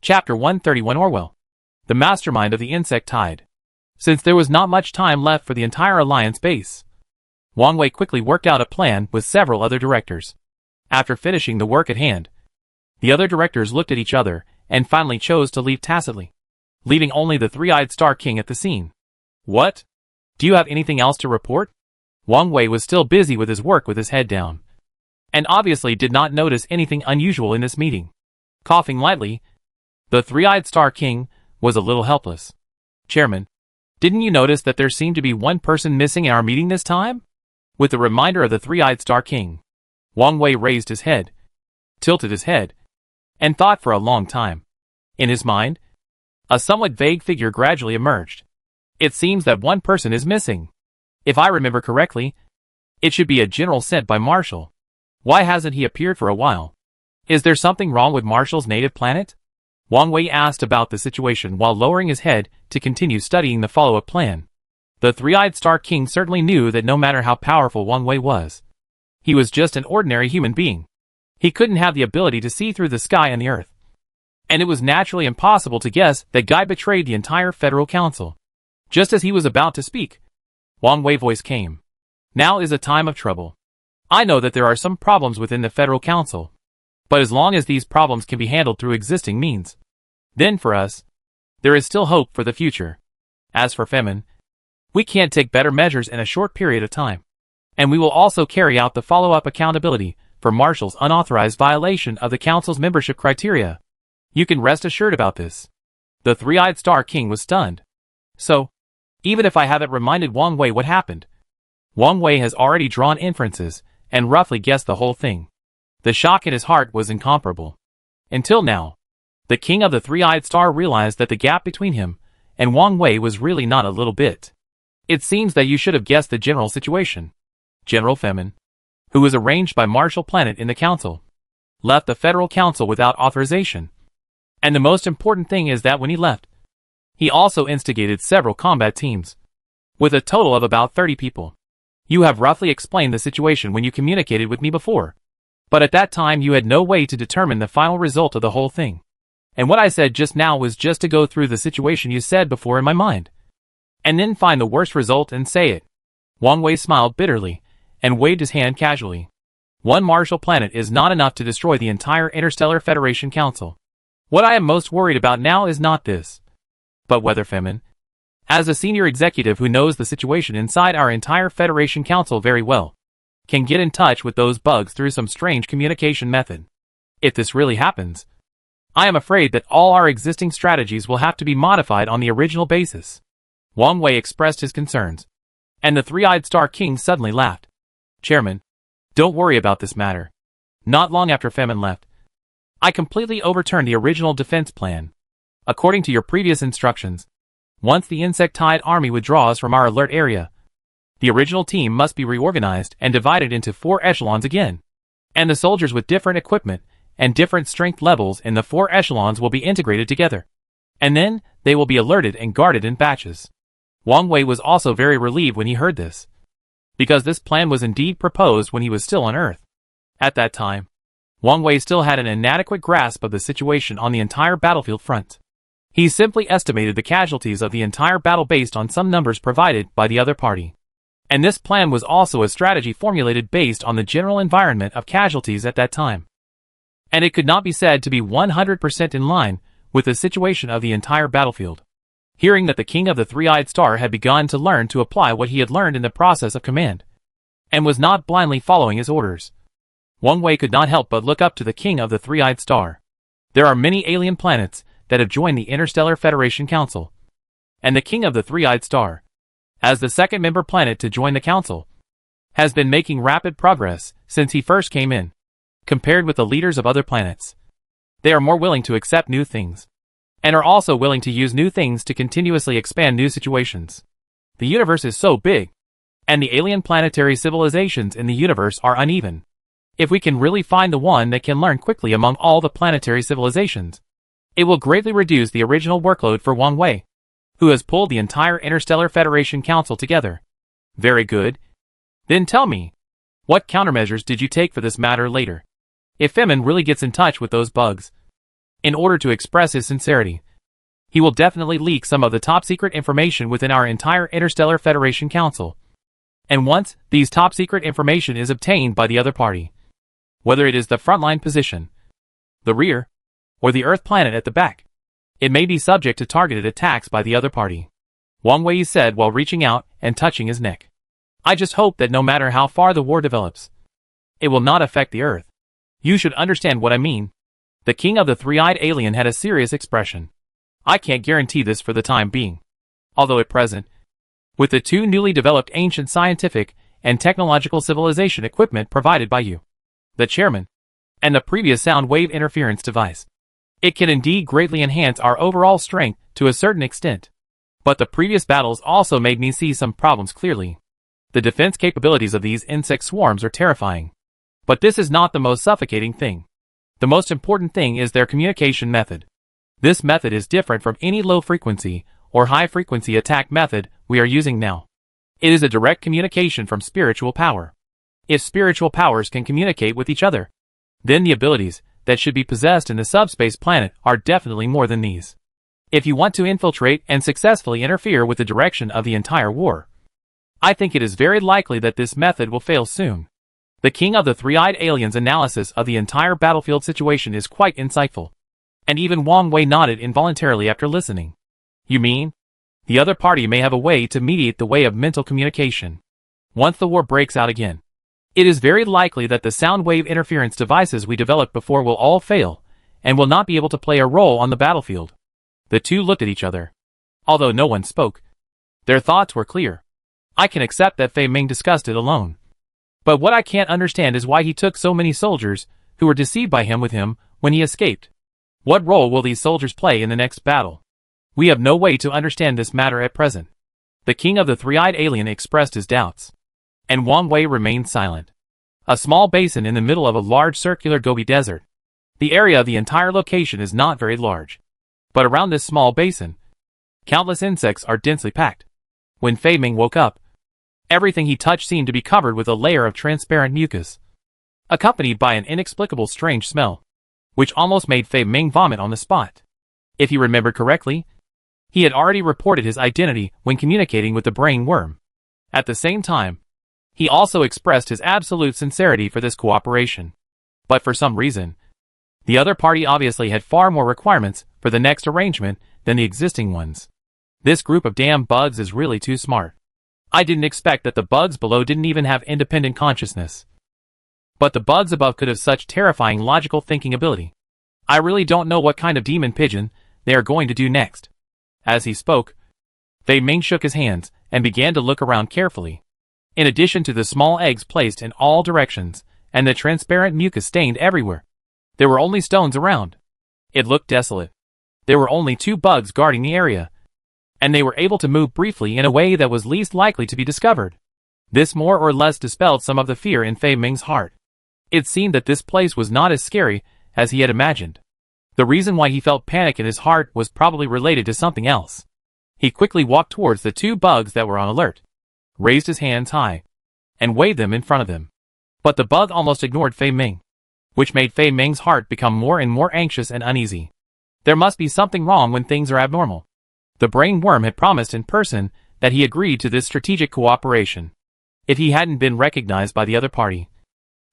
Chapter 131 Orwell. The mastermind of the insect tide. Since there was not much time left for the entire Alliance base, Wang Wei quickly worked out a plan with several other directors. After finishing the work at hand, the other directors looked at each other and finally chose to leave tacitly, leaving only the three-eyed Star King at the scene. What? Do you have anything else to report? Wang Wei was still busy with his work with his head down, and obviously did not notice anything unusual in this meeting. Coughing lightly, the three-eyed Star King was a little helpless. Chairman, didn't you notice that there seemed to be one person missing in our meeting this time? With the reminder of the three-eyed Star King, Wang Wei raised his head, tilted his head, and thought for a long time. In his mind, a somewhat vague figure gradually emerged. It seems that one person is missing. If I remember correctly, it should be a general sent by Marshall. Why hasn't he appeared for a while? Is there something wrong with Marshall's native planet? Wang Wei asked about the situation while lowering his head to continue studying the follow-up plan. The three-eyed Star King certainly knew that no matter how powerful Wang Wei was, he was just an ordinary human being. He couldn't have the ability to see through the sky and the earth. And it was naturally impossible to guess that Guy betrayed the entire Federal Council. Just as he was about to speak, Wang Wei's voice came. Now is a time of trouble. I know that there are some problems within the Federal Council, but as long as these problems can be handled through existing means, then for us, there is still hope for the future. As for Femin, we can't take better measures in a short period of time, and we will also carry out the follow-up accountability for Marshall's unauthorized violation of the Council's membership criteria. You can rest assured about this. The three-eyed Star King was stunned. So, even if I haven't reminded Wang Wei what happened, Wang Wei has already drawn inferences and roughly guessed the whole thing. The shock in his heart was incomparable. Until now, the King of the Three-Eyed Star realized that the gap between him and Wang Wei was really not a little bit. It seems that you should have guessed the general situation. General Femin, who was arranged by Marshall Planet in the Council, left the Federal Council without authorization. And the most important thing is that when he left, he also instigated several combat teams, with a total of about 30 people. You have roughly explained the situation when you communicated with me before, but at that time you had no way to determine the final result of the whole thing. And what I said just now was just to go through the situation you said before in my mind, and then find the worst result and say it. Wang Wei smiled bitterly, and waved his hand casually. One Marshall Planet is not enough to destroy the entire Interstellar Federation Council. What I am most worried about now is not this, but whether Femin, as a senior executive who knows the situation inside our entire Federation Council very well, can get in touch with those bugs through some strange communication method. If this really happens, I am afraid that all our existing strategies will have to be modified on the original basis. Wang Wei expressed his concerns, and the three-eyed Star King suddenly laughed. Chairman, don't worry about this matter. Not long after Femin left, I completely overturned the original defense plan. According to your previous instructions, once the insectide army withdraws from our alert area, the original team must be reorganized and divided into 4 echelons again, and the soldiers with different equipment and different strength levels in the 4 echelons will be integrated together, and then they will be alerted and guarded in batches. Wang Wei was also very relieved when he heard this, because this plan was indeed proposed when he was still on Earth. At that time, Wang Wei still had an inadequate grasp of the situation on the entire battlefield front. He simply estimated the casualties of the entire battle based on some numbers provided by the other party. And this plan was also a strategy formulated based on the general environment of casualties at that time. And it could not be said to be 100% in line with the situation of the entire battlefield. Hearing that the King of the Three-Eyed Star had begun to learn to apply what he had learned in the process of command, and was not blindly following his orders, Wang Wei could not help but look up to the King of the Three-Eyed Star. There are many alien planets that have joined the Interstellar Federation Council, and the King of the Three-Eyed Star, as the second member planet to join the Council, has been making rapid progress since he first came in. Compared with the leaders of other planets, they are more willing to accept new things, and are also willing to use new things to continuously expand new situations. The universe is so big, and the alien planetary civilizations in the universe are uneven. If we can really find the one that can learn quickly among all the planetary civilizations, it will greatly reduce the original workload for Wang Wei, who has pulled the entire Interstellar Federation Council together. Very good. Then tell me, what countermeasures did you take for this matter later? If Femin really gets in touch with those bugs, in order to express his sincerity. He will definitely leak some of the top-secret information within our entire Interstellar Federation Council. And once these top-secret information is obtained by the other party, whether it is the frontline position, the rear, or the Earth planet at the back, it may be subject to targeted attacks by the other party. Wang Wei said while reaching out and touching his neck. I just hope that no matter how far the war develops, it will not affect the Earth. You should understand what I mean. The king of the three-eyed alien had a serious expression. I can't guarantee this for the time being. Although at present, with the two newly developed ancient scientific and technological civilization equipment provided by you, the chairman, and the previous sound wave interference device, it can indeed greatly enhance our overall strength to a certain extent. But the previous battles also made me see some problems clearly. The defense capabilities of these insect swarms are terrifying. But this is not the most suffocating thing. The most important thing is their communication method. This method is different from any low-frequency or high-frequency attack method we are using now. It is a direct communication from spiritual power. If spiritual powers can communicate with each other, then the abilities that should be possessed in the subspace planet are definitely more than these. If you want to infiltrate and successfully interfere with the direction of the entire war, I think it is very likely that this method will fail soon. The king of the three-eyed alien's analysis of the entire battlefield situation is quite insightful. And even Wang Wei nodded involuntarily after listening. You mean? The other party may have a way to mediate the way of mental communication. Once the war breaks out again, it is very likely that the sound wave interference devices we developed before will all fail, and will not be able to play a role on the battlefield. The two looked at each other. Although no one spoke, their thoughts were clear. I can accept that Fei Ming discussed it alone. But what I can't understand is why he took so many soldiers who were deceived by him with him when he escaped. What role will these soldiers play in the next battle? We have no way to understand this matter at present. The king of the three-eyed alien expressed his doubts, and Wang Wei remained silent. A small basin in the middle of a large circular Gobi desert. The area of the entire location is not very large, but around this small basin, countless insects are densely packed. When Fei Ming woke up, everything he touched seemed to be covered with a layer of transparent mucus, accompanied by an inexplicable strange smell, which almost made Fei Ming vomit on the spot. If he remembered correctly, he had already reported his identity when communicating with the brain worm. At the same time, he also expressed his absolute sincerity for this cooperation. But for some reason, the other party obviously had far more requirements for the next arrangement than the existing ones. This group of damn bugs is really too smart. I didn't expect that the bugs below didn't even have independent consciousness. But the bugs above could have such terrifying logical thinking ability. I really don't know what kind of demon pigeon they are going to do next. As he spoke, Fei Ming shook his hands and began to look around carefully. In addition to the small eggs placed in all directions and the transparent mucus stained everywhere, there were only stones around. It looked desolate. There were only 2 bugs guarding the area, and they were able to move briefly in a way that was least likely to be discovered. This more or less dispelled some of the fear in Fei Ming's heart. It seemed that this place was not as scary as he had imagined. The reason why he felt panic in his heart was probably related to something else. He quickly walked towards the 2 bugs that were on alert, raised his hands high, and waved them in front of him. But the bug almost ignored Fei Ming, which made Fei Ming's heart become more and more anxious and uneasy. There must be something wrong when things are abnormal. The brain worm had promised in person that he agreed to this strategic cooperation. If he hadn't been recognized by the other party,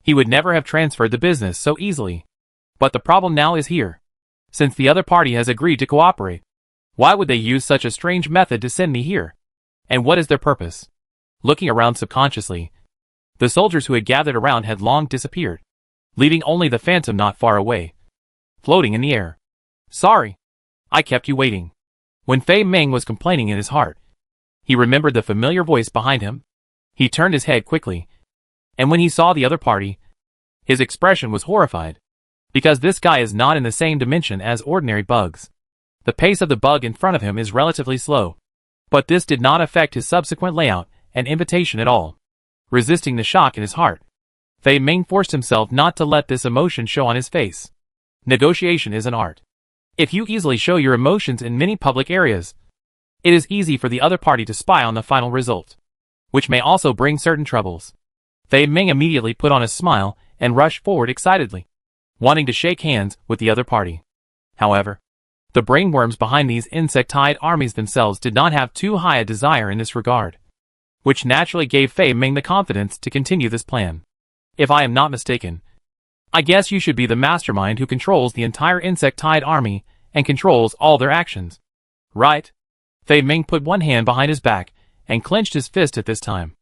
he would never have transferred the business so easily. But the problem now is here. Since the other party has agreed to cooperate, why would they use such a strange method to send me here? And what is their purpose? Looking around subconsciously, the soldiers who had gathered around had long disappeared, leaving only the phantom not far away, floating in the air. Sorry, I kept you waiting. When Fei Ming was complaining in his heart, he remembered the familiar voice behind him. He turned his head quickly, and when he saw the other party, his expression was horrified. Because this guy is not in the same dimension as ordinary bugs. The pace of the bug in front of him is relatively slow. But this did not affect his subsequent layout and invitation at all. Resisting the shock in his heart, Fei Ming forced himself not to let this emotion show on his face. Negotiation is an art. If you easily show your emotions in many public areas, it is easy for the other party to spy on the final result, which may also bring certain troubles. Fei Ming immediately put on a smile and rushed forward excitedly, wanting to shake hands with the other party. However, the brainworms behind these insectoid armies themselves did not have too high a desire in this regard, which naturally gave Fei Ming the confidence to continue this plan. If I am not mistaken, I guess you should be the mastermind who controls the entire insectoid army and controls all their actions. Right? Fei Ming put one hand behind his back and clenched his fist at this time.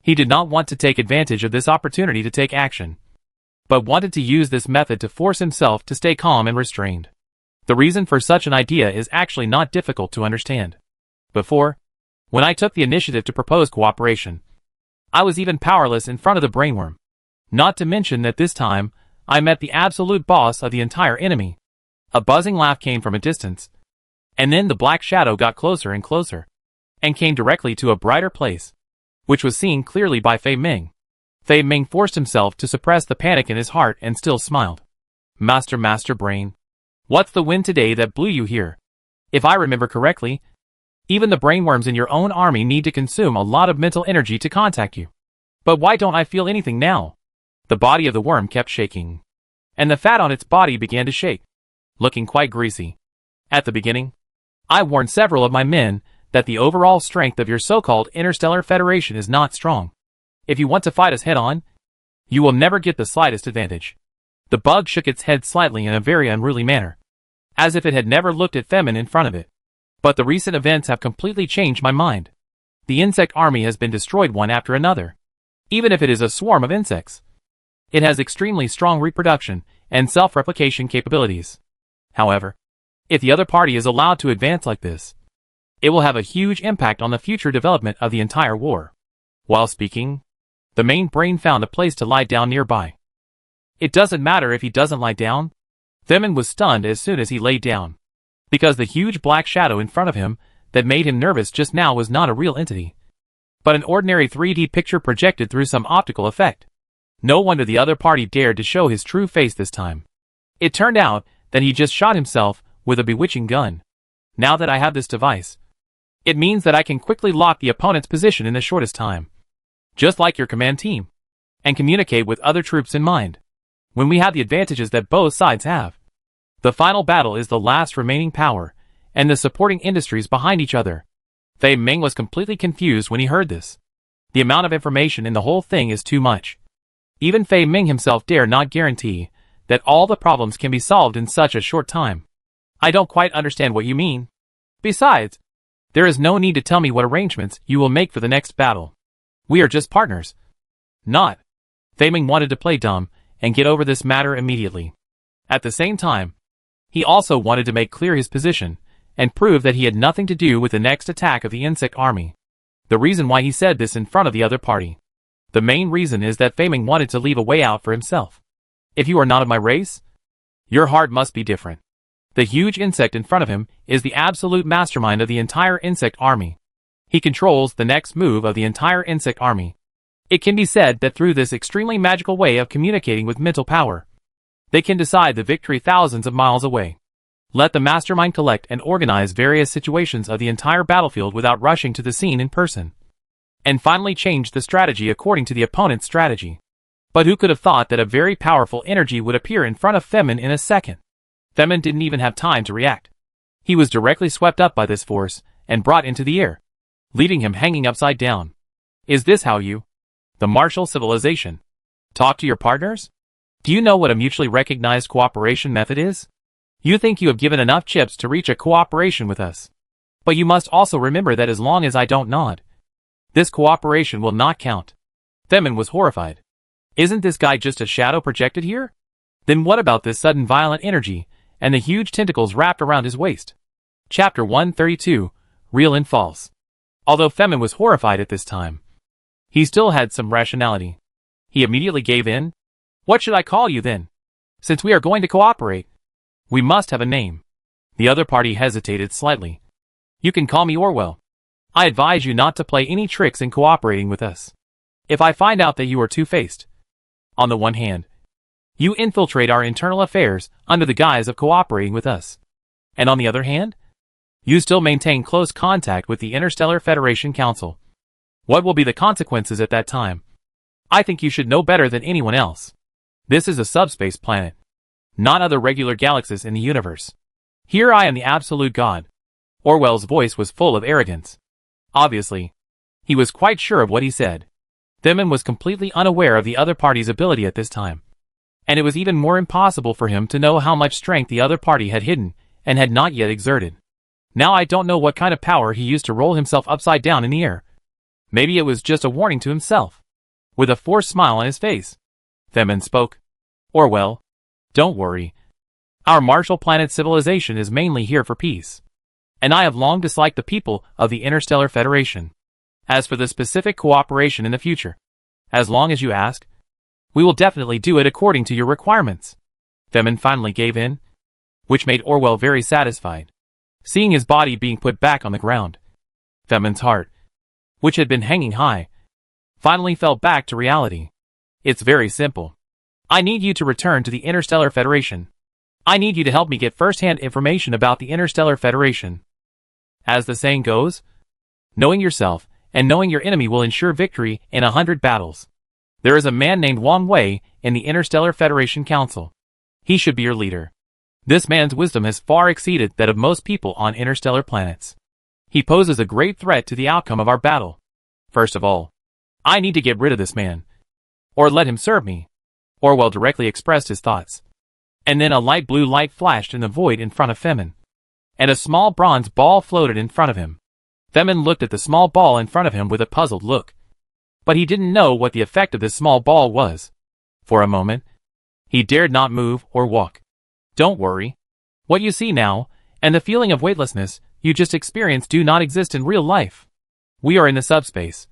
He did not want to take advantage of this opportunity to take action, but wanted to use this method to force himself to stay calm and restrained. The reason for such an idea is actually not difficult to understand. Before, when I took the initiative to propose cooperation, I was even powerless in front of the brainworm. Not to mention that this time, I met the absolute boss of the entire enemy. A buzzing laugh came from a distance, and then the black shadow got closer and closer, and came directly to a brighter place, which was seen clearly by Fei Ming. Fei Ming forced himself to suppress the panic in his heart and still smiled. Master Brain, what's the wind today that blew you here? If I remember correctly, even the brainworms in your own army need to consume a lot of mental energy to contact you. But why don't I feel anything now? The body of the worm kept shaking, and the fat on its body began to shake, looking quite greasy. At the beginning, I warned several of my men that the overall strength of your so-called Interstellar Federation is not strong. If you want to fight us head-on, you will never get the slightest advantage. The bug shook its head slightly in a very unruly manner, as if it had never looked at Femin in front of it. But the recent events have completely changed my mind. The insect army has been destroyed one after another. Even if it is a swarm of insects, it has extremely strong reproduction and self-replication capabilities. However, if the other party is allowed to advance like this, it will have a huge impact on the future development of the entire war. While speaking, the main brain found a place to lie down nearby. It doesn't matter if he doesn't lie down. Femin was stunned as soon as he lay down, because the huge black shadow in front of him that made him nervous just now was not a real entity, but an ordinary 3D picture projected through some optical effect. No wonder the other party dared to show his true face this time. It turned out that he just shot himself with a bewitching gun. Now that I have this device, it means that I can quickly lock the opponent's position in the shortest time, just like your command team, and communicate with other troops in mind. When we have the advantages that both sides have, the final battle is the last remaining power, and the supporting industries behind each other. Fei Ming was completely confused when he heard this. The amount of information in the whole thing is too much. Even Fei Ming himself dare not guarantee that all the problems can be solved in such a short time. I don't quite understand what you mean. Besides, there is no need to tell me what arrangements you will make for the next battle. We are just partners. Not. Fei Ming wanted to play dumb and get over this matter immediately. At the same time, he also wanted to make clear his position and prove that he had nothing to do with the next attack of the insect army. The reason why he said this in front of the other party, the main reason is that Fei Ming wanted to leave a way out for himself. If you are not of my race, your heart must be different. The huge insect in front of him is the absolute mastermind of the entire insect army. He controls the next move of the entire insect army. It can be said that through this extremely magical way of communicating with mental power, they can decide the victory thousands of miles away. Let the mastermind collect and organize various situations of the entire battlefield without rushing to the scene in person, and finally change the strategy according to the opponent's strategy. But who could have thought that a very powerful energy would appear in front of Femin in a second? Femin didn't even have time to react. He was directly swept up by this force and brought into the air, leaving him hanging upside down. Is this how you, the martial civilization, talk to your partners? Do you know what a mutually recognized cooperation method is? You think you have given enough chips to reach a cooperation with us. But you must also remember that as long as I don't nod, this cooperation will not count. Femin was horrified. Isn't this guy just a shadow projected here? Then what about this sudden violent energy and the huge tentacles wrapped around his waist? Chapter 132, Real and False. Although Femin was horrified at this time, he still had some rationality. He immediately gave in. What should I call you then? Since we are going to cooperate, we must have a name. The other party hesitated slightly. You can call me Orwell. I advise you not to play any tricks in cooperating with us. If I find out that you are two-faced, on the one hand, you infiltrate our internal affairs under the guise of cooperating with us, and on the other hand, you still maintain close contact with the Interstellar Federation Council. What will be the consequences at that time? I think you should know better than anyone else. This is a subspace planet, not other regular galaxies in the universe. Here I am the absolute god. Orwell's voice was full of arrogance. Obviously, he was quite sure of what he said. Themin was completely unaware of the other party's ability at this time. And it was even more impossible for him to know how much strength the other party had hidden and had not yet exerted. Now I don't know what kind of power he used to roll himself upside down in the air. Maybe it was just a warning to himself. With a forced smile on his face, Themin spoke. Orwell, don't worry. Our Marshall Planet civilization is mainly here for peace. And I have long disliked the people of the Interstellar Federation. As for the specific cooperation in the future, as long as you ask, we will definitely do it according to your requirements. Themin finally gave in, which made Orwell very satisfied. Seeing his body being put back on the ground, Themin's heart, which had been hanging high, finally fell back to reality. It's very simple. I need you to return to the Interstellar Federation. I need you to help me get first-hand information about the Interstellar Federation. As the saying goes, knowing yourself and knowing your enemy will ensure victory in 100 battles. There is a man named Wang Wei in the Interstellar Federation Council. He should be your leader. This man's wisdom has far exceeded that of most people on interstellar planets. He poses a great threat to the outcome of our battle. First of all, I need to get rid of this man. Or let him serve me. Orwell directly expressed his thoughts. And then a light blue light flashed in the void in front of Themin. And a small bronze ball floated in front of him. Themin looked at the small ball in front of him with a puzzled look. But he didn't know what the effect of this small ball was. For a moment, he dared not move or walk. Don't worry. What you see now, and the feeling of weightlessness you just experienced do not exist in real life. We are in the subspace,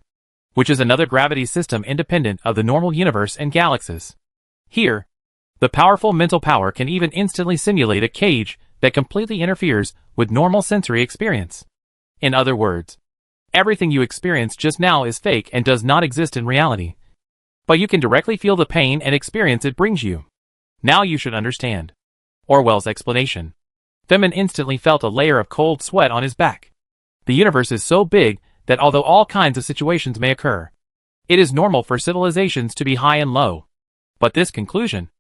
which is another gravity system independent of the normal universe and galaxies. Here, the powerful mental power can even instantly simulate a cage that completely interferes with normal sensory experience. In other words, everything you experienced just now is fake and does not exist in reality. But you can directly feel the pain and experience it brings you. Now you should understand Orwell's explanation. Themin instantly felt a layer of cold sweat on his back. The universe is so big that although all kinds of situations may occur, it is normal for civilizations to be high and low. But this conclusion,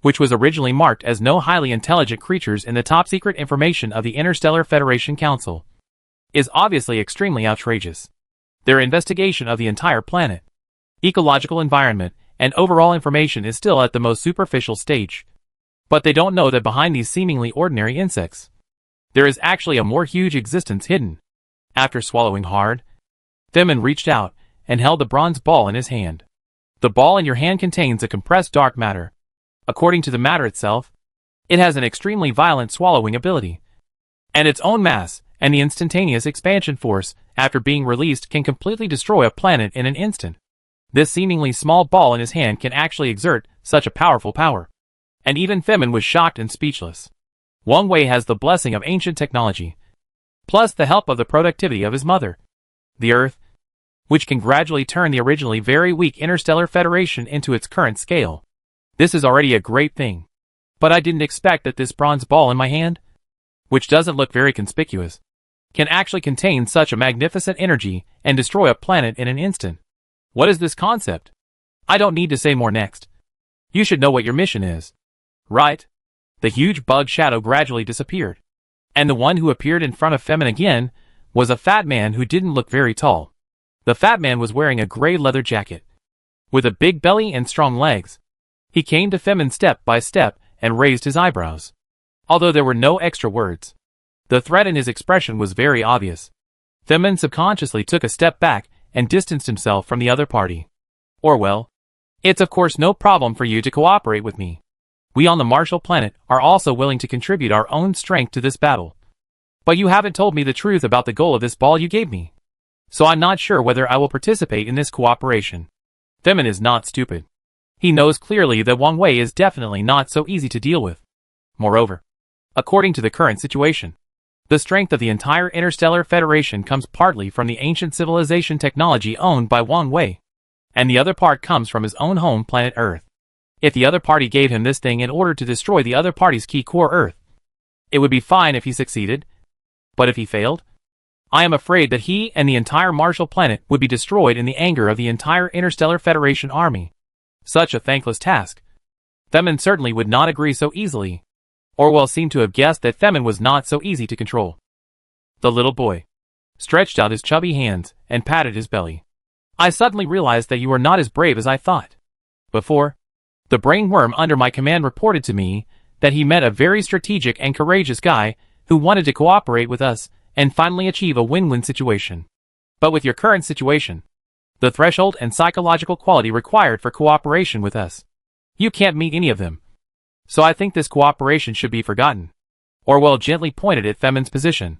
which was originally marked as no highly intelligent creatures in the top-secret information of the Interstellar Federation Council, is obviously extremely outrageous. Their investigation of the entire planet, ecological environment, and overall information is still at the most superficial stage. But they don't know that behind these seemingly ordinary insects, there is actually a more huge existence hidden. After swallowing hard, Themin reached out and held the bronze ball in his hand. The ball in your hand contains a compressed dark matter. According to the matter itself, it has an extremely violent swallowing ability. And its own mass and the instantaneous expansion force after being released can completely destroy a planet in an instant. This seemingly small ball in his hand can actually exert such a powerful power. And even Themin was shocked and speechless. Wang Wei has the blessing of ancient technology, plus the help of the productivity of his mother, the Earth, which can gradually turn the originally very weak Interstellar Federation into its current scale. This is already a great thing. But I didn't expect that this bronze ball in my hand, which doesn't look very conspicuous, can actually contain such a magnificent energy and destroy a planet in an instant. What is this concept? I don't need to say more next. You should know what your mission is. Right? The huge bug shadow gradually disappeared. And the one who appeared in front of Themin again was a fat man who didn't look very tall. The fat man was wearing a gray leather jacket, with a big belly and strong legs. He came to Themin step by step and raised his eyebrows. Although there were no extra words, the threat in his expression was very obvious. Themin subconsciously took a step back and distanced himself from the other party. Orwell, it's of course no problem for you to cooperate with me. We on the Marshall Planet are also willing to contribute our own strength to this battle. But you haven't told me the truth about the goal of this ball you gave me. So I'm not sure whether I will participate in this cooperation. Themin is not stupid. He knows clearly that Wang Wei is definitely not so easy to deal with. Moreover, according to the current situation, the strength of the entire Interstellar Federation comes partly from the ancient civilization technology owned by Wang Wei, and the other part comes from his own home planet Earth. If the other party gave him this thing in order to destroy the other party's key core Earth, it would be fine if he succeeded. But if he failed, I am afraid that he and the entire Marshall Planet would be destroyed in the anger of the entire Interstellar Federation army. Such a thankless task. Themin certainly would not agree so easily. Orwell seemed to have guessed that Femin was not so easy to control. The little boy stretched out his chubby hands and patted his belly. I suddenly realized that you are not as brave as I thought. Before, the brain worm under my command reported to me that he met a very strategic and courageous guy who wanted to cooperate with us and finally achieve a win-win situation. But with your current situation, the threshold and psychological quality required for cooperation with us, you can't meet any of them. So I think this cooperation should be forgotten. Orwell gently pointed at Femin's position.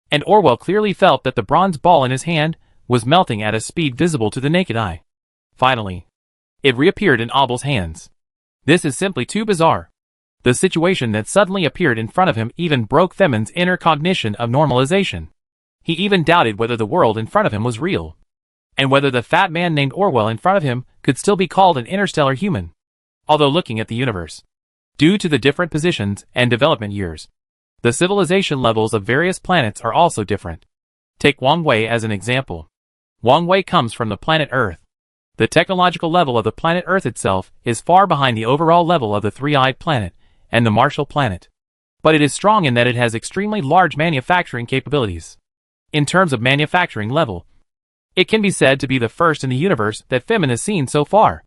And Orwell clearly felt that the bronze ball in his hand was melting at a speed visible to the naked eye. Finally, it reappeared in Abel's hands. This is simply too bizarre. The situation that suddenly appeared in front of him even broke Femin's inner cognition of normalization. He even doubted whether the world in front of him was real, and whether the fat man named Orwell in front of him could still be called an interstellar human. Although looking at the universe, due to the different positions and development years, the civilization levels of various planets are also different. Take Wang Wei as an example. Wang Wei comes from the planet Earth. The technological level of the planet Earth itself is far behind the overall level of the three-eyed planet and the Martial planet. But it is strong in that it has extremely large manufacturing capabilities. In terms of manufacturing level, it can be said to be the first in the universe that Femin has seen so far.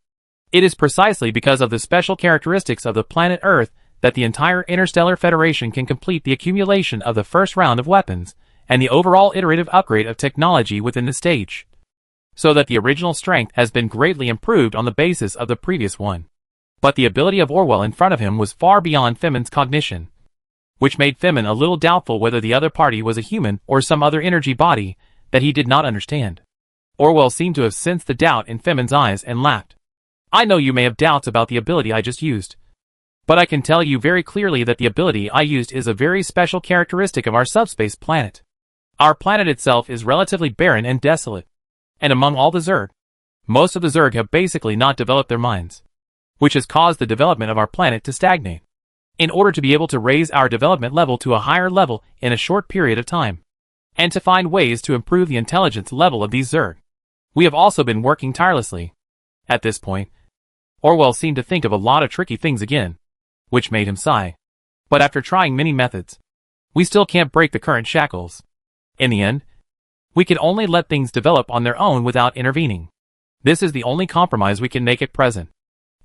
It is precisely because of the special characteristics of the planet Earth that the entire Interstellar Federation can complete the accumulation of the first round of weapons and the overall iterative upgrade of technology within the stage, so that the original strength has been greatly improved on the basis of the previous one. But the ability of Orwell in front of him was far beyond Femin's cognition, which made Femin a little doubtful whether the other party was a human or some other energy body that he did not understand. Orwell seemed to have sensed the doubt in Femin's eyes and laughed. I know you may have doubts about the ability I just used, but I can tell you very clearly that the ability I used is a very special characteristic of our subspace planet. Our planet itself is relatively barren and desolate, and among all the Zerg, most of the Zerg have basically not developed their minds, which has caused the development of our planet to stagnate. In order to be able to raise our development level to a higher level in a short period of time, and to find ways to improve the intelligence level of these Zerg, we have also been working tirelessly. At this point, Orwell seemed to think of a lot of tricky things again, which made him sigh. But after trying many methods, we still can't break the current shackles. In the end, we can only let things develop on their own without intervening. This is the only compromise we can make at present.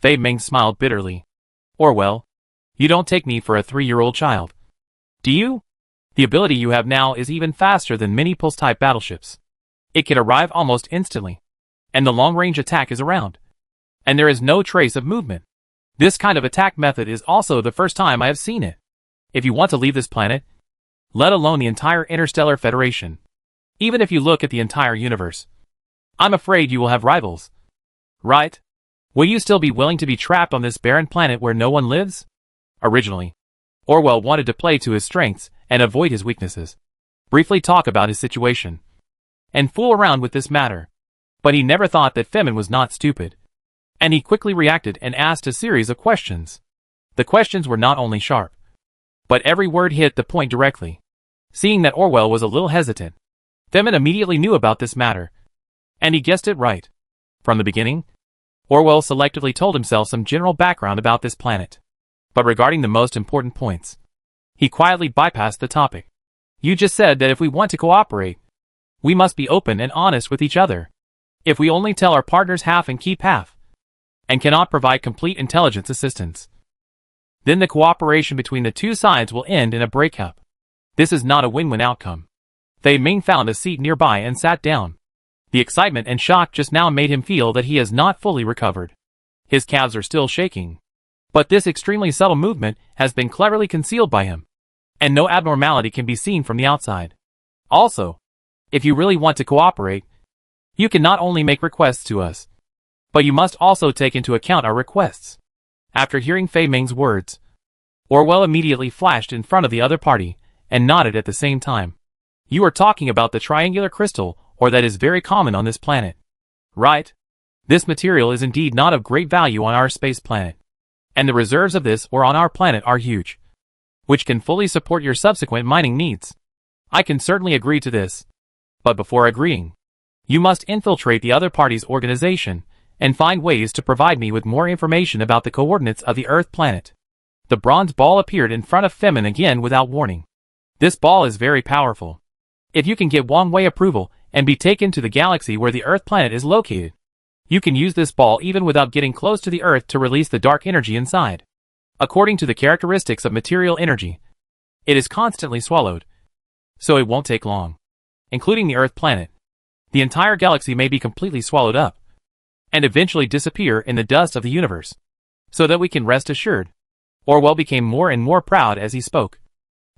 Fei Ming smiled bitterly. Orwell, you don't take me for a 3-year-old child. Do you? The ability you have now is even faster than many pulse-type battleships. It can arrive almost instantly, and the long-range attack is around, and there is no trace of movement. This kind of attack method is also the first time I have seen it. If you want to leave this planet, let alone the entire Interstellar Federation, even if you look at the entire universe, I'm afraid you will have rivals. Right? Will you still be willing to be trapped on this barren planet where no one lives? Originally, Orwell wanted to play to his strengths and avoid his weaknesses, briefly talk about his situation, and fool around with this matter. But he never thought that Femin was not stupid, and he quickly reacted and asked a series of questions. The questions were not only sharp, but every word hit the point directly. Seeing that Orwell was a little hesitant, Femin immediately knew about this matter, and he guessed it right. From the beginning, Orwell selectively told himself some general background about this planet, but regarding the most important points, he quietly bypassed the topic. You just said that if we want to cooperate, we must be open and honest with each other. If we only tell our partners half and keep half, and cannot provide complete intelligence assistance, then the cooperation between the two sides will end in a breakup. This is not a win-win outcome. Fei Ming found a seat nearby and sat down. The excitement and shock just now made him feel that he has not fully recovered. His calves are still shaking, but this extremely subtle movement has been cleverly concealed by him, and no abnormality can be seen from the outside. Also, if you really want to cooperate, you can not only make requests to us, but you must also take into account our requests. After hearing Fei Ming's words, Orwell immediately flashed in front of the other party and nodded at the same time. You are talking about the triangular crystal, or that is very common on this planet. Right? This material is indeed not of great value on our space planet, and the reserves of this or on our planet are huge, which can fully support your subsequent mining needs. I can certainly agree to this, but before agreeing, you must infiltrate the other party's organization and find ways to provide me with more information about the coordinates of the Earth planet. The bronze ball appeared in front of Femin again without warning. This ball is very powerful. If you can get Wang Wei approval and be taken to the galaxy where the Earth planet is located, you can use this ball even without getting close to the Earth to release the dark energy inside. According to the characteristics of material energy, it is constantly swallowed, so it won't take long. Including the Earth planet, the entire galaxy may be completely swallowed up, and eventually disappear in the dust of the universe, so that we can rest assured. Orwell became more and more proud as he spoke,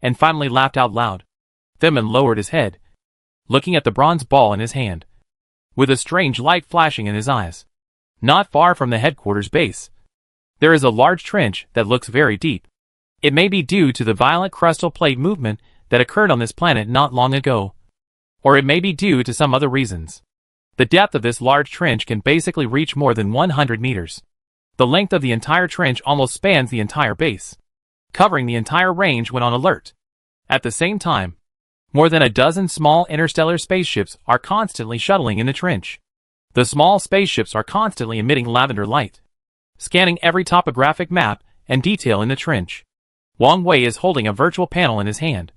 and finally laughed out loud. Femin lowered his head, looking at the bronze ball in his hand, with a strange light flashing in his eyes. Not far from the headquarters base, there is a large trench that looks very deep. It may be due to the violent crustal plate movement that occurred on this planet not long ago, or it may be due to some other reasons. The depth of this large trench can basically reach more than 100 meters. The length of the entire trench almost spans the entire base, covering the entire range when on alert. At the same time, more than a dozen small interstellar spaceships are constantly shuttling in the trench. The small spaceships are constantly emitting lavender light, scanning every topographic map and detail in the trench. Wang Wei is holding a virtual panel in his hand,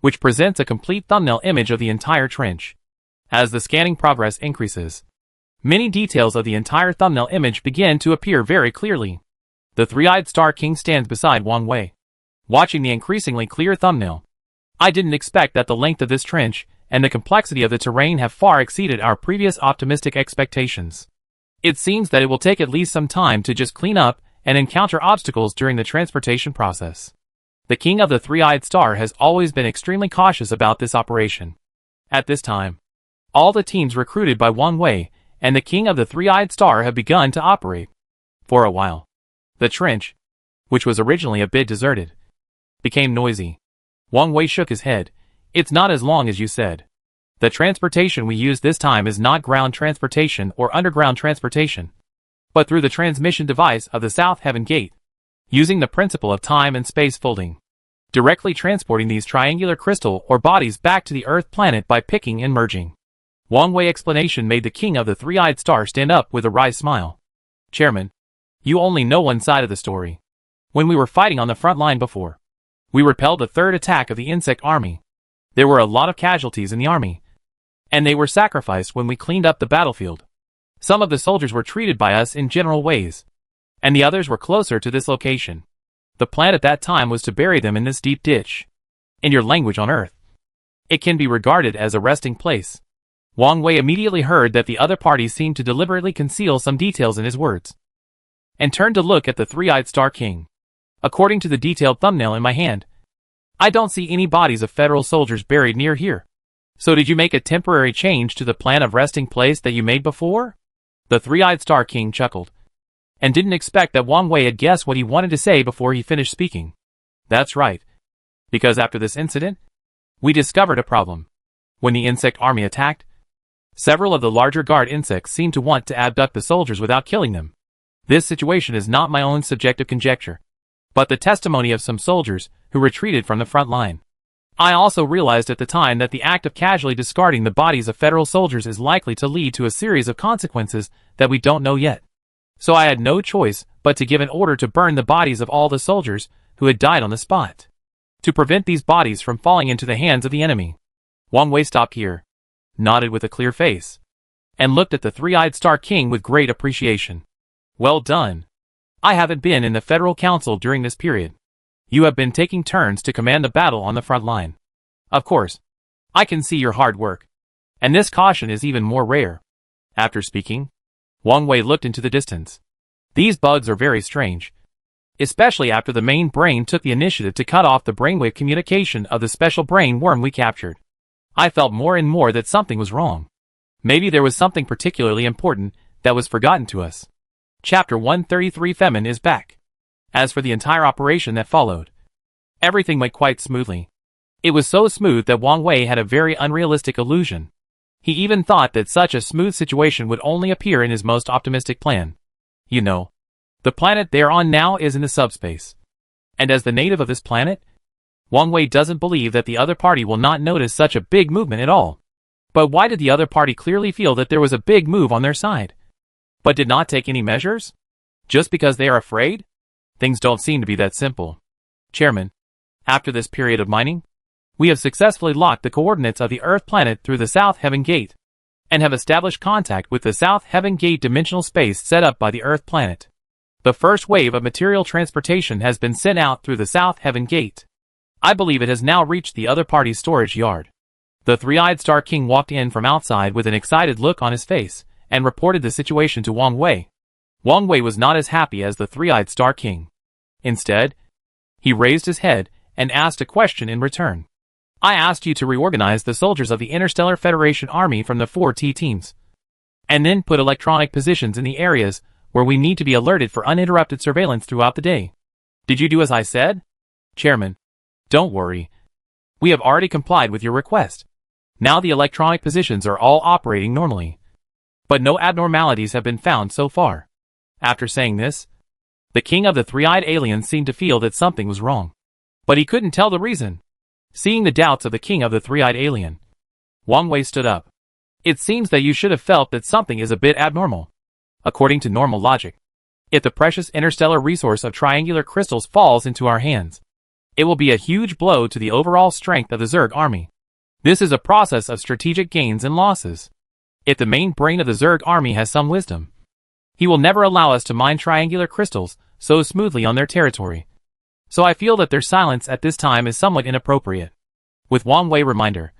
which presents a complete thumbnail image of the entire trench. As the scanning progress increases, many details of the entire thumbnail image begin to appear very clearly. The three-eyed Star King stands beside Wang Wei, watching the increasingly clear thumbnail. I didn't expect that the length of this trench and the complexity of the terrain have far exceeded our previous optimistic expectations. It seems that it will take at least some time to just clean up and encounter obstacles during the transportation process. The King of the Three-Eyed Star has always been extremely cautious about this operation. At this time, all the teams recruited by Wang Wei and the King of the Three-Eyed Star have begun to operate. For a while, the trench, which was originally a bit deserted, became noisy. Wang Wei shook his head. It's not as long as you said. The transportation we use this time is not ground transportation or underground transportation, but through the transmission device of the South Heaven Gate, using the principle of time and space folding, directly transporting these triangular crystal or bodies back to the Earth planet by picking and merging. Wang Wei's explanation made the King of the Three-Eyed Star stand up with a wry smile. Chairman, you only know one side of the story. When we were fighting on the front line before, we repelled the third attack of the insect army. There were a lot of casualties in the army, and they were sacrificed when we cleaned up the battlefield. Some of the soldiers were treated by us in general ways, and the others were closer to this location. The plan at that time was to bury them in this deep ditch. In your language on Earth, it can be regarded as a resting place. Wang Wei immediately heard that the other party seemed to deliberately conceal some details in his words, and turned to look at the Three-Eyed Star King. According to the detailed thumbnail in my hand, I don't see any bodies of federal soldiers buried near here. So did you make a temporary change to the plan of resting place that you made before? The Three-Eyed Star King chuckled, and didn't expect that Wang Wei had guessed what he wanted to say before he finished speaking. That's right. Because after this incident, we discovered a problem. When the insect army attacked, several of the larger guard insects seemed to want to abduct the soldiers without killing them. This situation is not my own subjective conjecture, but the testimony of some soldiers who retreated from the front line. I also realized at the time that the act of casually discarding the bodies of federal soldiers is likely to lead to a series of consequences that we don't know yet. So I had no choice but to give an order to burn the bodies of all the soldiers who had died on the spot, to prevent these bodies from falling into the hands of the enemy. Wang Wei stopped here, nodded with a clear face, and looked at the Three-Eyed Star King with great appreciation. Well done. I haven't been in the Federal Council during this period. You have been taking turns to command the battle on the front line. Of course, I can see your hard work, and this caution is even more rare. After speaking, Wang Wei looked into the distance. These bugs are very strange, especially after the main brain took the initiative to cut off the brainwave communication of the special brain worm we captured. I felt more and more that something was wrong. Maybe there was something particularly important that was forgotten to us. Chapter 133 Femin is back. As for the entire operation that followed, everything went quite smoothly. It was so smooth that Wang Wei had a very unrealistic illusion. He even thought that such a smooth situation would only appear in his most optimistic plan. You know, the planet they're on now is in the subspace. And as the native of this planet, Wang Wei doesn't believe that the other party will not notice such a big movement at all. But why did the other party clearly feel that there was a big move on their side, but did not take any measures? Just because they are afraid? Things don't seem to be that simple. Chairman, after this period of mining, we have successfully locked the coordinates of the Earth planet through the South Heaven Gate, and have established contact with the South Heaven Gate dimensional space set up by the Earth planet. The first wave of material transportation has been sent out through the South Heaven Gate. I believe it has now reached the other party's storage yard. The three-eyed Star King walked in from outside with an excited look on his face, and reported the situation to Wang Wei. Wang Wei was not as happy as the three-eyed Star King. Instead, he raised his head and asked a question in return. I asked you to reorganize the soldiers of the Interstellar Federation Army from the 4T teams, and then put electronic positions in the areas where we need to be alerted for uninterrupted surveillance throughout the day. Did you do as I said? Chairman, don't worry. We have already complied with your request. Now the electronic positions are all operating normally, but no abnormalities have been found so far. After saying this, the king of the three-eyed aliens seemed to feel that something was wrong, but he couldn't tell the reason. Seeing the doubts of the king of the three-eyed alien, Wang Wei stood up. It seems that you should have felt that something is a bit abnormal. According to normal logic, if the precious interstellar resource of triangular crystals falls into our hands, it will be a huge blow to the overall strength of the Zerg army. This is a process of strategic gains and losses. If the main brain of the Zerg army has some wisdom, he will never allow us to mine triangular crystals so smoothly on their territory. So I feel that their silence at this time is somewhat inappropriate. With Wang Wei reminder,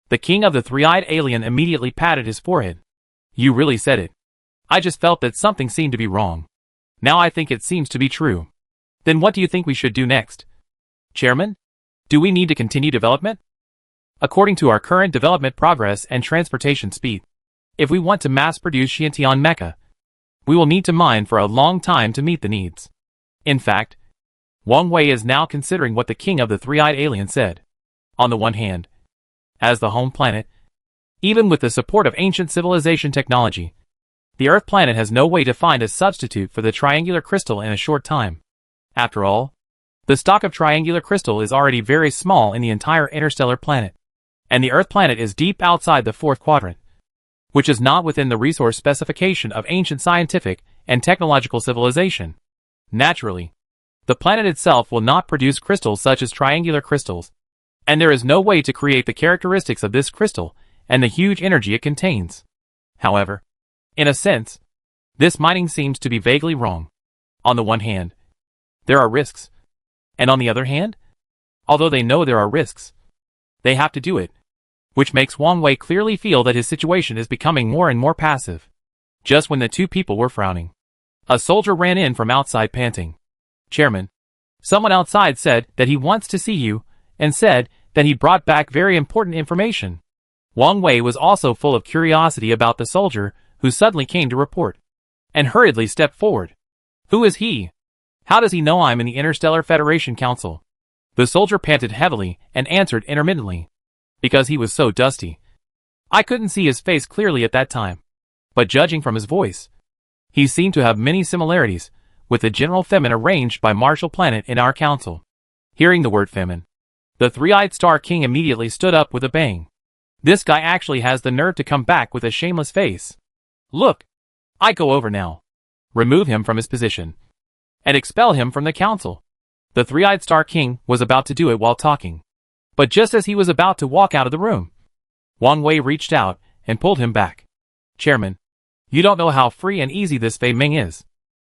the king of the three-eyed alien immediately patted his forehead. You really said it. I just felt that something seemed to be wrong. Now I think it seems to be true. Then what do you think we should do next? Chairman, do we need to continue development? According to our current development progress and transportation speed, if we want to mass-produce Xiantian mecha, we will need to mine for a long time to meet the needs. In fact, Wang Wei is now considering what the king of the three-eyed alien said. On the one hand, as the home planet, even with the support of ancient civilization technology, the Earth planet has no way to find a substitute for the triangular crystal in a short time. After all, the stock of triangular crystal is already very small in the entire interstellar planet, and the Earth planet is deep outside the fourth quadrant, which is not within the resource specification of ancient scientific and technological civilization. Naturally, the planet itself will not produce crystals such as triangular crystals, and there is no way to create the characteristics of this crystal and the huge energy it contains. However, in a sense, this mining seems to be vaguely wrong. On the one hand, there are risks, and on the other hand, although they know there are risks, they have to do it, which makes Wang Wei clearly feel that his situation is becoming more and more passive. Just when the two people were frowning, a soldier ran in from outside panting. Chairman, someone outside said that he wants to see you, and said that he brought back very important information. Wang Wei was also full of curiosity about the soldier who suddenly came to report, and hurriedly stepped forward. Who is he? How does he know I'm in the Interstellar Federation Council? The soldier panted heavily and answered intermittently, because he was so dusty. I couldn't see his face clearly at that time, but judging from his voice, he seemed to have many similarities with the general Femin arranged by Marshall Planet in our council. Hearing the word Femin, the three-eyed Star King immediately stood up with a bang. This guy actually has the nerve to come back with a shameless face. Look, I go over now, remove him from his position, and expel him from the council. The three-eyed Star King was about to do it while talking, but just as he was about to walk out of the room, Wang Wei reached out and pulled him back. Chairman, you don't know how free and easy this Fei Ming is,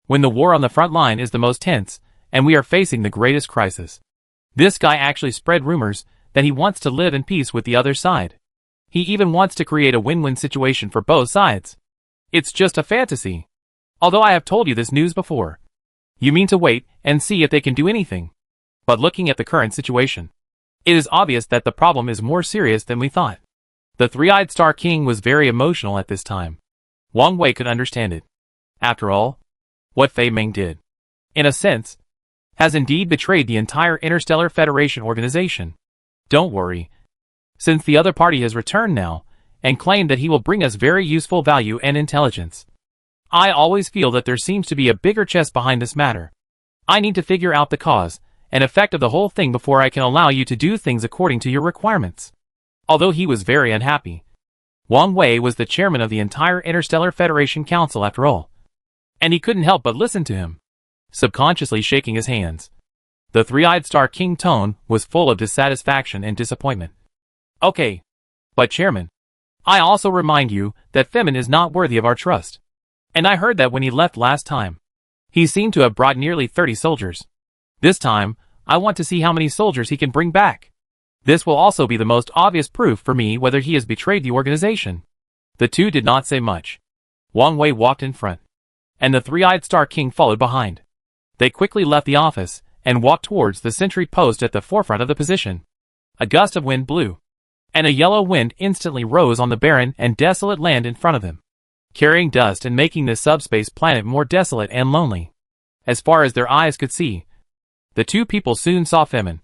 when the war on the front line is the most tense, and we are facing the greatest crisis. This guy actually spread rumors that he wants to live in peace with the other side. He even wants to create a win-win situation for both sides. It's just a fantasy. Although I have told you this news before. You mean to wait and see if they can do anything. But looking at the current situation, it is obvious that the problem is more serious than we thought. The three-eyed Star King was very emotional at this time. Wang Wei could understand it. After all, what Fei Ming did, in a sense, has indeed betrayed the entire Interstellar Federation organization. Don't worry, since the other party has returned now, and claimed that he will bring us very useful value and intelligence. I always feel that there seems to be a bigger chest behind this matter. I need to figure out the cause and effect of the whole thing before I can allow you to do things according to your requirements. Although he was very unhappy, Wang Wei was the chairman of the entire Interstellar Federation Council after all, and he couldn't help but listen to him. subconsciously shaking his hands. The three-eyed Star King tone was full of dissatisfaction and disappointment. Okay. But Chairman, I also remind you that Femin is not worthy of our trust. And I heard that when he left last time. He seemed to have brought nearly 30 soldiers. This time, I want to see how many soldiers he can bring back. This will also be the most obvious proof for me whether he has betrayed the organization. The two did not say much. Wang Wei walked in front, and the three-eyed Star King followed behind. They quickly left the office and walked towards the sentry post at the forefront of the position. A gust of wind blew, and a yellow wind instantly rose on the barren and desolate land in front of them, carrying dust and making this subspace planet more desolate and lonely. As far as their eyes could see, the two people soon saw Femin,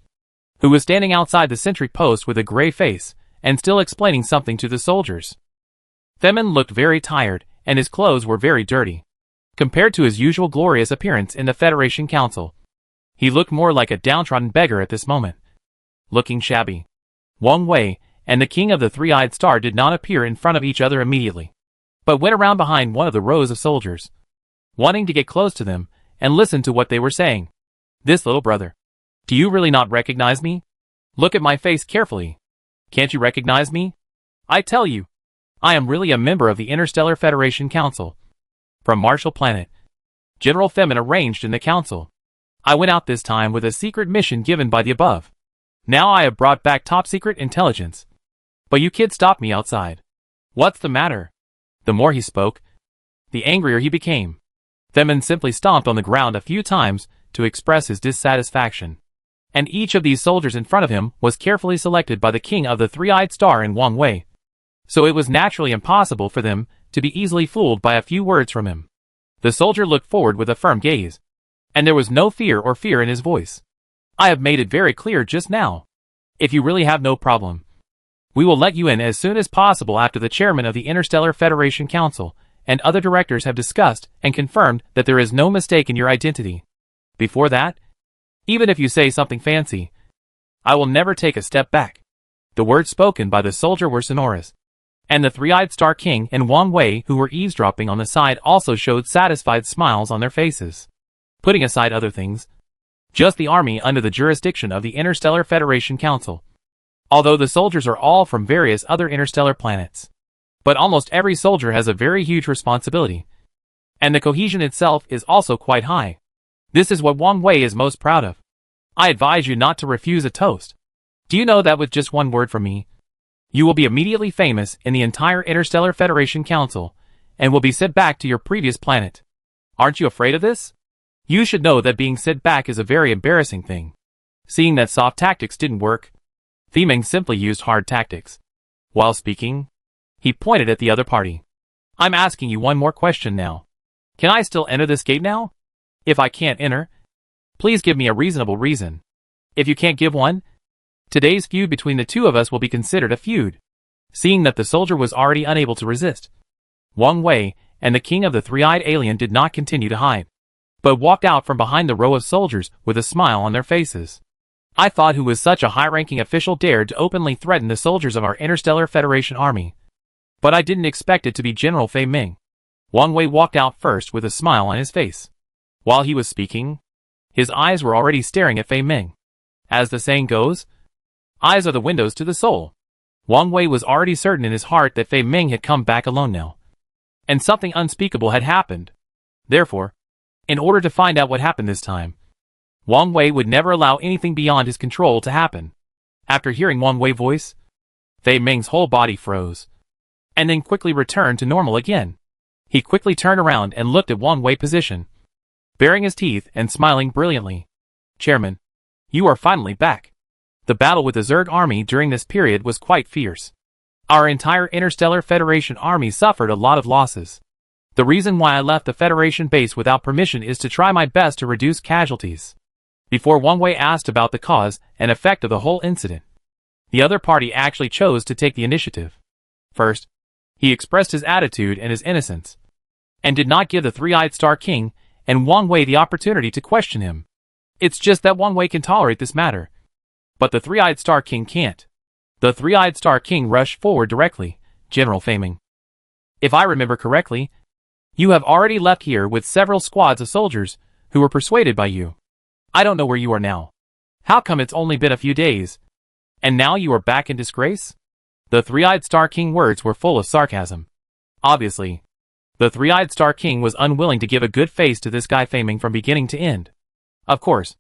who was standing outside the sentry post with a gray face and still explaining something to the soldiers. Femin looked very tired, and his clothes were very dirty, compared to his usual glorious appearance in the Federation Council. He looked more like a downtrodden beggar at this moment, looking shabby. Wang Wei and the King of the Three-Eyed Star did not appear in front of each other immediately, but went around behind one of the rows of soldiers, wanting to get close to them and listen to what they were saying. This little brother. Do you really not recognize me? Look at my face carefully. Can't you recognize me? I tell you, I am really a member of the Interstellar Federation Council. From Marshall Planet. General Femin arranged in the council. I went out this time with a secret mission given by the above. Now I have brought back top-secret intelligence. But you kids stopped me outside. What's the matter? The more he spoke, the angrier he became. Femin simply stomped on the ground a few times to express his dissatisfaction. And each of these soldiers in front of him was carefully selected by the King of the Three-Eyed Star and Wang Wei. So it was naturally impossible for them to be easily fooled by a few words from him. The soldier looked forward with a firm gaze, and there was no fear in his voice. I have made it very clear just now. If you really have no problem, we will let you in as soon as possible after the chairman of the Interstellar Federation Council and other directors have discussed and confirmed that there is no mistake in your identity. Before that, even if you say something fancy, I will never take a step back. The words spoken by the soldier were sonorous, and the Three-Eyed Star King and Wang Wei, who were eavesdropping on the side, also showed satisfied smiles on their faces. Putting aside other things, just the army under the jurisdiction of the Interstellar Federation Council. Although the soldiers are all from various other interstellar planets, but almost every soldier has a very huge responsibility, and the cohesion itself is also quite high. This is what Wang Wei is most proud of. I advise you not to refuse a toast. Do you know that with just one word from me, you will be immediately famous in the entire Interstellar Federation Council, and will be sent back to your previous planet. Aren't you afraid of this? You should know that being sent back is a very embarrassing thing. Seeing that soft tactics didn't work, Theming simply used hard tactics. While speaking, he pointed at the other party. I'm asking you one more question now. Can I still enter this gate now? If I can't enter, please give me a reasonable reason. If you can't give one, today's feud between the two of us will be considered a feud. Seeing that the soldier was already unable to resist, Wang Wei and the King of the Three-Eyed Alien did not continue to hide, but walked out from behind the row of soldiers with a smile on their faces. I thought who was such a high-ranking official dared to openly threaten the soldiers of our Interstellar Federation army. But I didn't expect it to be General Fei Ming. Wang Wei walked out first with a smile on his face. While he was speaking, his eyes were already staring at Fei Ming. As the saying goes, eyes are the windows to the soul. Wang Wei was already certain in his heart that Fei Ming had come back alone now, and something unspeakable had happened. Therefore, in order to find out what happened this time, Wang Wei would never allow anything beyond his control to happen. After hearing Wang Wei's voice, Fei Ming's whole body froze, and then quickly returned to normal again. He quickly turned around and looked at Wang Wei's position, baring his teeth and smiling brilliantly. Chairman, you are finally back. The battle with the Zerg army during this period was quite fierce. Our entire Interstellar Federation army suffered a lot of losses. The reason why I left the Federation base without permission is to try my best to reduce casualties. Before Wang Wei asked about the cause and effect of the whole incident, the other party actually chose to take the initiative. First, he expressed his attitude and his innocence, and did not give the Three-Eyed Star King and Wang Wei the opportunity to question him. It's just that Wang Wei can tolerate this matter, but the Three-Eyed Star King can't. The Three-Eyed Star King rushed forward directly. General Fei Ming, if I remember correctly, you have already left here with several squads of soldiers who were persuaded by you. I don't know where you are now. How come it's only been a few days, and now you are back in disgrace? The three-eyed Star King words were full of sarcasm. Obviously, the three-eyed Star King was unwilling to give a good face to this guy Fei Ming from beginning to end. Of course,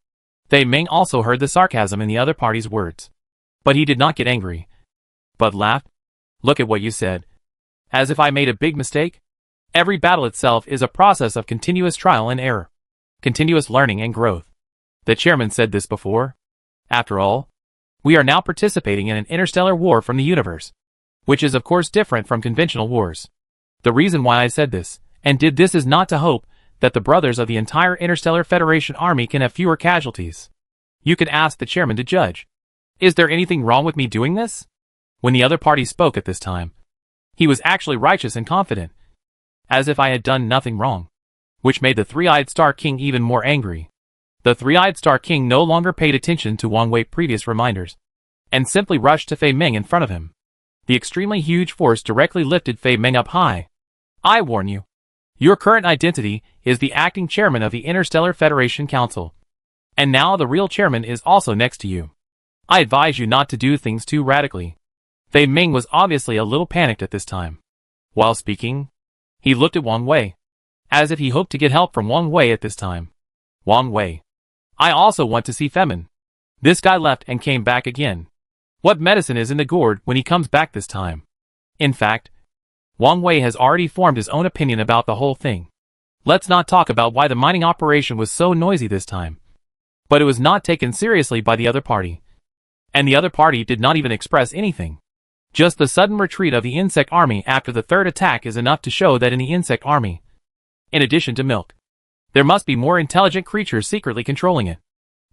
Fei Ming also heard the sarcasm in the other party's words. But he did not get angry, but laughed. Look at what you said. As if I made a big mistake? Every battle itself is a process of continuous trial and error, continuous learning and growth. The chairman said this before. After all, we are now participating in an interstellar war from the universe, which is of course different from conventional wars. The reason why I said this, and did this, is not to hope that the brothers of the entire Interstellar Federation army can have fewer casualties. You can ask the chairman to judge. Is there anything wrong with me doing this? When the other party spoke at this time, he was actually righteous and confident, as if I had done nothing wrong, which made the three-eyed Star King even more angry. The three-eyed Star King no longer paid attention to Wang Wei's previous reminders, and simply rushed to Fei Ming in front of him. The extremely huge force directly lifted Fei Ming up high. I warn you. Your current identity is the acting chairman of the Interstellar Federation Council. And now the real chairman is also next to you. I advise you not to do things too radically. Fei Ming was obviously a little panicked at this time. While speaking, he looked at Wang Wei, as if he hoped to get help from Wang Wei at this time. Wang Wei. I also want to see Femin. This guy left and came back again. What medicine is in the gourd when he comes back this time? In fact, Wang Wei has already formed his own opinion about the whole thing. Let's not talk about why the mining operation was so noisy this time. But it was not taken seriously by the other party. And the other party did not even express anything. Just the sudden retreat of the insect army after the third attack is enough to show that in the insect army, in addition to milk, there must be more intelligent creatures secretly controlling it,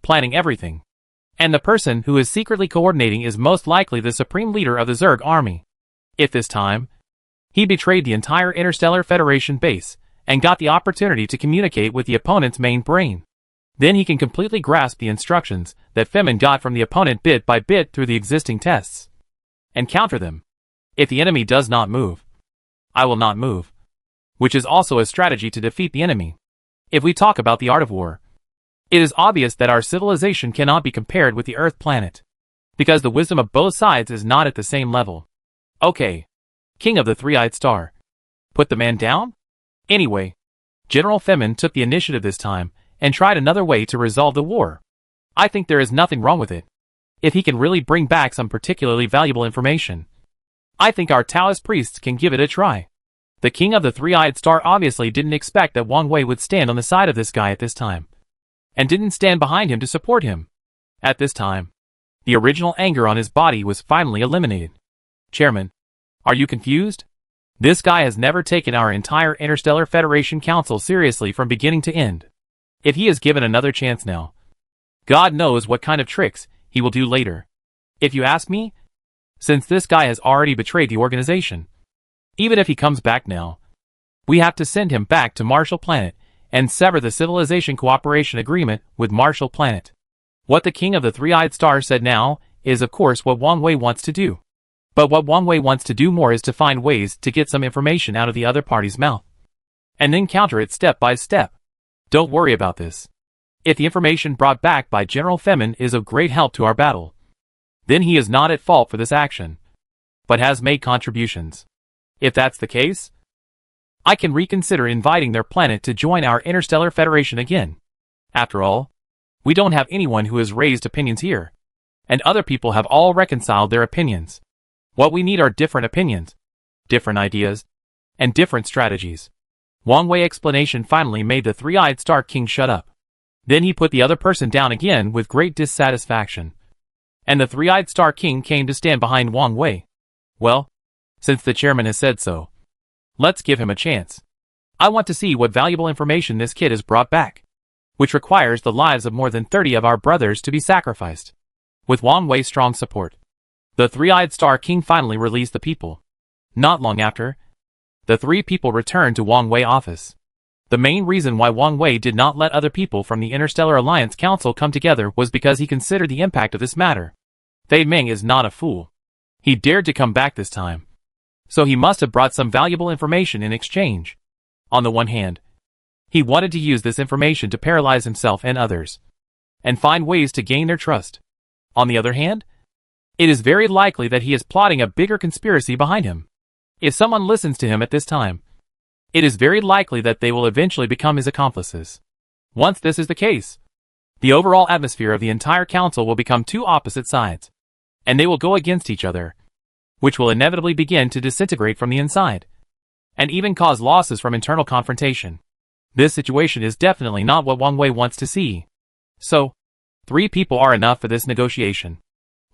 planning everything. And the person who is secretly coordinating is most likely the supreme leader of the Zerg army. If this time, he betrayed the entire Interstellar Federation base, and got the opportunity to communicate with the opponent's main brain, then he can completely grasp the instructions that Femin got from the opponent bit by bit through the existing tests, and counter them. If the enemy does not move, I will not move, which is also a strategy to defeat the enemy. If we talk about the art of war, it is obvious that our civilization cannot be compared with the Earth planet, because the wisdom of both sides is not at the same level. Okay, King of the Three-Eyed Star, put the man down? Anyway, General Femin took the initiative this time, and tried another way to resolve the war. I think there is nothing wrong with it, if he can really bring back some particularly valuable information. I think our Taoist priests can give it a try. The King of the Three-Eyed Star obviously didn't expect that Wang Wei would stand on the side of this guy at this time, and didn't stand behind him to support him. At this time, the original anger on his body was finally eliminated. Chairman, are you confused? This guy has never taken our entire Interstellar Federation Council seriously from beginning to end. If he is given another chance now, God knows what kind of tricks he will do later. If you ask me, since this guy has already betrayed the organization, even if he comes back now, we have to send him back to Marshall Planet and sever the civilization cooperation agreement with Marshall Planet. What the King of the Three-Eyed Star said now is of course what Wang Wei wants to do. But what Wang Wei wants to do more is to find ways to get some information out of the other party's mouth, and then counter it step by step. Don't worry about this. If the information brought back by General Femin is of great help to our battle, then he is not at fault for this action, but has made contributions. If that's the case, I can reconsider inviting their planet to join our Interstellar Federation again. After all, we don't have anyone who has raised opinions here, and other people have all reconciled their opinions. What we need are different opinions, different ideas, and different strategies. Wang Wei's explanation finally made the Three-Eyed Star King shut up. Then he put the other person down again with great dissatisfaction, and the Three-Eyed Star King came to stand behind Wang Wei. Well, since the chairman has said so, let's give him a chance. I want to see what valuable information this kid has brought back, which requires the lives of more than 30 of our brothers to be sacrificed. With Wang Wei's strong support, the Three-Eyed Star King finally released the people. Not long after, the three people returned to Wang Wei's office. The main reason why Wang Wei did not let other people from the Interstellar Alliance Council come together was because he considered the impact of this matter. Fei Ming is not a fool. He dared to come back this time, so he must have brought some valuable information in exchange. On the one hand, He wanted to use this information to paralyze himself and others, and find ways to gain their trust. On the other hand, it is very likely that he is plotting a bigger conspiracy behind him. If someone listens to him at this time, it is very likely that they will eventually become his accomplices. Once this is the case, the overall atmosphere of the entire council will become two opposite sides, and they will go against each other, which will inevitably begin to disintegrate from the inside, and even cause losses from internal confrontation. This situation is definitely not what Wang Wei wants to see. So, 3 people are enough for this negotiation.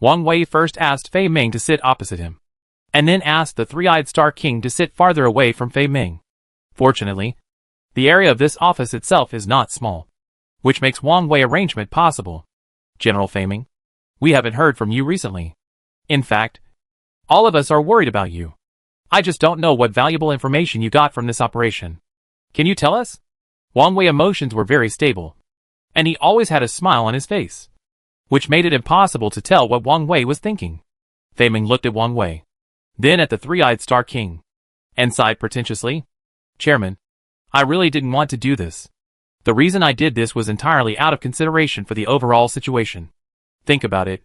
Wang Wei first asked Fei Ming to sit opposite him, and then asked the three-eyed Star King to sit farther away from Fei Ming. Fortunately, the area of this office itself is not small, which makes Wang Wei arrangement possible. General Fei Ming, we haven't heard from you recently. In fact, all of us are worried about you. I just don't know what valuable information you got from this operation. Can you tell us? Wang Wei's emotions were very stable, and he always had a smile on his face, which made it impossible to tell what Wang Wei was thinking. Fei Ming looked at Wang Wei, then at the three-eyed Star King, and sighed pretentiously. Chairman, I really didn't want to do this. The reason I did this was entirely out of consideration for the overall situation. Think about it.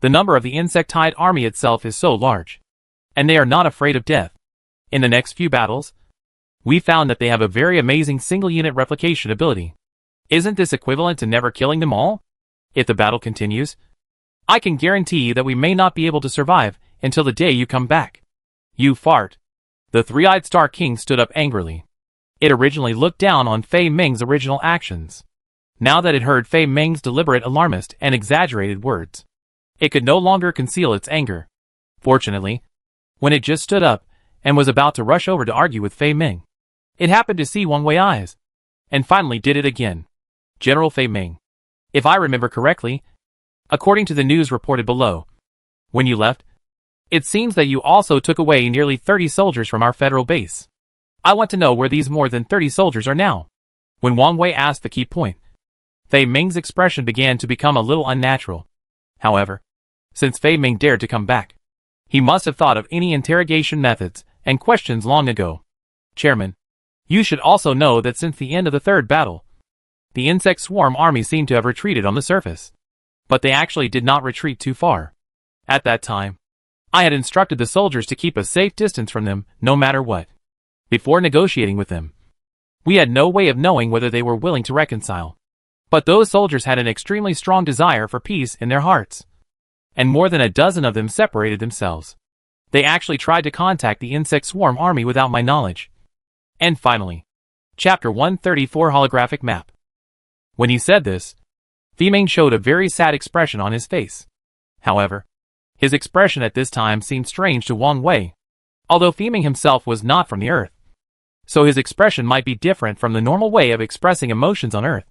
The number of the insectoid army itself is so large, and they are not afraid of death. In the next few battles, we found that they have a very amazing single-unit replication ability. Isn't this equivalent to never killing them all? If the battle continues, I can guarantee that we may not be able to survive until the day you come back. You fart. The three-eyed Star King stood up angrily. It originally looked down on Fei Ming's original actions. Now that it heard Fei Ming's deliberate alarmist and exaggerated words, it could no longer conceal its anger. Fortunately, when it just stood up and was about to rush over to argue with Fei Ming, it happened to see Wang Wei's eyes, and finally did it again. General Fei Ming, if I remember correctly, according to the news reported below, when you left, it seems that you also took away nearly 30 soldiers from our federal base. I want to know where these more than 30 soldiers are now. When Wang Wei asked the key point, Fei Ming's expression began to become a little unnatural. However, since Fei Ming dared to come back, he must have thought of any interrogation methods and questions long ago. Chairman, you should also know that since the end of the third battle, the insect swarm army seemed to have retreated on the surface. But they actually did not retreat too far. At that time, I had instructed the soldiers to keep a safe distance from them, no matter what. Before negotiating with them, we had no way of knowing whether they were willing to reconcile. But those soldiers had an extremely strong desire for peace in their hearts, and more than a dozen of them separated themselves. They actually tried to contact the insect swarm army without my knowledge. And finally, Chapter 134 Holographic Map. When he said this, Fei Ming showed a very sad expression on his face. However, his expression at this time seemed strange to Wang Wei, although Fei Ming himself was not from the Earth, so his expression might be different from the normal way of expressing emotions on Earth.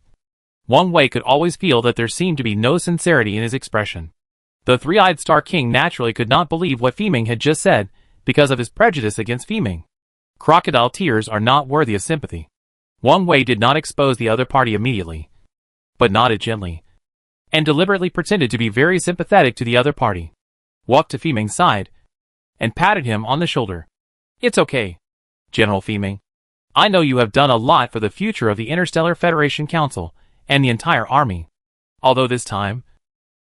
Wang Wei could always feel that there seemed to be no sincerity in his expression. The three-eyed Star King naturally could not believe what Fei Ming had just said because of his prejudice against Fei Ming. Crocodile tears are not worthy of sympathy. Wang Wei did not expose the other party immediately, but nodded gently, and deliberately pretended to be very sympathetic to the other party, walked to Fei Ming's side, and patted him on the shoulder. It's okay, General Fei Ming. I know you have done a lot for the future of the Interstellar Federation Council and the entire army. Although this time,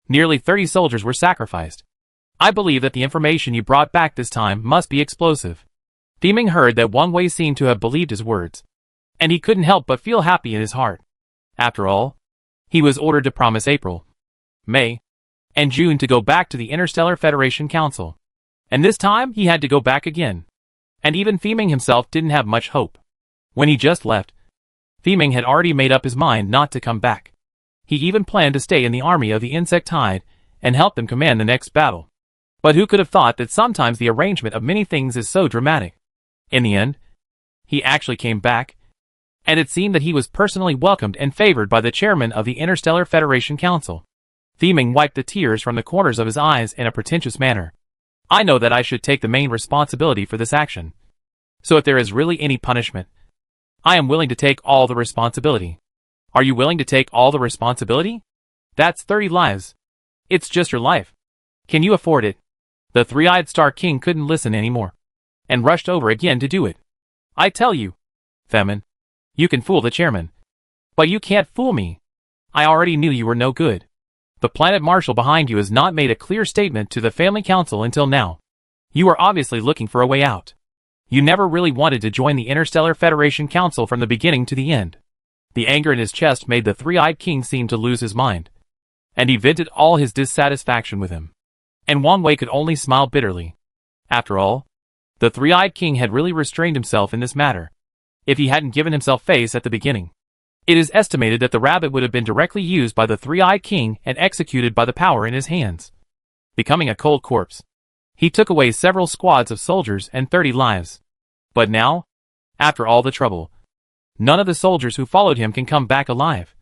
nearly 30 soldiers were sacrificed, I believe that the information you brought back this time must be explosive. Fei Ming heard that Wang Wei seemed to have believed his words, and he couldn't help but feel happy in his heart. After all, he was ordered to promise April, May, and June to go back to the Interstellar Federation Council. And this time he had to go back again. And even Fei Ming himself didn't have much hope. When he just left, Fei Ming had already made up his mind not to come back. He even planned to stay in the army of the insectoid and help them command the next battle. But who could have thought that sometimes the arrangement of many things is so dramatic? In the end, he actually came back, and it seemed that he was personally welcomed and favored by the chairman of the Interstellar Federation Council. Fei Ming wiped the tears from the corners of his eyes in a pretentious manner. I know that I should take the main responsibility for this action. So if there is really any punishment, I am willing to take all the responsibility. Are you willing to take all the responsibility? That's 30 lives. It's just your life. Can you afford it? The three-eyed Star King couldn't listen anymore, and rushed over again to do it. I tell you, Femin, You can fool the chairman. But you can't fool me. I already knew you were no good. The planet marshal behind you has not made a clear statement to the family council until now. You are obviously looking for a way out. You never really wanted to join the Interstellar Federation Council from the beginning to the end. The anger in his chest made the three-eyed king seem to lose his mind. And he vented all his dissatisfaction with him. And Wang Wei could only smile bitterly. After all, the three-eyed king had really restrained himself in this matter. If he hadn't given himself face at the beginning. It is estimated that the rabbit would have been directly used by the three-eyed king and executed by the power in his hands. Becoming a cold corpse. He took away several squads of soldiers and 30 lives. But now, after all the trouble, none of the soldiers who followed him can come back alive.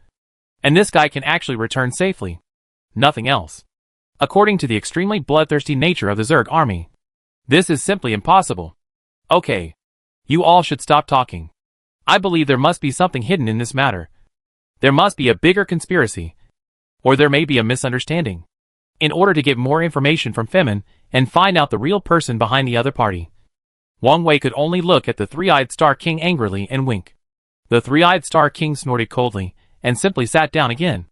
And this guy can actually return safely. Nothing else. According to the extremely bloodthirsty nature of the Zerg army, this is simply impossible. Okay. You all should stop talking. I believe there must be something hidden in this matter. There must be a bigger conspiracy. Or there may be a misunderstanding. In order to get more information from Femin and find out the real person behind the other party. Wang Wei could only look at the three-eyed Star King angrily and wink. The three-eyed Star King snorted coldly and simply sat down again,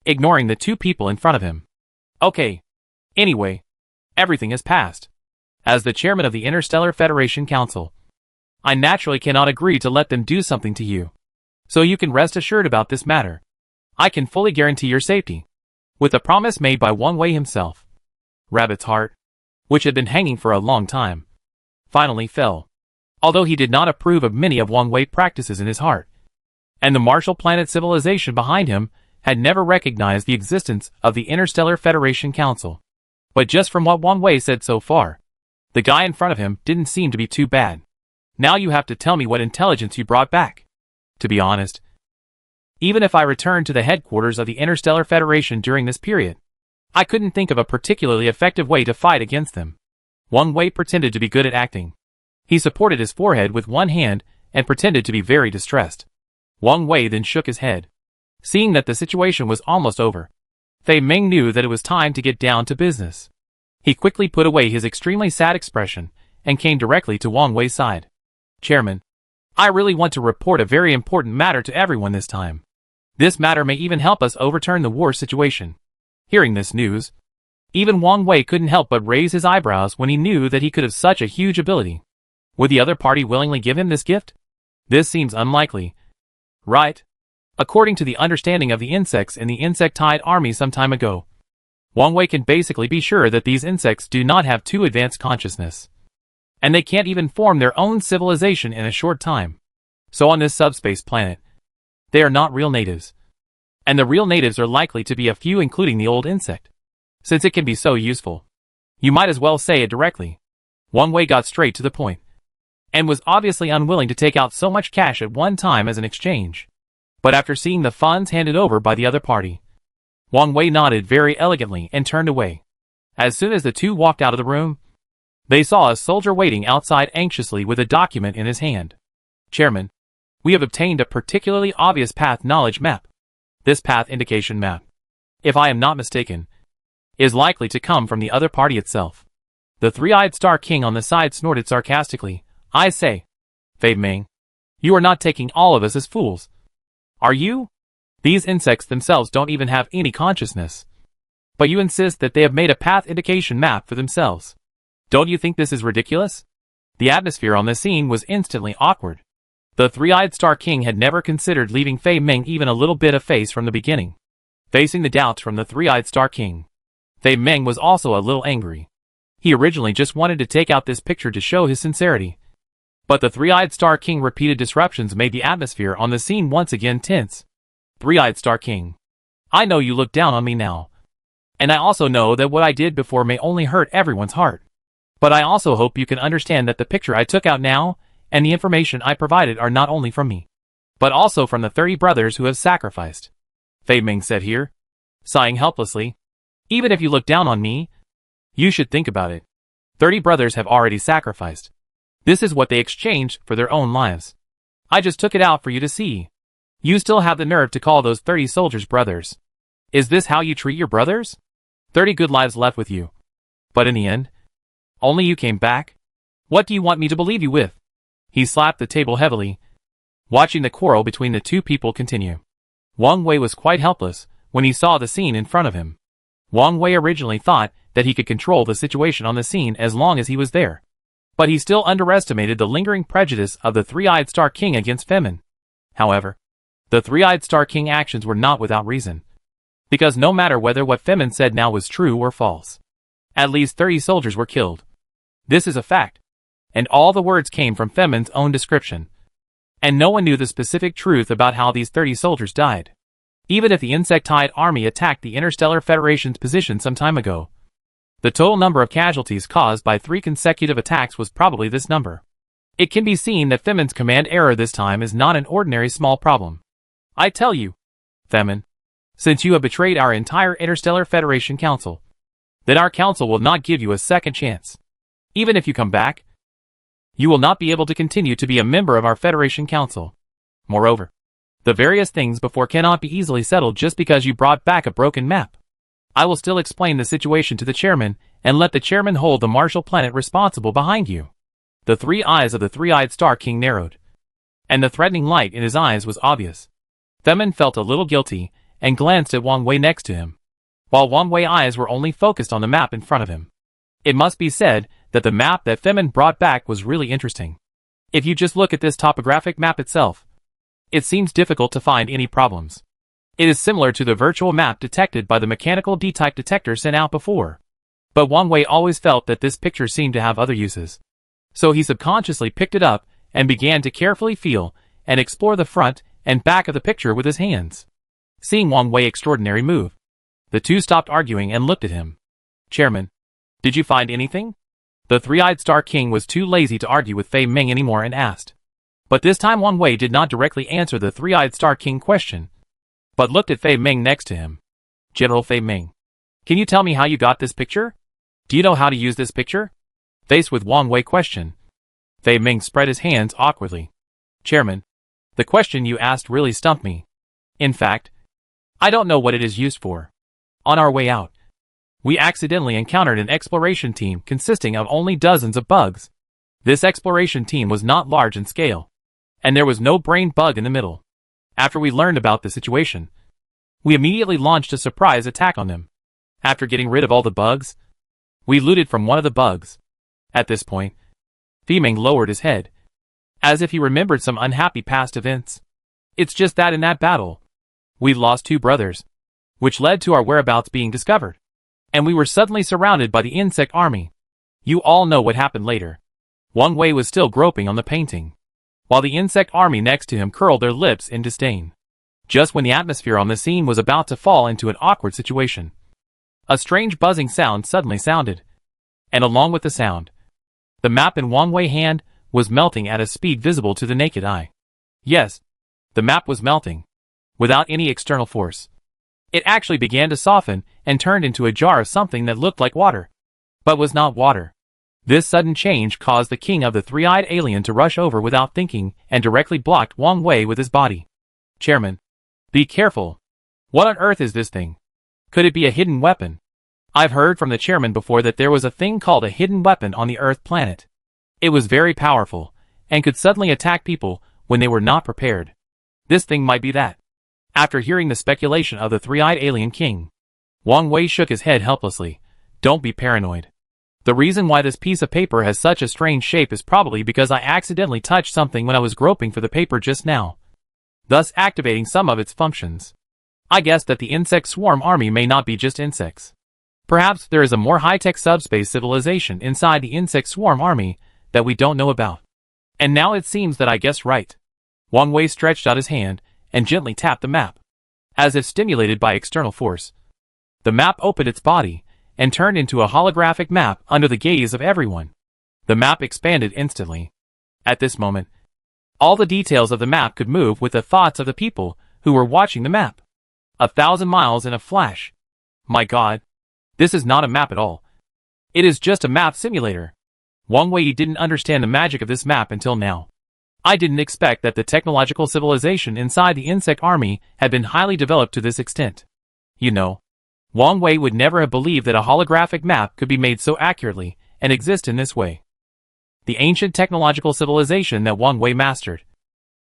ignoring the two people in front of him. Okay. Anyway, everything has passed. As the chairman of the Interstellar Federation Council, I naturally cannot agree to let them do something to you. So you can rest assured about this matter. I can fully guarantee your safety. With a promise made by Wang Wei himself. Rabbit's heart, which had been hanging for a long time, finally fell. Although he did not approve of many of Wang Wei's practices in his heart. And the Marshall Planet civilization behind him had never recognized the existence of the Interstellar Federation Council. But just from what Wang Wei said so far, the guy in front of him didn't seem to be too bad. Now you have to tell me what intelligence you brought back. To be honest, even if I returned to the headquarters of the Interstellar Federation during this period, I couldn't think of a particularly effective way to fight against them. Wang Wei pretended to be good at acting. He supported his forehead with one hand and pretended to be very distressed. Wang Wei then shook his head. Seeing that the situation was almost over, Fei Ming knew that it was time to get down to business. He quickly put away his extremely sad expression and came directly to Wang Wei's side. Chairman, I really want to report a very important matter to everyone this time. This matter may even help us overturn the war situation. Hearing this news, even Wang Wei couldn't help but raise his eyebrows when he knew that he could have such a huge ability. Would the other party willingly give him this gift? This seems unlikely. Right? According to the understanding of the insects in the insectide army some time ago, Wang Wei can basically be sure that these insects do not have too advanced consciousness. And they can't even form their own civilization in a short time. So on this subspace planet, they are not real natives. And the real natives are likely to be a few, including the old insect. Since it can be so useful, you might as well say it directly. Wang Wei got straight to the point, and was obviously unwilling to take out so much cash at one time as an exchange. But after seeing the funds handed over by the other party, Wang Wei nodded very elegantly and turned away. As soon as the two walked out of the room, they saw a soldier waiting outside anxiously with a document in his hand. Chairman, we have obtained a particularly obvious path knowledge map. This path indication map, if I am not mistaken, is likely to come from the other party itself. The three-eyed Star King on the side snorted sarcastically. I say, Fei Ming, you are not taking all of us as fools. Are you? These insects themselves don't even have any consciousness. But you insist that they have made a path indication map for themselves. Don't you think this is ridiculous? The atmosphere on the scene was instantly awkward. The three-eyed Star King had never considered leaving Fei Ming even a little bit of face from the beginning. Facing the doubts from the three-eyed Star King, Fei Ming was also a little angry. He originally just wanted to take out this picture to show his sincerity. But the three-eyed Star King repeated disruptions made the atmosphere on the scene once again tense. Three-eyed Star King, I know you look down on me now. And I also know that what I did before may only hurt everyone's heart. But I also hope you can understand that the picture I took out now, and the information I provided are not only from me, but also from the 30 brothers who have sacrificed. Fei Ming said here, sighing helplessly. Even if you look down on me, you should think about it. 30 brothers have already sacrificed. This is what they exchanged for their own lives. I just took it out for you to see. You still have the nerve to call those 30 soldiers brothers. Is this how you treat your brothers? 30 good lives left with you. But in the end, only you came back? What do you want me to believe you with? He slapped the table heavily. watching the quarrel between the two people continue. Wang Wei was quite helpless when he saw the scene in front of him. Wang Wei originally thought that he could control the situation on the scene as long as he was there. But he still underestimated the lingering prejudice of the Three-Eyed Star King against Femin. However, the Three-Eyed Star King actions were not without reason. Because no matter whether what Femin said now was true or false, at least 30 soldiers were killed. This is a fact. And all the words came from Femin's own description. And no one knew the specific truth about how these 30 soldiers died. Even if the Insectide army attacked the Interstellar Federation's position some time ago, the total number of casualties caused by 3 consecutive attacks was probably this number. It can be seen that Femin's command error this time is not an ordinary small problem. I tell you, Femin, since you have betrayed our entire Interstellar Federation Council, then our council will not give you a second chance. Even if you come back, you will not be able to continue to be a member of our Federation Council. Moreover, the various things before cannot be easily settled just because you brought back a broken map. I will still explain the situation to the chairman and let the chairman hold the Marshall Planet responsible behind you. The 3 eyes of the Three-Eyed Star King narrowed, and the threatening light in his eyes was obvious. Femin felt a little guilty and glanced at Wang Wei next to him, while Wang Wei's eyes were only focused on the map in front of him. It must be said that the map that Femin brought back was really interesting. If you just look at this topographic map itself, it seems difficult to find any problems. It is similar to the virtual map detected by the mechanical D-type detector sent out before. But Wang Wei always felt that this picture seemed to have other uses. So he subconsciously picked it up and began to carefully feel and explore the front and back of the picture with his hands. Seeing Wang Wei's extraordinary move, the two stopped arguing and looked at him. Chairman, did you find anything? The Three-Eyed Star King was too lazy to argue with Fei Ming anymore and asked. But this time Wang Wei did not directly answer the Three-Eyed Star King question, but looked at Fei Ming next to him. General Fei Ming, can you tell me how you got this picture? Do you know how to use this picture? Faced with Wang Wei's question, Fei Ming spread his hands awkwardly. Chairman, the question you asked really stumped me. In fact, I don't know what it is used for. On our way out, we accidentally encountered an exploration team consisting of only dozens of bugs. This exploration team was not large in scale, and there was no brain bug in the middle. After we learned about the situation, we immediately launched a surprise attack on them. After getting rid of all the bugs, we looted from one of the bugs. At this point, Fei Ming lowered his head, as if he remembered some unhappy past events. It's just that in that battle, we lost 2 brothers, which led to our whereabouts being discovered. And we were suddenly surrounded by the insect army. You all know what happened later. Wang Wei was still groping on the painting, while the insect army next to him curled their lips in disdain. Just when the atmosphere on the scene was about to fall into an awkward situation, a strange buzzing sound suddenly sounded. And along with the sound, the map in Wang Wei's hand was melting at a speed visible to the naked eye. Yes, the map was melting, without any external force. It actually began to soften and turned into a jar of something that looked like water, but was not water. This sudden change caused the king of the three-eyed alien to rush over without thinking and directly blocked Wang Wei with his body. Chairman, be careful. What on earth is this thing? Could it be a hidden weapon? I've heard from the chairman before that there was a thing called a hidden weapon on the Earth planet. It was very powerful, and could suddenly attack people when they were not prepared. This thing might be that. After hearing the speculation of the three-eyed alien king, Wang Wei shook his head helplessly. Don't be paranoid. The reason why this piece of paper has such a strange shape is probably because I accidentally touched something when I was groping for the paper just now, thus activating some of its functions. I guess that the insect swarm army may not be just insects. Perhaps there is a more high-tech subspace civilization inside the insect swarm army that we don't know about. And now it seems that I guessed right. Wang Wei stretched out his hand and gently tapped the map. As if stimulated by external force, the map opened its body and turned into a holographic map under the gaze of everyone. The map expanded instantly. At this moment, all the details of the map could move with the thoughts of the people who were watching the map. 1,000 miles in a flash. My God, this is not a map at all. It is just a map simulator. Wang Wei didn't understand the magic of this map until now. I didn't expect that the technological civilization inside the insect army had been highly developed to this extent. You know, Wang Wei would never have believed that a holographic map could be made so accurately and exist in this way. The ancient technological civilization that Wang Wei mastered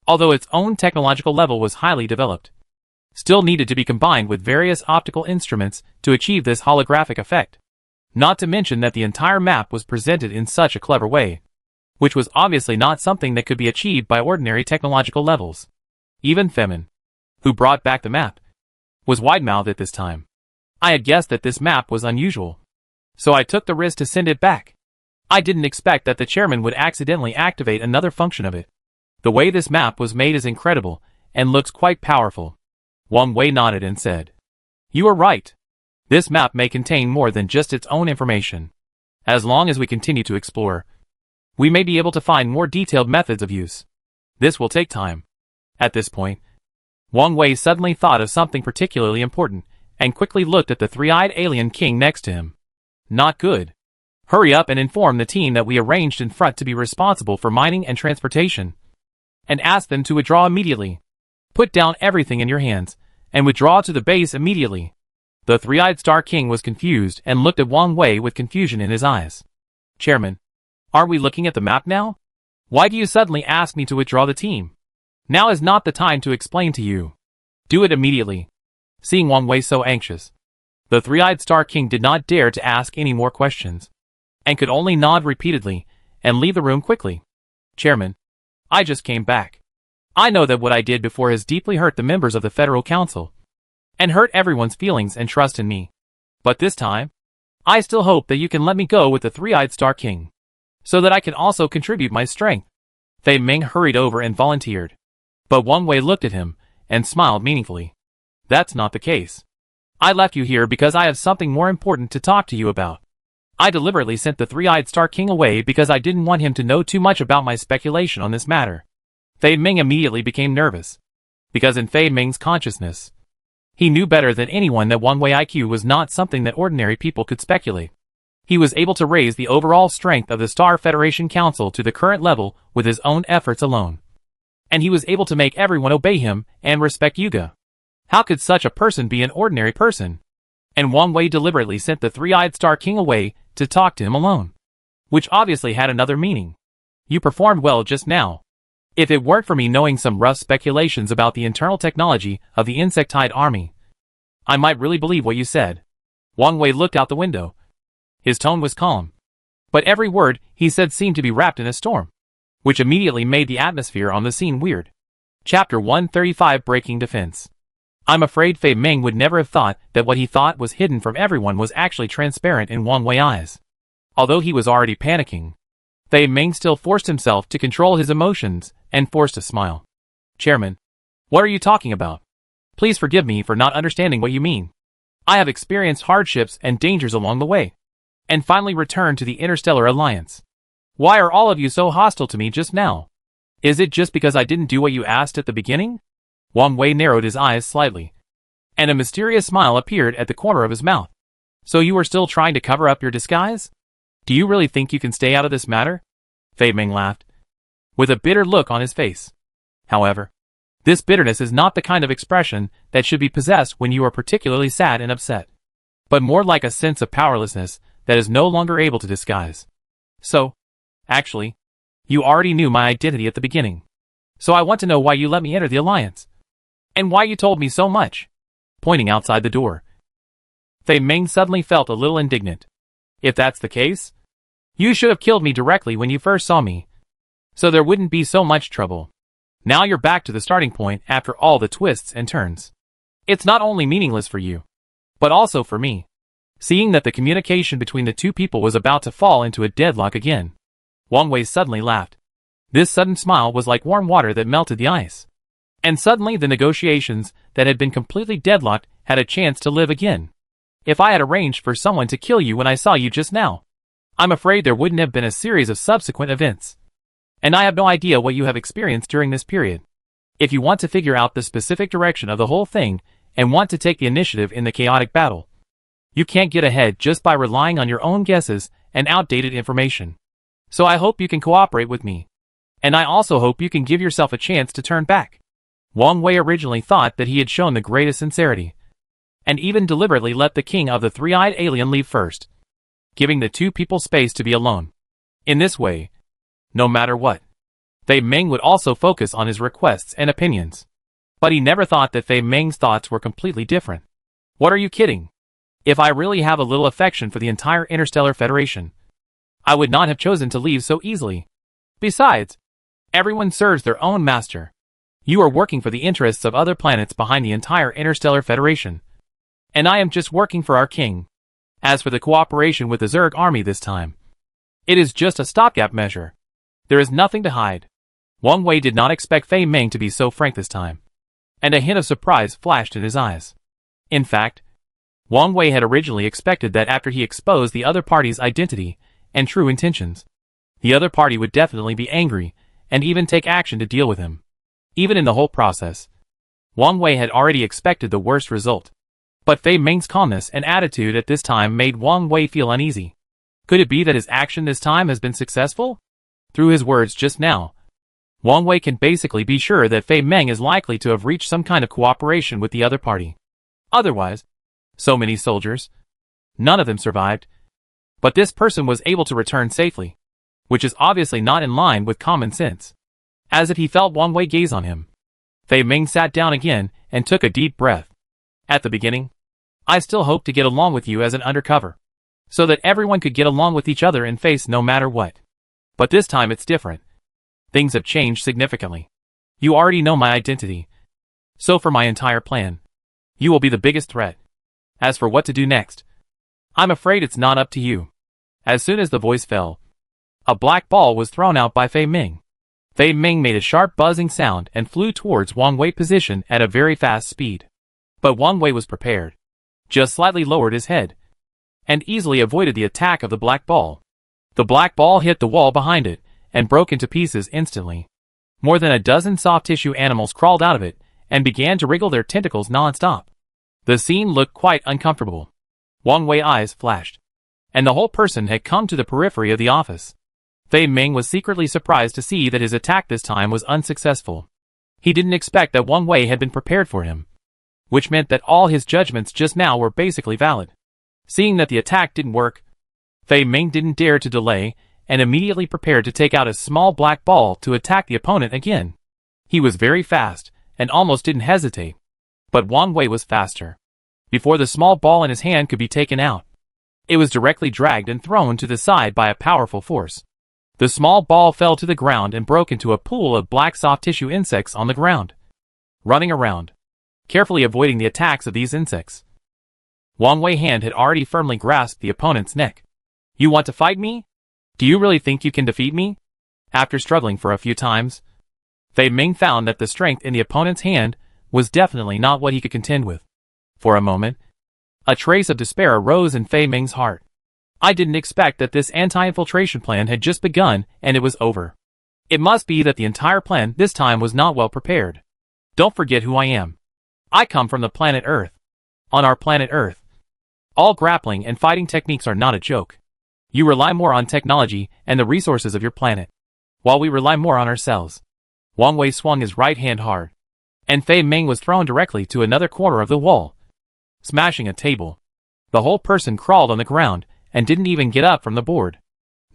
although its own technological level was highly developed, still needed to be combined with various optical instruments to achieve this holographic effect. Not to mention that the entire map was presented in such a clever way, which was obviously not something that could be achieved by ordinary technological levels. Even Femin, who brought back the map, was wide-mouthed at this time. I had guessed that this map was unusual, so I took the risk to send it back. I didn't expect that the chairman would accidentally activate another function of it. The way this map was made is incredible, and looks quite powerful. Wang Wei nodded and said, "You are right. This map may contain more than just its own information. As long as we continue to explore, we may be able to find more detailed methods of use. This will take time." At this point, Wang Wei suddenly thought of something particularly important, and quickly looked at the three-eyed alien king next to him. "Not good. Hurry up and inform the team that we arranged in front to be responsible for mining and transportation, and ask them to withdraw immediately. Put down everything in your hands, and withdraw to the base immediately." The three-eyed Star King was confused and looked at Wang Wei with confusion in his eyes. "Chairman, aren't we looking at the map now? Why do you suddenly ask me to withdraw the team? Now is not the time to explain to you. Do it immediately." Seeing Wang Wei so anxious, the three-eyed Star King did not dare to ask any more questions, and could only nod repeatedly and leave the room quickly. "Chairman, I just came back. I know that what I did before has deeply hurt the members of the Federal Council, and hurt everyone's feelings and trust in me. But this time, I still hope that you can let me go with the three-eyed Star King, so that I can also contribute my strength." Fei Ming hurried over and volunteered, but Wang Wei looked at him and smiled meaningfully. "That's not the case. I left you here because I have something more important to talk to you about. I deliberately sent the three-eyed Star King away because I didn't want him to know too much about my speculation on this matter." Fei Ming immediately became nervous, because in Fei Ming's consciousness, he knew better than anyone that Wang Wei IQ was not something that ordinary people could speculate. He was able to raise the overall strength of the Star Federation Council to the current level with his own efforts alone. And he was able to make everyone obey him and respect Yuga. How could such a person be an ordinary person? And Wang Wei deliberately sent the three-eyed Star King away to talk to him alone, which obviously had another meaning. "You performed well just now. If it weren't for me knowing some rough speculations about the internal technology of the insectide army, I might really believe what you said." Wang Wei looked out the window. His tone was calm, but every word he said seemed to be wrapped in a storm, which immediately made the atmosphere on the scene weird. Chapter 135, Breaking Defense. I'm afraid Fei Ming would never have thought that what he thought was hidden from everyone was actually transparent in Wang Wei's eyes. Although he was already panicking, Fei Ming still forced himself to control his emotions and forced a smile. "Chairman, what are you talking about? Please forgive me for not understanding what you mean. I have experienced hardships and dangers along the way, and finally returned to the Interstellar Alliance. Why are all of you so hostile to me just now? Is it just because I didn't do what you asked at the beginning?" Wang Wei narrowed his eyes slightly, and a mysterious smile appeared at the corner of his mouth. "So you are still trying to cover up your disguise? Do you really think you can stay out of this matter?" Fei Ming laughed, with a bitter look on his face. However, this bitterness is not the kind of expression that should be possessed when you are particularly sad and upset, but more like a sense of powerlessness that is no longer able to disguise. "So, actually, you already knew my identity at the beginning. So I want to know why you let me enter the Alliance, and why you told me so much." Pointing outside the door, Fei Ming suddenly felt a little indignant. "If that's the case, you should have killed me directly when you first saw me, so there wouldn't be so much trouble. Now you're back to the starting point after all the twists and turns. It's not only meaningless for you, but also for me." Seeing that the communication between the two people was about to fall into a deadlock again, Wang Wei suddenly laughed. This sudden smile was like warm water that melted the ice. And suddenly the negotiations that had been completely deadlocked had a chance to live again. "If I had arranged for someone to kill you when I saw you just now, I'm afraid there wouldn't have been a series of subsequent events. And I have no idea what you have experienced during this period. If you want to figure out the specific direction of the whole thing, and want to take the initiative in the chaotic battle, you can't get ahead just by relying on your own guesses and outdated information. So I hope you can cooperate with me. And I also hope you can give yourself a chance to turn back." Wang Wei originally thought that he had shown the greatest sincerity, and even deliberately let the king of the three-eyed alien leave first, giving the two people space to be alone. In this way, no matter what, Fei Ming would also focus on his requests and opinions. But he never thought that Fei Ming's thoughts were completely different. What are you kidding? If I really have a little affection for the entire Interstellar Federation, I would not have chosen to leave so easily. Besides, everyone serves their own master. You are working for the interests of other planets behind the entire Interstellar Federation. And I am just working for our king. As for the cooperation with the Zerg army this time, it is just a stopgap measure. There is nothing to hide. Wang Wei did not expect Fei Ming to be so frank this time, and a hint of surprise flashed in his eyes. In fact, Wang Wei had originally expected that after he exposed the other party's identity and true intentions, the other party would definitely be angry and even take action to deal with him. Even in the whole process, Wang Wei had already expected the worst result. But Fei Ming's calmness and attitude at this time made Wang Wei feel uneasy. Could it be that his action this time has been successful? Through his words just now, Wang Wei can basically be sure that Fei Ming is likely to have reached some kind of cooperation with the other party. Otherwise, so many soldiers, none of them survived. But this person was able to return safely, which is obviously not in line with common sense. As if he felt Wang Wei gaze on him, Fei Ming sat down again and took a deep breath. At the beginning, I still hoped to get along with you as an undercover, so that everyone could get along with each other and face no matter what. But this time it's different. Things have changed significantly. You already know my identity. So for my entire plan, you will be the biggest threat. As for what to do next, I'm afraid it's not up to you. As soon as the voice fell, a black ball was thrown out by Fei Ming. Fei Ming made a sharp buzzing sound and flew towards Wang Wei's position at a very fast speed. But Wang Wei was prepared, just slightly lowered his head, and easily avoided the attack of the black ball. The black ball hit the wall behind it, and broke into pieces instantly. More than a dozen soft-tissue animals crawled out of it, and began to wriggle their tentacles non-stop. The scene looked quite uncomfortable. Wang Wei's eyes flashed, and the whole person had come to the periphery of the office. Fei Ming was secretly surprised to see that his attack this time was unsuccessful. He didn't expect that Wang Wei had been prepared for him, which meant that all his judgments just now were basically valid. Seeing that the attack didn't work, Fei Ming didn't dare to delay and immediately prepared to take out a small black ball to attack the opponent again. He was very fast and almost didn't hesitate. But Wang Wei was faster. Before the small ball in his hand could be taken out, it was directly dragged and thrown to the side by a powerful force. The small ball fell to the ground and broke into a pool of black soft tissue insects on the ground, running around, carefully avoiding the attacks of these insects. Wang Wei's hand had already firmly grasped the opponent's neck. You want to fight me? Do you really think you can defeat me? After struggling for a few times, Fei Ming found that the strength in the opponent's hand was definitely not what he could contend with. For a moment, a trace of despair arose in Fei Ming's heart. I didn't expect that this anti-infiltration plan had just begun and it was over. It must be that the entire plan this time was not well prepared. Don't forget who I am. I come from the planet Earth. On our planet Earth, all grappling and fighting techniques are not a joke. You rely more on technology and the resources of your planet, while we rely more on ourselves. Wang Wei swung his right hand hard, and Fei Ming was thrown directly to another corner of the wall, smashing a table. The whole person crawled on the ground and didn't even get up from the board.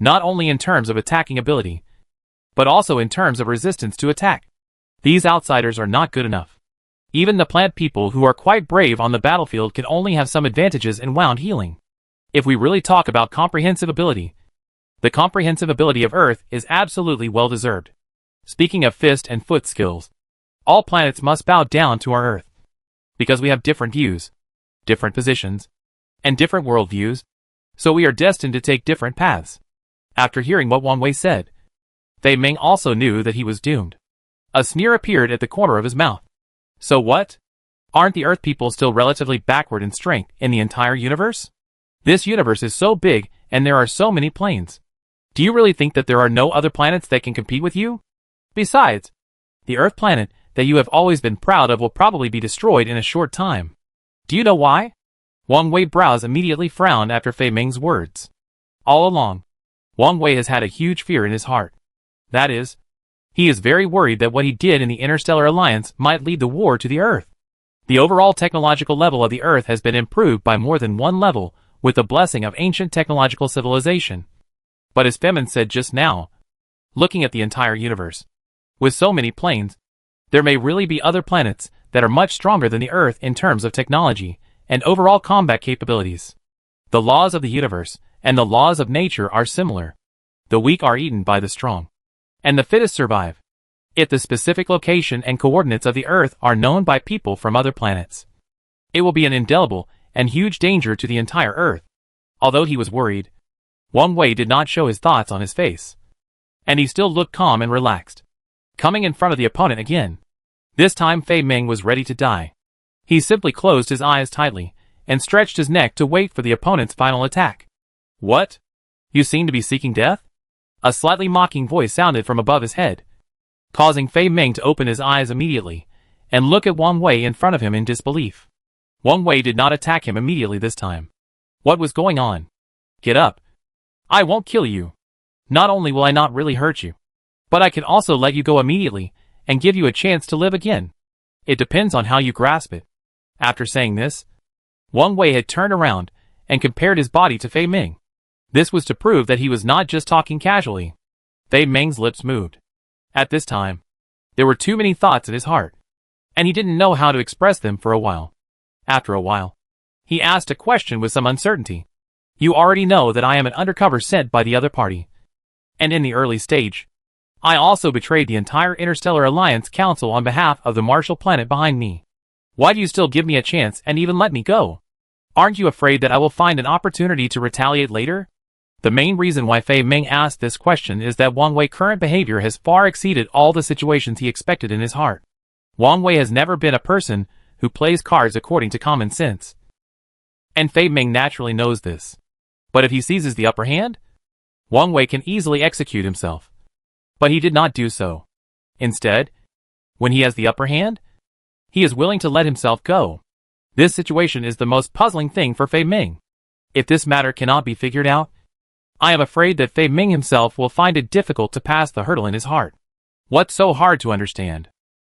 Not only in terms of attacking ability, but also in terms of resistance to attack. These outsiders are not good enough. Even the plant people who are quite brave on the battlefield can only have some advantages in wound healing. If we really talk about comprehensive ability, the comprehensive ability of Earth is absolutely well-deserved. Speaking of fist and foot skills, all planets must bow down to our Earth. Because we have different views, different positions, and different worldviews, so we are destined to take different paths. After hearing what Wang Wei said, Fei Ming also knew that he was doomed. A sneer appeared at the corner of his mouth. So what? Aren't the Earth people still relatively backward in strength in the entire universe? This universe is so big, and there are so many planes. Do you really think that there are no other planets that can compete with you? Besides, the Earth planet that you have always been proud of will probably be destroyed in a short time. Do you know why? Wang Wei's brows immediately frowned after Fei Ming's words. All along, Wang Wei has had a huge fear in his heart. That is, he is very worried that what he did in the Interstellar Alliance might lead the war to the Earth. The overall technological level of the Earth has been improved by more than one level, with the blessing of ancient technological civilization. But as Femin said just now, looking at the entire universe, With so many planes, there may really be other planets that are much stronger than the Earth in terms of technology and overall combat capabilities. The laws of the universe and the laws of nature are similar. The weak are eaten by the strong, and the fittest survive. If the specific location and coordinates of the Earth are known by people from other planets, it will be an indelible and huge danger to the entire Earth. Although he was worried, Wang Wei did not show his thoughts on his face, and he still looked calm and relaxed. Coming in front of the opponent again. This time Fei Ming was ready to die. He simply closed his eyes tightly and stretched his neck to wait for the opponent's final attack. What? You seem to be seeking death? A slightly mocking voice sounded from above his head, causing Fei Ming to open his eyes immediately and look at Wang Wei in front of him in disbelief. Wang Wei did not attack him immediately this time. What was going on? Get up. I won't kill you. Not only will I not really hurt you, but I can also let you go immediately and give you a chance to live again. It depends on how you grasp it. After saying this, Wang Wei had turned around and compared his body to Fei Ming. This was to prove that he was not just talking casually. Fei Ming's lips moved. At this time, there were too many thoughts in his heart, and he didn't know how to express them for a while. After a while, he asked a question with some uncertainty. You already know that I am an undercover sent by the other party. And in the early stage, I also betrayed the entire Interstellar Alliance Council on behalf of the Marshall planet behind me. Why do you still give me a chance and even let me go? Aren't you afraid that I will find an opportunity to retaliate later? The main reason why Fei Ming asked this question is that Wang Wei's current behavior has far exceeded all the situations he expected in his heart. Wang Wei has never been a person who plays cards according to common sense, and Fei Ming naturally knows this. But if he seizes the upper hand, Wang Wei can easily execute himself. But he did not do so. Instead, when he has the upper hand, he is willing to let himself go. This situation is the most puzzling thing for Fei Ming. If this matter cannot be figured out, I am afraid that Fei Ming himself will find it difficult to pass the hurdle in his heart. What's so hard to understand?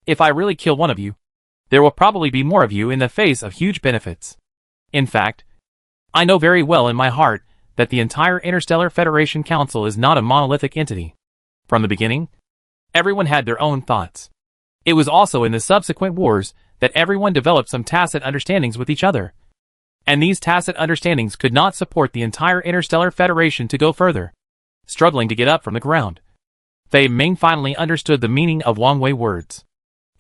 If I really kill one of you, there will probably be more of you in the face of huge benefits. In fact, I know very well in my heart that the entire Interstellar Federation Council is not a monolithic entity. From the beginning, everyone had their own thoughts. It was also in the subsequent wars that everyone developed some tacit understandings with each other. And these tacit understandings could not support the entire Interstellar Federation to go further. Struggling to get up from the ground, Fei Ming finally understood the meaning of Wang Wei's words.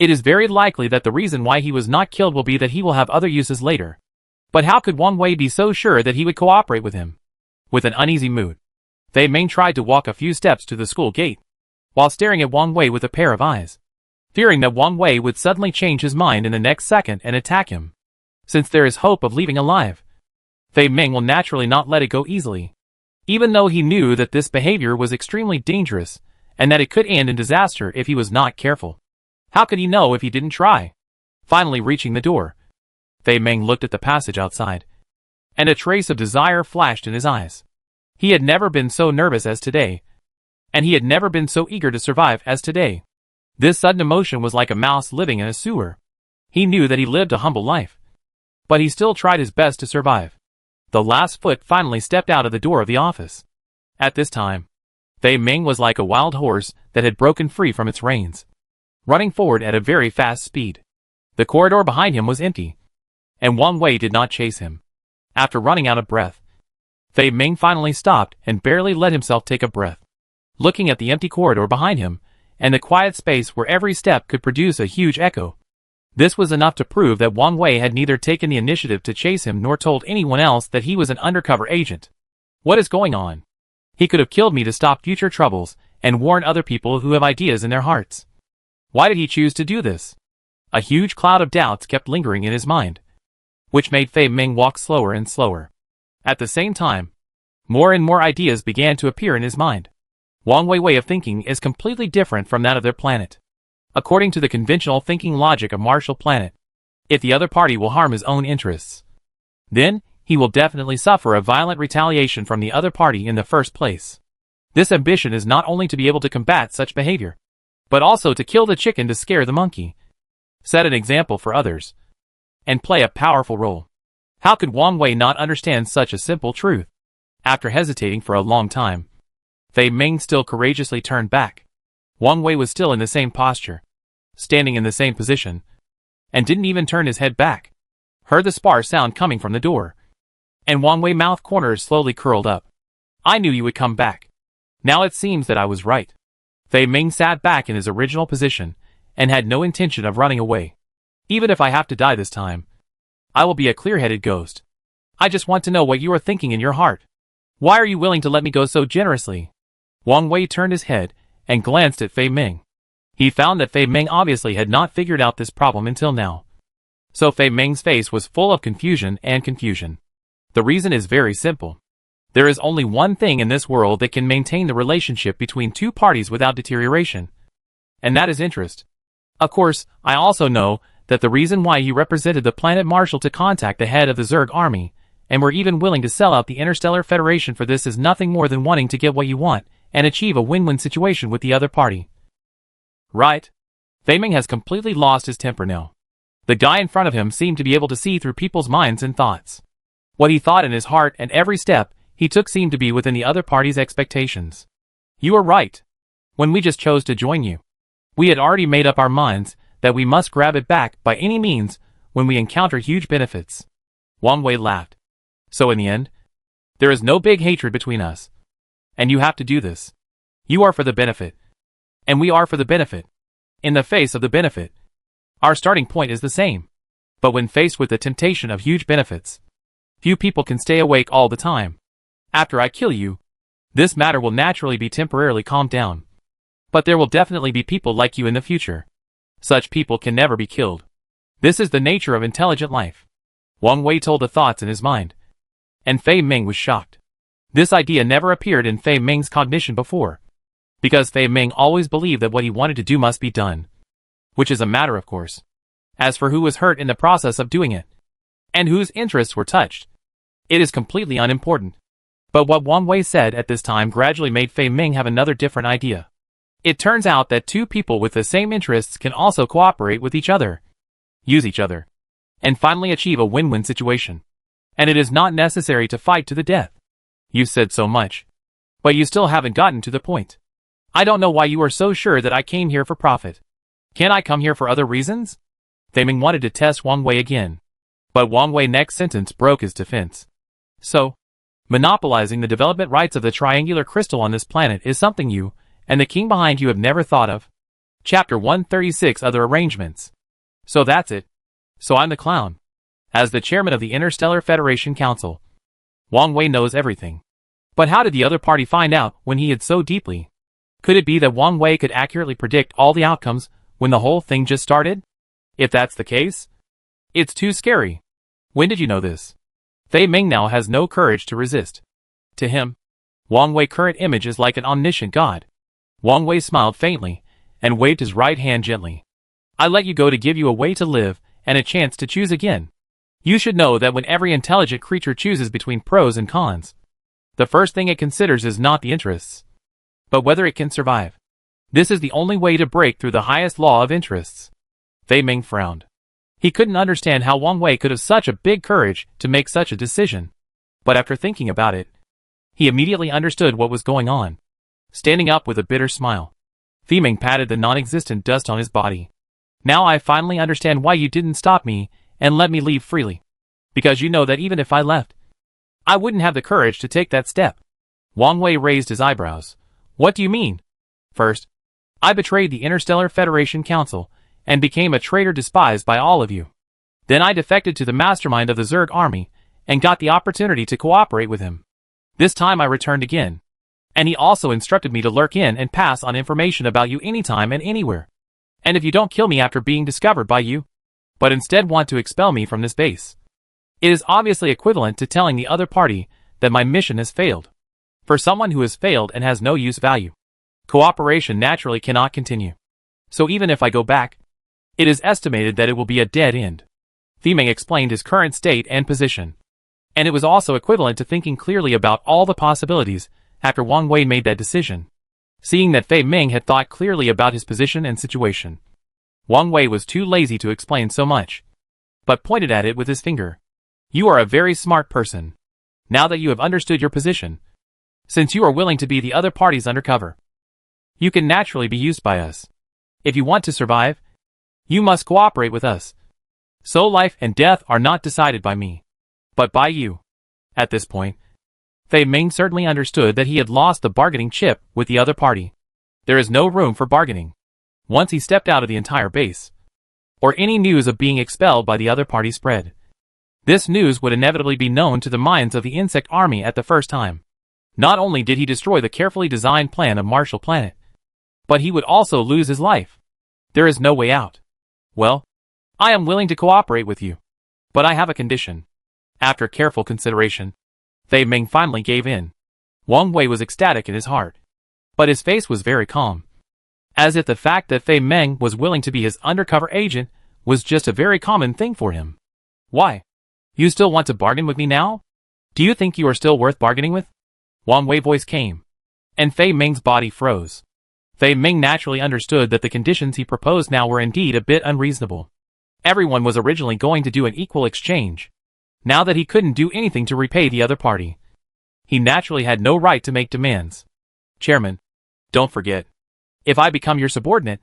It is very likely that the reason why he was not killed will be that he will have other uses later. But how could Wang Wei be so sure that he would cooperate with him? With an uneasy mood, Fei Ming tried to walk a few steps to the school gate, while staring at Wang Wei with a pair of eyes, fearing that Wang Wei would suddenly change his mind in the next second and attack him. Since there is hope of leaving alive, Fei Ming will naturally not let it go easily, even though he knew that this behavior was extremely dangerous and that it could end in disaster if he was not careful. How could he know if he didn't try? Finally reaching the door, Fei Ming looked at the passage outside, and a trace of desire flashed in his eyes. He had never been so nervous as today, and he had never been so eager to survive as today. This sudden emotion was like a mouse living in a sewer. He knew that he lived a humble life, but he still tried his best to survive. The last foot finally stepped out of the door of the office. At this time, Fei Ming was like a wild horse that had broken free from its reins, running forward at a very fast speed. The corridor behind him was empty, and Wang Wei did not chase him. After running out of breath, Fei Ming finally stopped and barely let himself take a breath. Looking at the empty corridor behind him, and the quiet space where every step could produce a huge echo, this was enough to prove that Wang Wei had neither taken the initiative to chase him nor told anyone else that he was an undercover agent. What is going on? He could have killed me to stop future troubles and warn other people who have ideas in their hearts. Why did he choose to do this? A huge cloud of doubts kept lingering in his mind, which made Fei Ming walk slower and slower. At the same time, more and more ideas began to appear in his mind. Wang Wei's way of thinking is completely different from that of their planet. According to the conventional thinking logic of Marshall Planet, if the other party will harm his own interests, then he will definitely suffer a violent retaliation from the other party in the first place. This ambition is not only to be able to combat such behavior, but also to kill the chicken to scare the monkey, set an example for others, and play a powerful role. How could Wang Wei not understand such a simple truth? After hesitating for a long time, Fei Ming still courageously turned back. Wang Wei was still in the same posture, standing in the same position, and didn't even turn his head back. Heard the sparse sound coming from the door, and Wang Wei's mouth corners slowly curled up. I knew you would come back. Now it seems that I was right. Fei Ming sat back in his original position, and had no intention of running away. Even if I have to die this time, I will be a clear-headed ghost. I just want to know what you are thinking in your heart. Why are you willing to let me go so generously? Wang Wei turned his head and glanced at Fei Ming. He found that Fei Ming obviously had not figured out this problem until now. So Fei Ming's face was full of confusion and confusion. The reason is very simple. There is only one thing in this world that can maintain the relationship between two parties without deterioration, and that is interest. Of course, I also know that the reason why you represented the planet Marshal to contact the head of the Zerg army, and were even willing to sell out the Interstellar Federation for this, is nothing more than wanting to get what you want, and achieve a win-win situation with the other party. Right? Fei Ming has completely lost his temper now. The guy in front of him seemed to be able to see through people's minds and thoughts. What he thought in his heart, and every step he took, seemed to be within the other party's expectations. You are right. When we just chose to join you, we had already made up our minds that we must grab it back by any means when we encounter huge benefits. Wang Wei laughed. So in the end, there is no big hatred between us. And you have to do this. You are for the benefit. And we are for the benefit. In the face of the benefit, our starting point is the same. But when faced with the temptation of huge benefits, few people can stay awake all the time. After I kill you, this matter will naturally be temporarily calmed down. But there will definitely be people like you in the future. Such people can never be killed. This is the nature of intelligent life. Wang Wei told the thoughts in his mind. And Fei Ming was shocked. This idea never appeared in Fei Ming's cognition before. Because Fei Ming always believed that what he wanted to do must be done. Which is a matter of course. As for who was hurt in the process of doing it, and whose interests were touched, it is completely unimportant. But what Wang Wei said at this time gradually made Fei Ming have another different idea. It turns out that two people with the same interests can also cooperate with each other, use each other, and finally achieve a win-win situation. And it is not necessary to fight to the death. You've said so much, but you still haven't gotten to the point. I don't know why you are so sure that I came here for profit. Can't I come here for other reasons? Fei Ming wanted to test Wang Wei again, but Wang Wei's next sentence broke his defense. So, monopolizing the development rights of the triangular crystal on this planet is something you and the king behind you have never thought of? Chapter 136, Other Arrangements. So that's it. So I'm the clown. As the chairman of the Interstellar Federation Council, Wang Wei knows everything. But how did the other party find out when he hid so deeply? Could it be that Wang Wei could accurately predict all the outcomes when the whole thing just started? If that's the case, it's too scary. When did you know this? Fei Ming now has no courage to resist. To him, Wang Wei's current image is like an omniscient god. Wang Wei smiled faintly and waved his right hand gently. I let you go to give you a way to live and a chance to choose again. You should know that when every intelligent creature chooses between pros and cons, the first thing it considers is not the interests, but whether it can survive. This is the only way to break through the highest law of interests. Fei Ming frowned. He couldn't understand how Wang Wei could have such a big courage to make such a decision. But after thinking about it, he immediately understood what was going on. Standing up with a bitter smile, Fei Ming patted the non-existent dust on his body. Now I finally understand why you didn't stop me and let me leave freely. Because you know that even if I left, I wouldn't have the courage to take that step. Wang Wei raised his eyebrows. What do you mean? First, I betrayed the Interstellar Federation Council and became a traitor despised by all of you. Then I defected to the mastermind of the Zerg army and got the opportunity to cooperate with him. This time I returned again. And he also instructed me to lurk in and pass on information about you anytime and anywhere. And if you don't kill me after being discovered by you, but instead want to expel me from this base, it is obviously equivalent to telling the other party that my mission has failed. For someone who has failed and has no use value, cooperation naturally cannot continue. So even if I go back, it is estimated that it will be a dead end. Fei Ming explained his current state and position. And it was also equivalent to thinking clearly about all the possibilities after Wang Wei made that decision. Seeing that Fei Ming had thought clearly about his position and situation, Wang Wei was too lazy to explain so much, but pointed at it with his finger. You are a very smart person. Now that you have understood your position, since you are willing to be the other party's undercover, You can naturally be used by us. If you want to survive, you must cooperate with us. So life and death are not decided by me, but by you. At this point, Fei Ming certainly understood that he had lost the bargaining chip with the other party. There is no room for bargaining. Once he stepped out of the entire base, or any news of being expelled by the other party spread, this news would inevitably be known to the minds of the insect army at the first time. Not only did he destroy the carefully designed plan of Marshall Planet, but he would also lose his life. There is no way out. Well, I am willing to cooperate with you, but I have a condition. After careful consideration, Fei Ming finally gave in. Wang Wei was ecstatic in his heart, but his face was very calm, as if the fact that Fei Ming was willing to be his undercover agent was just a very common thing for him. Why? You still want to bargain with me now? Do you think you are still worth bargaining with? Wang Wei's voice came, and Fei Ming's body froze. Fei Ming naturally understood that the conditions he proposed now were indeed a bit unreasonable. Everyone was originally going to do an equal exchange. Now that he couldn't do anything to repay the other party, he naturally had no right to make demands. Chairman, don't forget, if I become your subordinate,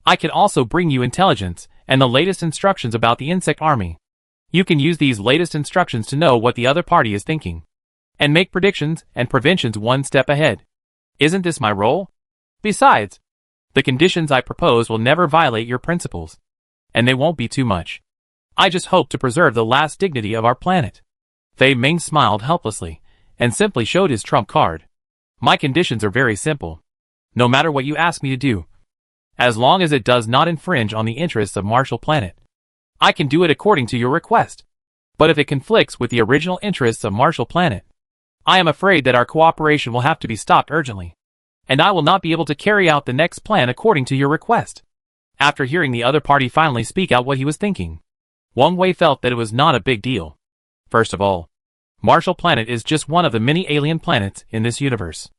I can also bring you intelligence and the latest instructions about the insect army. You can use these latest instructions to know what the other party is thinking, and make predictions and preventions one step ahead. Isn't this my role? Besides, the conditions I propose will never violate your principles, and they won't be too much. I just hope to preserve the last dignity of our planet. Fei Ming smiled helplessly, and simply showed his trump card. My conditions are very simple. No matter what you ask me to do, as long as it does not infringe on the interests of Marshall Planet, I can do it according to your request. But if it conflicts with the original interests of Marshall Planet, I am afraid that our cooperation will have to be stopped urgently, and I will not be able to carry out the next plan according to your request. After hearing the other party finally speak out what he was thinking, Wang Wei felt that it was not a big deal. First of all, Marshall Planet is just one of the many alien planets in this universe.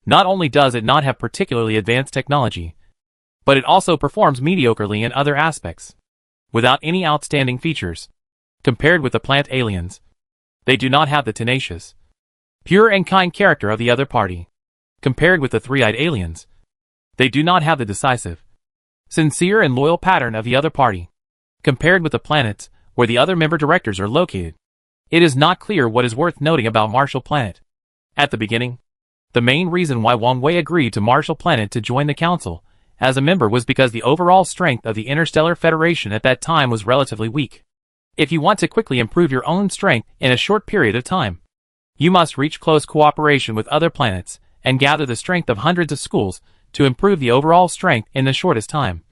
Not only does it not have particularly advanced technology, but it also performs mediocrely in other aspects, without any outstanding features. Compared with the plant aliens, they do not have the tenacious, pure and kind character of the other party. Compared with the three-eyed aliens, they do not have the decisive, sincere and loyal pattern of the other party. Compared with the planets where the other member directors are located, it is not clear what is worth noting about Marshall Planet. At the beginning, the main reason why Wang Wei agreed to Marshall Planet to join the council as a member was because the overall strength of the Interstellar Federation at that time was relatively weak. If you want to quickly improve your own strength in a short period of time, you must reach close cooperation with other planets and gather the strength of hundreds of schools to improve the overall strength in the shortest time,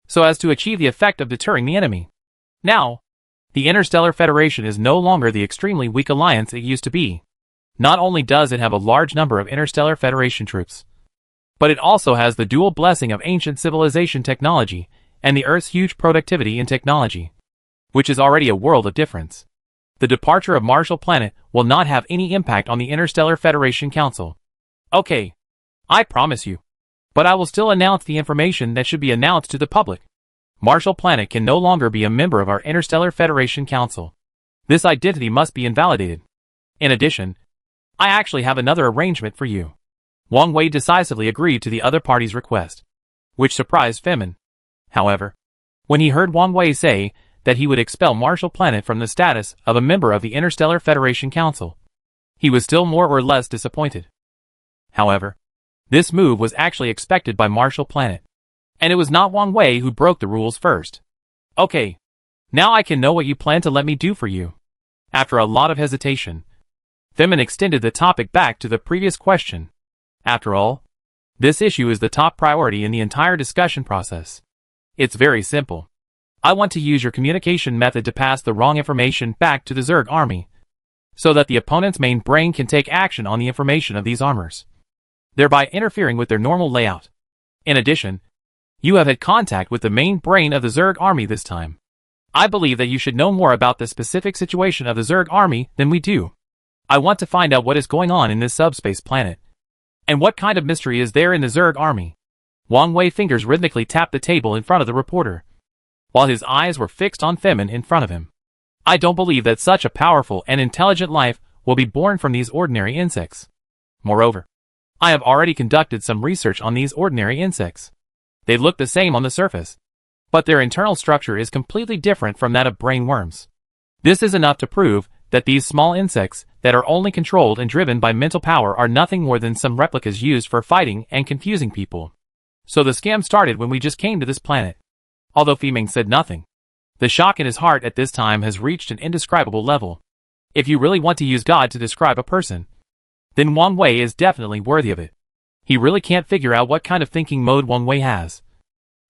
so as to achieve the effect of deterring the enemy. Now, the Interstellar Federation is no longer the extremely weak alliance it used to be. Not only does it have a large number of Interstellar Federation troops, but it also has the dual blessing of ancient civilization technology and the Earth's huge productivity in technology, which is already a world of difference. The departure of Marshall Planet will not have any impact on the Interstellar Federation Council. Okay, I promise you. But I will still announce the information that should be announced to the public. Marshall Planet can no longer be a member of our Interstellar Federation Council. This identity must be invalidated. In addition, I actually have another arrangement for you. Wang Wei decisively agreed to the other party's request, which surprised Femin. However, when he heard Wang Wei say that he would expel Marshall Planet from the status of a member of the Interstellar Federation Council, he was still more or less disappointed. However, this move was actually expected by Marshall Planet, and it was not Wang Wei who broke the rules first. Okay, now I can know what you plan to let me do for you. After a lot of hesitation, Femin extended the topic back to the previous question. After all, this issue is the top priority in the entire discussion process. It's very simple. I want to use your communication method to pass the wrong information back to the Zerg army, so that the opponent's main brain can take action on the information of these armors, thereby interfering with their normal layout. In addition, you have had contact with the main brain of the Zerg army this time. I believe that you should know more about the specific situation of the Zerg army than we do. I want to find out what is going on in this subspace planet, and what kind of mystery is there in the Zerg army. Wang Wei's fingers rhythmically tapped the table in front of the reporter, while his eyes were fixed on Femin in front of him. I don't believe that such a powerful and intelligent life will be born from these ordinary insects. Moreover, I have already conducted some research on these ordinary insects. They look the same on the surface, but their internal structure is completely different from that of brain worms. This is enough to prove that these small insects that are only controlled and driven by mental power are nothing more than some replicas used for fighting and confusing people. So the scam started when we just came to this planet. Although Feming said nothing, the shock in his heart at this time has reached an indescribable level. If you really want to use God to describe a person, then Wang Wei is definitely worthy of it. He really can't figure out what kind of thinking mode Wang Wei has,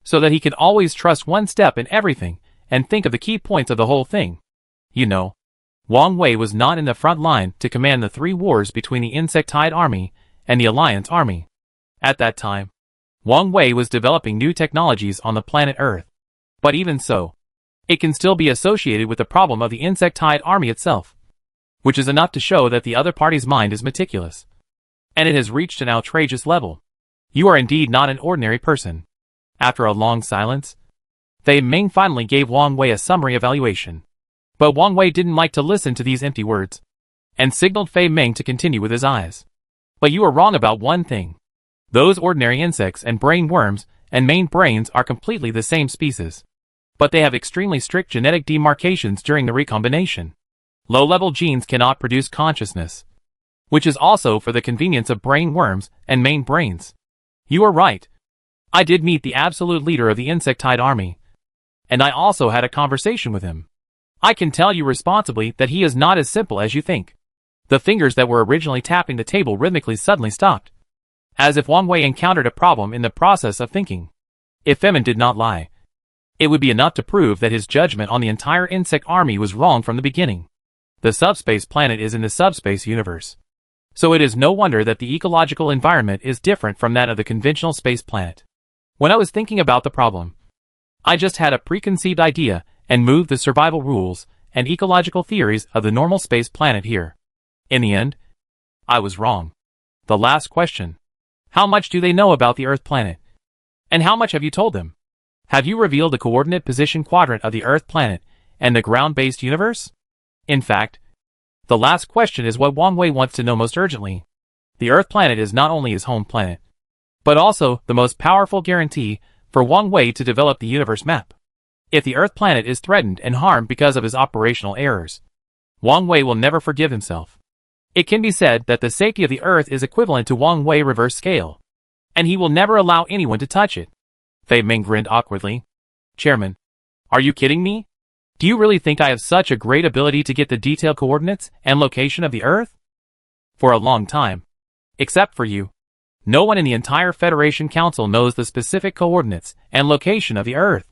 so that he can always trust one step in everything and think of the key points of the whole thing. You know, Wang Wei was not in the front line to command the 3 wars between the Insectide Army and the Alliance Army. At that time, Wang Wei was developing new technologies on the planet Earth. But even so, it can still be associated with the problem of the Insectide Army itself, which is enough to show that the other party's mind is meticulous, and it has reached an outrageous level. You are indeed not an ordinary person. After a long silence, Fei Ming finally gave Wang Wei a summary evaluation. But Wang Wei didn't like to listen to these empty words, and signaled Fei Ming to continue with his eyes. But you are wrong about one thing. Those ordinary insects and brain worms and main brains are completely the same species, but they have extremely strict genetic demarcations during the recombination. Low-level genes cannot produce consciousness, which is also for the convenience of brain worms and main brains. You are right. I did meet the absolute leader of the Insectide Army, and I also had a conversation with him. I can tell you responsibly that he is not as simple as you think. The fingers that were originally tapping the table rhythmically suddenly stopped, as if Wang Wei encountered a problem in the process of thinking. If Femin did not lie, it would be enough to prove that his judgment on the entire insect army was wrong from the beginning. The subspace planet is in the subspace universe, so it is no wonder that the ecological environment is different from that of the conventional space planet. When I was thinking about the problem, I just had a preconceived idea and moved the survival rules and ecological theories of the normal space planet here. In the end, I was wrong. The last question. How much do they know about the Earth planet? And how much have you told them? Have you revealed the coordinate position quadrant of the Earth planet and the ground-based universe? In fact, the last question is what Wang Wei wants to know most urgently. The Earth planet is not only his home planet, but also the most powerful guarantee for Wang Wei to develop the universe map. If the Earth planet is threatened and harmed because of his operational errors, Wang Wei will never forgive himself. It can be said that the safety of the Earth is equivalent to Wang Wei reverse scale, and he will never allow anyone to touch it. Fei Ming grinned awkwardly. Chairman, are you kidding me? Do you really think I have such a great ability to get the detailed coordinates and location of the Earth? For a long time, except for you, no one in the entire Federation Council knows the specific coordinates and location of the Earth.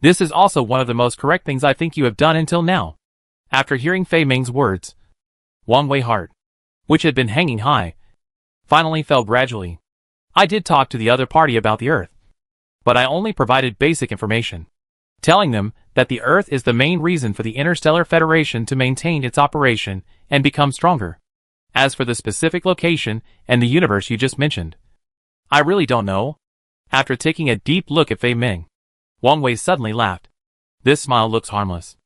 This is also one of the most correct things I think you have done until now. After hearing Fei Ming's words, Wang Wei's heart, which had been hanging high, finally fell gradually. I did talk to the other party about the Earth, but I only provided basic information, telling them that the Earth is the main reason for the Interstellar Federation to maintain its operation and become stronger. As for the specific location and the universe you just mentioned, I really don't know. After taking a deep look at Fei Ming, Wang Wei suddenly laughed. This smile looks harmless,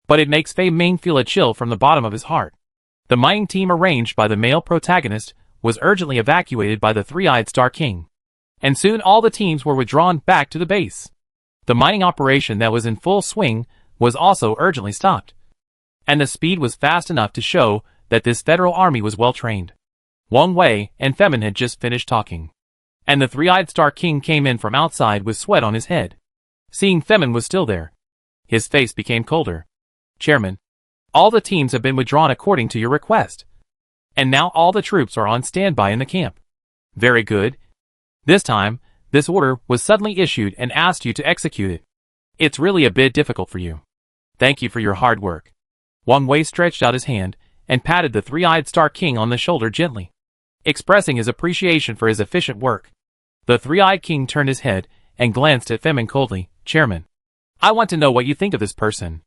but it makes Fei Ming feel a chill from the bottom of his heart. The mining team arranged by the male protagonist was urgently evacuated by the Three-Eyed Star King, and soon all the teams were withdrawn back to the base. The mining operation that was in full swing was also urgently stopped, and the speed was fast enough to show that this federal army was well trained. Wang Wei and Femin had just finished talking, and the Three-Eyed Star King came in from outside with sweat on his head. Seeing Femin was still there, his face became colder. Chairman, all the teams have been withdrawn according to your request, and now all the troops are on standby in the camp. Very good. This time, this order was suddenly issued and asked you to execute it. It's really a bit difficult for you. Thank you for your hard work. Wang Wei stretched out his hand and patted the Three-Eyed Star King on the shoulder gently, expressing his appreciation for his efficient work. The Three-Eyed King turned his head and glanced at Femin coldly. Chairman, I want to know what you think of this person.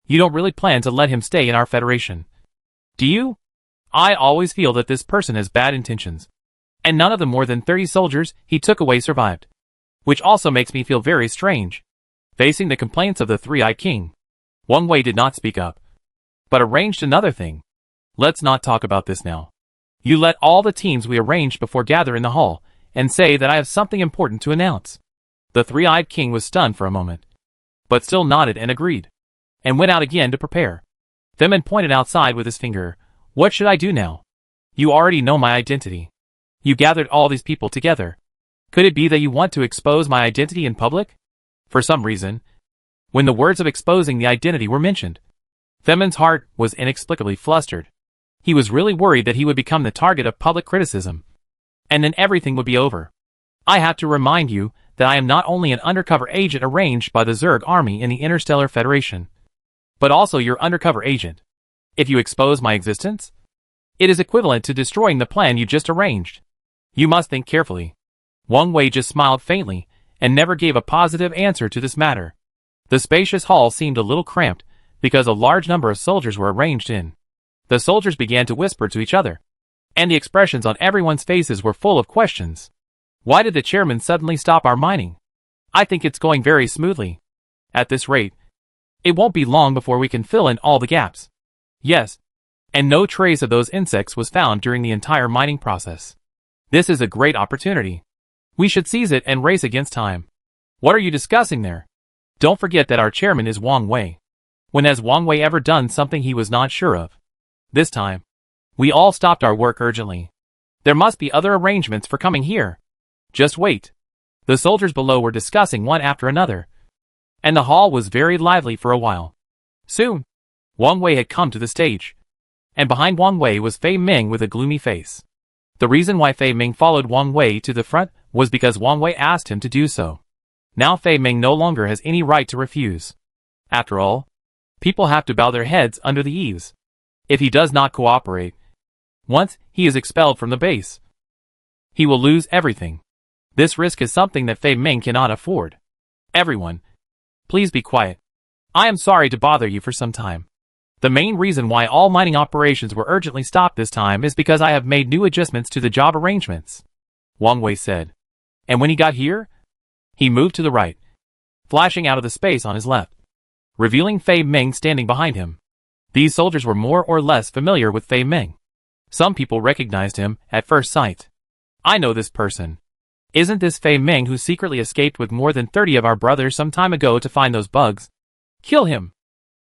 You don't really plan to let him stay in our federation, do you? I always feel that this person has bad intentions, and none of the more than 30 soldiers he took away survived, which also makes me feel very strange. Facing the complaints of the Three-Eyed King, Wang Wei did not speak up, but arranged another thing. Let's not talk about this now. You let all the teams we arranged before gather in the hall, and say that I have something important to announce. The three-eyed king was stunned for a moment, but still nodded and agreed, and went out again to prepare. Themin pointed outside with his finger. What should I do now? You already know my identity. You gathered all these people together. Could it be that you want to expose my identity in public? For some reason, when the words of exposing the identity were mentioned, Themin's heart was inexplicably flustered. He was really worried that he would become the target of public criticism, and then everything would be over. I have to remind you that I am not only an undercover agent arranged by the Zerg army in the Interstellar Federation, but also your undercover agent. If you expose my existence, it is equivalent to destroying the plan you just arranged. You must think carefully. Wang Wei just smiled faintly and never gave a positive answer to this matter. The spacious hall seemed a little cramped because a large number of soldiers were arranged in. The soldiers began to whisper to each other, and the expressions on everyone's faces were full of questions. Why did the chairman suddenly stop our mining? I think it's going very smoothly. At this rate, it won't be long before we can fill in all the gaps. Yes, and no trace of those insects was found during the entire mining process. This is a great opportunity. We should seize it and race against time. What are you discussing there? Don't forget that our chairman is Wang Wei. When has Wang Wei ever done something he was not sure of? This time, we all stopped our work urgently. There must be other arrangements for coming here. Just wait. The soldiers below were discussing one after another, and the hall was very lively for a while. Soon, Wang Wei had come to the stage, and behind Wang Wei was Fei Ming with a gloomy face. The reason why Fei Ming followed Wang Wei to the front was because Wang Wei asked him to do so. Now Fei Ming no longer has any right to refuse. After all, people have to bow their heads under the eaves. If he does not cooperate, once he is expelled from the base, he will lose everything. This risk is something that Fei Ming cannot afford. Everyone, please be quiet. I am sorry to bother you for some time. The main reason why all mining operations were urgently stopped this time is because I have made new adjustments to the job arrangements, Wang Wei said. And when he got here, he moved to the right, flashing out of the space on his left, revealing Fei Ming standing behind him. These soldiers were more or less familiar with Fei Ming. Some people recognized him at first sight. I know this person. Isn't this Fei Ming who secretly escaped with more than 30 of our brothers some time ago to find those bugs? Kill him.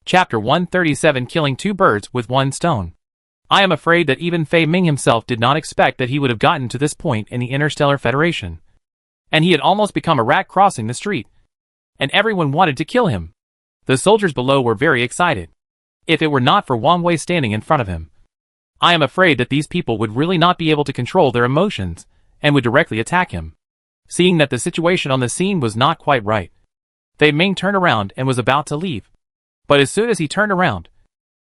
Chapter 137 Killing Two Birds with One Stone. I am afraid that even Fei Ming himself did not expect that he would have gotten to this point in the Interstellar Federation. And he had almost become a rat crossing the street. And everyone wanted to kill him. The soldiers below were very excited. If it were not for Wang Wei standing in front of him, I am afraid that these people would really not be able to control their emotions and would directly attack him. Seeing that the situation on the scene was not quite right, Fei Ming turned around and was about to leave. But as soon as he turned around,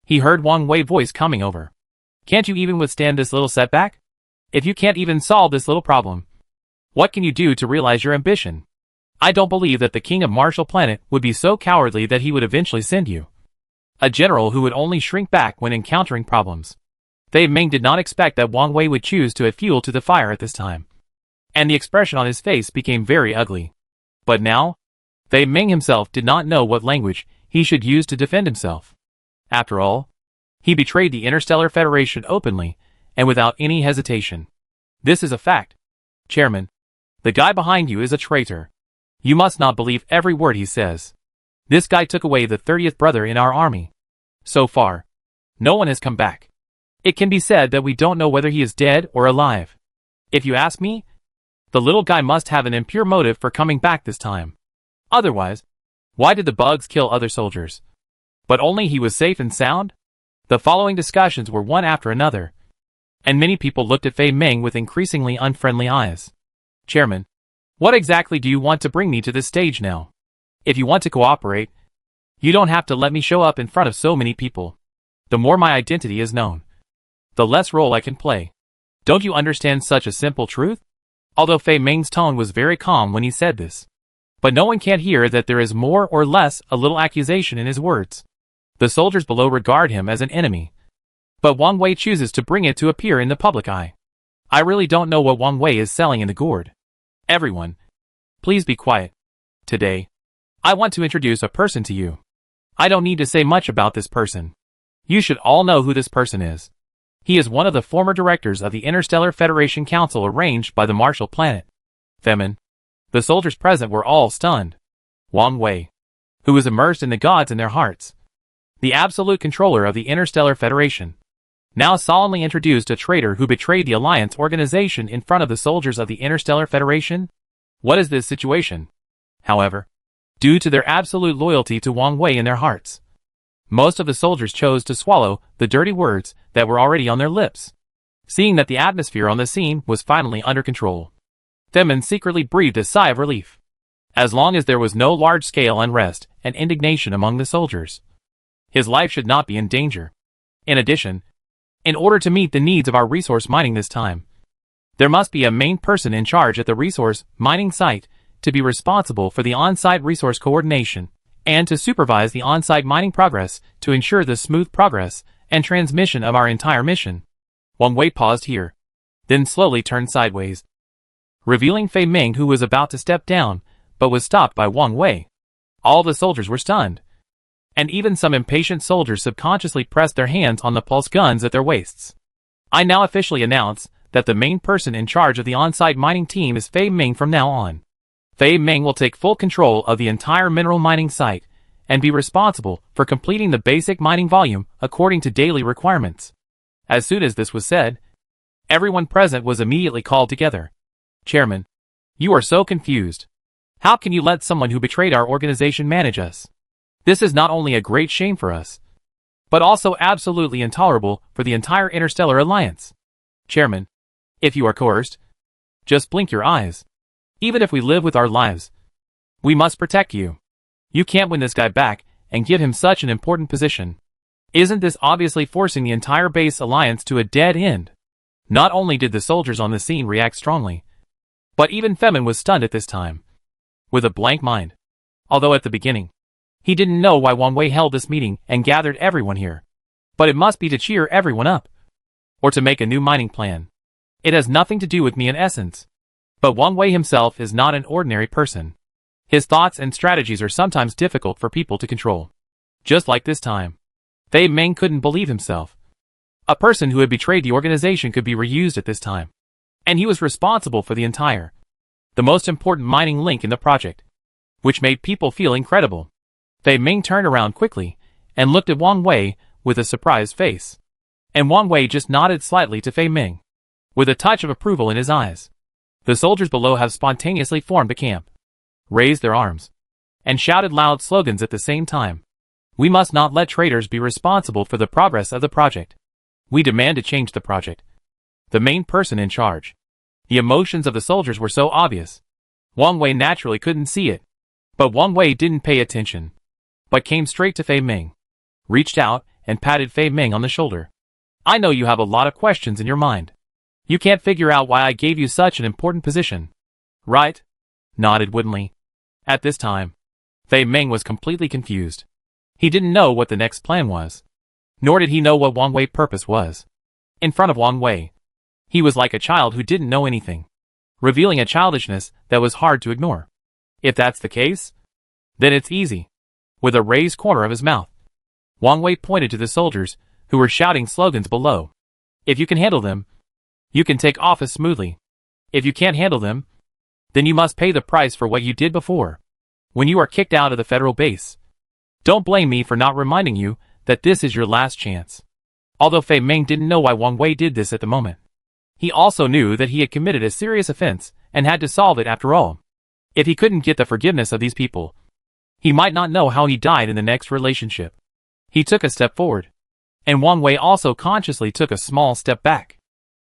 he heard Wang Wei's voice coming over. Can't you even withstand this little setback? If you can't even solve this little problem, what can you do to realize your ambition? I don't believe that the king of Marshall Planet would be so cowardly that he would eventually send you. A general who would only shrink back when encountering problems. Fei Ming did not expect that Wang Wei would choose to add fuel to the fire at this time, and the expression on his face became very ugly. But now, Fei Ming himself did not know what language he should use to defend himself. After all, he betrayed the Interstellar Federation openly and without any hesitation. This is a fact. Chairman, the guy behind you is a traitor. You must not believe every word he says. This guy took away the 30th brother in our army. So far, no one has come back. It can be said that we don't know whether he is dead or alive. If you ask me, the little guy must have an impure motive for coming back this time. Otherwise, why did the bugs kill other soldiers? But only he was safe and sound? The following discussions were one after another, and many people looked at Fei Ming with increasingly unfriendly eyes. Chairman, what exactly do you want to bring me to this stage now? If you want to cooperate, you don't have to let me show up in front of so many people. The more my identity is known, the less role I can play. Don't you understand such a simple truth? Although Fei Ming's tone was very calm when he said this, but no one can hear that there is more or less a little accusation in his words. The soldiers below regard him as an enemy, but Wang Wei chooses to bring it to appear in the public eye. I really don't know what Wang Wei is selling in the gourd. Everyone, please be quiet. Today, I want to introduce a person to you. I don't need to say much about this person. You should all know who this person is. He is one of the former directors of the Interstellar Federation Council arranged by the Marshall Planet. Femin. The soldiers present were all stunned. Wang Wei, who was immersed in the gods in their hearts, the absolute controller of the Interstellar Federation, now solemnly introduced a traitor who betrayed the Alliance organization in front of the soldiers of the Interstellar Federation? What is this situation? However, due to their absolute loyalty to Wang Wei in their hearts, most of the soldiers chose to swallow the dirty words that were already on their lips. Seeing that the atmosphere on the scene was finally under control, Femin secretly breathed a sigh of relief. As long as there was no large-scale unrest and indignation among the soldiers, his life should not be in danger. In addition, in order to meet the needs of our resource mining this time, there must be a main person in charge at the resource mining site to be responsible for the on-site resource coordination and to supervise the on-site mining progress to ensure the smooth progress and transmission of our entire mission. Wang Wei paused here, then slowly turned sideways, revealing Fei Ming, who was about to step down, but was stopped by Wang Wei. All the soldiers were stunned, and even some impatient soldiers subconsciously pressed their hands on the pulse guns at their waists. I now officially announce that the main person in charge of the on-site mining team is Fei Ming from now on. Fei Ming will take full control of the entire mineral mining site and be responsible for completing the basic mining volume according to daily requirements. As soon as this was said, everyone present was immediately called together. Chairman, you are so confused. How can you let someone who betrayed our organization manage us? This is not only a great shame for us, but also absolutely intolerable for the entire Interstellar Alliance. Chairman, if you are coerced, just blink your eyes. Even if we live with our lives, we must protect you. You can't win this guy back and give him such an important position. Isn't this obviously forcing the entire base alliance to a dead end? Not only did the soldiers on the scene react strongly, but even Femin was stunned at this time, with a blank mind. Although at the beginning, he didn't know why Wang Wei held this meeting and gathered everyone here. But it must be to cheer everyone up, or to make a new mining plan. It has nothing to do with me in essence. But Wang Wei himself is not an ordinary person. His thoughts and strategies are sometimes difficult for people to control. Just like this time, Fei Ming couldn't believe himself. A person who had betrayed the organization could be reused at this time. And he was responsible for the most important mining link in the project, which made people feel incredible. Fei Ming turned around quickly and looked at Wang Wei with a surprised face. And Wang Wei just nodded slightly to Fei Ming, with a touch of approval in his eyes. The soldiers below have spontaneously formed a camp, raised their arms, and shouted loud slogans at the same time. We must not let traitors be responsible for the progress of the project. We demand to change the project. The main person in charge. The emotions of the soldiers were so obvious. Wang Wei naturally couldn't see it. But Wang Wei didn't pay attention, but came straight to Fei Ming, reached out and patted Fei Ming on the shoulder. I know you have a lot of questions in your mind. You can't figure out why I gave you such an important position, right? Nodded woodenly. At this time, Fei Ming was completely confused. He didn't know what the next plan was, nor did he know what Wang Wei's purpose was. In front of Wang Wei, he was like a child who didn't know anything, revealing a childishness that was hard to ignore. If that's the case, then it's easy. With a raised corner of his mouth, Wang Wei pointed to the soldiers who were shouting slogans below. If you can handle them, you can take office smoothly. If you can't handle them, then you must pay the price for what you did before, when you are kicked out of the federal base. Don't blame me for not reminding you that this is your last chance. Although Fei Ming didn't know why Wang Wei did this at the moment, he also knew that he had committed a serious offense and had to solve it after all. If he couldn't get the forgiveness of these people, he might not know how he died in the next relationship. He took a step forward, and Wang Wei also consciously took a small step back,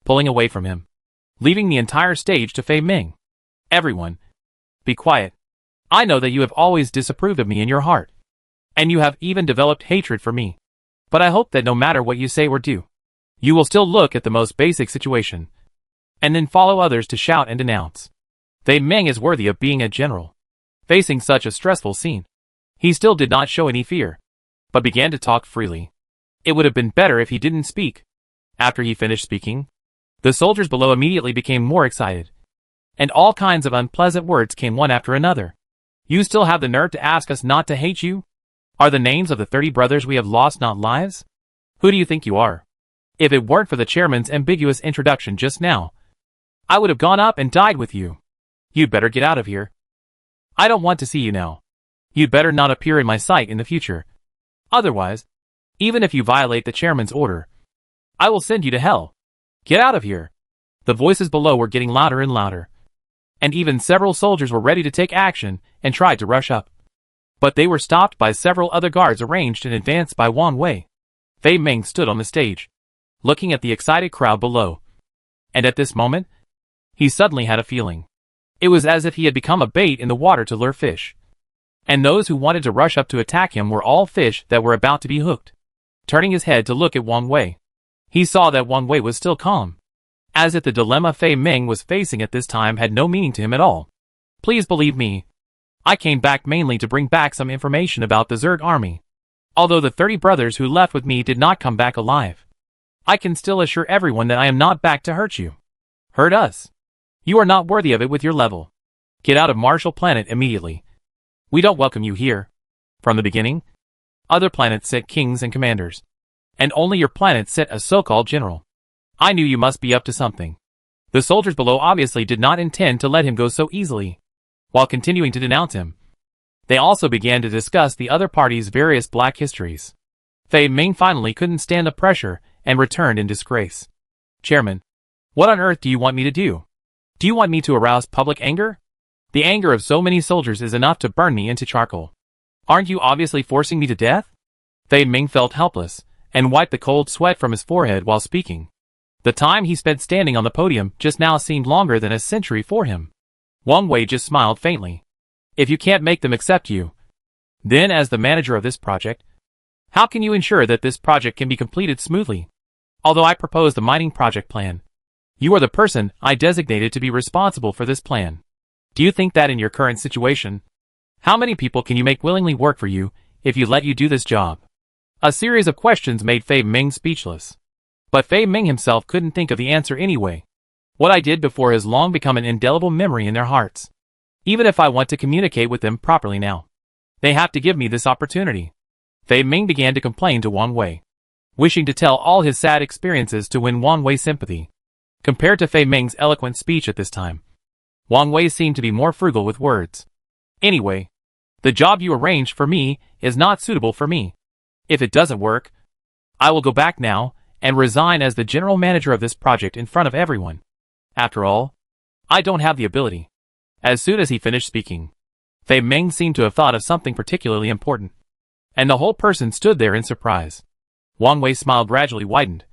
pulling away from him, leaving the entire stage to Fei Ming. Everyone, be quiet. I know that you have always disapproved of me in your heart, and you have even developed hatred for me. But I hope that no matter what you say or do, you will still look at the most basic situation, and then follow others to shout and denounce. Fei Ming is worthy of being a general. Facing such a stressful scene, he still did not show any fear, but began to talk freely. It would have been better if he didn't speak. After he finished speaking, the soldiers below immediately became more excited, and all kinds of unpleasant words came one after another. You still have the nerve to ask us not to hate you? Are the names of the 30 brothers we have lost not lives? Who do you think you are? If it weren't for the chairman's ambiguous introduction just now, I would have gone up and died with you. You'd better get out of here. I don't want to see you now. You'd better not appear in my sight in the future. Otherwise, even if you violate the chairman's order, I will send you to hell. Get out of here. The voices below were getting louder and louder, and even several soldiers were ready to take action and tried to rush up. But they were stopped by several other guards arranged in advance by Wang Wei. Fei Ming stood on the stage, looking at the excited crowd below. And at this moment, he suddenly had a feeling. It was as if he had become a bait in the water to lure fish. And those who wanted to rush up to attack him were all fish that were about to be hooked. Turning his head to look at Wang Wei, he saw that Wang Wei was still calm, as if the dilemma Fei Ming was facing at this time had no meaning to him at all. Please believe me, I came back mainly to bring back some information about the Zerg army. Although the 30 brothers who left with me did not come back alive, I can still assure everyone that I am not back to hurt you. Hurt us. You are not worthy of it with your level. Get out of Marshall Planet immediately. We don't welcome you here. From the beginning, other planets sent kings and commanders, and only your planet sent a so-called general. I knew you must be up to something. The soldiers below obviously did not intend to let him go so easily. While continuing to denounce him, they also began to discuss the other party's various black histories. Fei Ming finally couldn't stand the pressure and returned in disgrace. Chairman, what on earth do you want me to do? Do you want me to arouse public anger? The anger of so many soldiers is enough to burn me into charcoal. Aren't you obviously forcing me to death? Fei Ming felt helpless and wiped the cold sweat from his forehead while speaking. The time he spent standing on the podium just now seemed longer than a century for him. Wang Wei just smiled faintly. If you can't make them accept you, then as the manager of this project, how can you ensure that this project can be completed smoothly? Although I proposed the mining project plan, you are the person I designated to be responsible for this plan. Do you think that in your current situation, how many people can you make willingly work for you if you let you do this job? A series of questions made Fei Ming speechless. But Fei Ming himself couldn't think of the answer anyway. What I did before has long become an indelible memory in their hearts. Even if I want to communicate with them properly now, they have to give me this opportunity. Fei Ming began to complain to Wang Wei, wishing to tell all his sad experiences to win Wang Wei's sympathy. Compared to Fei Ming's eloquent speech at this time, Wang Wei seemed to be more frugal with words. Anyway, the job you arranged for me is not suitable for me. If it doesn't work, I will go back now and resign as the general manager of this project in front of everyone. After all, I don't have the ability. As soon as he finished speaking, Fei Ming seemed to have thought of something particularly important, and the whole person stood there in surprise. Wang Wei's smile gradually widened,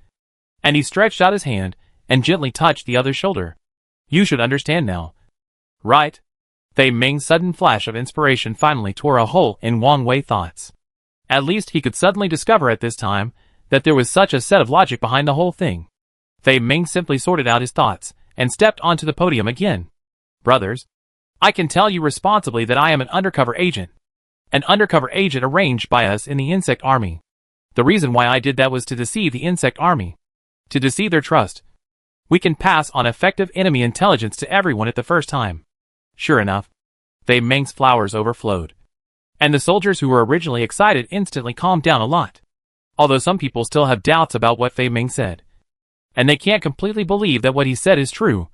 and he stretched out his hand and gently touched the other's shoulder. You should understand now. Right? Fei Ming's sudden flash of inspiration finally tore a hole in Wang Wei's thoughts. At least he could suddenly discover at this time that there was such a set of logic behind the whole thing. Fei Ming simply sorted out his thoughts and stepped onto the podium again. Brothers, I can tell you responsibly that I am an undercover agent. An undercover agent arranged by us in the insect army. The reason why I did that was to deceive the insect army. To deceive their trust. We can pass on effective enemy intelligence to everyone at the first time. Sure enough, Fei Ming's flowers overflowed, and the soldiers who were originally excited instantly calmed down a lot. Although some people still have doubts about what Fei Ming said, and they can't completely believe that what he said is true,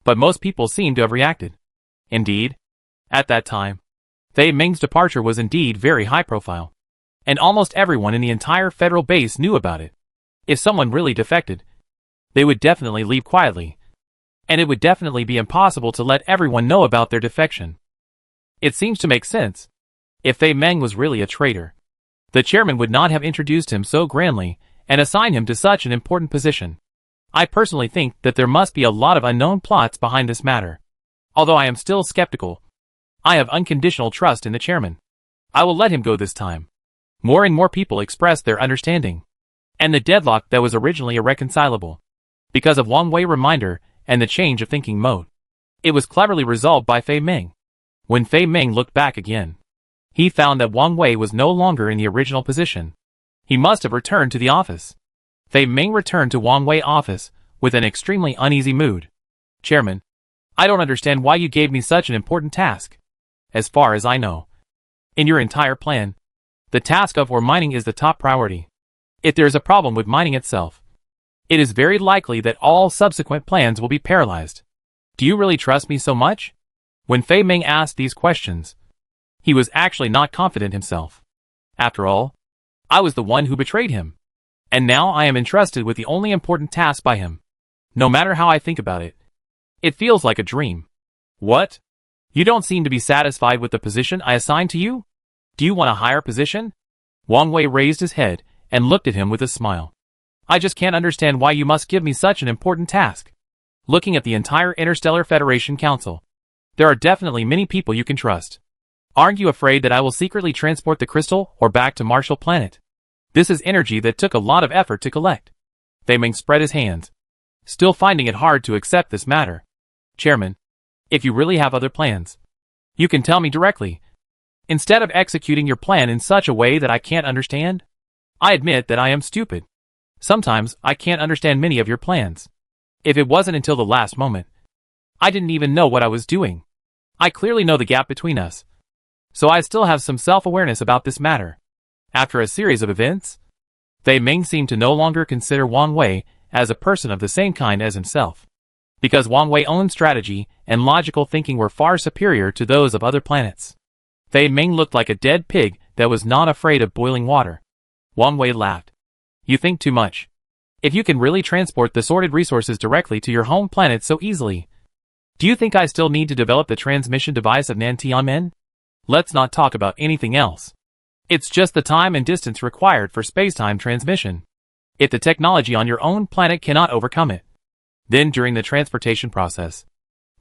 but most people seem to have reacted. Indeed, at that time, Fei Ming's departure was indeed very high profile, and almost everyone in the entire federal base knew about it. If someone really defected, they would definitely leave quietly, and it would definitely be impossible to let everyone know about their defection. It seems to make sense. If Fei Ming was really a traitor, the chairman would not have introduced him so grandly and assigned him to such an important position. I personally think that there must be a lot of unknown plots behind this matter. Although I am still skeptical, I have unconditional trust in the chairman. I will let him go this time. More and more people expressed their understanding, and the deadlock that was originally irreconcilable, because of Wang Wei's reminder and the change of thinking mode, it was cleverly resolved by Fei Ming. When Fei Ming looked back again, he found that Wang Wei was no longer in the original position. He must have returned to the office. Fei Ming returned to Wang Wei's office with an extremely uneasy mood. Chairman, I don't understand why you gave me such an important task. As far as I know, in your entire plan, the task of ore mining is the top priority. If there is a problem with mining itself, It is very likely that all subsequent plans will be paralyzed. Do you really trust me so much? When Fei Ming asked these questions, he was actually not confident himself. After all, I was the one who betrayed him. And now I am entrusted with the only important task by him. No matter how I think about it, it feels like a dream. What? You don't seem to be satisfied with the position I assigned to you? Do you want a higher position? Wang Wei raised his head and looked at him with a smile. I just can't understand why you must give me such an important task. Looking at the entire Interstellar Federation Council, there are definitely many people you can trust. Aren't you afraid that I will secretly transport the crystal or back to Marshall Planet? This is energy that took a lot of effort to collect. Fei Ming spread his hands, still finding it hard to accept this matter. Chairman, if you really have other plans, you can tell me directly, instead of executing your plan in such a way that I can't understand. I admit that I am stupid. Sometimes I can't understand many of your plans. If it wasn't until the last moment, I didn't even know what I was doing. I clearly know the gap between us, so I still have some self-awareness about this matter. After a series of events, Fei Ming seemed to no longer consider Wang Wei as a person of the same kind as himself, because Wang Wei's own strategy and logical thinking were far superior to those of other planets. Fei Ming looked like a dead pig that was not afraid of boiling water. Wang Wei laughed. You think too much. If you can really transport the sorted resources directly to your home planet so easily, do you think I still need to develop the transmission device of Nantianmen? Let's not talk about anything else. It's just the time and distance required for space-time transmission. If the technology on your own planet cannot overcome it, then during the transportation process,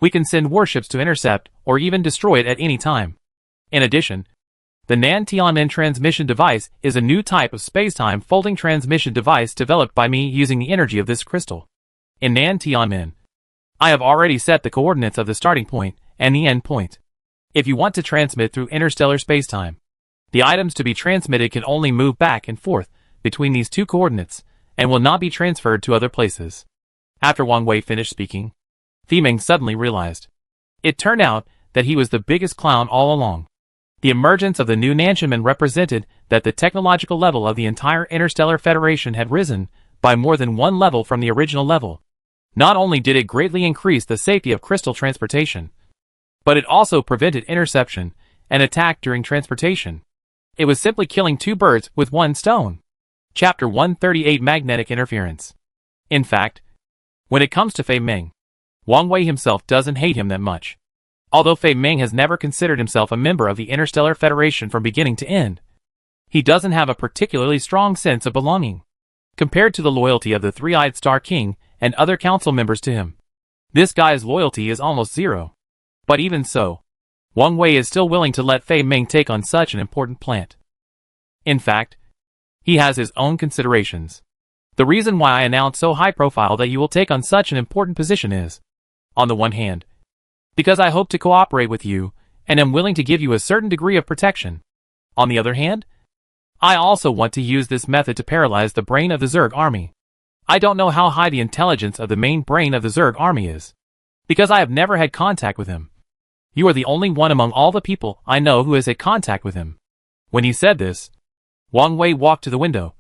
we can send warships to intercept or even destroy it at any time. In addition, the Nantianmen transmission device is a new type of space-time folding transmission device developed by me using the energy of this crystal. In Nantianmen, I have already set the coordinates of the starting point and the end point. If you want to transmit through interstellar space-time, the items to be transmitted can only move back and forth between these two coordinates and will not be transferred to other places. After Wang Wei finished speaking, Fei Ming suddenly realized. It turned out that he was the biggest clown all along. The emergence of the new Nantianmen represented that the technological level of the entire Interstellar Federation had risen by more than one level from the original level. Not only did it greatly increase the safety of crystal transportation, but it also prevented interception and attack during transportation. It was simply killing two birds with one stone. Chapter 138 Magnetic Interference. In fact, when it comes to Fei Ming, Wang Wei himself doesn't hate him that much. Although Fei Ming has never considered himself a member of the Interstellar Federation from beginning to end, he doesn't have a particularly strong sense of belonging, compared to the loyalty of the Three-Eyed Star King and other council members to him. This guy's loyalty is almost zero. But even so, Wang Wei is still willing to let Fei Ming take on such an important plant. In fact, he has his own considerations. The reason why I announce so high profile that you will take on such an important position is, on the one hand, because I hope to cooperate with you and am willing to give you a certain degree of protection. On the other hand, I also want to use this method to paralyze the brain of the Zerg army. I don't know how high the intelligence of the main brain of the Zerg army is, because I have never had contact with him. You are the only one among all the people I know who has had contact with him. When he said this, Wang Wei walked to the window,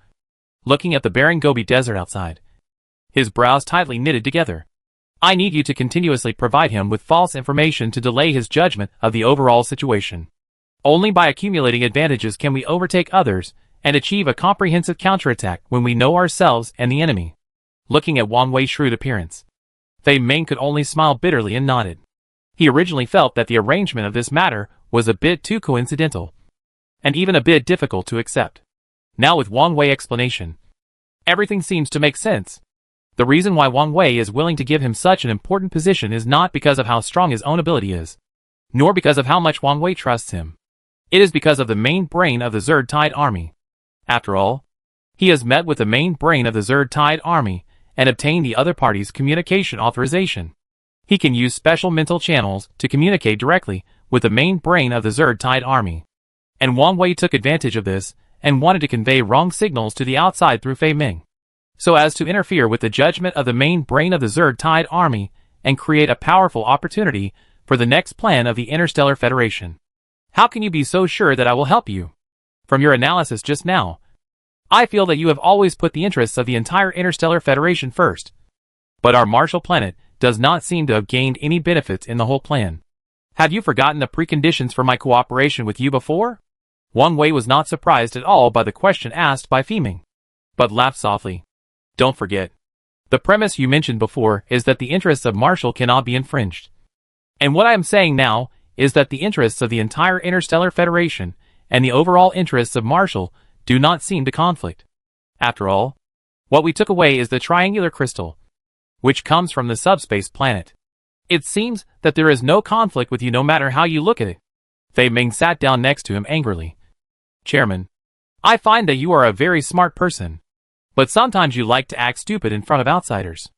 looking at the barren Gobi Desert outside. His brows tightly knitted together. I need you to continuously provide him with false information to delay his judgment of the overall situation. Only by accumulating advantages can we overtake others and achieve a comprehensive counterattack when we know ourselves and the enemy. Looking at Wang Wei's shrewd appearance, Fei Ming could only smile bitterly and nodded. He originally felt that the arrangement of this matter was a bit too coincidental, and even a bit difficult to accept. Now with Wang Wei's explanation, everything seems to make sense. The reason why Wang Wei is willing to give him such an important position is not because of how strong his own ability is, nor because of how much Wang Wei trusts him. It is because of the main brain of the Zerd Tide army. After all, he has met with the main brain of the Zerd Tide army and obtained the other party's communication authorization. He can use special mental channels to communicate directly with the main brain of the Zerd Tide army. And Wang Wei took advantage of this and wanted to convey wrong signals to the outside through Fei Ming, so as to interfere with the judgment of the main brain of the Zerd Tide army and create a powerful opportunity for the next plan of the Interstellar Federation. How can you be so sure that I will help you? From your analysis just now, I feel that you have always put the interests of the entire Interstellar Federation first. But our Marshall planet does not seem to have gained any benefits in the whole plan. Have you forgotten the preconditions for my cooperation with you before? Wang Wei was not surprised at all by the question asked by Feiming, but laughed softly. Don't forget. The premise you mentioned before is that the interests of Marshall cannot be infringed. And what I am saying now is that the interests of the entire Interstellar Federation and the overall interests of Marshall do not seem to conflict. After all, what we took away is the triangular crystal, which comes from the subspace planet. It seems that there is no conflict with you no matter how you look at it. Fei Ming sat down next to him angrily. Chairman, I find that you are a very smart person, but sometimes you like to act stupid in front of outsiders.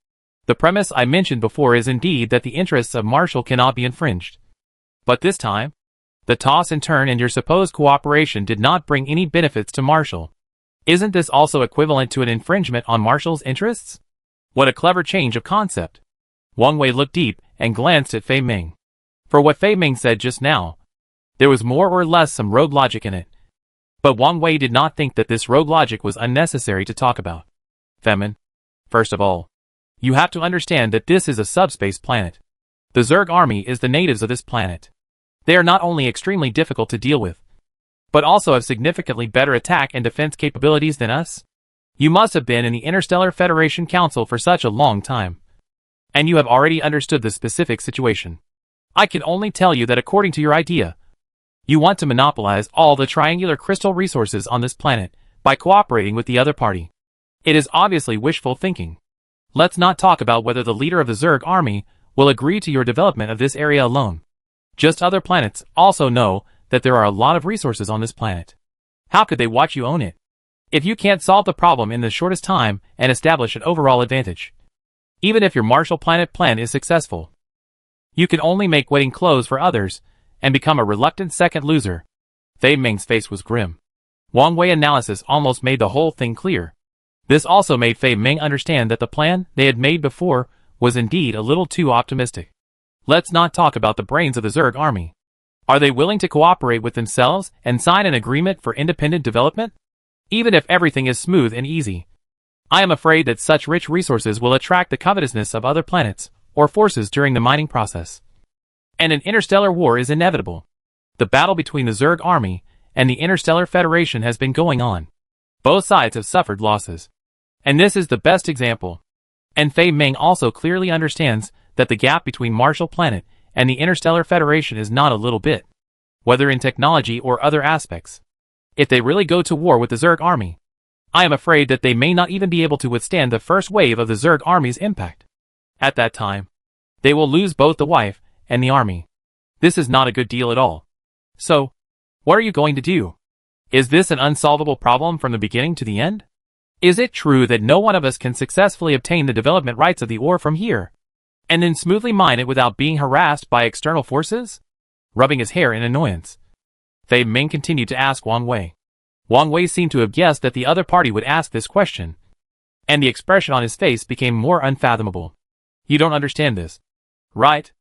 The premise I mentioned before is indeed that the interests of Marshall cannot be infringed. But this time, the toss and turn and your supposed cooperation did not bring any benefits to Marshall. Isn't this also equivalent to an infringement on Marshall's interests? What a clever change of concept. Wang Wei looked deep and glanced at Fei Ming. For what Fei Ming said just now, there was more or less some rogue logic in it. But Wang Wei did not think that this rogue logic was unnecessary to talk about. Femin, first of all, you have to understand that this is a subspace planet. The Zerg army is the natives of this planet. They are not only extremely difficult to deal with, but also have significantly better attack and defense capabilities than us. You must have been in the Interstellar Federation Council for such a long time, and you have already understood the specific situation. I can only tell you that according to your idea, you want to monopolize all the triangular crystal resources on this planet by cooperating with the other party. It is obviously wishful thinking. Let's not talk about whether the leader of the Zerg army will agree to your development of this area alone. Just other planets also know that there are a lot of resources on this planet. How could they watch you own it? If you can't solve the problem in the shortest time and establish an overall advantage, even if your Marshall Planet plan is successful, you can only make waiting clothes for others and become a reluctant second loser. Fei Ming's face was grim. Wang Wei analysis almost made the whole thing clear. This also made Fei Ming understand that the plan they had made before was indeed a little too optimistic. Let's not talk about the brains of the Zerg army. Are they willing to cooperate with themselves and sign an agreement for independent development? Even if everything is smooth and easy, I am afraid that such rich resources will attract the covetousness of other planets or forces during the mining process. And an interstellar war is inevitable. The battle between the Zerg army and the Interstellar Federation has been going on. Both sides have suffered losses. And this is the best example. And Fei Ming also clearly understands that the gap between Marshall Planet and the Interstellar Federation is not a little bit, whether in technology or other aspects. If they really go to war with the Zerg army, I am afraid that they may not even be able to withstand the first wave of the Zerg army's impact. At that time, they will lose both the wife and the army. This is not a good deal at all. So, what are you going to do? Is this an unsolvable problem from the beginning to the end? Is it true that no one of us can successfully obtain the development rights of the ore from here, and then smoothly mine it without being harassed by external forces? Rubbing his hair in annoyance, Fei Ming continued to ask Wang Wei. Wang Wei seemed to have guessed that the other party would ask this question, and the expression on his face became more unfathomable. You don't understand this, right?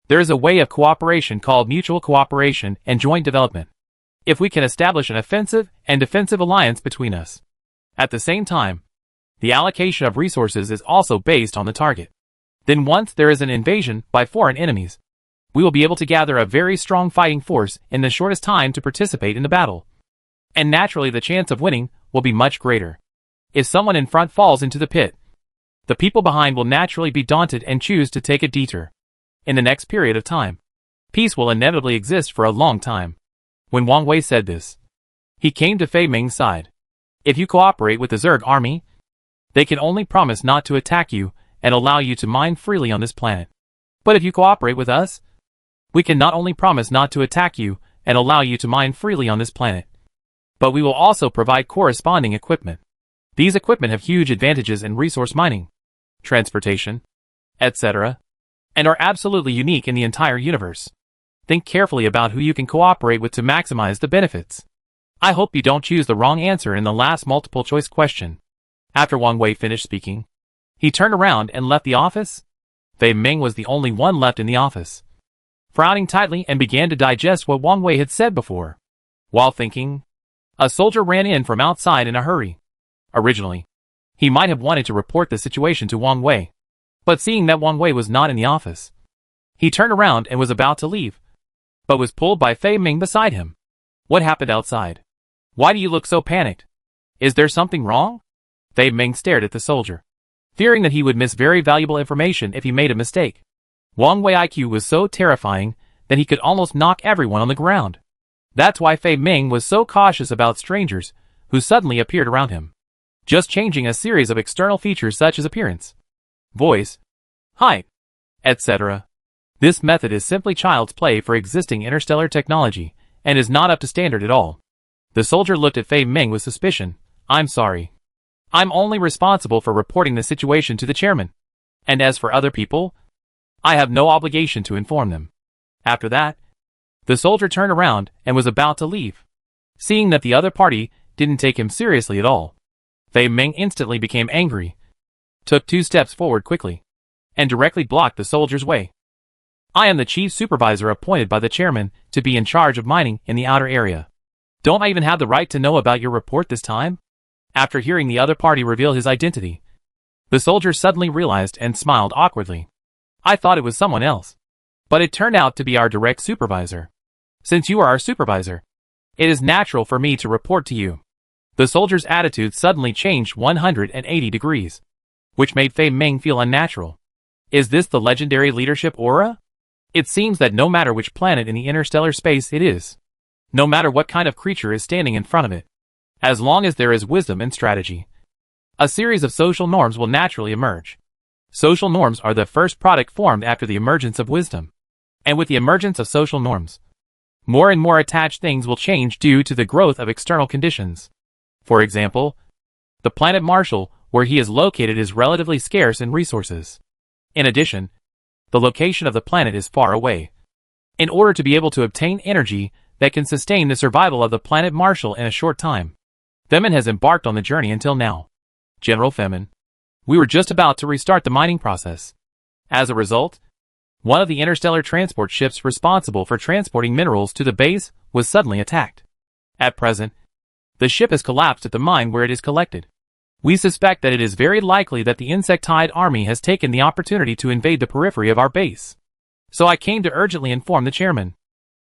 There is a way of cooperation called mutual cooperation and joint development. If we can establish an offensive and defensive alliance between us, at the same time, the allocation of resources is also based on the target. Then once there is an invasion by foreign enemies, we will be able to gather a very strong fighting force in the shortest time to participate in the battle. And naturally the chance of winning will be much greater. If someone in front falls into the pit, the people behind will naturally be daunted and choose to take a detour. In the next period of time, peace will inevitably exist for a long time. When Wang Wei said this, he came to Fei Ming's side. If you cooperate with the Zerg army, they can only promise not to attack you and allow you to mine freely on this planet. But if you cooperate with us, we can not only promise not to attack you and allow you to mine freely on this planet, but we will also provide corresponding equipment. These equipment have huge advantages in resource mining, transportation, etc., and are absolutely unique in the entire universe. Think carefully about who you can cooperate with to maximize the benefits. I hope you don't choose the wrong answer in the last multiple choice question. After Wang Wei finished speaking, he turned around and left the office. Fei Ming was the only one left in the office, frowning tightly and began to digest what Wang Wei had said before. While thinking, a soldier ran in from outside in a hurry. Originally, he might have wanted to report the situation to Wang Wei, but seeing that Wang Wei was not in the office, he turned around and was about to leave, but was pulled by Fei Ming beside him. What happened outside? Why do you look so panicked? Is there something wrong? Fei Ming stared at the soldier, fearing that he would miss very valuable information if he made a mistake. Wang Wei IQ was so terrifying that he could almost knock everyone on the ground. That's why Fei Ming was so cautious about strangers who suddenly appeared around him, just changing a series of external features such as appearance, voice, height, etc. This method is simply child's play for existing interstellar technology and is not up to standard at all. The soldier looked at Fei Ming with suspicion. I'm sorry. I'm only responsible for reporting the situation to the chairman. And as for other people, I have no obligation to inform them. After that, the soldier turned around and was about to leave. Seeing that the other party didn't take him seriously at all, Fei Ming instantly became angry, took 2 steps forward quickly, and directly blocked the soldier's way. I am the chief supervisor appointed by the chairman to be in charge of mining in the outer area. Don't I even have the right to know about your report this time? After hearing the other party reveal his identity, the soldier suddenly realized and smiled awkwardly. I thought it was someone else, but it turned out to be our direct supervisor. Since you are our supervisor, it is natural for me to report to you. The soldier's attitude suddenly changed 180 degrees, which made Fei Ming feel unnatural. Is this the legendary leadership aura? It seems that no matter which planet in the interstellar space it is, no matter what kind of creature is standing in front of it, as long as there is wisdom and strategy, a series of social norms will naturally emerge. Social norms are the first product formed after the emergence of wisdom. And with the emergence of social norms, more and more attached things will change due to the growth of external conditions. For example, the planet Marshall, where he is located, is relatively scarce in resources. In addition, the location of the planet is far away. In order to be able to obtain energy that can sustain the survival of the planet Marshall in a short time, Femin has embarked on the journey until now. General Femin, we were just about to restart the mining process. As a result, one of the interstellar transport ships responsible for transporting minerals to the base was suddenly attacked. At present, the ship has collapsed at the mine where it is collected. We suspect that it is very likely that the insectoid army has taken the opportunity to invade the periphery of our base. So I came to urgently inform the chairman.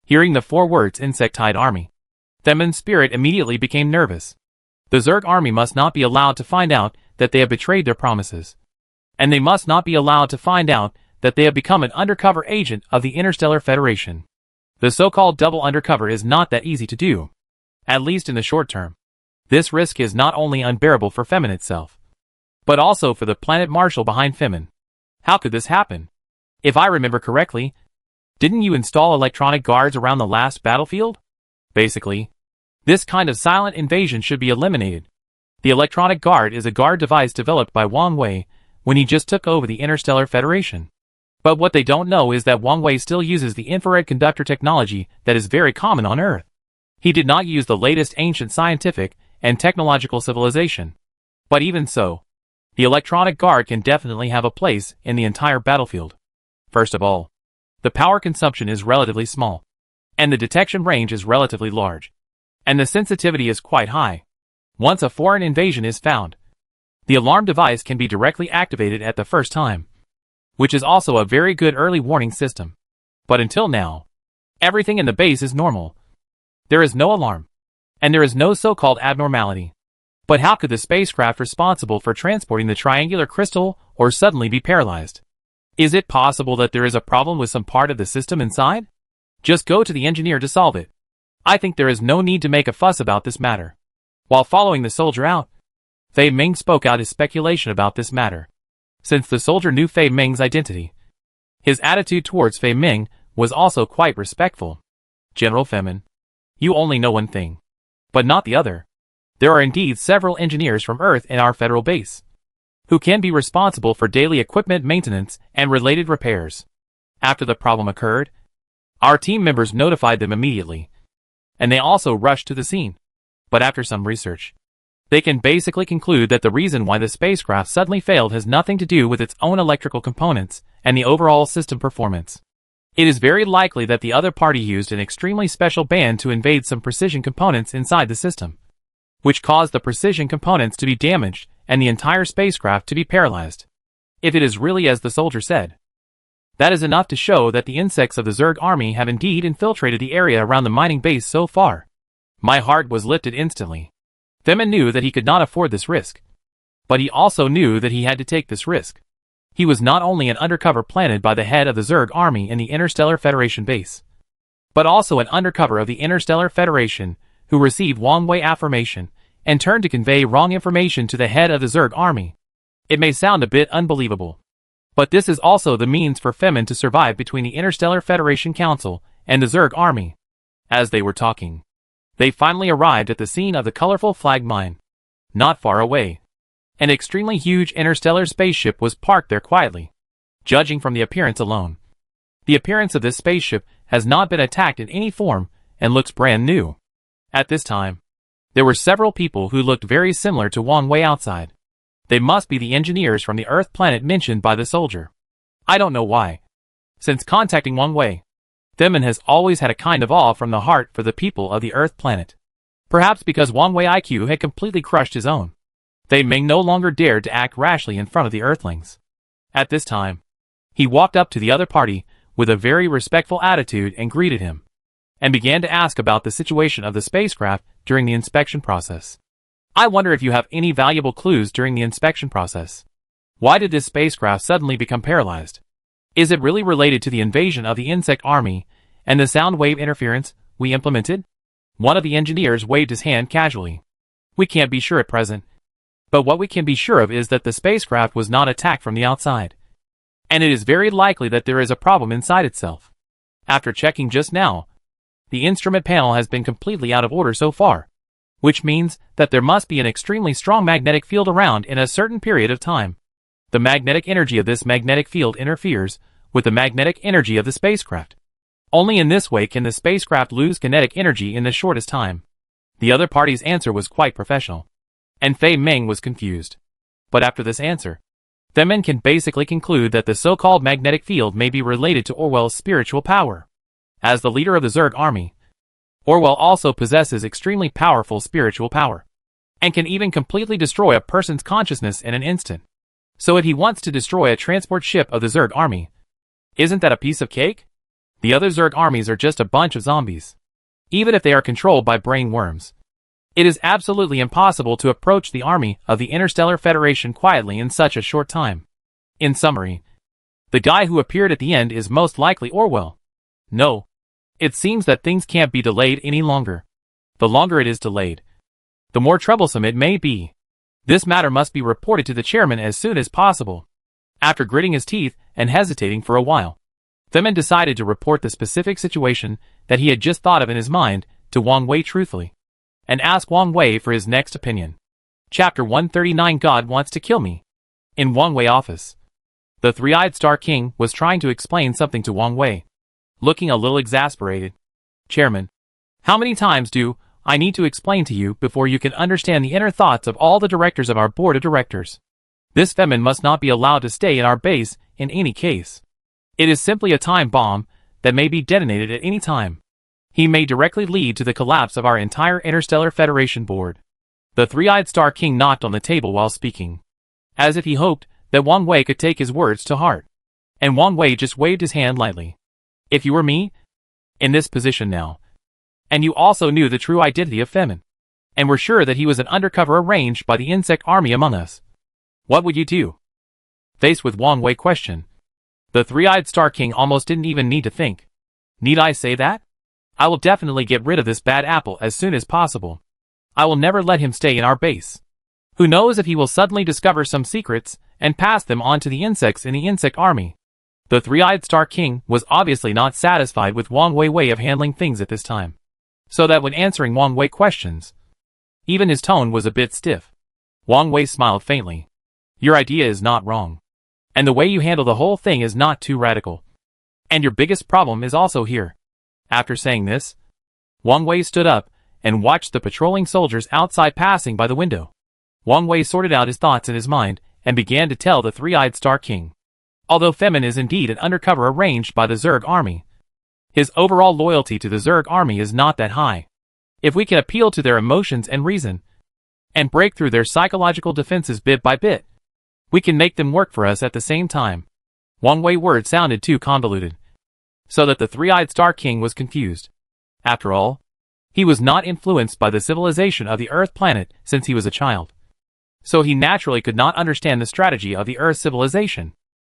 Hearing the 4 words insectoid army, Femin's spirit immediately became nervous. The Zerg army must not be allowed to find out that they have betrayed their promises. And they must not be allowed to find out that they have become an undercover agent of the Interstellar Federation. The so-called double undercover is not that easy to do, at least in the short term. This risk is not only unbearable for Femin itself, but also for the planet Marshall behind Femin. How could this happen? If I remember correctly, didn't you install electronic guards around the last battlefield? Basically, this kind of silent invasion should be eliminated. The electronic guard is a guard device developed by Wang Wei when he just took over the Interstellar Federation. But what they don't know is that Wang Wei still uses the infrared conductor technology that is very common on Earth. He did not use the latest ancient scientific and technological civilization. But even so, the electronic guard can definitely have a place in the entire battlefield. First of all, the power consumption is relatively small, and the detection range is relatively large, and the sensitivity is quite high. Once a foreign invasion is found, the alarm device can be directly activated at the first time, which is also a very good early warning system. But until now, everything in the base is normal. There is no alarm, and there is no so-called abnormality. But how could the spacecraft responsible for transporting the triangular crystal or suddenly be paralyzed? Is it possible that there is a problem with some part of the system inside? Just go to the engineer to solve it. I think there is no need to make a fuss about this matter. While following the soldier out, Fei Ming spoke out his speculation about this matter. Since the soldier knew Fei Ming's identity, his attitude towards Fei Ming was also quite respectful. General Femin, you only know one thing, but not the other. There are indeed several engineers from Earth in our federal base, who can be responsible for daily equipment maintenance and related repairs. After the problem occurred, our team members notified them immediately, and they also rushed to the scene. But after some research, they can basically conclude that the reason why the spacecraft suddenly failed has nothing to do with its own electrical components and the overall system performance. It is very likely that the other party used an extremely special band to invade some precision components inside the system, which caused the precision components to be damaged and the entire spacecraft to be paralyzed. If it is really as the soldier said, that is enough to show that the insects of the Zerg army have indeed infiltrated the area around the mining base so far. My heart was lifted instantly. Themin knew that he could not afford this risk. But he also knew that he had to take this risk. He was not only an undercover planted by the head of the Zerg army in the Interstellar Federation base, but also an undercover of the Interstellar Federation who received Wang Wei affirmation and turned to convey wrong information to the head of the Zerg army. It may sound a bit unbelievable, but this is also the means for Themin to survive between the Interstellar Federation Council and the Zerg army. As they were talking, they finally arrived at the scene of the colorful flag mine. Not far away, an extremely huge interstellar spaceship was parked there quietly. Judging from the appearance alone, the appearance of this spaceship has not been attacked in any form and looks brand new. At this time, there were several people who looked very similar to Wang Wei outside. They must be the engineers from the Earth planet mentioned by the soldier. I don't know why. Since contacting Wang Wei, Themin has always had a kind of awe from the heart for the people of the Earth planet. Perhaps because Wang Wei IQ had completely crushed his own. They may no longer dare to act rashly in front of the Earthlings. At this time, he walked up to the other party with a very respectful attitude and greeted him, and began to ask about the situation of the spacecraft during the inspection process. I wonder if you have any valuable clues during the inspection process. Why did this spacecraft suddenly become paralyzed? Is it really related to the invasion of the insect army and the sound wave interference we implemented? One of the engineers waved his hand casually. We can't be sure at present, but what we can be sure of is that the spacecraft was not attacked from the outside, and it is very likely that there is a problem inside itself. After checking just now, the instrument panel has been completely out of order so far, which means that there must be an extremely strong magnetic field around in a certain period of time. The magnetic energy of this magnetic field interferes with the magnetic energy of the spacecraft. Only in this way can the spacecraft lose kinetic energy in the shortest time. The other party's answer was quite professional, and Fei Meng was confused. But after this answer, Themin can basically conclude that the so-called magnetic field may be related to Orwell's spiritual power. As the leader of the Zerg army, Orwell also possesses extremely powerful spiritual power, and can even completely destroy a person's consciousness in an instant. So if he wants to destroy a transport ship of the Zerg army, isn't that a piece of cake? The other Zerg armies are just a bunch of zombies. Even if they are controlled by brain worms, it is absolutely impossible to approach the army of the Interstellar Federation quietly in such a short time. In summary, the guy who appeared at the end is most likely Orwell. No. It seems that things can't be delayed any longer. The longer it is delayed, the more troublesome it may be. This matter must be reported to the chairman as soon as possible. After gritting his teeth and hesitating for a while, Themin decided to report the specific situation that he had just thought of in his mind to Wang Wei truthfully, and ask Wang Wei for his next opinion. Chapter 139 God Wants to Kill Me. In Wang Wei office, the three-eyed Star King was trying to explain something to Wang Wei, looking a little exasperated. Chairman, how many times do I need to explain to you before you can understand the inner thoughts of all the directors of our board of directors? This Themin must not be allowed to stay in our base in any case. It is simply a time bomb that may be detonated at any time. He may directly lead to the collapse of our entire Interstellar Federation board. The three-eyed Star King knocked on the table while speaking, as if he hoped that Wang Wei could take his words to heart. And Wang Wei just waved his hand lightly. If you were me, in this position now, and you also knew the true identity of Themin, and were sure that he was an undercover arranged by the insect army among us, what would you do? Faced with Wang Wei's question, the three-eyed Star King almost didn't even need to think. Need I say that? I will definitely get rid of this bad apple as soon as possible. I will never let him stay in our base. Who knows if he will suddenly discover some secrets and pass them on to the insects in the insect army. The three-eyed Star King was obviously not satisfied with Wang Wei's way of handling things at this time, so that when answering Wang Wei's questions, even his tone was a bit stiff. Wang Wei smiled faintly. Your idea is not wrong, and the way you handle the whole thing is not too radical. And your biggest problem is also here. After saying this, Wang Wei stood up and watched the patrolling soldiers outside passing by the window. Wang Wei sorted out his thoughts in his mind and began to tell the three-eyed Star King. Although Themin is indeed an undercover arranged by the Zerg army, his overall loyalty to the Zerg army is not that high. If we can appeal to their emotions and reason, and break through their psychological defenses bit by bit. We can make them work for us at the same time. Wang Wei's words sounded too convoluted, so that the three-eyed Star King was confused. After all, he was not influenced by the civilization of the Earth planet since he was a child, so he naturally could not understand the strategy of the Earth civilization.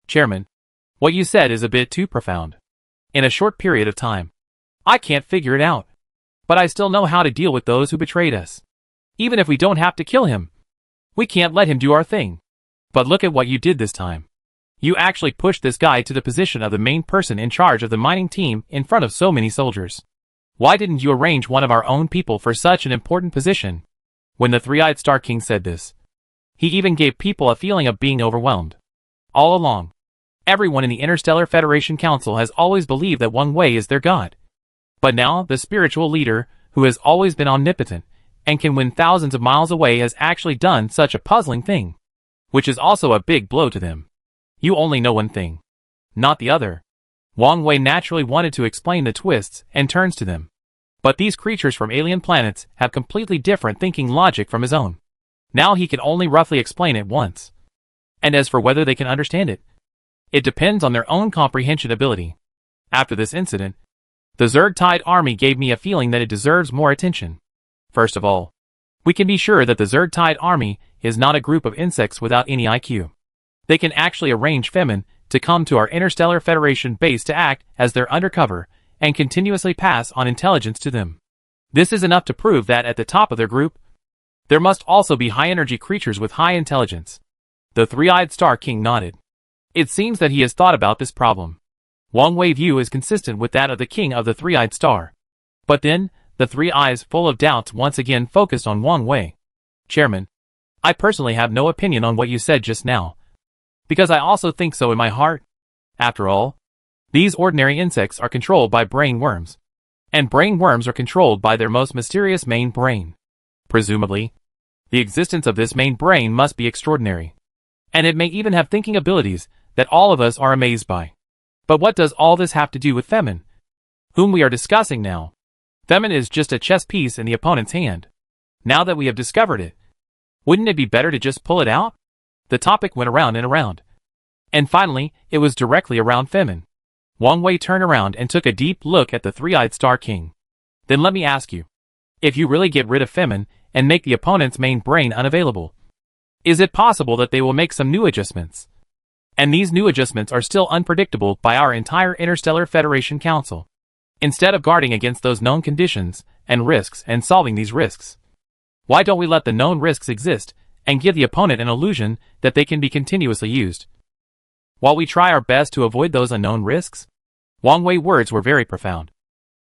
Chairman, what you said is a bit too profound. In a short period of time, I can't figure it out. But I still know how to deal with those who betrayed us. Even if we don't have to kill him, we can't let him do our thing. But look at what you did this time. You actually pushed this guy to the position of the main person in charge of the mining team in front of so many soldiers. Why didn't you arrange one of our own people for such an important position? When the three-eyed Star King said this, he even gave people a feeling of being overwhelmed. All along, everyone in the Interstellar Federation Council has always believed that Wang Wei is their god. But now, the spiritual leader, who has always been omnipotent, and can win thousands of miles away has actually done such a puzzling thing. Which is also a big blow to them. You only know one thing, not the other. Wang Wei naturally wanted to explain the twists and turns to them. But these creatures from alien planets have completely different thinking logic from his own. Now he can only roughly explain it once. And as for whether they can understand it, it depends on their own comprehension ability. After this incident, the Zerg-Tide army gave me a feeling that it deserves more attention. First of all, we can be sure that the Zerg-Tide army is not a group of insects without any IQ. They can actually arrange Femin to come to our Interstellar Federation base to act as their undercover and continuously pass on intelligence to them. This is enough to prove that at the top of their group, there must also be high-energy creatures with high intelligence. The three-eyed Star King nodded. It seems that he has thought about this problem. Wang Wei's view is consistent with that of the king of the three-eyed star. But then, the three eyes full of doubts once again focused on Wang Wei. Chairman, I personally have no opinion on what you said just now, because I also think so in my heart. After all, these ordinary insects are controlled by brain worms, and brain worms are controlled by their most mysterious main brain. Presumably, the existence of this main brain must be extraordinary, and it may even have thinking abilities that all of us are amazed by. But what does all this have to do with Femin, whom we are discussing now? Femin is just a chess piece in the opponent's hand. Now that we have discovered it, wouldn't it be better to just pull it out? The topic went around and around. And finally, it was directly around Femin. Wang Wei turned around and took a deep look at the three-eyed Star King. Then let me ask you, if you really get rid of Femin and make the opponent's main brain unavailable, is it possible that they will make some new adjustments? And these new adjustments are still unpredictable by our entire Interstellar Federation Council. Instead of guarding against those known conditions and risks and solving these risks, why don't we let the known risks exist and give the opponent an illusion that they can be continuously used, while we try our best to avoid those unknown risks? Wang Wei's words were very profound.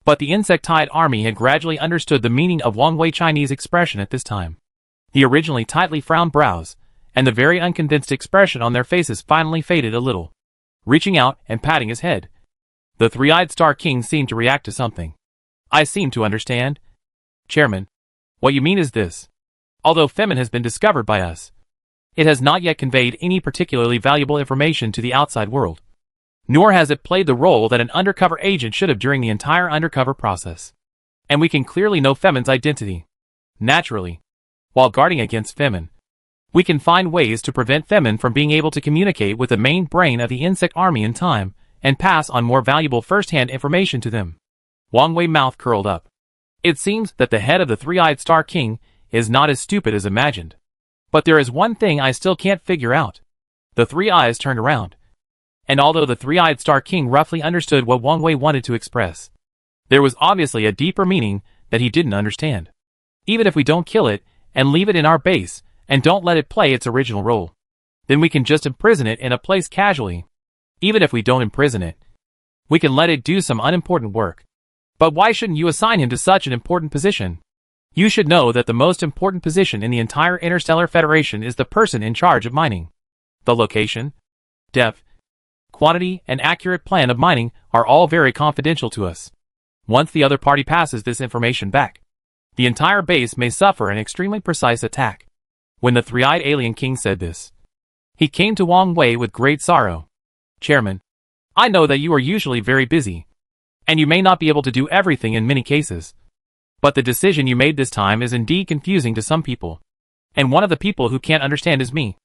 But the Insectide army had gradually understood the meaning of Wang Wei's Chinese expression at this time. The originally tightly frowned brows and the very unconvinced expression on their faces finally faded a little. Reaching out and patting his head, the three-eyed Star King seemed to react to something. I seem to understand. Chairman, what you mean is this. Although Femin has been discovered by us, it has not yet conveyed any particularly valuable information to the outside world. Nor has it played the role that an undercover agent should have during the entire undercover process. And we can clearly know Femin's identity. Naturally, while guarding against Femin, we can find ways to prevent Femin from being able to communicate with the main brain of the insect army in time, and pass on more valuable first-hand information to them. Wang Wei's mouth curled up. It seems that the head of the three-eyed Star King is not as stupid as imagined. But there is one thing I still can't figure out. The three eyes turned around. And although the three-eyed Star King roughly understood what Wang Wei wanted to express, there was obviously a deeper meaning that he didn't understand. Even if we don't kill it and leave it in our base and don't let it play its original role, then we can just imprison it in a place casually. Even if we don't imprison it, we can let it do some unimportant work. But why shouldn't you assign him to such an important position? You should know that the most important position in the entire Interstellar Federation is the person in charge of mining. The location, depth, quantity, and accurate plan of mining are all very confidential to us. Once the other party passes this information back, the entire base may suffer an extremely precise attack. When the three-eyed alien king said this, he came to Wang Wei with great sorrow. Chairman, I know that you are usually very busy, and you may not be able to do everything in many cases. But the decision you made this time is indeed confusing to some people. And one of the people who can't understand is me.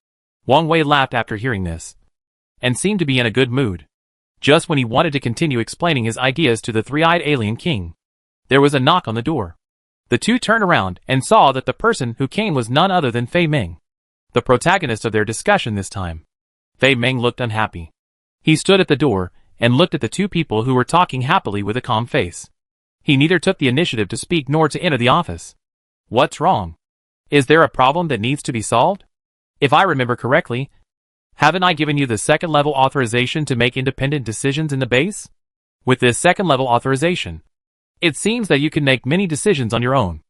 Wang Wei laughed after hearing this, and seemed to be in a good mood. Just when he wanted to continue explaining his ideas to the three-eyed alien king, there was a knock on the door. The two turned around and saw that the person who came was none other than Fei Ming, the protagonist of their discussion this time. Fei Ming looked unhappy. He stood at the door and looked at the two people who were talking happily with a calm face. He neither took the initiative to speak nor to enter the office. What's wrong? Is there a problem that needs to be solved? If I remember correctly, haven't I given you the second-level authorization to make independent decisions in the base? With this second-level authorization, it seems that you can make many decisions on your own.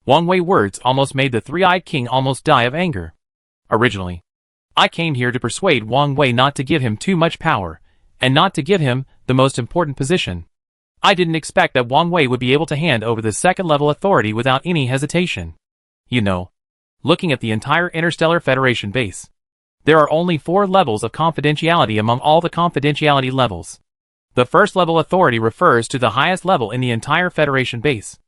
Wang Wei's words almost made the three-eyed king almost die of anger. Originally, I came here to persuade Wang Wei not to give him too much power, and not to give him the most important position. I didn't expect that Wang Wei would be able to hand over the second-level authority without any hesitation. You know, looking at the entire Interstellar Federation base, there are only 4 levels of confidentiality among all the confidentiality levels. The first level authority refers to the highest level in the entire Federation base,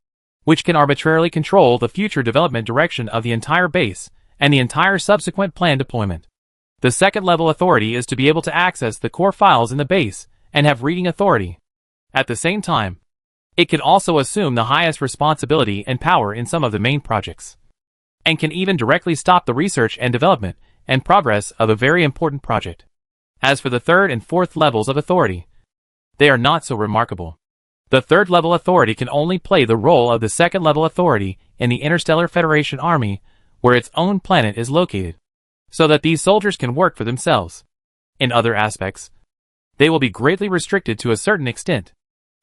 which can arbitrarily control the future development direction of the entire base and the entire subsequent plan deployment. The second level authority is to be able to access the core files in the base and have reading authority. At the same time, it can also assume the highest responsibility and power in some of the main projects, and can even directly stop the research and development and progress of a very important project. As for the third and fourth levels of authority, they are not so remarkable. The third level authority can only play the role of the second level authority in the Interstellar Federation army, where its own planet is located, so that these soldiers can work for themselves. In other aspects, they will be greatly restricted to a certain extent.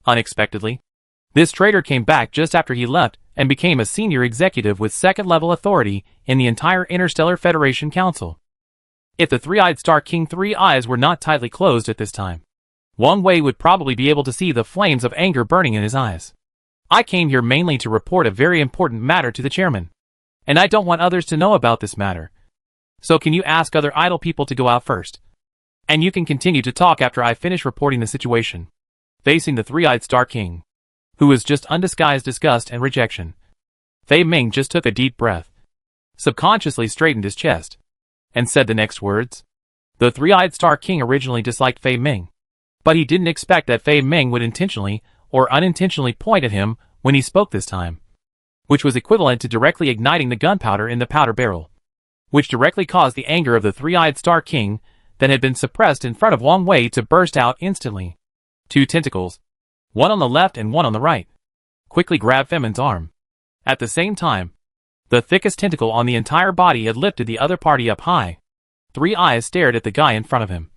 Unexpectedly, this traitor came back just after he left and became a senior executive with second level authority in the entire Interstellar Federation Council. If the three-eyed Star King 3 eyes were not tightly closed at this time, Wang Wei would probably be able to see the flames of anger burning in his eyes. I came here mainly to report a very important matter to the chairman, and I don't want others to know about this matter. So can you ask other idle people to go out first? And you can continue to talk after I finish reporting the situation. Facing the three-eyed Star King, who was just undisguised disgust and rejection, Fei Ming just took a deep breath, subconsciously straightened his chest, and said the next words. The three-eyed Star King originally disliked Fei Ming, but he didn't expect that Fei Ming would intentionally or unintentionally point at him when he spoke this time, which was equivalent to directly igniting the gunpowder in the powder barrel, which directly caused the anger of the three-eyed Star King that had been suppressed in front of Wang Wei to burst out instantly. 2 tentacles, one on the left and one on the right, quickly grabbed Fei Ming's arm. At the same time, the thickest tentacle on the entire body had lifted the other party up high. 3 eyes stared at the guy in front of him,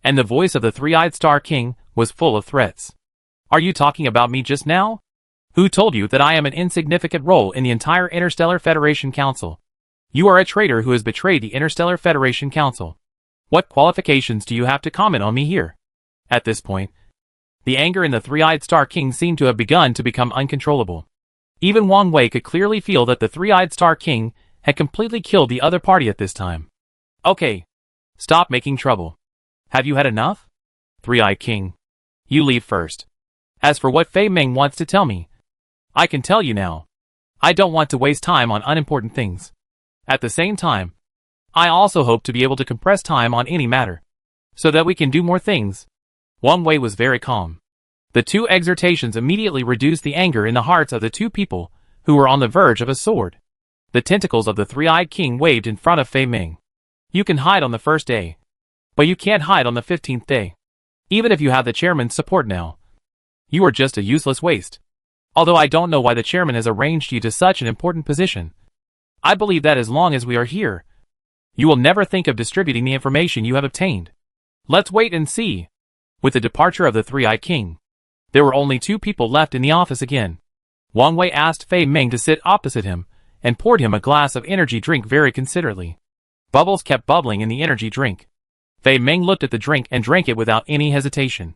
and the voice of the three-eyed Star King was full of threats. Are you talking about me just now? Who told you that I am an insignificant role in the entire Interstellar Federation Council? You are a traitor who has betrayed the Interstellar Federation Council. What qualifications do you have to comment on me here? At this point, the anger in the three-eyed Star King seemed to have begun to become uncontrollable. Even Wang Wei could clearly feel that the three-eyed Star King had completely killed the other party at this time. Okay, stop making trouble. Have you had enough? Three-eyed King, you leave first. As for what Fei Ming wants to tell me, I can tell you now. I don't want to waste time on unimportant things. At the same time, I also hope to be able to compress time on any matter, so that we can do more things. Wang Wei was very calm. The 2 exhortations immediately reduced the anger in the hearts of the 2 people who were on the verge of a sword. The tentacles of the three-eyed king waved in front of Fei Ming. You can hide on the first day, but you can't hide on the 15th day. Even if you have the chairman's support now, you are just a useless waste. Although I don't know why the chairman has arranged you to such an important position, I believe that as long as we are here, you will never think of distributing the information you have obtained. Let's wait and see. With the departure of the three-eyed king, there were only 2 people left in the office again. Wang Wei asked Fei Ming to sit opposite him and poured him a glass of energy drink very considerately. Bubbles kept bubbling in the energy drink. Fei Ming looked at the drink and drank it without any hesitation.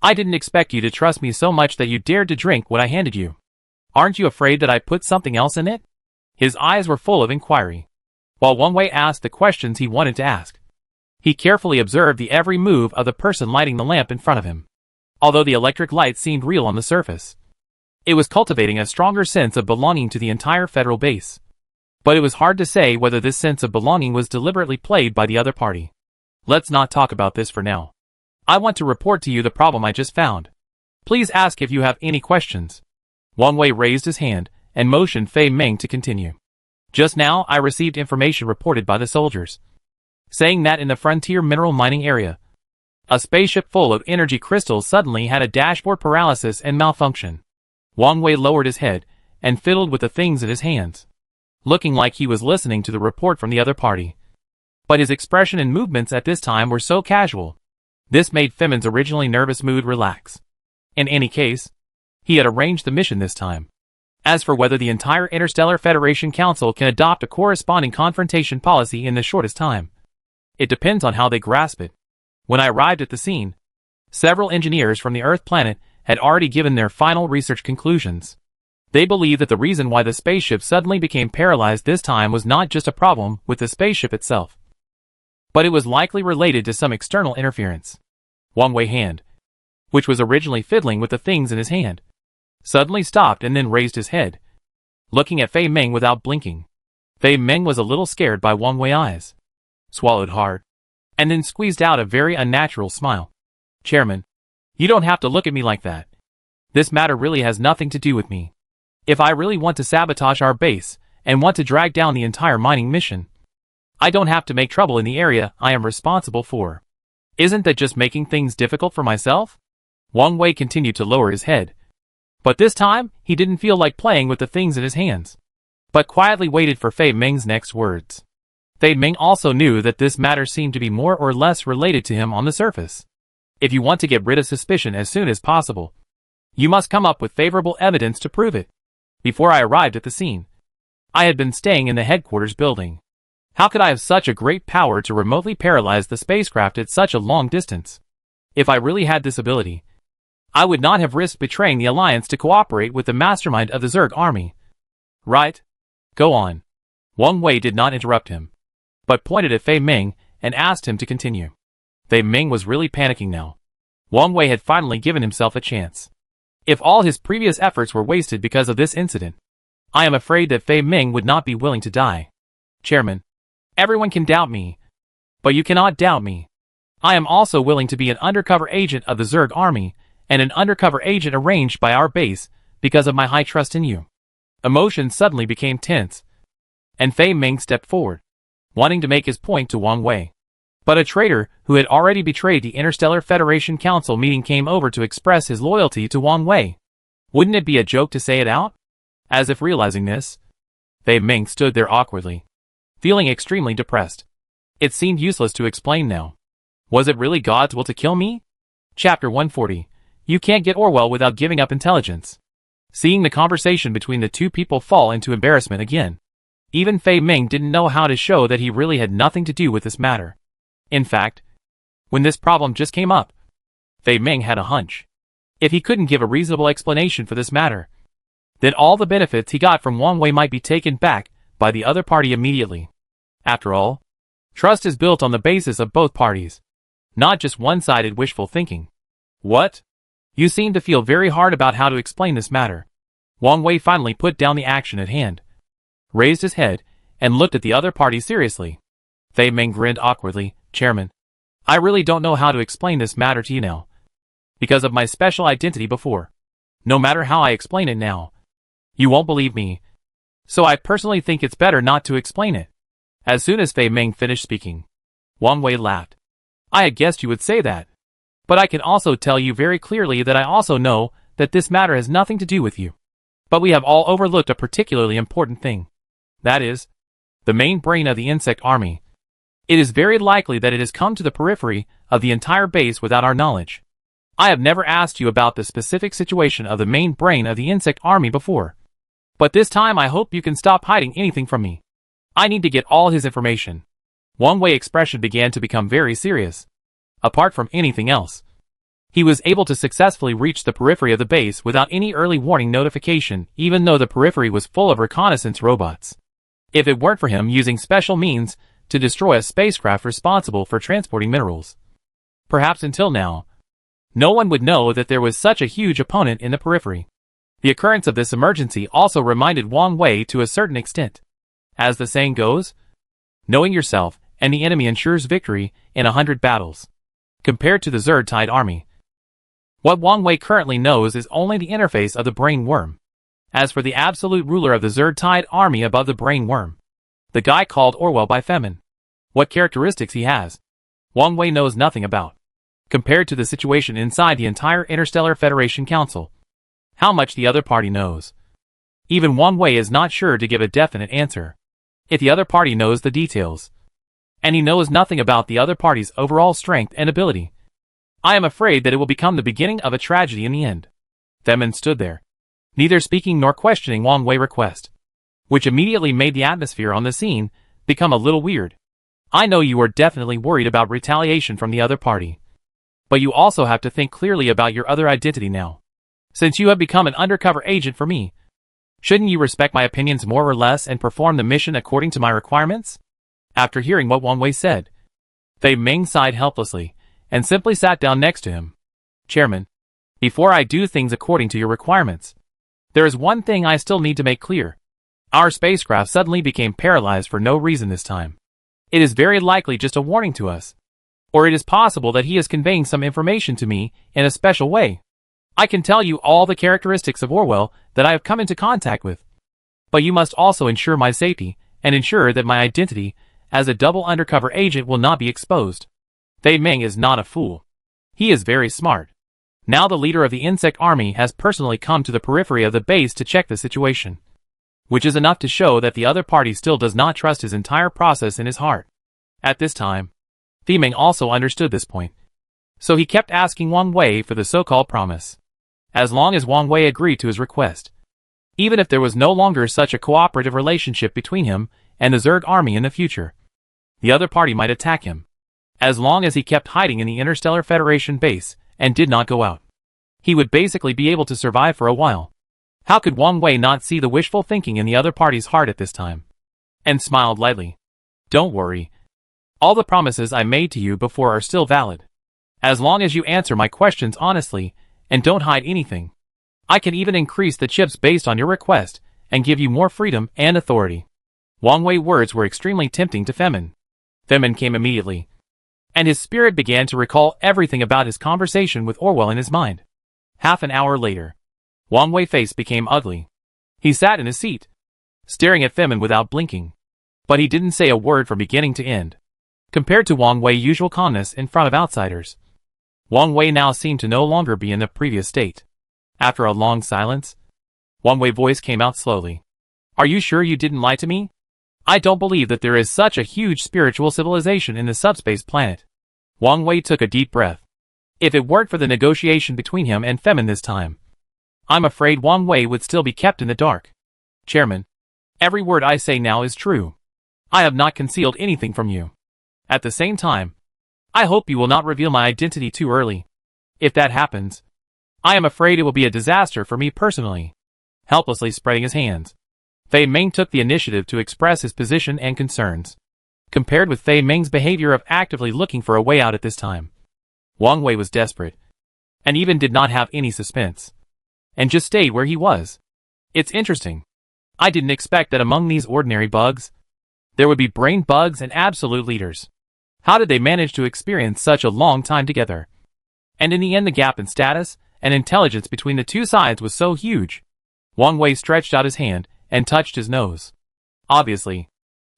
I didn't expect you to trust me so much that you dared to drink what I handed you. Aren't you afraid that I put something else in it? His eyes were full of inquiry, while Wang Wei asked the questions he wanted to ask. He carefully observed the every move of the person lighting the lamp in front of him. Although the electric light seemed real on the surface, it was cultivating a stronger sense of belonging to the entire federal base. But it was hard to say whether this sense of belonging was deliberately played by the other party. Let's not talk about this for now. I want to report to you the problem I just found. Please ask if you have any questions. Wang Wei raised his hand and motioned Fei Meng to continue. Just now I received information reported by the soldiers, saying that in the frontier mineral mining area, a spaceship full of energy crystals suddenly had a dashboard paralysis and malfunction. Wang Wei lowered his head and fiddled with the things in his hands, looking like he was listening to the report from the other party. But his expression and movements at this time were so casual. This made Femin's originally nervous mood relax. In any case, he had arranged the mission this time. As for whether the entire Interstellar Federation Council can adopt a corresponding confrontation policy in the shortest time, it depends on how they grasp it. When I arrived at the scene, several engineers from the Earth planet had already given their final research conclusions. They believed that the reason why the spaceship suddenly became paralyzed this time was not just a problem with the spaceship itself, but it was likely related to some external interference. Wang Wei's hand, which was originally fiddling with the things in his hand, suddenly stopped and then raised his head, looking at Fei Meng without blinking. Fei Meng was a little scared by Wang Wei's eyes, swallowed hard, and then squeezed out a very unnatural smile. Chairman, you don't have to look at me like that. This matter really has nothing to do with me. If I really want to sabotage our base and want to drag down the entire mining mission, I don't have to make trouble in the area I am responsible for. Isn't that just making things difficult for myself? Wang Wei continued to lower his head, but this time he didn't feel like playing with the things in his hands, but quietly waited for Fei Meng's next words. Fei Meng also knew that this matter seemed to be more or less related to him on the surface. If you want to get rid of suspicion as soon as possible, you must come up with favorable evidence to prove it. Before I arrived at the scene, I had been staying in the headquarters building. How could I have such a great power to remotely paralyze the spacecraft at such a long distance? If I really had this ability, I would not have risked betraying the Alliance to cooperate with the mastermind of the Zerg army. Right? Go on. Wang Wei did not interrupt him, but pointed at Fei Meng and asked him to continue. Fei Meng was really panicking now. Wang Wei had finally given himself a chance. If all his previous efforts were wasted because of this incident, I am afraid that Fei Meng would not be willing to die. Chairman, everyone can doubt me, but you cannot doubt me. I am also willing to be an undercover agent of the Zerg army and an undercover agent arranged by our base because of my high trust in you. Emotions suddenly became tense, and Fei Meng stepped forward, wanting to make his point to Wang Wei. But a traitor who had already betrayed the Interstellar Federation Council meeting came over to express his loyalty to Wang Wei. Wouldn't it be a joke to say it out? As if realizing this, Fei Meng stood there awkwardly, feeling extremely depressed. It seemed useless to explain now. Was it really God's will to kill me? Chapter 140. You can't get Orwell without giving up intelligence. Seeing the conversation between the two people fall into embarrassment again, even Fei Meng didn't know how to show that he really had nothing to do with this matter. In fact, when this problem just came up, Fei Meng had a hunch. If he couldn't give a reasonable explanation for this matter, then all the benefits he got from Wang Wei might be taken back by the other party immediately. After all, trust is built on the basis of both parties, not just one-sided wishful thinking. What? You seem to feel very hard about how to explain this matter. Wang Wei finally put down the action at hand, raised his head, and looked at the other party seriously. Fei Meng grinned awkwardly. Chairman, I really don't know how to explain this matter to you now, because of my special identity before. No matter how I explain it now, you won't believe me, so I personally think it's better not to explain it. As soon as Fei Meng finished speaking, Wang Wei laughed. I had guessed you would say that, but I can also tell you very clearly that I also know that this matter has nothing to do with you. But we have all overlooked a particularly important thing. That is, the main brain of the insect army. It is very likely that it has come to the periphery of the entire base without our knowledge. I have never asked you about the specific situation of the main brain of the insect army before, but this time I hope you can stop hiding anything from me. I need to get all his information. Wang Wei's expression began to become very serious. Apart from anything else, he was able to successfully reach the periphery of the base without any early warning notification, even though the periphery was full of reconnaissance robots. If it weren't for him using special means to destroy a spacecraft responsible for transporting minerals, perhaps until now, no one would know that there was such a huge opponent in the periphery. The occurrence of this emergency also reminded Wang Wei to a certain extent. As the saying goes, knowing yourself and the enemy ensures victory in 100 battles. Compared to the Zerd Tide army, what Wang Wei currently knows is only the interface of the brain worm. As for the absolute ruler of the Zerd Tide army above the brain worm, the guy called Orwell by Femin, what characteristics he has, Wang Wei knows nothing about. Compared to the situation inside the entire Interstellar Federation Council, how much the other party knows. Even Wang Wei is not sure to give a definite answer. If the other party knows the details, and he knows nothing about the other party's overall strength and ability, I am afraid that it will become the beginning of a tragedy in the end. Femin stood there, neither speaking nor questioning Wang Wei's request, which immediately made the atmosphere on the scene become a little weird. I know you are definitely worried about retaliation from the other party, but you also have to think clearly about your other identity now. Since you have become an undercover agent for me, shouldn't you respect my opinions more or less and perform the mission according to my requirements? After hearing what Wang Wei said, Fei Ming sighed helplessly and simply sat down next to him. Chairman, before I do things according to your requirements, there is one thing I still need to make clear. Our spacecraft suddenly became paralyzed for no reason this time. It is very likely just a warning to us. Or it is possible that he is conveying some information to me in a special way. I can tell you all the characteristics of Orwell that I have come into contact with. But you must also ensure my safety and ensure that my identity as a double undercover agent will not be exposed. Fei Ming is not a fool. He is very smart. Now the leader of the insect army has personally come to the periphery of the base to check the situation, which is enough to show that the other party still does not trust his entire process in his heart. At this time, Fei Ming also understood this point, so he kept asking Wang Wei for the so-called promise. As long as Wang Wei agreed to his request, even if there was no longer such a cooperative relationship between him and the Zerg army in the future, the other party might attack him. As long as he kept hiding in the Interstellar Federation base and did not go out, he would basically be able to survive for a while. How could Wang Wei not see the wishful thinking in the other party's heart at this time? And smiled lightly. Don't worry. All the promises I made to you before are still valid. As long as you answer my questions honestly and don't hide anything, I can even increase the chips based on your request and give you more freedom and authority. Wang Wei's words were extremely tempting to Femin. Femin came immediately, and his spirit began to recall everything about his conversation with Orwell in his mind. Half an hour later, Wang Wei's face became ugly. He sat in his seat, staring at Femin without blinking. But he didn't say a word from beginning to end. Compared to Wang Wei's usual calmness in front of outsiders, Wang Wei now seemed to no longer be in the previous state. After a long silence, Wang Wei's voice came out slowly. Are you sure you didn't lie to me? I don't believe that there is such a huge spiritual civilization in the subspace planet. Wang Wei took a deep breath. If it weren't for the negotiation between him and Femin this time, I'm afraid Wang Wei would still be kept in the dark. Chairman, every word I say now is true. I have not concealed anything from you. At the same time, I hope you will not reveal my identity too early. If that happens, I am afraid it will be a disaster for me personally. Helplessly spreading his hands, Fei Ming took the initiative to express his position and concerns. Compared with Fei Ming's behavior of actively looking for a way out at this time, Wang Wei was desperate, and even did not have any suspense, and just stayed where he was. It's interesting. I didn't expect that among these ordinary bugs, there would be brain bugs and absolute leaders. How did they manage to experience such a long time together? And in the end the gap in status and intelligence between the two sides was so huge. Wang Wei stretched out his hand and touched his nose. Obviously,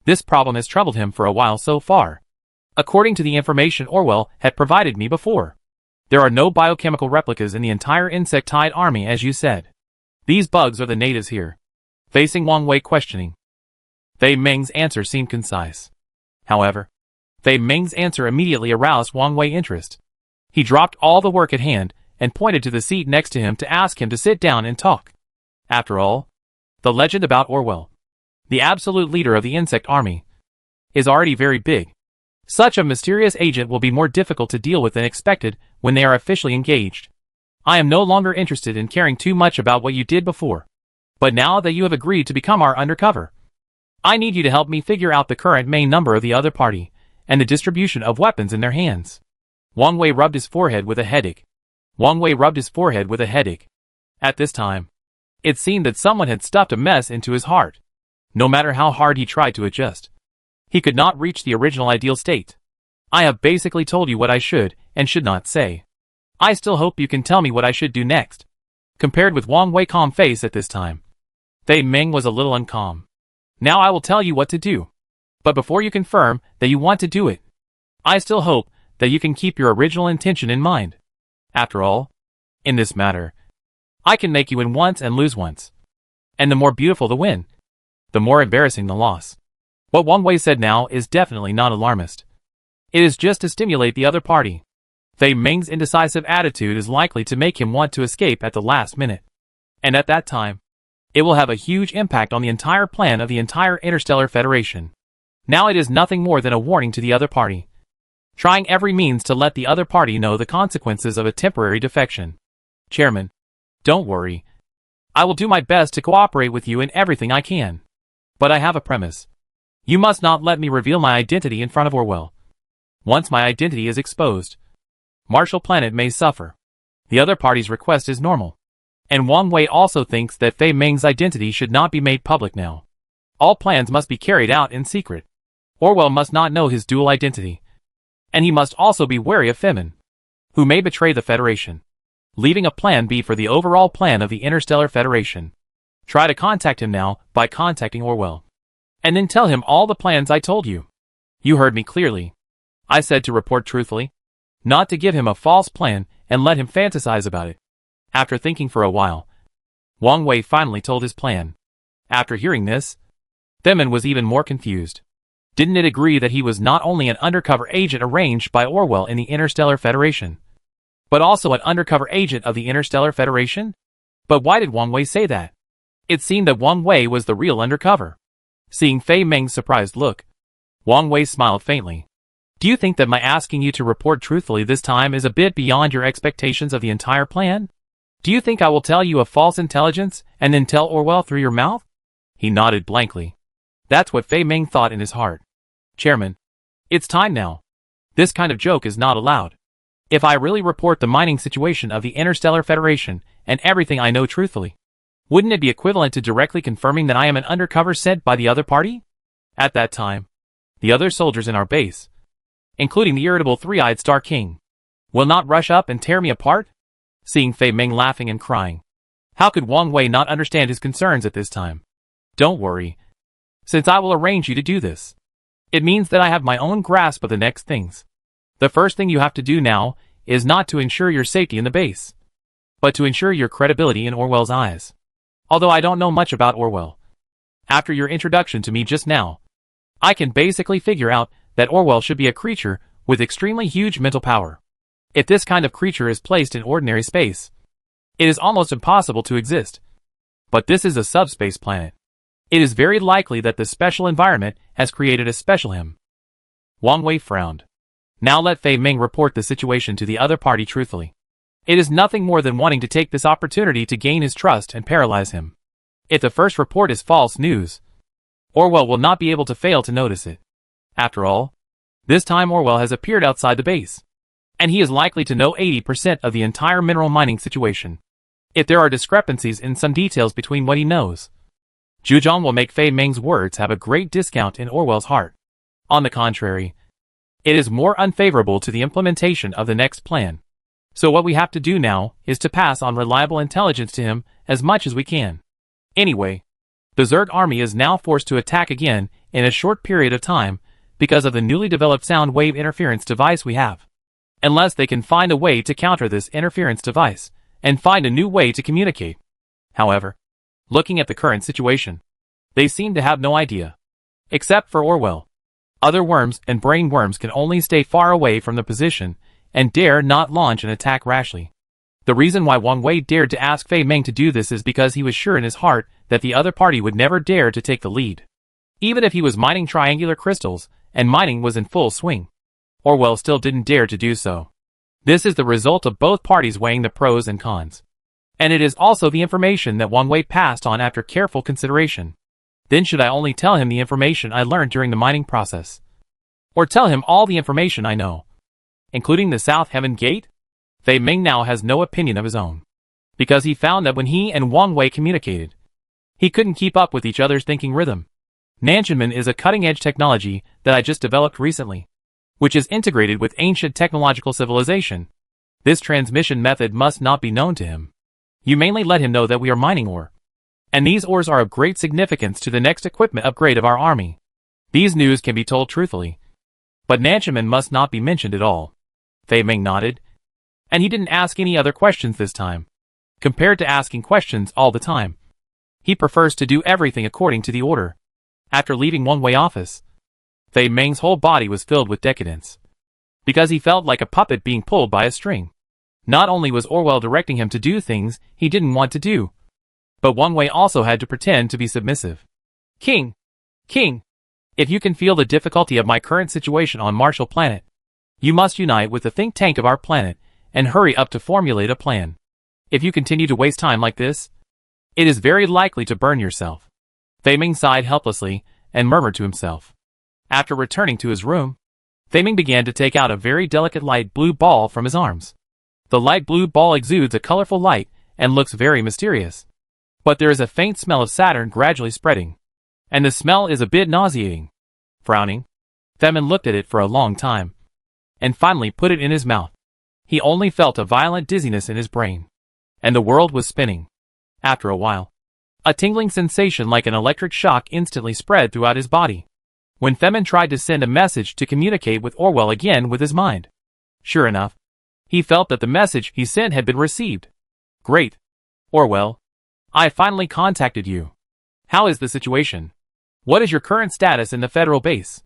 this problem has troubled him for a while so far. According to the information Orwell had provided me before, there are no biochemical replicas in the entire insectide army as you said. These bugs are the natives here. Facing Wang Wei questioning, Fei Ming's answer seemed concise. However, Fei Ming's answer immediately aroused Wang Wei's interest. He dropped all the work at hand and pointed to the seat next to him to ask him to sit down and talk. After all, the legend about Orwell, the absolute leader of the insect army, is already very big. Such a mysterious agent will be more difficult to deal with than expected when they are officially engaged. I am no longer interested in caring too much about what you did before. But now that you have agreed to become our undercover, I need you to help me figure out the current main number of the other party and the distribution of weapons in their hands. Wang Wei rubbed his forehead with a headache. At this time, it seemed that someone had stuffed a mess into his heart. No matter how hard he tried to adjust, he could not reach the original ideal state. I have basically told you what I should and should not say. I still hope you can tell me what I should do next. Compared with Wang Wei's calm face at this time, Fei Ming was a little uncalm. Now I will tell you what to do. But before you confirm that you want to do it, I still hope that you can keep your original intention in mind. After all, in this matter, I can make you win once and lose once. And the more beautiful the win, the more embarrassing the loss. What Wang Wei said now is definitely not alarmist. It is just to stimulate the other party. Fei Ming's indecisive attitude is likely to make him want to escape at the last minute. And at that time, it will have a huge impact on the entire plan of the entire Interstellar Federation. Now it is nothing more than a warning to the other party, trying every means to let the other party know the consequences of a temporary defection. Chairman, don't worry. I will do my best to cooperate with you in everything I can. But I have a premise. You must not let me reveal my identity in front of Orwell. Once my identity is exposed, Marshall Planet may suffer. The other party's request is normal. And Wang Wei also thinks that Fei Ming's identity should not be made public now. All plans must be carried out in secret. Orwell must not know his dual identity. And he must also be wary of Femin, who may betray the Federation, leaving a plan B for the overall plan of the Interstellar Federation. Try to contact him now by contacting Orwell. And then tell him all the plans I told you. You heard me clearly. I said to report truthfully, not to give him a false plan and let him fantasize about it. After thinking for a while, Wang Wei finally told his plan. After hearing this, Femin was even more confused. Didn't it agree that he was not only an undercover agent arranged by Orwell in the Interstellar Federation, but also an undercover agent of the Interstellar Federation? But why did Wang Wei say that? It seemed that Wang Wei was the real undercover. Seeing Fei Ming's surprised look, Wang Wei smiled faintly. Do you think that my asking you to report truthfully this time is a bit beyond your expectations of the entire plan? Do you think I will tell you a false intelligence and then tell Orwell through your mouth? He nodded blankly. That's what Fei Ming thought in his heart. Chairman, it's time now. This kind of joke is not allowed. If I really report the mining situation of the Interstellar Federation and everything I know truthfully, wouldn't it be equivalent to directly confirming that I am an undercover sent by the other party? At that time, the other soldiers in our base, including the irritable three-eyed Star King, will not rush up and tear me apart? Seeing Fei Ming laughing and crying, how could Wang Wei not understand his concerns at this time? Don't worry, since I will arrange you to do this. It means that I have my own grasp of the next things. The first thing you have to do now is not to ensure your safety in the base, but to ensure your credibility in Orwell's eyes. Although I don't know much about Orwell, after your introduction to me just now, I can basically figure out that Orwell should be a creature with extremely huge mental power. If this kind of creature is placed in ordinary space, it is almost impossible to exist. But this is a subspace planet. It is very likely that the special environment has created a special him. Wang Wei frowned. Now let Fei Ming report the situation to the other party truthfully. It is nothing more than wanting to take this opportunity to gain his trust and paralyze him. If the first report is false news, Orwell will not be able to fail to notice it. After all, this time Orwell has appeared outside the base, and he is likely to know 80% of the entire mineral mining situation. If there are discrepancies in some details between what he knows, Zhujiang will make Fei Ming's words have a great discount in Orwell's heart. On the contrary, it is more unfavorable to the implementation of the next plan. So what we have to do now is to pass on reliable intelligence to him as much as we can. Anyway, the Zerg army is now forced to attack again in a short period of time because of the newly developed sound wave interference device we have. Unless they can find a way to counter this interference device and find a new way to communicate. However, looking at the current situation, they seem to have no idea. Except for Orwell. Other worms and brain worms can only stay far away from the position and dare not launch an attack rashly. The reason why Wang Wei dared to ask Fei Ming to do this is because he was sure in his heart that the other party would never dare to take the lead. Even if he was mining triangular crystals and mining was in full swing, Orwell still didn't dare to do so. This is the result of both parties weighing the pros and cons. And it is also the information that Wang Wei passed on after careful consideration. Then should I only tell him the information I learned during the mining process? Or tell him all the information I know, including the South Heaven Gate? Fei Ming now has no opinion of his own, because he found that when he and Wang Wei communicated, he couldn't keep up with each other's thinking rhythm. Nanchaman is a cutting-edge technology that I just developed recently, which is integrated with ancient technological civilization. This transmission method must not be known to him. You mainly let him know that we are mining ore. And these ores are of great significance to the next equipment upgrade of our army. These news can be told truthfully. But Nanchaman must not be mentioned at all. Fei Ming nodded. And he didn't ask any other questions this time. Compared to asking questions all the time, he prefers to do everything according to the order. After leaving Wang Wei office, Fei Ming's whole body was filled with decadence. Because he felt like a puppet being pulled by a string. Not only was Orwell directing him to do things he didn't want to do, but Wang Wei also had to pretend to be submissive. King! If you can feel the difficulty of my current situation on Marshall Planet, you must unite with the think tank of our planet and hurry up to formulate a plan. If you continue to waste time like this, it is very likely to burn yourself. Fei Ming sighed helplessly and murmured to himself. After returning to his room, Fei Ming began to take out a very delicate light blue ball from his arms. The light blue ball exudes a colorful light and looks very mysterious. But there is a faint smell of Saturn gradually spreading. And the smell is a bit nauseating. Frowning, Fei Ming looked at it for a long time, and finally put it in his mouth. He only felt a violent dizziness in his brain, and the world was spinning. After a while, a tingling sensation like an electric shock instantly spread throughout his body. When Fei Ming tried to send a message to communicate with Orwell again with his mind, sure enough, he felt that the message he sent had been received. Great. Orwell, I finally contacted you. How is the situation? What is your current status in the federal base?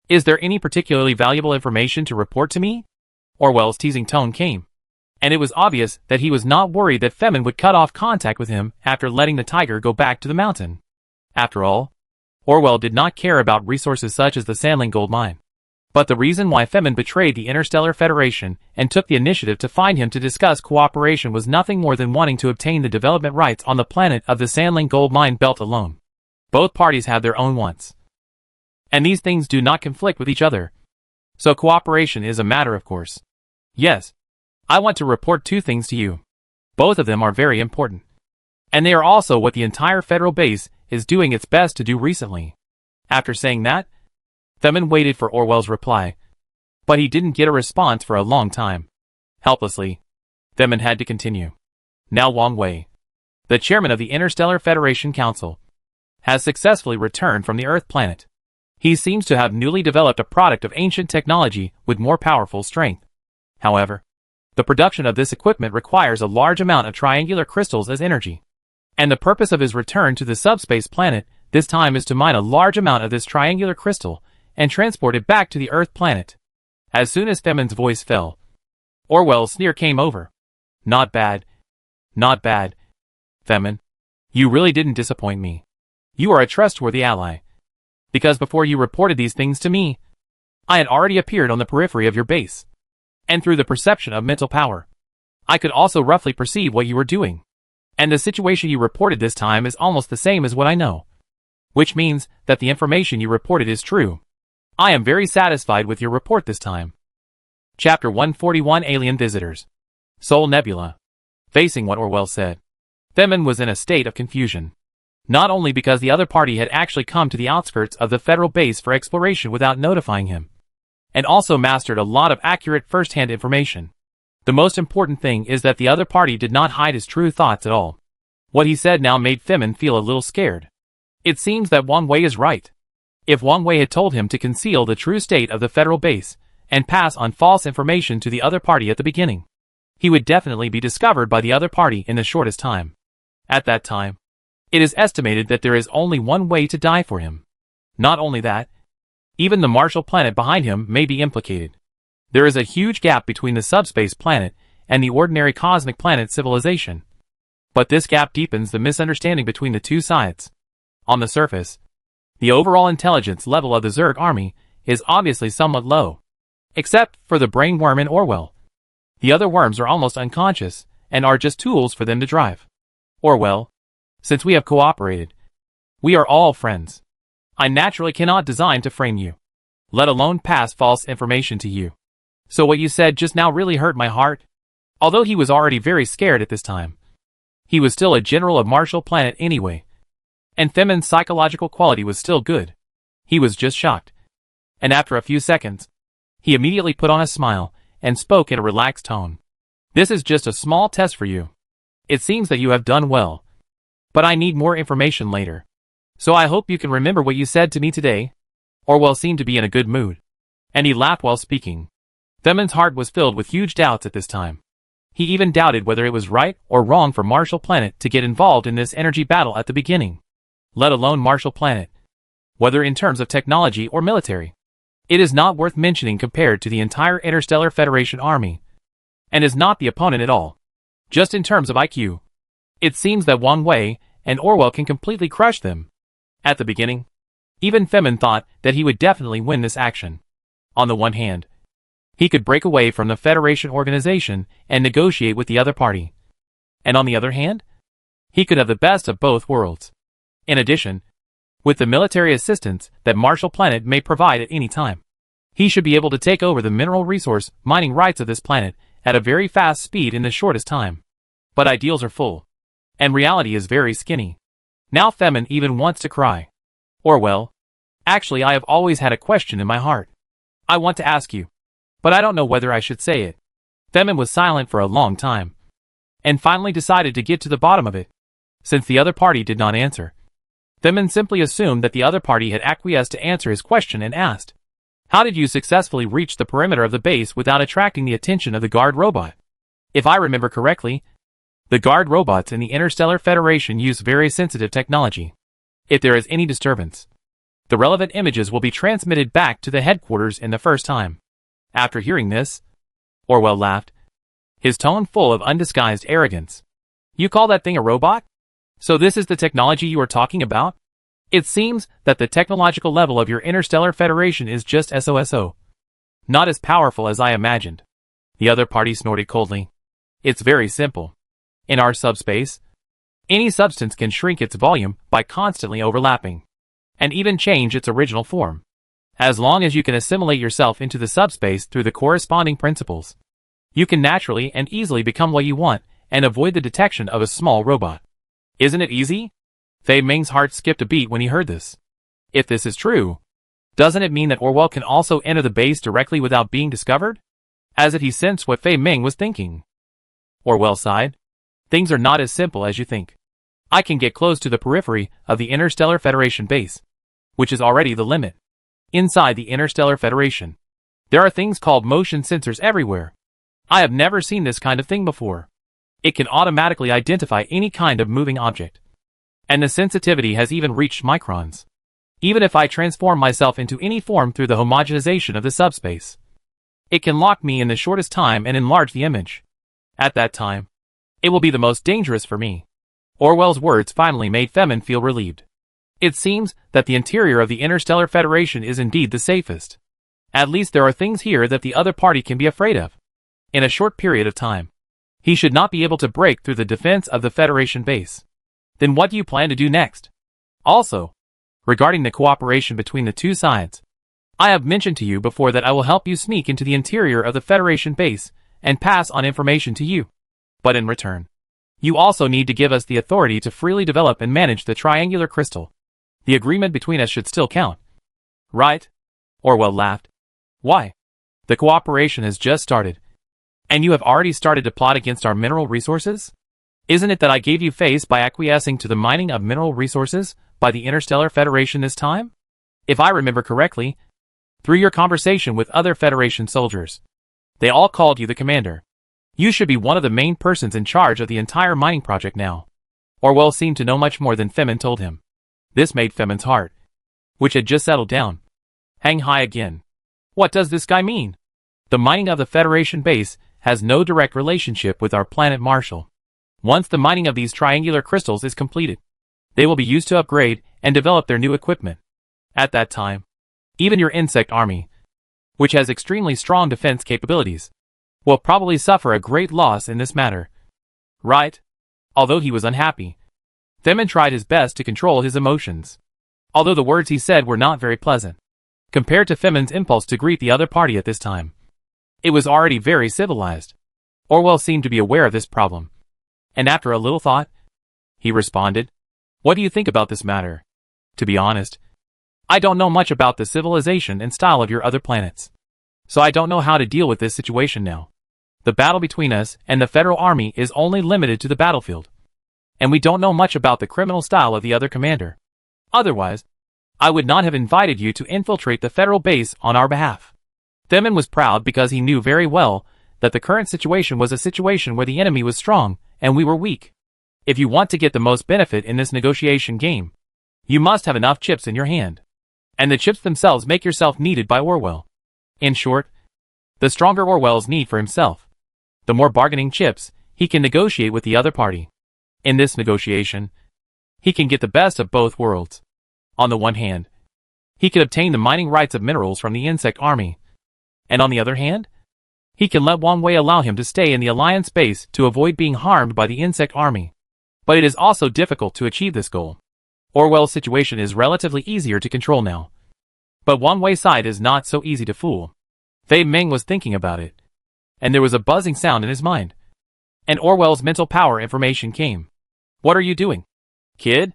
Is there any particularly valuable information to report to me? Orwell's teasing tone came, and it was obvious that he was not worried that Fei Ming would cut off contact with him after letting the tiger go back to the mountain. After all, Orwell did not care about resources such as the Sandling gold mine. But the reason why Fei Ming betrayed the Interstellar Federation and took the initiative to find him to discuss cooperation was nothing more than wanting to obtain the development rights on the planet of the Sandling gold mine belt alone. Both parties have their own wants. And these things do not conflict with each other. So cooperation is a matter of course. Yes, I want to report two things to you. Both of them are very important. And they are also what the entire federal base is doing its best to do recently. After saying that, Fei Ming waited for Orwell's reply, but he didn't get a response for a long time. Helplessly, Fei Ming had to continue. Now Wang Wei, the chairman of the Interstellar Federation Council, has successfully returned from the Earth planet. He seems to have newly developed a product of ancient technology with more powerful strength. However, the production of this equipment requires a large amount of triangular crystals as energy. And the purpose of his return to the subspace planet this time is to mine a large amount of this triangular crystal and transport it back to the Earth planet. As soon as Fei Ming's voice fell, Orwell's sneer came over. Not bad. Not bad. Fei Ming, you really didn't disappoint me. You are a trustworthy ally. Because before you reported these things to me, I had already appeared on the periphery of your base. And through the perception of mental power, I could also roughly perceive what you were doing. And the situation you reported this time is almost the same as what I know. Which means that the information you reported is true. I am very satisfied with your report this time. Chapter 141 Alien Visitors. Sol Nebula. Facing what Orwell said, Fei Ming was in a state of confusion. Not only because the other party had actually come to the outskirts of the federal base for exploration without notifying him, and also mastered a lot of accurate first-hand information. The most important thing is that the other party did not hide his true thoughts at all. What he said now made Fei Ming feel a little scared. It seems that Wang Wei is right. If Wang Wei had told him to conceal the true state of the federal base and pass on false information to the other party at the beginning, he would definitely be discovered by the other party in the shortest time. At that time, it is estimated that there is only one way to die for him. Not only that, even the Marshall planet behind him may be implicated. There is a huge gap between the subspace planet and the ordinary cosmic planet civilization. But this gap deepens the misunderstanding between the two sides. On the surface, the overall intelligence level of the Zerg army is obviously somewhat low. Except for the brain worm in Orwell. The other worms are almost unconscious and are just tools for them to drive. Orwell, since we have cooperated, we are all friends. I naturally cannot design to frame you, let alone pass false information to you. So what you said just now really hurt my heart. Although he was already very scared at this time, he was still a general of Marshall Planet anyway. And Fei Ming's psychological quality was still good. He was just shocked. And after a few seconds, he immediately put on a smile and spoke in a relaxed tone. This is just a small test for you. It seems that you have done well. But I need more information later. So I hope you can remember what you said to me today. Orwell seemed to be in a good mood. And he laughed while speaking. Femin's heart was filled with huge doubts at this time. He even doubted whether it was right or wrong for Marshall Planet to get involved in this energy battle at the beginning. Let alone Marshall Planet. Whether in terms of technology or military. It is not worth mentioning compared to the entire Interstellar Federation army. And is not the opponent at all. Just in terms of IQ. It seems that Wang Wei and Orwell can completely crush them. At the beginning, even Femin thought that he would definitely win this action. On the one hand, he could break away from the Federation organization and negotiate with the other party. And on the other hand, he could have the best of both worlds. In addition, with the military assistance that Marshall Planet may provide at any time, he should be able to take over the mineral resource mining rights of this planet at a very fast speed in the shortest time. But ideals are full. And reality is very skinny. Now Femin even wants to cry. Orwell, actually I have always had a question in my heart. I want to ask you. But I don't know whether I should say it. Femin was silent for a long time. And finally decided to get to the bottom of it. Since the other party did not answer. Femin simply assumed that the other party had acquiesced to answer his question and asked, how did you successfully reach the perimeter of the base without attracting the attention of the guard robot? If I remember correctly, the guard robots in the Interstellar Federation use very sensitive technology. If there is any disturbance, the relevant images will be transmitted back to the headquarters in the first time. After hearing this, Orwell laughed, his tone full of undisguised arrogance. You call that thing a robot? So this is the technology you are talking about? It seems that the technological level of your Interstellar Federation is just SOSO. Not as powerful as I imagined. The other party snorted coldly. It's very simple. In our subspace, any substance can shrink its volume by constantly overlapping, and even change its original form. As long as you can assimilate yourself into the subspace through the corresponding principles, you can naturally and easily become what you want and avoid the detection of a small robot. Isn't it easy? Fei Ming's heart skipped a beat when he heard this. If this is true, doesn't it mean that Orwell can also enter the base directly without being discovered? As if he sensed what Fei Ming was thinking. Orwell sighed. Things are not as simple as you think. I can get close to the periphery of the Interstellar Federation base, which is already the limit. Inside the Interstellar Federation, there are things called motion sensors everywhere. I have never seen this kind of thing before. It can automatically identify any kind of moving object. And the sensitivity has even reached microns. Even if I transform myself into any form through the homogenization of the subspace, it can lock me in the shortest time and enlarge the image. At that time, it will be the most dangerous for me. Orwell's words finally made Femin feel relieved. It seems that the interior of the Interstellar Federation is indeed the safest. At least there are things here that the other party can be afraid of. In a short period of time, he should not be able to break through the defense of the Federation base. Then what do you plan to do next? Also, regarding the cooperation between the two sides, I have mentioned to you before that I will help you sneak into the interior of the Federation base and pass on information to you. But in return, you also need to give us the authority to freely develop and manage the triangular crystal. The agreement between us should still count. Right? Orwell laughed. Why? The cooperation has just started. And you have already started to plot against our mineral resources? Isn't it that I gave you face by acquiescing to the mining of mineral resources by the Interstellar Federation this time? If I remember correctly, through your conversation with other Federation soldiers, they all called you the commander. You should be one of the main persons in charge of the entire mining project now. Orwell seemed to know much more than Femin told him. This made Femin's heart, which had just settled down, hang high again. What does this guy mean? The mining of the Federation base has no direct relationship with our planet Marshall. Once the mining of these triangular crystals is completed, they will be used to upgrade and develop their new equipment. At that time, even your insect army, which has extremely strong defense capabilities, will probably suffer a great loss in this matter. Right? Although he was unhappy, Femin tried his best to control his emotions. Although the words he said were not very pleasant, compared to Femin's impulse to greet the other party at this time. It was already very civilized. Orwell seemed to be aware of this problem. And after a little thought, he responded, What do you think about this matter? To be honest, I don't know much about the civilization and style of your other planets. So I don't know how to deal with this situation now. The battle between us and the Federal Army is only limited to the battlefield. And we don't know much about the criminal style of the other commander. Otherwise, I would not have invited you to infiltrate the Federal base on our behalf. Themin was proud because he knew very well that the current situation was a situation where the enemy was strong and we were weak. If you want to get the most benefit in this negotiation game, you must have enough chips in your hand. And the chips themselves make yourself needed by Orwell. In short, the stronger Orwell's need for himself, the more bargaining chips he can negotiate with the other party. In this negotiation, he can get the best of both worlds. On the one hand, he can obtain the mining rights of minerals from the insect army. And on the other hand, he can let Wang Wei allow him to stay in the Alliance base to avoid being harmed by the insect army. But it is also difficult to achieve this goal. Orwell's situation is relatively easier to control now. But Wang Wei's side is not so easy to fool. Fei Ming was thinking about it. And there was a buzzing sound in his mind. And Orwell's mental power information came. What are you doing? Kid?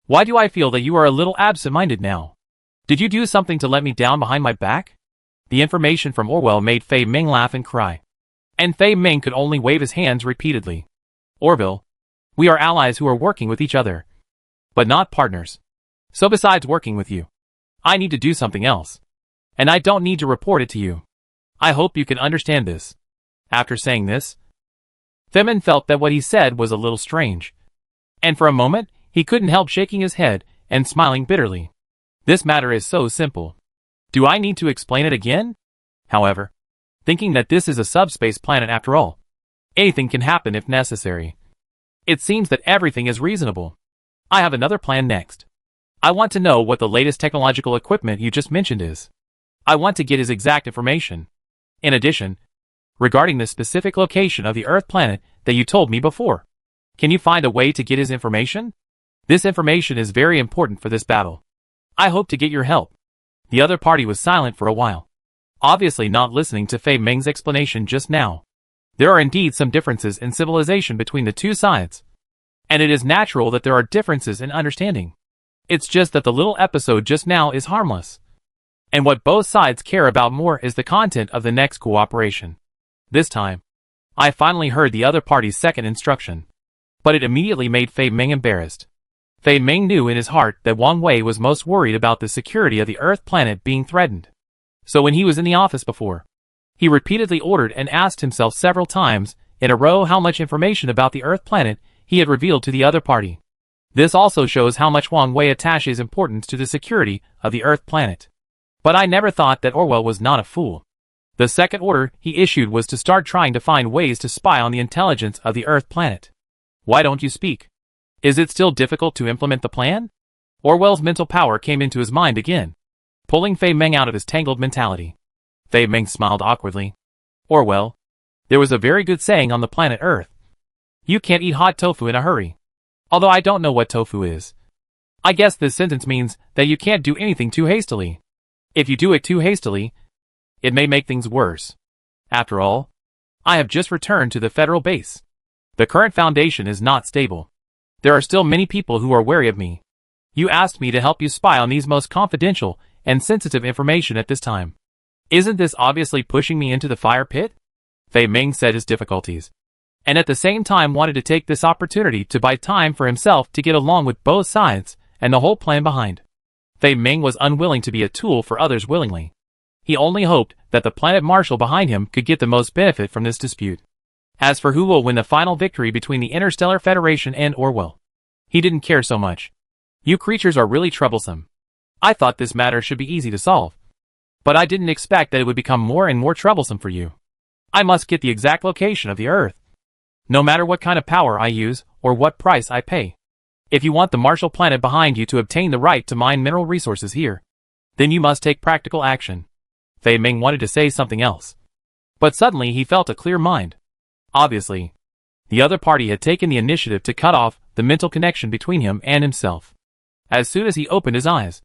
Why do I feel that you are a little absent-minded now? Did you do something to let me down behind my back? The information from Orwell made Fei Ming laugh and cry. And Fei Ming could only wave his hands repeatedly. Orville, we are allies who are working with each other. But not partners. So besides working with you, I need to do something else. And I don't need to report it to you. I hope you can understand this. After saying this, Themin felt that what he said was a little strange. And for a moment, he couldn't help shaking his head and smiling bitterly. This matter is so simple. Do I need to explain it again? However, thinking that this is a subspace planet after all, anything can happen if necessary. It seems that everything is reasonable. I have another plan next. I want to know what the latest technological equipment you just mentioned is. I want to get his exact information. In addition, regarding the specific location of the Earth planet that you told me before, can you find a way to get his information? This information is very important for this battle. I hope to get your help. The other party was silent for a while, obviously not listening to Fei Ming's explanation just now. There are indeed some differences in civilization between the two sides. And it is natural that there are differences in understanding. It's just that the little episode just now is harmless. And what both sides care about more is the content of the next cooperation. This time, I finally heard the other party's second instruction. But it immediately made Fei Ming embarrassed. Fei Ming knew in his heart that Wang Wei was most worried about the security of the Earth planet being threatened. So when he was in the office before, he repeatedly ordered and asked himself several times in a row how much information about the Earth planet he had revealed to the other party. This also shows how much Wang Wei attaches importance to the security of the Earth planet. But I never thought that Orwell was not a fool. The second order he issued was to start trying to find ways to spy on the intelligence of the Earth planet. Why don't you speak? Is it still difficult to implement the plan? Orwell's mental power came into his mind again, pulling Fei Ming out of his tangled mentality. Fei Ming smiled awkwardly. Orwell, there was a very good saying on the planet Earth. You can't eat hot tofu in a hurry. Although I don't know what tofu is. I guess this sentence means that you can't do anything too hastily. If you do it too hastily, it may make things worse. After all, I have just returned to the Federal base. The current foundation is not stable. There are still many people who are wary of me. You asked me to help you spy on these most confidential and sensitive information at this time. Isn't this obviously pushing me into the fire pit? Fei Ming said his difficulties, and at the same time wanted to take this opportunity to buy time for himself to get along with both sides and the whole plan behind. Fei Ming was unwilling to be a tool for others willingly. He only hoped that the planet marshal behind him could get the most benefit from this dispute. As for who will win the final victory between the Interstellar Federation and Orwell, he didn't care so much. You creatures are really troublesome. I thought this matter should be easy to solve. But I didn't expect that it would become more and more troublesome for you. I must get the exact location of the Earth. No matter what kind of power I use or what price I pay. If you want the Marshall planet behind you to obtain the right to mine mineral resources here, then you must take practical action. Fei Ming wanted to say something else. But suddenly he felt a clear mind. Obviously, the other party had taken the initiative to cut off the mental connection between him and himself. As soon as he opened his eyes,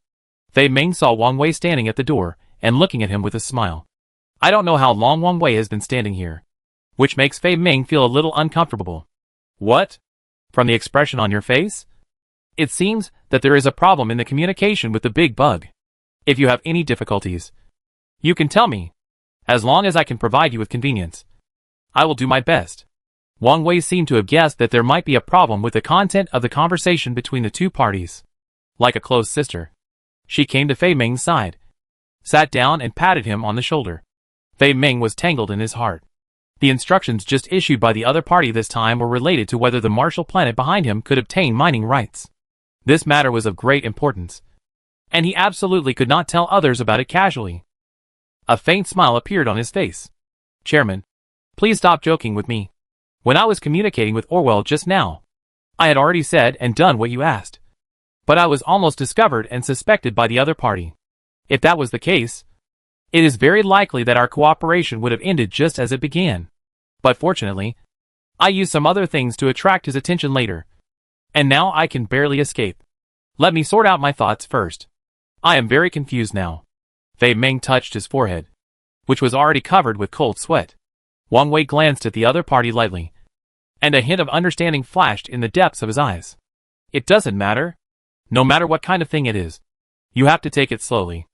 Fei Ming saw Wang Wei standing at the door and looking at him with a smile. I don't know how long Wang Wei has been standing here, which makes Fei Ming feel a little uncomfortable. What? From the expression on your face? It seems that there is a problem in the communication with the big bug. If you have any difficulties, you can tell me. As long as I can provide you with convenience, I will do my best. Wang Wei seemed to have guessed that there might be a problem with the content of the conversation between the two parties. Like a close sister, she came to Fei Ming's side, sat down and patted him on the shoulder. Fei Ming was tangled in his heart. The instructions just issued by the other party this time were related to whether the Marshall planet behind him could obtain mining rights. This matter was of great importance, and he absolutely could not tell others about it casually. A faint smile appeared on his face. Chairman, please stop joking with me. When I was communicating with Orwell just now, I had already said and done what you asked. But I was almost discovered and suspected by the other party. If that was the case, it is very likely that our cooperation would have ended just as it began. But fortunately, I used some other things to attract his attention later. And now I can barely escape. Let me sort out my thoughts first. I am very confused now. Fei Ming touched his forehead, which was already covered with cold sweat. Wang Wei glanced at the other party lightly, and a hint of understanding flashed in the depths of his eyes. It doesn't matter. No matter what kind of thing it is, you have to take it slowly.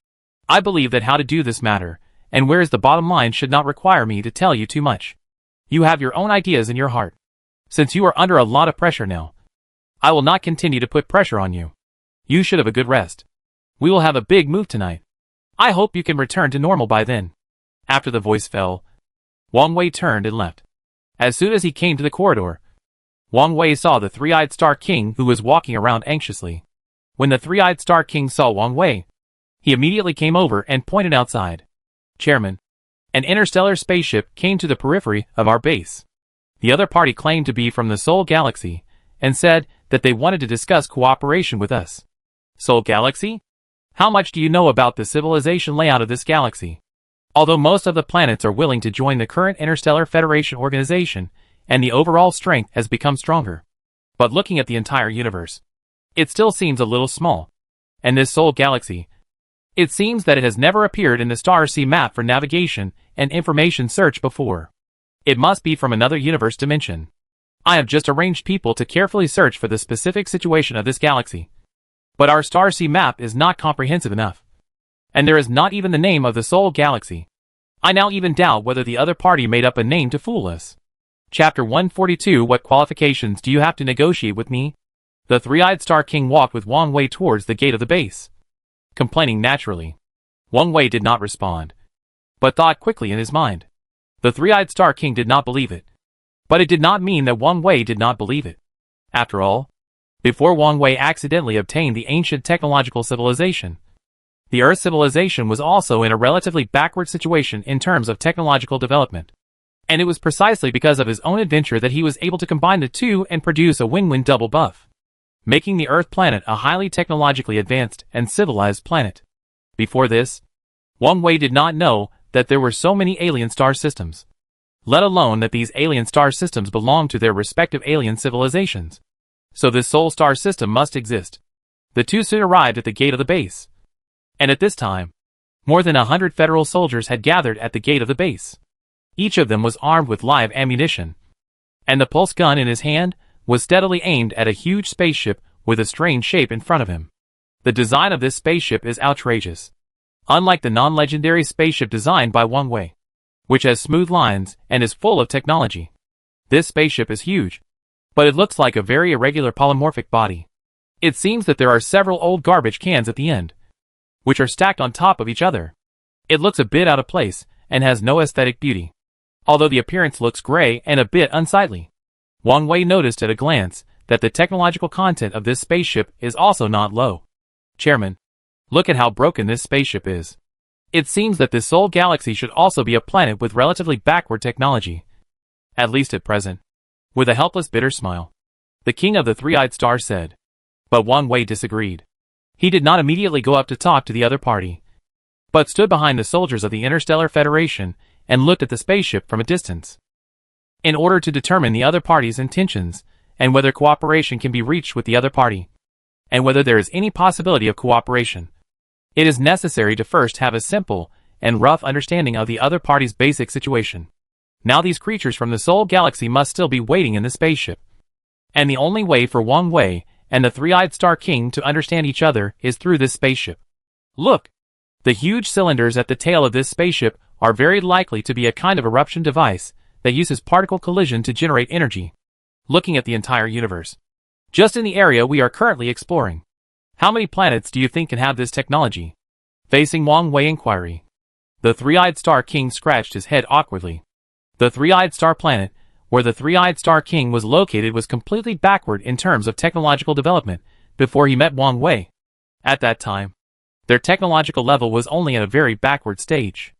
I believe that how to do this matter, and where is the bottom line should not require me to tell you too much. You have your own ideas in your heart. Since you are under a lot of pressure now, I will not continue to put pressure on you. You should have a good rest. We will have a big move tonight. I hope you can return to normal by then. After the voice fell, Wang Wei turned and left. As soon as he came to the corridor, Wang Wei saw the three-eyed Star King who was walking around anxiously. When the three-eyed Star King saw Wang Wei, he immediately came over and pointed outside. Chairman, an interstellar spaceship came to the periphery of our base. The other party claimed to be from the Sol Galaxy and said that they wanted to discuss cooperation with us. Sol Galaxy? How much do you know about the civilization layout of this galaxy? Although most of the planets are willing to join the current Interstellar Federation organization, and the overall strength has become stronger. But looking at the entire universe, it still seems a little small. And this Sol Galaxy, it seems that it has never appeared in the Star Sea map for navigation and information search before. It must be from another universe dimension. I have just arranged people to carefully search for the specific situation of this galaxy. But our Star Sea map is not comprehensive enough. And there is not even the name of the Sol Galaxy. I now even doubt whether the other party made up a name to fool us. Chapter 142. What qualifications do you have to negotiate with me? The three-eyed Star King walked with Wang Wei towards the gate of the base, complaining naturally. Wang Wei did not respond, but thought quickly in his mind. The three-eyed Star King did not believe it. But it did not mean that Wang Wei did not believe it. After all, before Wang Wei accidentally obtained the ancient technological civilization, the Earth civilization was also in a relatively backward situation in terms of technological development. And it was precisely because of his own adventure that he was able to combine the two and produce a win-win double buff, making the Earth planet a highly technologically advanced and civilized planet. Before this, Wang Wei did not know that there were so many alien star systems, let alone that these alien star systems belonged to their respective alien civilizations. So this Sol star system must exist. The two soon arrived at the gate of the base. And at this time, more than 100 federal soldiers had gathered at the gate of the base. Each of them was armed with live ammunition, and the pulse gun in his hand was steadily aimed at a huge spaceship with a strange shape in front of him. The design of this spaceship is outrageous. Unlike the non-legendary spaceship designed by Wang Wei, which has smooth lines and is full of technology, this spaceship is huge, but it looks like a very irregular polymorphic body. It seems that there are several old garbage cans at the end, which are stacked on top of each other. It looks a bit out of place and has no aesthetic beauty, although the appearance looks gray and a bit unsightly. Wang Wei noticed at a glance that the technological content of this spaceship is also not low. Chairman, look at how broken this spaceship is. It seems that this Sol Galaxy should also be a planet with relatively backward technology, at least at present. With a helpless bitter smile, the king of the three-eyed star said. But Wang Wei disagreed. He did not immediately go up to talk to the other party, but stood behind the soldiers of the Interstellar Federation and looked at the spaceship from a distance, in order to determine the other party's intentions and whether cooperation can be reached with the other party, and whether there is any possibility of cooperation. It is necessary to first have a simple and rough understanding of the other party's basic situation. Now these creatures from the Sol Galaxy must still be waiting in the spaceship, and the only way for Wang Wei and the three-eyed Star King to understand each other is through this spaceship. Look! The huge cylinders at the tail of this spaceship are very likely to be a kind of eruption device that uses particle collision to generate energy. Looking at the entire universe, just in the area we are currently exploring, how many planets do you think can have this technology? Facing Wang Wei inquiry, the three-eyed star king scratched his head awkwardly. The three-eyed star planet, where the three-eyed star king was located, was completely backward in terms of technological development before he met Wang Wei. At that time, their technological level was only at a very backward stage.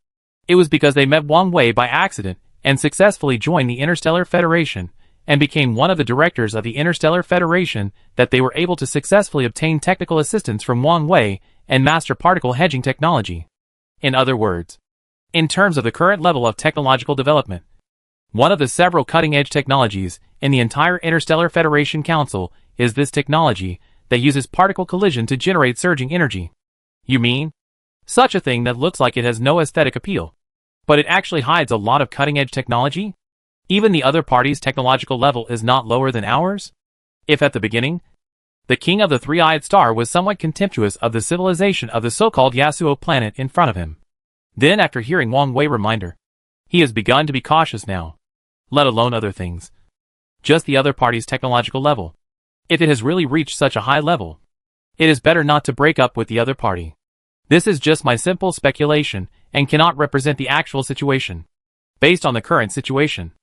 It was because they met Wang Wei by accident and successfully joined the Interstellar Federation and became one of the directors of the Interstellar Federation that they were able to successfully obtain technical assistance from Wang Wei and master particle hedging technology. In other words, in terms of the current level of technological development, one of the several cutting-edge technologies in the entire Interstellar Federation Council is this technology that uses particle collision to generate surging energy. You mean? Such a thing that looks like it has no aesthetic appeal, but it actually hides a lot of cutting-edge technology? Even the other party's technological level is not lower than ours? If at the beginning, the king of the three-eyed star was somewhat contemptuous of the civilization of the so-called Yasuo planet in front of him, then after hearing Wang Wei reminder, he has begun to be cautious now. Let alone other things. Just the other party's technological level. If it has really reached such a high level, it is better not to break up with the other party. This is just my simple speculation and cannot represent the actual situation. Based on the current situation,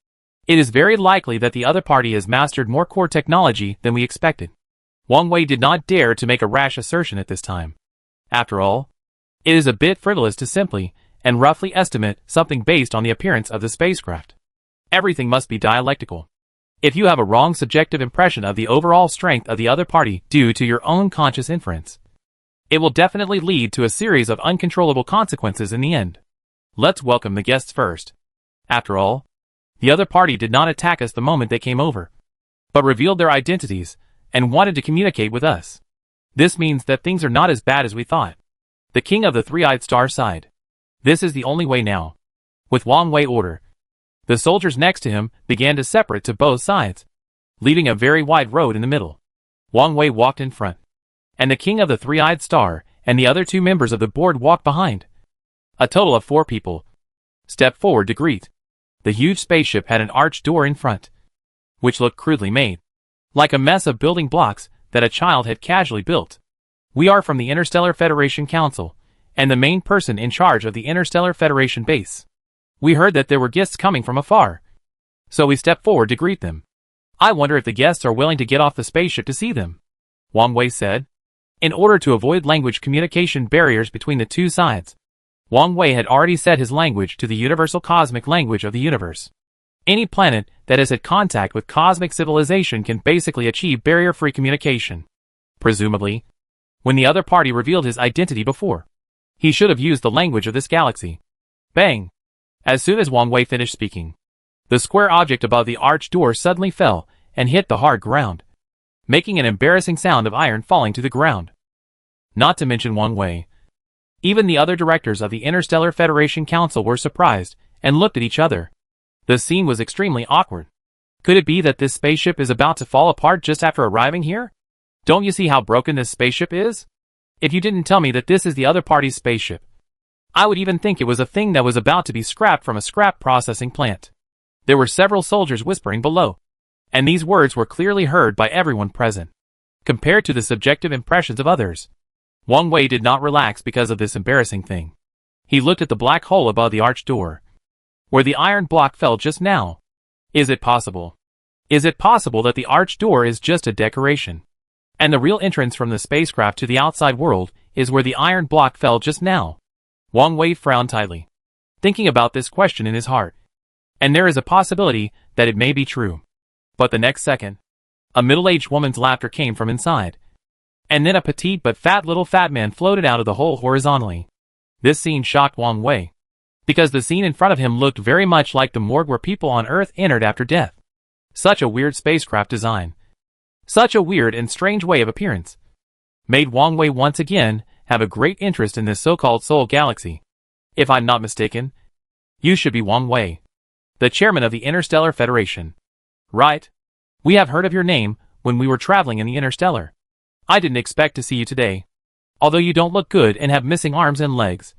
it is very likely that the other party has mastered more core technology than we expected. Wang Wei did not dare to make a rash assertion at this time. After all, it is a bit frivolous to simply and roughly estimate something based on the appearance of the spacecraft. Everything must be dialectical. If you have a wrong subjective impression of the overall strength of the other party due to your own conscious inference, it will definitely lead to a series of uncontrollable consequences in the end. Let's welcome the guests first. After all, the other party did not attack us the moment they came over, but revealed their identities and wanted to communicate with us. This means that things are not as bad as we thought. The king of the three-eyed star sighed. This is the only way now. With Wang Wei order, the soldiers next to him began to separate to both sides, leaving a very wide road in the middle. Wang Wei walked in front, and the king of the three-eyed star and the other two members of the board walked behind. A total of 4 people stepped forward to greet. The huge spaceship had an arched door in front, which looked crudely made, like a mess of building blocks that a child had casually built. We are from the Interstellar Federation Council, and the main person in charge of the Interstellar Federation base. We heard that there were guests coming from afar, so we stepped forward to greet them. I wonder if the guests are willing to get off the spaceship to see them, Wang Wei said. In order to avoid language communication barriers between the two sides, Wang Wei had already set his language to the universal cosmic language of the universe. Any planet that has had contact with cosmic civilization can basically achieve barrier-free communication. Presumably, when the other party revealed his identity before, he should have used the language of this galaxy. Bang! As soon as Wang Wei finished speaking, the square object above the arched door suddenly fell and hit the hard ground, making an embarrassing sound of iron falling to the ground. Not to mention Wang Wei, even the other directors of the Interstellar Federation Council were surprised and looked at each other. The scene was extremely awkward. Could it be that this spaceship is about to fall apart just after arriving here? Don't you see how broken this spaceship is? If you didn't tell me that this is the other party's spaceship, I would even think it was a thing that was about to be scrapped from a scrap processing plant. There were several soldiers whispering below, and these words were clearly heard by everyone present. Compared to the subjective impressions of others, Wang Wei did not relax because of this embarrassing thing. He looked at the black hole above the arched door, where the iron block fell just now. Is it possible? Is it possible that the arched door is just a decoration, and the real entrance from the spacecraft to the outside world is where the iron block fell just now? Wang Wei frowned tightly, thinking about this question in his heart. And there is a possibility that it may be true. But the next second, a middle-aged woman's laughter came from inside, and then a petite but fat little fat man floated out of the hole horizontally. This scene shocked Wang Wei, because the scene in front of him looked very much like the morgue where people on Earth entered after death. Such a weird spacecraft design, such a weird and strange way of appearance, made Wang Wei once again have a great interest in this so-called Soul Galaxy. If I'm not mistaken, you should be Wang Wei, the chairman of the Interstellar Federation. Right? We have heard of your name when we were traveling in the Interstellar. I didn't expect to see you today. Although you don't look good and have missing arms and legs,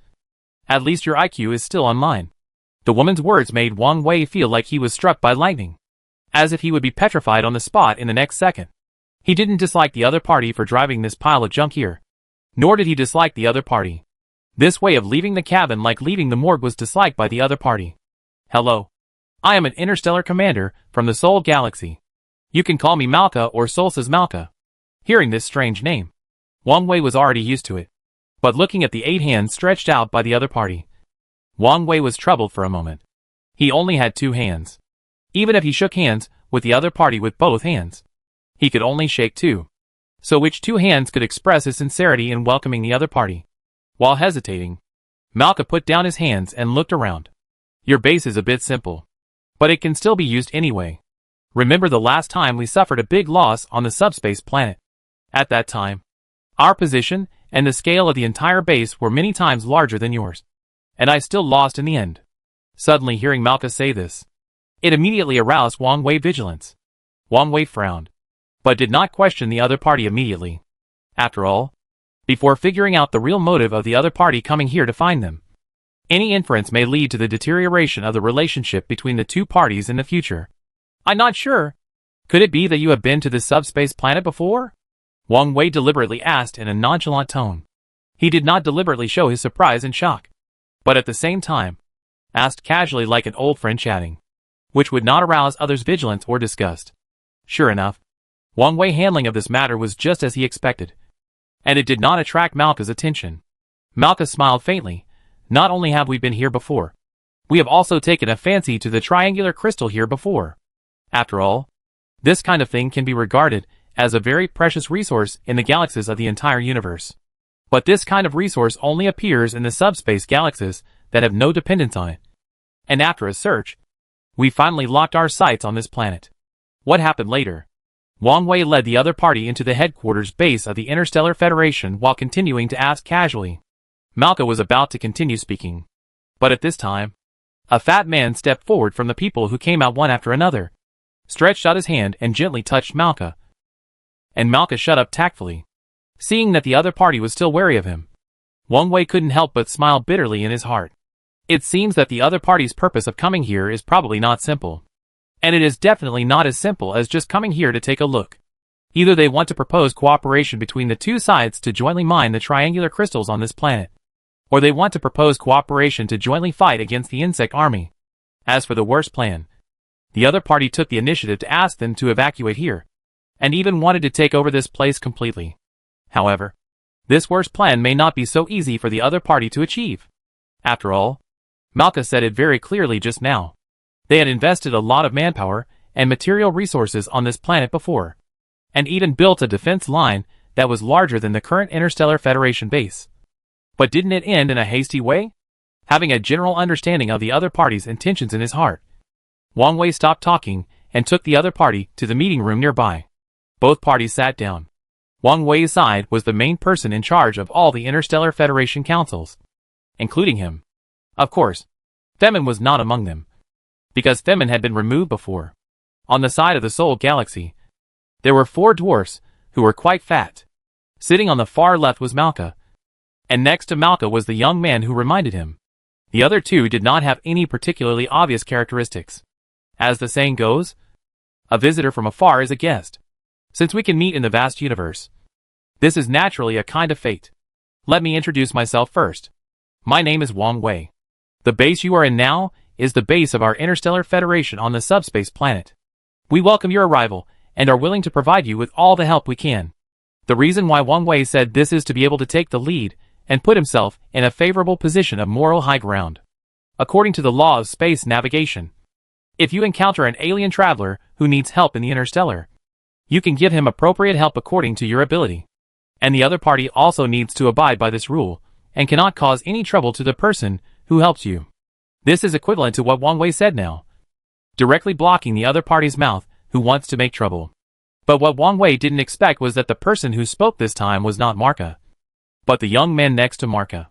at least your IQ is still online." The woman's words made Wang Wei feel like he was struck by lightning, as if he would be petrified on the spot in the next second. He didn't dislike the other party for driving this pile of junk here, nor did he dislike the other party. This way of leaving the cabin like leaving the morgue was disliked by the other party. "Hello. I am an interstellar commander from the Sol Galaxy. You can call me Malka or Sol says Malka." Hearing this strange name, Wang Wei was already used to it. But looking at the 8 hands stretched out by the other party, Wang Wei was troubled for a moment. He only had 2 hands. Even if he shook hands with the other party with both hands, he could only shake 2. So which 2 hands could express his sincerity in welcoming the other party? While hesitating, Malka put down his hands and looked around. "Your base is a bit simple, but it can still be used anyway. Remember the last time we suffered a big loss on the subspace planet? At that time, our position and the scale of the entire base were many times larger than yours. And I still lost in the end." Suddenly hearing Malka say this, it immediately aroused Wang Wei's vigilance. Wang Wei frowned, but did not question the other party immediately. After all, before figuring out the real motive of the other party coming here to find them, any inference may lead to the deterioration of the relationship between the 2 parties in the future. "I'm not sure. Could it be that you have been to this subspace planet before?" Wang Wei deliberately asked in a nonchalant tone. He did not deliberately show his surprise and shock, but at the same time, asked casually like an old friend chatting, which would not arouse others' vigilance or disgust. Sure enough, Wang Wei's handling of this matter was just as he expected, and it did not attract Malka's attention. Malka smiled faintly. "Not only have we been here before, we have also taken a fancy to the triangular crystal here before. After all, this kind of thing can be regarded as a very precious resource in the galaxies of the entire universe. But this kind of resource only appears in the subspace galaxies that have no dependence on it. And after a search, we finally locked our sights on this planet." What happened later? Wang Wei led the other party into the headquarters base of the Interstellar Federation while continuing to ask casually. Malka was about to continue speaking, but at this time, a fat man stepped forward from the people who came out one after another, stretched out his hand and gently touched Malka. And Malka shut up tactfully, seeing that the other party was still wary of him. Wang Wei couldn't help but smile bitterly in his heart. It seems that the other party's purpose of coming here is probably not simple. And it is definitely not as simple as just coming here to take a look. Either they want to propose cooperation between the 2 sides to jointly mine the triangular crystals on this planet, or they want to propose cooperation to jointly fight against the insect army. As for the worst plan, the other party took the initiative to ask them to evacuate here, and even wanted to take over this place completely. However, this worst plan may not be so easy for the other party to achieve. After all, Malka said it very clearly just now. They had invested a lot of manpower and material resources on this planet before, and even built a defense line that was larger than the current Interstellar Federation base. But didn't it end in a hasty way? Having a general understanding of the other party's intentions in his heart, Wang Wei stopped talking and took the other party to the meeting room nearby. Both parties sat down. Wang Wei's side was the main person in charge of all the Interstellar Federation councils, including him. Of course, Femin was not among them, because Femin had been removed before. On the side of the Sol Galaxy, there were 4 dwarfs who were quite fat. Sitting on the far left was Malka, and next to Malka was the young man who reminded him. The other 2 did not have any particularly obvious characteristics. As the saying goes, a visitor from afar is a guest. Since we can meet in the vast universe, this is naturally a kind of fate. Let me introduce myself first. My name is Wang Wei. The base you are in now is the base of our Interstellar Federation on the subspace planet. We welcome your arrival and are willing to provide you with all the help we can. The reason why Wang Wei said this is to be able to take the lead and put himself in a favorable position of moral high ground. According to the law of space navigation, if you encounter an alien traveler who needs help in the interstellar, you can give him appropriate help according to your ability. And the other party also needs to abide by this rule and cannot cause any trouble to the person who helps you. This is equivalent to what Wang Wei said now, directly blocking the other party's mouth who wants to make trouble. But what Wang Wei didn't expect was that the person who spoke this time was not Marka, but the young man next to Marka.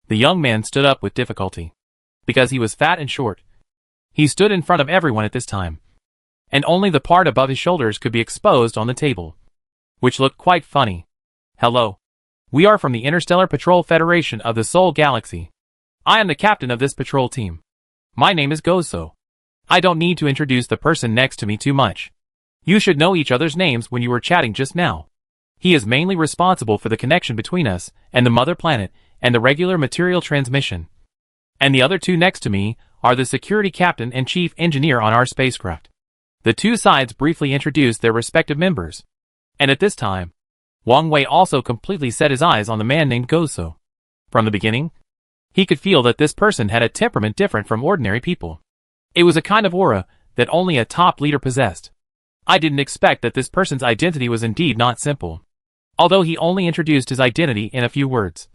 The young man stood up with difficulty, because he was fat and short. He stood in front of everyone at this time, and only the part above his shoulders could be exposed on the table, which looked quite funny. "Hello." We are from the Interstellar Patrol Federation of the Sol Galaxy. I am the captain of this patrol team. My name is Gozo. I don't need to introduce the person next to me too much. You should know each other's names when you were chatting just now. He is mainly responsible for the connection between us and the mother planet and the regular material transmission. And the other two next to me are the security captain and chief engineer on our spacecraft. The two sides briefly introduced their respective members. And at this time, Wang Wei also completely set his eyes on the man named Gozo. From the beginning, he could feel that this person had a temperament different from ordinary people. It was a kind of aura that only a top leader possessed. I didn't expect that this person's identity was indeed not simple. Although he only introduced his identity in a few words,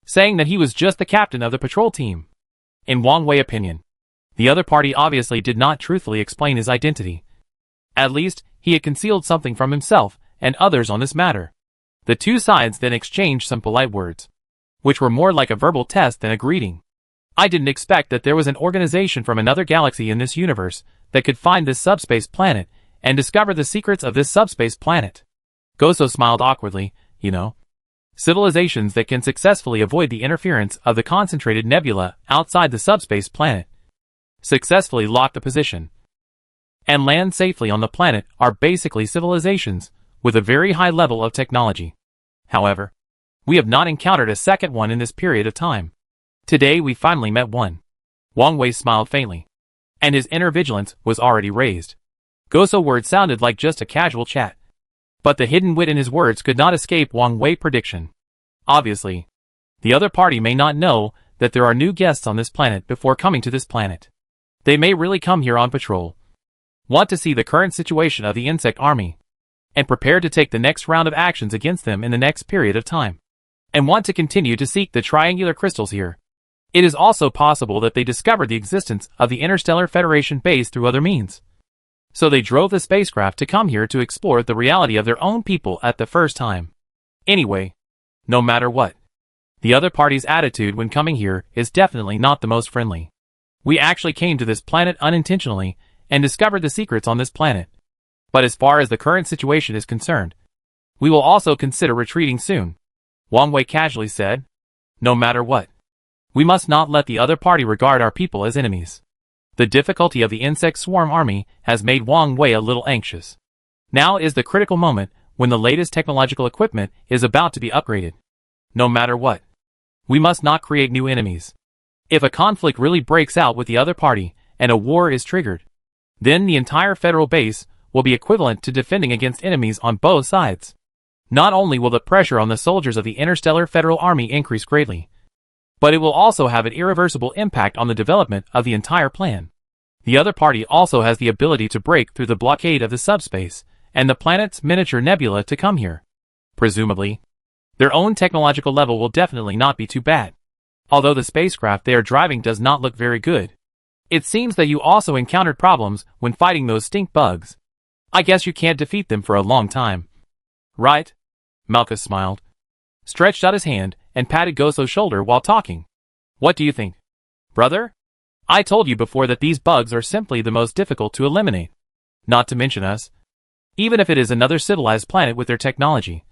saying that he was just the captain of the patrol team. In Wang Wei's opinion, the other party obviously did not truthfully explain his identity. At least, he had concealed something from himself and others on this matter. The two sides then exchanged some polite words, which were more like a verbal test than a greeting. I didn't expect that there was an organization from another galaxy in this universe that could find this subspace planet and discover the secrets of this subspace planet. Gozo smiled awkwardly. Civilizations that can successfully avoid the interference of the concentrated nebula outside the subspace planet, successfully lock the position, and land safely on the planet are basically civilizations with a very high level of technology. However, we have not encountered a second one in this period of time. Today we finally met one. Wang Wei smiled faintly, and his inner vigilance was already raised. Gozo's words sounded like just a casual chat, but the hidden wit in his words could not escape Wang Wei's prediction. Obviously, the other party may not know that there are new guests on this planet before coming to this planet. They may really come here on patrol, want to see the current situation of the insect army, and prepare to take the next round of actions against them in the next period of time, and want to continue to seek the triangular crystals here. It is also possible that they discovered the existence of the Interstellar Federation base through other means. So they drove the spacecraft to come here to explore the reality of their own people at the first time. Anyway, no matter what, the other party's attitude when coming here is definitely not the most friendly. We actually came to this planet unintentionally and discovered the secrets on this planet. But as far as the current situation is concerned, we will also consider retreating soon, Wang Wei casually said. No matter what, we must not let the other party regard our people as enemies. The difficulty of the insect swarm army has made Wang Wei a little anxious. Now is the critical moment when the latest technological equipment is about to be upgraded. No matter what, we must not create new enemies. If a conflict really breaks out with the other party and a war is triggered, then the entire federal base will be equivalent to defending against enemies on both sides. Not only will the pressure on the soldiers of the Interstellar Federal Army increase greatly, but it will also have an irreversible impact on the development of the entire plan. The other party also has the ability to break through the blockade of the subspace and the planet's miniature nebula to come here. Presumably, their own technological level will definitely not be too bad. Although the spacecraft they are driving does not look very good. It seems that you also encountered problems when fighting those stink bugs. I guess you can't defeat them for a long time. Right? Malchus smiled, stretched out his hand, and patted Gozo's shoulder while talking. What do you think, brother? I told you before that these bugs are simply the most difficult to eliminate. Not to mention us. Even if it is another civilized planet with their technology,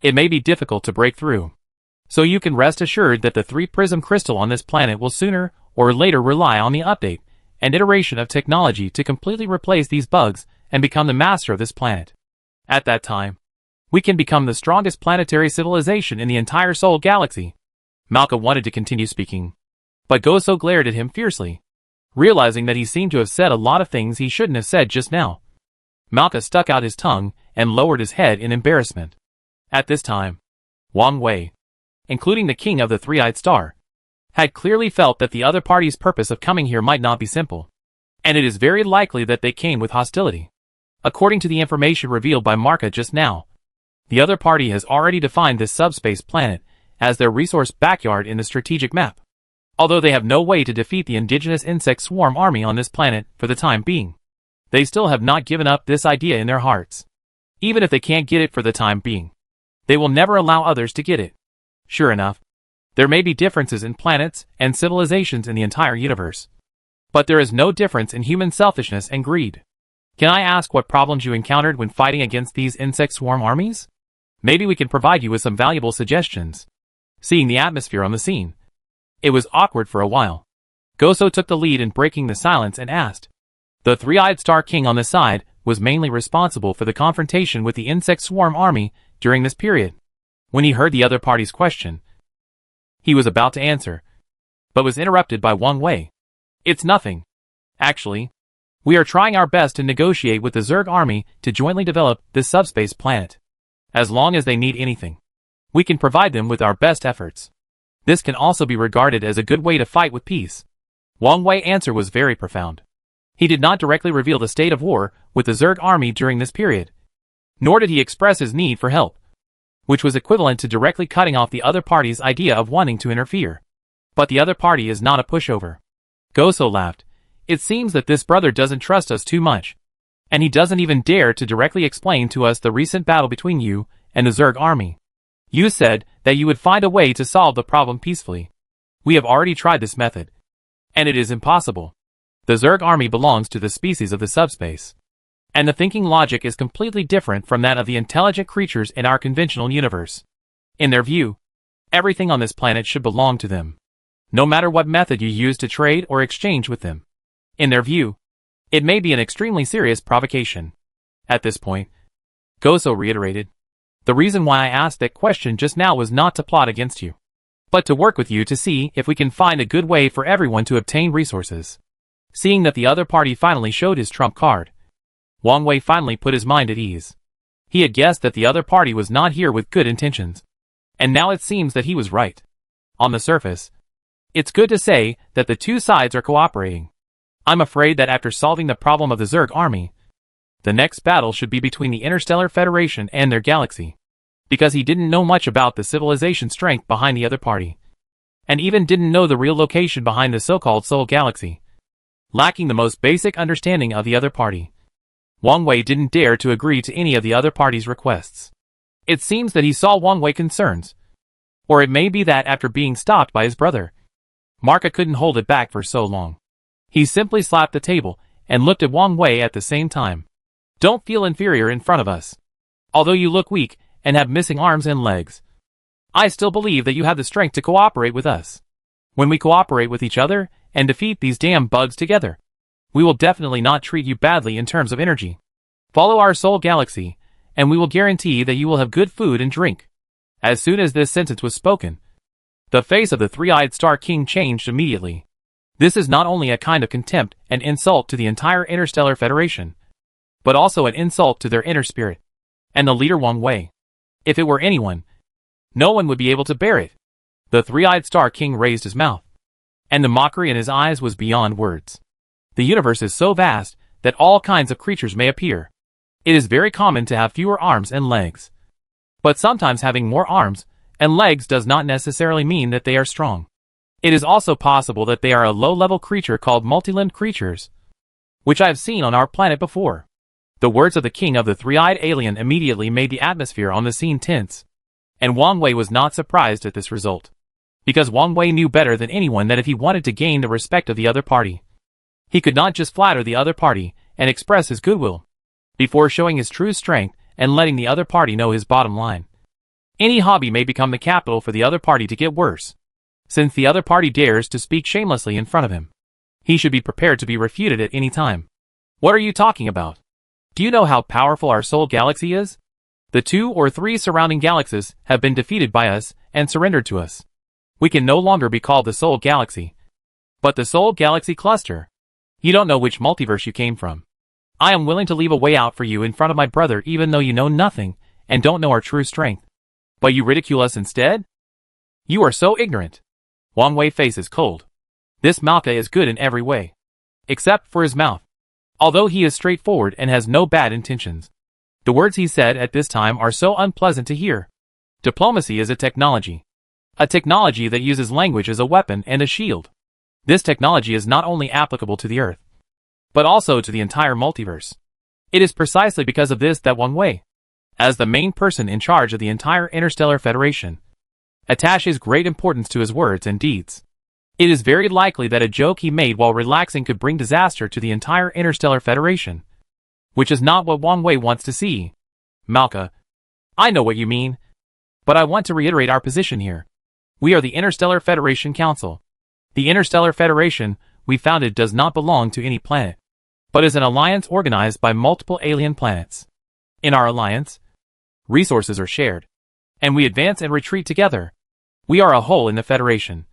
it may be difficult to break through. So you can rest assured that the 3-prism crystal on this planet will sooner or later rely on the update and iteration of technology to completely replace these bugs and become the master of this planet. At that time, we can become the strongest planetary civilization in the entire Sol Galaxy. Malcolm wanted to continue speaking, but Gozo glared at him fiercely, realizing that he seemed to have said a lot of things he shouldn't have said just now. Malchus stuck out his tongue and lowered his head in embarrassment. At this time, Wang Wei, including the king of the three-eyed star, had clearly felt that the other party's purpose of coming here might not be simple, and it is very likely that they came with hostility. According to the information revealed by Marca just now, the other party has already defined this subspace planet as their resource backyard in the strategic map. Although they have no way to defeat the indigenous insect swarm army on this planet for the time being, they still have not given up this idea in their hearts. Even if they can't get it for the time being, they will never allow others to get it. Sure enough, there may be differences in planets and civilizations in the entire universe, but there is no difference in human selfishness and greed. Can I ask what problems you encountered when fighting against these insect swarm armies? Maybe we can provide you with some valuable suggestions. Seeing the atmosphere on the scene, it was awkward for a while. Goso took the lead in breaking the silence and asked. The three-eyed Star King on the side was mainly responsible for the confrontation with the insect swarm army during this period. When he heard the other party's question, he was about to answer, but was interrupted by Wang Wei. It's nothing. Actually, we are trying our best to negotiate with the Zerg army to jointly develop this subspace planet. As long as they need anything, we can provide them with our best efforts. This can also be regarded as a good way to fight with peace. Wang Wei's answer was very profound. He did not directly reveal the state of war with the Zerg army during this period, nor did he express his need for help, which was equivalent to directly cutting off the other party's idea of wanting to interfere. But the other party is not a pushover. Goso laughed. It seems that this brother doesn't trust us too much, and he doesn't even dare to directly explain to us the recent battle between you and the Zerg army. You said that you would find a way to solve the problem peacefully. We have already tried this method, and it is impossible. The Zerg army belongs to the species of the subspace, and the thinking logic is completely different from that of the intelligent creatures in our conventional universe. In their view, everything on this planet should belong to them, no matter what method you use to trade or exchange with them. In their view, it may be an extremely serious provocation. At this point, Goso reiterated, the reason why I asked that question just now was not to plot against you, but to work with you to see if we can find a good way for everyone to obtain resources. Seeing that the other party finally showed his trump card, Wang Wei finally put his mind at ease. He had guessed that the other party was not here with good intentions, and now it seems that he was right. On the surface, it's good to say that the two sides are cooperating. I'm afraid that after solving the problem of the Zerg army, the next battle should be between the Interstellar Federation and their galaxy, because he didn't know much about the civilization strength behind the other party, and even didn't know the real location behind the so-called Soul Galaxy. Lacking the most basic understanding of the other party, Wang Wei didn't dare to agree to any of the other party's requests. It seems that he saw Wang Wei's concerns, or it may be that after being stopped by his brother, Marka couldn't hold it back for so long. He simply slapped the table and looked at Wang Wei at the same time. Don't feel inferior in front of us. Although you look weak and have missing arms and legs, I still believe that you have the strength to cooperate with us. When we cooperate with each other and defeat these damn bugs together, we will definitely not treat you badly in terms of energy. Follow our Soul Galaxy, and we will guarantee that you will have good food and drink. As soon as this sentence was spoken, the face of the three-eyed Star King changed immediately. This is not only a kind of contempt and insult to the entire Interstellar Federation, but also an insult to their inner spirit, and the leader Wang Wei. If it were anyone, no one would be able to bear it. The three-eyed Star King raised his mouth, and the mockery in his eyes was beyond words. The universe is so vast that all kinds of creatures may appear. It is very common to have fewer arms and legs, but sometimes having more arms and legs does not necessarily mean that they are strong. It is also possible that they are a low-level creature called multi-limbed creatures, which I have seen on our planet before. The words of the king of the three-eyed alien immediately made the atmosphere on the scene tense, and Wang Wei was not surprised at this result, because Wang Wei knew better than anyone that if he wanted to gain the respect of the other party, he could not just flatter the other party and express his goodwill before showing his true strength and letting the other party know his bottom line. Any hobby may become the capital for the other party to get worse. Since the other party dares to speak shamelessly in front of him, he should be prepared to be refuted at any time. What are you talking about? Do you know how powerful our Soul Galaxy is? The 2 or 3 surrounding galaxies have been defeated by us and surrendered to us. We can no longer be called the Soul Galaxy, but the Soul Galaxy Cluster. You don't know which multiverse you came from. I am willing to leave a way out for you in front of my brother even though you know nothing and don't know our true strength. But you ridicule us instead? You are so ignorant. Wang Wei's face is cold. This Malka is good in every way, except for his mouth. Although he is straightforward and has no bad intentions, the words he said at this time are so unpleasant to hear. Diplomacy is a technology that uses language as a weapon and a shield. This technology is not only applicable to the Earth, but also to the entire multiverse. It is precisely because of this that Wang Wei, as the main person in charge of the entire Interstellar Federation, attaches great importance to his words and deeds. It is very likely that a joke he made while relaxing could bring disaster to the entire Interstellar Federation, which is not what Wang Wei wants to see. Malka, I know what you mean, but I want to reiterate our position here. We are the Interstellar Federation Council. The Interstellar Federation we founded does not belong to any planet, but is an alliance organized by multiple alien planets. In our alliance, resources are shared, and we advance and retreat together. We are a whole in the Federation,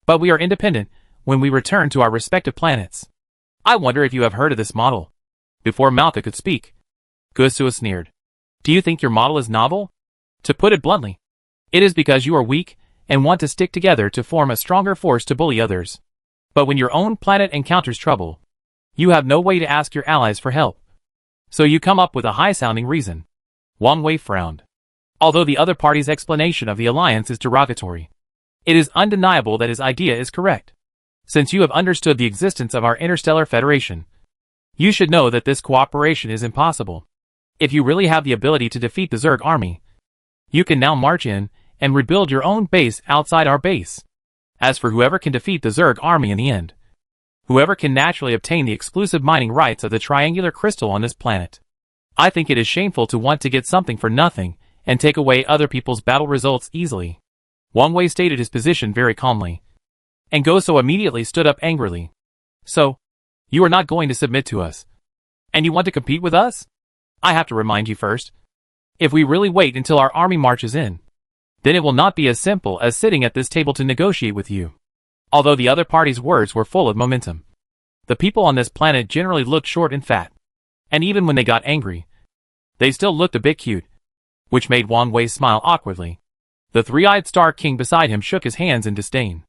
but we are independent when we return to our respective planets. I wonder if you have heard of this model. Before Malka could speak, Gusua sneered. Do you think your model is novel? To put it bluntly, it is because you are weak and want to stick together to form a stronger force to bully others. But when your own planet encounters trouble, you have no way to ask your allies for help. So you come up with a high-sounding reason. Wang Wei frowned. Although the other party's explanation of the alliance is derogatory, it is undeniable that his idea is correct. Since you have understood the existence of our Interstellar Federation, you should know that this cooperation is impossible. If you really have the ability to defeat the Zerg army, you can now march in and rebuild your own base outside our base. As for whoever can defeat the Zerg army in the end, whoever can naturally obtain the exclusive mining rights of the triangular crystal on this planet, I think it is shameful to want to get something for nothing and take away other people's battle results easily. Wang Wei stated his position very calmly, and Goso immediately stood up angrily. So, you are not going to submit to us, and you want to compete with us? I have to remind you first. If we really wait until our army marches in, then it will not be as simple as sitting at this table to negotiate with you. Although the other party's words were full of momentum, the people on this planet generally looked short and fat, and even when they got angry, they still looked a bit cute, which made Wang Wei smile awkwardly. The three-eyed Star King beside him shook his hands in disdain.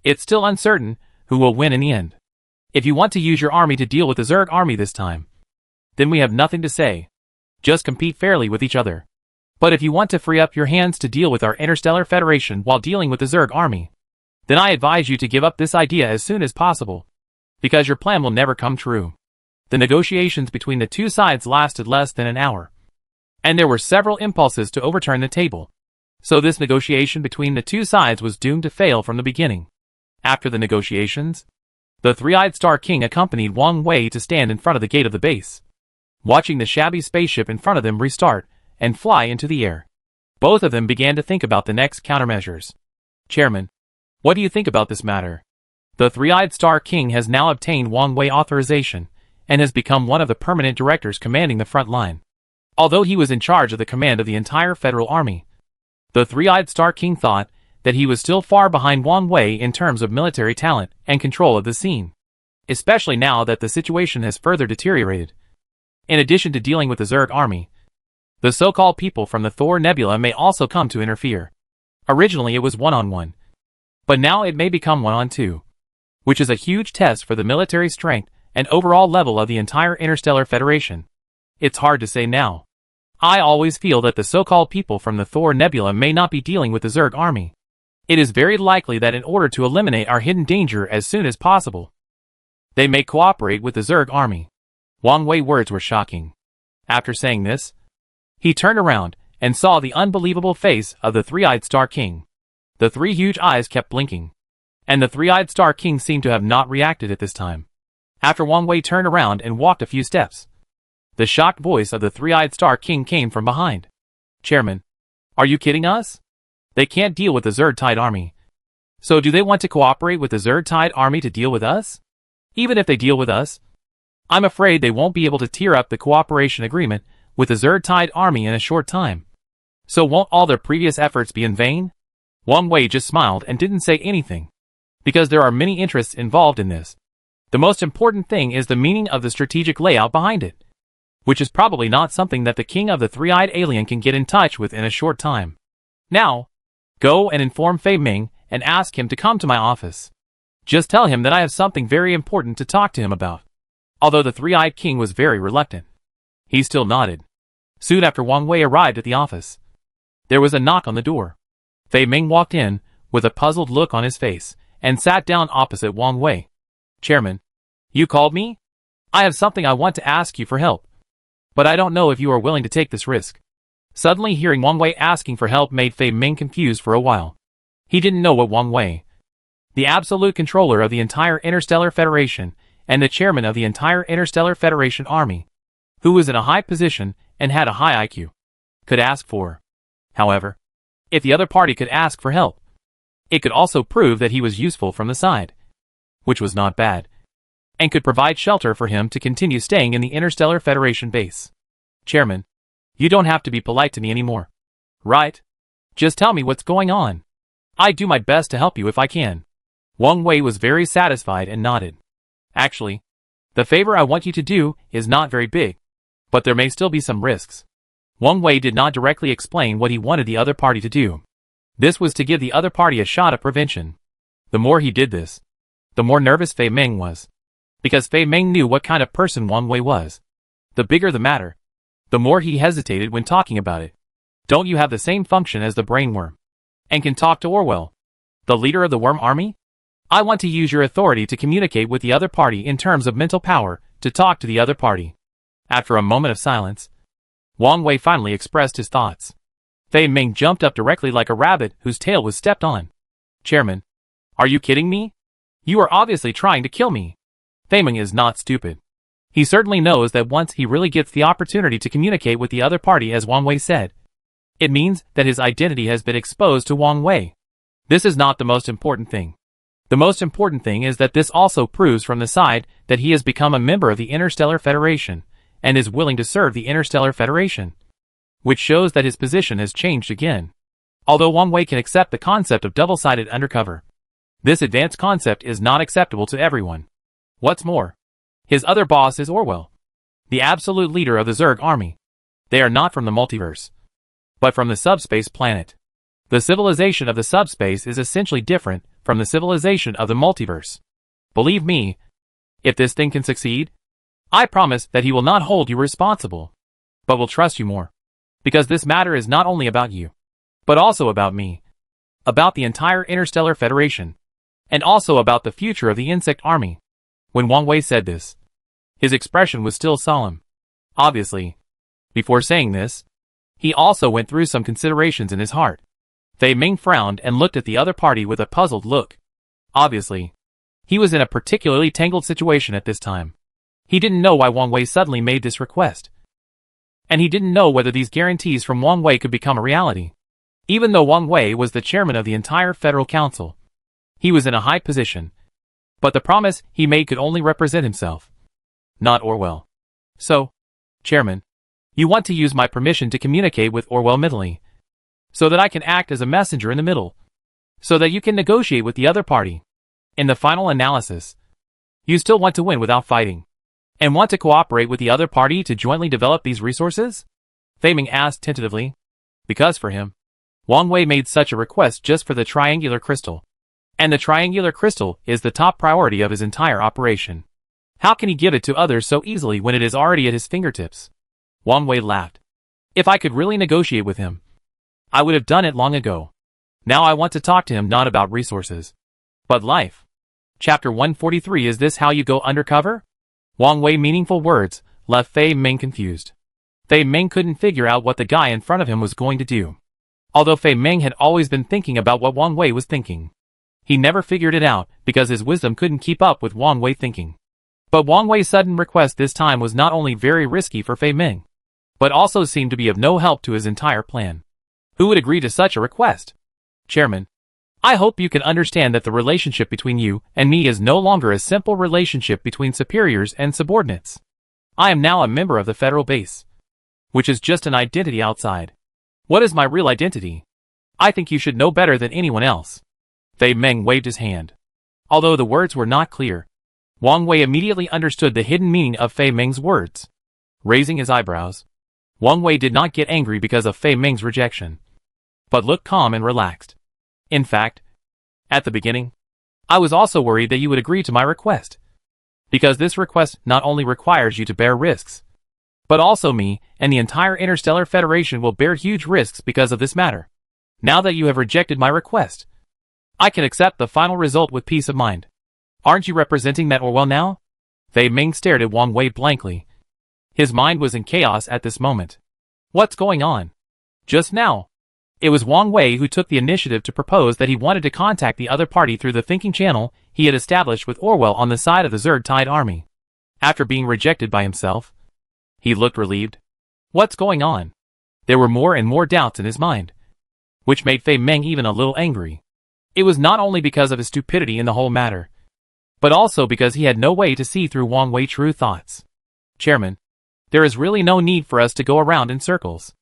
It's still uncertain who will win in the end. If you want to use your army to deal with the Zerg army this time, then we have nothing to say. Just compete fairly with each other. But if you want to free up your hands to deal with our Interstellar Federation while dealing with the Zerg army, then I advise you to give up this idea as soon as possible, because your plan will never come true. The negotiations between the two sides lasted less than an hour, and there were several impulses to overturn the table. So this negotiation between the two sides was doomed to fail from the beginning. After the negotiations, the three-eyed Star King accompanied Wang Wei to stand in front of the gate of the base, watching the shabby spaceship in front of them restart and fly into the air. Both of them began to think about the next countermeasures. Chairman, what do you think about this matter? The three-eyed Star King has now obtained Wang Wei authorization and has become one of the permanent directors commanding the front line. Although he was in charge of the command of the entire Federal Army, the three-eyed Star King thought that he was still far behind Wang Wei in terms of military talent and control of the scene, especially now that the situation has further deteriorated. In addition to dealing with the Zerg army, the so-called people from the Thor Nebula may also come to interfere. Originally it was one-on-one, but now it may become one-on-two, which is a huge test for the military strength and overall level of the entire Interstellar Federation. It's hard to say now. I always feel that the so-called people from the Thor Nebula may not be dealing with the Zerg army. It is very likely that in order to eliminate our hidden danger as soon as possible, they may cooperate with the Zerg army. Wang Wei's words were shocking. After saying this, he turned around and saw the unbelievable face of the three-eyed Star King. The three huge eyes kept blinking, and the three-eyed Star King seemed to have not reacted at this time. After Wang Wei turned around and walked a few steps, the shocked voice of the three-eyed Star King came from behind. Chairman, are you kidding us? They can't deal with the Zerg-Tide army. So do they want to cooperate with the Zerg-Tide army to deal with us? Even if they deal with us, I'm afraid they won't be able to tear up the cooperation agreement with the Zerg-Tide army in a short time. So won't all their previous efforts be in vain? Wang Wei just smiled and didn't say anything, because there are many interests involved in this. The most important thing is the meaning of the strategic layout behind it, which is probably not something that the king of the three-eyed alien can get in touch with in a short time. Now, go and inform Fei Ming and ask him to come to my office. Just tell him that I have something very important to talk to him about. Although the three-eyed king was very reluctant, he still nodded. Soon after Wang Wei arrived at the office, there was a knock on the door. Fei Ming walked in with a puzzled look on his face and sat down opposite Wang Wei. Chairman, you called me? I have something I want to ask you for help, but I don't know if you are willing to take this risk. Suddenly hearing Wang Wei asking for help made Fei Ming confused for a while. He didn't know what Wang Wei, the absolute controller of the entire Interstellar Federation and the chairman of the entire Interstellar Federation army, who was in a high position and had a high IQ, could ask for. However, if the other party could ask for help, it could also prove that he was useful from the side, which was not bad, and could provide shelter for him to continue staying in the Interstellar Federation base. Chairman, you don't have to be polite to me anymore. Right? Just tell me what's going on. I do my best to help you if I can. Wang Wei was very satisfied and nodded. Actually, the favor I want you to do is not very big, but there may still be some risks. Wang Wei did not directly explain what he wanted the other party to do. This was to give the other party a shot at prevention. The more he did this, the more nervous Fei Meng was. Because Fei Meng knew what kind of person Wang Wei was. The bigger the matter, the more he hesitated when talking about it. Don't you have the same function as the brainworm? And can talk to Orwell, the leader of the worm army? I want to use your authority to communicate with the other party in terms of mental power, to talk to the other party. After a moment of silence, Wang Wei finally expressed his thoughts. Fei Meng jumped up directly like a rabbit whose tail was stepped on. Chairman, are you kidding me? You are obviously trying to kill me. Fei Meng is not stupid. He certainly knows that once he really gets the opportunity to communicate with the other party, as Wang Wei said, it means that his identity has been exposed to Wang Wei. This is not the most important thing. The most important thing is that this also proves from the side that he has become a member of the Interstellar Federation, and is willing to serve the Interstellar Federation, which shows that his position has changed again. Although Wang Wei can accept the concept of double-sided undercover, this advanced concept is not acceptable to everyone. What's more, his other boss is Orwell, the absolute leader of the Zerg army. They are not from the multiverse, but from the subspace planet. The civilization of the subspace is essentially different from the civilization of the multiverse. Believe me, if this thing can succeed, I promise that he will not hold you responsible, but will trust you more. Because this matter is not only about you, but also about me, about the entire Interstellar Federation, and also about the future of the insect army. When Wang Wei said this, his expression was still solemn. Obviously, before saying this, he also went through some considerations in his heart. Fei Meng frowned and looked at the other party with a puzzled look. Obviously, he was in a particularly tangled situation at this time. He didn't know why Wang Wei suddenly made this request. And he didn't know whether these guarantees from Wang Wei could become a reality. Even though Wang Wei was the chairman of the entire Federal Council, he was in a high position. But the promise he made could only represent himself, not Orwell. So, Chairman, you want to use my permission to communicate with Orwell mentally, so that I can act as a messenger in the middle, so that you can negotiate with the other party. In the final analysis, you still want to win without fighting, and want to cooperate with the other party to jointly develop these resources? Fei Meng asked tentatively, because for him, Wang Wei made such a request just for the triangular crystal, and the triangular crystal is the top priority of his entire operation. How can he give it to others so easily when it is already at his fingertips? Wang Wei laughed. If I could really negotiate with him, I would have done it long ago. Now I want to talk to him not about resources, but life. Chapter 143. Is this how you go undercover? Wang Wei meaningful words left Fei Meng confused. Fei Meng couldn't figure out what the guy in front of him was going to do. Although Fei Meng had always been thinking about what Wang Wei was thinking, he never figured it out because his wisdom couldn't keep up with Wang Wei thinking. But Wang Wei's sudden request this time was not only very risky for Fei Meng, but also seemed to be of no help to his entire plan. Who would agree to such a request? Chairman, I hope you can understand that the relationship between you and me is no longer a simple relationship between superiors and subordinates. I am now a member of the federal base, which is just an identity outside. What is my real identity? I think you should know better than anyone else. Fei Meng waved his hand. Although the words were not clear, Wang Wei immediately understood the hidden meaning of Fei Meng's words. Raising his eyebrows, Wang Wei did not get angry because of Fei Meng's rejection, but looked calm and relaxed. In fact, at the beginning, I was also worried that you would agree to my request, because this request not only requires you to bear risks, but also me and the entire Interstellar Federation will bear huge risks because of this matter. Now that you have rejected my request, I can accept the final result with peace of mind. Aren't you representing that Orwell now? Fei Meng stared at Wang Wei blankly. His mind was in chaos at this moment. What's going on? Just now, it was Wang Wei who took the initiative to propose that he wanted to contact the other party through the thinking channel he had established with Orwell on the side of the Zerg Tide army. After being rejected by himself, he looked relieved. What's going on? There were more and more doubts in his mind. which made Fei Meng even a little angry. It was not only because of his stupidity in the whole matter, but also because he had no way to see through Wang Wei's true thoughts. Chairman, there is really no need for us to go around in circles.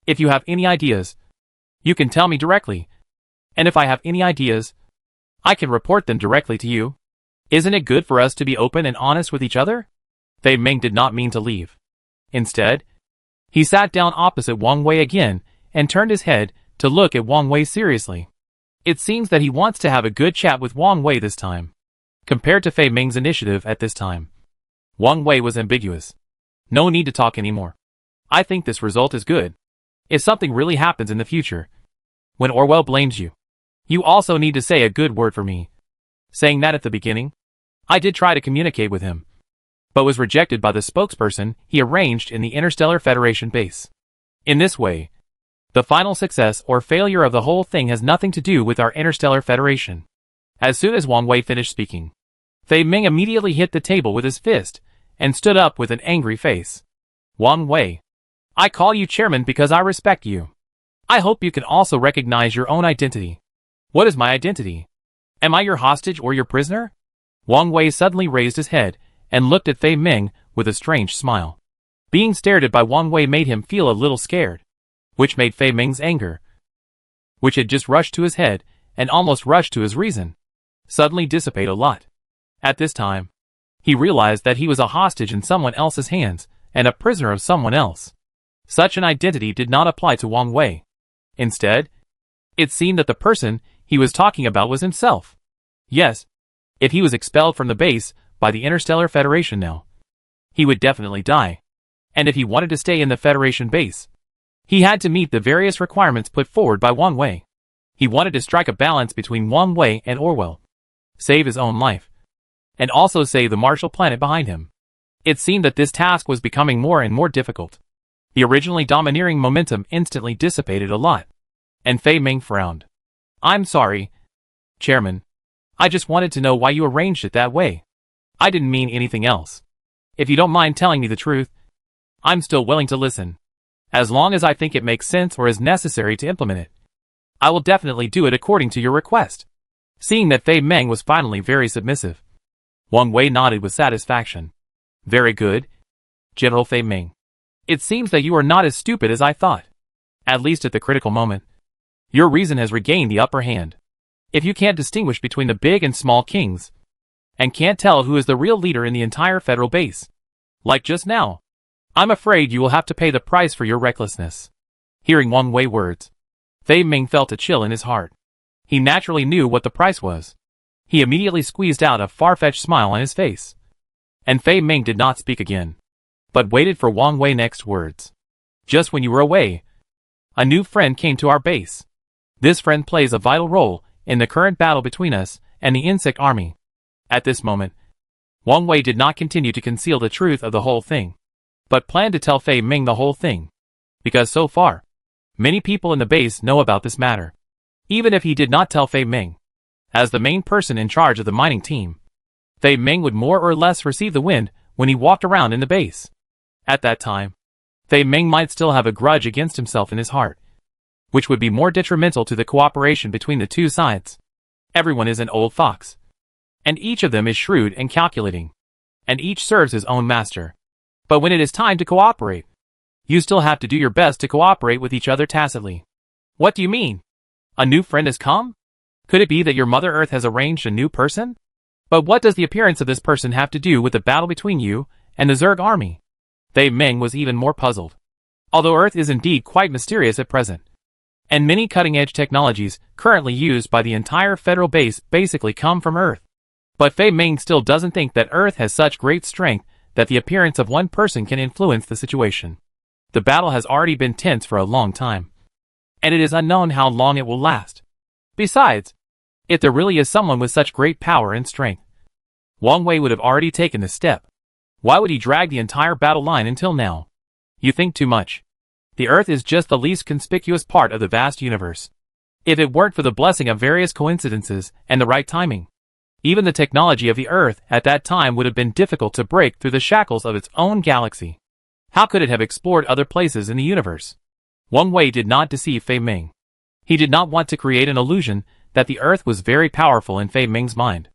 If you have any ideas, you can tell me directly, and if I have any ideas, I can report them directly to you. Isn't it good for us to be open and honest with each other? Fei Meng did not mean to leave. Instead, he sat down opposite Wang Wei again and turned his head to look at Wang Wei seriously. It seems that he wants to have a good chat with Wang Wei this time. Compared to Fei Meng's initiative at this time, Wang Wei was ambiguous. No need to talk anymore. I think this result is good. If something really happens in the future, when Orwell blames you, you also need to say a good word for me. Saying that at the beginning, I did try to communicate with him, but was rejected by the spokesperson he arranged in the Interstellar Federation base. In this way, the final success or failure of the whole thing has nothing to do with our Interstellar Federation. As soon as Wang Wei finished speaking, Fei Meng immediately hit the table with his fist and stood up with an angry face. Wang Wei, I call you chairman because I respect you. I hope you can also recognize your own identity. What is my identity? Am I your hostage or your prisoner? Wang Wei suddenly raised his head and looked at Fei Meng with a strange smile. Being stared at by Wang Wei made him feel a little scared, which made Fei Meng's anger, which had just rushed to his head and almost rushed to his reason, suddenly dissipate a lot. At this time, he realized that he was a hostage in someone else's hands and a prisoner of someone else. Such an identity did not apply to Wang Wei. Instead, it seemed that the person he was talking about was himself. Yes, if he was expelled from the base by the Interstellar Federation now, he would definitely die. And if he wanted to stay in the Federation base, he had to meet the various requirements put forward by Wang Wei. He wanted to strike a balance between Wang Wei and Orwell, save his own life, and also save the Marshall planet behind him. It seemed that this task was becoming more and more difficult. The originally domineering momentum instantly dissipated a lot, and Fei Meng frowned. I'm sorry, Chairman. I just wanted to know why you arranged it that way. I didn't mean anything else. If you don't mind telling me the truth, I'm still willing to listen. As long as I think it makes sense or is necessary to implement it, I will definitely do it according to your request. Seeing that Fei Meng was finally very submissive, Wang Wei nodded with satisfaction. Very good, General Fei Meng. It seems that you are not as stupid as I thought. At least at the critical moment, your reason has regained the upper hand. If you can't distinguish between the big and small kings, and can't tell who is the real leader in the entire federal base, like just now, I'm afraid you will have to pay the price for your recklessness. Hearing Wang Wei's words, Fei Meng felt a chill in his heart. He naturally knew what the price was. He immediately squeezed out a far-fetched smile on his face. And Fei Meng did not speak again, but waited for Wang Wei's next words. Just when you were away, a new friend came to our base. This friend plays a vital role in the current battle between us and the insect army. At this moment, Wang Wei did not continue to conceal the truth of the whole thing, but planned to tell Fei Meng the whole thing, because so far, many people in the base know about this matter. Even if he did not tell Fei Meng, as the main person in charge of the mining team, Fei Meng would more or less receive the wind when he walked around in the base. At that time, Fei Meng might still have a grudge against himself in his heart, which would be more detrimental to the cooperation between the two sides. Everyone is an old fox, and each of them is shrewd and calculating, and each serves his own master. But when it is time to cooperate, you still have to do your best to cooperate with each other tacitly. What do you mean? A new friend has come? Could it be that your Mother Earth has arranged a new person? But what does the appearance of this person have to do with the battle between you and the Zerg army? Fei Meng was even more puzzled. Although Earth is indeed quite mysterious at present, and many cutting-edge technologies currently used by the entire federal base basically come from Earth, but Fei Meng still doesn't think that Earth has such great strength that the appearance of one person can influence the situation. The battle has already been tense for a long time, and it is unknown how long it will last. Besides, if there really is someone with such great power and strength, Wang Wei would have already taken this step. Why would he drag the entire battle line until now? You think too much. The Earth is just the least conspicuous part of the vast universe. If it weren't for the blessing of various coincidences and the right timing, even the technology of the Earth at that time would have been difficult to break through the shackles of its own galaxy. How could it have explored other places in the universe? Wang Wei did not deceive Fei Meng. He did not want to create an illusion that the Earth was very powerful in Fei Ming's mind,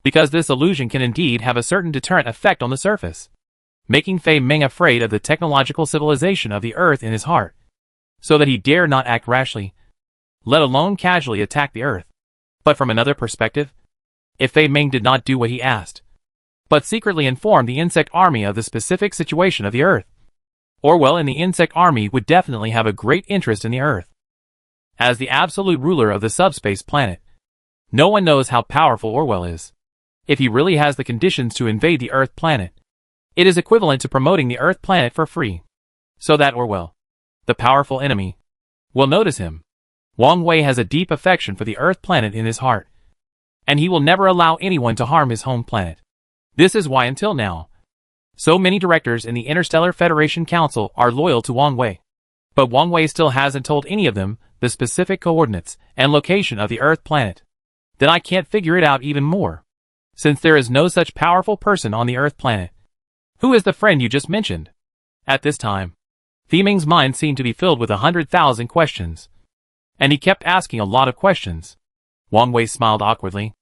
because this illusion can indeed have a certain deterrent effect on the surface, making Fei Ming afraid of the technological civilization of the Earth in his heart, so that he dare not act rashly, let alone casually attack the Earth. But from another perspective, if Fei Ming did not do what he asked, but secretly informed the insect army of the specific situation of the Earth, Orwell and the insect army would definitely have a great interest in the Earth. As the absolute ruler of the subspace planet, no one knows how powerful Orwell is. If he really has the conditions to invade the Earth planet, it is equivalent to promoting the Earth planet for free, so that Orwell, the powerful enemy, will notice him. Wang Wei has a deep affection for the Earth planet in his heart, and he will never allow anyone to harm his home planet. This is why until now, so many directors in the Interstellar Federation Council are loyal to Wang Wei. But Wang Wei still hasn't told any of them the specific coordinates and location of the Earth planet. Then I can't figure it out even more, since there is no such powerful person on the Earth planet. Who is the friend you just mentioned? At this time, Fei Ming's mind seemed to be filled with 100,000 questions, and he kept asking a lot of questions. Wang Wei smiled awkwardly.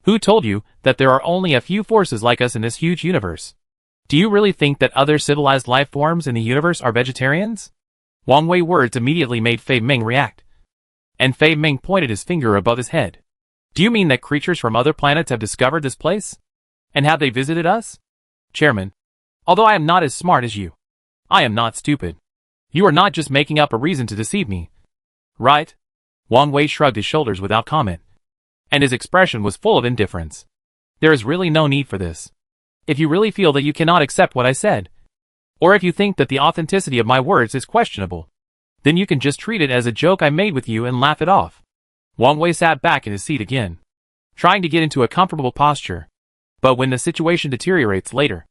Who told you that there are only a few forces like us in this huge universe? Do you really think that other civilized life forms in the universe are vegetarians? Wang Wei's words immediately made Fei Ming react, and Fei Ming pointed his finger above his head. Do you mean that creatures from other planets have discovered this place? And have they visited us? Chairman, although I am not as smart as you, I am not stupid. You are not just making up a reason to deceive me, right? Wang Wei shrugged his shoulders without comment, and his expression was full of indifference. There is really no need for this. If you really feel that you cannot accept what I said, or if you think that the authenticity of my words is questionable, then you can just treat it as a joke I made with you and laugh it off. Wang Wei sat back in his seat again, trying to get into a comfortable posture. But when the situation deteriorates later,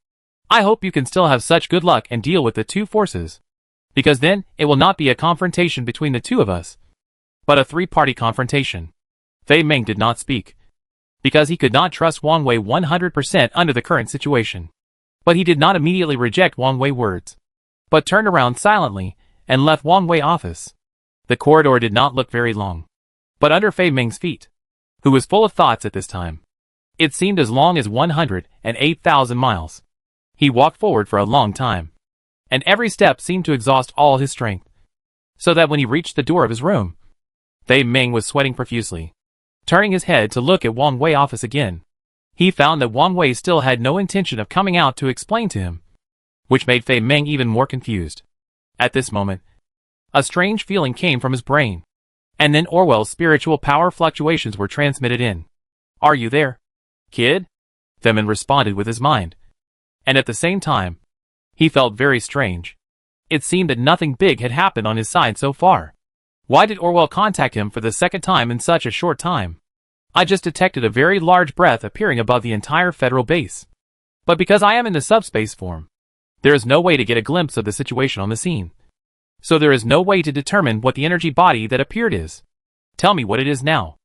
I hope you can still have such good luck and deal with the two forces, because then it will not be a confrontation between the two of us, but a three-party confrontation. Fei Ming did not speak, because he could not trust Wang Wei 100% under the current situation. But he did not immediately reject Wang Wei's words, but turned around silently and left Wang Wei's office. The corridor did not look very long, but under Fei Ming's feet, who was full of thoughts at this time, it seemed as long as 108,000 miles. He walked forward for a long time, and every step seemed to exhaust all his strength, so that when he reached the door of his room, Fei Ming was sweating profusely. Turning his head to look at Wang Wei's office again, he found that Wang Wei still had no intention of coming out to explain to him, which made Fei Ming even more confused. At this moment, a strange feeling came from his brain, and then Orwell's spiritual power fluctuations were transmitted in. Are you there, kid? Femin responded with his mind, and at the same time, he felt very strange. It seemed that nothing big had happened on his side so far. Why did Orwell contact him for the second time in such a short time? I just detected a very large breath appearing above the entire federal base. But because I am in the subspace form, there is no way to get a glimpse of the situation on the scene. So there is no way to determine what the energy body that appeared is. Tell me what it is now.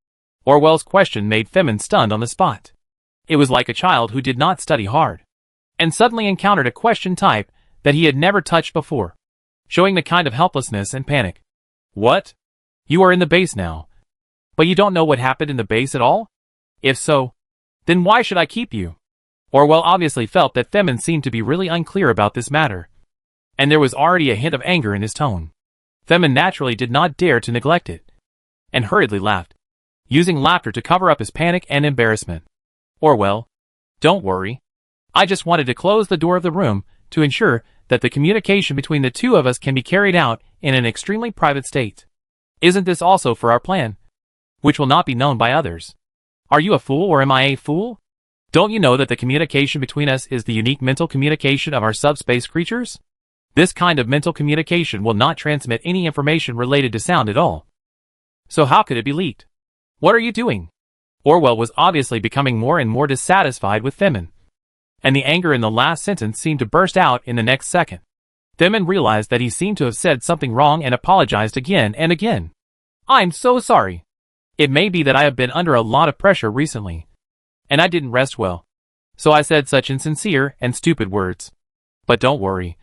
Orwell's question made Femin stunned on the spot. It was like a child who did not study hard, and suddenly encountered a question type that he had never touched before, showing the kind of helplessness and panic. What? You are in the base now, but you don't know what happened in the base at all? If so, then why should I keep you? Orwell obviously felt that Femin seemed to be really unclear about this matter, and there was already a hint of anger in his tone. Femin naturally did not dare to neglect it, and hurriedly laughed, using laughter to cover up his panic and embarrassment. Orwell, don't worry. I just wanted to close the door of the room to ensure that the communication between the two of us can be carried out in an extremely private state. Isn't this also for our plan, which will not be known by others? Are you a fool or am I a fool? Don't you know that the communication between us is the unique mental communication of our subspace creatures? This kind of mental communication will not transmit any information related to sound at all. So how could it be leaked? What are you doing? Orwell was obviously becoming more and more dissatisfied with Femin, and the anger in the last sentence seemed to burst out in the next second. Femin realized that he seemed to have said something wrong and apologized again and again. I'm so sorry. It may be that I have been under a lot of pressure recently, and I didn't rest well, so I said such insincere and stupid words. But don't worry.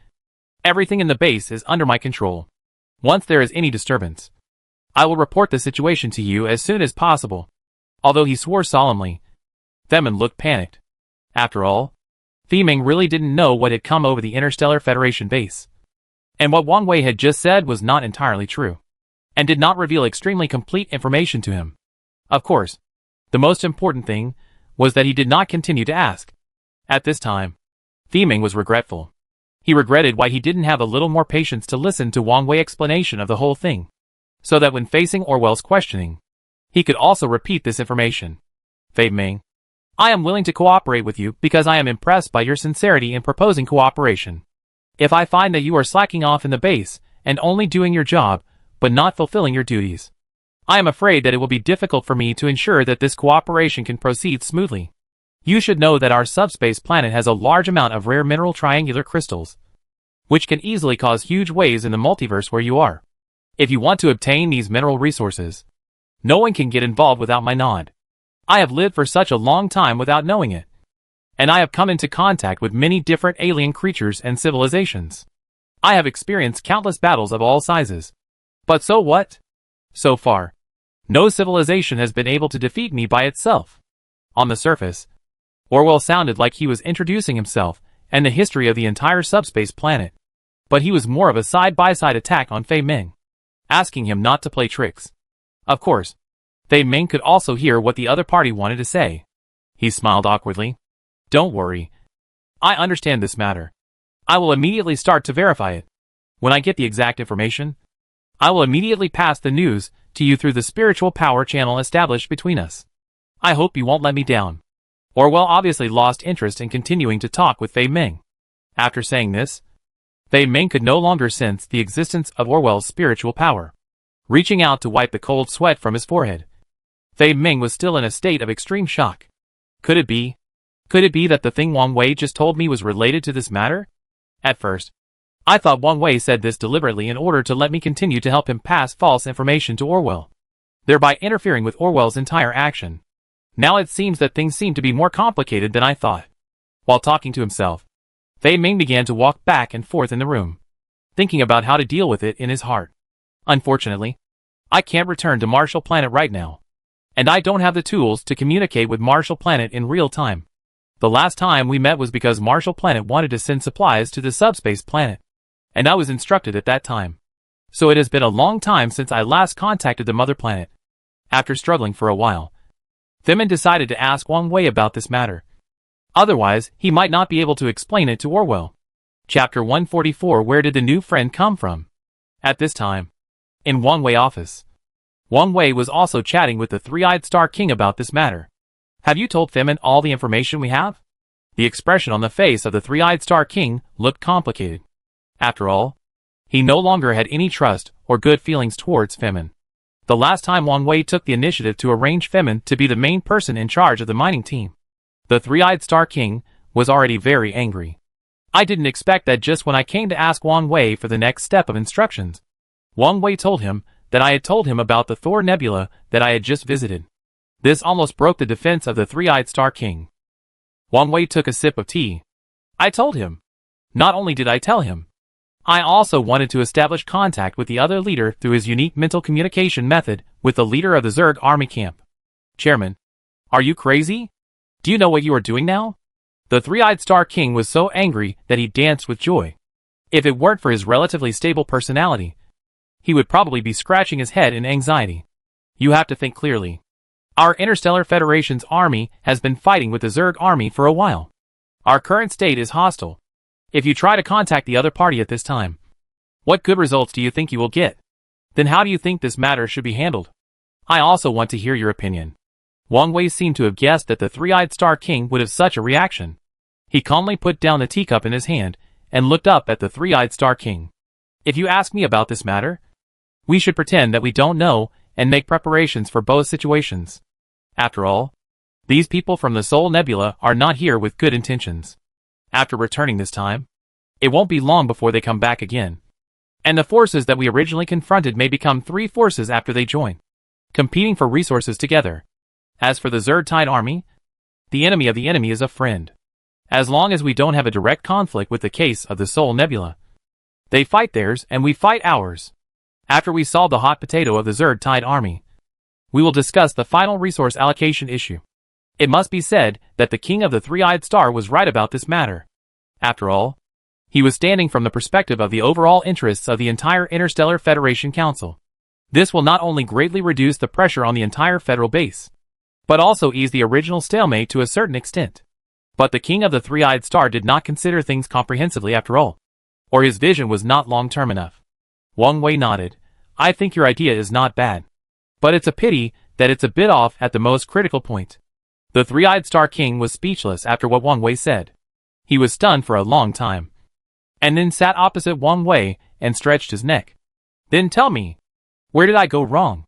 Everything in the base is under my control. Once there is any disturbance, I will report the situation to you as soon as possible. Although he swore solemnly, Femin looked panicked. After all, Feming really didn't know what had come over the Interstellar Federation base. And what Wang Wei had just said was not entirely true, and did not reveal extremely complete information to him. Of course, the most important thing was that he did not continue to ask. At this time, Feming was regretful. He regretted why he didn't have a little more patience to listen to Wang Wei's explanation of the whole thing, so that when facing Orwell's questioning, he could also repeat this information. Feming, I am willing to cooperate with you because I am impressed by your sincerity in proposing cooperation. If I find that you are slacking off in the base and only doing your job, but not fulfilling your duties, I am afraid that it will be difficult for me to ensure that this cooperation can proceed smoothly. You should know that our subspace planet has a large amount of rare mineral triangular crystals, which can easily cause huge waves in the multiverse where you are. If you want to obtain these mineral resources, no one can get involved without my nod. I have lived for such a long time without knowing it, and I have come into contact with many different alien creatures and civilizations. I have experienced countless battles of all sizes. But so what? So far, no civilization has been able to defeat me by itself. On the surface, Orwell sounded like he was introducing himself and the history of the entire subspace planet, but he was more of a side-by-side attack on Fei Ming, asking him not to play tricks. Of course, Fei Ming could also hear what the other party wanted to say. He smiled awkwardly. Don't worry. I understand this matter. I will immediately start to verify it. When I get the exact information, I will immediately pass the news to you through the spiritual power channel established between us. I hope you won't let me down. Orwell obviously lost interest in continuing to talk with Fei Ming. After saying this, Fei Ming could no longer sense the existence of Orwell's spiritual power. Reaching out to wipe the cold sweat from his forehead, Fei Ming was still in a state of extreme shock. Could it be that the thing Wang Wei just told me was related to this matter? At first, I thought Wang Wei said this deliberately in order to let me continue to help him pass false information to Orwell, thereby interfering with Orwell's entire action. Now it seems that things seem to be more complicated than I thought. While talking to himself, Fei Ming began to walk back and forth in the room, thinking about how to deal with it in his heart. Unfortunately, I can't return to Marshall Planet right now, and I don't have the tools to communicate with Marshall Planet in real time. The last time we met was because Marshall Planet wanted to send supplies to the subspace planet, and I was instructed at that time. So it has been a long time since I last contacted the mother planet. After struggling for a while, Femin decided to ask Wang Wei about this matter. Otherwise, he might not be able to explain it to Orwell. Chapter 144. Where did the new friend come from? At this time, in Wang Wei's office, Wang Wei was also chatting with the Three-Eyed Star King about this matter. Have you told Femin all the information we have? The expression on the face of the Three-Eyed Star King looked complicated. After all, he no longer had any trust or good feelings towards Femin. The last time Wang Wei took the initiative to arrange Femin to be the main person in charge of the mining team, the Three-Eyed Star King was already very angry. I didn't expect that just when I came to ask Wang Wei for the next step of instructions, Wang Wei told him that I had told him about the Thor Nebula that I had just visited. This almost broke the defense of the Three-Eyed Star King. Wang Wei took a sip of tea. I told him. Not only did I tell him, I also wanted to establish contact with the other leader through his unique mental communication method with the leader of the Zerg army camp. Chairman, are you crazy? Do you know what you are doing now? The Three-Eyed Star King was so angry that he danced with joy. If it weren't for his relatively stable personality, he would probably be scratching his head in anxiety. You have to think clearly. Our Interstellar Federation's army has been fighting with the Zerg army for a while. Our current state is hostile. If you try to contact the other party at this time, what good results do you think you will get? Then how do you think this matter should be handled? I also want to hear your opinion. Wang Wei seemed to have guessed that the Three-Eyed Star King would have such a reaction. He calmly put down the teacup in his hand and looked up at the Three-Eyed Star King. If you ask me about this matter, we should pretend that we don't know and make preparations for both situations. After all, these people from the Soul Nebula are not here with good intentions. After returning this time, it won't be long before they come back again. And the forces that we originally confronted may become three forces after they join, competing for resources together. As for the Zerg army, the enemy of the enemy is a friend. As long as we don't have a direct conflict with the case of the Soul Nebula, they fight theirs and we fight ours. After we solve the hot potato of the Zerg Tide army, we will discuss the final resource allocation issue. It must be said that the King of the Three-Eyed Star was right about this matter. After all, he was standing from the perspective of the overall interests of the entire Interstellar Federation Council. This will not only greatly reduce the pressure on the entire federal base, but also ease the original stalemate to a certain extent. But the King of the Three-Eyed Star did not consider things comprehensively after all, or his vision was not long-term enough. Wang Wei nodded. I think your idea is not bad, but it's a pity that it's a bit off at the most critical point. The Three-Eyed Star King was speechless after what Wang Wei said. He was stunned for a long time, and then sat opposite Wang Wei and stretched his neck. Then tell me, where did I go wrong?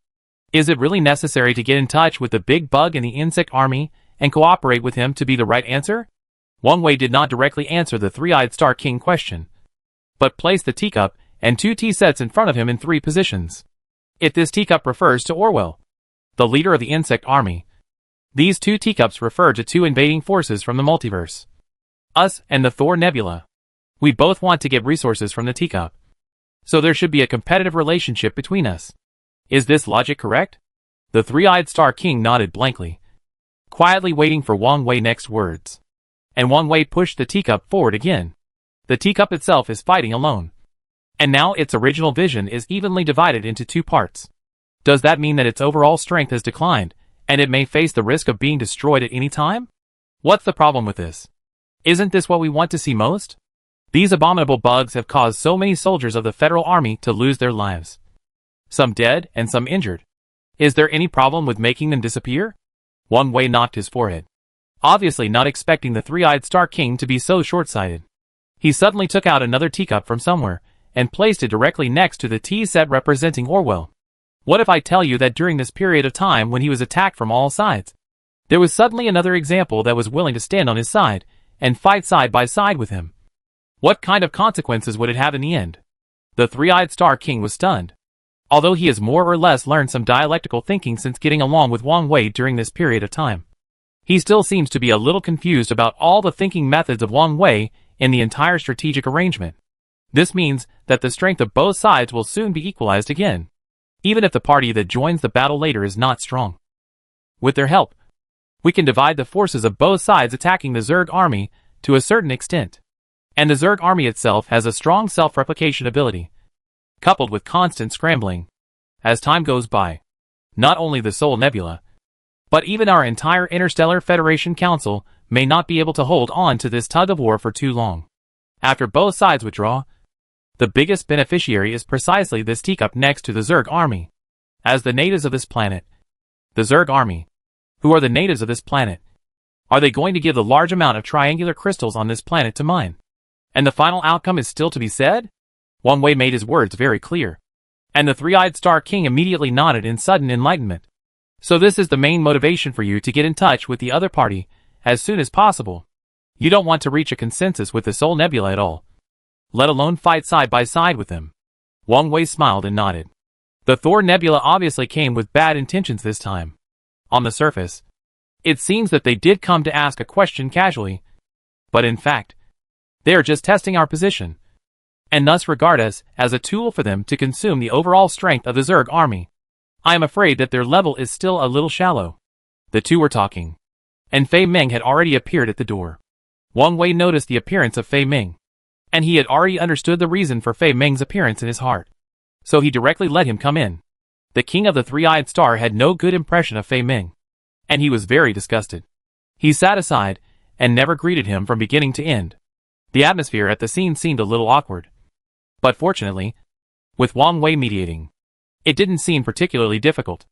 Is it really necessary to get in touch with the big bug in the insect army and cooperate with him to be the right answer? Wang Wei did not directly answer the Three-Eyed Star King question, but placed the teacup and 2 tea sets in front of him in 3 positions. If this teacup refers to Orwell, the leader of the insect army, these 2 teacups refer to 2 invading forces from the multiverse. Us and the Thor Nebula. We both want to get resources from the teacup, so there should be a competitive relationship between us. Is this logic correct? The Three-Eyed Star King nodded blankly, quietly waiting for Wang Wei's next words. And Wang Wei pushed the teacup forward again. The teacup itself is fighting alone, and now its original vision is evenly divided into 2 parts. Does that mean that its overall strength has declined, and it may face the risk of being destroyed at any time? What's the problem with this? Isn't this what we want to see most? These abominable bugs have caused so many soldiers of the Federal Army to lose their lives. Some dead and some injured. Is there any problem with making them disappear? Wang Wei knocked his forehead, obviously not expecting the Three-Eyed Star King to be so short-sighted. He suddenly took out another teacup from somewhere and placed it directly next to the tea set representing Orwell. What if I tell you that during this period of time when he was attacked from all sides, there was suddenly another example that was willing to stand on his side and fight side by side with him? What kind of consequences would it have in the end? The Three-Eyed Star King was stunned. Although he has more or less learned some dialectical thinking since getting along with Wang Wei during this period of time, he still seems to be a little confused about all the thinking methods of Wang Wei in the entire strategic arrangement. This means that the strength of both sides will soon be equalized again, even if the party that joins the battle later is not strong. With their help, we can divide the forces of both sides attacking the Zerg army to a certain extent. And the Zerg army itself has a strong self-replication ability, coupled with constant scrambling. As time goes by, not only the Soul Nebula, but even our entire Interstellar Federation Council may not be able to hold on to this tug-of-war for too long. After both sides withdraw, the biggest beneficiary is precisely this teacup next to the Zerg army. As the natives of this planet, the Zerg army, who are the natives of this planet, are they going to give the large amount of triangular crystals on this planet to mine? And the final outcome is still to be said? Wang Wei made his words very clear, and the Three-Eyed Star King immediately nodded in sudden enlightenment. So this is the main motivation for you to get in touch with the other party as soon as possible. You don't want to reach a consensus with the Soul Nebula at all, let alone fight side by side with them. Wang Wei smiled and nodded. The Thor Nebula obviously came with bad intentions this time. On the surface, it seems that they did come to ask a question casually, but in fact, they are just testing our position, and thus regard us as a tool for them to consume the overall strength of the Zerg army. I am afraid that their level is still a little shallow. The two were talking, and Fei Ming had already appeared at the door. Wang Wei noticed the appearance of Fei Ming, and he had already understood the reason for Fei Ming's appearance in his heart, so he directly let him come in. The King of the Three-Eyed Star had no good impression of Fei Ming, and he was very disgusted. He sat aside and never greeted him from beginning to end. The atmosphere at the scene seemed a little awkward, but fortunately, with Wang Wei mediating, it didn't seem particularly difficult.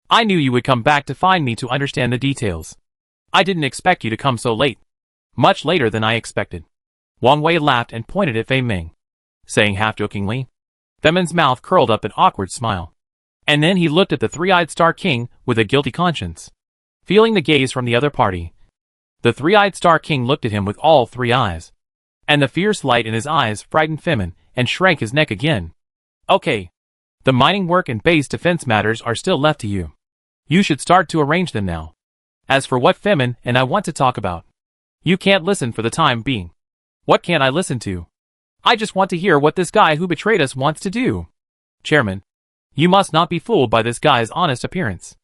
I knew you would come back to find me to understand the details. I didn't expect you to come so late. Much later than I expected. Wang Wei laughed and pointed at Fei Ming, saying half-jokingly. Femin's mouth curled up an awkward smile. And then he looked at the Three-Eyed Star King with a guilty conscience. Feeling the gaze from the other party, the Three-Eyed Star King looked at him with all 3 eyes. And the fierce light in his eyes frightened Femin and shrank his neck again. Okay. The mining work and base defense matters are still left to you. You should start to arrange them now. As for what Femin and I want to talk about, you can't listen for the time being. What can't I listen to? I just want to hear what this guy who betrayed us wants to do. Chairman, You must not be fooled by this guy's honest appearance.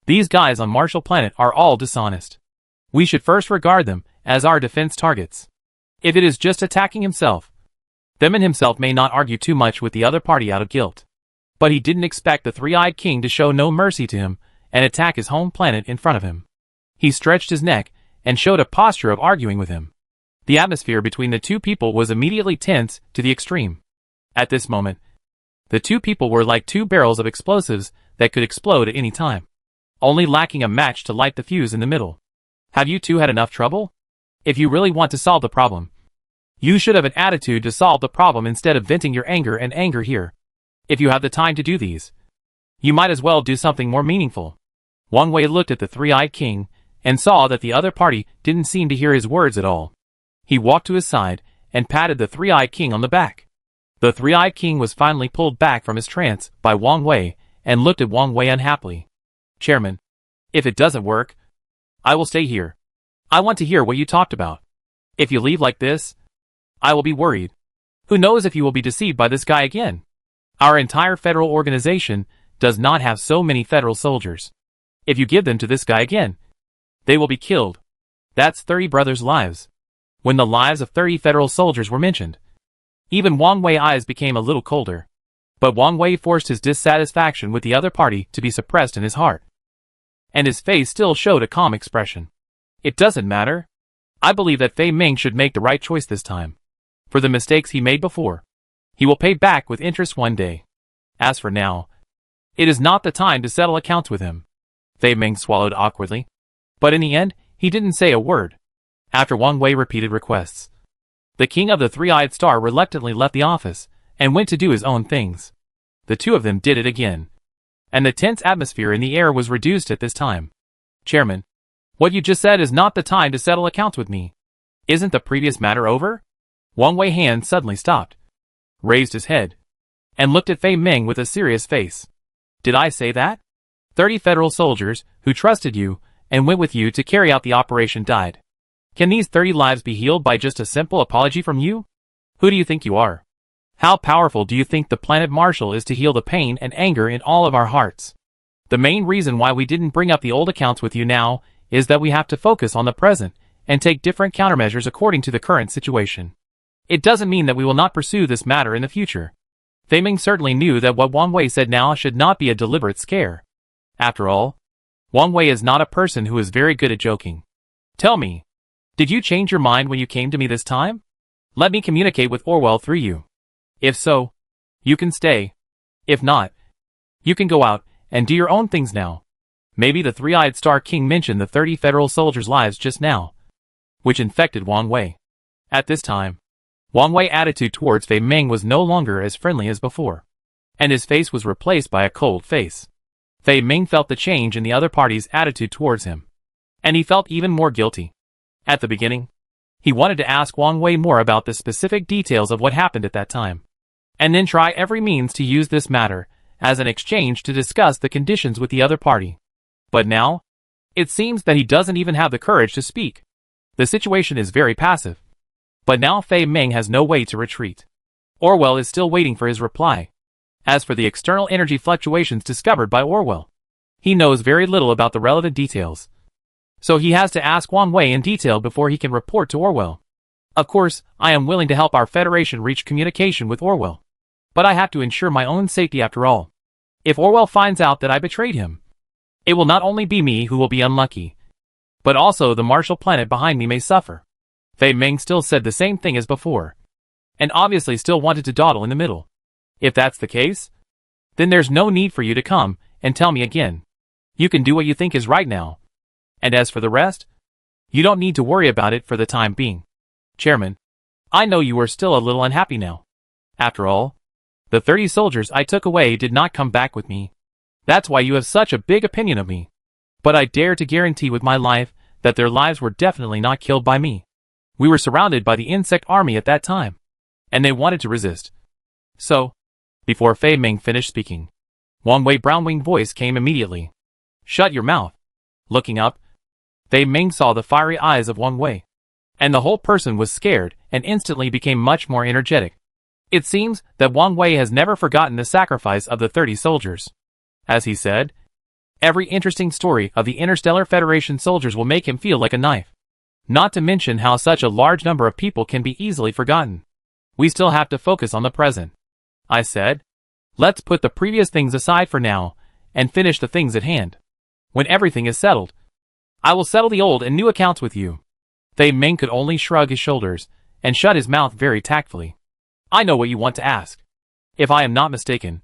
These guys on Marshall Planet are all dishonest. We should first regard them as our defense targets. If it is just attacking himself, then himself may not argue too much with the other party out of guilt. But he didn't expect the three-eyed king to show no mercy to him and attack his home planet in front of him. He stretched his neck and showed a posture of arguing with him. The atmosphere between the two people was immediately tense to the extreme. At this moment, the two people were like two barrels of explosives that could explode at any time, only lacking a match to light the fuse in the middle. Have you two had enough trouble? If you really want to solve the problem, you should have an attitude to solve the problem instead of venting your anger and anger here. If you have the time to do these, you might as well do something more meaningful. Wang Wei looked at the three-eyed king and saw that the other party didn't seem to hear his words at all. He walked to his side and patted the three-eyed king on the back. The three-eyed king was finally pulled back from his trance by Wang Wei and looked at Wang Wei unhappily. Chairman, if it doesn't work, I will stay here. I want to hear what you talked about. If you leave like this, I will be worried. Who knows if you will be deceived by this guy again? Our entire federal organization does not have so many federal soldiers. If you give them to this guy again, they will be killed. That's 30 brothers' lives. When the lives of 30 federal soldiers were mentioned, even Wang Wei's eyes became a little colder. But Wang Wei forced his dissatisfaction with the other party to be suppressed in his heart. And his face still showed a calm expression. It doesn't matter. I believe that Fei Ming should make the right choice this time. For the mistakes he made before, he will pay back with interest one day. As for now, it is not the time to settle accounts with him. Fei Ming swallowed awkwardly. But in the end, he didn't say a word. After Wang Wei repeated requests, the king of the three-eyed star reluctantly left the office and went to do his own things. The two of them did it again. And the tense atmosphere in the air was reduced at this time. Chairman, what you just said is not the time to settle accounts with me. Isn't the previous matter over? Wang Wei's hand suddenly stopped, raised his head, and looked at Fei Ming with a serious face. Did I say that? 30 federal soldiers who trusted you and went with you to carry out the operation died. Can these 30 lives be healed by just a simple apology from you? Who do you think you are? How powerful do you think the planet Marshall is to heal the pain and anger in all of our hearts? The main reason why we didn't bring up the old accounts with you now is that we have to focus on the present and take different countermeasures according to the current situation. It doesn't mean that we will not pursue this matter in the future. Fei Ming certainly knew that what Wang Wei said now should not be a deliberate scare. After all, Wang Wei is not a person who is very good at joking. Tell me, did you change your mind when you came to me this time? Let me communicate with Orwell through you. If so, you can stay. If not, you can go out and do your own things now. Maybe the three-eyed star king mentioned the 30 federal soldiers' lives just now, which infected Wang Wei. At this time, Wang Wei's attitude towards Fei Ming was no longer as friendly as before, and his face was replaced by a cold face. Fei Ming felt the change in the other party's attitude towards him, and he felt even more guilty. At the beginning, he wanted to ask Wang Wei more about the specific details of what happened at that time, and then try every means to use this matter as an exchange to discuss the conditions with the other party. But now, it seems that he doesn't even have the courage to speak. The situation is very passive. But now Fei Ming has no way to retreat. Orwell is still waiting for his reply. As for the external energy fluctuations discovered by Orwell, he knows very little about the relevant details. So he has to ask Wang Wei in detail before he can report to Orwell. Of course, I am willing to help our Federation reach communication with Orwell. But I have to ensure my own safety after all. If Orwell finds out that I betrayed him, it will not only be me who will be unlucky, but also the Marshall planet behind me may suffer. Fei Ming still said the same thing as before, and obviously still wanted to dawdle in the middle. If that's the case, then there's no need for you to come and tell me again. You can do what you think is right now. And as for the rest, you don't need to worry about it for the time being. Chairman, I know you are still a little unhappy now. After all, the 30 soldiers I took away did not come back with me. That's why you have such a big opinion of me. But I dare to guarantee with my life that their lives were definitely not killed by me. We were surrounded by the insect army at that time, and they wanted to resist. So, before Fei Ming finished speaking, Wang Wei's brown-winged voice came immediately. Shut your mouth. Looking up, Fei Ming saw the fiery eyes of Wang Wei, and the whole person was scared and instantly became much more energetic. It seems that Wang Wei has never forgotten the sacrifice of the 30 soldiers. As he said, every interesting story of the Interstellar Federation soldiers will make him feel like a knife. Not to mention how such a large number of people can be easily forgotten. We still have to focus on the present. I said, let's put the previous things aside for now, and finish the things at hand. When everything is settled, I will settle the old and new accounts with you. Fei Ming could only shrug his shoulders, and shut his mouth very tactfully. I know what you want to ask. If I am not mistaken,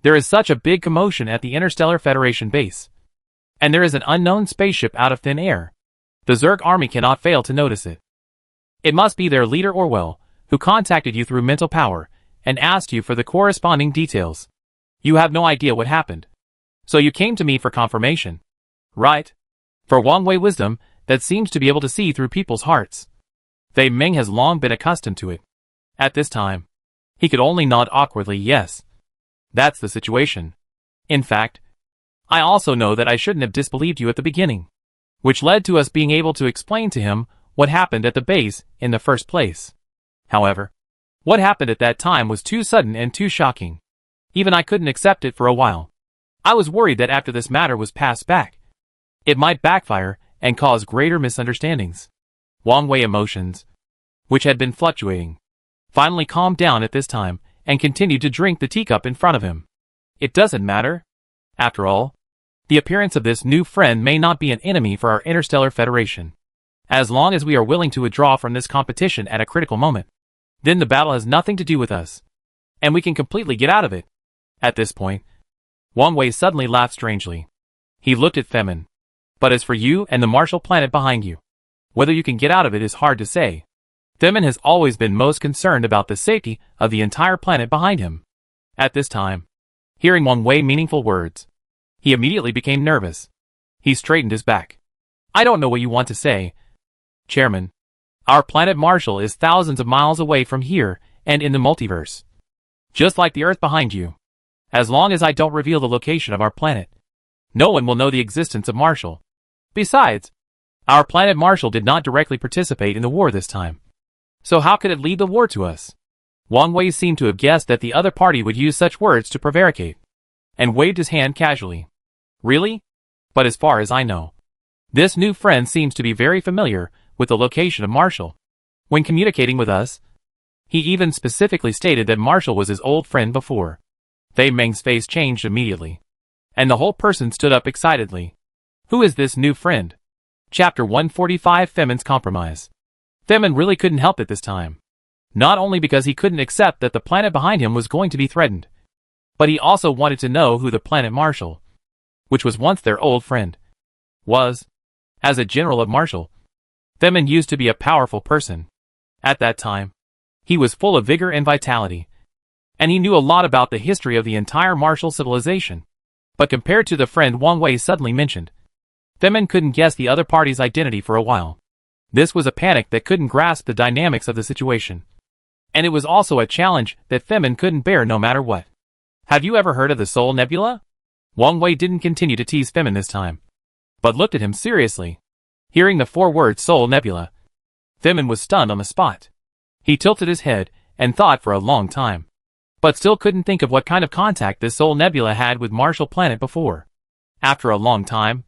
there is such a big commotion at the Interstellar Federation base. And there is an unknown spaceship out of thin air. The Zerg army cannot fail to notice it. It must be their leader Orwell, who contacted you through mental power, and asked you for the corresponding details. You have no idea what happened. So you came to me for confirmation. Right? For Wang Wei wisdom, that seems to be able to see through people's hearts. Fei Ming has long been accustomed to it. At this time, he could only nod awkwardly yes. That's the situation. In fact, I also know that I shouldn't have disbelieved you at the beginning, which led to us being able to explain to him what happened at the base in the first place. However, what happened at that time was too sudden and too shocking. Even I couldn't accept it for a while. I was worried that after this matter was passed back, it might backfire and cause greater misunderstandings. Wang Wei emotions, which had been fluctuating, finally calmed down at this time and continued to drink the teacup in front of him. It doesn't matter. After all, the appearance of this new friend may not be an enemy for our Interstellar Federation. As long as we are willing to withdraw from this competition at a critical moment, then the battle has nothing to do with us, and we can completely get out of it. At this point, Wang Wei suddenly laughed strangely. He looked at Femin. But as for you and the Marshall planet behind you, whether you can get out of it is hard to say. Femin has always been most concerned about the safety of the entire planet behind him. At this time, hearing Wang Wei's meaningful words, he immediately became nervous. He straightened his back. I don't know what you want to say, Chairman. Our planet Marshall is thousands of miles away from here and in the multiverse. Just like the Earth behind you. As long as I don't reveal the location of our planet, no one will know the existence of Marshall. Besides, our planet Marshall did not directly participate in the war this time. So how could it lead the war to us? Wang Wei seemed to have guessed that the other party would use such words to prevaricate, and waved his hand casually. Really? But as far as I know, this new friend seems to be very familiar with the location of Marshall. When communicating with us, he even specifically stated that Marshall was his old friend before. Fei Ming's face changed immediately, and the whole person stood up excitedly. Who is this new friend? Chapter 145 Femin's Compromise. Femin really couldn't help it this time. Not only because he couldn't accept that the planet behind him was going to be threatened, but he also wanted to know who the planet Marshall, which was once their old friend, was. As a general of Marshall, Femin used to be a powerful person. At that time, he was full of vigor and vitality, and he knew a lot about the history of the entire Marshall civilization. But compared to the friend Wang Wei suddenly mentioned, Femin couldn't guess the other party's identity for a while. This was a panic that couldn't grasp the dynamics of the situation. And it was also a challenge that Femin couldn't bear no matter what. Have you ever heard of the Soul Nebula? Wang Wei didn't continue to tease Femin this time, but looked at him seriously. Hearing the 4 words Soul Nebula, Femin was stunned on the spot. He tilted his head and thought for a long time, but still couldn't think of what kind of contact this Soul Nebula had with Marshall Planet before. After a long time,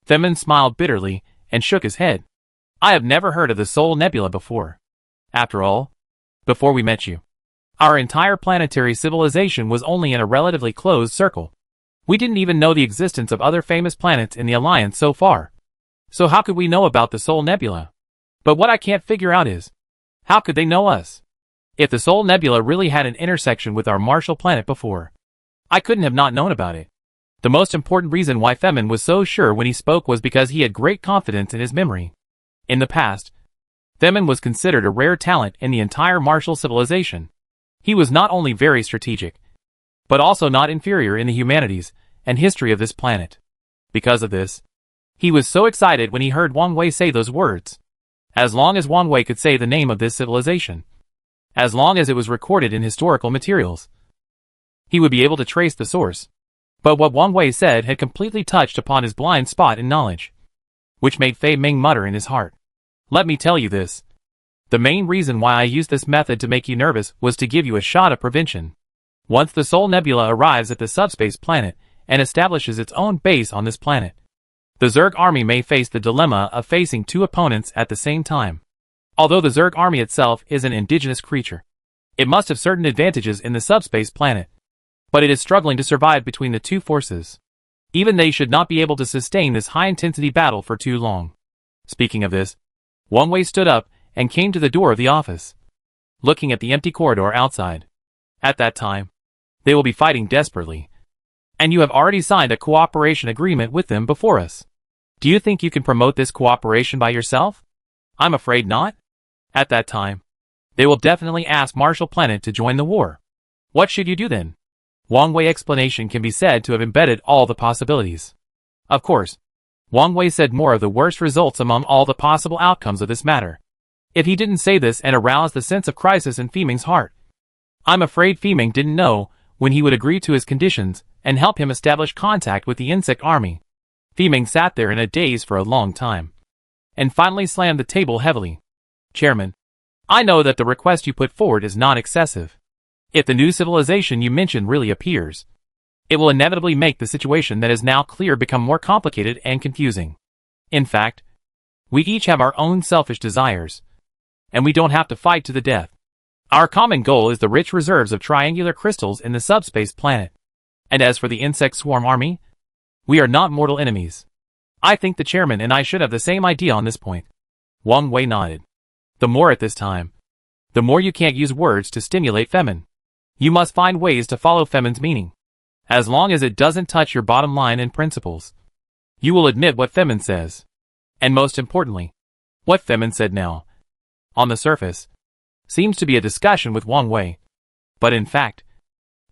Femin smiled bitterly and shook his head. I have never heard of the Soul Nebula before. After all, before we met you, our entire planetary civilization was only in a relatively closed circle. We didn't even know the existence of other famous planets in the Alliance so far. So how could we know about the Soul Nebula? But what I can't figure out is, how could they know us? If the Soul Nebula really had an intersection with our Marshall planet before, I couldn't have not known about it. The most important reason why Femin was so sure when he spoke was because he had great confidence in his memory. In the past, Femin was considered a rare talent in the entire Marshall civilization. He was not only very strategic, but also not inferior in the humanities and history of this planet. Because of this, he was so excited when he heard Wang Wei say those words. As long as Wang Wei could say the name of this civilization, as long as it was recorded in historical materials, he would be able to trace the source. But what Wang Wei said had completely touched upon his blind spot in knowledge, which made Fei Ming mutter in his heart. Let me tell you this. The main reason why I used this method to make you nervous was to give you a shot of prevention. Once the Sol Nebula arrives at the subspace planet and establishes its own base on this planet, the Zerg army may face the dilemma of facing two opponents at the same time. Although the Zerg army itself is an indigenous creature, it must have certain advantages in the subspace planet, but it is struggling to survive between the two forces. Even they should not be able to sustain this high-intensity battle for too long. Speaking of this, Wang Wei stood up and came to the door of the office, looking at the empty corridor outside. At that time, they will be fighting desperately, and you have already signed a cooperation agreement with them before us. Do you think you can promote this cooperation by yourself? I'm afraid not. At that time, they will definitely ask Marshall Planet to join the war. What should you do then? Wang Wei's explanation can be said to have embedded all the possibilities. Of course, Wang Wei said more of the worst results among all the possible outcomes of this matter. If he didn't say this and arouse the sense of crisis in Feming's heart, I'm afraid Feming didn't know when he would agree to his conditions and help him establish contact with the insect army. Feming sat there in a daze for a long time, and finally slammed the table heavily. Chairman, I know that the request you put forward is not excessive. If the new civilization you mentioned really appears, it will inevitably make the situation that is now clear become more complicated and confusing. In fact, we each have our own selfish desires, and we don't have to fight to the death. Our common goal is the rich reserves of triangular crystals in the subspace planet. And as for the insect swarm army, we are not mortal enemies. I think the chairman and I should have the same idea on this point. Wang Wei nodded. The more at this time, the more you can't use words to stimulate Femin. You must find ways to follow Femin's meaning. As long as it doesn't touch your bottom line and principles, you will admit what Femin says. And most importantly, what Femin said now, on the surface, seems to be a discussion with Wang Wei. But in fact,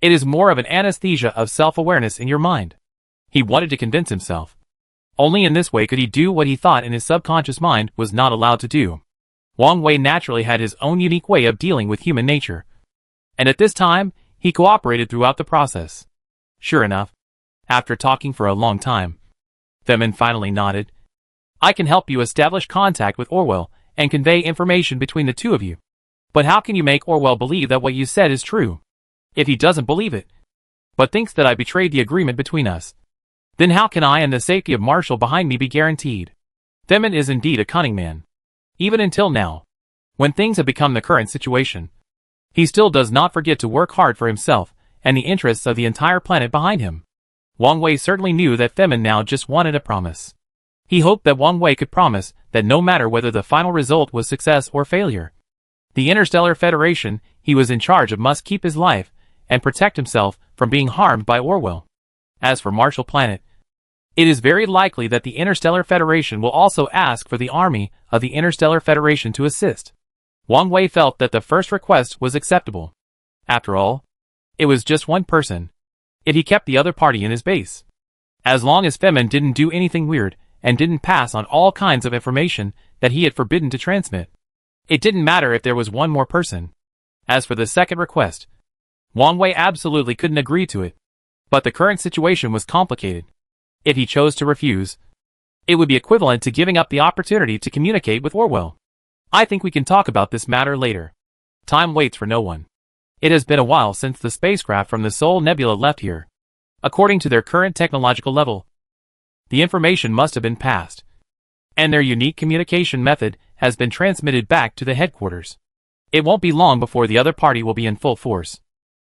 it is more of an anesthesia of self-awareness in your mind. He wanted to convince himself. Only in this way could he do what he thought in his subconscious mind was not allowed to do. Wang Wei naturally had his own unique way of dealing with human nature. And at this time, he cooperated throughout the process. Sure enough, after talking for a long time, Femin finally nodded. I can help you establish contact with Orwell and convey information between the two of you. But how can you make Orwell believe that what you said is true? If he doesn't believe it, but thinks that I betrayed the agreement between us, then how can I and the safety of Marshall behind me be guaranteed? Femin is indeed a cunning man. Even until now, when things have become the current situation, he still does not forget to work hard for himself and the interests of the entire planet behind him. Wang Wei certainly knew that Femin now just wanted a promise. He hoped that Wang Wei could promise that no matter whether the final result was success or failure, the Interstellar Federation he was in charge of must keep his life and protect himself from being harmed by Orwell. As for Marshall Planet, it is very likely that the Interstellar Federation will also ask for the army of the Interstellar Federation to assist. Wang Wei felt that the first request was acceptable. After all, it was just one person, yet he kept the other party in his base. As long as Femin didn't do anything weird and didn't pass on all kinds of information that he had forbidden to transmit, it didn't matter if there was one more person. As for the second request, Wang Wei absolutely couldn't agree to it. But the current situation was complicated. If he chose to refuse, it would be equivalent to giving up the opportunity to communicate with Orwell. I think we can talk about this matter later. Time waits for no one. It has been a while since the spacecraft from the Sol Nebula left here. According to their current technological level, the information must have been passed, and their unique communication method has been transmitted back to the headquarters. It won't be long before the other party will be in full force.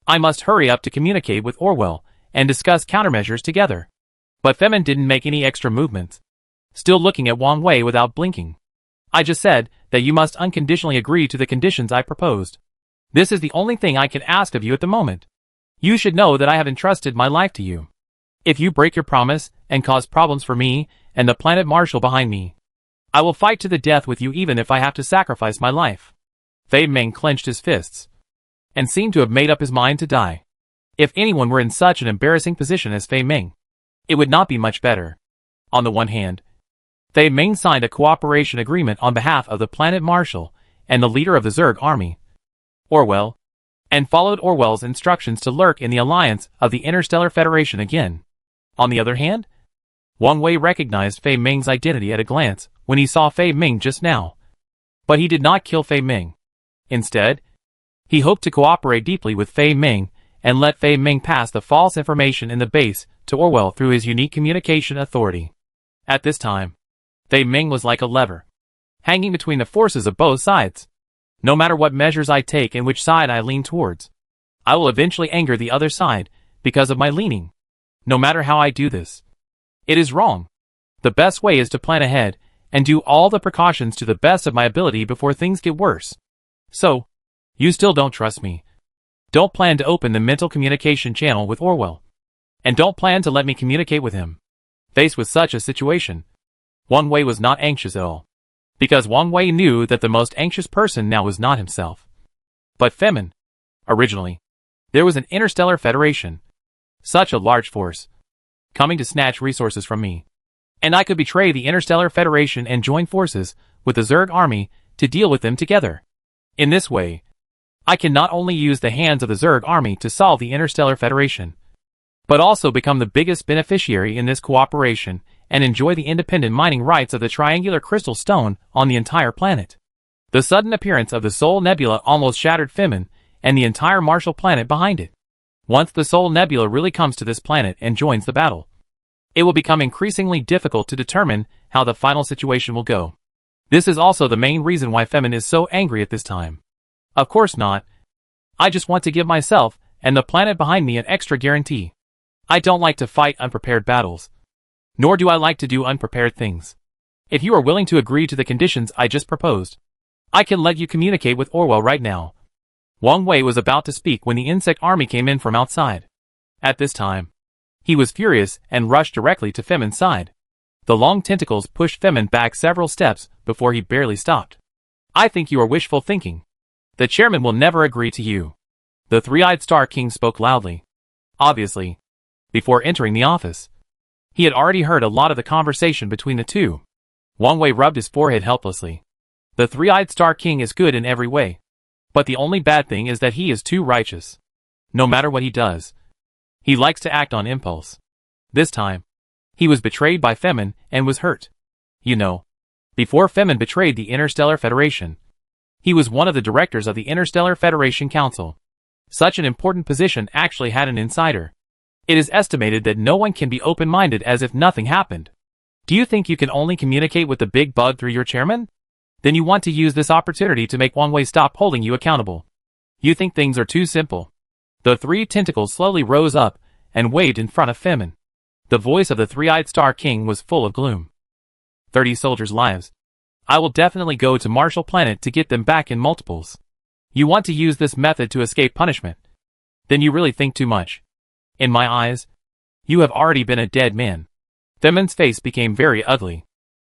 I must hurry up to communicate with Orwell and discuss countermeasures together. But Femin didn't make any extra movements, still looking at Wang Wei without blinking. I just said that you must unconditionally agree to the conditions I proposed. This is the only thing I can ask of you at the moment. You should know that I have entrusted my life to you. If you break your promise and cause problems for me and the planet Marshall behind me, I will fight to the death with you even if I have to sacrifice my life. Fei Ming clenched his fists and seemed to have made up his mind to die. If anyone were in such an embarrassing position as Fei Ming, it would not be much better. On the one hand, Fei Ming signed a cooperation agreement on behalf of the planet Marshall and the leader of the Zerg army, Orwell, and followed Orwell's instructions to lurk in the alliance of the Interstellar Federation again. On the other hand, Wang Wei recognized Fei Ming's identity at a glance when he saw Fei Ming just now. But he did not kill Fei Ming. Instead, he hoped to cooperate deeply with Fei Ming and let Fei Ming pass the false information in the base to Orwell through his unique communication authority. At this time, Fei Ming was like a lever, hanging between the forces of both sides. No matter what measures I take and which side I lean towards, I will eventually anger the other side because of my leaning. No matter how I do this, it is wrong. The best way is to plan ahead and do all the precautions to the best of my ability before things get worse. So, you still don't trust me. Don't plan to open the mental communication channel with Orwell. And don't plan to let me communicate with him. Faced with such a situation, Wang Wei was not anxious at all. Because Wang Wei knew that the most anxious person now was not himself, but Femin. Originally, there was an interstellar federation, such a large force, coming to snatch resources from me. And I could betray the interstellar federation and join forces with the Zerg army to deal with them together. In this way, I can not only use the hands of the Zerg army to solve the interstellar federation, but also become the biggest beneficiary in this cooperation and enjoy the independent mining rights of the triangular crystal stone on the entire planet. The sudden appearance of the Soul Nebula almost shattered Femin and the entire Marshall planet behind it. Once the Soul Nebula really comes to this planet and joins the battle, it will become increasingly difficult to determine how the final situation will go. This is also the main reason why Femin is so angry at this time. Of course not. I just want to give myself and the planet behind me an extra guarantee. I don't like to fight unprepared battles. Nor do I like to do unprepared things. If you are willing to agree to the conditions I just proposed, I can let you communicate with Orwell right now. Wang Wei was about to speak when the insect army came in from outside. At this time, he was furious and rushed directly to Femin's side. The long tentacles pushed Femin back several steps before he barely stopped. I think you are wishful thinking. The chairman will never agree to you. The three-eyed Star King spoke loudly. Obviously, before entering the office, he had already heard a lot of the conversation between the two. Wang Wei rubbed his forehead helplessly. The three-eyed Star King is good in every way, but the only bad thing is that he is too righteous. No matter what he does, he likes to act on impulse. This time, he was betrayed by Femin and was hurt. You know, before Femin betrayed the Interstellar Federation, he was one of the directors of the Interstellar Federation Council. Such an important position actually had an insider. It is estimated that no one can be open-minded as if nothing happened. Do you think you can only communicate with the big bug through your chairman? Then you want to use this opportunity to make Wang Wei stop holding you accountable. You think things are too simple. The three tentacles slowly rose up and waved in front of Femin. The voice of the three-eyed Star King was full of gloom. 30 soldiers' lives. I will definitely go to Marshall Planet to get them back in multiples. You want to use this method to escape punishment? Then you really think too much. In my eyes, you have already been a dead man. Femin's face became very ugly.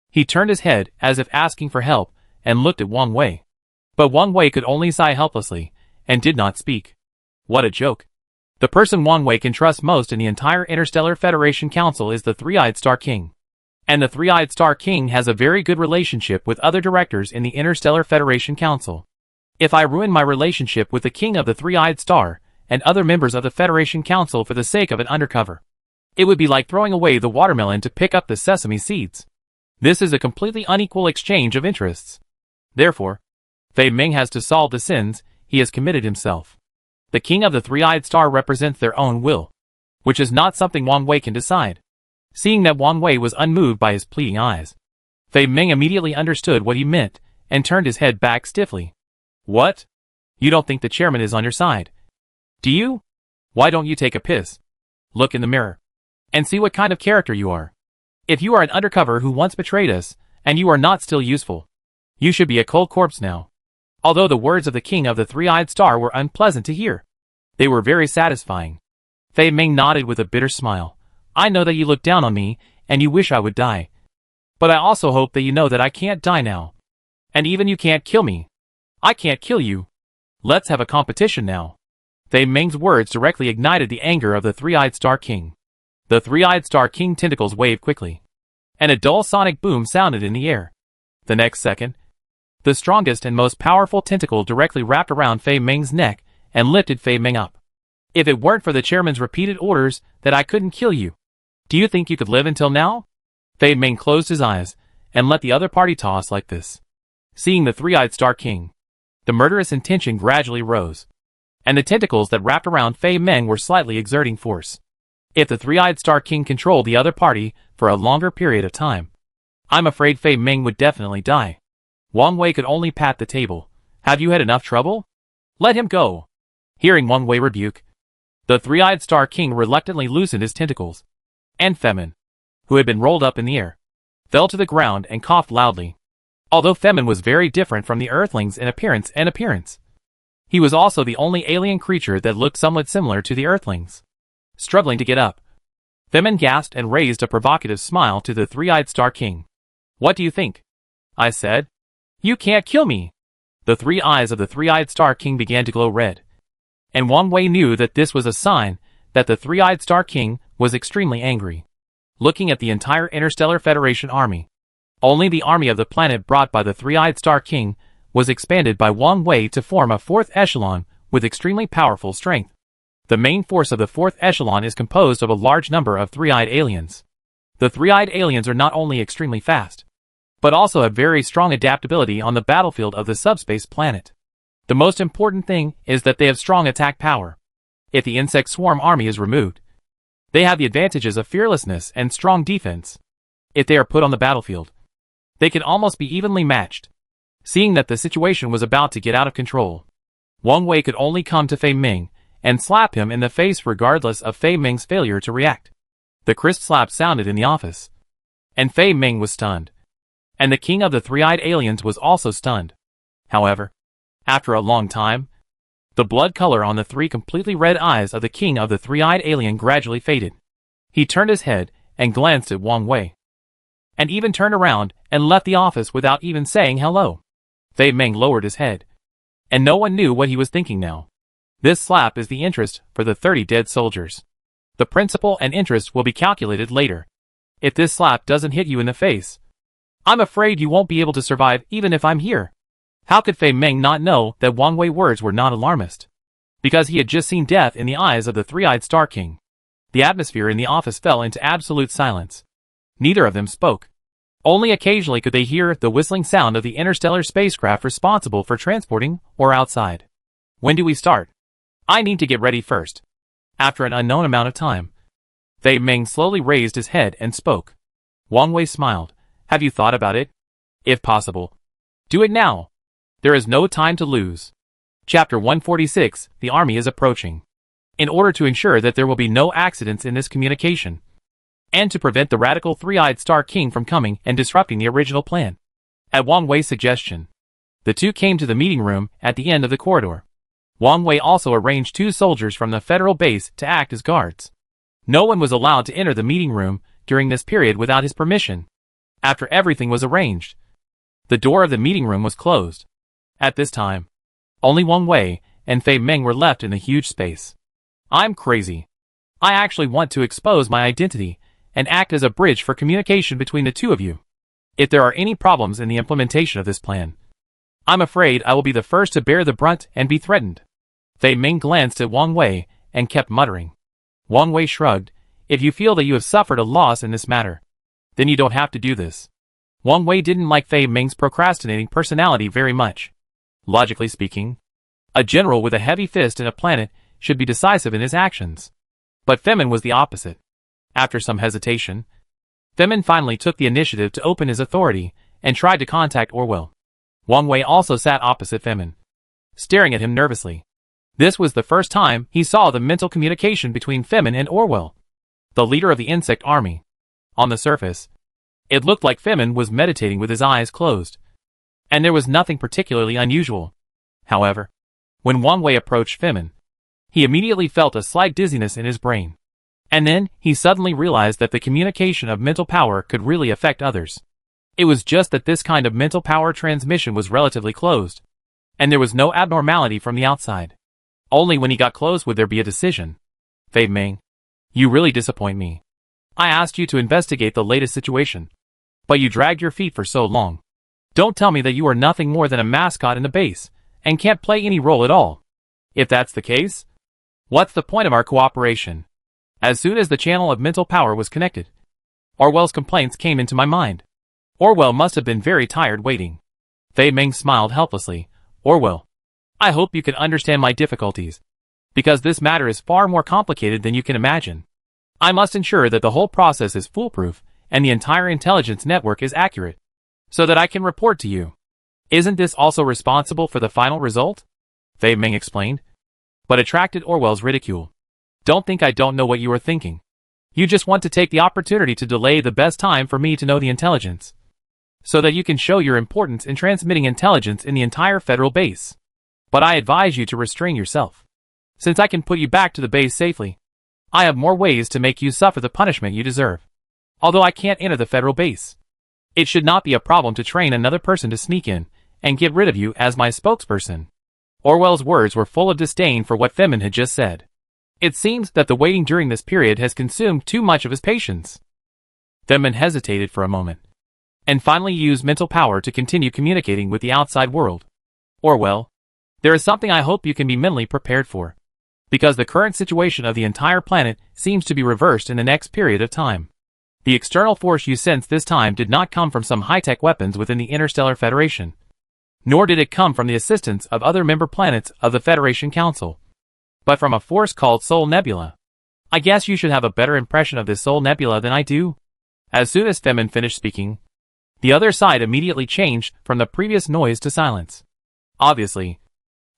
He turned his head as if asking for help and looked at Wang Wei. But Wang Wei could only sigh helplessly and did not speak. What a joke. The person Wang Wei can trust most in the entire Interstellar Federation Council is the Three-Eyed Star King. And the Three-Eyed Star King has a very good relationship with other directors in the Interstellar Federation Council. If I ruin my relationship with the King of the Three-Eyed Star and other members of the Federation Council for the sake of an undercover, it would be like throwing away the watermelon to pick up the sesame seeds. This is a completely unequal exchange of interests. Therefore, Fei Ming has to solve the sins he has committed himself. The King of the Three-Eyed Star represents their own will, which is not something Wang Wei can decide. Seeing that Wang Wei was unmoved by his pleading eyes, Fei Ming immediately understood what he meant and turned his head back stiffly. What? You don't think the chairman is on your side? Do you? Why don't you take a piss? Look in the mirror and see what kind of character you are. If you are an undercover who once betrayed us, and you are not still useful, you should be a cold corpse now. Although the words of the King of the Three-Eyed Star were unpleasant to hear, they were very satisfying. Fei Ming nodded with a bitter smile. I know that you look down on me, and you wish I would die. But I also hope that you know that I can't die now. And even you can't kill me. I can't kill you. Let's have a competition now. Fei Ming's words directly ignited the anger of the Three-Eyed Star King. The Three-Eyed Star King tentacles waved quickly, and a dull sonic boom sounded in the air. The next second, the strongest and most powerful tentacle directly wrapped around Fei Ming's neck and lifted Fei Ming up. If it weren't for the chairman's repeated orders that I couldn't kill you, do you think you could live until now? Fei Ming closed his eyes and let the other party toss like this. Seeing the three-eyed Star King, the murderous intention gradually rose, and the tentacles that wrapped around Fei Meng were slightly exerting force. If the three-eyed Star King controlled the other party for a longer period of time, I'm afraid Fei Meng would definitely die. Wang Wei could only pat the table. Have you had enough trouble? Let him go. Hearing Wang Wei rebuke, the three-eyed Star King reluctantly loosened his tentacles, and Femin, who had been rolled up in the air, fell to the ground and coughed loudly. Although Femin was very different from the Earthlings in appearance, he was also the only alien creature that looked somewhat similar to the Earthlings. Struggling to get up, Femin gasped and raised a provocative smile to the three-eyed Star King. What do you think? I said. You can't kill me. The three eyes of the three-eyed Star King began to glow red, and Wang Wei knew that this was a sign that the three-eyed Star King was extremely angry. Looking at the entire Interstellar Federation army, only the army of the planet brought by the three-eyed Star King was expanded by Wang Wei to form a fourth echelon with extremely powerful strength. The main force of the fourth echelon is composed of a large number of three-eyed aliens. The three-eyed aliens are not only extremely fast, but also have very strong adaptability on the battlefield of the subspace planet. The most important thing is that they have strong attack power. If the insect swarm army is removed, they have the advantages of fearlessness and strong defense. If they are put on the battlefield, they can almost be evenly matched. Seeing that the situation was about to get out of control, Wang Wei could only come to Fei Meng and slap him in the face regardless of Fei Meng's failure to react. The crisp slap sounded in the office, and Fei Meng was stunned. And the king of the three-eyed aliens was also stunned. However, after a long time, the blood color on the three completely red eyes of the king of the three-eyed alien gradually faded. He turned his head and glanced at Wang Wei, and even turned around and left the office without even saying hello. Fei Meng lowered his head, and no one knew what he was thinking now. This slap is the interest for the 30 dead soldiers. The principal and interest will be calculated later. If this slap doesn't hit you in the face, I'm afraid you won't be able to survive even if I'm here. How could Fei Meng not know that Wang Wei's words were not alarmist? Because he had just seen death in the eyes of the three-eyed Star King. The atmosphere in the office fell into absolute silence. Neither of them spoke. Only occasionally could they hear the whistling sound of the interstellar spacecraft responsible for transporting or outside. When do we start? I need to get ready first. After an unknown amount of time, Fei Meng slowly raised his head and spoke. Wang Wei smiled. Have you thought about it? If possible, do it now. There is no time to lose. Chapter 146, The Army is Approaching. In order to ensure that there will be no accidents in this communication, and to prevent the radical three-eyed Star King from coming and disrupting the original plan, at Wang Wei's suggestion, the two came to the meeting room at the end of the corridor. Wang Wei also arranged 2 soldiers from the federal base to act as guards. No one was allowed to enter the meeting room during this period without his permission. After everything was arranged, the door of the meeting room was closed. At this time, only Wang Wei and Fei Meng were left in the huge space. I'm crazy. I actually want to expose my identity and act as a bridge for communication between the two of you. If there are any problems in the implementation of this plan, I'm afraid I will be the first to bear the brunt and be threatened. Fei Meng glanced at Wang Wei and kept muttering. Wang Wei shrugged. If you feel that you have suffered a loss in this matter, then you don't have to do this. Wang Wei didn't like Fei Meng's procrastinating personality very much. Logically speaking, a general with a heavy fist in a planet should be decisive in his actions. But Femin was the opposite. After some hesitation, Femin finally took the initiative to open his authority and tried to contact Orwell. Wang Wei also sat opposite Femin, staring at him nervously. This was the first time he saw the mental communication between Femin and Orwell, the leader of the insect army. On the surface, it looked like Femin was meditating with his eyes closed, and there was nothing particularly unusual. However, when Wang Wei approached Femin, he immediately felt a slight dizziness in his brain. And then, he suddenly realized that the communication of mental power could really affect others. It was just that this kind of mental power transmission was relatively closed, and there was no abnormality from the outside. Only when he got close would there be a decision. Fei Meng, you really disappoint me. I asked you to investigate the latest situation, but you dragged your feet for so long. Don't tell me that you are nothing more than a mascot in the base, and can't play any role at all. If that's the case, what's the point of our cooperation? As soon as the channel of mental power was connected, Orwell's complaints came into my mind. Orwell must have been very tired waiting. Fei Ming smiled helplessly. Orwell, I hope you can understand my difficulties, because this matter is far more complicated than you can imagine. I must ensure that the whole process is foolproof and the entire intelligence network is accurate, so that I can report to you. Isn't this also responsible for the final result? Fei Ming explained, but attracted Orwell's ridicule. Don't think I don't know what you are thinking. You just want to take the opportunity to delay the best time for me to know the intelligence, so that you can show your importance in transmitting intelligence in the entire federal base. But I advise you to restrain yourself. Since I can put you back to the base safely, I have more ways to make you suffer the punishment you deserve. Although I can't enter the federal base, it should not be a problem to train another person to sneak in and get rid of you as my spokesperson. Orwell's words were full of disdain for what Femin had just said. It seems that the waiting during this period has consumed too much of his patience. Femin hesitated for a moment, and finally used mental power to continue communicating with the outside world. Orwell, there is something I hope you can be mentally prepared for, because the current situation of the entire planet seems to be reversed in the next period of time. The external force you sense this time did not come from some high-tech weapons within the Interstellar Federation, nor did it come from the assistance of other member planets of the Federation Council, but from a force called Soul Nebula. I guess you should have a better impression of this Soul Nebula than I do. As soon as Femin finished speaking, the other side immediately changed from the previous noise to silence. Obviously,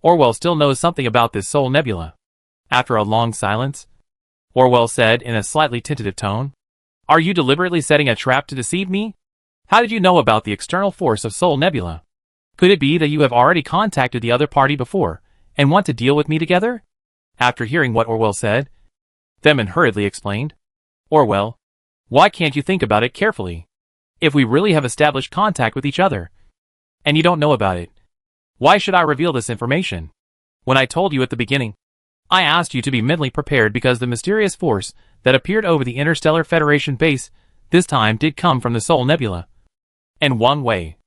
Orwell still knows something about this Soul Nebula. After a long silence, Orwell said in a slightly tentative tone, "Are you deliberately setting a trap to deceive me? How did you know about the external force of Soul Nebula? Could it be that you have already contacted the other party before and want to deal with me together?" After hearing what Orwell said, Femin hurriedly explained, "Orwell, why can't you think about it carefully? If we really have established contact with each other, and you don't know about it, why should I reveal this information? When I told you at the beginning, I asked you to be mentally prepared because the mysterious force that appeared over the Interstellar Federation base this time did come from the Soul Nebula. And Wang Wei,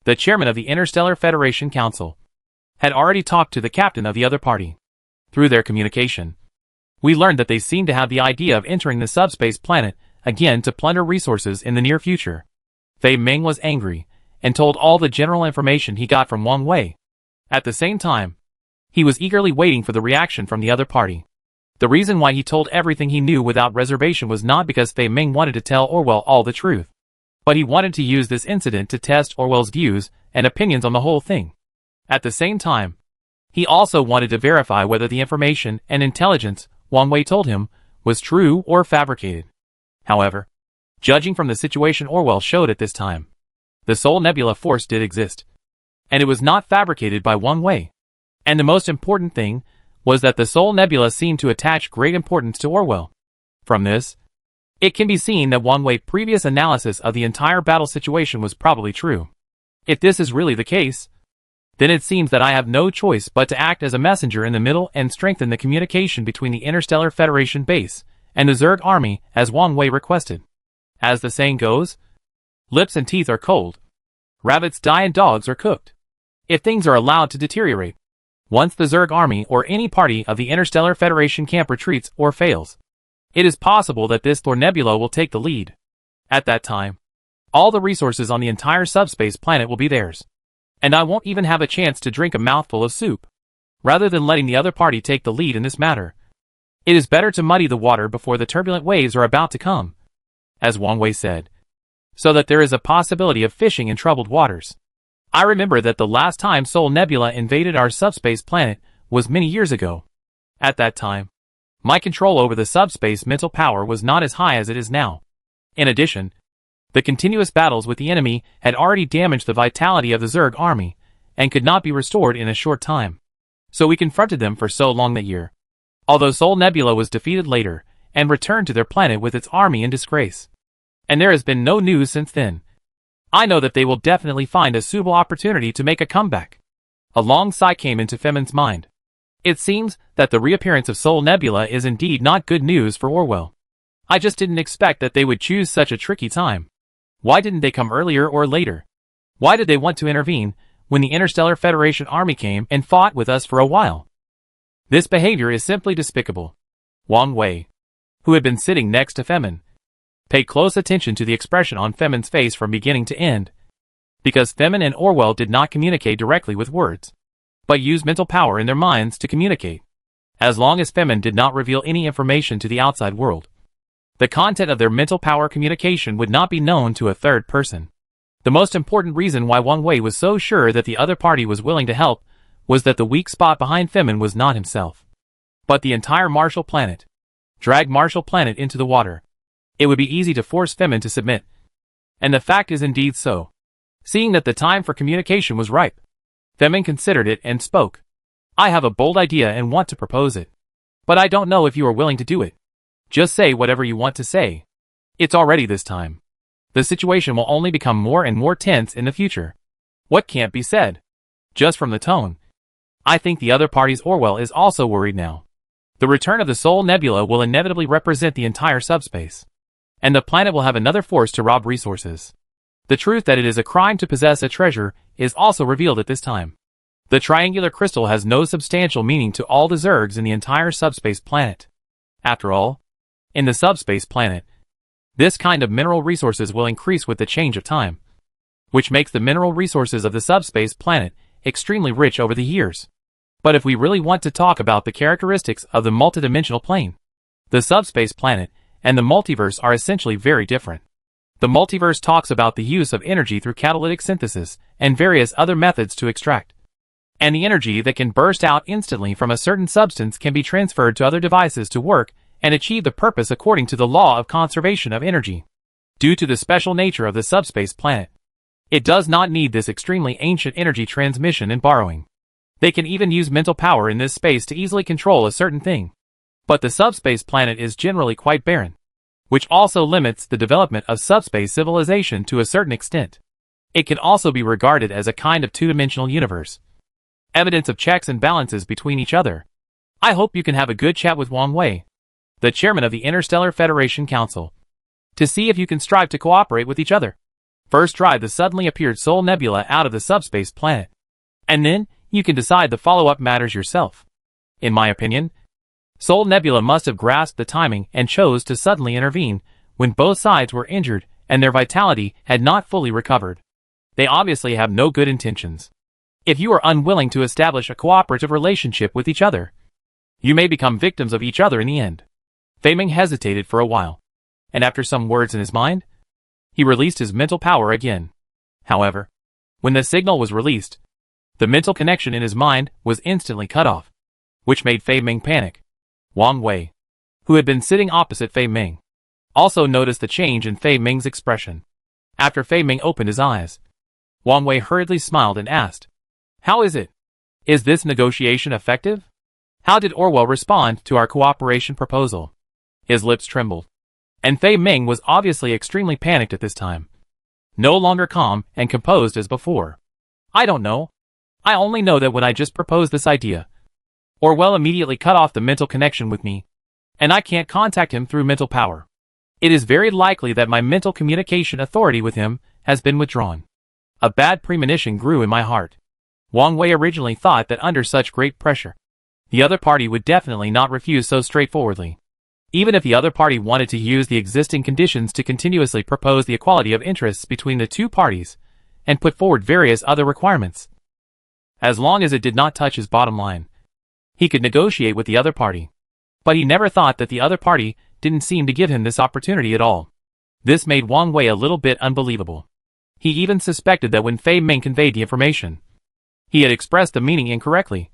the chairman of the Interstellar Federation Council, had already talked to the captain of the other party. Through their communication, we learned that they seemed to have the idea of entering the subspace planet again to plunder resources in the near future. Fei Ming was angry and told all the general information he got from Wang Wei. At the same time, he was eagerly waiting for the reaction from the other party. The reason why he told everything he knew without reservation was not because Fei Ming wanted to tell Orwell all the truth, but he wanted to use this incident to test Orwell's views and opinions on the whole thing. At the same time, he also wanted to verify whether the information and intelligence Wang Wei told him was true or fabricated. However, judging from the situation Orwell showed at this time, the Soul Nebula force did exist, and it was not fabricated by Wang Wei. And the most important thing was that the Soul Nebula seemed to attach great importance to Orwell. From this, it can be seen that Wang Wei's previous analysis of the entire battle situation was probably true. If this is really the case, then it seems that I have no choice but to act as a messenger in the middle and strengthen the communication between the Interstellar Federation base and the Zerg army as Wang Wei requested. As the saying goes, lips and teeth are cold, rabbits die and dogs are cooked. If things are allowed to deteriorate, once the Zerg army or any party of the Interstellar Federation camp retreats or fails, it is possible that this Thor Nebula will take the lead. At that time, all the resources on the entire subspace planet will be theirs, and I won't even have a chance to drink a mouthful of soup. Rather than letting the other party take the lead in this matter, it is better to muddy the water before the turbulent waves are about to come, as Wang Wei said, so that there is a possibility of fishing in troubled waters. I remember that the last time Soul Nebula invaded our subspace planet was many years ago. At that time, my control over the subspace mental power was not as high as it is now. In addition, the continuous battles with the enemy had already damaged the vitality of the Zerg army, and could not be restored in a short time. So we confronted them for so long that year, although Soul Nebula was defeated later, and returned to their planet with its army in disgrace. And there has been no news since then. I know that they will definitely find a suitable opportunity to make a comeback. A long sigh came into Femin's mind. It seems that the reappearance of Soul Nebula is indeed not good news for Orwell. I just didn't expect that they would choose such a tricky time. Why didn't they come earlier or later? Why did they want to intervene when the Interstellar Federation army came and fought with us for a while? This behavior is simply despicable. Wang Wei, who had been sitting next to Femin, paid close attention to the expression on Femin's face from beginning to end. because Femin and Orwell did not communicate directly with words, but used mental power in their minds to communicate. As long as Femin did not reveal any information to the outside world, the content of their mental power communication would not be known to a third person. The most important reason why Wang Wei was so sure that the other party was willing to help was that the weak spot behind Femin was not himself, but the entire Marshall Planet. Drag Marshall Planet into the water. It would be easy to force Femin to submit. And the fact is indeed so. Seeing that the time for communication was ripe, Femin considered it and spoke. I have a bold idea and want to propose it. But I don't know if you are willing to do it. Just say whatever you want to say. It's already this time. The situation will only become more and more tense in the future. What can't be said? Just from the tone, I think the other party's Orwell is also worried now. The return of the Soul Nebula will inevitably represent the entire subspace, and the planet will have another force to rob resources. The truth that it is a crime to possess a treasure is also revealed at this time. The triangular crystal has no substantial meaning to all the Zergs in the entire subspace planet. After all, in the subspace planet, this kind of mineral resources will increase with the change of time, which makes the mineral resources of the subspace planet extremely rich over the years. But if we really want to talk about the characteristics of the multidimensional plane, the subspace planet and the multiverse are essentially very different. The multiverse talks about the use of energy through catalytic synthesis and various other methods to extract. And the energy that can burst out instantly from a certain substance can be transferred to other devices to work and achieve the purpose according to the law of conservation of energy. Due to the special nature of the subspace planet, it does not need this extremely ancient energy transmission and borrowing. They can even use mental power in this space to easily control a certain thing. But the subspace planet is generally quite barren, which also limits the development of subspace civilization to a certain extent. It can also be regarded as a kind of two-dimensional universe. Evidence of checks and balances between each other. I hope you can have a good chat with Wang Wei, the chairman of the Interstellar Federation Council, to see if you can strive to cooperate with each other. First drive the suddenly appeared Soul Nebula out of the subspace planet, and then you can decide the follow-up matters yourself. In my opinion, Soul Nebula must have grasped the timing and chose to suddenly intervene when both sides were injured and their vitality had not fully recovered. They obviously have no good intentions. If you are unwilling to establish a cooperative relationship with each other, you may become victims of each other in the end. Fei Ming hesitated for a while, and after some words in his mind, he released his mental power again. However, when the signal was released, the mental connection in his mind was instantly cut off, which made Fei Ming panic. Wang Wei, who had been sitting opposite Fei Ming, also noticed the change in Fei Ming's expression. After Fei Ming opened his eyes, Wang Wei hurriedly smiled and asked, "How is it? Is this negotiation effective? How did Orwell respond to our cooperation proposal?" His lips trembled, and Fei Ming was obviously extremely panicked at this time, no longer calm and composed as before. "I don't know. I only know that when I just proposed this idea, Orwell immediately cut off the mental connection with me, and I can't contact him through mental power. It is very likely that my mental communication authority with him has been withdrawn." A bad premonition grew in my heart. Wang Wei originally thought that under such great pressure, the other party would definitely not refuse so straightforwardly. Even if the other party wanted to use the existing conditions to continuously propose the equality of interests between the two parties and put forward various other requirements, as long as it did not touch his bottom line, he could negotiate with the other party. But he never thought that the other party didn't seem to give him this opportunity at all. This made Wang Wei a little bit unbelievable. He even suspected that when Fei Ming conveyed the information, he had expressed the meaning incorrectly,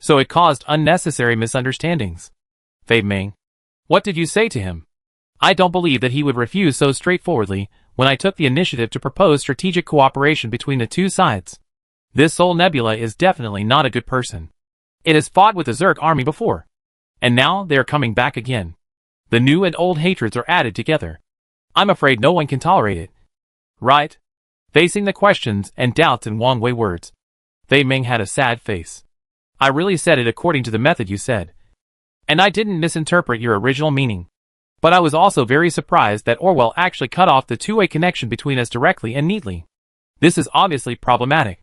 so it caused unnecessary misunderstandings. "Fei Ming, what did you say to him? I don't believe that he would refuse so straightforwardly when I took the initiative to propose strategic cooperation between the two sides. This Soul Nebula is definitely not a good person. It has fought with the Zerg army before, and now they are coming back again. The new and old hatreds are added together. I'm afraid no one can tolerate it." "Right?" Facing the questions and doubts in Wang Wei words, Fei Ming had a sad face. "I really said it according to the method you said, and I didn't misinterpret your original meaning. But I was also very surprised that Orwell actually cut off the two-way connection between us directly and neatly. This is obviously problematic."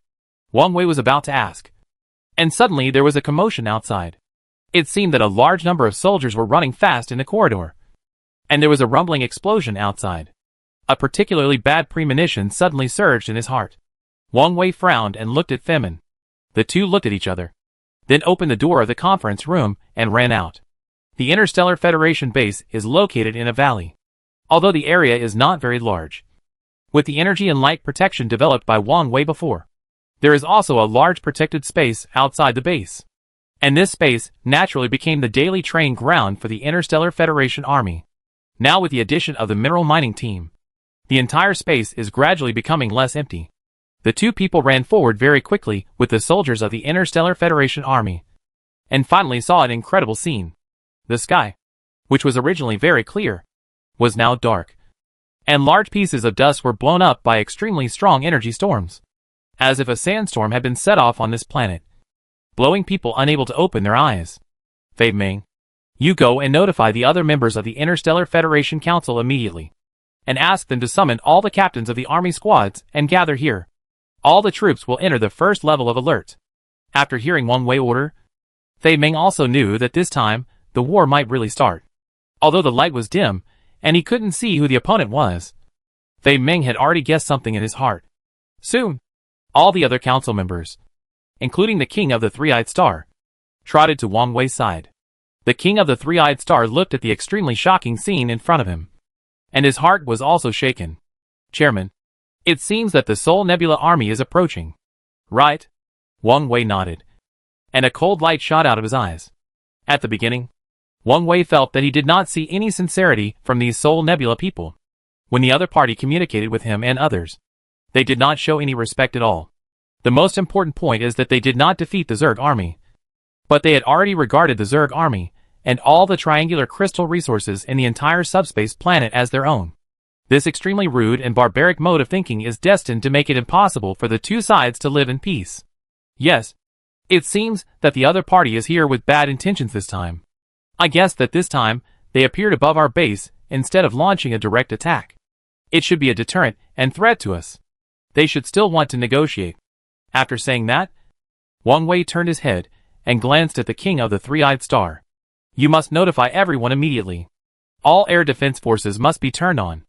Wang Wei was about to ask, and suddenly there was a commotion outside. It seemed that a large number of soldiers were running fast in the corridor, and there was a rumbling explosion outside. A particularly bad premonition suddenly surged in his heart. Wang Wei frowned and looked at Femin. The two looked at each other, then opened the door of the conference room and ran out. The Interstellar Federation base is located in a valley, although the area is not very large. With the energy and light protection developed by Wang Wei before, there is also a large protected space outside the base. And this space naturally became the daily training ground for the Interstellar Federation army. Now with the addition of the mineral mining team, the entire space is gradually becoming less empty. The two people ran forward very quickly with the soldiers of the Interstellar Federation army, and finally saw an incredible scene. The sky, which was originally very clear, was now dark, and large pieces of dust were blown up by extremely strong energy storms, as if a sandstorm had been set off on this planet, blowing people unable to open their eyes. Fei Ming, you go and notify the other members of the Interstellar Federation Council immediately, and ask them to summon all the captains of the army squads and gather here. All the troops will enter the first level of alert. After hearing Wang Wei's order, Fei Ming also knew that this time, the war might really start. Although the light was dim, and he couldn't see who the opponent was, Fei Ming had already guessed something in his heart. Soon, all the other council members, including the King of the Three-Eyed Star, trotted to Wang Wei's side. The King of the Three-Eyed Star looked at the extremely shocking scene in front of him, and his heart was also shaken. Chairman, it seems that the Soul Nebula army is approaching. Right? Wang Wei nodded, and a cold light shot out of his eyes. At the beginning, Wang Wei felt that he did not see any sincerity from these Soul Nebula people. When the other party communicated with him and others, they did not show any respect at all. The most important point is that they did not defeat the Zerg army, but they had already regarded the Zerg army and all the triangular crystal resources in the entire subspace planet as their own. This extremely rude and barbaric mode of thinking is destined to make it impossible for the two sides to live in peace. Yes, it seems that the other party is here with bad intentions this time. I guess that this time, they appeared above our base instead of launching a direct attack. It should be a deterrent and threat to us. They should still want to negotiate. After saying that, Wang Wei turned his head and glanced at the King of the Three-Eyed Star. You must notify everyone immediately. All air defense forces must be turned on.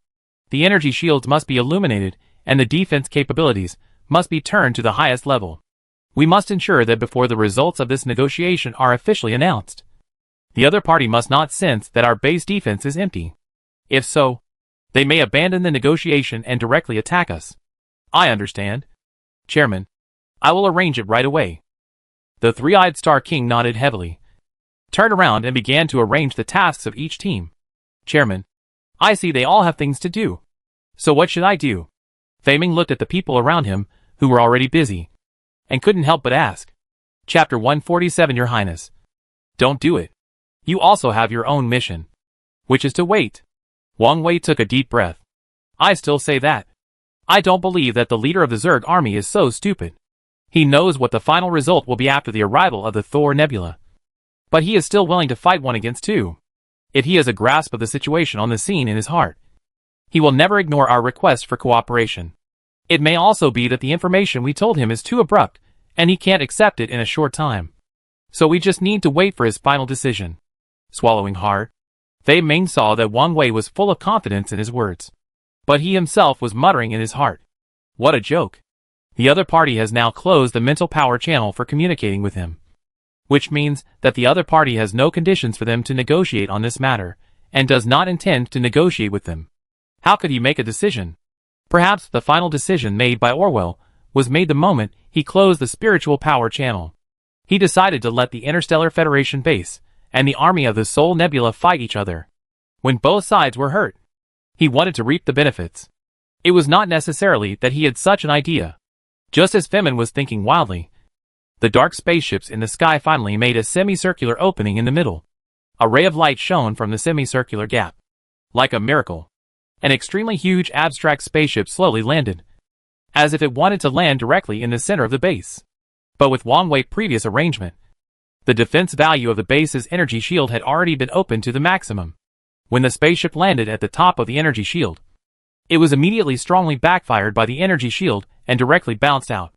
The energy shields must be illuminated, and the defense capabilities must be turned to the highest level. We must ensure that before the results of this negotiation are officially announced, the other party must not sense that our base defense is empty. If so, they may abandon the negotiation and directly attack us. I understand. Chairman, I will arrange it right away. The Three-Eyed Star King nodded heavily, turned around and began to arrange the tasks of each team. Chairman, I see they all have things to do. So what should I do? Fei Ming looked at the people around him, who were already busy, and couldn't help but ask. Chapter 147 Your Highness. Don't do it. You also have your own mission, which is to wait. Wang Wei took a deep breath. I still say that. I don't believe that the leader of the Zerg army is so stupid. He knows what the final result will be after the arrival of the Thor Nebula. But he is still willing to fight one against two. If he has a grasp of the situation on the scene in his heart, he will never ignore our request for cooperation. It may also be that the information we told him is too abrupt, and he can't accept it in a short time. So we just need to wait for his final decision. Swallowing hard, Fei Ming saw that Wang Wei was full of confidence in his words. But he himself was muttering in his heart. What a joke. The other party has now closed the mental power channel for communicating with him, which means that the other party has no conditions for them to negotiate on this matter, and does not intend to negotiate with them. How could he make a decision? Perhaps the final decision made by Orwell was made the moment he closed the spiritual power channel. He decided to let the Interstellar Federation base and the army of the Soul Nebula fight each other. When both sides were hurt, he wanted to reap the benefits. It was not necessarily that he had such an idea. Just as Femin was thinking wildly, the dark spaceships in the sky finally made a semicircular opening in the middle. A ray of light shone from the semicircular gap. Like a miracle, an extremely huge abstract spaceship slowly landed, as if it wanted to land directly in the center of the base. But with Wang Wei's previous arrangement, the defense value of the base's energy shield had already been opened to the maximum. When the spaceship landed at the top of the energy shield, it was immediately strongly backfired by the energy shield and directly bounced out.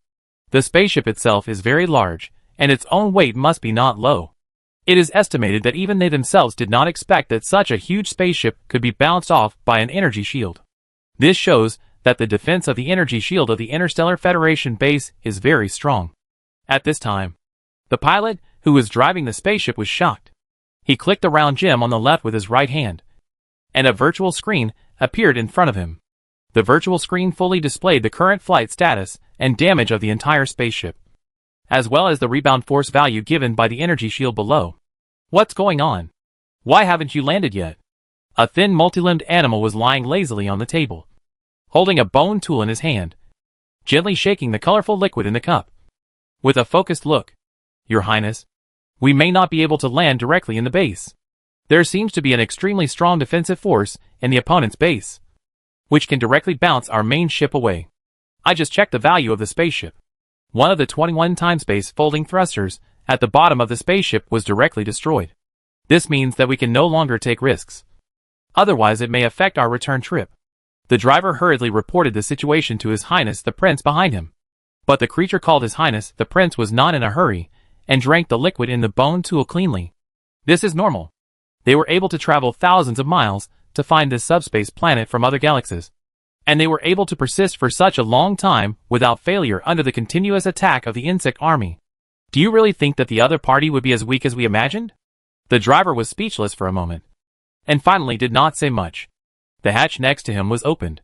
The spaceship itself is very large, and its own weight must be not low. It is estimated that even they themselves did not expect that such a huge spaceship could be bounced off by an energy shield. This shows that the defense of the energy shield of the Interstellar Federation base is very strong. At this time, the pilot, who was driving the spaceship, was shocked. He clicked the round gem on the left with his right hand, and a virtual screen appeared in front of him. The virtual screen fully displayed the current flight status and damage of the entire spaceship, as well as the rebound force value given by the energy shield below. What's going on? Why haven't you landed yet? A thin multi-limbed animal was lying lazily on the table, holding a bone tool in his hand, gently shaking the colorful liquid in the cup. With a focused look, Your Highness, we may not be able to land directly in the base. There seems to be an extremely strong defensive force in the opponent's base, which can directly bounce our main ship away. I just checked the value of the spaceship. One of the 21 time-space folding thrusters at the bottom of the spaceship was directly destroyed. This means that we can no longer take risks. Otherwise, it may affect our return trip. The driver hurriedly reported the situation to His Highness the Prince behind him. But the creature called His Highness the Prince was not in a hurry, and drank the liquid in the bone tool cleanly. This is normal. They were able to travel thousands of miles to find this subspace planet from other galaxies, and they were able to persist for such a long time without failure under the continuous attack of the insect army. Do you really think that the other party would be as weak as we imagined? The driver was speechless for a moment, and finally did not say much. The hatch next to him was opened,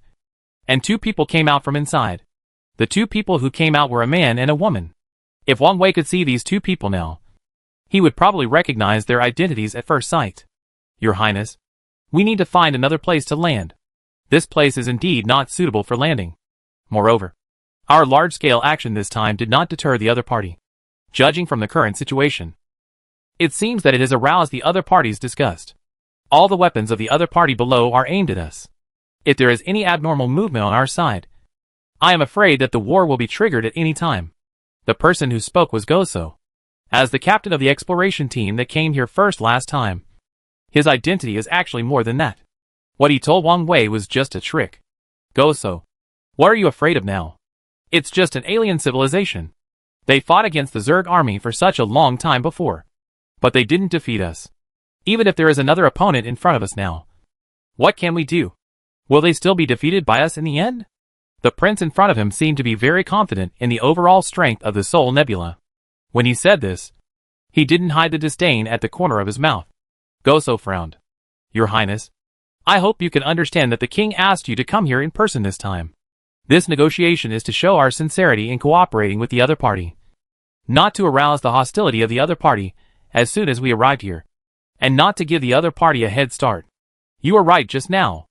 and two people came out from inside. The two people who came out were a man and a woman. If Wang Wei could see these two people now, he would probably recognize their identities at first sight. Your Highness, we need to find another place to land. This place is indeed not suitable for landing. Moreover, our large-scale action this time did not deter the other party. Judging from the current situation, it seems that it has aroused the other party's disgust. All the weapons of the other party below are aimed at us. If there is any abnormal movement on our side, I am afraid that the war will be triggered at any time. The person who spoke was Goso, as the captain of the exploration team that came here first last time. His identity is actually more than that. What he told Wang Wei was just a trick. Goso, what are you afraid of now? It's just an alien civilization. They fought against the Zerg army for such a long time before, but they didn't defeat us. Even if there is another opponent in front of us now, what can we do? Will they still be defeated by us in the end? The prince in front of him seemed to be very confident in the overall strength of the Soul Nebula. When he said this, he didn't hide the disdain at the corner of his mouth. Goso frowned. Your Highness, I hope you can understand that the king asked you to come here in person this time. This negotiation is to show our sincerity in cooperating with the other party, not to arouse the hostility of the other party as soon as we arrived here, and not to give the other party a head start. You were right just now.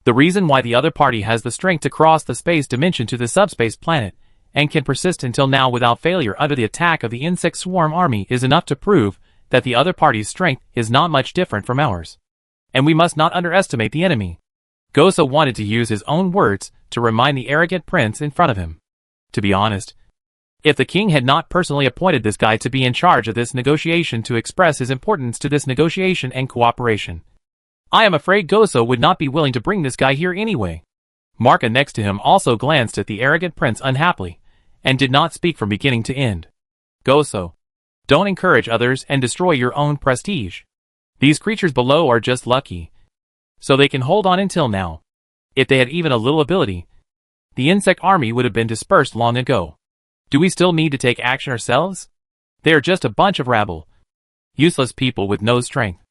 The reason why the other party has the strength to cross the space dimension to the subspace planet and can persist until now without failure under the attack of the insect swarm army is enough to prove that the other party's strength is not much different from ours. And we must not underestimate the enemy. Goso wanted to use his own words to remind the arrogant prince in front of him. To be honest, if the king had not personally appointed this guy to be in charge of this negotiation to express his importance to this negotiation and cooperation, I am afraid Goso would not be willing to bring this guy here anyway. Marka next to him also glanced at the arrogant prince unhappily, and did not speak from beginning to end. Goso, don't encourage others and destroy your own prestige. These creatures below are just lucky, so they can hold on until now. If they had even a little ability, the insect army would have been dispersed long ago. Do we still need to take action ourselves? They are just a bunch of rabble, useless people with no strength.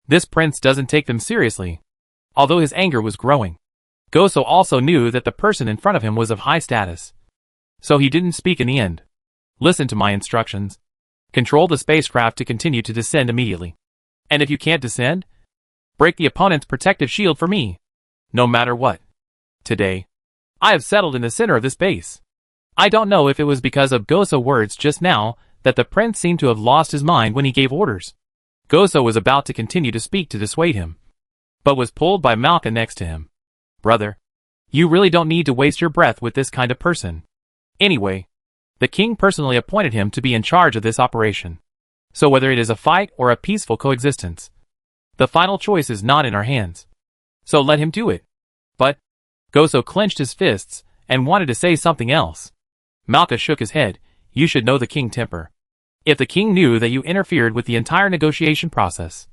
This prince doesn't take them seriously. Although his anger was growing, Goso also knew that the person in front of him was of high status, so he didn't speak in the end. Listen to my instructions. Control the spacecraft to continue to descend immediately. And if you can't descend, break the opponent's protective shield for me. No matter what. Today, I have settled in the center of this base. I don't know if it was because of Goso's words just now that the prince seemed to have lost his mind when he gave orders. Goso was about to continue to speak to dissuade him, but was pulled by Malka next to him. Brother, you really don't need to waste your breath with this kind of person. Anyway, the king personally appointed him to be in charge of this operation. So whether it is a fight or a peaceful coexistence, the final choice is not in our hands. So let him do it. But, Goso clenched his fists and wanted to say something else. Malka shook his head. You should know the king temper. If the king knew that you interfered with the entire negotiation process,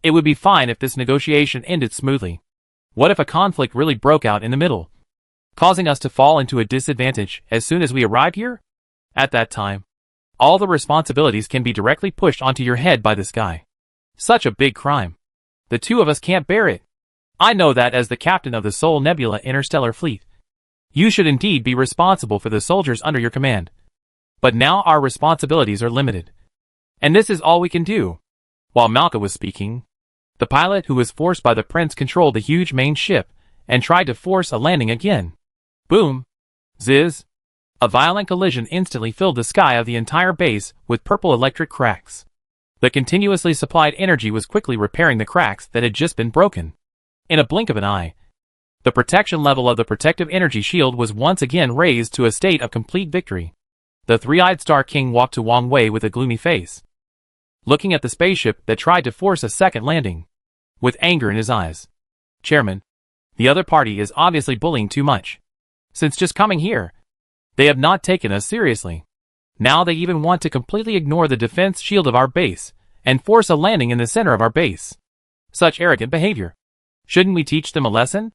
it would be fine if this negotiation ended smoothly. What if a conflict really broke out in the middle? causing us to fall into a disadvantage as soon as we arrive here? At that time, all the responsibilities can be directly pushed onto your head by this guy. Such a big crime. The two of us can't bear it. I know that as the captain of the Sol Nebula Interstellar Fleet. You should indeed be responsible for the soldiers under your command. But now our responsibilities are limited. And this is all we can do. While Malka was speaking, the pilot who was forced by the prince controlled the huge main ship and tried to force a landing again. Boom! Ziz! A violent collision instantly filled the sky of the entire base with purple electric cracks. The continuously supplied energy was quickly repairing the cracks that had just been broken. In a blink of an eye, the protection level of the protective energy shield was once again raised to a state of complete victory. The three-eyed Star King walked to Wang Wei with a gloomy face, looking at the spaceship that tried to force a second landing, with anger in his eyes. Chairman, the other party is obviously bullying too much. Since just coming here, they have not taken us seriously. Now they even want to completely ignore the defense shield of our base and force a landing in the center of our base. Such arrogant behavior. Shouldn't we teach them a lesson?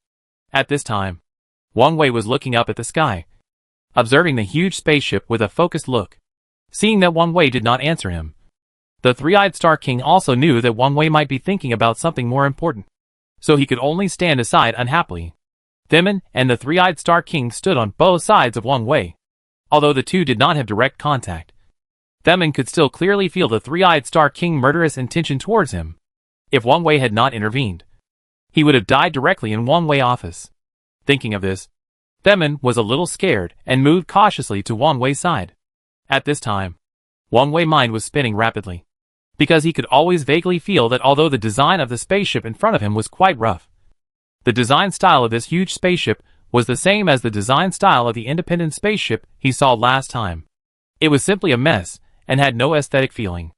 At this time, Wang Wei was looking up at the sky, observing the huge spaceship with a focused look. Seeing that Wang Wei did not answer him, the three-eyed Star King also knew that Wang Wei might be thinking about something more important, so he could only stand aside unhappily. Themin and the three-eyed Star King stood on both sides of Wang Wei. Although the two did not have direct contact, Themin could still clearly feel the three-eyed Star King's murderous intention towards him. If Wang Wei had not intervened, he would have died directly in Wang Wei's office. Thinking of this, Themin was a little scared and moved cautiously to Wang Wei's side. At this time, Wang Wei's mind was spinning rapidly, because he could always vaguely feel that although the design of the spaceship in front of him was quite rough, the design style of this huge spaceship was the same as the design style of the independent spaceship he saw last time. It was simply a mess and had no aesthetic feeling.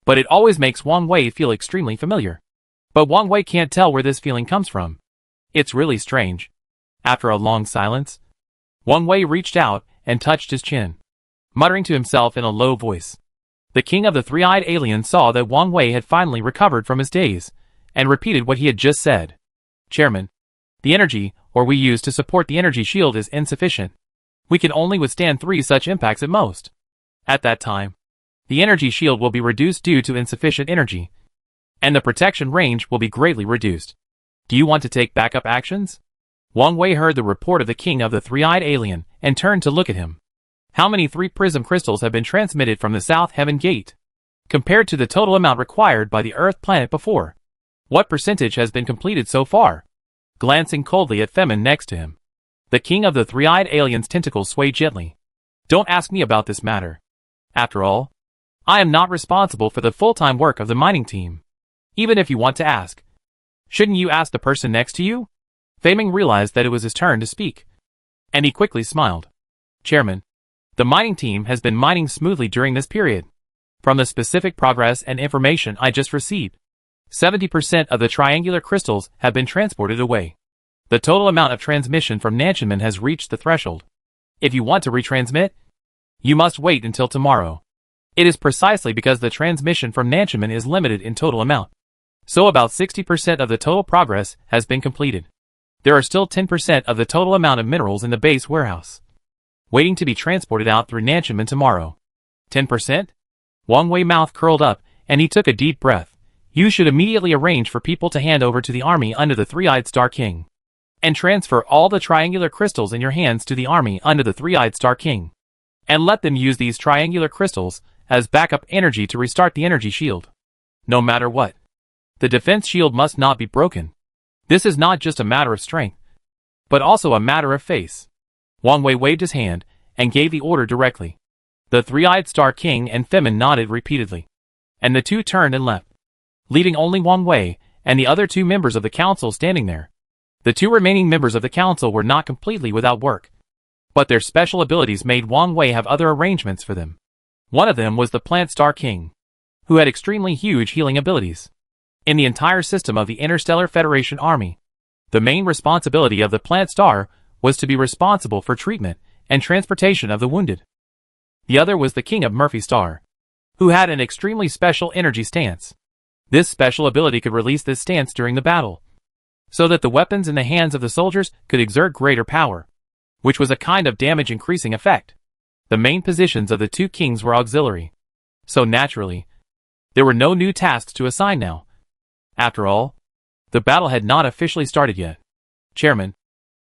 But it always makes Wang Wei feel extremely familiar. But Wang Wei can't tell where this feeling comes from. It's really strange. After a long silence, Wang Wei reached out and touched his chin, muttering to himself in a low voice. The king of the three-eyed alien saw that Wang Wei had finally recovered from his daze, and repeated what he had just said. Chairman, the energy we use to support the energy shield is insufficient. We can only withstand 3 such impacts at most. At that time, the energy shield will be reduced due to insufficient energy, and the protection range will be greatly reduced. Do you want to take backup actions? Wang Wei heard the report of the king of the three-eyed alien and turned to look at him. How many 3 prism crystals have been transmitted from the South Heaven Gate, compared to the total amount required by the Earth planet before? What percentage has been completed so far? Glancing coldly at Themin next to him, the king of the three-eyed alien's tentacles swayed gently. Don't ask me about this matter. After all, I am not responsible for the full-time work of the mining team. Even if you want to ask, shouldn't you ask the person next to you? Themin realized that it was his turn to speak, and he quickly smiled. Chairman, the mining team has been mining smoothly during this period. From the specific progress and information I just received, 70% of the triangular crystals have been transported away. The total amount of transmission from Nanchunman has reached the threshold. If you want to retransmit, you must wait until tomorrow. It is precisely because the transmission from Nanchunman is limited in total amount. So about 60% of the total progress has been completed. There are still 10% of the total amount of minerals in the base warehouse, waiting to be transported out through Nanchunman tomorrow. 10%? Wang Wei's mouth curled up, and he took a deep breath. You should immediately arrange for people to hand over to the army under the Three-Eyed Star King, and transfer all the triangular crystals in your hands to the army under the Three-Eyed Star King, and let them use these triangular crystals as backup energy to restart the energy shield. No matter what, the defense shield must not be broken. This is not just a matter of strength, but also a matter of face. Wang Wei waved his hand and gave the order directly. The Three-Eyed Star King and Themin nodded repeatedly, and the two turned and left, leaving only Wang Wei and the other 2 members of the council standing there. The 2 remaining members of the council were not completely without work, but their special abilities made Wang Wei have other arrangements for them. One of them was the Plant Star King, who had extremely huge healing abilities. In the entire system of the Interstellar Federation Army, the main responsibility of the Plant Star was to be responsible for treatment and transportation of the wounded. The other was the King of Murphy Star, who had an extremely special energy stance. This special ability could release this stance during the battle, so that the weapons in the hands of the soldiers could exert greater power. which was a kind of damage-increasing effect. The main positions of the two kings were auxiliary. So naturally, there were no new tasks to assign now. After all, the battle had not officially started yet. Chairman,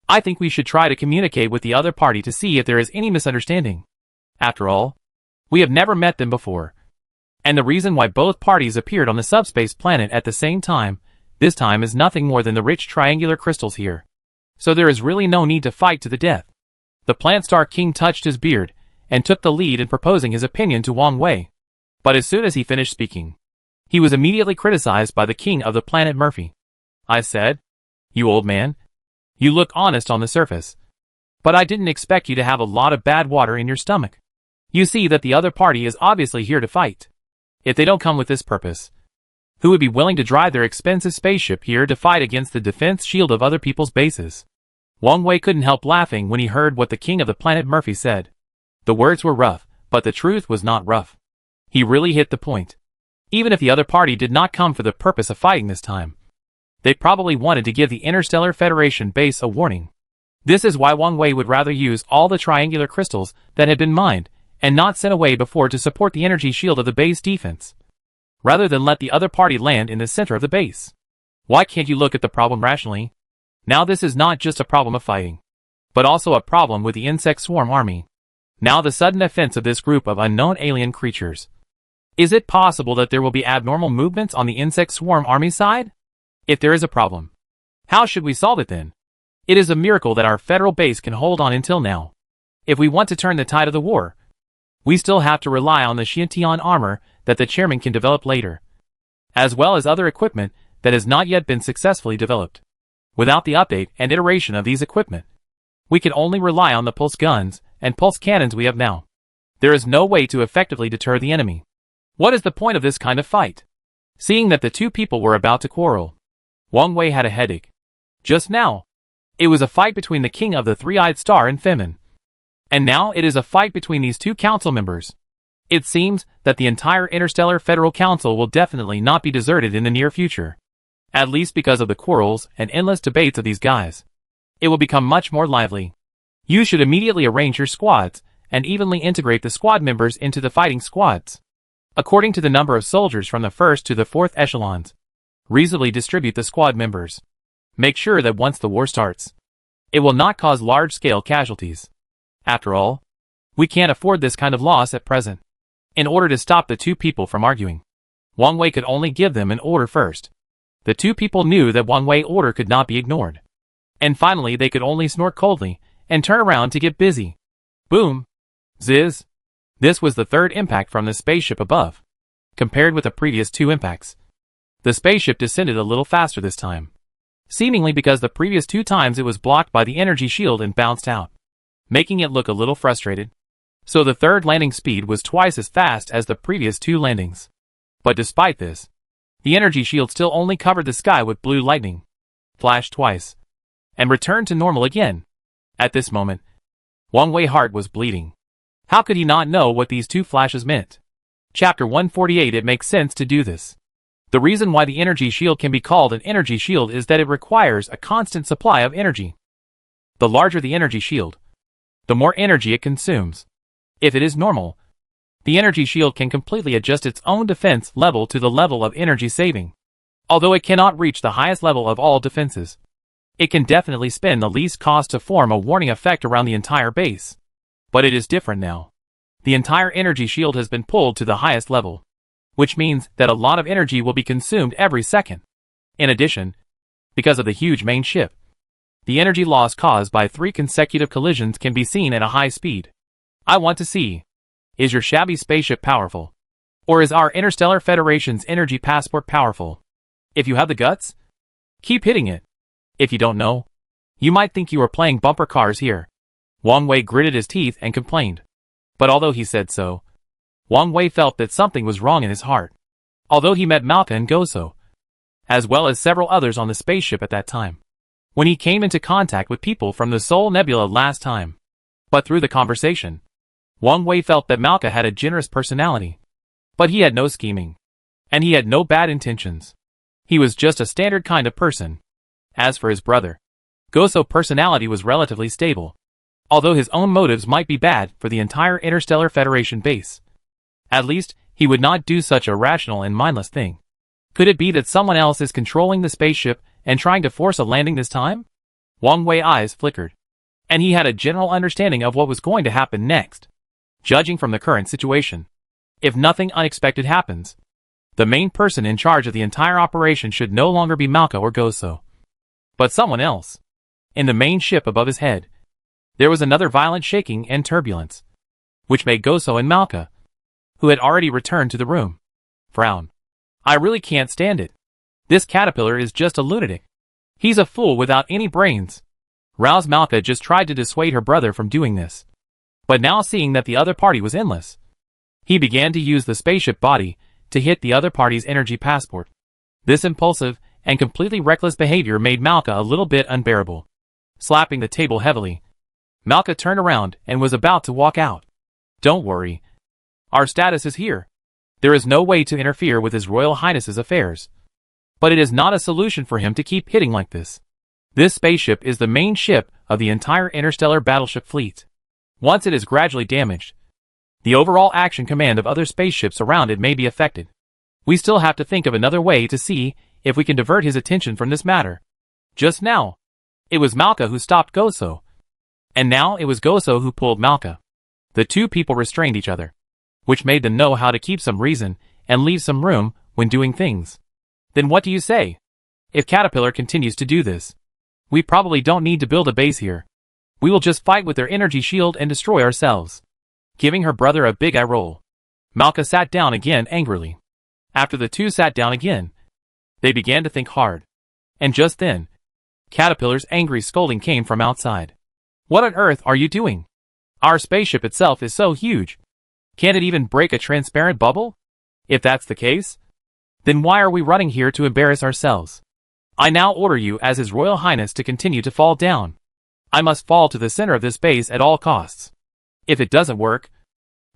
I think we should try to communicate with the other party to see if there is any misunderstanding. After all, we have never met them before. And the reason why both parties appeared on the subspace planet at the same time, this time, is nothing more than the rich triangular crystals here. So there is really no need to fight to the death. The Plant Star King touched his beard and took the lead in proposing his opinion to Wang Wei. But as soon as he finished speaking, he was immediately criticized by the king of the planet Murphy. I said, "You old man, you look honest on the surface, but I didn't expect you to have a lot of bad water in your stomach. You see that the other party is obviously here to fight. If they don't come with this purpose, who would be willing to drive their expensive spaceship here to fight against the defense shield of other people's bases?" Wang Wei couldn't help laughing when he heard what the king of the planet Murphy said. The words were rough, but the truth was not rough. He really hit the point. Even if the other party did not come for the purpose of fighting this time, they probably wanted to give the Interstellar Federation base a warning. This is why Wang Wei would rather use all the triangular crystals that had been mined and not sent away before to support the energy shield of the base defense, rather than let the other party land in the center of the base. Why can't you look at the problem rationally? Now this is not just a problem of fighting, but also a problem with the insect swarm army. Now the sudden offense of this group of unknown alien creatures. Is it possible that there will be abnormal movements on the insect swarm army side? If there is a problem, how should we solve it then? It is a miracle that our federal base can hold on until now. If we want to turn the tide of the war, we still have to rely on the Xiantian armor that the chairman can develop later, as well as other equipment that has not yet been successfully developed. Without the update and iteration of these equipment, we can only rely on the pulse guns and pulse cannons we have now. There is no way to effectively deter the enemy. What is the point of this kind of fight? Seeing that the two people were about to quarrel, Wang Wei had a headache. Just now, it was a fight between the king of the three-eyed star and Femin. And now it is a fight between these two council members. It seems that the entire Interstellar Federal Council will definitely not be deserted in the near future. At least because of the quarrels and endless debates of these guys. It will become much more lively. You should immediately arrange your squads and evenly integrate the squad members into the fighting squads, according to the number of soldiers from the first to the fourth echelons. Reasonably distribute the squad members. Make sure that once the war starts, it will not cause large-scale casualties. After all, we can't afford this kind of loss at present. In order to stop the two people from arguing, Wang Wei could only give them an order first. The two people knew that Wang Wei's order could not be ignored. And finally they could only snort coldly and turn around to get busy. Boom! Ziz! This was the third impact from the spaceship above. Compared with the previous two impacts, the spaceship descended a little faster this time. Seemingly because the previous two times it was blocked by the energy shield and bounced out, making it look a little frustrated. So the third landing speed was twice as fast as the previous two landings. But despite this, the energy shield still only covered the sky with blue lightning, flashed twice, and returned to normal again. At this moment, Wang Wei's heart was bleeding. How could he not know what these two flashes meant? Chapter 148. It makes sense to do this. The reason why the energy shield can be called an energy shield is that it requires a constant supply of energy. The larger the energy shield, the more energy it consumes. If it is normal, the energy shield can completely adjust its own defense level to the level of energy saving. Although it cannot reach the highest level of all defenses, it can definitely spend the least cost to form a warning effect around the entire base. But it is different now. The entire energy shield has been pulled to the highest level, which means that a lot of energy will be consumed every second. In addition, because of the huge main ship, the energy loss caused by 3 consecutive collisions can be seen at a high speed. I want to see, is your shabby spaceship powerful? Or is our Interstellar Federation's energy passport powerful? If you have the guts, keep hitting it. If you don't know, you might think you are playing bumper cars here. Wang Wei gritted his teeth and complained. But although he said so, Wang Wei felt that something was wrong in his heart. Although he met Malka and Goso, as well as several others on the spaceship at that time, when he came into contact with people from the Sol Nebula last time. But through the conversation, Wang Wei felt that Malka had a generous personality. But he had no scheming. And he had no bad intentions. He was just a standard kind of person. As for his brother, Goso's personality was relatively stable. although his own motives might be bad for the entire Interstellar Federation base. At least, he would not do such a rational and mindless thing. Could it be that someone else is controlling the spaceship and trying to force a landing this time? Wang Wei's eyes flickered, and he had a general understanding of what was going to happen next. Judging from the current situation, if nothing unexpected happens, the main person in charge of the entire operation should no longer be Malka or Goso, but someone else. In the main ship above his head, there was another violent shaking and turbulence, which made Goso and Malka, who had already returned to the room, frown. I really can't stand it. This caterpillar is just a lunatic. He's a fool without any brains. Rouse Malka just tried to dissuade her brother from doing this. But now seeing that the other party was endless, he began to use the spaceship body to hit the other party's energy passport. This impulsive and completely reckless behavior made Malka a little bit unbearable. Slapping the table heavily, Malka turned around and was about to walk out. Don't worry. Our status is here. There is no way to interfere with His Royal Highness's affairs. But it is not a solution for him to keep hitting like this. This spaceship is the main ship of the entire interstellar battleship fleet. Once it is gradually damaged, the overall action command of other spaceships around it may be affected. We still have to think of another way to see if we can divert his attention from this matter. Just now, it was Malka who stopped Goso. And now it was Goso who pulled Malka. The two people restrained each other, which made them know how to keep some reason and leave some room when doing things. Then what do you say? If Caterpillar continues to do this, we probably don't need to build a base here. We will just fight with their energy shield and destroy ourselves. Giving her brother a big eye roll, Malka sat down again angrily. After the two sat down again, they began to think hard. And just then, Caterpillar's angry scolding came from outside. What on earth are you doing? Our spaceship itself is so huge. Can't it even break a transparent bubble? If that's the case, then why are we running here to embarrass ourselves? I now order you as His Royal Highness to continue to fall down. I must fall to the center of this base at all costs. If it doesn't work,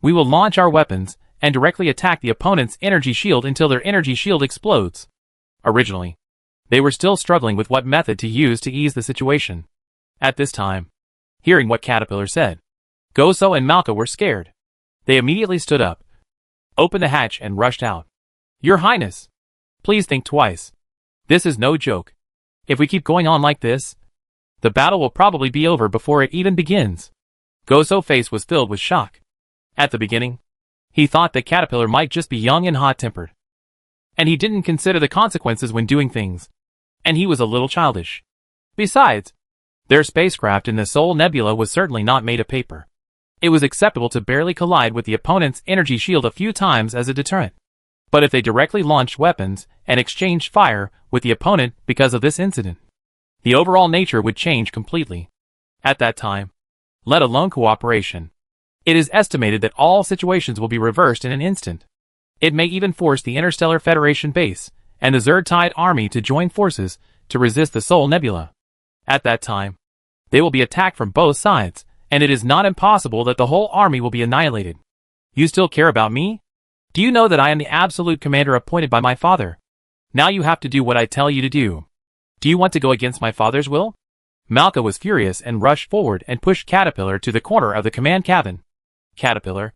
we will launch our weapons and directly attack the opponent's energy shield until their energy shield explodes. Originally, they were still struggling with what method to use to ease the situation. At this time, hearing what Caterpillar said, Goso and Malka were scared. They immediately stood up, opened the hatch and rushed out. Your Highness, please think twice. This is no joke. If we keep going on like this, the battle will probably be over before it even begins. Goso's face was filled with shock. At the beginning, he thought that Caterpillar might just be young and hot-tempered. And he didn't consider the consequences when doing things. And he was a little childish. Besides, their spacecraft in the Sol Nebula was certainly not made of paper. It was acceptable to barely collide with the opponent's energy shield a few times as a deterrent. But if they directly launched weapons and exchanged fire with the opponent because of this incident, the overall nature would change completely. At that time, let alone cooperation, it is estimated that all situations will be reversed in an instant. It may even force the Interstellar Federation base and the Zerd-Tide army to join forces to resist the Sol Nebula. At that time, they will be attacked from both sides, and it is not impossible that the whole army will be annihilated. You still care about me? Do you know that I am the absolute commander appointed by my father? Now you have to do what I tell you to do. Do you want to go against my father's will? Malka was furious and rushed forward and pushed Caterpillar to the corner of the command cabin. Caterpillar,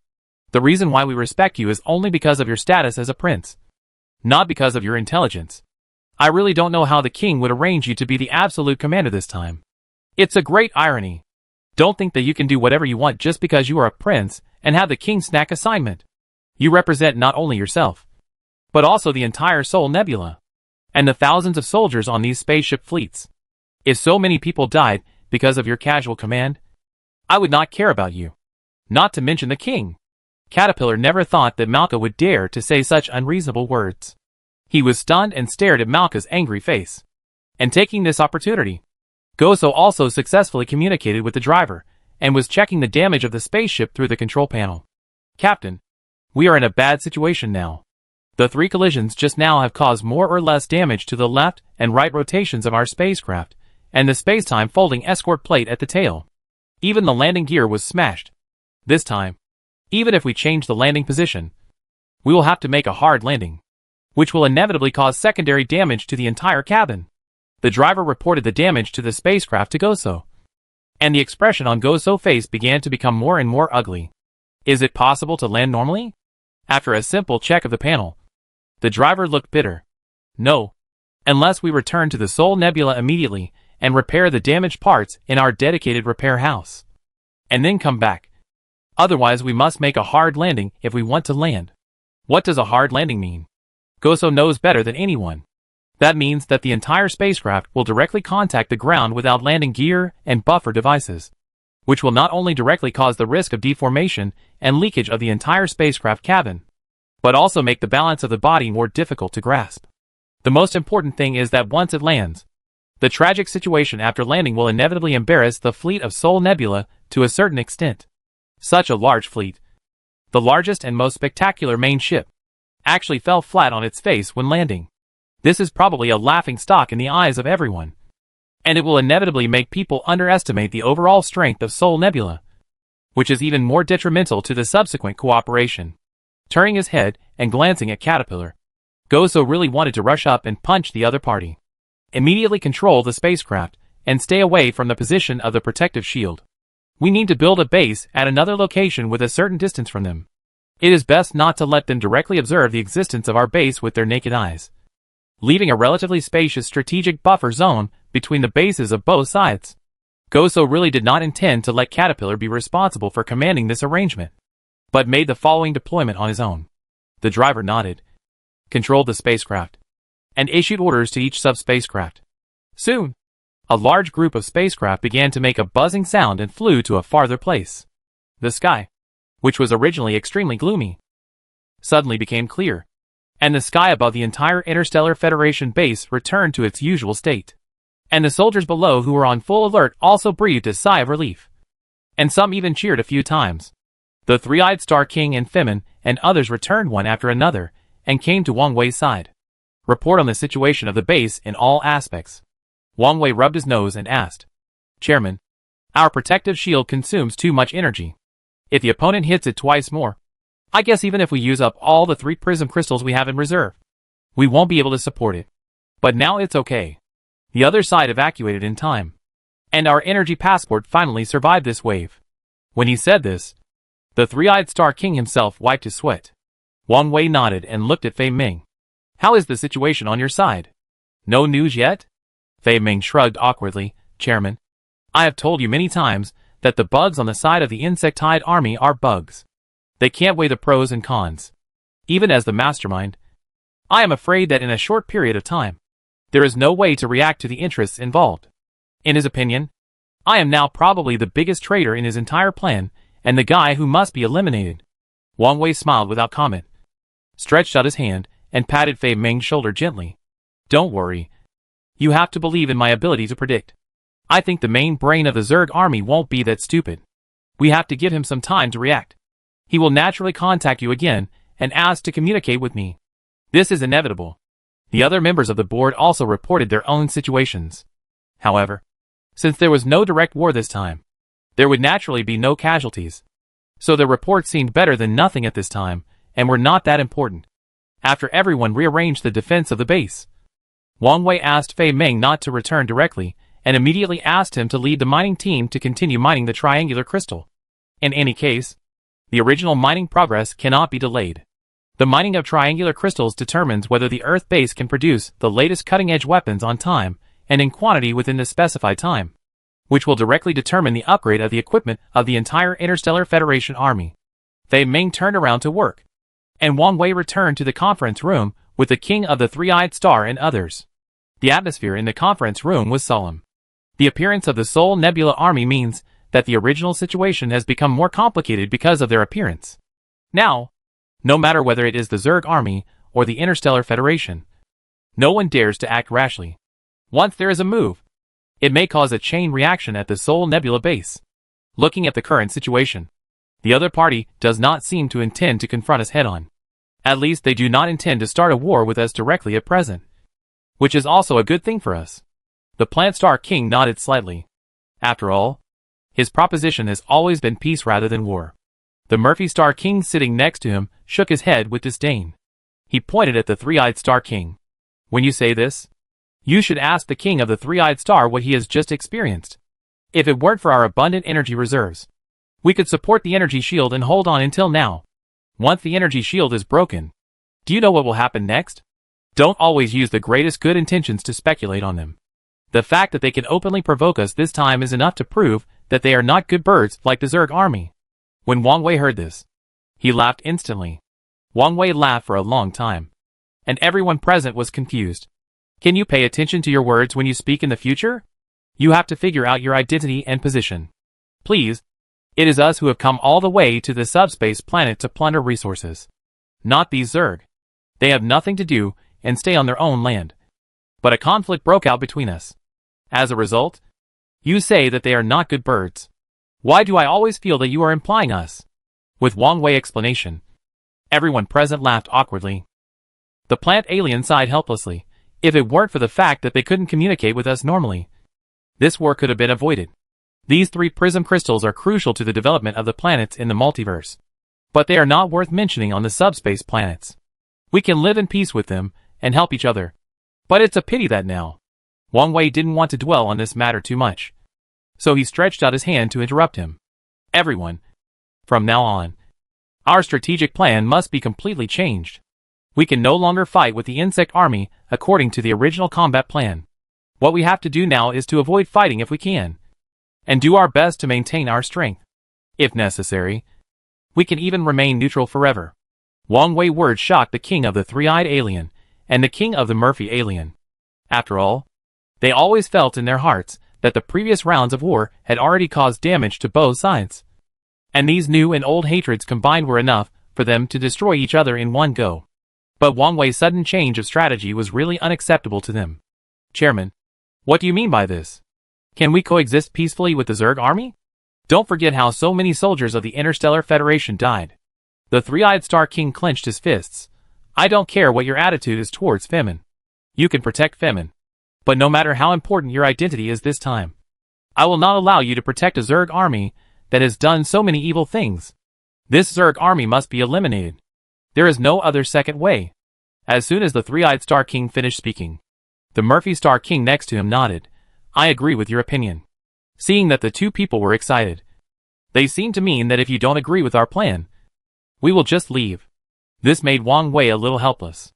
the reason why we respect you is only because of your status as a prince, not because of your intelligence. I really don't know how the king would arrange you to be the absolute commander this time. It's a great irony. Don't think that you can do whatever you want just because you are a prince and have the king's snack assignment. You represent not only yourself, but also the entire Sol Nebula, and the thousands of soldiers on these spaceship fleets. If so many people died because of your casual command, I would not care about you. Not to mention the king. Caterpillar never thought that Malka would dare to say such unreasonable words. He was stunned and stared at Malka's angry face. And taking this opportunity, Goso also successfully communicated with the driver, and was checking the damage of the spaceship through the control panel. Captain, we are in a bad situation now. The 3 collisions just now have caused more or less damage to the left and right rotations of our spacecraft, and the space-time folding escort plate at the tail. Even the landing gear was smashed. This time, even if we change the landing position, we will have to make a hard landing, which will inevitably cause secondary damage to the entire cabin. The driver reported the damage to the spacecraft to Goso. And the expression on Go's face began to become more and more ugly. Is it possible to land normally? After a simple check of the panel, the driver looked bitter. No. Unless we return to the Sol Nebula immediately and repair the damaged parts in our dedicated repair house. And then come back. Otherwise we must make a hard landing if we want to land. What does a hard landing mean? Goso knows better than anyone. That means that the entire spacecraft will directly contact the ground without landing gear and buffer devices, which will not only directly cause the risk of deformation and leakage of the entire spacecraft cabin, but also make the balance of the body more difficult to grasp. The most important thing is that once it lands, the tragic situation after landing will inevitably embarrass the fleet of Sol Nebula to a certain extent. Such a large fleet, the largest and most spectacular main ship, actually fell flat on its face when landing. This is probably a laughing stock in the eyes of everyone, and it will inevitably make people underestimate the overall strength of Sol Nebula, which is even more detrimental to the subsequent cooperation. Turning his head and glancing at Caterpillar, Goso really wanted to rush up and punch the other party. Immediately control the spacecraft and stay away from the position of the protective shield. We need to build a base at another location with a certain distance from them. It is best not to let them directly observe the existence of our base with their naked eyes, leaving a relatively spacious strategic buffer zone between the bases of both sides. Goso really did not intend to let Caterpillar be responsible for commanding this arrangement, but made the following deployment on his own. The driver nodded, controlled the spacecraft, and issued orders to each sub-spacecraft. Soon, a large group of spacecraft began to make a buzzing sound and flew to a farther place. The sky, which was originally extremely gloomy, suddenly became clear, and the sky above the entire Interstellar Federation base returned to its usual state. And the soldiers below who were on full alert also breathed a sigh of relief. And some even cheered a few times. The three-eyed Star King and Femin and others returned one after another and came to Wang Wei's side. Report on the situation of the base in all aspects. Wang Wei rubbed his nose and asked, Chairman, our protective shield consumes too much energy. If the opponent hits it twice more, I guess even if we use up all the 3 prism crystals we have in reserve, we won't be able to support it. But now it's okay. The other side evacuated in time, and our energy passport finally survived this wave. When he said this, the three-eyed Star King himself wiped his sweat. Wang Wei nodded and looked at Fei Ming. How is the situation on your side? No news yet? Fei Ming shrugged awkwardly. Chairman, I have told you many times that the bugs on the side of the insectoid army are bugs. They can't weigh the pros and cons. Even as the mastermind, I am afraid that in a short period of time, there is no way to react to the interests involved. In his opinion, I am now probably the biggest traitor in his entire plan and the guy who must be eliminated. Wang Wei smiled without comment, stretched out his hand, and patted Fei Ming's shoulder gently. Don't worry. You have to believe in my ability to predict. I think the main brain of the Zerg army won't be that stupid. We have to give him some time to react. He will naturally contact you again and ask to communicate with me. This is inevitable. The other members of the board also reported their own situations. However, since there was no direct war this time, there would naturally be no casualties. So their reports seemed better than nothing at this time, and were not that important. After everyone rearranged the defense of the base, Wang Wei asked Fei Ming not to return directly, and immediately asked him to lead the mining team to continue mining the triangular crystal. In any case, the original mining progress cannot be delayed. The mining of triangular crystals determines whether the Earth base can produce the latest cutting-edge weapons on time and in quantity within the specified time, which will directly determine the upgrade of the equipment of the entire Interstellar Federation army. Fei Ming turned around to work, and Wang Wei returned to the conference room with the King of the Three-Eyed Star and others. The atmosphere in the conference room was solemn. The appearance of the Sol Nebula army means that the original situation has become more complicated because of their appearance. Now, no matter whether it is the Zerg army or the Interstellar Federation, no one dares to act rashly. Once there is a move, it may cause a chain reaction at the Sol Nebula base. Looking at the current situation, the other party does not seem to intend to confront us head-on. At least they do not intend to start a war with us directly at present, which is also a good thing for us. The Plant Star King nodded slightly. After all, his proposition has always been peace rather than war. The Murphy Star King sitting next to him shook his head with disdain. He pointed at the Three-Eyed Star King. When you say this, you should ask the King of the Three-Eyed Star what he has just experienced. If it weren't for our abundant energy reserves, we could support the energy shield and hold on until now. Once the energy shield is broken, do you know what will happen next? Don't always use the greatest good intentions to speculate on them. The fact that they can openly provoke us this time is enough to prove that they are not good birds like the Zerg army. When Wang Wei heard this, he laughed instantly. Wang Wei laughed for a long time, and everyone present was confused. Can you pay attention to your words when you speak in the future? You have to figure out your identity and position. Please, it is us who have come all the way to the subspace planet to plunder resources. Not these Zerg. They have nothing to do and stay on their own land. But a conflict broke out between us. As a result, you say that they are not good birds. Why do I always feel that you are implying us? With Wang Wei explanation, everyone present laughed awkwardly. The plant alien sighed helplessly. If it weren't for the fact that they couldn't communicate with us normally, this war could have been avoided. These 3 prism crystals are crucial to the development of the planets in the multiverse. But they are not worth mentioning on the subspace planets. We can live in peace with them and help each other. But it's a pity that now. Wang Wei didn't want to dwell on this matter too much, so he stretched out his hand to interrupt him. Everyone, from now on, our strategic plan must be completely changed. We can no longer fight with the insect army according to the original combat plan. What we have to do now is to avoid fighting if we can, and do our best to maintain our strength. If necessary, we can even remain neutral forever. Wang Wei's words shocked the king of the three-eyed alien and the king of the Murphy alien. After all, they always felt in their hearts that the previous rounds of war had already caused damage to both sides. And these new and old hatreds combined were enough for them to destroy each other in one go. But Wang Wei's sudden change of strategy was really unacceptable to them. Chairman, what do you mean by this? Can we coexist peacefully with the Zerg army? Don't forget how so many soldiers of the Interstellar Federation died. The three-eyed Star King clenched his fists. I don't care what your attitude is towards Femin. You can protect Femin. But no matter how important your identity is this time, I will not allow you to protect a Zerg army that has done so many evil things. This Zerg army must be eliminated. There is no other second way. As soon as the three-eyed Star King finished speaking, the Murphy Star King next to him nodded. I agree with your opinion. Seeing that the 2 people were excited, they seemed to mean that if you don't agree with our plan, we will just leave. This made Wang Wei a little helpless.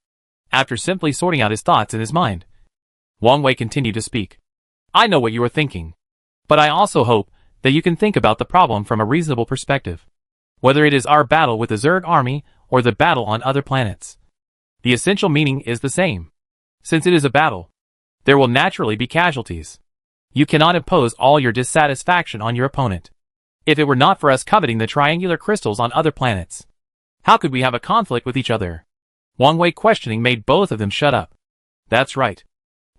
After simply sorting out his thoughts in his mind, Wang Wei continued to speak. I know what you are thinking, but I also hope that you can think about the problem from a reasonable perspective. Whether it is our battle with the Zerg army or the battle on other planets, the essential meaning is the same. Since it is a battle, there will naturally be casualties. You cannot impose all your dissatisfaction on your opponent. If it were not for us coveting the triangular crystals on other planets, how could we have a conflict with each other? Wang Wei questioning made both of them shut up. That's right.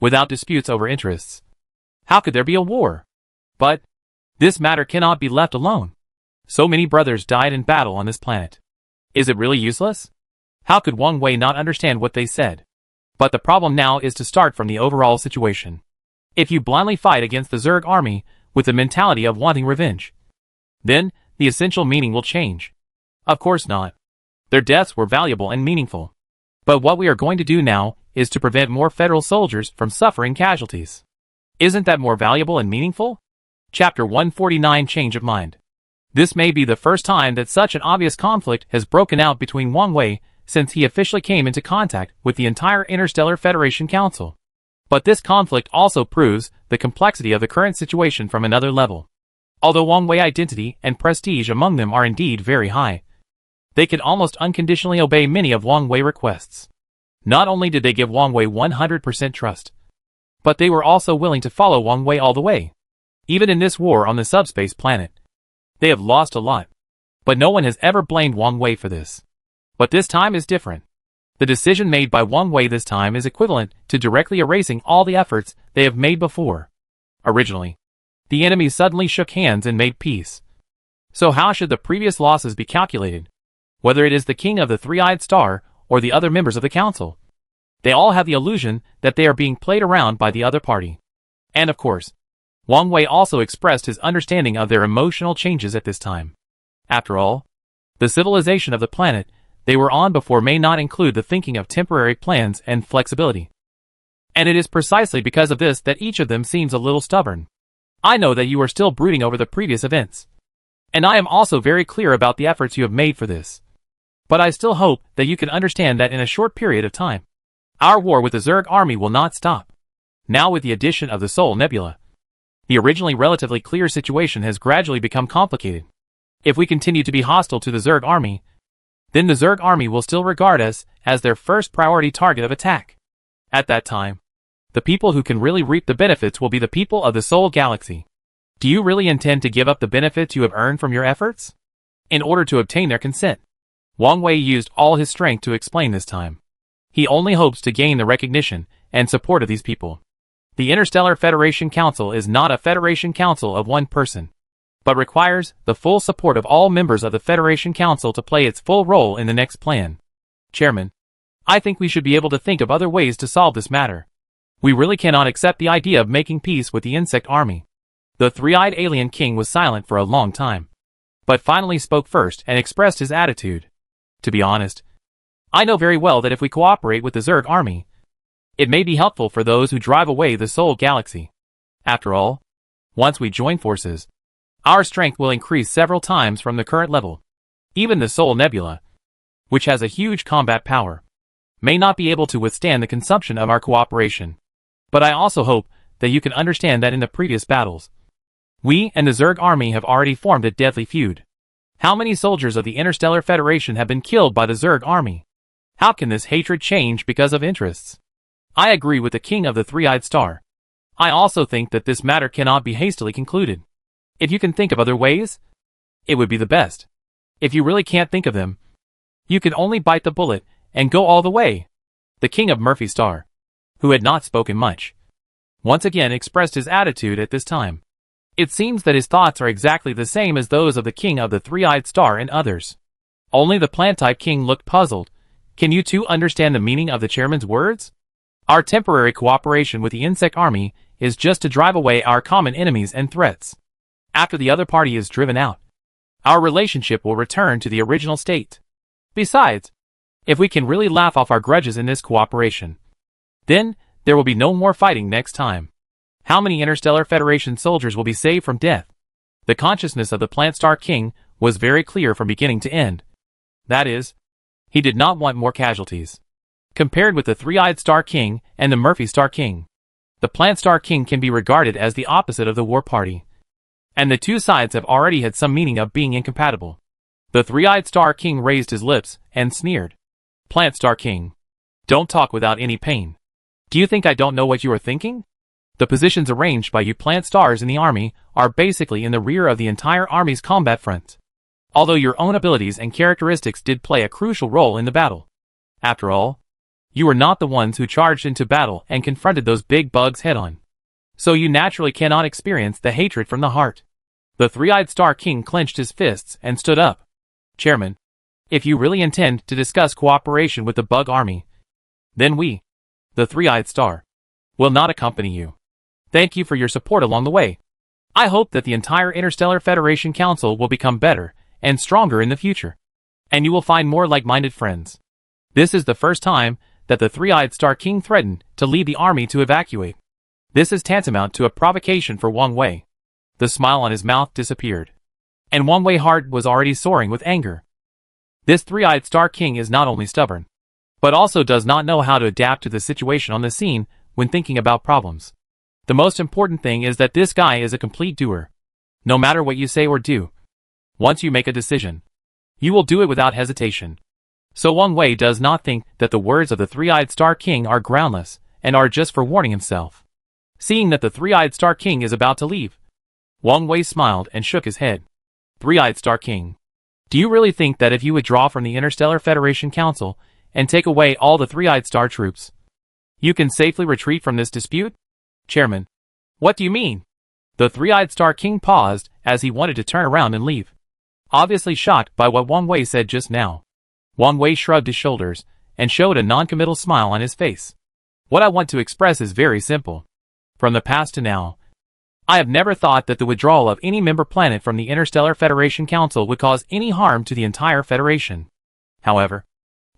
Without disputes over interests, how could there be a war? But this matter cannot be left alone. So many brothers died in battle on this planet. Is it really useless? How could Wang Wei not understand what they said? But the problem now is to start from the overall situation. If you blindly fight against the Zerg army with the mentality of wanting revenge, then the essential meaning will change. Of course not. Their deaths were valuable and meaningful. But what we are going to do now is to prevent more federal soldiers from suffering casualties. Isn't that more valuable and meaningful? Chapter 149 Change of Mind. This may be the first time that such an obvious conflict has broken out between Wang Wei since he officially came into contact with the entire Interstellar Federation Council. But this conflict also proves the complexity of the current situation from another level. Although Wang Wei's identity and prestige among them are indeed very high, they could almost unconditionally obey many of Wang Wei's requests. Not only did they give Wang Wei 100% trust, but they were also willing to follow Wang Wei all the way. Even in this war on the subspace planet, they have lost a lot, but no one has ever blamed Wang Wei for this. But this time is different. The decision made by Wang Wei this time is equivalent to directly erasing all the efforts they have made before. Originally, the enemies suddenly shook hands and made peace. So how should the previous losses be calculated? Whether it is the king of the three-eyed star or the other members of the council, they all have the illusion that they are being played around by the other party. And of course, Wang Wei also expressed his understanding of their emotional changes at this time. After all, the civilization of the planet they were on before may not include the thinking of temporary plans and flexibility. And it is precisely because of this that each of them seems a little stubborn. I know that you are still brooding over the previous events. And I am also very clear about the efforts you have made for this. But I still hope that you can understand that in a short period of time, our war with the Zerg army will not stop. Now with the addition of the Sol Nebula, the originally relatively clear situation has gradually become complicated. If we continue to be hostile to the Zerg army, then the Zerg army will still regard us as their first priority target of attack. At that time, the people who can really reap the benefits will be the people of the Sol Galaxy. Do you really intend to give up the benefits you have earned from your efforts in order to obtain their consent? Wang Wei used all his strength to explain this time. He only hopes to gain the recognition and support of these people. The Interstellar Federation Council is not a Federation Council of one person, but requires the full support of all members of the Federation Council to play its full role in the next plan. Chairman, I think we should be able to think of other ways to solve this matter. We really cannot accept the idea of making peace with the insect army. The three-eyed alien king was silent for a long time, but finally spoke first and expressed his attitude. To be honest, I know very well that if we cooperate with the Zerg army, it may be helpful for those who drive away the Sol Galaxy. After all, once we join forces, our strength will increase several times from the current level. Even the Sol Nebula, which has a huge combat power, may not be able to withstand the consumption of our cooperation. But I also hope that you can understand that in the previous battles, we and the Zerg army have already formed a deadly feud. How many soldiers of the Interstellar Federation have been killed by the Zerg army? How can this hatred change because of interests? I agree with the King of the Three-Eyed Star. I also think that this matter cannot be hastily concluded. If you can think of other ways, it would be the best. If you really can't think of them, you can only bite the bullet and go all the way. The King of Murphy Star, who had not spoken much, once again expressed his attitude at this time. It seems that his thoughts are exactly the same as those of the King of the Three-Eyed Star and others. Only the plant-type king looked puzzled. Can you two understand the meaning of the chairman's words? Our temporary cooperation with the insect army is just to drive away our common enemies and threats. After the other party is driven out, our relationship will return to the original state. Besides, if we can really laugh off our grudges in this cooperation, then there will be no more fighting next time. How many Interstellar Federation soldiers will be saved from death? The consciousness of the Plant Star King was very clear from beginning to end. That is, he did not want more casualties. Compared with the Three-Eyed Star King and the Murphy Star King, the Plant Star King can be regarded as the opposite of the war party. And the two sides have already had some meaning of being incompatible. The Three-Eyed Star King raised his lips and sneered. Plant Star King, don't talk without any pain. Do you think I don't know what you are thinking? The positions arranged by you Plant Stars in the army are basically in the rear of the entire army's combat front. Although your own abilities and characteristics did play a crucial role in the battle. After all, you were not the ones who charged into battle and confronted those big bugs head-on. So you naturally cannot experience the hatred from the heart. The Three-Eyed Star King clenched his fists and stood up. Chairman, if you really intend to discuss cooperation with the Bug Army, then we, the Three-Eyed Star, will not accompany you. Thank you for your support along the way. I hope that the entire Interstellar Federation Council will become better and stronger in the future, and you will find more like-minded friends. This is the first time that the Three-Eyed Star King threatened to lead the army to evacuate. This is tantamount to a provocation for Wang Wei. The smile on his mouth disappeared, and Wang Wei's heart was already soaring with anger. This Three-Eyed Star King is not only stubborn, but also does not know how to adapt to the situation on the scene when thinking about problems. The most important thing is that this guy is a complete doer. No matter what you say or do, once you make a decision, you will do it without hesitation. So Wang Wei does not think that the words of the Three-Eyed Star King are groundless and are just for warning himself. Seeing that the Three-Eyed Star King is about to leave, Wang Wei smiled and shook his head. Three-Eyed Star King, do you really think that if you withdraw from the Interstellar Federation Council and take away all the Three-Eyed Star troops, you can safely retreat from this dispute? Chairman, what do you mean? The Three-Eyed Star King paused as he wanted to turn around and leave, obviously shocked by what Wang Wei said just now. Wang Wei shrugged his shoulders and showed a non-committal smile on his face. What I want to express is very simple. From the past to now, I have never thought that the withdrawal of any member planet from the Interstellar Federation Council would cause any harm to the entire Federation. However,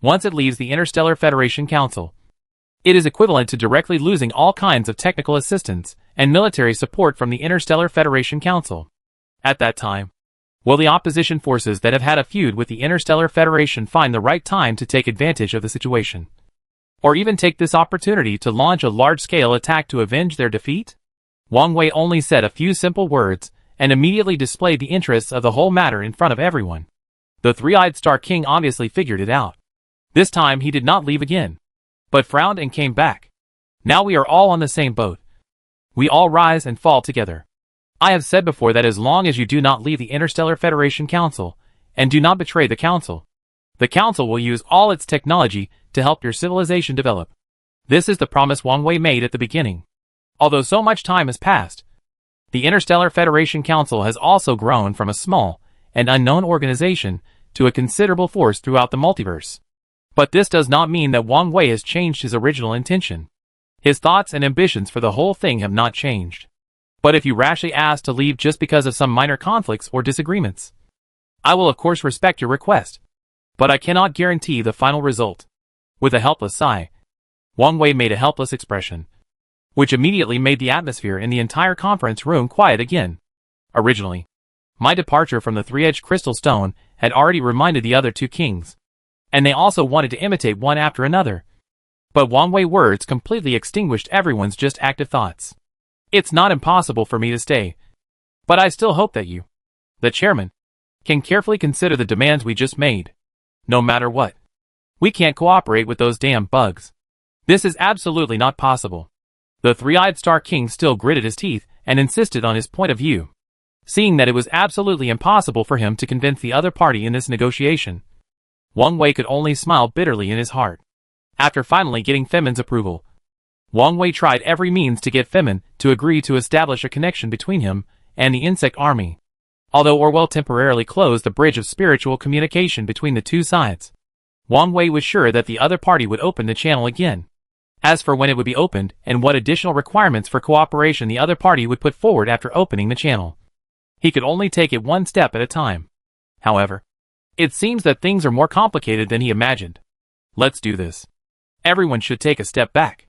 once it leaves the Interstellar Federation Council, it is equivalent to directly losing all kinds of technical assistance and military support from the Interstellar Federation Council. At that time, will the opposition forces that have had a feud with the Interstellar Federation find the right time to take advantage of the situation? Or even take this opportunity to launch a large-scale attack to avenge their defeat? Wang Wei only said a few simple words, and immediately displayed the interests of the whole matter in front of everyone. The three-eyed Star King obviously figured it out. This time he did not leave again, but frowned and came back. Now we are all on the same boat. We all rise and fall together. I have said before that as long as you do not leave the Interstellar Federation Council, and do not betray the Council will use all its technology to help your civilization develop. This is the promise Wang Wei made at the beginning. Although so much time has passed, the Interstellar Federation Council has also grown from a small and unknown organization to a considerable force throughout the multiverse. But this does not mean that Wang Wei has changed his original intention. His thoughts and ambitions for the whole thing have not changed. But if you rashly ask to leave just because of some minor conflicts or disagreements, I will of course respect your request. But I cannot guarantee the final result. With a helpless sigh, Wang Wei made a helpless expression, which immediately made the atmosphere in the entire conference room quiet again. Originally, my departure from the three-edged crystal stone had already reminded the other two kings, and they also wanted to imitate one after another. But Wang Wei's words completely extinguished everyone's just active thoughts. It's not impossible for me to stay, but I still hope that you, the chairman, can carefully consider the demands we just made. No matter what, we can't cooperate with those damn bugs. This is absolutely not possible. The three-eyed Star King still gritted his teeth and insisted on his point of view, seeing that it was absolutely impossible for him to convince the other party in this negotiation. Wang Wei could only smile bitterly in his heart. After finally getting Femin's approval, Wang Wei tried every means to get Femin to agree to establish a connection between him and the insect army. Although Orwell temporarily closed the bridge of spiritual communication between the two sides, Wang Wei was sure that the other party would open the channel again. As for when it would be opened and what additional requirements for cooperation the other party would put forward after opening the channel, he could only take it one step at a time. However, it seems that things are more complicated than he imagined. Let's do this. Everyone should take a step back.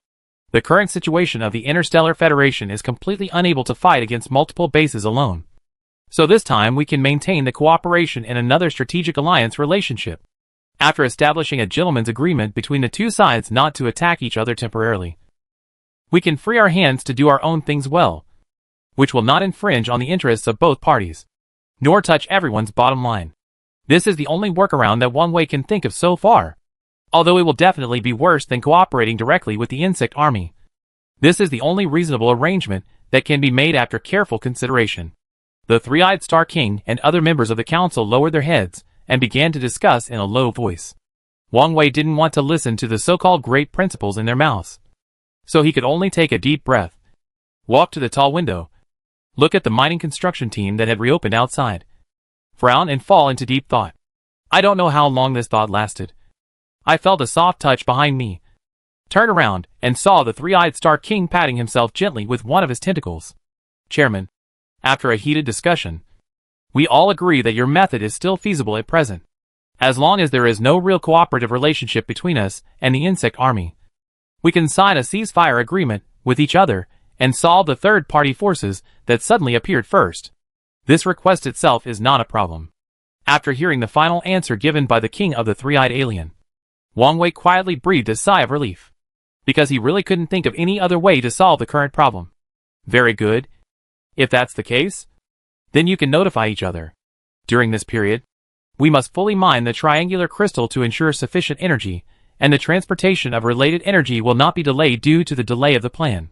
The current situation of the Interstellar Federation is completely unable to fight against multiple bases alone. So this time we can maintain the cooperation in another strategic alliance relationship. After establishing a gentleman's agreement between the two sides not to attack each other temporarily, we can free our hands to do our own things well, which will not infringe on the interests of both parties, nor touch everyone's bottom line. This is the only workaround that Wang Wei can think of so far, although it will definitely be worse than cooperating directly with the insect army. This is the only reasonable arrangement that can be made after careful consideration. The three-eyed Star King and other members of the council lowered their heads and began to discuss in a low voice. Wang Wei didn't want to listen to the so-called great principles in their mouths, so he could only take a deep breath, walk to the tall window, look at the mining construction team that had reopened outside, frown and fall into deep thought. I don't know how long this thought lasted. I felt a soft touch behind me, turned around, and saw the three-eyed Star King patting himself gently with one of his tentacles. Chairman, after a heated discussion, we all agree that your method is still feasible at present, as long as there is no real cooperative relationship between us and the insect army. We can sign a ceasefire agreement with each other and solve the third-party forces that suddenly appeared first. This request itself is not a problem. After hearing the final answer given by the king of the three-eyed alien, Wang Wei quietly breathed a sigh of relief, because he really couldn't think of any other way to solve the current problem. Very good. If that's the case, then you can notify each other. During this period, we must fully mine the triangular crystal to ensure sufficient energy, and the transportation of related energy will not be delayed due to the delay of the plan.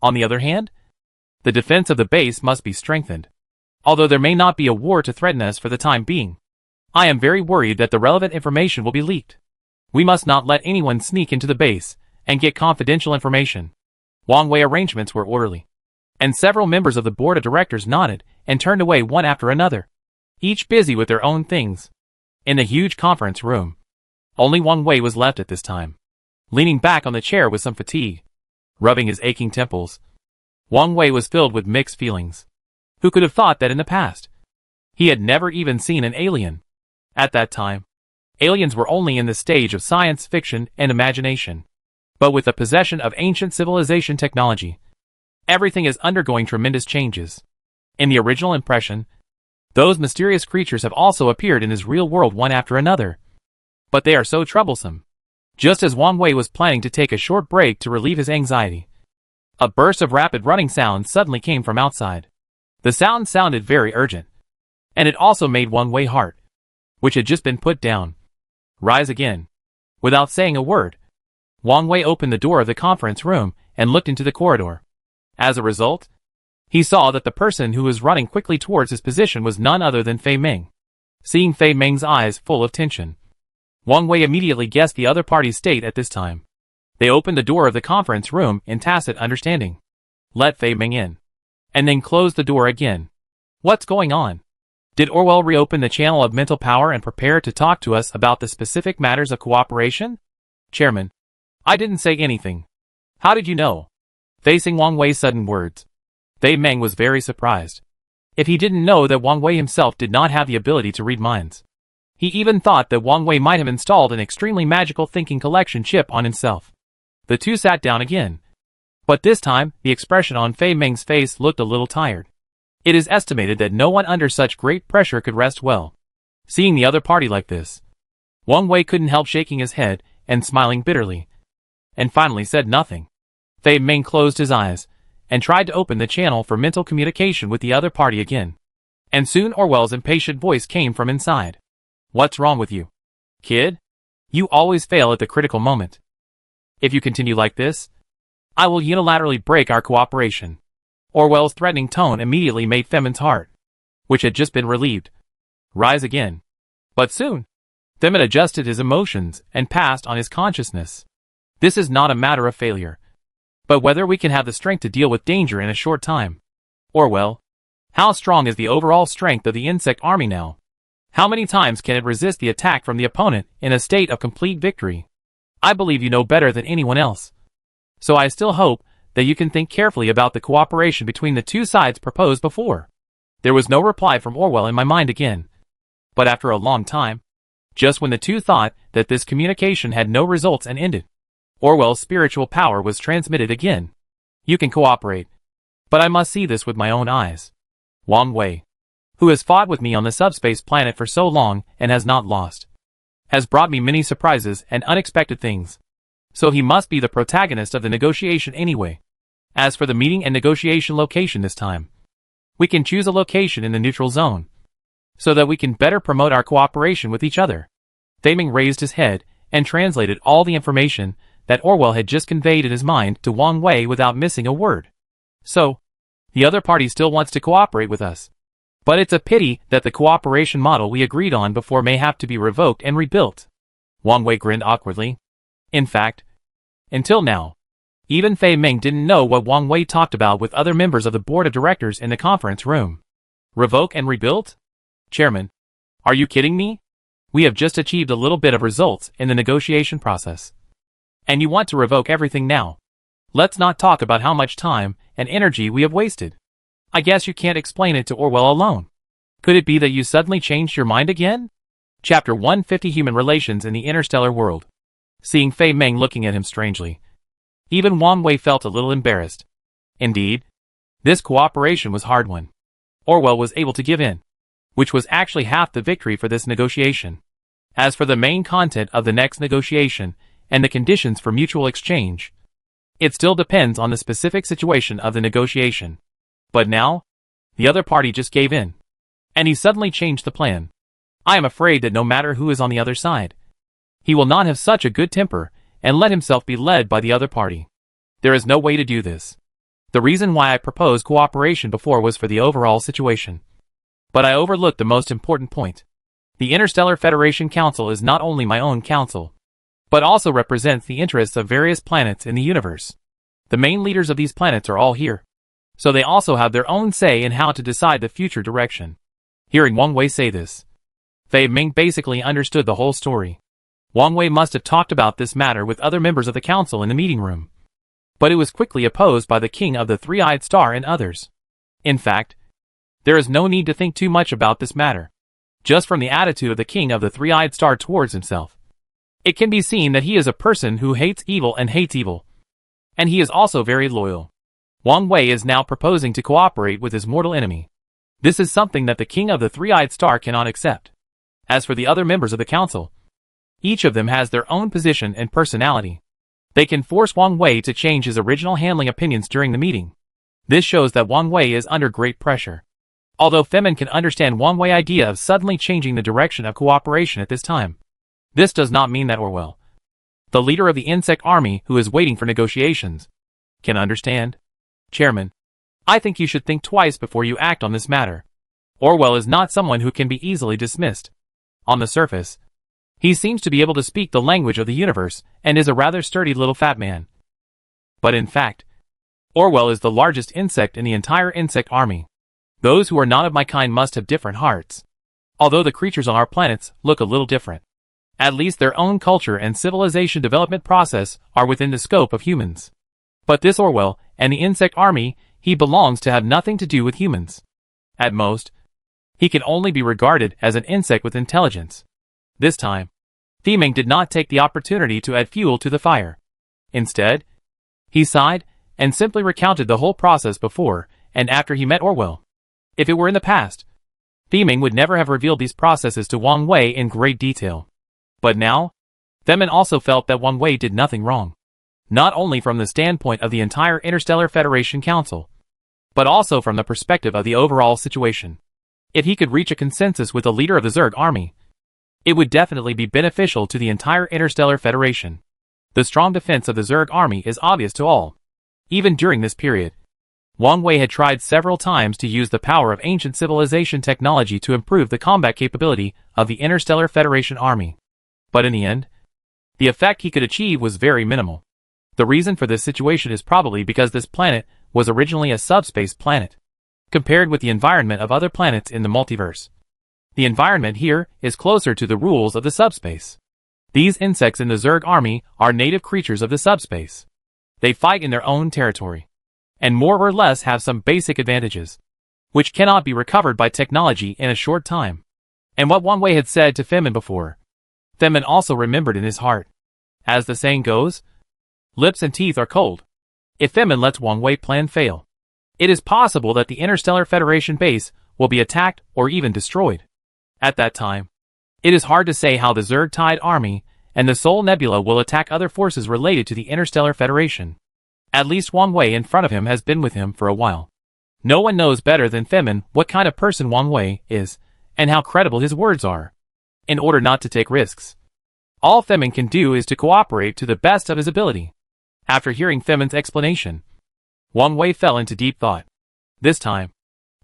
On the other hand, the defense of the base must be strengthened. Although there may not be a war to threaten us for the time being, I am very worried that the relevant information will be leaked. We must not let anyone sneak into the base and get confidential information. Wang Wei arrangements were orderly, and several members of the board of directors nodded and turned away one after another, each busy with their own things. In the huge conference room, only Wang Wei was left at this time, leaning back on the chair with some fatigue, rubbing his aching temples. Wang Wei was filled with mixed feelings. Who could have thought that in the past, he had never even seen an alien? At that time, aliens were only in the stage of science fiction and imagination. But with the possession of ancient civilization technology, Everything is undergoing tremendous changes. In the original impression, those mysterious creatures have also appeared in his real world one after another. But they are so troublesome. Just as Wang Wei was planning to take a short break to relieve his anxiety, a burst of rapid running sounds suddenly came from outside. The sound sounded very urgent, and it also made Wang Wei's heart, which had just been put down, rise again. Without saying a word, Wang Wei opened the door of the conference room and looked into the corridor. As a result, he saw that the person who was running quickly towards his position was none other than Fei Ming. Seeing Fei Ming's eyes full of tension, Wang Wei immediately guessed the other party's state at this time. They opened the door of the conference room in tacit understanding, let Fei Ming in, and then closed the door again. What's going on? Did Orwell reopen the channel of mental power and prepare to talk to us about the specific matters of cooperation? Chairman, I didn't say anything. How did you know? Facing Wang Wei's sudden words, Fei Ming was very surprised. If he didn't know that Wang Wei himself did not have the ability to read minds, he even thought that Wang Wei might have installed an extremely magical thinking collection chip on himself. The two sat down again. But this time, the expression on Fei Ming's face looked a little tired. It is estimated that no one under such great pressure could rest well. Seeing the other party like this, Wang Wei couldn't help shaking his head and smiling bitterly, and finally said nothing. Fei Ming closed his eyes and tried to open the channel for mental communication with the other party again. And soon Orwell's impatient voice came from inside. What's wrong with you, kid? You always fail at the critical moment. If you continue like this, I will unilaterally break our cooperation. Orwell's threatening tone immediately made Femin's heart, which had just been relieved, rise again. But soon, Femin adjusted his emotions and passed on his consciousness. This is not a matter of failure, but whether we can have the strength to deal with danger in a short time. Orwell, how strong is the overall strength of the insect army now? How many times can it resist the attack from the opponent in a state of complete victory? I believe you know better than anyone else. So I still hope that you can think carefully about the cooperation between the two sides proposed before. There was no reply from Orwell in my mind again. But after a long time, just when the two thought that this communication had no results and ended, Orwell's spiritual power was transmitted again. You can cooperate, but I must see this with my own eyes. Wang Wei, who has fought with me on the subspace planet for so long and has not lost, has brought me many surprises and unexpected things. So he must be the protagonist of the negotiation anyway. As for the meeting and negotiation location this time, we can choose a location in the neutral zone, so that we can better promote our cooperation with each other. Fei Ming raised his head and translated all the information that Orwell had just conveyed in his mind to Wang Wei without missing a word. So, the other party still wants to cooperate with us. But it's a pity that the cooperation model we agreed on before may have to be revoked and rebuilt. Wang Wei grinned awkwardly. In fact, until now, even Fei Ming didn't know what Wang Wei talked about with other members of the board of directors in the conference room. Revoke and rebuild? Chairman, are you kidding me? We have just achieved a little bit of results in the negotiation process. And you want to revoke everything now? Let's not talk about how much time and energy we have wasted. I guess you can't explain it to Orwell alone. Could it be that you suddenly changed your mind again? Chapter 150 Human Relations in the Interstellar World. Seeing Fei Ming looking at him strangely, even Wang Wei felt a little embarrassed. Indeed, this cooperation was hard won. Orwell was able to give in, which was actually half the victory for this negotiation. As for the main content of the next negotiation and the conditions for mutual exchange, it still depends on the specific situation of the negotiation. But now, the other party just gave in, and he suddenly changed the plan. I am afraid that no matter who is on the other side, he will not have such a good temper and let himself be led by the other party. There is no way to do this. The reason why I proposed cooperation before was for the overall situation. But I overlooked the most important point. The Interstellar Federation Council is not only my own council, but also represents the interests of various planets in the universe. The main leaders of these planets are all here, so they also have their own say in how to decide the future direction. Hearing Wang Wei say this, Fei Ming basically understood the whole story. Wang Wei must have talked about this matter with other members of the council in the meeting room, but it was quickly opposed by the King of the Three-Eyed Star and others. In fact, there is no need to think too much about this matter. Just from the attitude of the King of the Three-Eyed Star towards himself, it can be seen that he is a person who hates evil and hates evil. And he is also very loyal. Wang Wei is now proposing to cooperate with his mortal enemy. This is something that the king of the three-eyed star cannot accept. As for the other members of the council, each of them has their own position and personality. They can force Wang Wei to change his original handling opinions during the meeting. This shows that Wang Wei is under great pressure. Although Femin can understand Wang Wei's idea of suddenly changing the direction of cooperation at this time, this does not mean that Orwell, the leader of the insect army who is waiting for negotiations, can understand. Chairman, I think you should think twice before you act on this matter. Orwell is not someone who can be easily dismissed. On the surface, he seems to be able to speak the language of the universe and is a rather sturdy little fat man. But in fact, Orwell is the largest insect in the entire insect army. Those who are not of my kind must have different hearts. Although the creatures on our planets look a little different, at least their own culture and civilization development process are within the scope of humans. But this Orwell and the insect army he belongs to have nothing to do with humans. At most, he can only be regarded as an insect with intelligence. This time, Theming did not take the opportunity to add fuel to the fire. Instead, he sighed and simply recounted the whole process before and after he met Orwell. If it were in the past, Theming would never have revealed these processes to Wang Wei in great detail. But now, Femin also felt that Wang Wei did nothing wrong. Not only from the standpoint of the entire Interstellar Federation Council, but also from the perspective of the overall situation. If he could reach a consensus with the leader of the Zerg army, it would definitely be beneficial to the entire Interstellar Federation. The strong defense of the Zerg army is obvious to all. Even during this period, Wang Wei had tried several times to use the power of ancient civilization technology to improve the combat capability of the Interstellar Federation army. But in the end, the effect he could achieve was very minimal. The reason for this situation is probably because this planet was originally a subspace planet. Compared with the environment of other planets in the multiverse, the environment here is closer to the rules of the subspace. These insects in the Zerg army are native creatures of the subspace. They fight in their own territory, and more or less have some basic advantages, which cannot be recovered by technology in a short time. And what Wang Wei had said to Femin before, Femin also remembered in his heart. As the saying goes, lips and teeth are cold. If Femin lets Wang Wei plan fail, it is possible that the Interstellar Federation base will be attacked or even destroyed. At that time, it is hard to say how the Zerg Tide Army and the Sol Nebula will attack other forces related to the Interstellar Federation. At least Wang Wei in front of him has been with him for a while. No one knows better than Femin what kind of person Wang Wei is and how credible his words are. In order not to take risks, all Femin can do is to cooperate to the best of his ability. After hearing Femin's explanation, Wang Wei fell into deep thought. This time,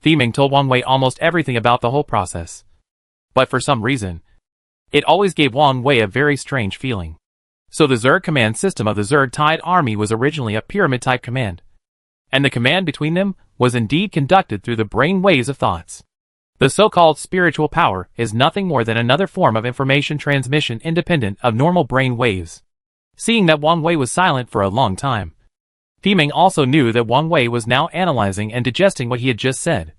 Theming told Wang Wei almost everything about the whole process. But for some reason, it always gave Wang Wei a very strange feeling. So the Zerg command system of the Zerg Tide Army was originally a pyramid-type command. And the command between them was indeed conducted through the brain waves of thoughts. The so-called spiritual power is nothing more than another form of information transmission independent of normal brain waves. Seeing that Wang Wei was silent for a long time, Theming also knew that Wang Wei was now analyzing and digesting what he had just said.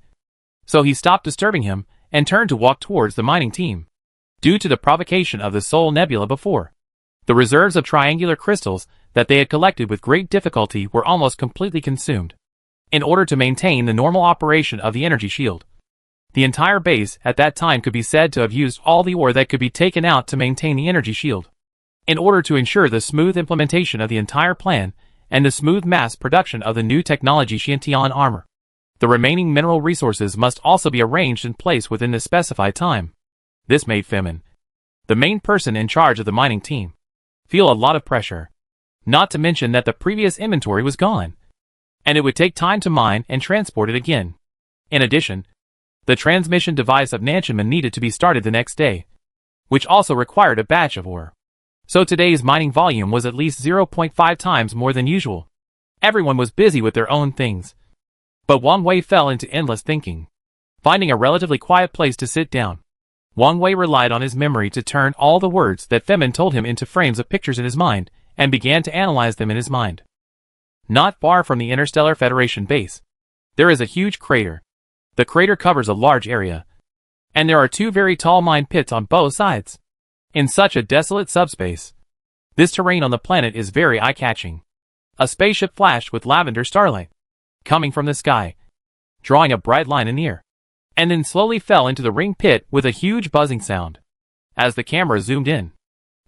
So he stopped disturbing him and turned to walk towards the mining team. Due to the provocation of the Sol Nebula before, the reserves of triangular crystals that they had collected with great difficulty were almost completely consumed. In order to maintain the normal operation of the energy shield, the entire base at that time could be said to have used all the ore that could be taken out to maintain the energy shield. In order to ensure the smooth implementation of the entire plan and the smooth mass production of the new technology Xiantian armor, the remaining mineral resources must also be arranged in place within the specified time. This made Femin, the main person in charge of the mining team, feel a lot of pressure. Not to mention that the previous inventory was gone, and it would take time to mine and transport it again. In addition, the transmission device of Nanchunman needed to be started the next day, which also required a batch of ore. So today's mining volume was at least 0.5 times more than usual. Everyone was busy with their own things. But Wang Wei fell into endless thinking. Finding a relatively quiet place to sit down, Wang Wei relied on his memory to turn all the words that Femin told him into frames of pictures in his mind, and began to analyze them in his mind. Not far from the Interstellar Federation base, there is a huge crater. The crater covers a large area, and there are two very tall mine pits on both sides. In such a desolate subspace, this terrain on the planet is very eye-catching. A spaceship flashed with lavender starlight. coming from the sky, drawing a bright line in the air, and then slowly fell into the ring pit with a huge buzzing sound. As the camera zoomed in,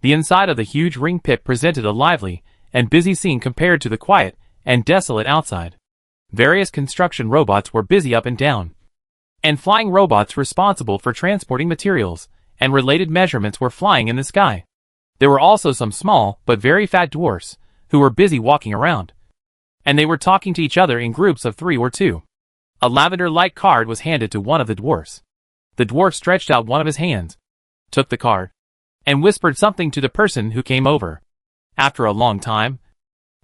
the inside of the huge ring pit presented a lively and busy scene compared to the quiet and desolate outside. Various construction robots were busy up and down, and flying robots responsible for transporting materials and related measurements were flying in the sky. There were also some small but very fat dwarfs who were busy walking around, and they were talking to each other in groups of 3 or 2. A lavender light card was handed to one of the dwarfs. The dwarf stretched out one of his hands, took the card, and whispered something to the person who came over. After a long time,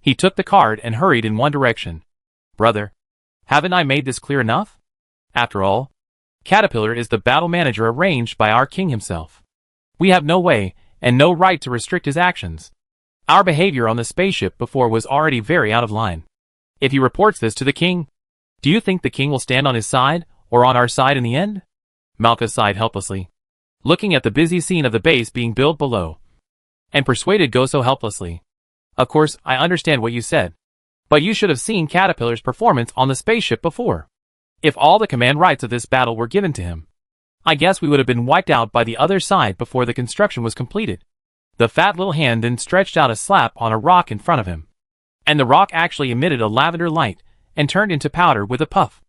he took the card and hurried in one direction. Brother, haven't I made this clear enough? After all, Caterpillar is the battle manager arranged by our king himself. We have no way and no right to restrict his actions. Our behavior on the spaceship before was already very out of line. If he reports this to the king, do you think the king will stand on his side or on our side in the end? Malka sighed helplessly, looking at the busy scene of the base being built below, and persuaded Goso helplessly. Of course, I understand what you said, but you should have seen Caterpillar's performance on the spaceship before. If all the command rights of this battle were given to him, I guess we would have been wiped out by the other side before the construction was completed. The fat little hand then stretched out a slap on a rock in front of him, and the rock actually emitted a lavender light and turned into powder with a puff.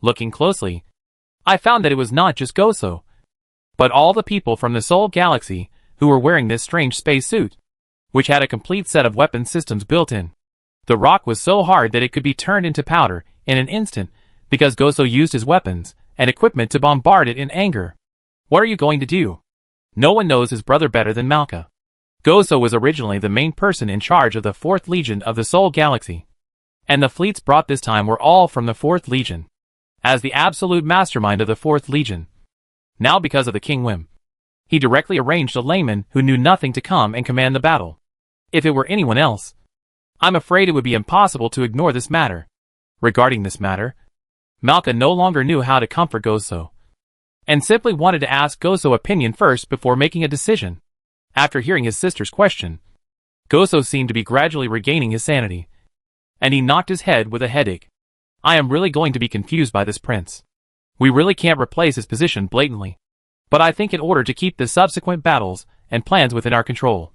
Looking closely, I found that it was not just Goso, but all the people from the Sol Galaxy who were wearing this strange space suit, which had a complete set of weapon systems built in. The rock was so hard that it could be turned into powder in an instant because Goso used his weapons and equipment to bombard it in anger. What are you going to do? No one knows his brother better than Malka. Goso was originally the main person in charge of the 4th Legion of the Sol Galaxy, and the fleets brought this time were all from the 4th Legion, as the absolute mastermind of the 4th Legion. Now because of the king whim, he directly arranged a layman who knew nothing to come and command the battle. If it were anyone else, I'm afraid it would be impossible to ignore this matter. Regarding this matter, Malka no longer knew how to comfort Goso, and simply wanted to ask Goso's opinion first before making a decision. After hearing his sister's question, Goso seemed to be gradually regaining his sanity, and he knocked his head with a headache. I am really going to be confused by this prince. We really can't replace his position blatantly, but I think in order to keep the subsequent battles and plans within our control,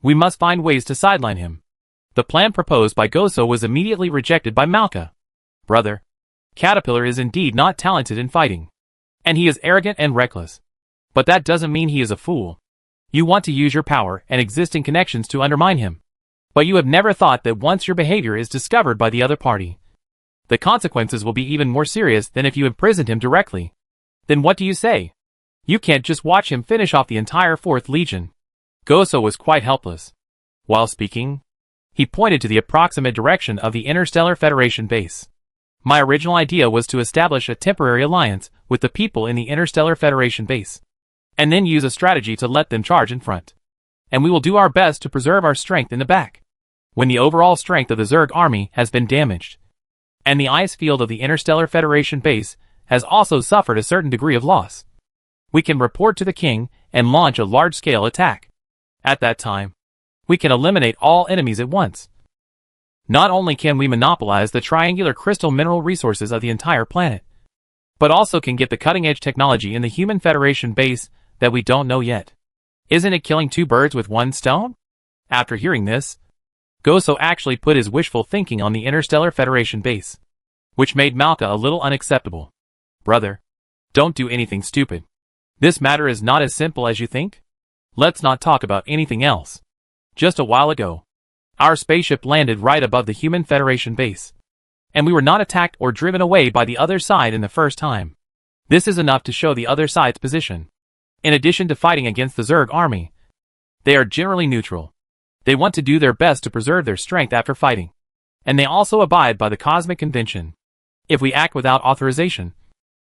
we must find ways to sideline him. The plan proposed by Goso was immediately rejected by Malka. Brother, Caterpillar is indeed not talented in fighting, and he is arrogant and reckless, but that doesn't mean he is a fool. You want to use your power and existing connections to undermine him, but you have never thought that once your behavior is discovered by the other party, the consequences will be even more serious than if you imprisoned him directly. Then what do you say? You can't just watch him finish off the entire 4th Legion. Goso was quite helpless. While speaking, he pointed to the approximate direction of the Interstellar Federation base. My original idea was to establish a temporary alliance with the people in the Interstellar Federation base, and then use a strategy to let them charge in front. And we will do our best to preserve our strength in the back. When the overall strength of the Zerg army has been damaged, and the ice field of the Interstellar Federation base has also suffered a certain degree of loss, we can report to the king and launch a large-scale attack. At that time, we can eliminate all enemies at once. Not only can we monopolize the triangular crystal mineral resources of the entire planet, but also can get the cutting-edge technology in the Human Federation base that we don't know yet. Isn't it killing 2 birds with 1 stone? After hearing this, Goso actually put his wishful thinking on the Interstellar Federation base, which made Malka a little unacceptable. Brother, don't do anything stupid. This matter is not as simple as you think. Let's not talk about anything else. Just a while ago, our spaceship landed right above the Human Federation base, and we were not attacked or driven away by the other side in the first time. This is enough to show the other side's position. In addition to fighting against the Zerg army, they are generally neutral. They want to do their best to preserve their strength after fighting, and they also abide by the Cosmic Convention. If we act without authorization,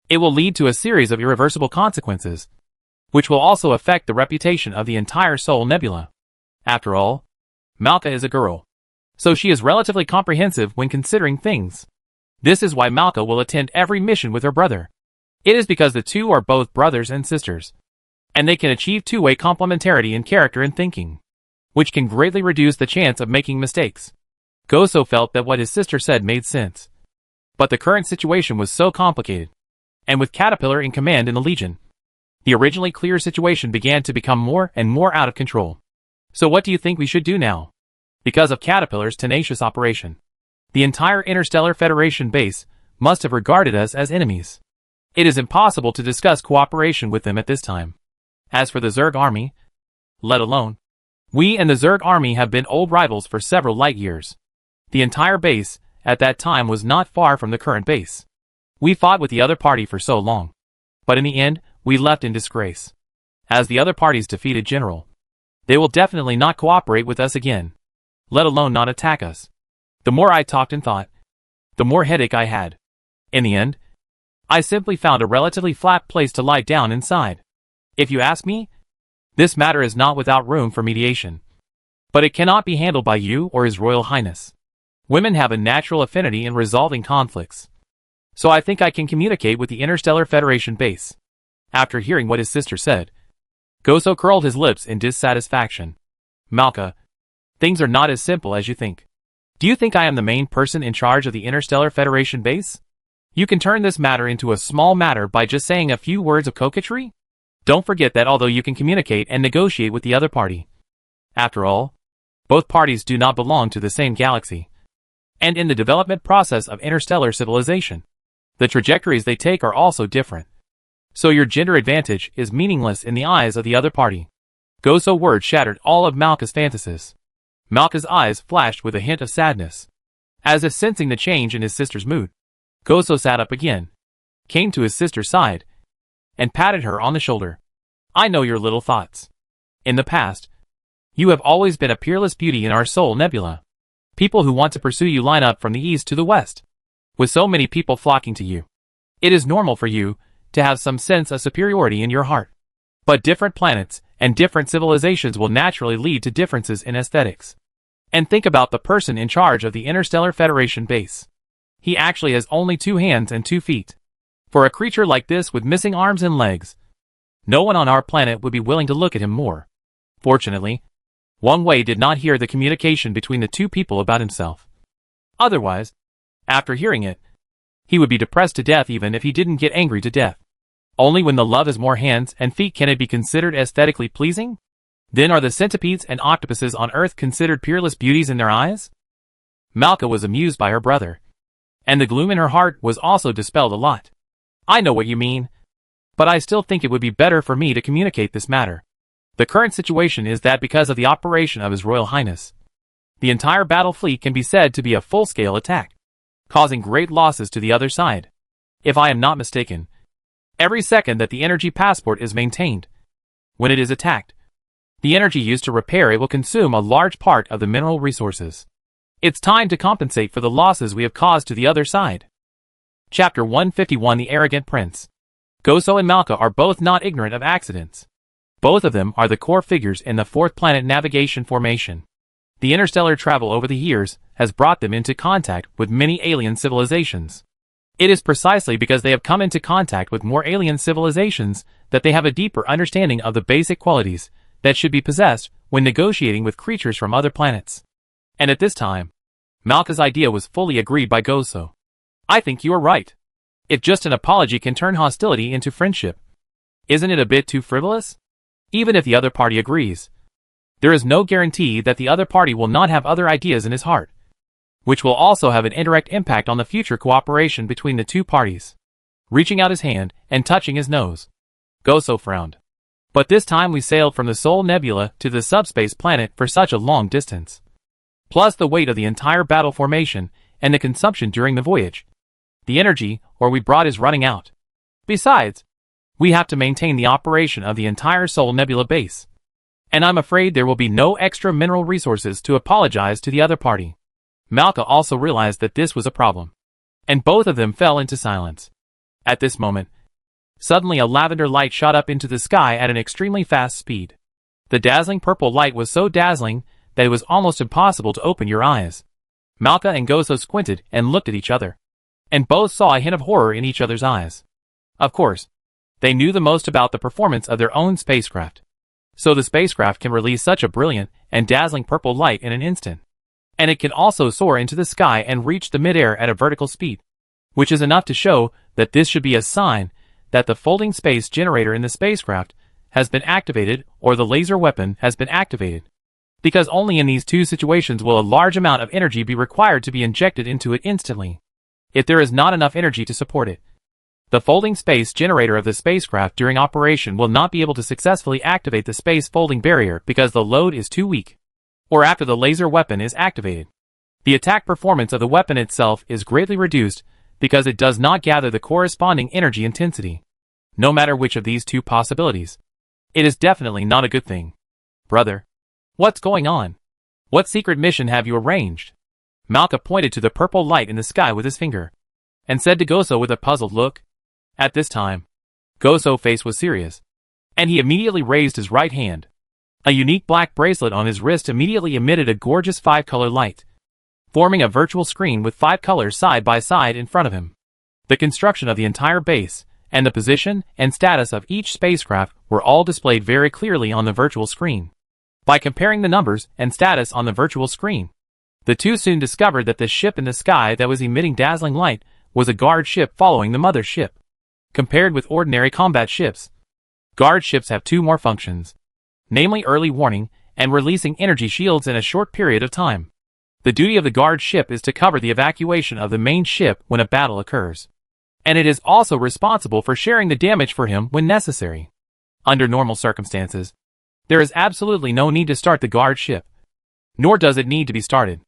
it will lead to a series of irreversible consequences, which will also affect the reputation of the entire Sol Nebula. After all, Malka is a girl, so she is relatively comprehensive when considering things. This is why Malka will attend every mission with her brother. It is because the two are both brothers and sisters, and they can achieve two-way complementarity in character and thinking, which can greatly reduce the chance of making mistakes. Goso felt that what his sister said made sense. But the current situation was so complicated. And with Caterpillar in command in the Legion, the originally clear situation began to become more and more out of control. So what do you think we should do now? Because of Caterpillar's tenacious operation, the entire Interstellar Federation base must have regarded us as enemies. It is impossible to discuss cooperation with them at this time. As for the Zerg army, let alone, we and the Zerg army have been old rivals for several light years. The entire base at that time was not far from the current base. We fought with the other party for so long, but in the end, we left in disgrace. As the other party's defeated general, they will definitely not cooperate with us again, let alone not attack us. The more I talked and thought, the more headache I had. In the end, I simply found a relatively flat place to lie down inside. If you ask me, this matter is not without room for mediation. But it cannot be handled by you or His Royal Highness. Women have a natural affinity in resolving conflicts. So I think I can communicate with the Interstellar Federation base. After hearing what his sister said, Goso curled his lips in dissatisfaction. Malka, things are not as simple as you think. Do you think I am the main person in charge of the Interstellar Federation base? You can turn this matter into a small matter by just saying a few words of coquetry? Don't forget that although you can communicate and negotiate with the other party, after all, both parties do not belong to the same galaxy. And in the development process of interstellar civilization, the trajectories they take are also different. So your gender advantage is meaningless in the eyes of the other party. Goso's words shattered all of Malka's fantasies. Malka's eyes flashed with a hint of sadness. As if sensing the change in his sister's mood, Goso sat up again, came to his sister's side, and patted her on the shoulder. I know your little thoughts. In the past, you have always been a peerless beauty in our Soul Nebula. People who want to pursue you line up from the east to the west. With so many people flocking to you, it is normal for you to have some sense of superiority in your heart. But different planets and different civilizations will naturally lead to differences in aesthetics. And think about the person in charge of the Interstellar Federation base. He actually has only 2 hands and 2 feet. For a creature like this with missing arms and legs, no one on our planet would be willing to look at him more. Fortunately, Wang Wei did not hear the communication between the 2 people about himself. Otherwise, after hearing it, he would be depressed to death even if he didn't get angry to death. Only when the love has more hands and feet can it be considered aesthetically pleasing? Then are the centipedes and octopuses on Earth considered peerless beauties in their eyes? Malka was amused by her brother, and the gloom in her heart was also dispelled a lot. I know what you mean, but I still think it would be better for me to communicate this matter. The current situation is that because of the operation of His Royal Highness, the entire battle fleet can be said to be a full-scale attack, causing great losses to the other side. If I am not mistaken, every second that the energy passport is maintained, when it is attacked, the energy used to repair it will consume a large part of the mineral resources. It's time to compensate for the losses we have caused to the other side. Chapter 151 The Arrogant Prince. Goso and Malka are both not ignorant of accidents. Both of them are the core figures in the 4th planet navigation formation. The interstellar travel over the years has brought them into contact with many alien civilizations. It is precisely because they have come into contact with more alien civilizations that they have a deeper understanding of the basic qualities that should be possessed when negotiating with creatures from other planets. And at this time, Malka's idea was fully agreed by Goso. I think you are right. If just an apology can turn hostility into friendship, isn't it a bit too frivolous? Even if the other party agrees, there is no guarantee that the other party will not have other ideas in his heart, which will also have an indirect impact on the future cooperation between the 2 parties. Reaching out his hand and touching his nose, Goso frowned. But this time we sailed from the Soul Nebula to the subspace planet for such a long distance. Plus the weight of the entire battle formation and the consumption during the voyage. The energy we brought is running out. Besides, we have to maintain the operation of the entire Soul Nebula base. And I'm afraid there will be no extra mineral resources to apologize to the other party. Malka also realized that this was a problem. And both of them fell into silence. At this moment, suddenly a lavender light shot up into the sky at an extremely fast speed. The dazzling purple light was so dazzling that it was almost impossible to open your eyes. Malka and Goso squinted and looked at each other, and both saw a hint of horror in each other's eyes. Of course, they knew the most about the performance of their own spacecraft. So the spacecraft can release such a brilliant and dazzling purple light in an instant. And it can also soar into the sky and reach the midair at a vertical speed. which is enough to show that this should be a sign that the folding space generator in the spacecraft has been activated or the laser weapon has been activated. Because only in these two situations will a large amount of energy be required to be injected into it instantly, if there is not enough energy to support it. The folding space generator of the spacecraft during operation will not be able to successfully activate the space folding barrier because the load is too weak, or after the laser weapon is activated. The attack performance of the weapon itself is greatly reduced because it does not gather the corresponding energy intensity. No matter which of these two possibilities, it is definitely not a good thing. Brother, what's going on? What secret mission have you arranged? Malka pointed to the purple light in the sky with his finger, and said to Goso with a puzzled look. At this time, Goso's face was serious, and he immediately raised his right hand. A unique black bracelet on his wrist immediately emitted a gorgeous 5-color light, forming a virtual screen with 5 colors side by side in front of him. The construction of the entire base, and the position and status of each spacecraft were all displayed very clearly on the virtual screen. By comparing the numbers and status on the virtual screen, the two soon discovered that the ship in the sky that was emitting dazzling light was a guard ship following the mother ship. Compared with ordinary combat ships, guard ships have two more functions, namely early warning and releasing energy shields in a short period of time. The duty of the guard ship is to cover the evacuation of the main ship when a battle occurs, and it is also responsible for sharing the damage for him when necessary. Under normal circumstances, there is absolutely no need to start the guard ship, nor does it need to be started.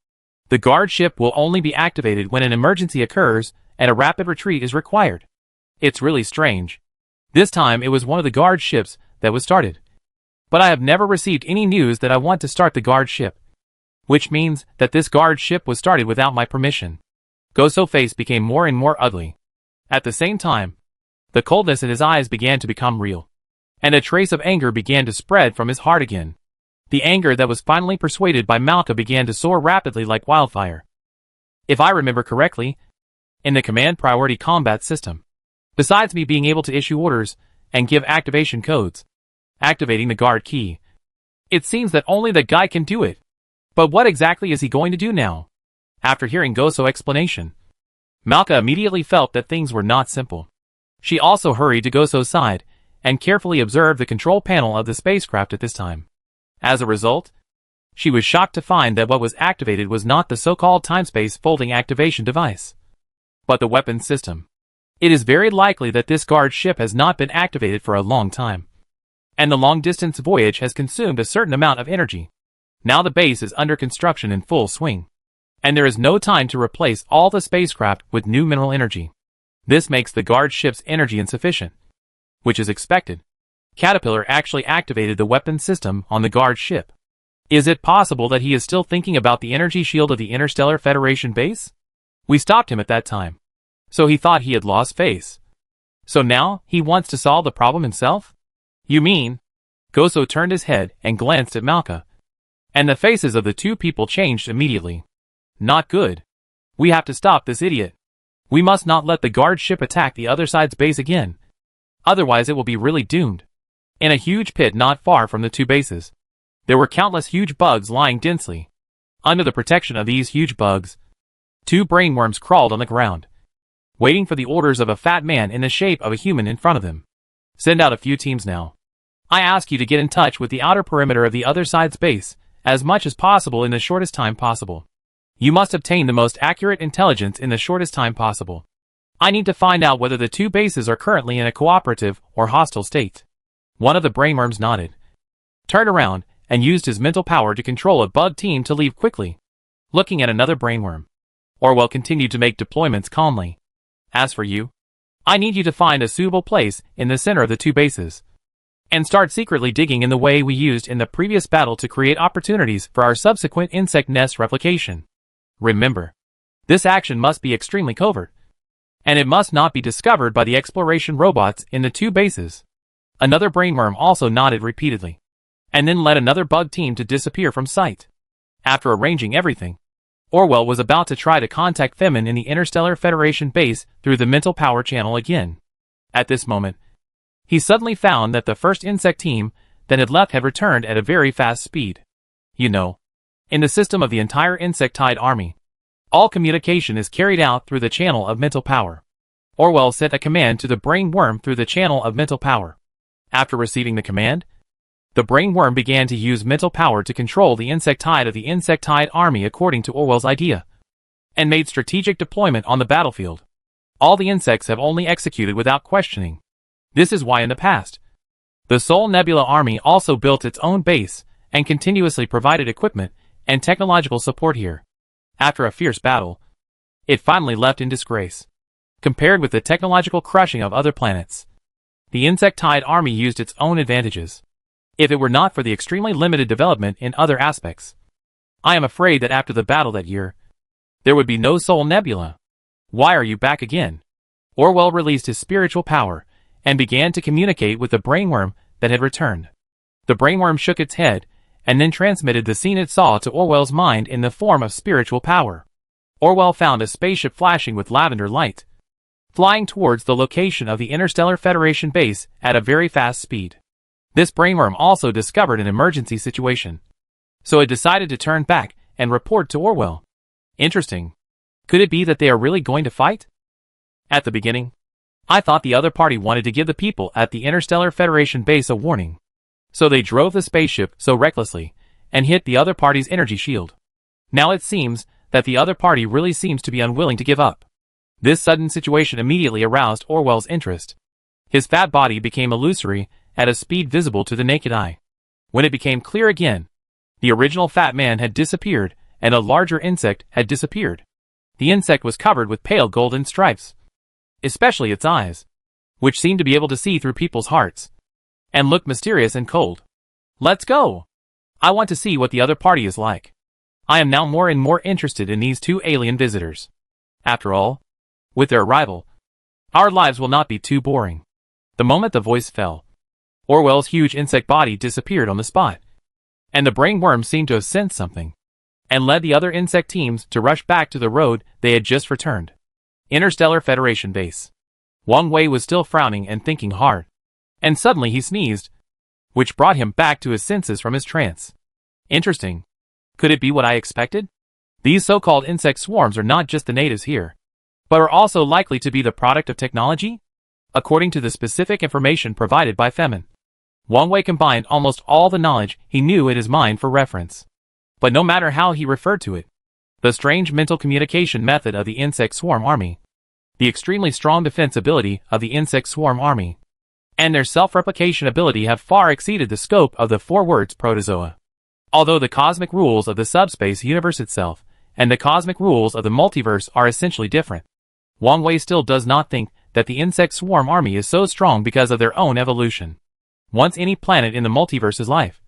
The guard ship will only be activated when an emergency occurs and a rapid retreat is required. It's really strange. This time it was one of the guard ships that was started. But I have never received any news that I want to start the guard ship, which means that this guard ship was started without my permission. Goso's face became more and more ugly. At the same time, the coldness in his eyes began to become real, and a trace of anger began to spread from his heart again. The anger that was finally persuaded by Malka began to soar rapidly like wildfire. If I remember correctly, in the command priority combat system, besides me being able to issue orders and give activation codes, activating the guard key, it seems that only the guy can do it. But what exactly is he going to do now? After hearing Goso's explanation, Malka immediately felt that things were not simple. She also hurried to Goso's side and carefully observed the control panel of the spacecraft at this time. As a result, she was shocked to find that what was activated was not the so-called time-space folding activation device, but the weapons system. It is very likely that this guard ship has not been activated for a long time, and the long-distance voyage has consumed a certain amount of energy. Now the base is under construction in full swing, and there is no time to replace all the spacecraft with new mineral energy. This makes the guard ship's energy insufficient, which is expected. Caterpillar actually activated the weapons system on the guard ship. Is it possible that he is still thinking about the energy shield of the Interstellar Federation base? We stopped him at that time, so he thought he had lost face. So now he wants to solve the problem himself? You mean? Goso turned his head and glanced at Malka, and the faces of the two people changed immediately. Not good. We have to stop this idiot. We must not let the guard ship attack the other side's base again. Otherwise it will be really doomed. In a huge pit not far from the two bases, there were countless huge bugs lying densely. Under the protection of these huge bugs, two brainworms crawled on the ground, waiting for the orders of a fat man in the shape of a human in front of them. Send out a few teams now. I ask you to get in touch with the outer perimeter of the other side's base as much as possible in the shortest time possible. You must obtain the most accurate intelligence in the shortest time possible. I need to find out whether the two bases are currently in a cooperative or hostile state. One of the brainworms nodded, turned around, and used his mental power to control a bug team to leave quickly. Looking at another brainworm, Orwell continued to make deployments calmly. As for you, I need you to find a suitable place in the center of the two bases, and start secretly digging in the way we used in the previous battle to create opportunities for our subsequent insect nest replication. Remember, this action must be extremely covert, and it must not be discovered by the exploration robots in the two bases. Another brainworm also nodded repeatedly, and then led another bug team to disappear from sight. After arranging everything, Orwell was about to try to contact Femin in the Interstellar Federation base through the mental power channel again. At this moment, he suddenly found that the first insect team that had left had returned at a very fast speed. You know, in the system of the entire insectide army, All communication is carried out through the channel of mental power. Orwell sent a command to the brain worm through the channel of mental power. After receiving the command, the brain worm began to use mental power to control the insectide of the insectide army according to Orwell's idea, and made strategic deployment on the battlefield. All the insects have only executed without questioning. This is why in the past, the Sol Nebula army also built its own base and continuously provided equipment and technological support here. After a fierce battle, it finally left in disgrace. Compared with the technological crushing of other planets, the insectide army used its own advantages. If it were not for the extremely limited development in other aspects, I am afraid that after the battle that year, there would be no Sol Nebula. Why are you back again? Orwell released his spiritual power and began to communicate with the brainworm that had returned. The brainworm shook its head and then transmitted the scene it saw to Orwell's mind in the form of spiritual power. Orwell found a spaceship flashing with lavender light, flying towards the location of the Interstellar Federation base at a very fast speed. This brainworm also discovered an emergency situation, so it decided to turn back and report to Orwell. Interesting. Could it be that they are really going to fight? At the beginning, I thought the other party wanted to give the people at the Interstellar Federation base a warning, so they drove the spaceship so recklessly and hit the other party's energy shield. Now it seems that the other party really seems to be unwilling to give up. This sudden situation immediately aroused Orwell's interest. His fat body became illusory at a speed visible to the naked eye. When it became clear again, the original fat man had disappeared and a larger insect had disappeared. The insect was covered with pale golden stripes, especially its eyes, which seemed to be able to see through people's hearts, and looked mysterious and cold. Let's go! I want to see what the other party is like. I am now more and more interested in these two alien visitors. After all, with their arrival, our lives will not be too boring. The moment the voice fell, Orwell's huge insect body disappeared on the spot, and the brain worm seemed to have sensed something, and led the other insect teams to rush back to the road they had just returned. Interstellar Federation base. Wang Wei was still frowning and thinking hard, and suddenly he sneezed, which brought him back to his senses from his trance. Interesting. Could it be what I expected? These so-called insect swarms are not just the natives here, but are also likely to be the product of technology? According to the specific information provided by Femin, Wang Wei combined almost all the knowledge he knew in his mind for reference. But no matter how he referred to it, the strange mental communication method of the insect swarm army, the extremely strong defense ability of the insect swarm army, and their self-replication ability have far exceeded the scope of the four words protozoa. Although the cosmic rules of the subspace universe itself and the cosmic rules of the multiverse are essentially different, Wang Wei still does not think that the insect swarm army is so strong because of their own evolution. Once any planet in the multiverse is life,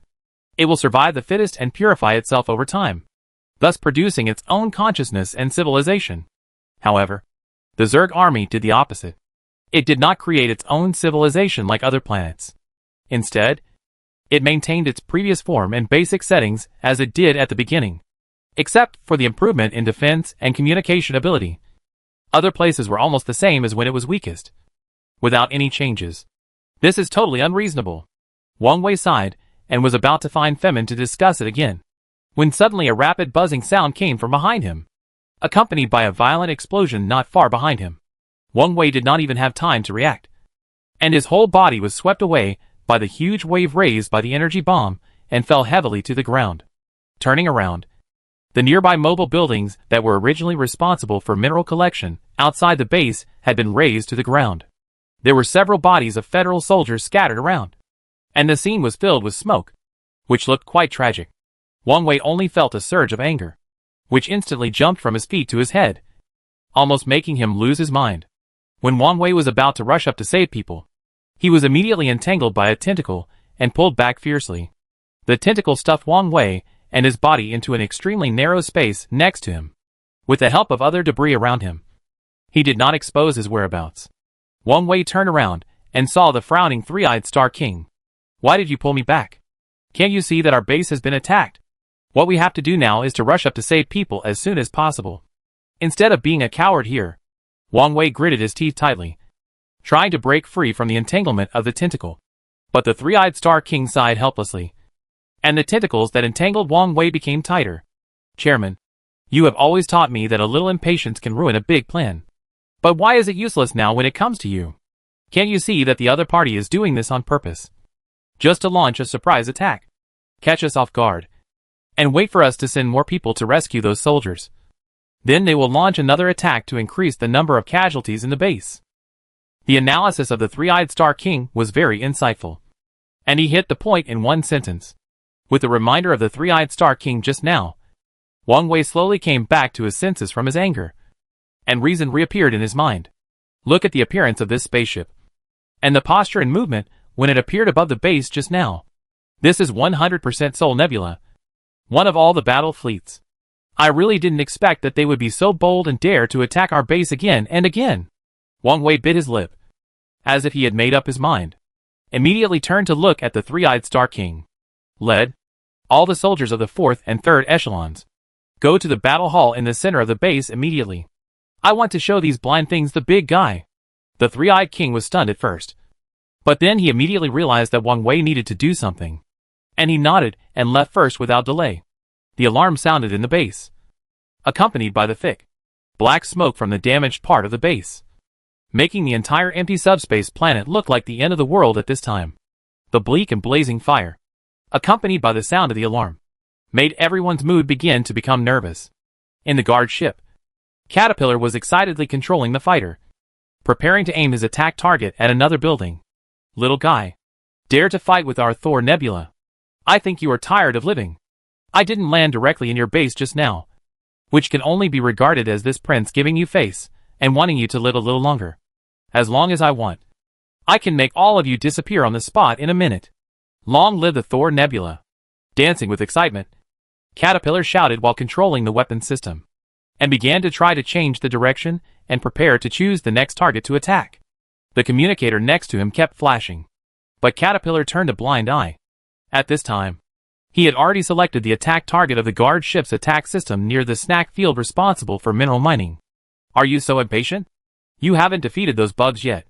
it will survive the fittest and purify itself over time, thus producing its own consciousness and civilization. However, the Zerg army did the opposite. It did not create its own civilization like other planets. Instead, it maintained its previous form and basic settings as it did at the beginning, except for the improvement in defense and communication ability. Other places were almost the same as when it was weakest, without any changes. This is totally unreasonable. Wang Wei sighed and was about to find Femin to discuss it again, when suddenly a rapid buzzing sound came from behind him, accompanied by a violent explosion not far behind him. Wang Wei did not even have time to react, and his whole body was swept away by the huge wave raised by the energy bomb and fell heavily to the ground. Turning around, the nearby mobile buildings that were originally responsible for mineral collection outside the base had been razed to the ground. There were several bodies of federal soldiers scattered around, and the scene was filled with smoke, which looked quite tragic. Wang Wei only felt a surge of anger, which instantly jumped from his feet to his head, almost making him lose his mind. When Wang Wei was about to rush up to save people, he was immediately entangled by a tentacle and pulled back fiercely. The tentacle stuffed Wang Wei and his body into an extremely narrow space next to him. With the help of other debris around him, he did not expose his whereabouts. Wang Wei turned around and saw the frowning three-eyed Star King. Why did you pull me back? Can't you see that our base has been attacked? What we have to do now is to rush up to save people as soon as possible, instead of being a coward here. Wang Wei gritted his teeth tightly, trying to break free from the entanglement of the tentacle. But the three-eyed Star King sighed helplessly, and the tentacles that entangled Wang Wei became tighter. Chairman, You have always taught me that a little impatience can ruin a big plan. But why is it useless now when it comes to you? Can't you see that the other party is doing this on purpose? Just to launch a surprise attack, catch us off guard, and wait for us to send more people to rescue those soldiers. Then they will launch another attack to increase the number of casualties in the base. The analysis of the three-eyed Star King was very insightful, and he hit the point in one sentence. With the reminder of the three-eyed Star King just now, Wang Wei slowly came back to his senses from his anger, and reason reappeared in his mind. Look at the appearance of this spaceship, and the posture and movement when it appeared above the base just now. This is 100% Sol Nebula, one of all the battle fleets. I really didn't expect that they would be so bold and dare to attack our base again and again. Wang Wei bit his lip, as if he had made up his mind. Immediately turned to look at the three-eyed Star King. Led, all the soldiers of the 4th and 3rd echelons. Go to the battle hall in the center of the base immediately. I want to show these blind things the big guy. The three-eyed king was stunned at first, but then he immediately realized that Wang Wei needed to do something, and he nodded and left first without delay. The alarm sounded in the base, accompanied by the thick, black smoke from the damaged part of the base, making the entire empty subspace planet look like the end of the world at this time. The bleak and blazing fire, accompanied by the sound of the alarm, made everyone's mood begin to become nervous. In the guard ship, Caterpillar was excitedly controlling the fighter, preparing to aim his attack target at another building. Little guy, dare to fight with our Thor Nebula. I think you are tired of living. I didn't land directly in your base just now, which can only be regarded as this prince giving you face and wanting you to live a little longer. As long as I want, I can make all of you disappear on the spot in a minute. Long live the Thor Nebula. Dancing with excitement, Caterpillar shouted while controlling the weapon system, and began to try to change the direction and prepare to choose the next target to attack. The communicator next to him kept flashing, but Caterpillar turned a blind eye. At this time, he had already selected the attack target of the guard ship's attack system near the snack field responsible for mineral mining. Are you so impatient? You haven't defeated those bugs yet,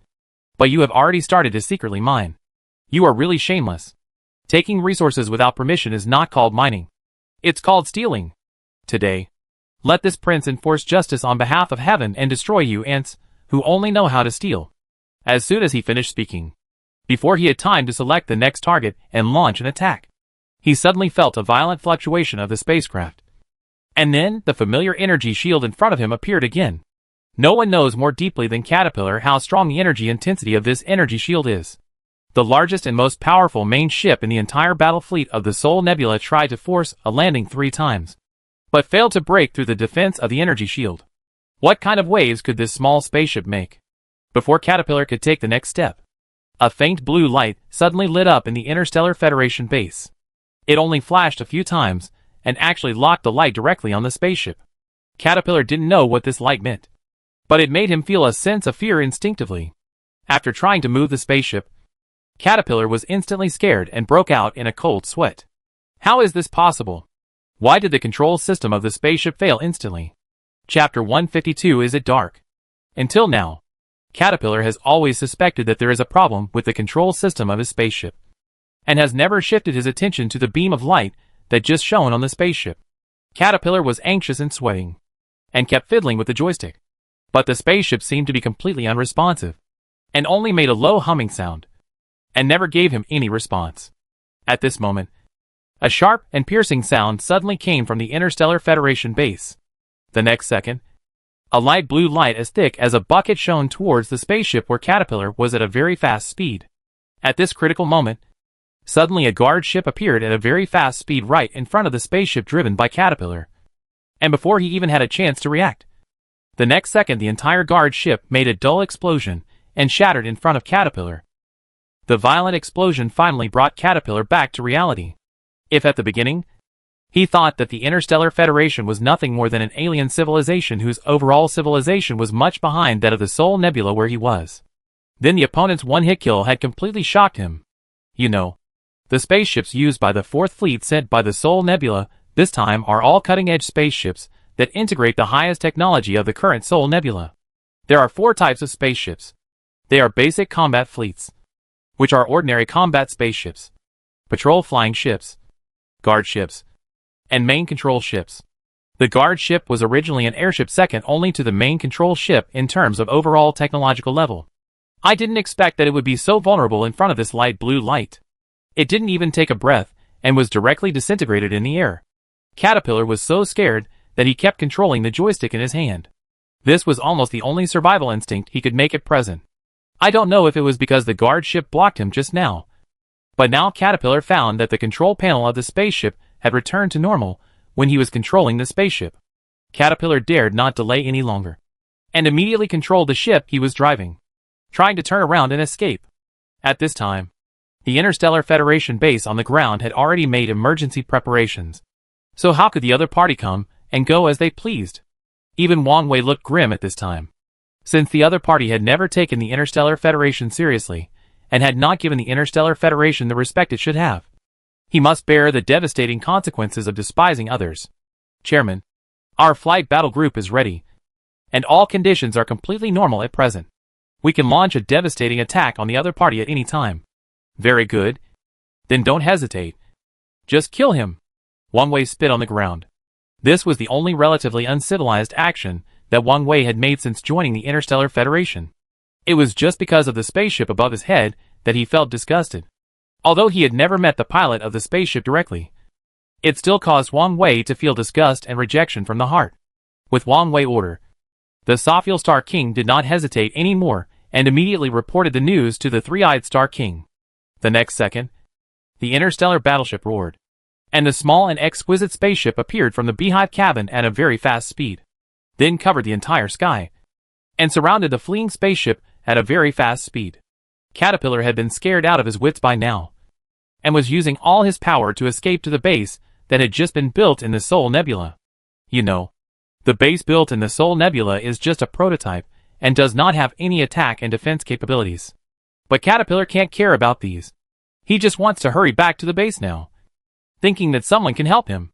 but you have already started to secretly mine. You are really shameless. Taking resources without permission is not called mining. It's called stealing. Today, let this prince enforce justice on behalf of heaven and destroy you ants, who only know how to steal. As soon as he finished speaking, before he had time to select the next target and launch an attack, he suddenly felt a violent fluctuation of the spacecraft. And then, the familiar energy shield in front of him appeared again. No one knows more deeply than Caterpillar how strong the energy intensity of this energy shield is. The largest and most powerful main ship in the entire battle fleet of the Sol Nebula tried to force a landing 3 times, but failed to break through the defense of the energy shield. What kind of waves could this small spaceship make? Before Caterpillar could take the next step, a faint blue light suddenly lit up in the Interstellar Federation base. It only flashed a few times, and actually locked the light directly on the spaceship. Caterpillar didn't know what this light meant, but it made him feel a sense of fear instinctively. After trying to move the spaceship, Caterpillar was instantly scared and broke out in a cold sweat. How is this possible? Why did the control system of the spaceship fail instantly? Chapter 152. Is it dark? Until now, Caterpillar has always suspected that there is a problem with the control system of his spaceship, and has never shifted his attention to the beam of light that just shone on the spaceship. Caterpillar was anxious and sweating, and kept fiddling with the joystick, but the spaceship seemed to be completely unresponsive, and only made a low humming sound, and never gave him any response. At this moment, a sharp and piercing sound suddenly came from the Interstellar Federation base. The next second, a light blue light as thick as a bucket shone towards the spaceship where Caterpillar was at a very fast speed. At this critical moment, suddenly a guard ship appeared at a very fast speed right in front of the spaceship driven by Caterpillar. And before he even had a chance to react, the next second the entire guard ship made a dull explosion and shattered in front of Caterpillar. The violent explosion finally brought Caterpillar back to reality. If at the beginning, he thought that the Interstellar Federation was nothing more than an alien civilization whose overall civilization was much behind that of the Sol Nebula where he was, then the opponent's one-hit kill had completely shocked him. You know, the spaceships used by the 4th Fleet sent by the Sol Nebula this time are all cutting-edge spaceships that integrate the highest technology of the current Sol Nebula. There are 4 types of spaceships. They are basic combat fleets, which are ordinary combat spaceships, patrol flying ships, guard ships, and main control ships. The guard ship was originally an airship second only to the main control ship in terms of overall technological level. I didn't expect that it would be so vulnerable in front of this light blue light. It didn't even take a breath, and was directly disintegrated in the air. Caterpillar was so scared that he kept controlling the joystick in his hand. This was almost the only survival instinct he could make at present. I don't know if it was because the guard ship blocked him just now. But now Caterpillar found that the control panel of the spaceship had returned to normal when he was controlling the spaceship. Caterpillar dared not delay any longer, and immediately controlled the ship he was driving, trying to turn around and escape. At this time, the Interstellar Federation base on the ground had already made emergency preparations. So how could the other party come and go as they pleased? Even Wang Wei looked grim at this time. Since the other party had never taken the Interstellar Federation seriously, and had not given the Interstellar Federation the respect it should have, he must bear the devastating consequences of despising others. Chairman, our flight battle group is ready, and all conditions are completely normal at present. We can launch a devastating attack on the other party at any time. Very good. Then don't hesitate. Just kill him. Wang Wei spit on the ground. This was the only relatively uncivilized action that Wang Wei had made since joining the Interstellar Federation. It was just because of the spaceship above his head that he felt disgusted. Although he had never met the pilot of the spaceship directly, it still caused Wang Wei to feel disgust and rejection from the heart. With Wang Wei's order, the Sophial Star King did not hesitate any more and immediately reported the news to the Three-Eyed Star King. The next second, the interstellar battleship roared, and the small and exquisite spaceship appeared from the beehive cabin at a very fast speed, then covered the entire sky, and surrounded the fleeing spaceship at a very fast speed. Caterpillar had been scared out of his wits by now, and was using all his power to escape to the base that had just been built in the Sol Nebula. You know, the base built in the Sol Nebula is just a prototype, and does not have any attack and defense capabilities. But Caterpillar can't care about these. He just wants to hurry back to the base now, thinking that someone can help him.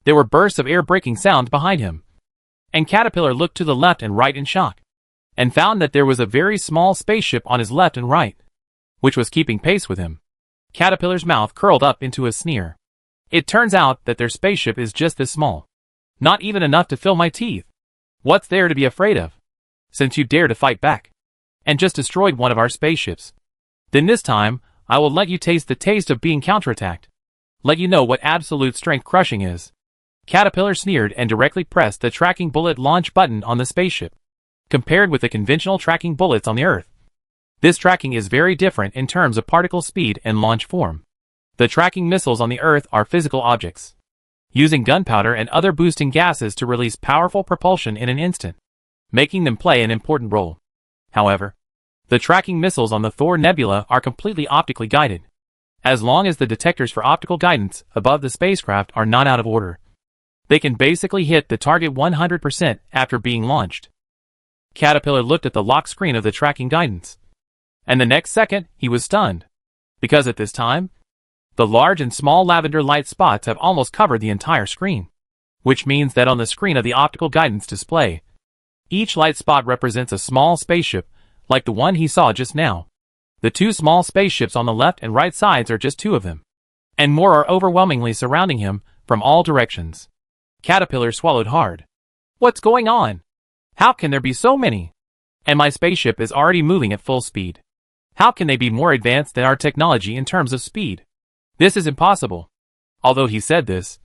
There were bursts of air-breaking sound behind him, and Caterpillar looked to the left and right in shock, and found that there was a very small spaceship on his left and right, which was keeping pace with him. Caterpillar's mouth curled up into a sneer. It turns out that their spaceship is just this small. Not even enough to fill my teeth. What's there to be afraid of? Since you dare to fight back, and just destroyed one of our spaceships, then this time, I will let you taste the taste of being counterattacked. Let you know what absolute strength crushing is. Caterpillar sneered and directly pressed the tracking bullet launch button on the spaceship. Compared with the conventional tracking bullets on the Earth, this tracking is very different in terms of particle speed and launch form. The tracking missiles on the Earth are physical objects, using gunpowder and other boosting gases to release powerful propulsion in an instant, making them play an important role. However, the tracking missiles on the Thor Nebula are completely optically guided, as long as the detectors for optical guidance above the spacecraft are not out of order. They can basically hit the target 100% after being launched. Caterpillar looked at the lock screen of the tracking guidance, and the next second he was stunned, because at this time, the large and small lavender light spots have almost covered the entire screen, which means that on the screen of the optical guidance display, each light spot represents a small spaceship, like the one he saw just now. The two small spaceships on the left and right sides are just two of them, and more are overwhelmingly surrounding him from all directions. Caterpillar swallowed hard. What's going on? How can there be so many? And my spaceship is already moving at full speed. How can they be more advanced than our technology in terms of speed? This is impossible. Although he said this,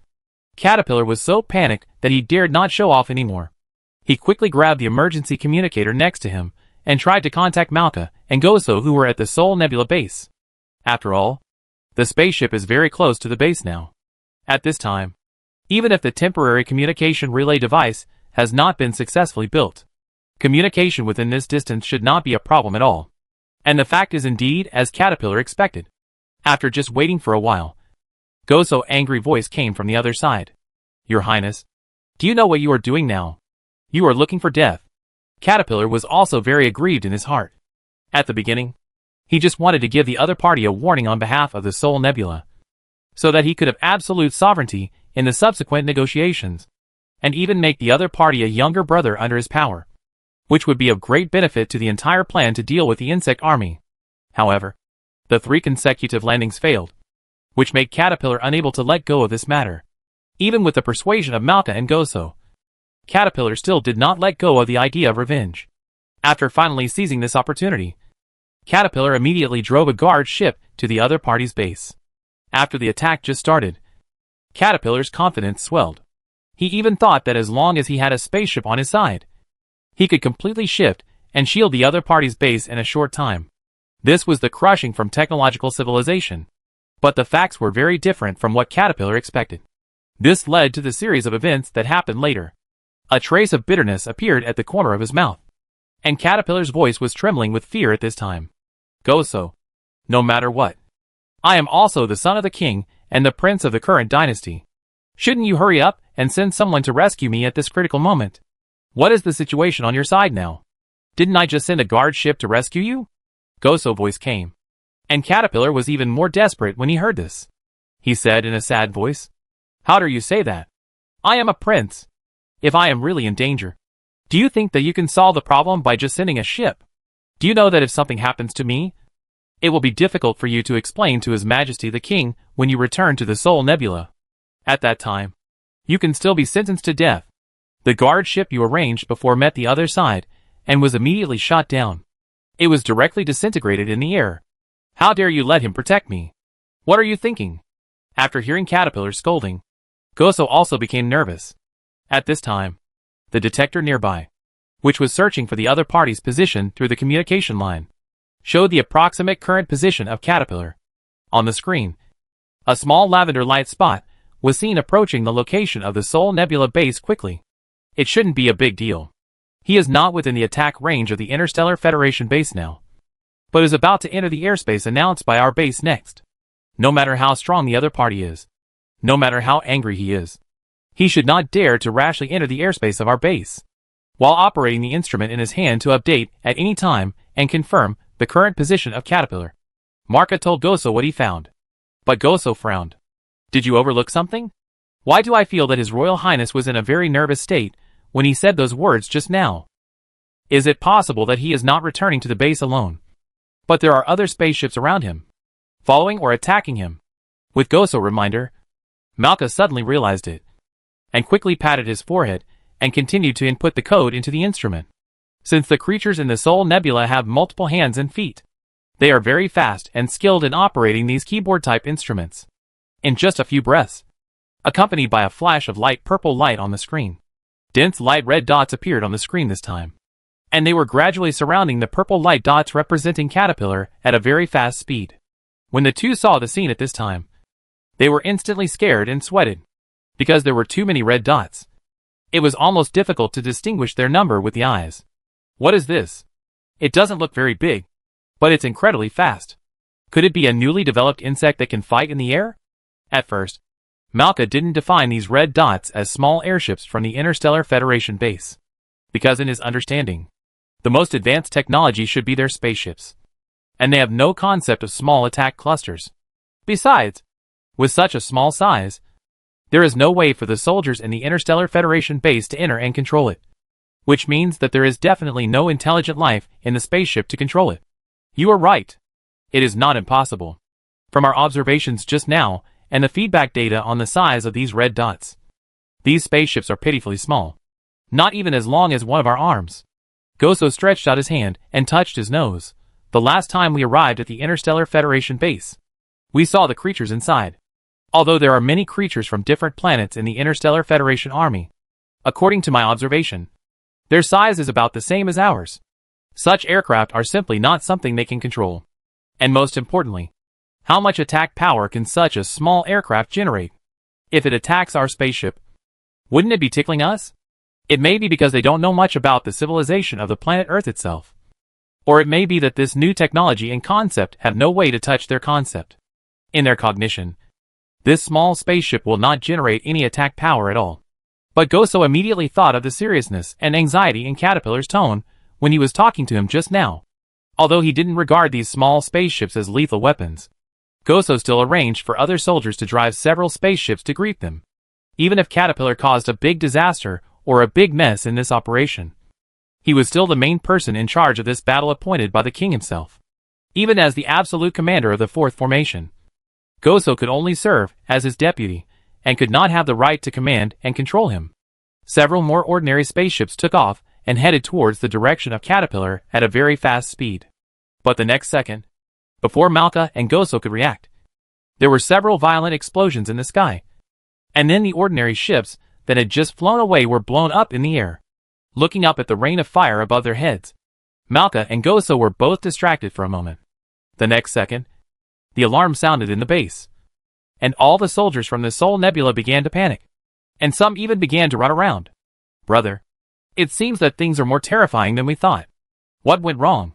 Caterpillar was so panicked that he dared not show off anymore. He quickly grabbed the emergency communicator next to him and tried to contact Malka and Goso, who were at the Sol Nebula base. After all, the spaceship is very close to the base now. At this time, even if the temporary communication relay device has not been successfully built, communication within this distance should not be a problem at all. And the fact is indeed as Caterpillar expected. After just waiting for a while, Goso's angry voice came from the other side. Your Highness, do you know what you are doing now? You are looking for death. Caterpillar was also very aggrieved in his heart. At the beginning, he just wanted to give the other party a warning on behalf of the Sol Nebula, so that he could have absolute sovereignty in the subsequent negotiations, and even make the other party a younger brother under his power, which would be of great benefit to the entire plan to deal with the insect army. However, the 3 consecutive landings failed, which made Caterpillar unable to let go of this matter. Even with the persuasion of Malka and Goso, Caterpillar still did not let go of the idea of revenge. After finally seizing this opportunity, Caterpillar immediately drove a guard ship to the other party's base. After the attack just started, Caterpillar's confidence swelled. He even thought that as long as he had a spaceship on his side, he could completely shift and shield the other party's base in a short time. This was the crushing from technological civilization. But the facts were very different from what Caterpillar expected. This led to the series of events that happened later. A trace of bitterness appeared at the corner of his mouth, and Caterpillar's voice was trembling with fear at this time. Go so. No matter what. I am also the son of the king and the prince of the current dynasty. Shouldn't you hurry up and send someone to rescue me at this critical moment? What is the situation on your side now? Didn't I just send a guard ship to rescue you? Goso's voice came. And Caterpillar was even more desperate when he heard this. He said in a sad voice, "How dare you say that? I am a prince. If I am really in danger, do you think that you can solve the problem by just sending a ship? Do you know that if something happens to me, it will be difficult for you to explain to His Majesty the King when you return to the Sol Nebula? At that time, you can still be sentenced to death." The guard ship you arranged before met the other side and was immediately shot down. It was directly disintegrated in the air. How dare you let him protect me? What are you thinking? After hearing Caterpillar's scolding, Goso also became nervous. At this time, the detector nearby, which was searching for the other party's position through the communication line, showed the approximate current position of Caterpillar. On the screen, a small lavender light spot was seen approaching the location of the Sol Nebula base quickly. It shouldn't be a big deal. He is not within the attack range of the Interstellar Federation base now, but is about to enter the airspace announced by our base next. No matter how strong the other party is, no matter how angry he is, he should not dare to rashly enter the airspace of our base, while operating the instrument in his hand to update at any time and confirm the current position of Caterpillar. Marka told Goso what he found. But Goso frowned. Did you overlook something? Why do I feel that His Royal Highness was in a very nervous state when he said those words just now? Is it possible that he is not returning to the base alone, but there are other spaceships around him, following or attacking him? With Goso reminder, Malka suddenly realized it, and quickly patted his forehead and continued to input the code into the instrument. Since the creatures in the Sol Nebula have multiple hands and feet, they are very fast and skilled in operating these keyboard-type instruments. In just a few breaths, accompanied by a flash of light purple light on the screen, dense light red dots appeared on the screen this time, and they were gradually surrounding the purple light dots representing Caterpillar at a very fast speed. When the two saw the scene at this time, they were instantly scared and sweated, because there were too many red dots. It was almost difficult to distinguish their number with the eyes. What is this? It doesn't look very big, but it's incredibly fast. Could it be a newly developed insect that can fight in the air? At first, Malka didn't define these red dots as small airships from the Interstellar Federation base, because in his understanding, the most advanced technology should be their spaceships, and they have no concept of small attack clusters. Besides, with such a small size, there is no way for the soldiers in the Interstellar Federation base to enter and control it, which means that there is definitely no intelligent life in the spaceship to control it. You are right. It is not impossible. From our observations just now, and the feedback data on the size of these red dots, these spaceships are pitifully small. Not even as long as one of our arms. Goso stretched out his hand and touched his nose. The last time we arrived at the Interstellar Federation base, we saw the creatures inside. Although there are many creatures from different planets in the Interstellar Federation army, according to my observation, their size is about the same as ours. Such aircraft are simply not something they can control. And most importantly, how much attack power can such a small aircraft generate? If it attacks our spaceship, wouldn't it be tickling us? It may be because they don't know much about the civilization of the planet Earth itself. Or it may be that this new technology and concept have no way to touch their concept. In their cognition, this small spaceship will not generate any attack power at all. But Goso immediately thought of the seriousness and anxiety in Caterpillar's tone when he was talking to him just now. Although he didn't regard these small spaceships as lethal weapons, Goso still arranged for other soldiers to drive several spaceships to greet them. Even if Caterpillar caused a big disaster or a big mess in this operation, he was still the main person in charge of this battle appointed by the king himself. Even as the absolute commander of the fourth formation, Goso could only serve as his deputy, and could not have the right to command and control him. Several more ordinary spaceships took off and headed towards the direction of Caterpillar at a very fast speed. But the next second, before Malka and Goso could react, there were several violent explosions in the sky. And then the ordinary ships that had just flown away were blown up in the air. Looking up at the rain of fire above their heads, Malka and Goso were both distracted for a moment. The next second, the alarm sounded in the base, and all the soldiers from the Sol Nebula began to panic, and some even began to run around. Brother, it seems that things are more terrifying than we thought. What went wrong?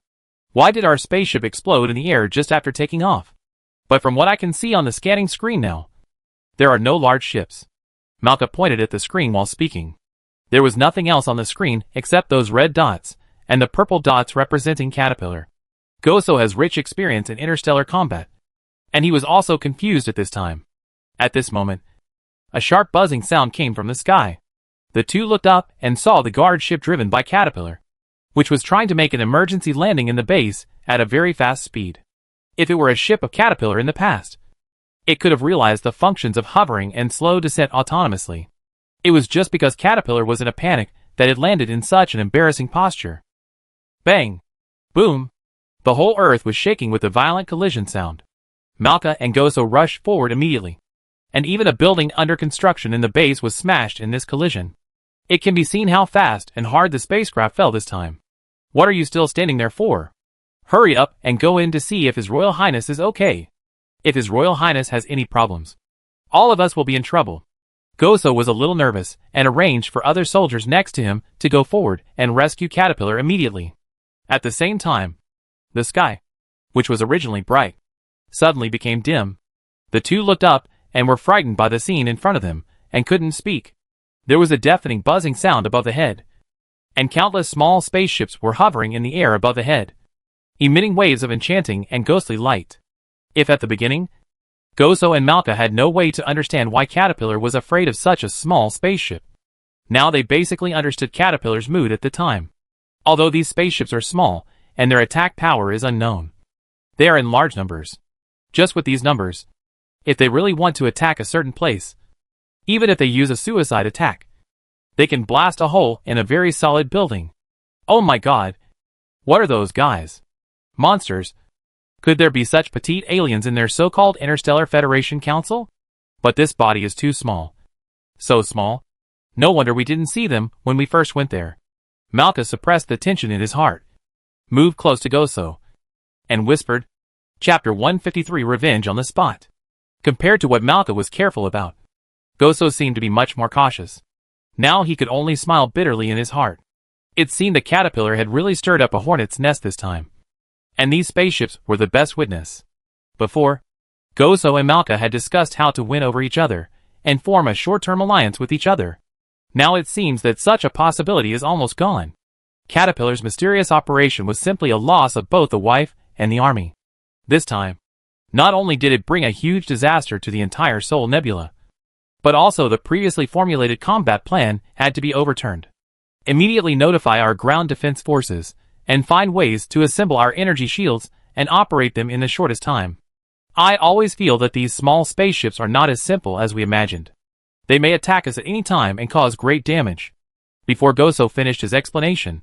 Why did our spaceship explode in the air just after taking off? But from what I can see on the scanning screen now, there are no large ships. Malka pointed at the screen while speaking. There was nothing else on the screen except those red dots, and the purple dots representing Caterpillar. Goso has rich experience in interstellar combat, and he was also confused at this time. At this moment, a sharp buzzing sound came from the sky. The two looked up and saw the guard ship driven by Caterpillar, which was trying to make an emergency landing in the base at a very fast speed. If it were a ship of Caterpillar in the past, it could have realized the functions of hovering and slow descent autonomously. It was just because Caterpillar was in a panic that it landed in such an embarrassing posture. Bang! Boom! The whole Earth was shaking with the violent collision sound. Malka and Goso rushed forward immediately, and even a building under construction in the base was smashed in this collision. It can be seen how fast and hard the spacecraft fell this time. What are you still standing there for? Hurry up and go in to see if His Royal Highness is okay. If His Royal Highness has any problems, all of us will be in trouble. Goso was a little nervous and arranged for other soldiers next to him to go forward and rescue Caterpillar immediately. At the same time, the sky, which was originally bright, suddenly became dim. The two looked up and were frightened by the scene in front of them and couldn't speak. There was a deafening buzzing sound above the head, and countless small spaceships were hovering in the air above the head, emitting waves of enchanting and ghostly light. If at the beginning, Goso and Malka had no way to understand why Caterpillar was afraid of such a small spaceship, now they basically understood Caterpillar's mood at the time. Although these spaceships are small, and their attack power is unknown, they are in large numbers. Just with these numbers, if they really want to attack a certain place, even if they use a suicide attack, they can blast a hole in a very solid building. Oh my god! What are those guys? Monsters? Could there be such petite aliens in their so-called Interstellar Federation Council? But this body is too small. So small. No wonder we didn't see them when we first went there. Malka suppressed the tension in his heart, moved close to Goso, and whispered, Chapter 153 Revenge on the Spot. Compared to what Malka was careful about, Goso seemed to be much more cautious. Now he could only smile bitterly in his heart. It seemed the Caterpillar had really stirred up a hornet's nest this time, and these spaceships were the best witness. Before, Goso and Malka had discussed how to win over each other and form a short-term alliance with each other. Now it seems that such a possibility is almost gone. Caterpillar's mysterious operation was simply a loss of both the wife and the army. This time, not only did it bring a huge disaster to the entire Sol Nebula, but also the previously formulated combat plan had to be overturned. Immediately notify our ground defense forces, and find ways to assemble our energy shields and operate them in the shortest time. I always feel that these small spaceships are not as simple as we imagined. They may attack us at any time and cause great damage. Before Goso finished his explanation,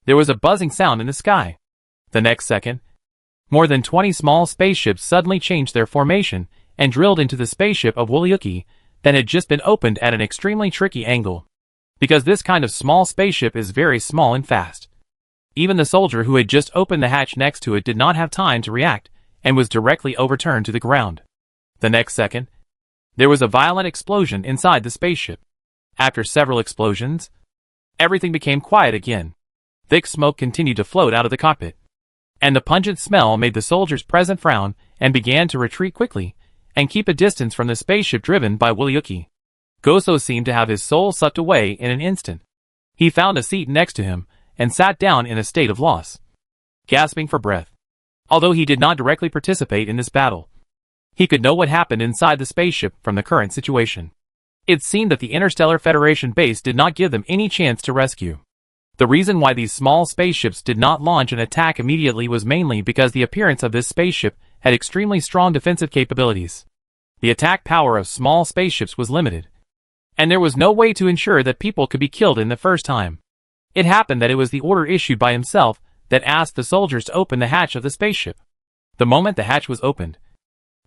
there was a buzzing sound in the sky. The next second, more than 20 small spaceships suddenly changed their formation and drilled into the spaceship of Wolyuki that had just been opened at an extremely tricky angle. Because this kind of small spaceship is very small and fast. Even the soldier who had just opened the hatch next to it did not have time to react and was directly overturned to the ground. The next second, there was a violent explosion inside the spaceship. After several explosions, everything became quiet again. Thick smoke continued to float out of the cockpit, and the pungent smell made the soldiers present frown and began to retreat quickly and keep a distance from the spaceship driven by Wolyuki. Goso seemed to have his soul sucked away in an instant. He found a seat next to him and sat down in a state of loss, gasping for breath. Although he did not directly participate in this battle, he could know what happened inside the spaceship from the current situation. It seemed that the Interstellar Federation base did not give them any chance to rescue. The reason why these small spaceships did not launch an attack immediately was mainly because the appearance of this spaceship had extremely strong defensive capabilities. The attack power of small spaceships was limited, and there was no way to ensure that people could be killed in the first time. It happened that it was the order issued by himself that asked the soldiers to open the hatch of the spaceship. The moment the hatch was opened,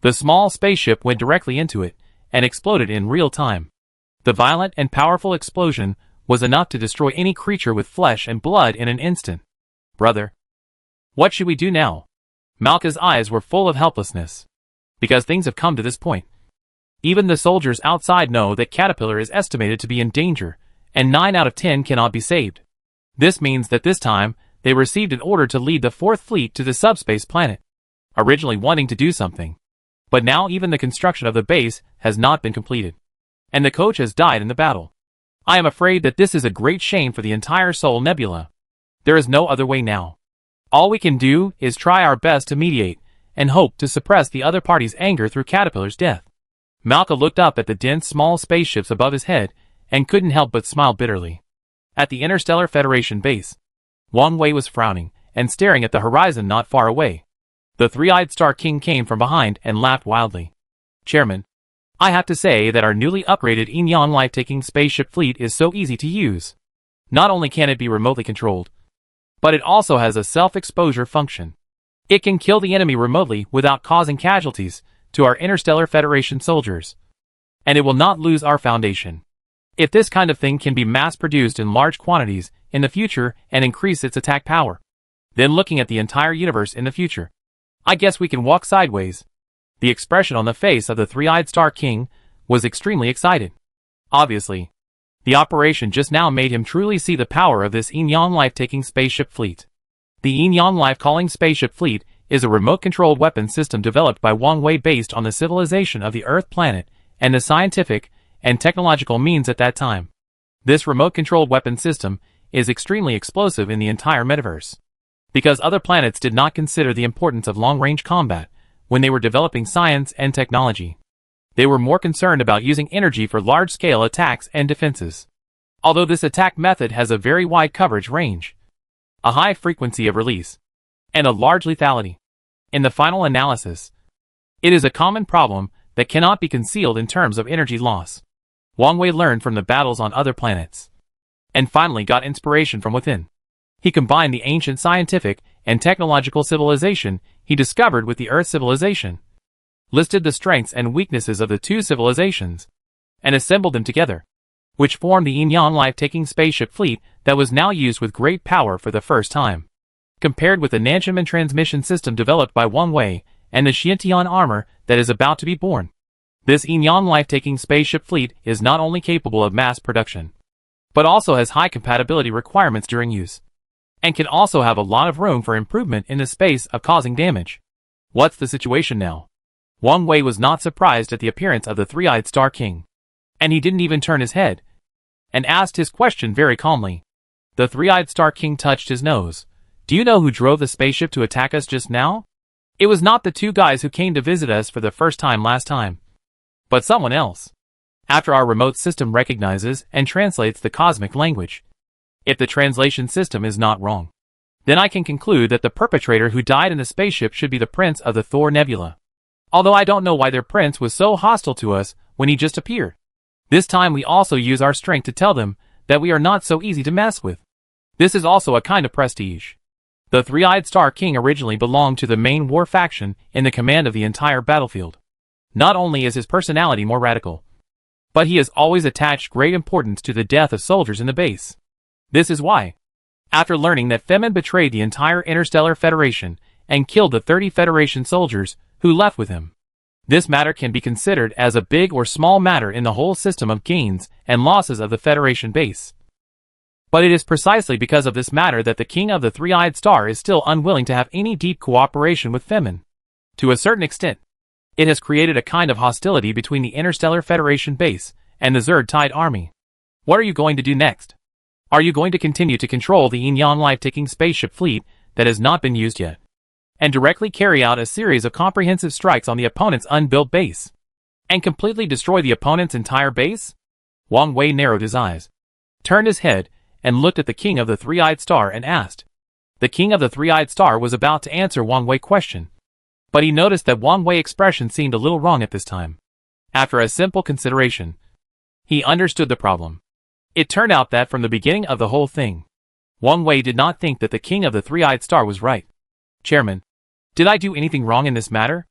the small spaceship went directly into it and exploded in real time. The violent and powerful explosion was enough to destroy any creature with flesh and blood in an instant. Brother, what should we do now? Malka's eyes were full of helplessness. Because things have come to this point. Even the soldiers outside know that Caterpillar is estimated to be in danger, and 9 out of 10 cannot be saved. This means that this time, they received an order to lead the 4th Fleet to the subspace planet, originally wanting to do something. But now even the construction of the base has not been completed. And the coach has died in the battle. I am afraid that this is a great shame for the entire Sol Nebula. There is no other way now. All we can do is try our best to mediate, and hope to suppress the other party's anger through Caterpillar's death. Malka looked up at the dense small spaceships above his head, and couldn't help but smile bitterly. At the Interstellar Federation base, Wang Wei was frowning, and staring at the horizon not far away. The three-eyed Star King came from behind and laughed wildly. Chairman, I have to say that our newly upgraded Inyan life-taking spaceship fleet is so easy to use. Not only can it be remotely controlled, but it also has a self-exposure function. It can kill the enemy remotely without causing casualties to our Interstellar Federation soldiers. And it will not lose our foundation. If this kind of thing can be mass-produced in large quantities in the future and increase its attack power, then looking at the entire universe in the future, I guess we can walk sideways. The expression on the face of the three-eyed Star King was extremely excited. Obviously, the operation just now made him truly see the power of this Inyan life-taking spaceship fleet. The Inyan life-calling spaceship fleet is a remote-controlled weapon system developed by Wang Wei based on the civilization of the Earth planet and the scientific and technological means at that time. This remote-controlled weapon system is extremely explosive in the entire metaverse. Because other planets did not consider the importance of long-range combat when they were developing science and technology. They were more concerned about using energy for large-scale attacks and defenses. Although this attack method has a very wide coverage range, a high frequency of release, and a large lethality. In the final analysis, it is a common problem that cannot be concealed in terms of energy loss. Wang Wei learned from the battles on other planets, and finally got inspiration from within. He combined the ancient scientific and technological civilization he discovered with the Earth civilization, listed the strengths and weaknesses of the two civilizations, and assembled them together, which formed the Inyan life-taking spaceship fleet that was now used with great power for the first time. Compared with the Nanchaman transmission system developed by Wang Wei and the Xiantian armor that is about to be born, this Inyan life-taking spaceship fleet is not only capable of mass production, but also has high compatibility requirements during use, and can also have a lot of room for improvement in the space of causing damage. What's the situation now? Wang Wei was not surprised at the appearance of the three-eyed Star King, and he didn't even turn his head, and asked his question very calmly. The three-eyed Star King touched his nose. Do you know who drove the spaceship to attack us just now? It was not the two guys who came to visit us for the first time last time, but someone else. After our remote system recognizes and translates the cosmic language, if the translation system is not wrong, then I can conclude that the perpetrator who died in the spaceship should be the prince of the Thor Nebula. Although I don't know why their prince was so hostile to us when he just appeared. This time we also use our strength to tell them that we are not so easy to mess with. This is also a kind of prestige. The three-eyed Star King originally belonged to the main war faction in the command of the entire battlefield. Not only is his personality more radical, but he has always attached great importance to the death of soldiers in the base. This is why, after learning that Femin betrayed the entire Interstellar Federation and killed the 30 Federation soldiers who left with him, this matter can be considered as a big or small matter in the whole system of gains and losses of the Federation base. But it is precisely because of this matter that the King of the Three-Eyed Star is still unwilling to have any deep cooperation with Femin. To a certain extent, it has created a kind of hostility between the Interstellar Federation base and the Zerd Tide army. What are you going to do next? Are you going to continue to control the Inyan life-taking spaceship fleet that has not been used yet, and directly carry out a series of comprehensive strikes on the opponent's unbuilt base, and completely destroy the opponent's entire base? Wang Wei narrowed his eyes, turned his head, and looked at the King of the Three-Eyed Star and asked. The King of the Three-Eyed Star was about to answer Wang Wei's question, but he noticed that Wang Wei's expression seemed a little wrong at this time. After a simple consideration, He understood the problem. It turned out that from the beginning of the whole thing, Wang Wei did not think that the king of the three-eyed star was right. Chairman, did I do anything wrong in this matter?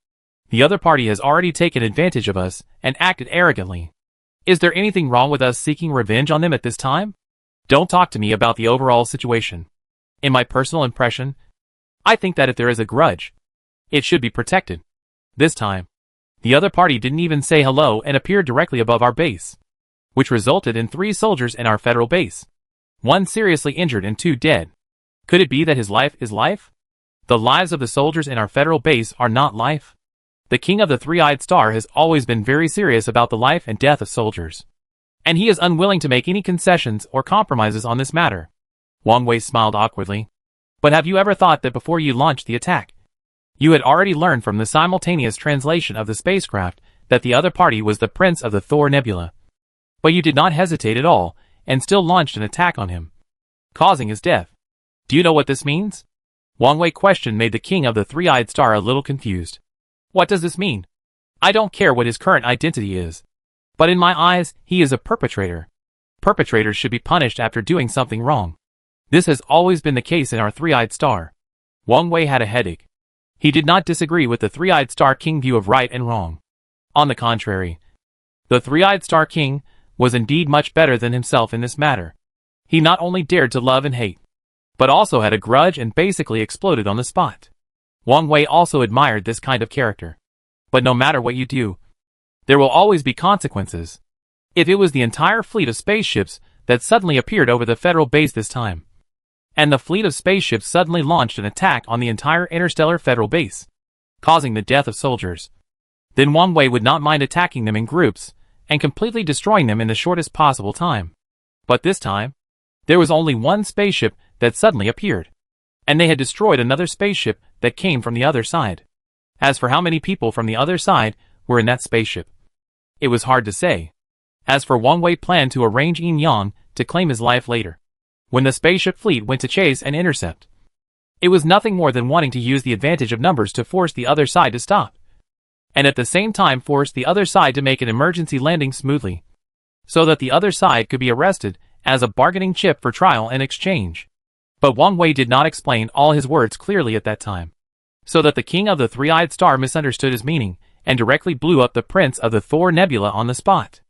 The other party has already taken advantage of us and acted arrogantly. Is there anything wrong with us seeking revenge on them at this time? Don't talk to me about the overall situation. In my personal impression, I think that if there is a grudge, it should be protected. This time, the other party didn't even say hello and appeared directly above our base, which resulted in 3 soldiers in our federal base. 1 seriously injured and 2 dead. Could it be that his life is life? The lives of the soldiers in our federal base are not life. The king of the three-eyed star has always been very serious about the life and death of soldiers, and he is unwilling to make any concessions or compromises on this matter. Wang Wei smiled awkwardly. But have you ever thought that before you launched the attack, you had already learned from the simultaneous translation of the spacecraft that the other party was the Prince of the Thor Nebula? But you did not hesitate at all, and still launched an attack on him, causing his death. Do you know what this means? Wang Wei's question made the king of the three-eyed star a little confused. What does this mean? I don't care what his current identity is, but in my eyes, he is a perpetrator. Perpetrators should be punished after doing something wrong. This has always been the case in our three-eyed star. Wang Wei had a headache. He did not disagree with the three-eyed star king view of right and wrong. On the contrary, the three-eyed star king was indeed much better than himself in this matter. He not only dared to love and hate, but also had a grudge and basically exploded on the spot. Wang Wei also admired this kind of character. But no matter what you do, there will always be consequences. If it was the entire fleet of spaceships that suddenly appeared over the federal base this time, and the fleet of spaceships suddenly launched an attack on the entire interstellar federal base, causing the death of soldiers, then Wang Wei would not mind attacking them in groups and completely destroying them in the shortest possible time. But this time, there was only one spaceship that suddenly appeared, and they had destroyed another spaceship that came from the other side. As for how many people from the other side were in that spaceship, it was hard to say. As for Wang Wei planned to arrange Yin Yang to claim his life later, when the spaceship fleet went to chase and intercept. It was nothing more than wanting to use the advantage of numbers to force the other side to stop, and at the same time force the other side to make an emergency landing smoothly, so that the other side could be arrested as a bargaining chip for trial and exchange. But Wang Wei did not explain all his words clearly at that time, so that the king of the three-eyed star misunderstood his meaning and directly blew up the Prince of the Thor Nebula on the spot.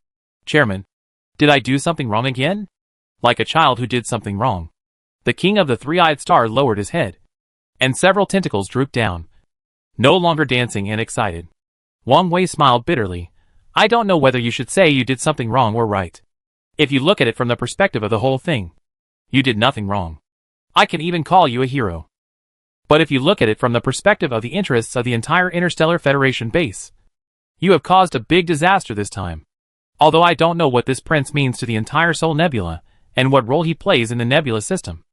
Chairman, did I do something wrong again? Like a child who did something wrong. The king of the three-eyed star lowered his head, and several tentacles drooped down, no longer dancing and excited. Wang Wei smiled bitterly. I don't know whether you should say you did something wrong or right. If you look at it from the perspective of the whole thing, you did nothing wrong. I can even call you a hero. But if you look at it from the perspective of the interests of the entire Interstellar Federation base, you have caused a big disaster this time. Although I don't know what this prince means to the entire Sol Nebula, and what role he plays in the nebula system,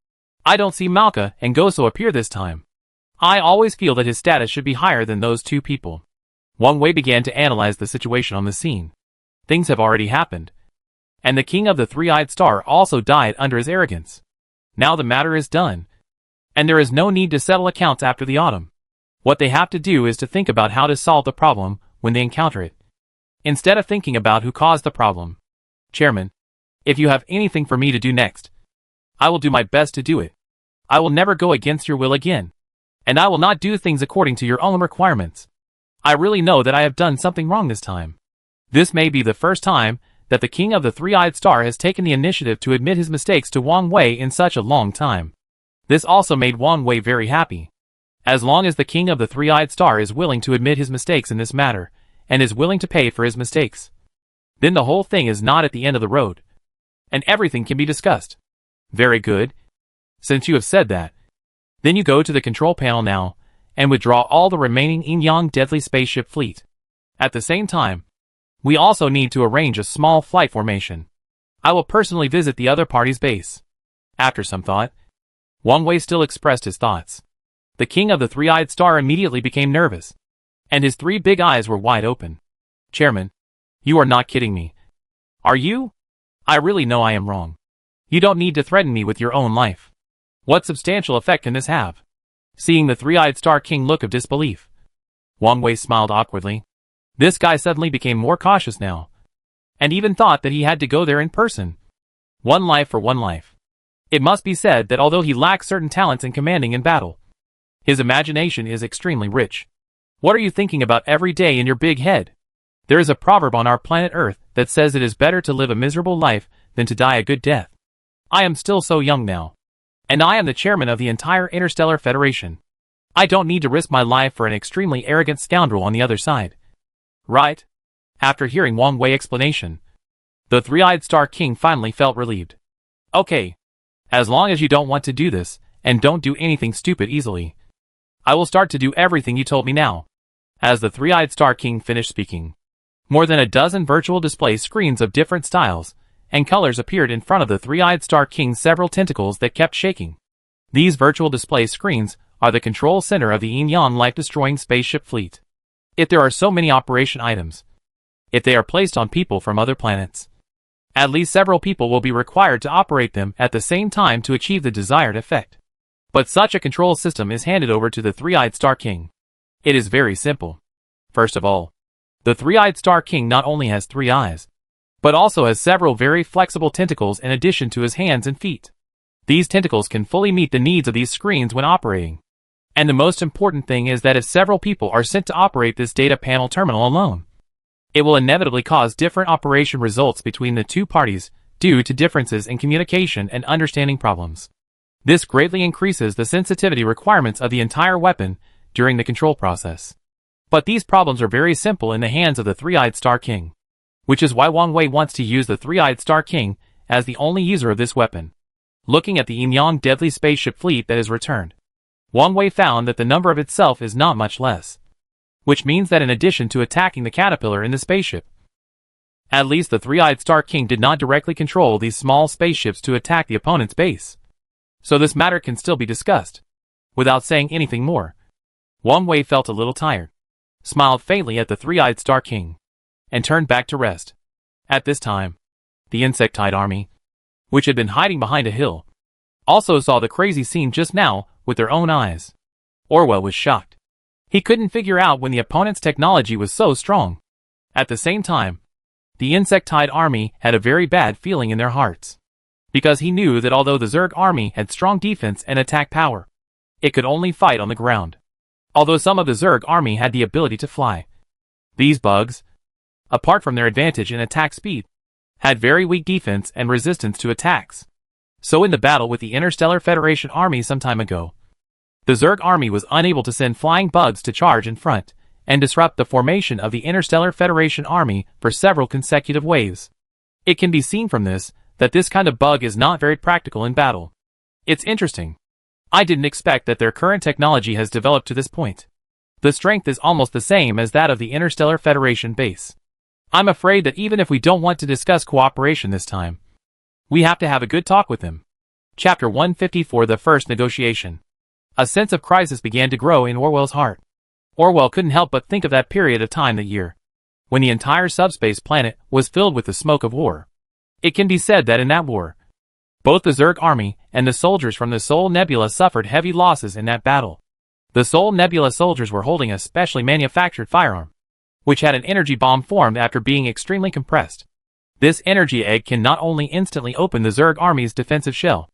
I don't see Malka and Goso appear this time. I always feel that his status should be higher than those two people. Wang Wei began to analyze the situation on the scene. Things have already happened, and the king of the three-eyed star also died under his arrogance. Now the matter is done, and there is no need to settle accounts after the autumn. What they have to do is to think about how to solve the problem when they encounter it, instead of thinking about who caused the problem. Chairman, if you have anything for me to do next, I will do my best to do it. I will never go against your will again, and I will not do things according to your own requirements. I really know that I have done something wrong this time. This may be the first time that the king of the three-eyed star has taken the initiative to admit his mistakes to Wang Wei in such a long time. This also made Wang Wei very happy. As long as the king of the three-eyed star is willing to admit his mistakes in this matter, and is willing to pay for his mistakes, then the whole thing is not at the end of the road, and everything can be discussed. Very good. Since you have said that, then you go to the control panel now, and withdraw all the remaining Yin-Yang deadly spaceship fleet. At the same time, we also need to arrange a small flight formation. I will personally visit the other party's base. After some thought, Wang Wei still expressed his thoughts. The king of the three-eyed star immediately became nervous, and his 3 big eyes were wide open. Chairman, you are not kidding me. Are you? I really know I am wrong. You don't need to threaten me with your own life. What substantial effect can this have? Seeing the three-eyed star king look of disbelief, Wang Wei smiled awkwardly. This guy suddenly became more cautious now, and even thought that he had to go there in person. One life for one life. It must be said that although he lacks certain talents in commanding in battle, his imagination is extremely rich. What are you thinking about every day in your big head? There is a proverb on our planet Earth that says it is better to live a miserable life than to die a good death. I am still so young now. And I am the chairman of the entire Interstellar Federation. I don't need to risk my life for an extremely arrogant scoundrel on the other side. Right? After hearing Wang Wei's explanation, the three-eyed Star King finally felt relieved. Okay. As long as you don't want to do this, and don't do anything stupid easily, I will start to do everything you told me now. As the three-eyed Star King finished speaking, more than a dozen virtual display screens of different styles and colors appeared in front of the three-eyed Star King's several tentacles that kept shaking. These virtual display screens are the control center of the Yin-Yang life-destroying spaceship fleet. If there are so many operation items, if they are placed on people from other planets, at least several people will be required to operate them at the same time to achieve the desired effect. But such a control system is handed over to the three-eyed Star King. It is very simple. First of all, the three-eyed Star King not only has 3 eyes, but also has several very flexible tentacles in addition to his hands and feet. These tentacles can fully meet the needs of these screens when operating. And the most important thing is that if several people are sent to operate this data panel terminal alone, it will inevitably cause different operation results between the two parties due to differences in communication and understanding problems. This greatly increases the sensitivity requirements of the entire weapon during the control process. But these problems are very simple in the hands of the three-eyed Star King, which is why Wang Wei wants to use the three-eyed Star King as the only user of this weapon. Looking at the Yin-Yang deadly spaceship fleet that is returned, Wang Wei found that the number of itself is not much less, which means that in addition to attacking the caterpillar in the spaceship, at least the three-eyed Star King did not directly control these small spaceships to attack the opponent's base. So this matter can still be discussed. Without saying anything more, Wang Wei felt a little tired, smiled faintly at the three-eyed Star King, and turned back to rest. At this time, the insectoid army, which had been hiding behind a hill, also saw the crazy scene just now with their own eyes. Orwell was shocked. He couldn't figure out when the opponent's technology was so strong. At the same time, the insectoid army had a very bad feeling in their hearts, because he knew that although the Zerg army had strong defense and attack power, it could only fight on the ground. Although some of the Zerg army had the ability to fly, these bugs, apart from their advantage in attack speed, had very weak defense and resistance to attacks. So in the battle with the Interstellar Federation army some time ago, the Zerg army was unable to send flying bugs to charge in front and disrupt the formation of the Interstellar Federation army for several consecutive waves. It can be seen from this that this kind of bug is not very practical in battle. It's interesting. I didn't expect that their current technology has developed to this point. The strength is almost the same as that of the Interstellar Federation base. I'm afraid that even if we don't want to discuss cooperation this time, we have to have a good talk with them. Chapter 154 The First Negotiation. A sense of crisis began to grow in Orwell's heart. Orwell couldn't help but think of that period of time that year, when the entire subspace planet was filled with the smoke of war. It can be said that in that war, both the Zerg army and the soldiers from the Sol Nebula suffered heavy losses in that battle. The Sol Nebula soldiers were holding a specially manufactured firearm, which had an energy bomb formed after being extremely compressed. This energy egg can not only instantly open the Zerg army's defensive shell,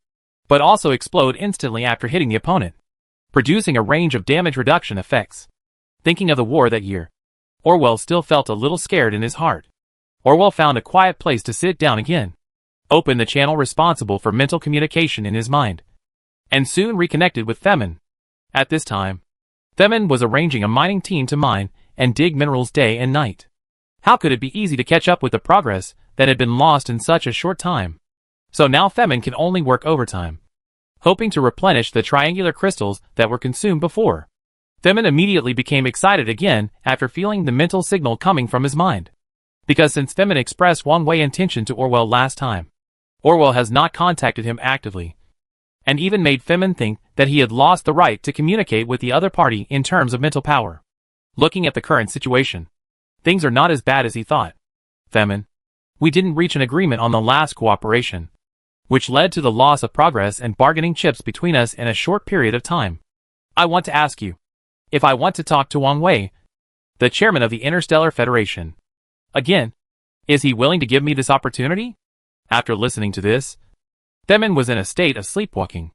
but also explode instantly after hitting the opponent, producing a range of damage reduction effects. Thinking of the war that year, Orwell still felt a little scared in his heart. Orwell found a quiet place to sit down again, opened the channel responsible for mental communication in his mind, and soon reconnected with Femin. At this time, Femin was arranging a mining team to mine and dig minerals day and night. How could it be easy to catch up with the progress that had been lost in such a short time? So now Femin can only work overtime, hoping to replenish the triangular crystals that were consumed before. Femin immediately became excited again after feeling the mental signal coming from his mind. Because since Femin expressed Wang Wei's intention to Orwell last time, Orwell has not contacted him actively, and even made Femin think that he had lost the right to communicate with the other party in terms of mental power. Looking at the current situation, things are not as bad as he thought. Femin, we didn't reach an agreement on the last cooperation, which led to the loss of progress and bargaining chips between us in a short period of time. I want to ask you if I want to talk to Wang Wei, the chairman of the Interstellar Federation. Again, Is he willing to give me this opportunity? After listening to this, Themin was in a state of sleepwalking.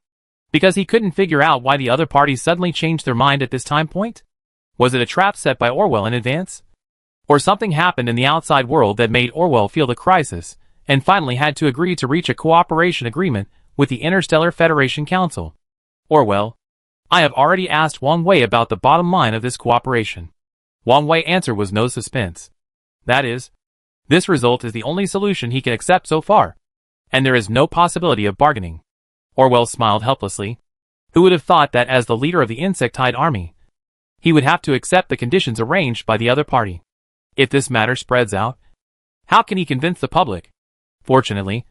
Because he couldn't figure out why the other party suddenly changed their mind at this time point? Was it a trap set by Orwell in advance? Or something happened in the outside world that made Orwell feel the crisis, and finally had to agree to reach a cooperation agreement with the Interstellar Federation Council? Orwell, I have already asked Wang Wei about the bottom line of this cooperation. Wang Wei's answer was no suspense. That is, this result is the only solution he can accept so far, and there is no possibility of bargaining. Orwell smiled helplessly. Who would have thought that as the leader of the insectide army, he would have to accept the conditions arranged by the other party? If this matter spreads out, how can he convince the public? Fortunately,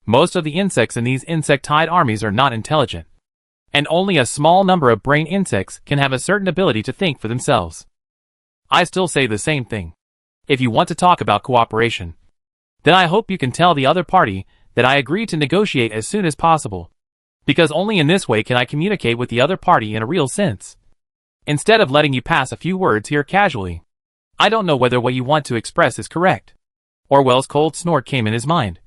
most of the insects in these insectide armies are not intelligent, and only a small number of brain insects can have a certain ability to think for themselves. I still say the same thing. If you want to talk about cooperation, then I hope you can tell the other party that I agree to negotiate as soon as possible, because only in this way can I communicate with the other party in a real sense, instead of letting you pass a few words here casually. I don't know whether what you want to express is correct. Orwell's cold snort came in his mind,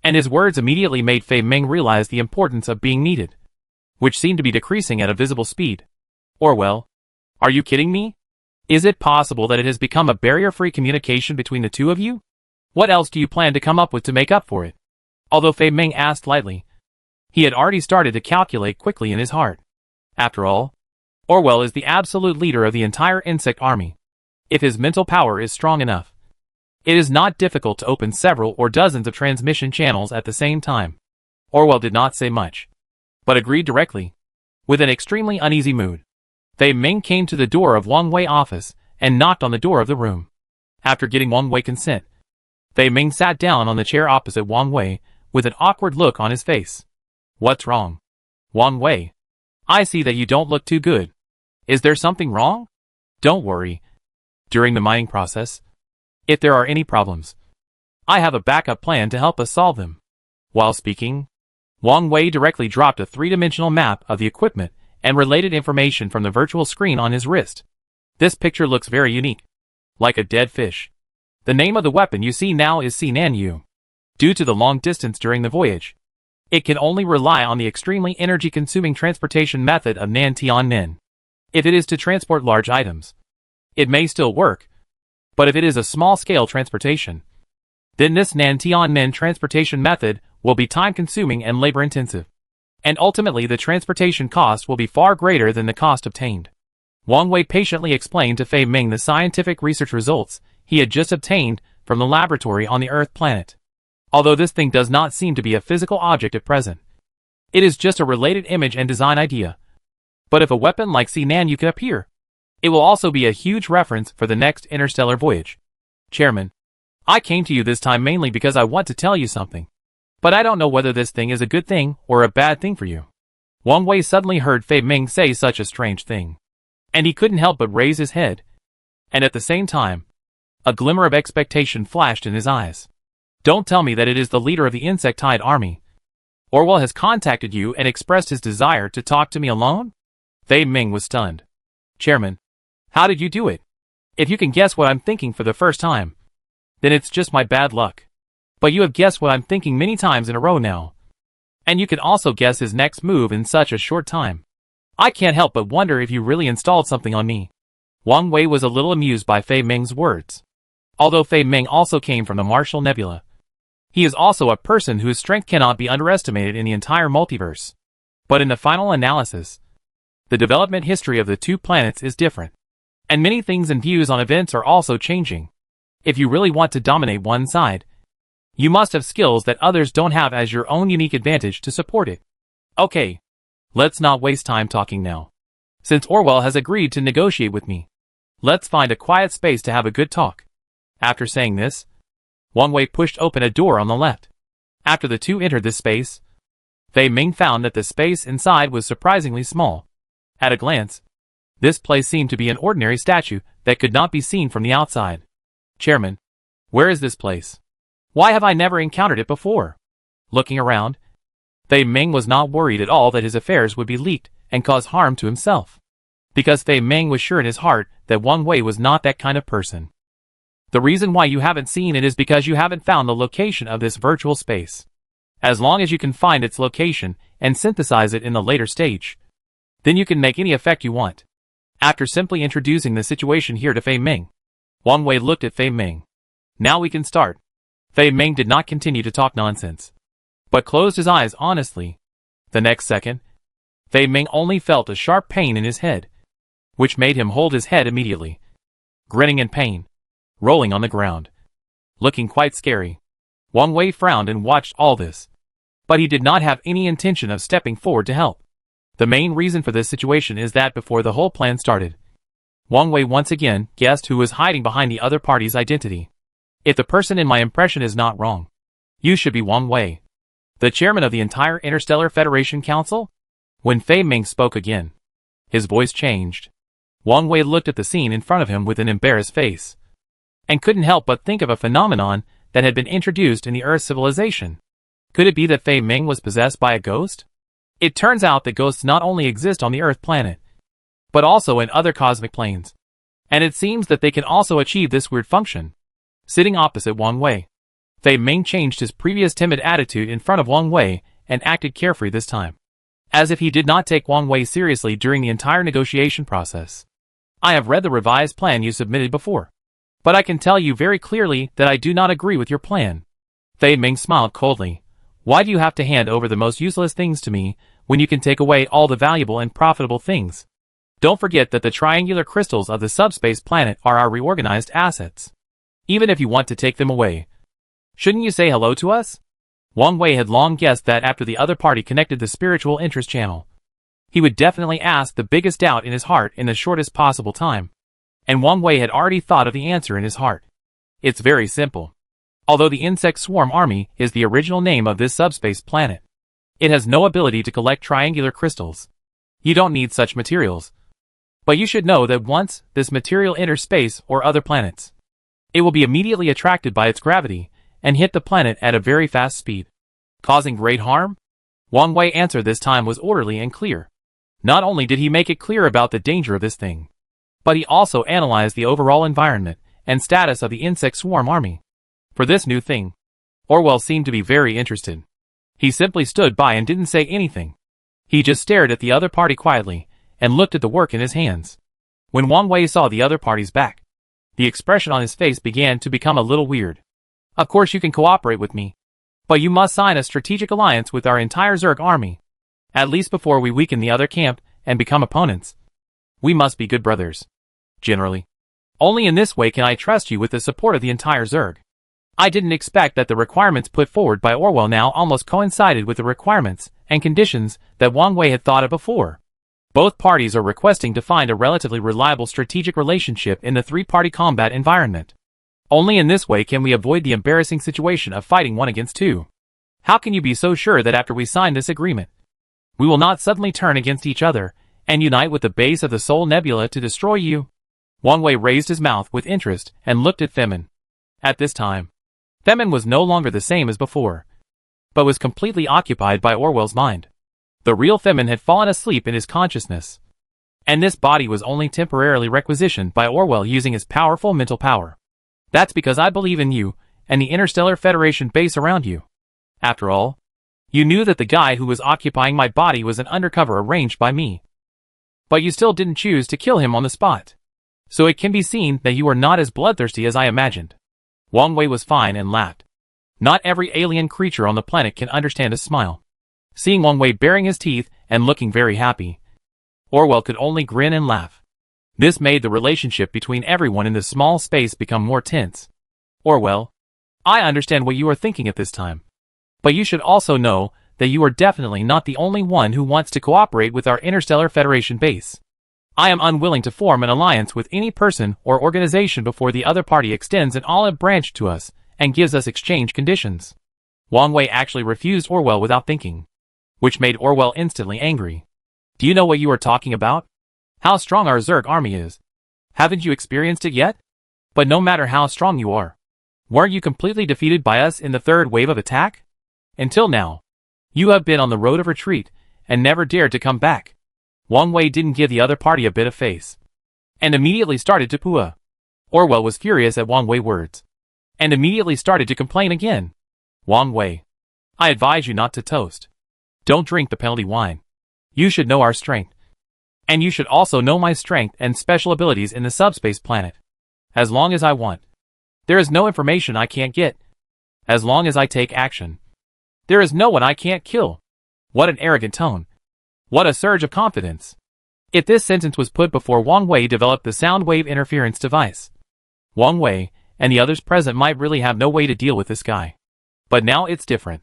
and his words immediately made Fei Ming realize the importance of being needed, which seemed to be decreasing at a visible speed. Orwell, are you kidding me? Is it possible that it has become a barrier-free communication between the two of you? What else do you plan to come up with to make up for it? Although Fei Ming asked lightly, he had already started to calculate quickly in his heart. After all, Orwell is the absolute leader of the entire insect army. If his mental power is strong enough, it is not difficult to open several or dozens of transmission channels at the same time. Orwell did not say much, but agreed directly. With an extremely uneasy mood, Fei Ming came to the door of Wang Wei's office and knocked on the door of the room. After getting Wang Wei's consent, Fei Ming sat down on the chair opposite Wang Wei with an awkward look on his face. What's wrong? Wang Wei, I see that you don't look too good. Is there something wrong? Don't worry. During the mining process, if there are any problems, I have a backup plan to help us solve them. While speaking, Wang Wei directly dropped a three-dimensional map of the equipment and related information from the virtual screen on his wrist. This picture looks very unique, like a dead fish. The name of the weapon you see now is Sinan Yu. Due to the long distance during the voyage, it can only rely on the extremely energy-consuming transportation method of Nan Tian Nen. If it is to transport large items, it may still work, but if it is a small-scale transportation, then this Nan Tian Nen transportation method will be time-consuming and labor-intensive, and ultimately the transportation cost will be far greater than the cost obtained. Wang Wei patiently explained to Fei Ming the scientific research results he had just obtained from the laboratory on the Earth planet. Although this thing does not seem to be a physical object at present, it is just a related image and design idea. But if a weapon like Sinan Yu can appear, it will also be a huge reference for the next interstellar voyage. Chairman, I came to you this time mainly because I want to tell you something, but I don't know whether this thing is a good thing or a bad thing for you. Wang Wei suddenly heard Fei Ming say such a strange thing, and he couldn't help but raise his head, and at the same time, a glimmer of expectation flashed in his eyes. Don't tell me that it is the leader of the insectide army. Orwell has contacted you and expressed his desire to talk to me alone? Fei Ming was stunned. Chairman, how did you do it? If you can guess what I'm thinking for the first time, then it's just my bad luck. But you have guessed what I'm thinking many times in a row now. And you can also guess his next move in such a short time. I can't help but wonder if you really installed something on me. Wang Wei was a little amused by Fei Ming's words. Although Fei Ming also came from the Martial Nebula, he is also a person whose strength cannot be underestimated in the entire multiverse. But in the final analysis, the development history of the two planets is different, and many things and views on events are also changing. If you really want to dominate one side, you must have skills that others don't have as your own unique advantage to support it. Okay, let's not waste time talking now. Since Orwell has agreed to negotiate with me, let's find a quiet space to have a good talk. After saying this, Wang Wei pushed open a door on the left. After the two entered this space, Fei Ming found that the space inside was surprisingly small. At a glance, this place seemed to be an ordinary statue that could not be seen from the outside. Chairman, where is this place? Why have I never encountered it before? Looking around, Fei Ming was not worried at all that his affairs would be leaked and cause harm to himself, because Fei Ming was sure in his heart that Wang Wei was not that kind of person. The reason why you haven't seen it is because you haven't found the location of this virtual space. As long as you can find its location and synthesize it in the later stage, then you can make any effect you want. After simply introducing the situation here to Fei Ming, Wang Wei looked at Fei Ming. Now we can start. Fei Ming did not continue to talk nonsense, but closed his eyes honestly. The next second, Fei Ming only felt a sharp pain in his head, which made him hold his head immediately. Grinning in pain, rolling on the ground, looking quite scary. Wang Wei frowned and watched all this, but he did not have any intention of stepping forward to help. The main reason for this situation is that before the whole plan started, Wang Wei once again guessed who was hiding behind the other party's identity. If the person in my impression is not wrong, you should be Wang Wei, the chairman of the entire Interstellar Federation Council? When Fei Ming spoke again, his voice changed. Wang Wei looked at the scene in front of him with an embarrassed face, and couldn't help but think of a phenomenon that had been introduced in the Earth civilization. Could it be that Fei Ming was possessed by a ghost? It turns out that ghosts not only exist on the Earth planet, but also in other cosmic planes. And it seems that they can also achieve this weird function. Sitting opposite Wang Wei, Fei Ming changed his previous timid attitude in front of Wang Wei and acted carefree this time, as if he did not take Wang Wei seriously during the entire negotiation process. I have read the revised plan you submitted before, but I can tell you very clearly that I do not agree with your plan. Fei Ming smiled coldly. Why do you have to hand over the most useless things to me when you can take away all the valuable and profitable things? Don't forget that the triangular crystals of the subspace planet are our reorganized assets. Even if you want to take them away, shouldn't you say hello to us? Wang Wei had long guessed that after the other party connected the spiritual interest channel, he would definitely ask the biggest doubt in his heart in the shortest possible time. And Wang Wei had already thought of the answer in his heart. It's very simple. Although the insect swarm army is the original name of this subspace planet, it has no ability to collect triangular crystals. You don't need such materials. But you should know that once this material enters space or other planets, it will be immediately attracted by its gravity and hit the planet at a very fast speed, causing great harm? Wang Wei answer this time was orderly and clear. Not only did he make it clear about the danger of this thing, but he also analyzed the overall environment and status of the insect swarm army. For this new thing, Orwell seemed to be very interested. He simply stood by and didn't say anything. He just stared at the other party quietly and looked at the work in his hands. When Wang Wei saw the other party's back, the expression on his face began to become a little weird. Of course you can cooperate with me, but you must sign a strategic alliance with our entire Zerg army, at least before we weaken the other camp and become opponents. We must be good brothers. Generally. Only in this way can I trust you with the support of the entire Zerg. I didn't expect that the requirements put forward by Orwell now almost coincided with the requirements and conditions that Wang Wei had thought of before. Both parties are requesting to find a relatively reliable strategic relationship in the three-party combat environment. Only in this way can we avoid the embarrassing situation of fighting 1 against 2. How can you be so sure that after we sign this agreement, we will not suddenly turn against each other and unite with the base of the Soul Nebula to destroy you? Wang Wei raised his mouth with interest and looked at Femin. At this time, Femin was no longer the same as before, but was completely occupied by Orwell's mind. The real Femin had fallen asleep in his consciousness, and this body was only temporarily requisitioned by Orwell using his powerful mental power. That's because I believe in you and the Interstellar Federation base around you. After all, you knew that the guy who was occupying my body was an undercover arranged by me. But you still didn't choose to kill him on the spot. So it can be seen that you are not as bloodthirsty as I imagined. Wang Wei was fine and laughed. Not every alien creature on the planet can understand a smile. Seeing Wang Wei baring his teeth and looking very happy, Orwell could only grin and laugh. This made the relationship between everyone in this small space become more tense. Orwell, I understand what you are thinking at this time. But you should also know that you are definitely not the only one who wants to cooperate with our Interstellar Federation base. I am unwilling to form an alliance with any person or organization before the other party extends an olive branch to us and gives us exchange conditions. Wang Wei actually refused Orwell without thinking, which made Orwell instantly angry. Do you know what you are talking about? How strong our Zerg army is. Haven't you experienced it yet? But no matter how strong you are, weren't you completely defeated by us in the third wave of attack? Until now, you have been on the road of retreat and never dared to come back. Wang Wei didn't give the other party a bit of face, and immediately started to pua. Orwell was furious at Wang Wei's words, and immediately started to complain again. Wang Wei, I advise you not to toast. Don't drink the penalty wine. You should know our strength. And you should also know my strength and special abilities in the subspace planet. As long as I want. There is no information I can't get. As long as I take action. There is no one I can't kill. What an arrogant tone. What a surge of confidence. If this sentence was put before Wang Wei developed the sound wave interference device, Wang Wei and the others present might really have no way to deal with this guy. But now it's different.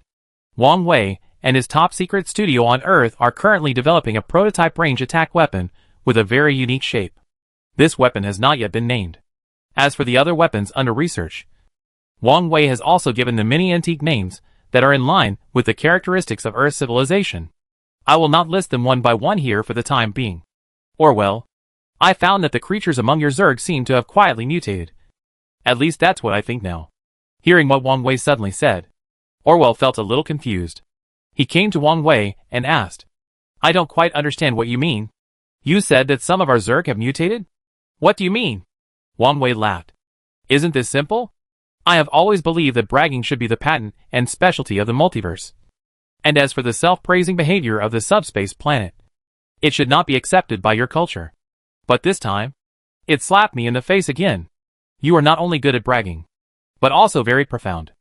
Wang Wei and his top-secret studio on Earth are currently developing a prototype range attack weapon with a very unique shape. This weapon has not yet been named. As for the other weapons under research, Wang Wei has also given them many antique names that are in line with the characteristics of Earth civilization. I will not list them one by one here for the time being. Orwell, I found that the creatures among your Zerg seem to have quietly mutated. At least that's what I think now. Hearing what Wang Wei suddenly said, Orwell felt a little confused. He came to Wang Wei and asked, I don't quite understand what you mean. You said that some of our Zerg have mutated? What do you mean? Wang Wei laughed. Isn't this simple? I have always believed that bragging should be the patent and specialty of the multiverse. And as for the self-praising behavior of the subspace planet, it should not be accepted by your culture. But this time, it slapped me in the face again. You are not only good at bragging, but also very profound.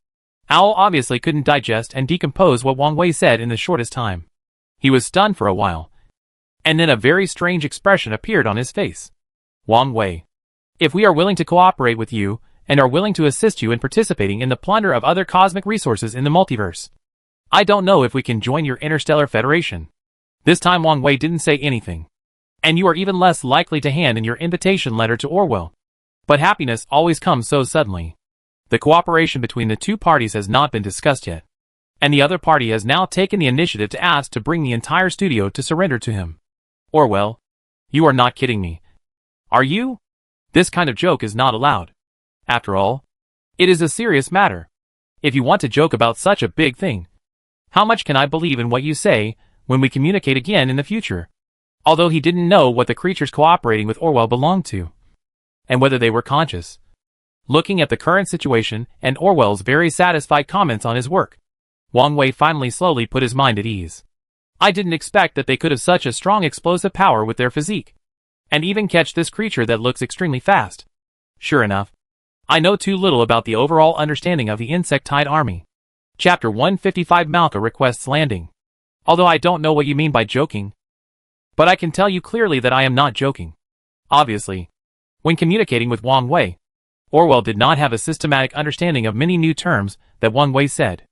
Owl obviously couldn't digest and decompose what Wang Wei said in the shortest time. He was stunned for a while, and then a very strange expression appeared on his face. Wang Wei, if we are willing to cooperate with you, and are willing to assist you in participating in the plunder of other cosmic resources in the multiverse, I don't know if we can join your interstellar federation. This time Wang Wei didn't say anything. And you are even less likely to hand in your invitation letter to Orwell. But happiness always comes so suddenly. The cooperation between the two parties has not been discussed yet. And the other party has now taken the initiative to ask to bring the entire studio to surrender to him. Orwell, you are not kidding me. Are you? This kind of joke is not allowed. After all, it is a serious matter. If you want to joke about such a big thing, how much can I believe in what you say when we communicate again in the future? Although he didn't know what the creatures cooperating with Orwell belonged to, and whether they were conscious. Looking at the current situation and Orwell's very satisfied comments on his work, Wang Wei finally slowly put his mind at ease. I didn't expect that they could have such a strong explosive power with their physique, and even catch this creature that looks extremely fast. Sure enough, I know too little about the overall understanding of the insectide army. Chapter 155 Malka requests landing. Although I don't know what you mean by joking, but I can tell you clearly that I am not joking. Obviously, when communicating with Wang Wei, Orwell did not have a systematic understanding of many new terms that Wang Wei said,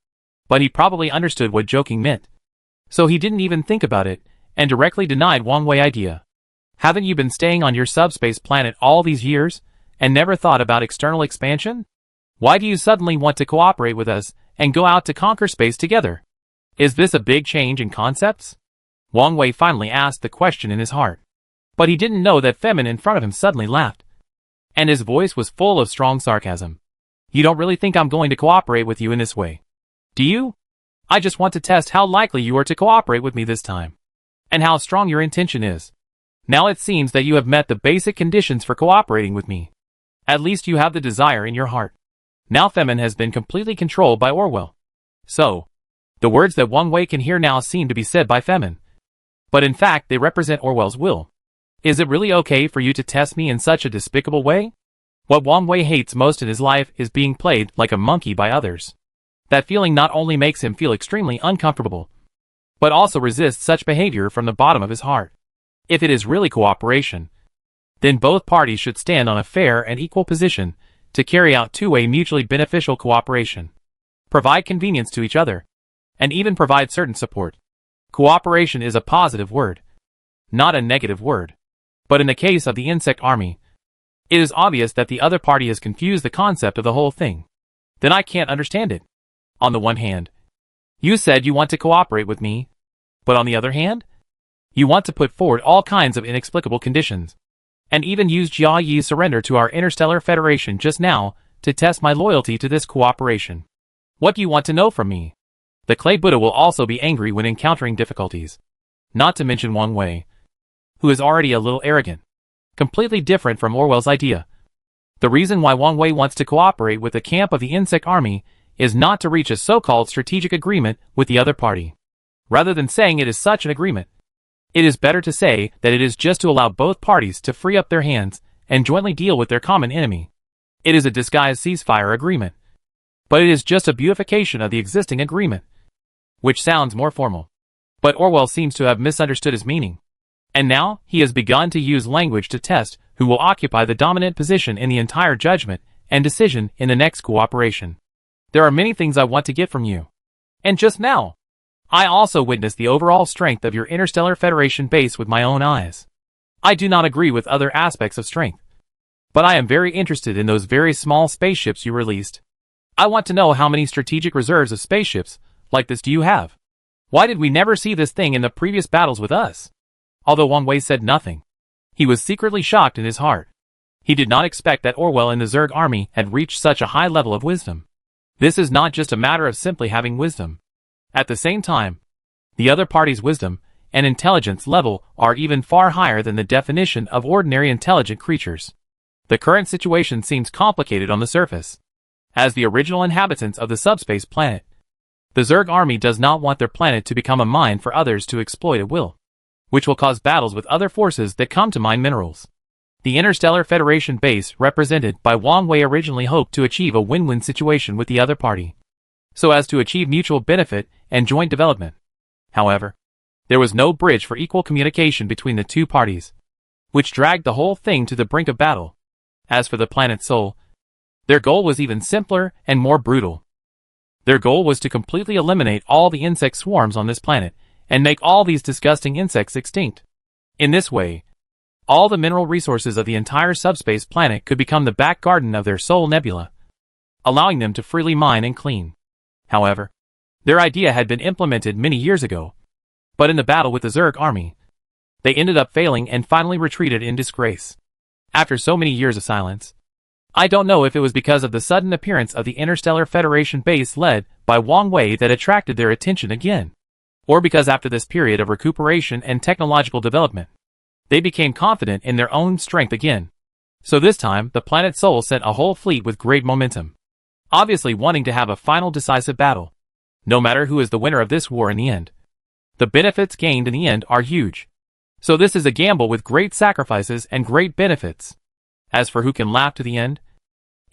but he probably understood what joking meant. So he didn't even think about it, and directly denied Wang Wei's idea. Haven't you been staying on your subspace planet all these years, and never thought about external expansion? Why do you suddenly want to cooperate with us, and go out to conquer space together? Is this a big change in concepts? Wang Wei finally asked the question in his heart. But he didn't know that Femin in front of him suddenly laughed. And his voice was full of strong sarcasm. You don't really think I'm going to cooperate with you in this way, do you? I just want to test how likely you are to cooperate with me this time, and how strong your intention is. Now it seems that you have met the basic conditions for cooperating with me. At least you have the desire in your heart. Now Femin has been completely controlled by Orwell. So, the words that Wang Wei can hear now seem to be said by Femin. But in fact they represent Orwell's will. Is it really okay for you to test me in such a despicable way? What Wang Wei hates most in his life is being played like a monkey by others. That feeling not only makes him feel extremely uncomfortable, but also resists such behavior from the bottom of his heart. If it is really cooperation, then both parties should stand on a fair and equal position to carry out two-way mutually beneficial cooperation, provide convenience to each other, and even provide certain support. Cooperation is a positive word, not a negative word. But in the case of the insect army, it is obvious that the other party has confused the concept of the whole thing. Then I can't understand it. On the one hand, you said you want to cooperate with me, but on the other hand, you want to put forward all kinds of inexplicable conditions, and even use Jia Yi's surrender to our Interstellar Federation just now to test my loyalty to this cooperation. What do you want to know from me? The Clay Buddha will also be angry when encountering difficulties. Not to mention Wang Wei, who is already a little arrogant, completely different from Orwell's idea. The reason why Wang Wei wants to cooperate with the camp of the insect army is not to reach a so-called strategic agreement with the other party. Rather than saying it is such an agreement, it is better to say that it is just to allow both parties to free up their hands and jointly deal with their common enemy. It is a disguised ceasefire agreement, but it is just a beautification of the existing agreement, which sounds more formal. But Orwell seems to have misunderstood his meaning, and now he has begun to use language to test who will occupy the dominant position in the entire judgment and decision in the next cooperation. There are many things I want to get from you. And just now, I also witnessed the overall strength of your Interstellar Federation base with my own eyes. I do not agree with other aspects of strength, but I am very interested in those very small spaceships you released. I want to know how many strategic reserves of spaceships like this do you have? Why did we never see this thing in the previous battles with us? Although Wang Wei said nothing, he was secretly shocked in his heart. He did not expect that Orwell and the Zerg army had reached such a high level of wisdom. This is not just a matter of simply having wisdom. At the same time, the other party's wisdom and intelligence level are even far higher than the definition of ordinary intelligent creatures. The current situation seems complicated on the surface. As the original inhabitants of the subspace planet, the Zerg army does not want their planet to become a mine for others to exploit at will, which will cause battles with other forces that come to mine minerals. The Interstellar Federation base represented by Wang Wei originally hoped to achieve a win-win situation with the other party, so as to achieve mutual benefit and joint development. However, there was no bridge for equal communication between the two parties, which dragged the whole thing to the brink of battle. As for the planet Sol, their goal was even simpler and more brutal. Their goal was to completely eliminate all the insect swarms on this planet and make all these disgusting insects extinct. In this way, all the mineral resources of the entire subspace planet could become the back garden of their Sol Nebula, allowing them to freely mine and clean. However, their idea had been implemented many years ago, but in the battle with the Zerg army, they ended up failing and finally retreated in disgrace. After so many years of silence, I don't know if it was because of the sudden appearance of the Interstellar Federation base led by Wang Wei that attracted their attention again, or because after this period of recuperation and technological development, they became confident in their own strength again. So this time, the planet Sol sent a whole fleet with great momentum, obviously wanting to have a final decisive battle. No matter who is the winner of this war in the end, the benefits gained in the end are huge. So this is a gamble with great sacrifices and great benefits. As for who can laugh to the end,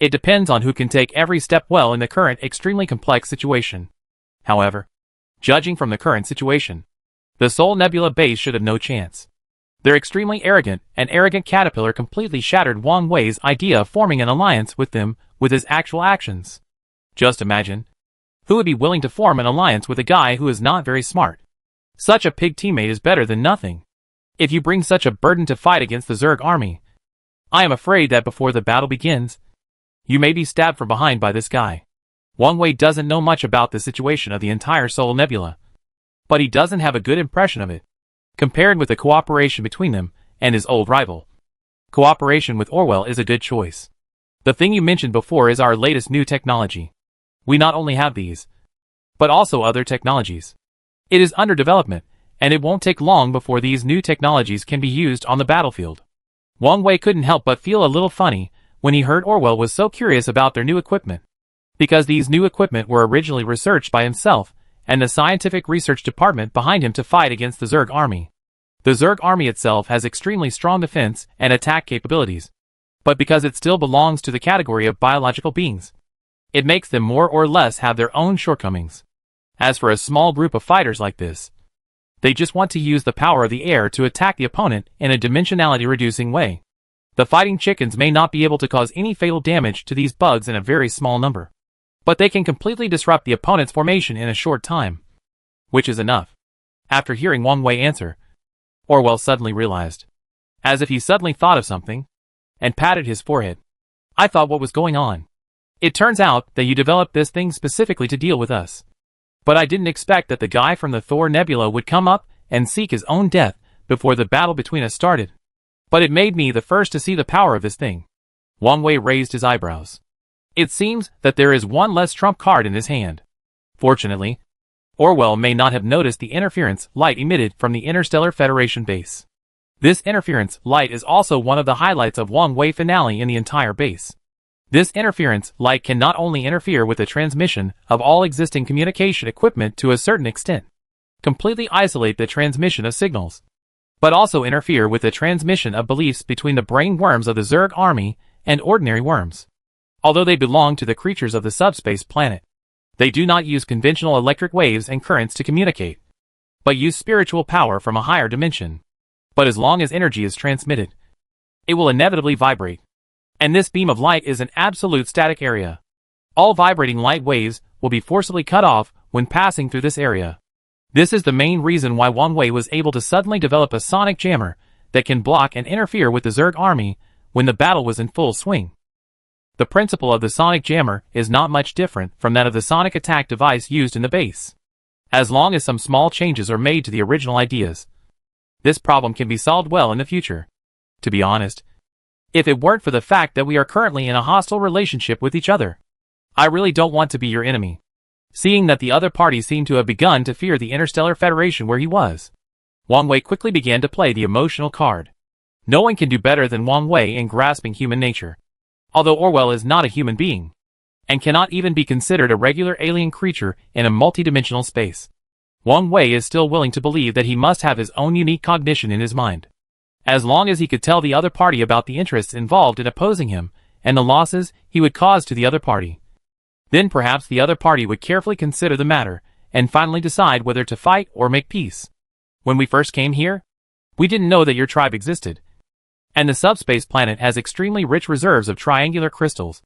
it depends on who can take every step well in the current extremely complex situation. However, judging from the current situation, the Sol Nebula base should have no chance. Their extremely arrogant caterpillar completely shattered Wang Wei's idea of forming an alliance with them with his actual actions. Just imagine, who would be willing to form an alliance with a guy who is not very smart? Such a pig teammate is better than nothing. If you bring such a burden to fight against the Zerg army, I am afraid that before the battle begins, you may be stabbed from behind by this guy. Wang Wei doesn't know much about the situation of the entire Sol Nebula, but he doesn't have a good impression of it, compared with the cooperation between them and his old rival. Cooperation with Orwell is a good choice. The thing you mentioned before is our latest new technology. We not only have these, but also other technologies. It is under development, and it won't take long before these new technologies can be used on the battlefield. Wang Wei couldn't help but feel a little funny when he heard Orwell was so curious about their new equipment, because these new equipment were originally researched by himself and the scientific research department behind him to fight against the Zerg army. The Zerg army itself has extremely strong defense and attack capabilities, but because it still belongs to the category of biological beings, it makes them more or less have their own shortcomings. As for a small group of fighters like this, they just want to use the power of the air to attack the opponent in a dimensionality-reducing way. The fighting chickens may not be able to cause any fatal damage to these bugs in a very small number, but they can completely disrupt the opponent's formation in a short time, which is enough. After hearing Wang Wei answer, Orwell suddenly realized, as if he suddenly thought of something, and patted his forehead. I thought what was going on. It turns out that you developed this thing specifically to deal with us. But I didn't expect that the guy from the Thor Nebula would come up and seek his own death before the battle between us started. But it made me the first to see the power of this thing. Wang Wei raised his eyebrows. It seems that there is one less trump card in his hand. Fortunately, Orwell may not have noticed the interference light emitted from the Interstellar Federation base. This interference light is also one of the highlights of Wang Wei finale in the entire base. This interference light can not only interfere with the transmission of all existing communication equipment to a certain extent, completely isolate the transmission of signals, but also interfere with the transmission of beliefs between the brain worms of the Zerg army and ordinary worms. Although they belong to the creatures of the subspace planet, they do not use conventional electric waves and currents to communicate, but use spiritual power from a higher dimension. But as long as energy is transmitted, it will inevitably vibrate. And this beam of light is an absolute static area. All vibrating light waves will be forcibly cut off when passing through this area. This is the main reason why Wang Wei was able to suddenly develop a sonic jammer that can block and interfere with the Zerg army when the battle was in full swing. The principle of the sonic jammer is not much different from that of the sonic attack device used in the base. As long as some small changes are made to the original ideas, this problem can be solved well in the future. To be honest, if it weren't for the fact that we are currently in a hostile relationship with each other, I really don't want to be your enemy. Seeing that the other party seemed to have begun to fear the Interstellar Federation where he was, Wang Wei quickly began to play the emotional card. No one can do better than Wang Wei in grasping human nature. Although Orwell is not a human being, and cannot even be considered a regular alien creature in a multidimensional space, Wang Wei is still willing to believe that he must have his own unique cognition in his mind. As long as he could tell the other party about the interests involved in opposing him, and the losses he would cause to the other party, then perhaps the other party would carefully consider the matter, and finally decide whether to fight or make peace. When we first came here, we didn't know that your tribe existed. And the subspace planet has extremely rich reserves of triangular crystals,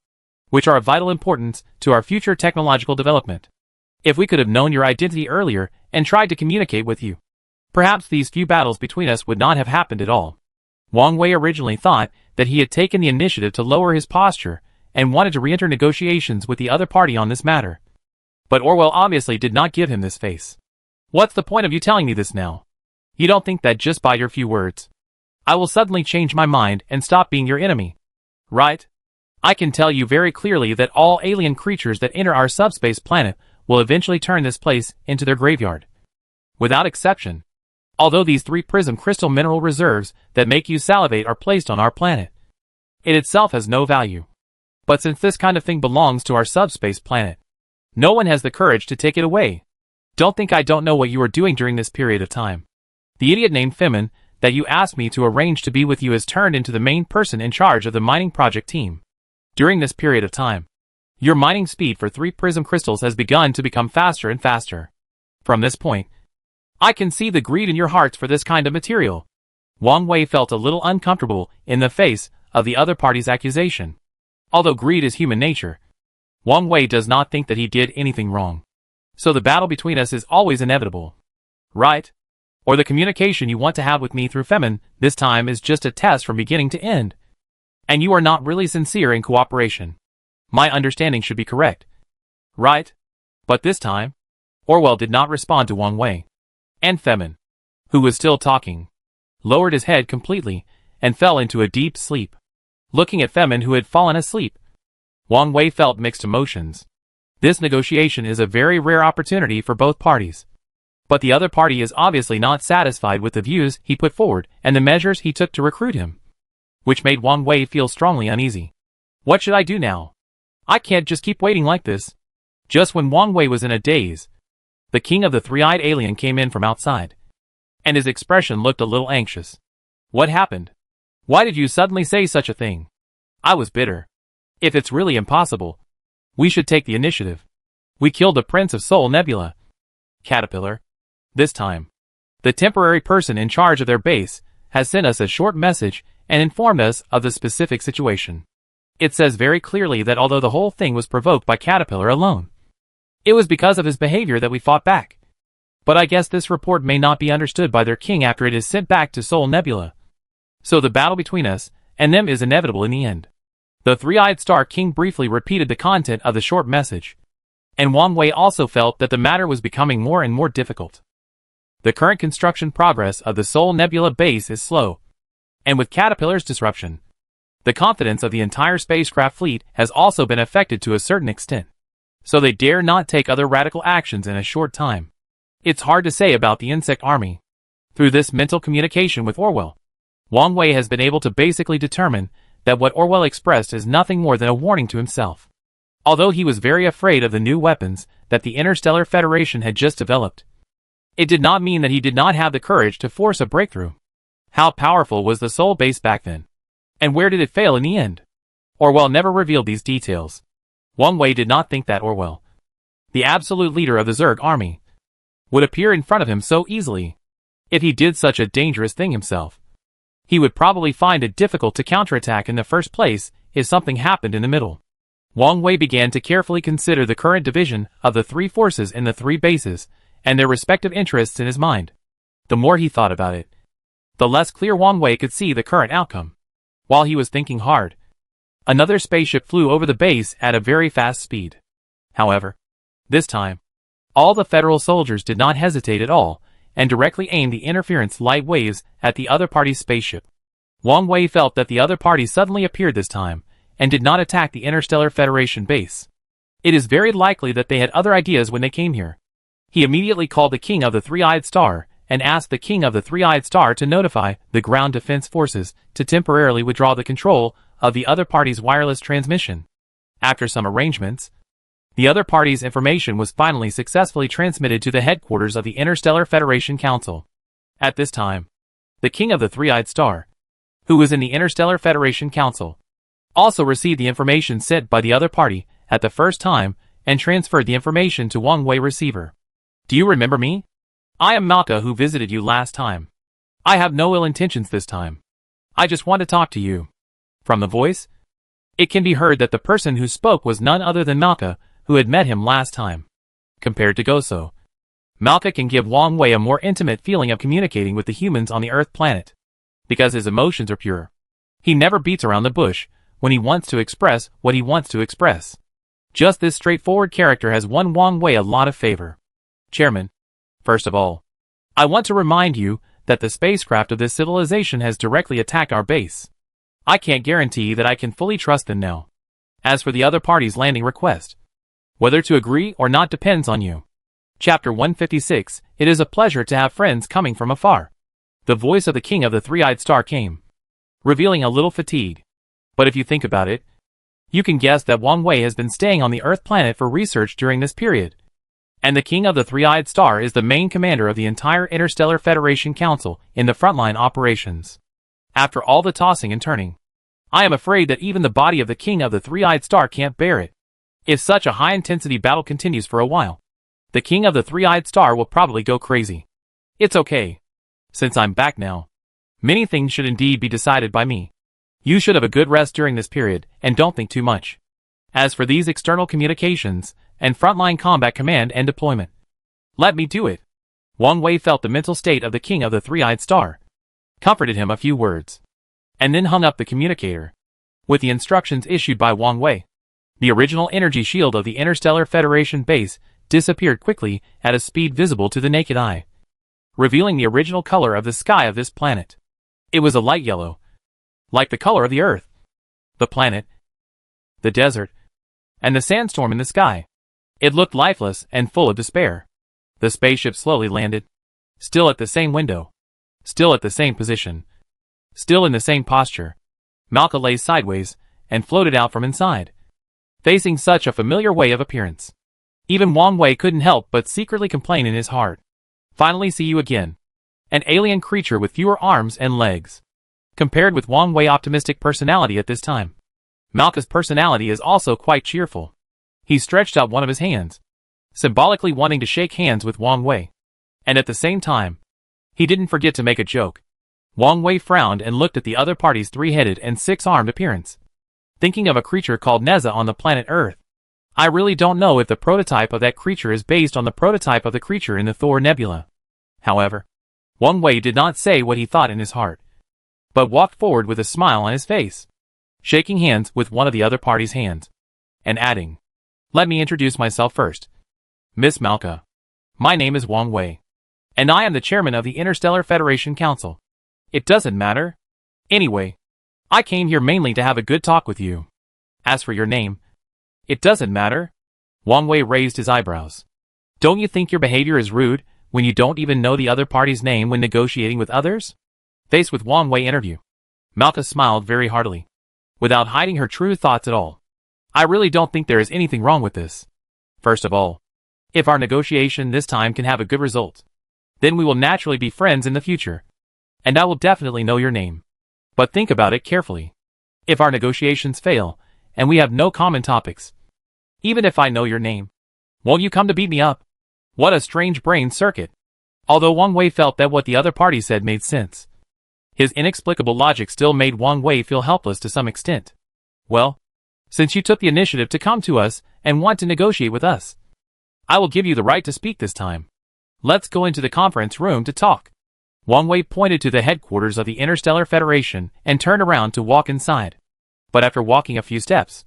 which are of vital importance to our future technological development. If we could have known your identity earlier and tried to communicate with you, perhaps these few battles between us would not have happened at all. Wang Wei originally thought that he had taken the initiative to lower his posture and wanted to re-enter negotiations with the other party on this matter. But Orwell obviously did not give him this face. What's the point of you telling me this now? You don't think that just by your few words, I will suddenly change my mind and stop being your enemy, right? I can tell you very clearly that all alien creatures that enter our subspace planet will eventually turn this place into their graveyard. Without exception. Although these 3 prism crystal mineral reserves that make you salivate are placed on our planet, it itself has no value. But since this kind of thing belongs to our subspace planet, no one has the courage to take it away. Don't think I don't know what you were doing during this period of time. The idiot named Femin that you asked me to arrange to be with you has turned into the main person in charge of the mining project team. During this period of time, your mining speed for 3 prism crystals has begun to become faster and faster. From this point, I can see the greed in your hearts for this kind of material. Wang Wei felt a little uncomfortable in the face of the other party's accusation. Although greed is human nature, Wang Wei does not think that he did anything wrong. So the battle between us is always inevitable, right? Or the communication you want to have with me through Femin this time is just a test from beginning to end. And you are not really sincere in cooperation. My understanding should be correct, right? But this time, Orwell did not respond to Wang Wei. And Femin, who was still talking, lowered his head completely and fell into a deep sleep. Looking at Femin, who had fallen asleep, Wang Wei felt mixed emotions. This negotiation is a very rare opportunity for both parties. But the other party is obviously not satisfied with the views he put forward and the measures he took to recruit him, which made Wang Wei feel strongly uneasy. What should I do now? I can't just keep waiting like this. Just when Wang Wei was in a daze, the king of the 3-eyed alien came in from outside, and his expression looked a little anxious. What happened? Why did you suddenly say such a thing? I was bitter. If it's really impossible, we should take the initiative. We killed the Prince of Soul Nebula. Caterpillar. This time, the temporary person in charge of their base has sent us a short message and informed us of the specific situation. It says very clearly that although the whole thing was provoked by Caterpillar alone, it was because of his behavior that we fought back. But I guess this report may not be understood by their king after it is sent back to Soul Nebula. So the battle between us and them is inevitable in the end. The 3-eyed Star King briefly repeated the content of the short message, and Wang Wei also felt that the matter was becoming more and more difficult. The current construction progress of the Soul Nebula base is slow, and with Caterpillar's disruption, the confidence of the entire spacecraft fleet has also been affected to a certain extent, so they dare not take other radical actions in a short time. It's hard to say about the insect army. Through this mental communication with Orwell, Wang Wei has been able to basically determine that what Orwell expressed is nothing more than a warning to himself. Although he was very afraid of the new weapons that the Interstellar Federation had just developed, it did not mean that he did not have the courage to force a breakthrough. How powerful was the Soul Base back then? And where did it fail in the end? Orwell never revealed these details. Wang Wei did not think that Orwell, the absolute leader of the Zerg army, would appear in front of him so easily. If he did such a dangerous thing himself, he would probably find it difficult to counterattack in the first place if something happened in the middle. Wang Wei began to carefully consider the current division of the three forces in the three bases and their respective interests in his mind. The more he thought about it, the less clear Wang Wei could see the current outcome. While he was thinking hard, another spaceship flew over the base at a very fast speed. However, this time, all the Federal soldiers did not hesitate at all and directly aimed the interference light waves at the other party's spaceship. Wang Wei felt that the other party suddenly appeared this time and did not attack the Interstellar Federation base. It is very likely that they had other ideas when they came here. He immediately called the King of the Three-Eyed Star and asked the King of the Three-Eyed Star to notify the ground defense forces to temporarily withdraw the control of the other party's wireless transmission. After some arrangements, the other party's information was finally successfully transmitted to the headquarters of the Interstellar Federation Council. At this time, the King of the Three-Eyed Star, who was in the Interstellar Federation Council, also received the information sent by the other party at the first time and transferred the information to Wang Wei receiver. Do you remember me? I am Malka who visited you last time. I have no ill intentions this time. I just want to talk to you. From the voice, it can be heard that the person who spoke was none other than Malka, who had met him last time. Compared to Goso, Malka can give Wang Wei a more intimate feeling of communicating with the humans on the Earth planet. Because his emotions are pure. He never beats around the bush when he wants to express what he wants to express. Just this straightforward character has won Wang Wei a lot of favor. Chairman, first of all, I want to remind you that the spacecraft of this civilization has directly attacked our base. I can't guarantee that I can fully trust them now. As for the other party's landing request, whether to agree or not depends on you. Chapter 156, It is a pleasure to have friends coming from afar. The voice of the King of the Three-Eyed Star came, revealing a little fatigue. But if you think about it, you can guess that Wang Wei has been staying on the Earth planet for research during this period. And the King of the Three-Eyed Star is the main commander of the entire Interstellar Federation Council in the frontline operations. After all the tossing and turning, I am afraid that even the body of the King of the Three-Eyed Star can't bear it. If such a high-intensity battle continues for a while, the King of the Three-Eyed Star will probably go crazy. It's okay. Since I'm back now, many things should indeed be decided by me. You should have a good rest during this period, and don't think too much. As for these external communications, and frontline combat command and deployment, let me do it. Wang Wei felt the mental state of the King of the Three-Eyed Star, comforted him a few words, and then hung up the communicator. With the instructions issued by Wang Wei, the original energy shield of the Interstellar Federation base disappeared quickly at a speed visible to the naked eye, revealing the original color of the sky of this planet. It was a light yellow, like the color of the Earth, the planet, the desert, and the sandstorm in the sky. It looked lifeless and full of despair. The spaceship slowly landed, still at the same window, still at the same position, still in the same posture. Malka lay sideways and floated out from inside, facing such a familiar way of appearance. Even Wang Wei couldn't help but secretly complain in his heart. Finally see you again. An alien creature with fewer arms and legs. Compared with Wang Wei's optimistic personality at this time, Malka's personality is also quite cheerful. He stretched out one of his hands, symbolically wanting to shake hands with Wang Wei. And at the same time, he didn't forget to make a joke. Wang Wei frowned and looked at the other party's three-headed and six-armed appearance, thinking of a creature called Neza on the planet Earth. I really don't know if the prototype of that creature is based on the prototype of the creature in the Thor Nebula. However, Wang Wei did not say what he thought in his heart, but walked forward with a smile on his face, shaking hands with one of the other party's hands, and adding, "Let me introduce myself first. Miss Malka. My name is Wang Wei, and I am the chairman of the Interstellar Federation Council. It doesn't matter. Anyway, I came here mainly to have a good talk with you. As for your name, it doesn't matter." Wang Wei raised his eyebrows. "Don't you think your behavior is rude when you don't even know the other party's name when negotiating with others? Faced with Wang Wei interview, Malka smiled very heartily, without hiding her true thoughts at all. I really don't think there is anything wrong with this. First of all, if our negotiation this time can have a good result, then we will naturally be friends in the future, and I will definitely know your name. But think about it carefully. If our negotiations fail, and we have no common topics, even if I know your name, won't you come to beat me up? What a strange brain circuit. Although Wang Wei felt that what the other party said made sense, his inexplicable logic still made Wang Wei feel helpless to some extent. Well, since you took the initiative to come to us and want to negotiate with us, I will give you the right to speak this time. Let's go into the conference room to talk. Wang Wei pointed to the headquarters of the Interstellar Federation and turned around to walk inside. But after walking a few steps,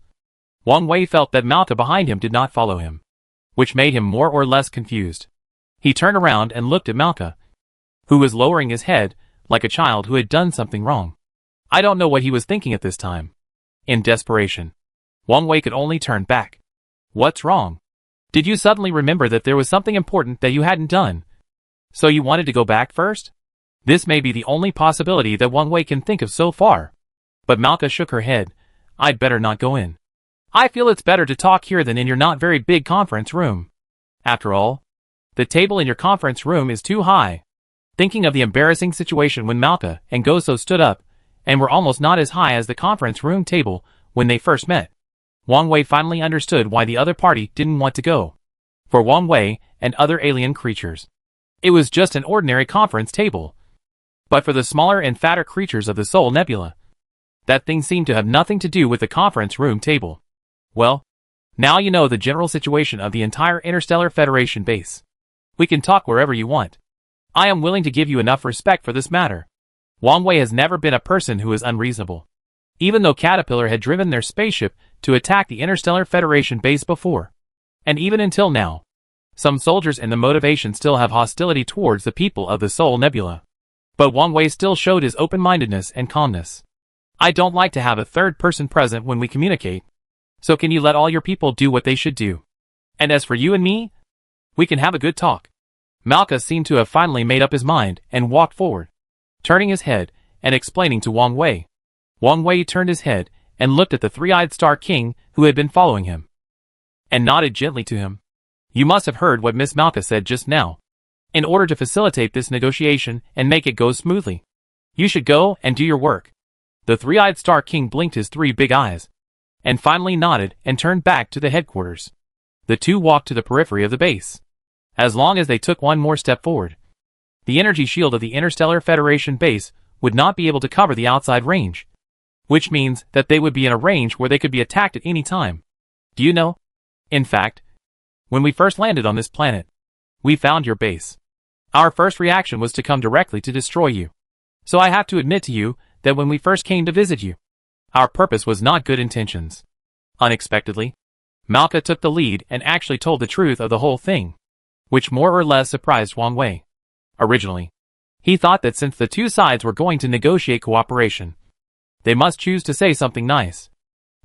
Wang Wei felt that Malka behind him did not follow him, which made him more or less confused. He turned around and looked at Malka, who was lowering his head like a child who had done something wrong. I don't know what he was thinking at this time. In desperation, Wang Wei could only turn back. What's wrong? Did you suddenly remember that there was something important that you hadn't done? So you wanted to go back first? This may be the only possibility that Wang Wei can think of so far. But Malka shook her head. I'd better not go in. I feel it's better to talk here than in your not very big conference room. After all, the table in your conference room is too high. Thinking of the embarrassing situation when Malka and Goso stood up and were almost not as high as the conference room table when they first met, Wang Wei finally understood why the other party didn't want to go. For Wang Wei and other alien creatures, it was just an ordinary conference table. But for the smaller and fatter creatures of the Soul Nebula, that thing seemed to have nothing to do with the conference room table. Well, now you know the general situation of the entire Interstellar Federation base. We can talk wherever you want. I am willing to give you enough respect for this matter. Wang Wei has never been a person who is unreasonable. Even though Caterpillar had driven their spaceship to attack the Interstellar Federation base before, and even until now, some soldiers in the motivation still have hostility towards the people of the Soul Nebula. But Wang Wei still showed his open-mindedness and calmness. I don't like to have a third person present when we communicate. So can you let all your people do what they should do? And as for you and me, we can have a good talk. Malka seemed to have finally made up his mind and walked forward, turning his head and explaining to Wang Wei. Wang Wei turned his head and looked at the three-eyed Star King who had been following him, and nodded gently to him. You must have heard what Miss Malka said just now. In order to facilitate this negotiation and make it go smoothly, you should go and do your work. The three-eyed Star King blinked his three big eyes, and finally nodded and turned back to the headquarters. The two walked to the periphery of the base. As long as they took one more step forward, the energy shield of the Interstellar Federation base would not be able to cover the outside range, which means that they would be in a range where they could be attacked at any time. Do you know? In fact, when we first landed on this planet, we found your base. Our first reaction was to come directly to destroy you. So I have to admit to you that when we first came to visit you, our purpose was not good intentions. Unexpectedly, Malka took the lead and actually told the truth of the whole thing, which more or less surprised Wang Wei. Originally, he thought that since the two sides were going to negotiate cooperation, they must choose to say something nice,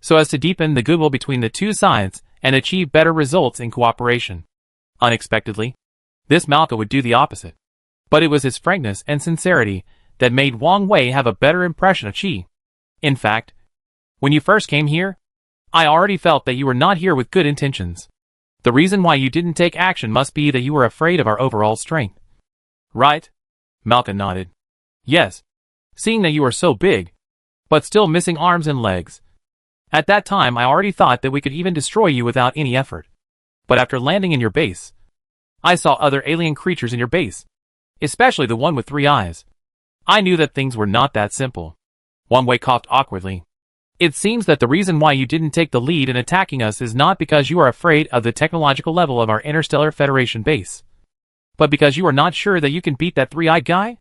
so as to deepen the goodwill between the two sides and achieve better results in cooperation. Unexpectedly, this Malka would do the opposite. But it was his frankness and sincerity that made Wang Wei have a better impression of Qi. In fact, when you first came here, I already felt that you were not here with good intentions. The reason why you didn't take action must be that you were afraid of our overall strength. Right? Malka nodded. Yes. Seeing that you are so big, but still missing arms and legs. At that time I already thought that we could even destroy you without any effort. But after landing in your base, I saw other alien creatures in your base, especially the one with 3 eyes. I knew that things were not that simple. Wang Wei coughed awkwardly. It seems that the reason why you didn't take the lead in attacking us is not because you are afraid of the technological level of our Interstellar Federation base, but because you are not sure that you can beat that 3-eyed guy?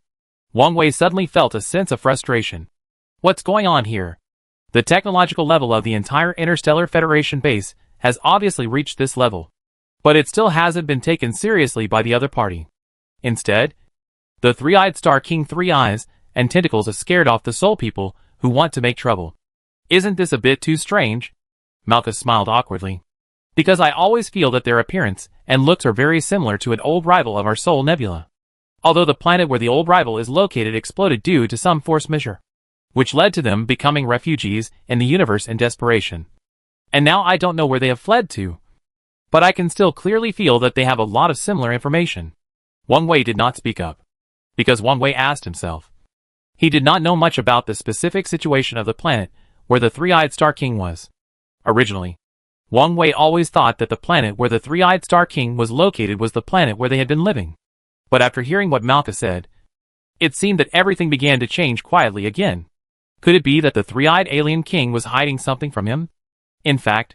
Wang Wei suddenly felt a sense of frustration. What's going on here? The technological level of the entire Interstellar Federation base has obviously reached this level, but it still hasn't been taken seriously by the other party. Instead, the 3-eyed Star King 3 eyes and tentacles have scared off the soul people who want to make trouble. Isn't this a bit too strange? Malka smiled awkwardly. Because I always feel that their appearance and looks are very similar to an old rival of our Soul Nebula. although the planet where the old rival is located exploded due to some force majeure, which led to them becoming refugees in the universe in desperation. And now I don't know where they have fled to, but I can still clearly feel that they have a lot of similar information. Wang Wei did not speak up, because Wang Wei asked himself. He did not know much about the specific situation of the planet where the Three-Eyed Star King was. Originally, Wang Wei always thought that the planet where the Three-Eyed Star King was located was the planet where they had been living. But after hearing what Malka said, it seemed that everything began to change quietly again. Could it be that the Three-Eyed Alien King was hiding something from him? In fact,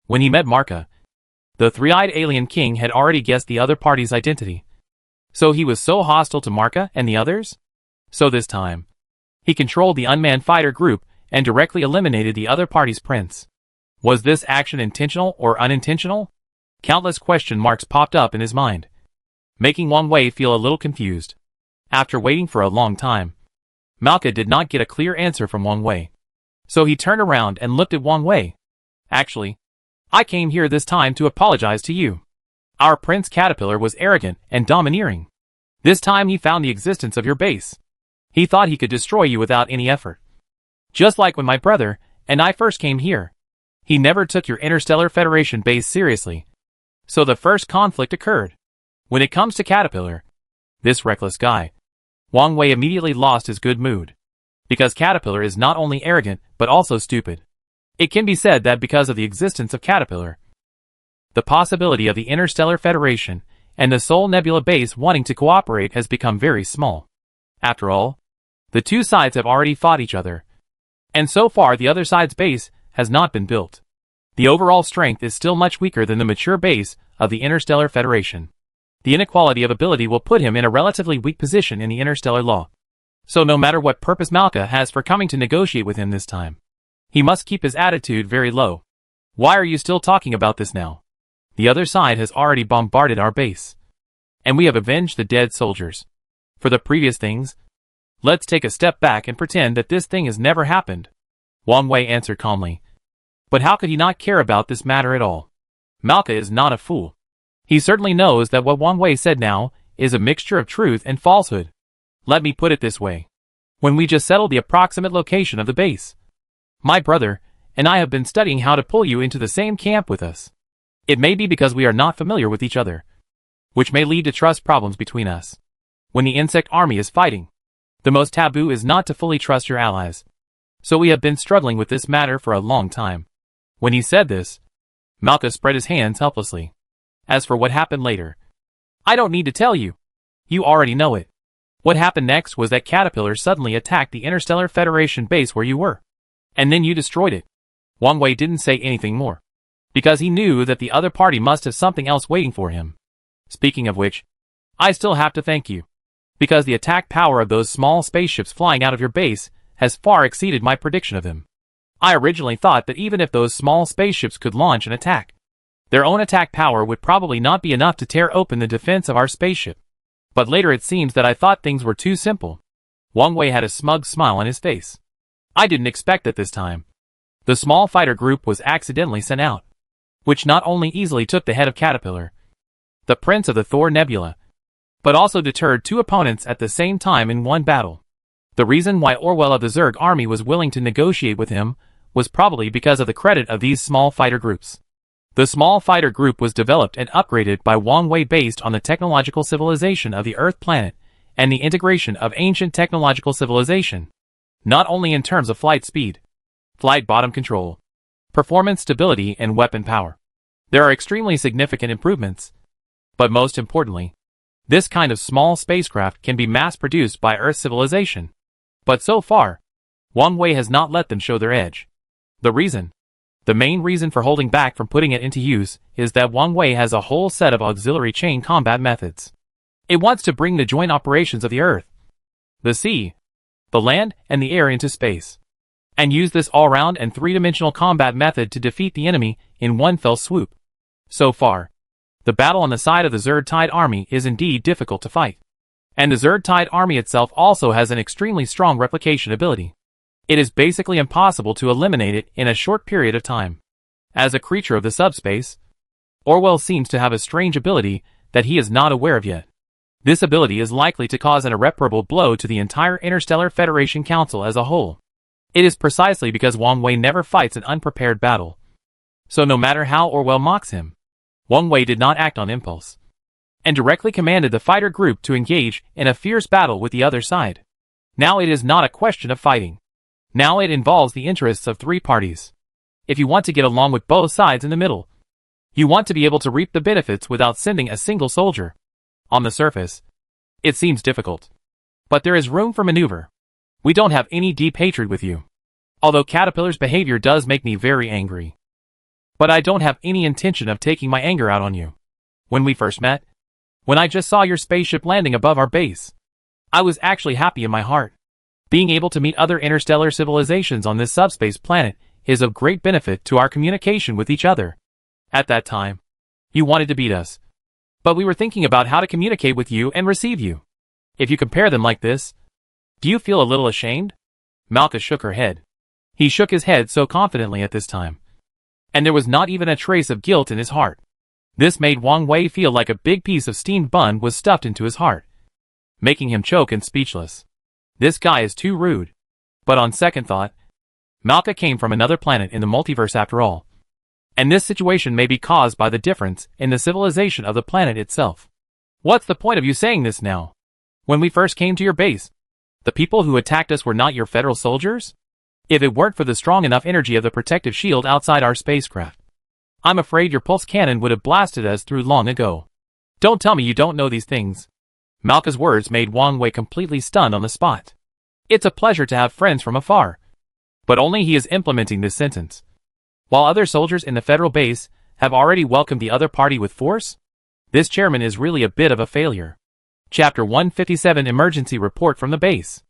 when he met Marka, the Three-Eyed Alien King had already guessed the other party's identity. So he was so hostile to Marka and the others? So this time, he controlled the unmanned fighter group and directly eliminated the other party's prince. Was this action intentional or unintentional? Countless question marks popped up in his mind, making Wang Wei feel a little confused. After waiting for a long time, Malka did not get a clear answer from Wang Wei. So he turned around and looked at Wang Wei. Actually, I came here this time to apologize to you. Our Prince Caterpillar was arrogant and domineering. This time he found the existence of your base. He thought he could destroy you without any effort. Just like when my brother and I first came here. He never took your Interstellar Federation base seriously. So the first conflict occurred. When it comes to Caterpillar, this reckless guy, Wang Wei immediately lost his good mood. Because Caterpillar is not only arrogant, but also stupid. It can be said that because of the existence of Caterpillar, the possibility of the Interstellar Federation and the Sol Nebula base wanting to cooperate has become very small. After all, the two sides have already fought each other, and so far the other side's base has not been built. The overall strength is still much weaker than the mature base of the Interstellar Federation. The inequality of ability will put him in a relatively weak position in the interstellar law. So no matter what purpose Malka has for coming to negotiate with him this time, he must keep his attitude very low. Why are you still talking about this now? The other side has already bombarded our base, and we have avenged the dead soldiers. For the previous things, let's take a step back and pretend that this thing has never happened. Wang Wei answered calmly. But how could he not care about this matter at all? Malka is not a fool. He certainly knows that what Wang Wei said now is a mixture of truth and falsehood. Let me put it this way. When we just settled the approximate location of the base, my brother and I have been studying how to pull you into the same camp with us. It may be because we are not familiar with each other, which may lead to trust problems between us. When the insect army is fighting, the most taboo is not to fully trust your allies. So we have been struggling with this matter for a long time. When he said this, Malka spread his hands helplessly. As for what happened later, I don't need to tell you. You already know it. What happened next was that Caterpillar suddenly attacked the Interstellar Federation base where you were. And then you destroyed it. Wang Wei didn't say anything more, because he knew that the other party must have something else waiting for him. Speaking of which, I still have to thank you, because the attack power of those small spaceships flying out of your base has far exceeded my prediction of them. I originally thought that even if those small spaceships could launch an attack, their own attack power would probably not be enough to tear open the defense of our spaceship. But later it seems that I thought things were too simple. Wang Wei had a smug smile on his face. I didn't expect it this time. The small fighter group was accidentally sent out, which not only easily took the head of Caterpillar, the prince of the Thor Nebula, but also deterred two opponents at the same time in one battle. The reason why Orwell of the Zerg army was willing to negotiate with him was probably because of the credit of these small fighter groups. The small fighter group was developed and upgraded by Wang Wei based on the technological civilization of the Earth planet and the integration of ancient technological civilization, not only in terms of flight speed, flight bottom control, performance stability and weapon power. There are extremely significant improvements, but most importantly, this kind of small spacecraft can be mass-produced by Earth civilization. But so far, Wang Wei has not let them show their edge. The main reason for holding back from putting it into use is that Wang Wei has a whole set of auxiliary chain combat methods. It wants to bring the joint operations of the Earth, the sea, the land, and the air into space, and use this all-round and three-dimensional combat method to defeat the enemy in one fell swoop. So far, the battle on the side of the Zerg Tide army is indeed difficult to fight. And the Zerg Tide army itself also has an extremely strong replication ability. It is basically impossible to eliminate it in a short period of time. As a creature of the subspace, Orwell seems to have a strange ability that he is not aware of yet. This ability is likely to cause an irreparable blow to the entire Interstellar Federation Council as a whole. It is precisely because Wang Wei never fights an unprepared battle. So no matter how Orwell mocks him, Wang Wei did not act on impulse, and directly commanded the fighter group to engage in a fierce battle with the other side. Now it is not a question of fighting. Now it involves the interests of three parties. If you want to get along with both sides in the middle, you want to be able to reap the benefits without sending a single soldier. On the surface, it seems difficult, but there is room for maneuver. We don't have any deep hatred with you, although Caterpillar's behavior does make me very angry. But I don't have any intention of taking my anger out on you. When we first met, when I just saw your spaceship landing above our base, I was actually happy in my heart. Being able to meet other interstellar civilizations on this subspace planet is of great benefit to our communication with each other. At that time, you wanted to beat us, but we were thinking about how to communicate with you and receive you. If you compare them like this, do you feel a little ashamed? Malka shook her head. He shook his head so confidently at this time, and there was not even a trace of guilt in his heart. This made Wang Wei feel like a big piece of steamed bun was stuffed into his heart, making him choke and speechless. This guy is too rude. But on second thought, Malka came from another planet in the multiverse after all, and this situation may be caused by the difference in the civilization of the planet itself. What's the point of you saying this now? When we first came to your base, the people who attacked us were not your federal soldiers? If it weren't for the strong enough energy of the protective shield outside our spacecraft, I'm afraid your pulse cannon would have blasted us through long ago. Don't tell me you don't know these things. Malka's words made Wang Wei completely stunned on the spot. It's a pleasure to have friends from afar. But only he is implementing this sentence, while other soldiers in the federal base have already welcomed the other party with force? This chairman is really a bit of a failure. Chapter 157 Emergency Report from the Base.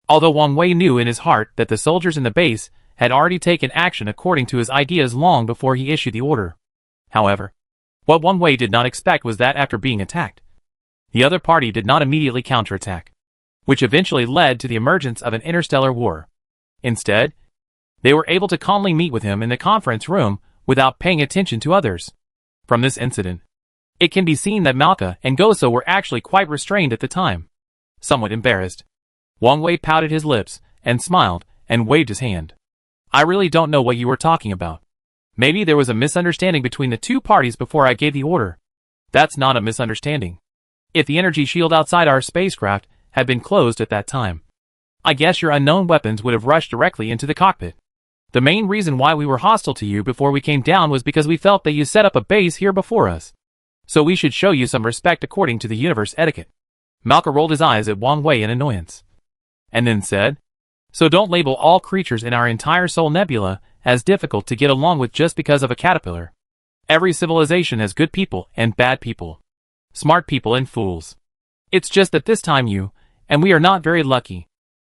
Although Wang Wei knew in his heart that the soldiers in the base had already taken action according to his ideas long before he issued the order. However, what Wang Wei did not expect was that after being attacked, the other party did not immediately counterattack, which eventually led to the emergence of an interstellar war. Instead, they were able to calmly meet with him in the conference room without paying attention to others. From this incident, it can be seen that Malka and Goso were actually quite restrained at the time. Somewhat embarrassed, Wang Wei pouted his lips and smiled and waved his hand. I really don't know what you were talking about. Maybe there was a misunderstanding between the two parties before I gave the order. That's not a misunderstanding. If the energy shield outside our spacecraft had been closed at that time, I guess your unknown weapons would have rushed directly into the cockpit. The main reason why we were hostile to you before we came down was because we felt that you set up a base here before us. So we should show you some respect according to the universe etiquette. Malka rolled his eyes at Wang Wei in annoyance, and then said, So don't label all creatures in our entire Sol Nebula as difficult to get along with just because of a caterpillar. Every civilization has good people and bad people, smart people and fools. It's just that this time you, and we are not very lucky.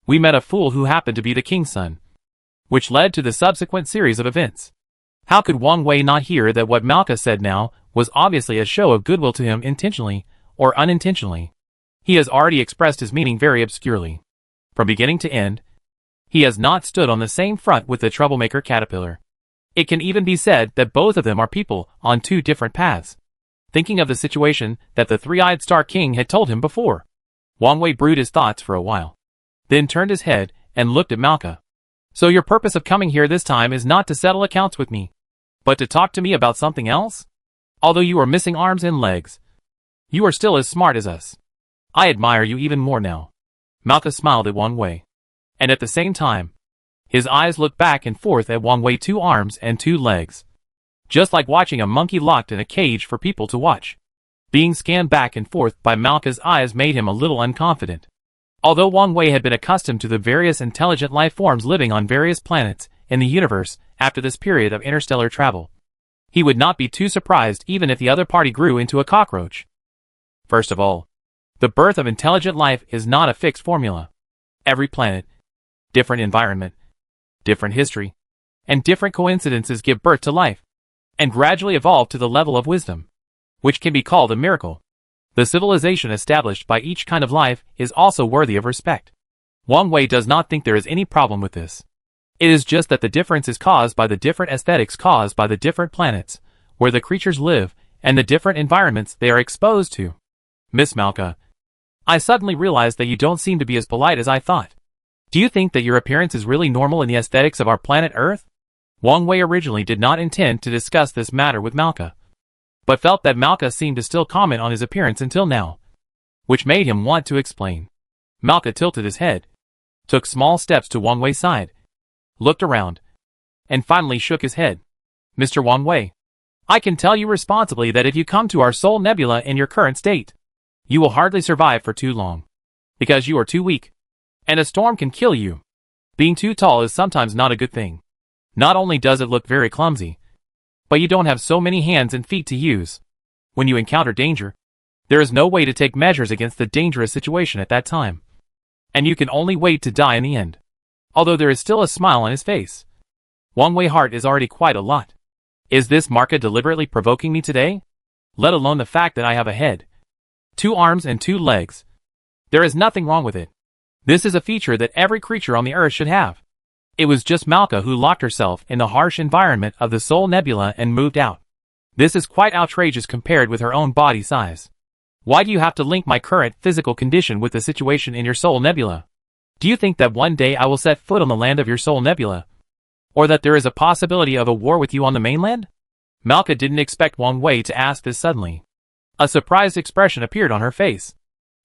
We met a fool who happened to be the king's son, which led to the subsequent series of events. How could Wang Wei not hear that what Malka said now was obviously a show of goodwill to him intentionally or unintentionally? He has already expressed his meaning very obscurely. From beginning to end, he has not stood on the same front with the troublemaker caterpillar. It can even be said that both of them are people on two different paths. Thinking of the situation that the three-eyed Star King had told him before, Wang Wei brewed his thoughts for a while, then turned his head and looked at Malka. So your purpose of coming here this time is not to settle accounts with me, but to talk to me about something else? Although you are missing arms and legs, you are still as smart as us. I admire you even more now. Malka smiled at Wang Wei, and at the same time, his eyes looked back and forth at Wang Wei, 2 arms and 2 legs. Just like watching a monkey locked in a cage for people to watch. Being scanned back and forth by Malka's eyes made him a little unconfident. Although Wang Wei had been accustomed to the various intelligent life forms living on various planets in the universe after this period of interstellar travel, he would not be too surprised even if the other party grew into a cockroach. First of all, the birth of intelligent life is not a fixed formula. Every planet, different environment, different history, and different coincidences give birth to life, and gradually evolve to the level of wisdom, which can be called a miracle. The civilization established by each kind of life is also worthy of respect. Wang Wei does not think there is any problem with this. It is just that the difference is caused by the different aesthetics caused by the different planets, where the creatures live, and the different environments they are exposed to. Miss Malka, I suddenly realized that you don't seem to be as polite as I thought. Do you think that your appearance is really normal in the aesthetics of our planet Earth? Wang Wei originally did not intend to discuss this matter with Malka, but felt that Malka seemed to still comment on his appearance until now, which made him want to explain. Malka tilted his head, took small steps to Wang Wei's side, looked around, and finally shook his head. Mr. Wang Wei, I can tell you responsibly that if you come to our Soul Nebula in your current state, you will hardly survive for too long, because you are too weak, and a storm can kill you. Being too tall is sometimes not a good thing. Not only does it look very clumsy, but you don't have so many hands and feet to use. When you encounter danger, there is no way to take measures against the dangerous situation at that time, and you can only wait to die in the end. Although there is still a smile on his face, Wang Wei's heart is already quite a lot. Is this Marka deliberately provoking me today? Let alone the fact that I have a head, 2 arms and 2 legs. There is nothing wrong with it. This is a feature that every creature on the Earth should have. It was just Malka who locked herself in the harsh environment of the Soul Nebula and moved out. This is quite outrageous compared with her own body size. Why do you have to link my current physical condition with the situation in your Soul Nebula? Do you think that one day I will set foot on the land of your Soul Nebula? Or that there is a possibility of a war with you on the mainland? Malka didn't expect Wang Wei to ask this suddenly. A surprised expression appeared on her face,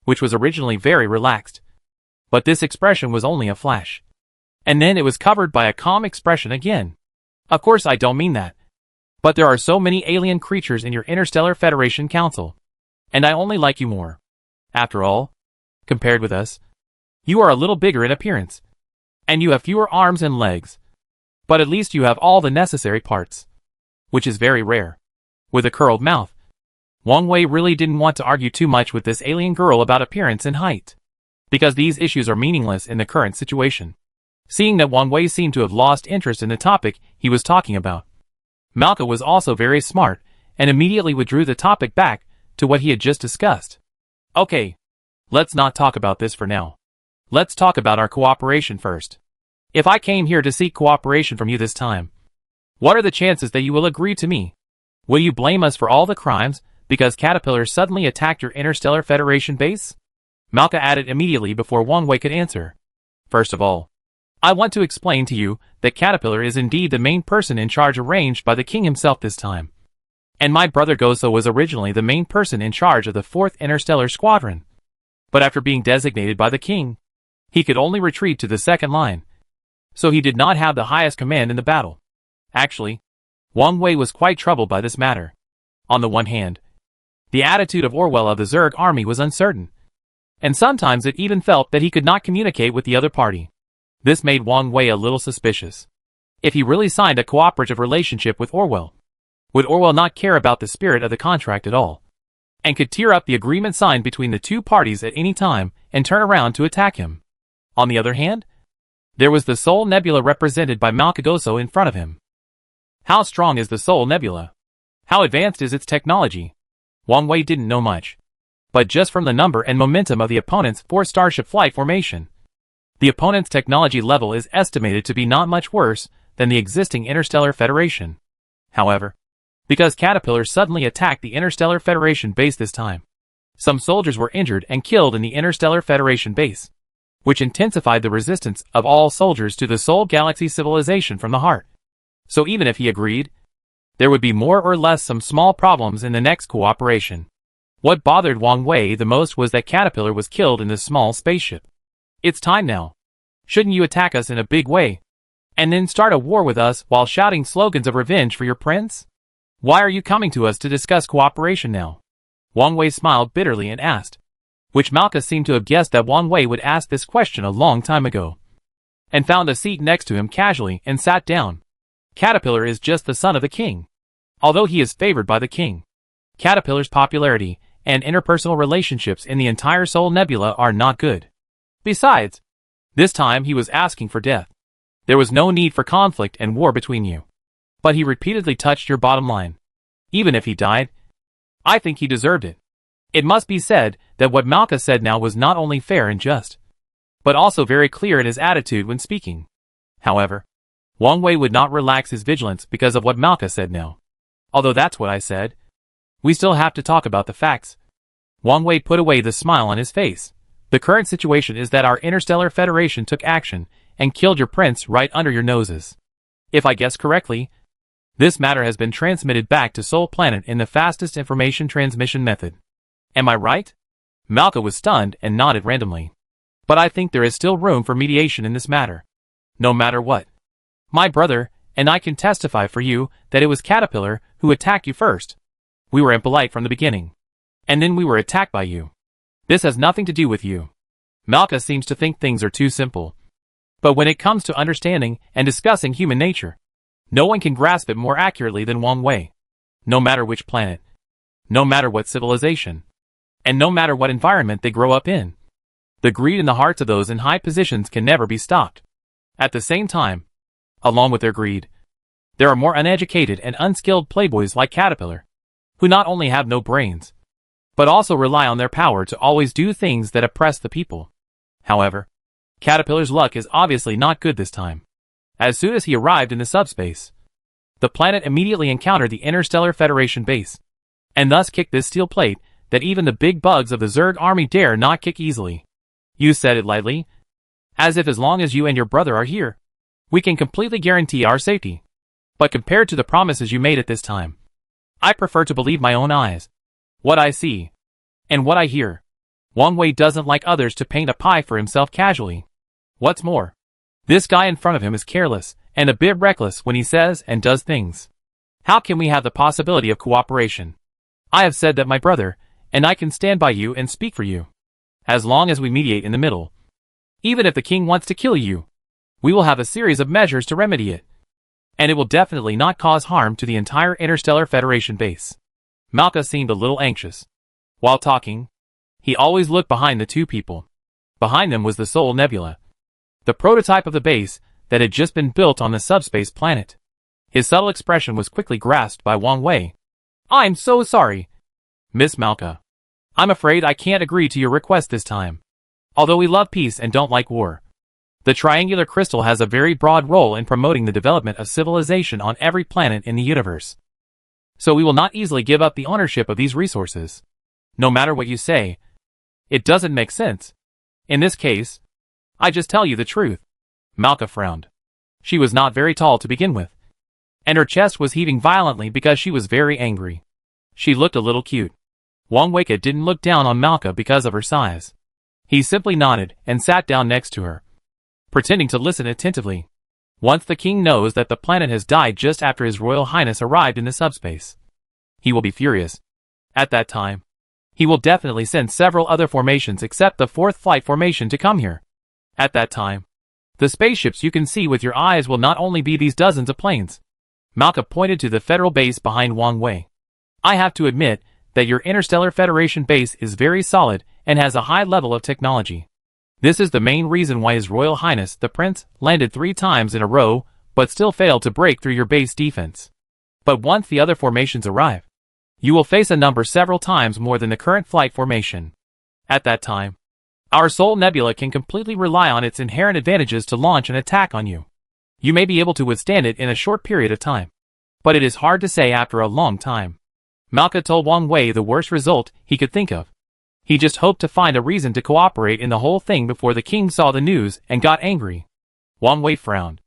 which was originally very relaxed. But this expression was only a flash, and then it was covered by a calm expression again. Of course I don't mean that. But there are so many alien creatures in your Interstellar Federation Council, and I only like you more. After all, compared with us, you are a little bigger in appearance, and you have fewer arms and legs. But at least you have all the necessary parts, which is very rare. With a curled mouth, Wang Wei really didn't want to argue too much with this alien girl about appearance and height, because these issues are meaningless in the current situation. Seeing that Wang Wei seemed to have lost interest in the topic he was talking about, Malka was also very smart and immediately withdrew the topic back to what he had just discussed. Okay, let's not talk about this for now. Let's talk about our cooperation first. If I came here to seek cooperation from you this time, what are the chances that you will agree to me? Will you blame us for all the crimes because caterpillars suddenly attacked your Interstellar Federation base? Malka added immediately before Wang Wei could answer. First of all, I want to explain to you that Caterpillar is indeed the main person in charge arranged by the king himself this time. And my brother Goso was originally the main person in charge of the 4th Interstellar Squadron. But after being designated by the king, he could only retreat to the 2nd line, so he did not have the highest command in the battle. Actually, Wang Wei was quite troubled by this matter. On the one hand, the attitude of Orwell of the Zerg army was uncertain, and sometimes it even felt that he could not communicate with the other party. This made Wang Wei a little suspicious. If he really signed a cooperative relationship with Orwell, would Orwell not care about the spirit of the contract at all, and could tear up the agreement signed between the two parties at any time and turn around to attack him? On the other hand, there was the Soul Nebula represented by Malka Goso in front of him. How strong is the Soul Nebula? How advanced is its technology? Wang Wei didn't know much, but just from the number and momentum of the opponent's 4 starship flight formation, the opponent's technology level is estimated to be not much worse than the existing Interstellar Federation. However, because caterpillars suddenly attacked the Interstellar Federation base this time, some soldiers were injured and killed in the Interstellar Federation base, which intensified the resistance of all soldiers to the Soul Galaxy civilization from the heart. So even if he agreed, there would be more or less some small problems in the next cooperation. What bothered Wang Wei the most was that Caterpillar was killed in this small spaceship. It's time now. Shouldn't you attack us in a big way, and then start a war with us while shouting slogans of revenge for your prince? Why are you coming to us to discuss cooperation now? Wang Wei smiled bitterly and asked, which Malka seemed to have guessed that Wang Wei would ask this question a long time ago, and found a seat next to him casually and sat down. Caterpillar is just the son of the king. Although he is favored by the king, Caterpillar's popularity and interpersonal relationships in the entire Soul Nebula are not good. Besides, this time he was asking for death. There was no need for conflict and war between you. But he repeatedly touched your bottom line. Even if he died, I think he deserved it. It must be said that what Malka said now was not only fair and just, but also very clear in his attitude when speaking. However, Wang Wei would not relax his vigilance because of what Malka said now. Although that's what I said, we still have to talk about the facts. Wang Wei put away the smile on his face. The current situation is that our Interstellar Federation took action and killed your prince right under your noses. If I guess correctly, this matter has been transmitted back to Sol Planet in the fastest information transmission method. Am I right? Malka was stunned and nodded randomly. But I think there is still room for mediation in this matter. No matter what. My brother and I can testify for you that it was Caterpillar who attacked you first. We were impolite from the beginning. And then we were attacked by you. This has nothing to do with you. Malka seems to think things are too simple. But when it comes to understanding and discussing human nature, no one can grasp it more accurately than Wang Wei. No matter which planet, no matter what civilization, and no matter what environment they grow up in, the greed in the hearts of those in high positions can never be stopped. At the same time, along with their greed, there are more uneducated and unskilled playboys like Caterpillar, who not only have no brains, but also rely on their power to always do things that oppress the people. However, Caterpillar's luck is obviously not good this time. As soon as he arrived in the subspace, the planet immediately encountered the Interstellar Federation base, and thus kicked this steel plate that even the big bugs of the Zerg army dare not kick easily. You said it lightly, as if as long as you and your brother are here, we can completely guarantee our safety. But compared to the promises you made at this time, I prefer to believe my own eyes, what I see, and what I hear. Wang Wei doesn't like others to paint a pie for himself casually. What's more, this guy in front of him is careless and a bit reckless when he says and does things. How can we have the possibility of cooperation? I have said that my brother and I can stand by you and speak for you. As long as we mediate in the middle. Even if the king wants to kill you, we will have a series of measures to remedy it. And it will definitely not cause harm to the entire Interstellar Federation base. Malka seemed a little anxious. While talking, he always looked behind the two people. Behind them was the Sol Nebula, the prototype of the base that had just been built on the subspace planet. His subtle expression was quickly grasped by Wang Wei. I'm so sorry, Miss Malka. I'm afraid I can't agree to your request this time. Although we love peace and don't like war, the triangular crystal has a very broad role in promoting the development of civilization on every planet in the universe. So we will not easily give up the ownership of these resources. No matter what you say, it doesn't make sense. In this case, I just tell you the truth. Malka frowned. She was not very tall to begin with, and her chest was heaving violently because she was very angry. She looked a little cute. Wang Wei didn't look down on Malka because of her size. He simply nodded and sat down next to her, pretending to listen attentively. Once the king knows that the planet has died just after His Royal Highness arrived in the subspace, he will be furious. At that time, he will definitely send several other formations except the fourth flight formation to come here. At that time, the spaceships you can see with your eyes will not only be these dozens of planes. Malka pointed to the federal base behind Wang Wei. I have to admit that your Interstellar Federation base is very solid and has a high level of technology. This is the main reason why His Royal Highness the Prince landed 3 times in a row but still failed to break through your base defense. But once the other formations arrive, you will face a number several times more than the current flight formation. At that time, our Sol Nebula can completely rely on its inherent advantages to launch an attack on you. You may be able to withstand it in a short period of time, but it is hard to say after a long time. Malka told Wang Wei the worst result he could think of. He just hoped to find a reason to cooperate in the whole thing before the king saw the news and got angry. Wang Wei frowned,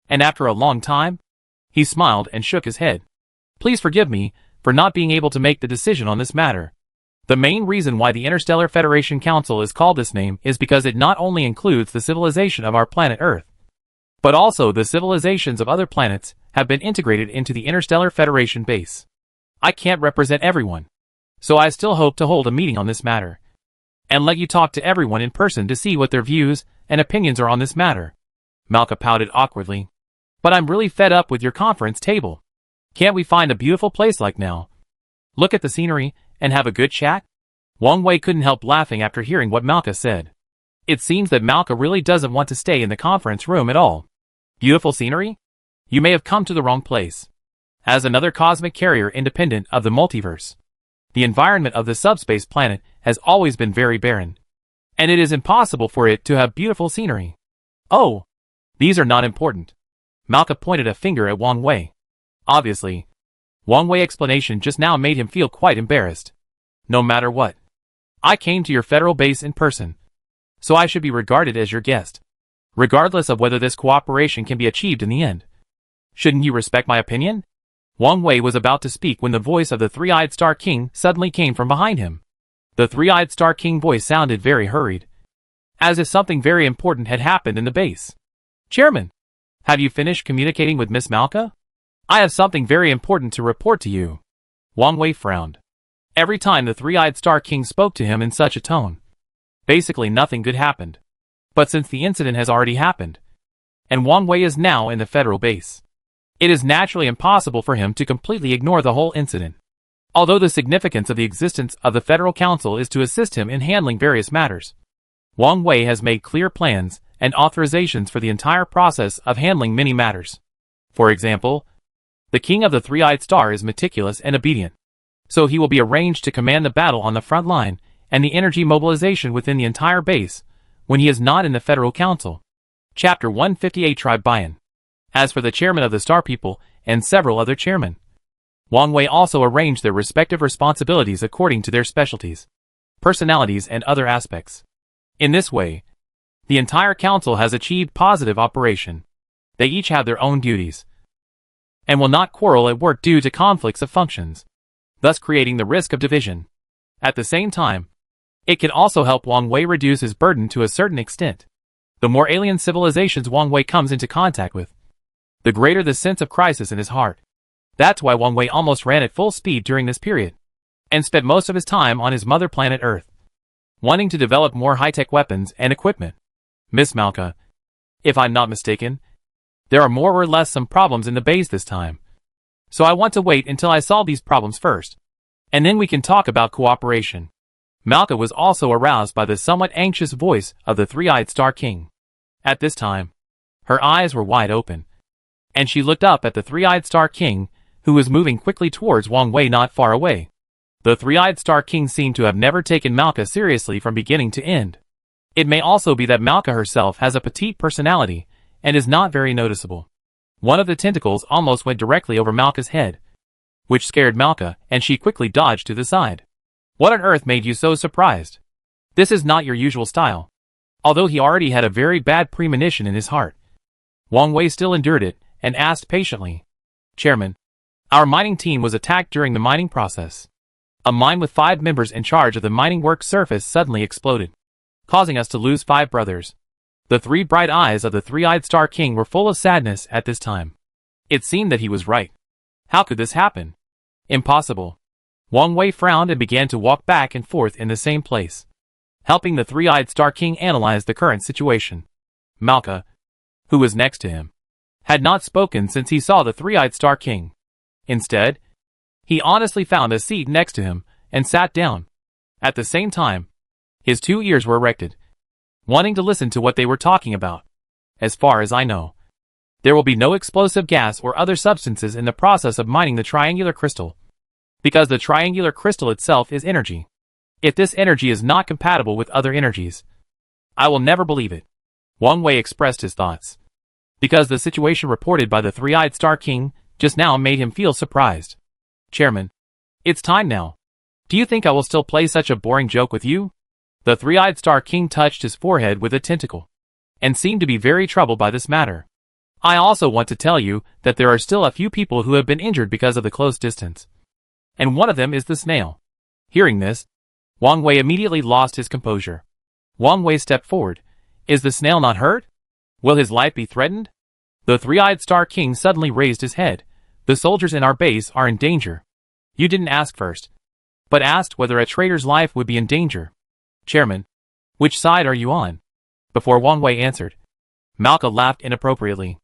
and after a long time, he smiled and shook his head. Please forgive me for not being able to make the decision on this matter. The main reason why the Interstellar Federation Council is called this name is because it not only includes the civilization of our planet Earth, but also the civilizations of other planets have been integrated into the Interstellar Federation base. I can't represent everyone, so I still hope to hold a meeting on this matter, and let you talk to everyone in person to see what their views and opinions are on this matter. Malka pouted awkwardly. But I'm really fed up with your conference table. Can't we find a beautiful place like now? Look at the scenery and have a good chat? Wang Wei couldn't help laughing after hearing what Malka said. It seems that Malka really doesn't want to stay in the conference room at all. Beautiful scenery? You may have come to the wrong place. As another cosmic carrier independent of the multiverse, the environment of the subspace planet has always been very barren, and it is impossible for it to have beautiful scenery. Oh, these are not important. Malka pointed a finger at Wang Wei. Obviously, Wang Wei's explanation just now made him feel quite embarrassed. No matter what, I came to your federal base in person, so I should be regarded as your guest, regardless of whether this cooperation can be achieved in the end. Shouldn't you respect my opinion? Wang Wei was about to speak when the voice of the Three-Eyed Star King suddenly came from behind him. The Three-Eyed Star King voice sounded very hurried, as if something very important had happened in the base. Chairman, have you finished communicating with Miss Malka? I have something very important to report to you. Wang Wei frowned. Every time the Three-Eyed Star King spoke to him in such a tone, basically nothing good happened. But since the incident has already happened, and Wang Wei is now in the federal base, it is naturally impossible for him to completely ignore the whole incident. Although the significance of the existence of the Federal Council is to assist him in handling various matters, Wang Wei has made clear plans and authorizations for the entire process of handling many matters. For example, the King of the Three-Eyed Star is meticulous and obedient, so he will be arranged to command the battle on the front line and the energy mobilization within the entire base when he is not in the Federal Council. Chapter 158 Tribe Buy-in. As for the chairman of the Star People and several other chairmen, Wang Wei also arranged their respective responsibilities according to their specialties, personalities and other aspects. In this way, the entire council has achieved positive operation. They each have their own duties, and will not quarrel at work due to conflicts of functions, thus creating the risk of division. At the same time, it can also help Wang Wei reduce his burden to a certain extent. The more alien civilizations Wang Wei comes into contact with, the greater the sense of crisis in his heart. That's why Wang Wei almost ran at full speed during this period, and spent most of his time on his mother planet Earth, wanting to develop more high-tech weapons and equipment. Miss Malka, if I'm not mistaken, there are more or less some problems in the base this time. So I want to wait until I solve these problems first, and then we can talk about cooperation. Malka was also aroused by the somewhat anxious voice of the Three-Eyed Star King. At this time, her eyes were wide open, and she looked up at the Three-Eyed Star King, who was moving quickly towards Wang Wei not far away. The Three-Eyed Star King seemed to have never taken Malka seriously from beginning to end. It may also be that Malka herself has a petite personality, and is not very noticeable. One of the tentacles almost went directly over Malka's head, which scared Malka, and she quickly dodged to the side. What on earth made you so surprised? This is not your usual style. Although he already had a very bad premonition in his heart, Wang Wei still endured it, and asked patiently, Chairman, our mining team was attacked during the mining process. A mine with 5 members in charge of the mining work surface suddenly exploded, causing us to lose 5 brothers. The 3 bright eyes of the Three-Eyed Star King were full of sadness at this time. It seemed that he was right. How could this happen? Impossible. Wang Wei frowned and began to walk back and forth in the same place, helping the Three-Eyed Star King analyze the current situation. Malka, who was next to him, had not spoken since he saw the Three-Eyed Star King. Instead, he honestly found a seat next to him and sat down. At the same time, his 2 ears were erected, wanting to listen to what they were talking about. As far as I know, there will be no explosive gas or other substances in the process of mining the triangular crystal, because the triangular crystal itself is energy. If this energy is not compatible with other energies, I will never believe it. Wang Wei expressed his thoughts, because the situation reported by the Three-Eyed Star King just now made him feel surprised. Chairman, it's time now. Do you think I will still play such a boring joke with you? The Three-Eyed Star King touched his forehead with a tentacle, and seemed to be very troubled by this matter. I also want to tell you that there are still a few people who have been injured because of the close distance, and one of them is the snail. Hearing this, Wang Wei immediately lost his composure. Wang Wei stepped forward. Is the snail not hurt? Will his life be threatened? The Three-Eyed Star King suddenly raised his head. The soldiers in our base are in danger. You didn't ask first, but asked whether a traitor's life would be in danger. Chairman, which side are you on? Before Wang Wei answered, Malka laughed inappropriately.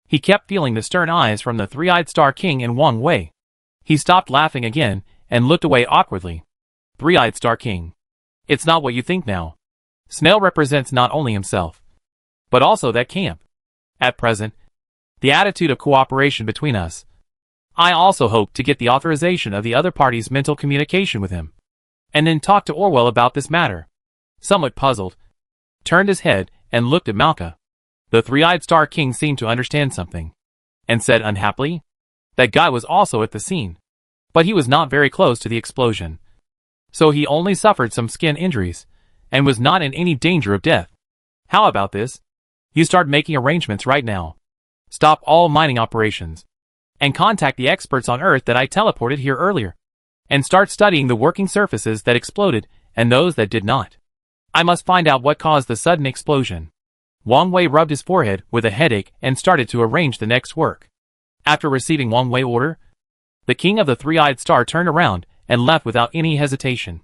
He kept feeling the stern eyes from the Three-Eyed Star King and Wang Wei. He stopped laughing again, and looked away awkwardly. Three-Eyed Star King, it's not what you think now. Snail represents not only himself, but also that camp. At present, the attitude of cooperation between us. I also hope to get the authorization of the other party's mental communication with him, and then talk to Orwell about this matter. Somewhat puzzled, turned his head and looked at Malka. The Three-Eyed Star King seemed to understand something, and said unhappily, that guy was also at the scene, but he was not very close to the explosion, so he only suffered some skin injuries, and was not in any danger of death. How about this? You start making arrangements right now. Stop all mining operations. And contact the experts on Earth that I teleported here earlier. And start studying the working surfaces that exploded and those that did not. I must find out what caused the sudden explosion. Wang Wei rubbed his forehead with a headache and started to arrange the next work. After receiving Wang Wei's order, the king of the three-eyed star turned around and left without any hesitation.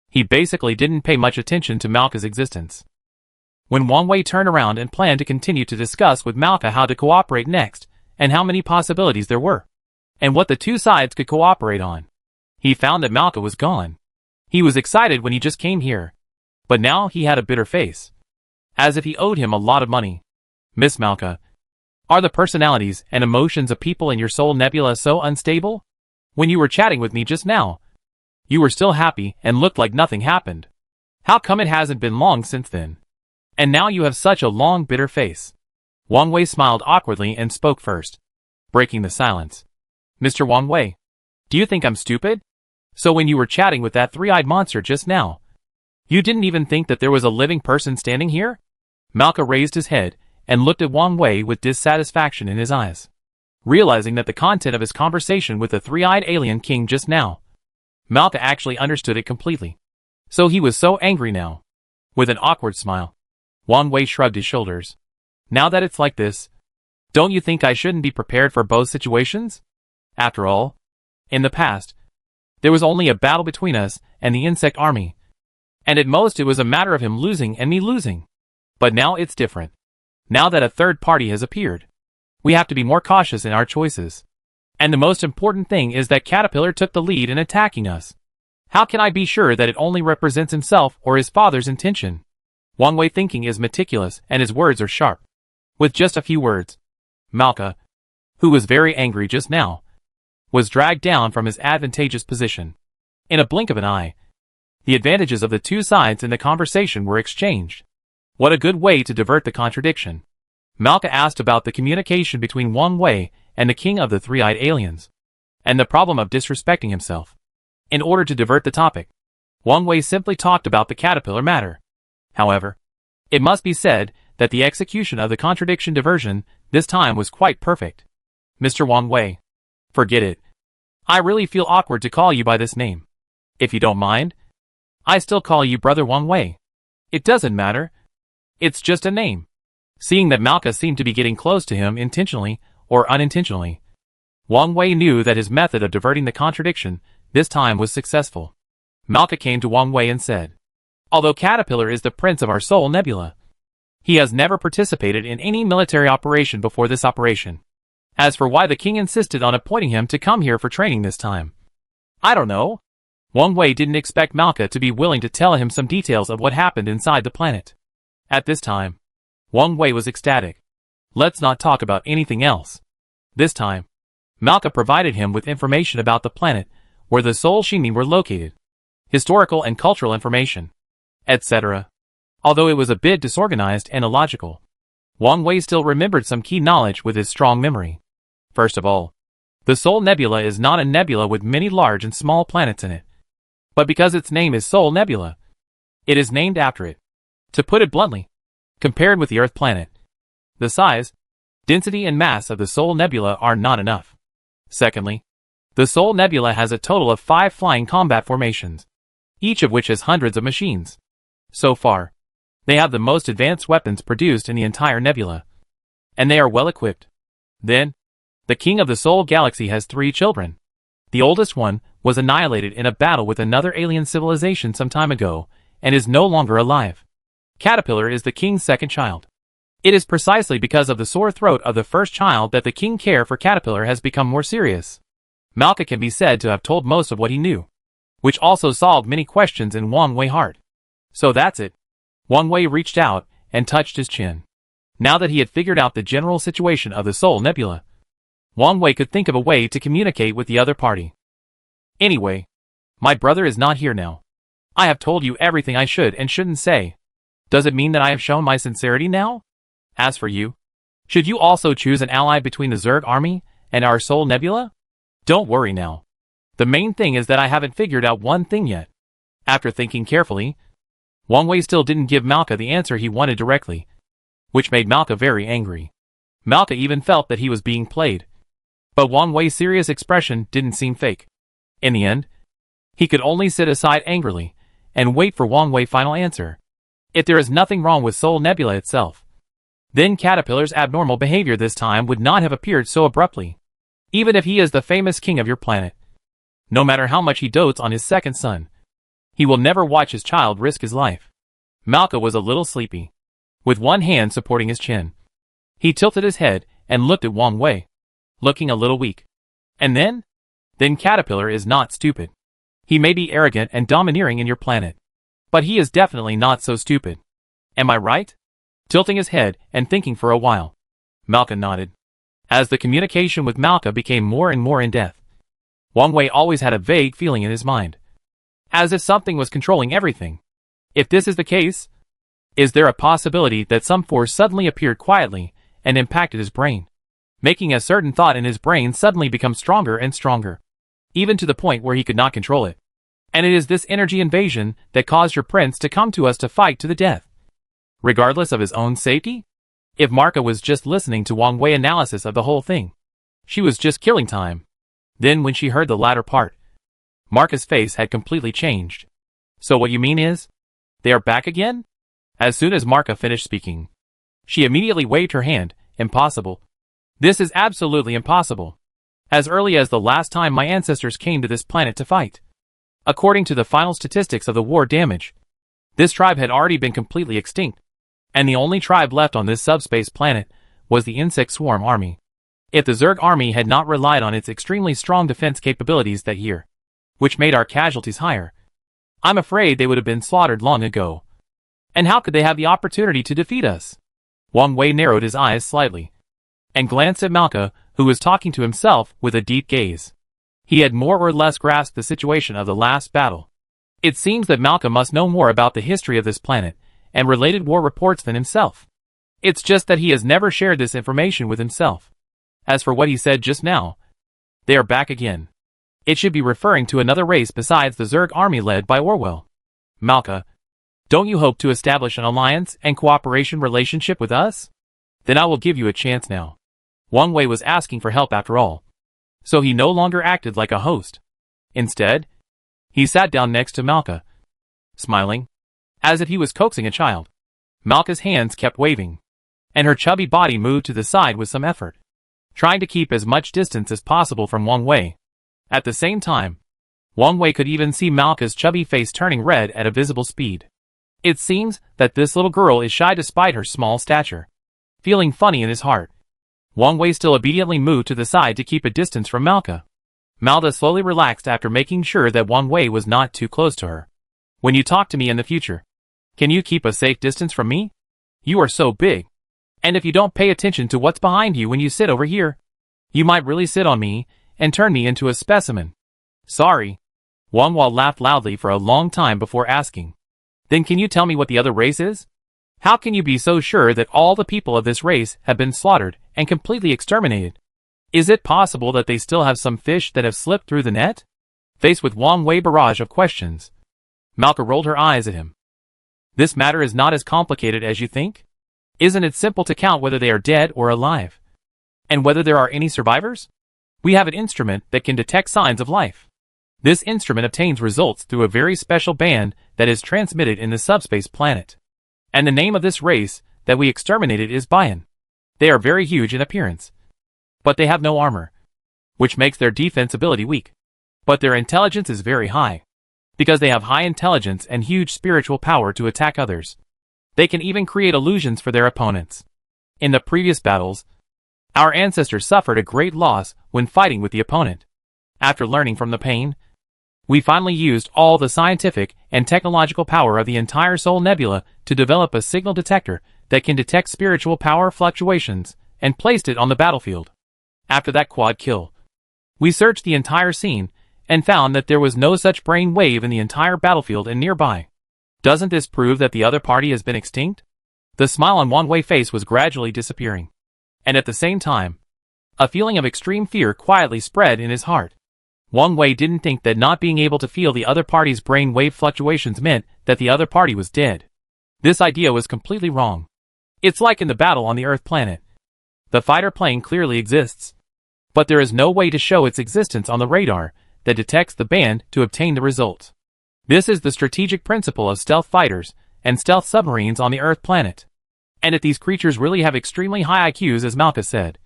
He basically didn't pay much attention to Malka's existence. When Wang Wei turned around and planned to continue to discuss with Malka how to cooperate next, and how many possibilities there were, and what the two sides could cooperate on, he found that Malka was gone. He was excited when he just came here, but now he had a bitter face, as if he owed him a lot of money. Miss Malka, are the personalities and emotions of people in your soul nebula so unstable? When you were chatting with me just now, you were still happy and looked like nothing happened. How come it hasn't been long since then? And now you have such a long bitter face. Wang Wei smiled awkwardly and spoke first, breaking the silence. Mr. Wang Wei, do you think I'm stupid? So when you were chatting with that three-eyed monster just now, you didn't even think that there was a living person standing here? Malka raised his head and looked at Wang Wei with dissatisfaction in his eyes, realizing that the content of his conversation with the three-eyed alien king just now, Malka actually understood it completely. So he was so angry now. With an awkward smile, Wang Wei shrugged his shoulders. Now that it's like this, don't you think I shouldn't be prepared for both situations? After all, in the past, there was only a battle between us and the insect army, and at most it was a matter of him losing and me losing. But now it's different. Now that a third party has appeared, we have to be more cautious in our choices. And the most important thing is that Caterpillar took the lead in attacking us. How can I be sure that it only represents himself or his father's intention? Wang Wei thinking is meticulous and his words are sharp. With just a few words, Malka, who was very angry just now, was dragged down from his advantageous position. In a blink of an eye, the advantages of the two sides in the conversation were exchanged. What a good way to divert the contradiction. Malka asked about the communication between Wang Wei and the king of the three-eyed aliens, and the problem of disrespecting himself. In order to divert the topic, Wang Wei simply talked about the caterpillar matter. However, it must be said that the execution of the contradiction diversion this time was quite perfect. Mr. Wang Wei, forget it. I really feel awkward to call you by this name. If you don't mind, I still call you Brother Wang Wei. It doesn't matter. It's just a name. Seeing that Malka seemed to be getting close to him intentionally or unintentionally, Wang Wei knew that his method of diverting the contradiction this time was successful. Malka came to Wang Wei and said, although Caterpillar is the prince of our soul nebula, he has never participated in any military operation before this operation. As for why the king insisted on appointing him to come here for training this time, I don't know. Wang Wei didn't expect Malka to be willing to tell him some details of what happened inside the planet. At this time, Wang Wei was ecstatic. Let's not talk about anything else. This time, Malka provided him with information about the planet where the Soul Shimi were located, historical and cultural information, etc. Although it was a bit disorganized and illogical, Wang Wei still remembered some key knowledge with his strong memory. First of all, the Soul Nebula is not a nebula with many large and small planets in it, but because its name is Soul Nebula, it is named after it. To put it bluntly, compared with the Earth planet, the size, density and mass of the Soul Nebula are not enough. Secondly, the Soul Nebula has a total of 5 flying combat formations, each of which has hundreds of machines. So far, they have the most advanced weapons produced in the entire nebula, and they are well equipped. Then, the king of the Soul Galaxy has 3 children. The oldest one was annihilated in a battle with another alien civilization some time ago, and is no longer alive. Caterpillar is the king's second child. It is precisely because of the sore throat of the first child that the king's care for Caterpillar has become more serious. Malka can be said to have told most of what he knew, which also solved many questions in Wang Wei's heart. So that's it. Wang Wei reached out and touched his chin. Now that he had figured out the general situation of the Soul Nebula, Wang Wei could think of a way to communicate with the other party. Anyway, my brother is not here now. I have told you everything I should and shouldn't say. Does it mean that I have shown my sincerity now? As for you, should you also choose an ally between the Zerg army and our Soul Nebula? Don't worry now. The main thing is that I haven't figured out one thing yet. After thinking carefully, Wang Wei still didn't give Malca the answer he wanted directly, which made Malca very angry. Malca even felt that he was being played. But Wang Wei's serious expression didn't seem fake. In the end, he could only sit aside angrily and wait for Wang Wei's final answer. If there is nothing wrong with Soul Nebula itself, then Caterpillar's abnormal behavior this time would not have appeared so abruptly. Even if he is the famous king of your planet, no matter how much he dotes on his second son, he will never watch his child risk his life. Malca was a little sleepy, with one hand supporting his chin. He tilted his head and looked at Wang Wei, looking a little weak. And then Caterpillar is not stupid. He may be arrogant and domineering in your planet, but he is definitely not so stupid. Am I right? Tilting his head and thinking for a while, Malca nodded. As the communication with Malca became more and more in-depth, Wang Wei always had a vague feeling in his mind, as if something was controlling everything. If this is the case, is there a possibility that some force suddenly appeared quietly and impacted his brain, making a certain thought in his brain suddenly become stronger and stronger, even to the point where he could not control it? And it is this energy invasion that caused your prince to come to us to fight to the death, regardless of his own safety? If Malca was just listening to Wang Wei's analysis of the whole thing, she was just killing time. Then when she heard the latter part, Malca's face had completely changed. So what you mean is, they are back again? As soon as Malca finished speaking, she immediately waved her hand. Impossible. This is absolutely impossible. As early as the last time my ancestors came to this planet to fight, according to the final statistics of the war damage, this tribe had already been completely extinct, and the only tribe left on this subspace planet was the insect swarm army. If the Zerg army had not relied on its extremely strong defense capabilities that year, which made our casualties higher, I'm afraid they would have been slaughtered long ago. And how could they have the opportunity to defeat us? Wang Wei narrowed his eyes slightly and glanced at Malca, who was talking to himself with a deep gaze. He had more or less grasped the situation of the last battle. It seems that Malca must know more about the history of this planet and related war reports than himself. It's just that he has never shared this information with himself. As for what he said just now, they are back again. It should be referring to another race besides the Zerg army led by Orwell. Malca, don't you hope to establish an alliance and cooperation relationship with us? Then I will give you a chance now. Wang Wei was asking for help after all, so he no longer acted like a host. Instead, he sat down next to Malca, smiling, as if he was coaxing a child. Malca's hands kept waving, and her chubby body moved to the side with some effort, trying to keep as much distance as possible from Wang Wei. At the same time, Wang Wei could even see Malca's chubby face turning red at a visible speed. It seems that this little girl is shy despite her small stature. Feeling funny in his heart, Wang Wei still obediently moved to the side to keep a distance from Malca. Malca slowly relaxed after making sure that Wang Wei was not too close to her. When you talk to me in the future, can you keep a safe distance from me? You are so big. And if you don't pay attention to what's behind you when you sit over here, you might really sit on me and turn me into a specimen. Sorry. Wang Wei laughed loudly for a long time before asking, then can you tell me what the other race is? How can you be so sure that all the people of this race have been slaughtered and completely exterminated? Is it possible that they still have some fish that have slipped through the net? Faced with Wang Wei's barrage of questions, Malca rolled her eyes at him. This matter is not as complicated as you think? Isn't it simple to count whether they are dead or alive? And whether there are any survivors? We have an instrument that can detect signs of life. This instrument obtains results through a very special band that is transmitted in the subspace planet. And the name of this race that we exterminated is Bion. They are very huge in appearance, but they have no armor, which makes their defense ability weak. But their intelligence is very high, because they have high intelligence and huge spiritual power to attack others. They can even create illusions for their opponents. In the previous battles, our ancestors suffered a great loss when fighting with the opponent. After learning from the pain, we finally used all the scientific and technological power of the entire Soul Nebula to develop a signal detector that can detect spiritual power fluctuations and placed it on the battlefield. After that quad kill, we searched the entire scene and found that there was no such brain wave in the entire battlefield and nearby. Doesn't this prove that the other party has been extinct? The smile on Wang Wei's face was gradually disappearing, and at the same time, a feeling of extreme fear quietly spread in his heart. Wang Wei didn't think that not being able to feel the other party's brain wave fluctuations meant that the other party was dead. This idea was completely wrong. It's like in the battle on the Earth planet. The fighter plane clearly exists, but there is no way to show its existence on the radar that detects the band to obtain the results. This is the strategic principle of stealth fighters and stealth submarines on the Earth planet. And if these creatures really have extremely high IQs, as Malka said,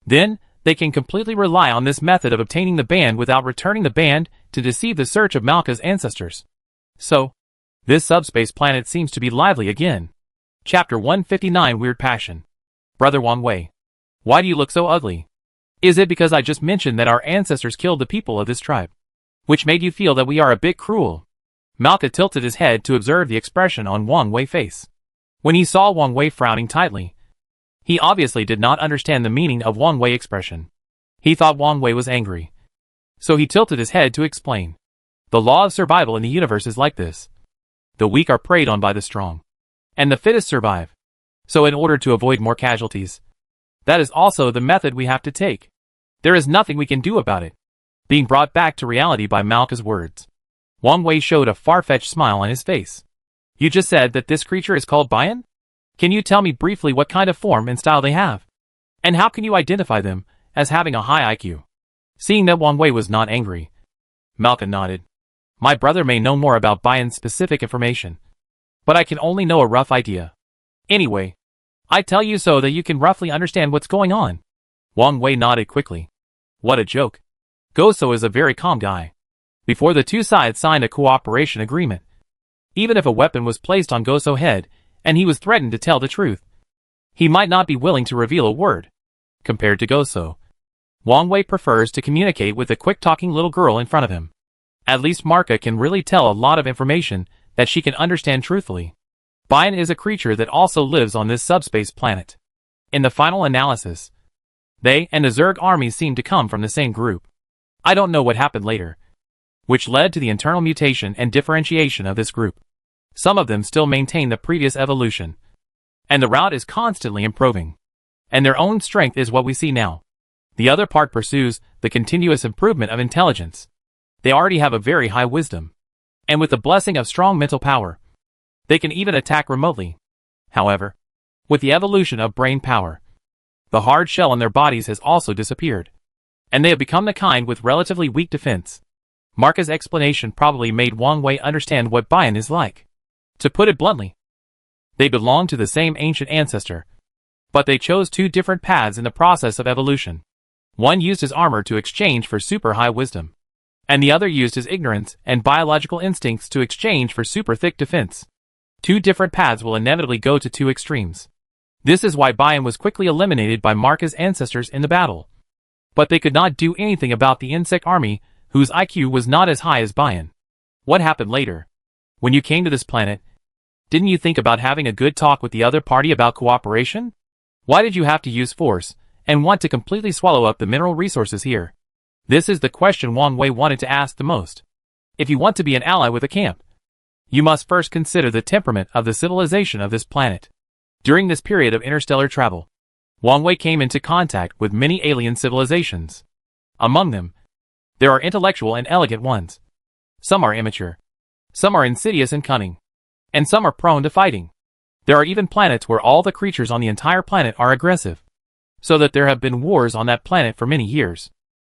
then they can completely rely on this method of obtaining the band without returning the band to deceive the search of Malka's ancestors. So, this subspace planet seems to be lively again. Chapter 159 Weird Passion. Brother Wang Wei, why do you look so ugly? Is it because I just mentioned that our ancestors killed the people of this tribe, which made you feel that we are a bit cruel? Malka tilted his head to observe the expression on Wang Wei's face. When he saw Wang Wei frowning tightly, he obviously did not understand the meaning of Wang Wei's expression. He thought Wang Wei was angry, so he tilted his head to explain. The law of survival in the universe is like this. The weak are preyed on by the strong, and the fittest survive. So in order to avoid more casualties, that is also the method we have to take. There is nothing we can do about it. Being brought back to reality by Malka's words, Wang Wei showed a far-fetched smile on his face. You just said that this creature is called Bian? Can you tell me briefly what kind of form and style they have? And how can you identify them as having a high IQ? Seeing that Wang Wei was not angry, Malka nodded. My brother may know more about Bian's specific information, but I can only know a rough idea. Anyway, I tell you so that you can roughly understand what's going on. Wang Wei nodded quickly. What a joke. Goso is a very calm guy. Before the two sides signed a cooperation agreement, even if a weapon was placed on Goso's head and he was threatened to tell the truth, he might not be willing to reveal a word. Compared to Goso, Wang Wei prefers to communicate with the quick-talking little girl in front of him. At least Marka can really tell a lot of information that she can understand truthfully. Bian is a creature that also lives on this subspace planet. In the final analysis, they and the Zerg armies seem to come from the same group. I don't know what happened later, which led to the internal mutation and differentiation of this group. Some of them still maintain the previous evolution, and the route is constantly improving, and their own strength is what we see now. The other part pursues the continuous improvement of intelligence. They already have a very high wisdom, and with the blessing of strong mental power, they can even attack remotely. However, with the evolution of brain power, the hard shell on their bodies has also disappeared, and they have become the kind with relatively weak defense. Marka's explanation probably made Wang Wei understand what Bian is like. To put it bluntly, they belong to the same ancient ancestor, but they chose two different paths in the process of evolution. One used his armor to exchange for super high wisdom, and the other used his ignorance and biological instincts to exchange for super thick defense. Two different paths will inevitably go to two extremes. This is why Bian was quickly eliminated by Marka's ancestors in the battle. But they could not do anything about the insect army, whose IQ was not as high as Bian. What happened later? When you came to this planet, didn't you think about having a good talk with the other party about cooperation? Why did you have to use force and want to completely swallow up the mineral resources here? This is the question Wang Wei wanted to ask the most. If you want to be an ally with a camp, you must first consider the temperament of the civilization of this planet. During this period of interstellar travel, Wang Wei came into contact with many alien civilizations. Among them, there are intellectual and elegant ones. Some are immature. Some are insidious and cunning. And some are prone to fighting. There are even planets where all the creatures on the entire planet are aggressive, so that there have been wars on that planet for many years.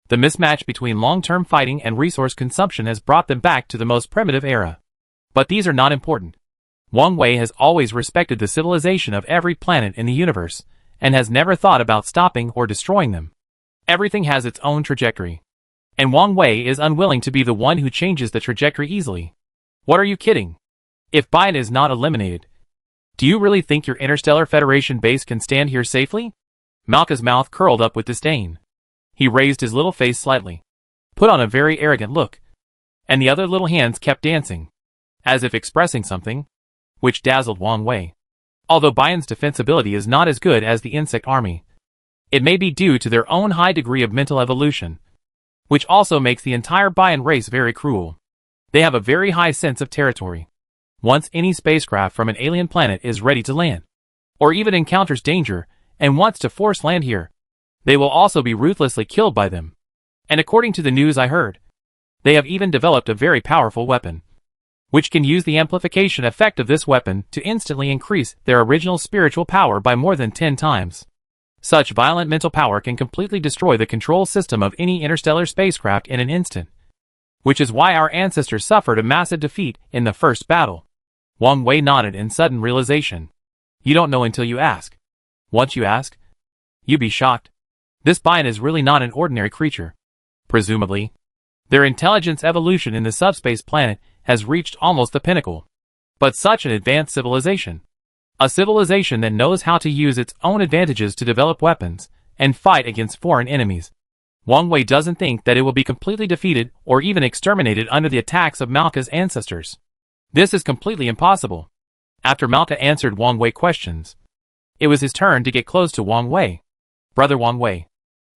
The mismatch between long-term fighting and resource consumption has brought them back to the most primitive era. But these are not important. Wang Wei has always respected the civilization of every planet in the universe, and has never thought about stopping or destroying them. Everything has its own trajectory, and Wang Wei is unwilling to be the one who changes the trajectory easily. What are you kidding? If Bian is not eliminated, do you really think your Interstellar Federation base can stand here safely? Malka's mouth curled up with disdain. He raised his little face slightly, put on a very arrogant look, and the other little hands kept dancing, as if expressing something, which dazzled Wang Wei. Although Bian's defensibility is not as good as the insect army, it may be due to their own high degree of mental evolution, which also makes the entire Bian race very cruel. They have a very high sense of territory. Once any spacecraft from an alien planet is ready to land, or even encounters danger and wants to force land here, they will also be ruthlessly killed by them. And according to the news I heard, they have even developed a very powerful weapon, which can use the amplification effect of this weapon to instantly increase their original spiritual power by more than 10 times. Such violent mental power can completely destroy the control system of any interstellar spacecraft in an instant, which is why our ancestors suffered a massive defeat in the first battle. Wang Wei nodded in sudden realization. You don't know until you ask. Once you ask, you'd be shocked. This Bion is really not an ordinary creature. Presumably, their intelligence evolution in the subspace planet has reached almost the pinnacle. But such an advanced civilization. A civilization that knows how to use its own advantages to develop weapons and fight against foreign enemies. Wang Wei doesn't think that it will be completely defeated or even exterminated under the attacks of Malka's ancestors. This is completely impossible. After Malka answered Wang Wei questions, it was his turn to get close to Wang Wei. Brother Wang Wei,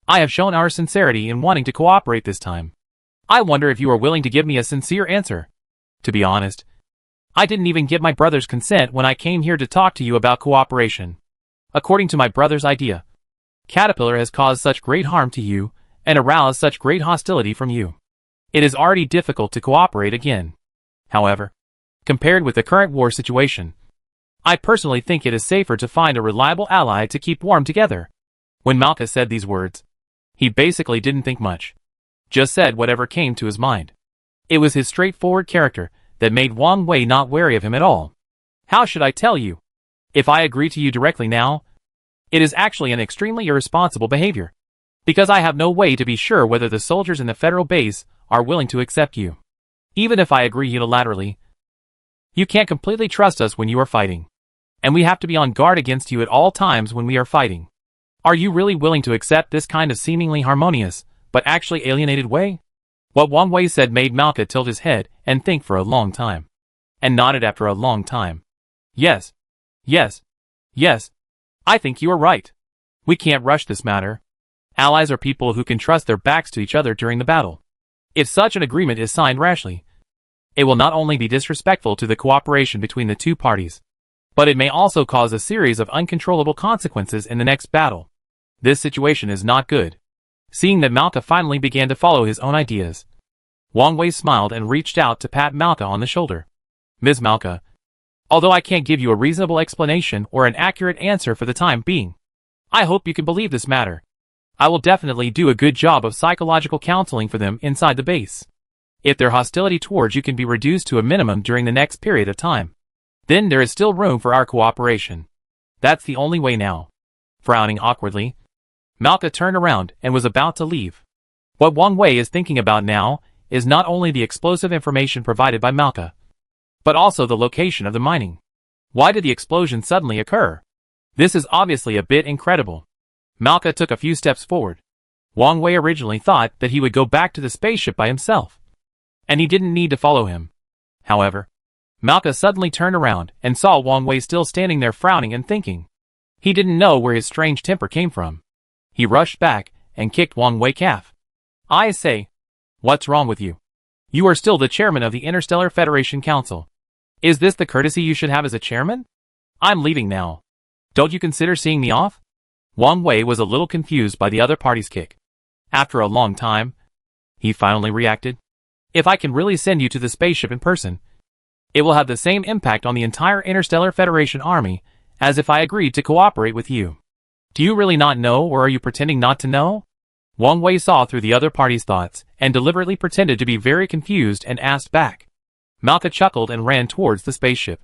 I have shown our sincerity in wanting to cooperate this time. I wonder if you are willing to give me a sincere answer. To be honest, I didn't even get my brother's consent when I came here to talk to you about cooperation. According to my brother's idea, Caterpillar has caused such great harm to you and aroused such great hostility from you. It is already difficult to cooperate again. However, compared with the current war situation, I personally think it is safer to find a reliable ally to keep warm together. When Malka said these words, he basically didn't think much. Just said whatever came to his mind. It was his straightforward character that made Wang Wei not wary of him at all. How should I tell you? If I agree to you directly now, it is actually an extremely irresponsible behavior, because I have no way to be sure whether the soldiers in the federal base are willing to accept you. Even if I agree unilaterally, you can't completely trust us when you are fighting, and we have to be on guard against you at all times when we are fighting. Are you really willing to accept this kind of seemingly harmonious, but actually alienated way? What Wang Wei said made Malka tilt his head and think for a long time, and nodded after a long time. Yes. Yes. Yes. I think you are right. We can't rush this matter. Allies are people who can trust their backs to each other during the battle. If such an agreement is signed rashly, it will not only be disrespectful to the cooperation between the two parties, but it may also cause a series of uncontrollable consequences in the next battle. This situation is not good. Seeing that Malka finally began to follow his own ideas, Wang Wei smiled and reached out to pat Malka on the shoulder. Ms. Malka, although I can't give you a reasonable explanation or an accurate answer for the time being, I hope you can believe this matter. I will definitely do a good job of psychological counseling for them inside the base. If their hostility towards you can be reduced to a minimum during the next period of time, then there is still room for our cooperation. That's the only way now. Frowning awkwardly, Malka turned around and was about to leave. What Wang Wei is thinking about now is not only the explosive information provided by Malka, but also the location of the mining. Why did the explosion suddenly occur? This is obviously a bit incredible. Malka took a few steps forward. Wang Wei originally thought that he would go back to the spaceship by himself, and he didn't need to follow him. However, Malka suddenly turned around and saw Wang Wei still standing there frowning and thinking. He didn't know where his strange temper came from. He rushed back and kicked Wang Wei calf. I say, what's wrong with you? You are still the chairman of the Interstellar Federation Council. Is this the courtesy you should have as a chairman? I'm leaving now. Don't you consider seeing me off? Wang Wei was a little confused by the other party's kick. After a long time, he finally reacted. If I can really send you to the spaceship in person, it will have the same impact on the entire Interstellar Federation army as if I agreed to cooperate with you. Do you really not know, or are you pretending not to know? Wang Wei saw through the other party's thoughts and deliberately pretended to be very confused and asked back. Malka chuckled and ran towards the spaceship,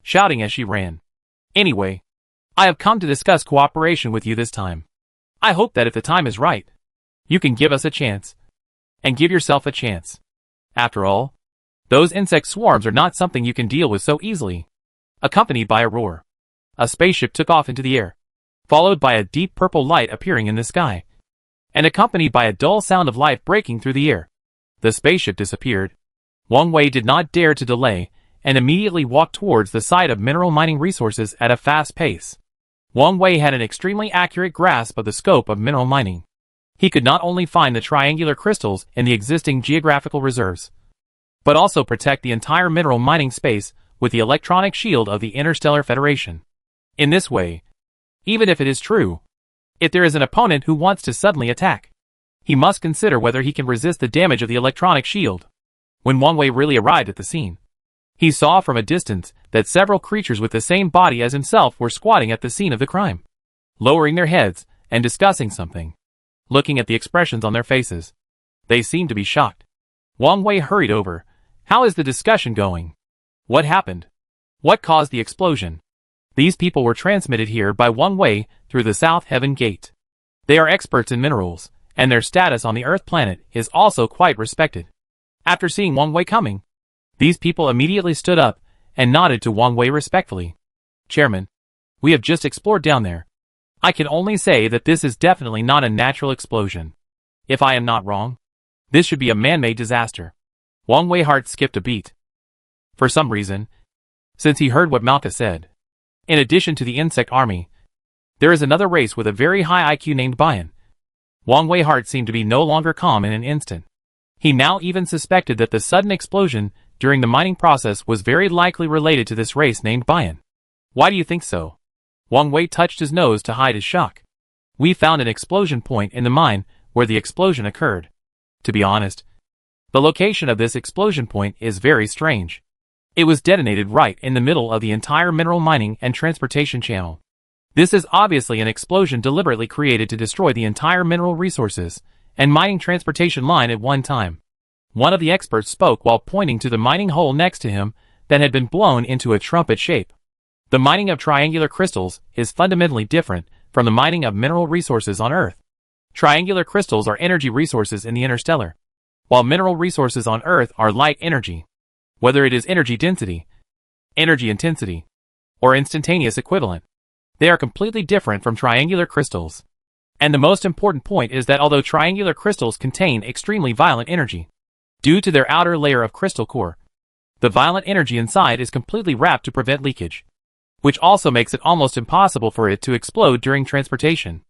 shouting as she ran. Anyway, I have come to discuss cooperation with you this time. I hope that if the time is right, you can give us a chance. And give yourself a chance. After all, those insect swarms are not something you can deal with so easily. Accompanied by a roar, a spaceship took off into the air, followed by a deep purple light appearing in the sky, and accompanied by a dull sound of life breaking through the air. The spaceship disappeared. Wang Wei did not dare to delay, and immediately walked towards the site of mineral mining resources at a fast pace. Wang Wei had an extremely accurate grasp of the scope of mineral mining. He could not only find the triangular crystals in the existing geographical reserves, but also protect the entire mineral mining space with the electronic shield of the Interstellar Federation. In this way, even if it is true, if there is an opponent who wants to suddenly attack, He must consider whether he can resist the damage of the electronic shield. When Wang Wei really arrived at the scene, he saw from a distance that several creatures with the same body as himself were squatting at the scene of the crime, lowering their heads and discussing something. Looking at the expressions on their faces, they seemed to be shocked. Wang Wei hurried over. How is the discussion going? What happened? What caused the explosion? These people were transmitted here by Wang Wei through the South Heaven Gate. They are experts in minerals, and their status on the Earth planet is also quite respected. After seeing Wang Wei coming, these people immediately stood up and nodded to Wang Wei respectfully. Chairman, we have just explored down there. I can only say that this is definitely not a natural explosion. If I am not wrong, this should be a man-made disaster. Wang Wei's heart skipped a beat. For some reason, since he heard what Malka said, in addition to the insect army, there is another race with a very high IQ named Bian. Wang Wei's heart seemed to be no longer calm in an instant. He now even suspected that the sudden explosion during the mining process was very likely related to this race named Bian. Why do you think so? Wang Wei touched his nose to hide his shock. We found an explosion point in the mine where the explosion occurred. To be honest, the location of this explosion point is very strange. It was detonated right in the middle of the entire mineral mining and transportation channel. This is obviously an explosion deliberately created to destroy the entire mineral resources and mining transportation line at one time. One of the experts spoke while pointing to the mining hole next to him that had been blown into a trumpet shape. The mining of triangular crystals is fundamentally different from the mining of mineral resources on Earth. Triangular crystals are energy resources in the interstellar, while mineral resources on Earth are light energy. Whether it is energy density, energy intensity, or instantaneous equivalent, they are completely different from triangular crystals. And the most important point is that although triangular crystals contain extremely violent energy, due to their outer layer of crystal core, the violent energy inside is completely wrapped to prevent leakage, which also makes it almost impossible for it to explode during transportation,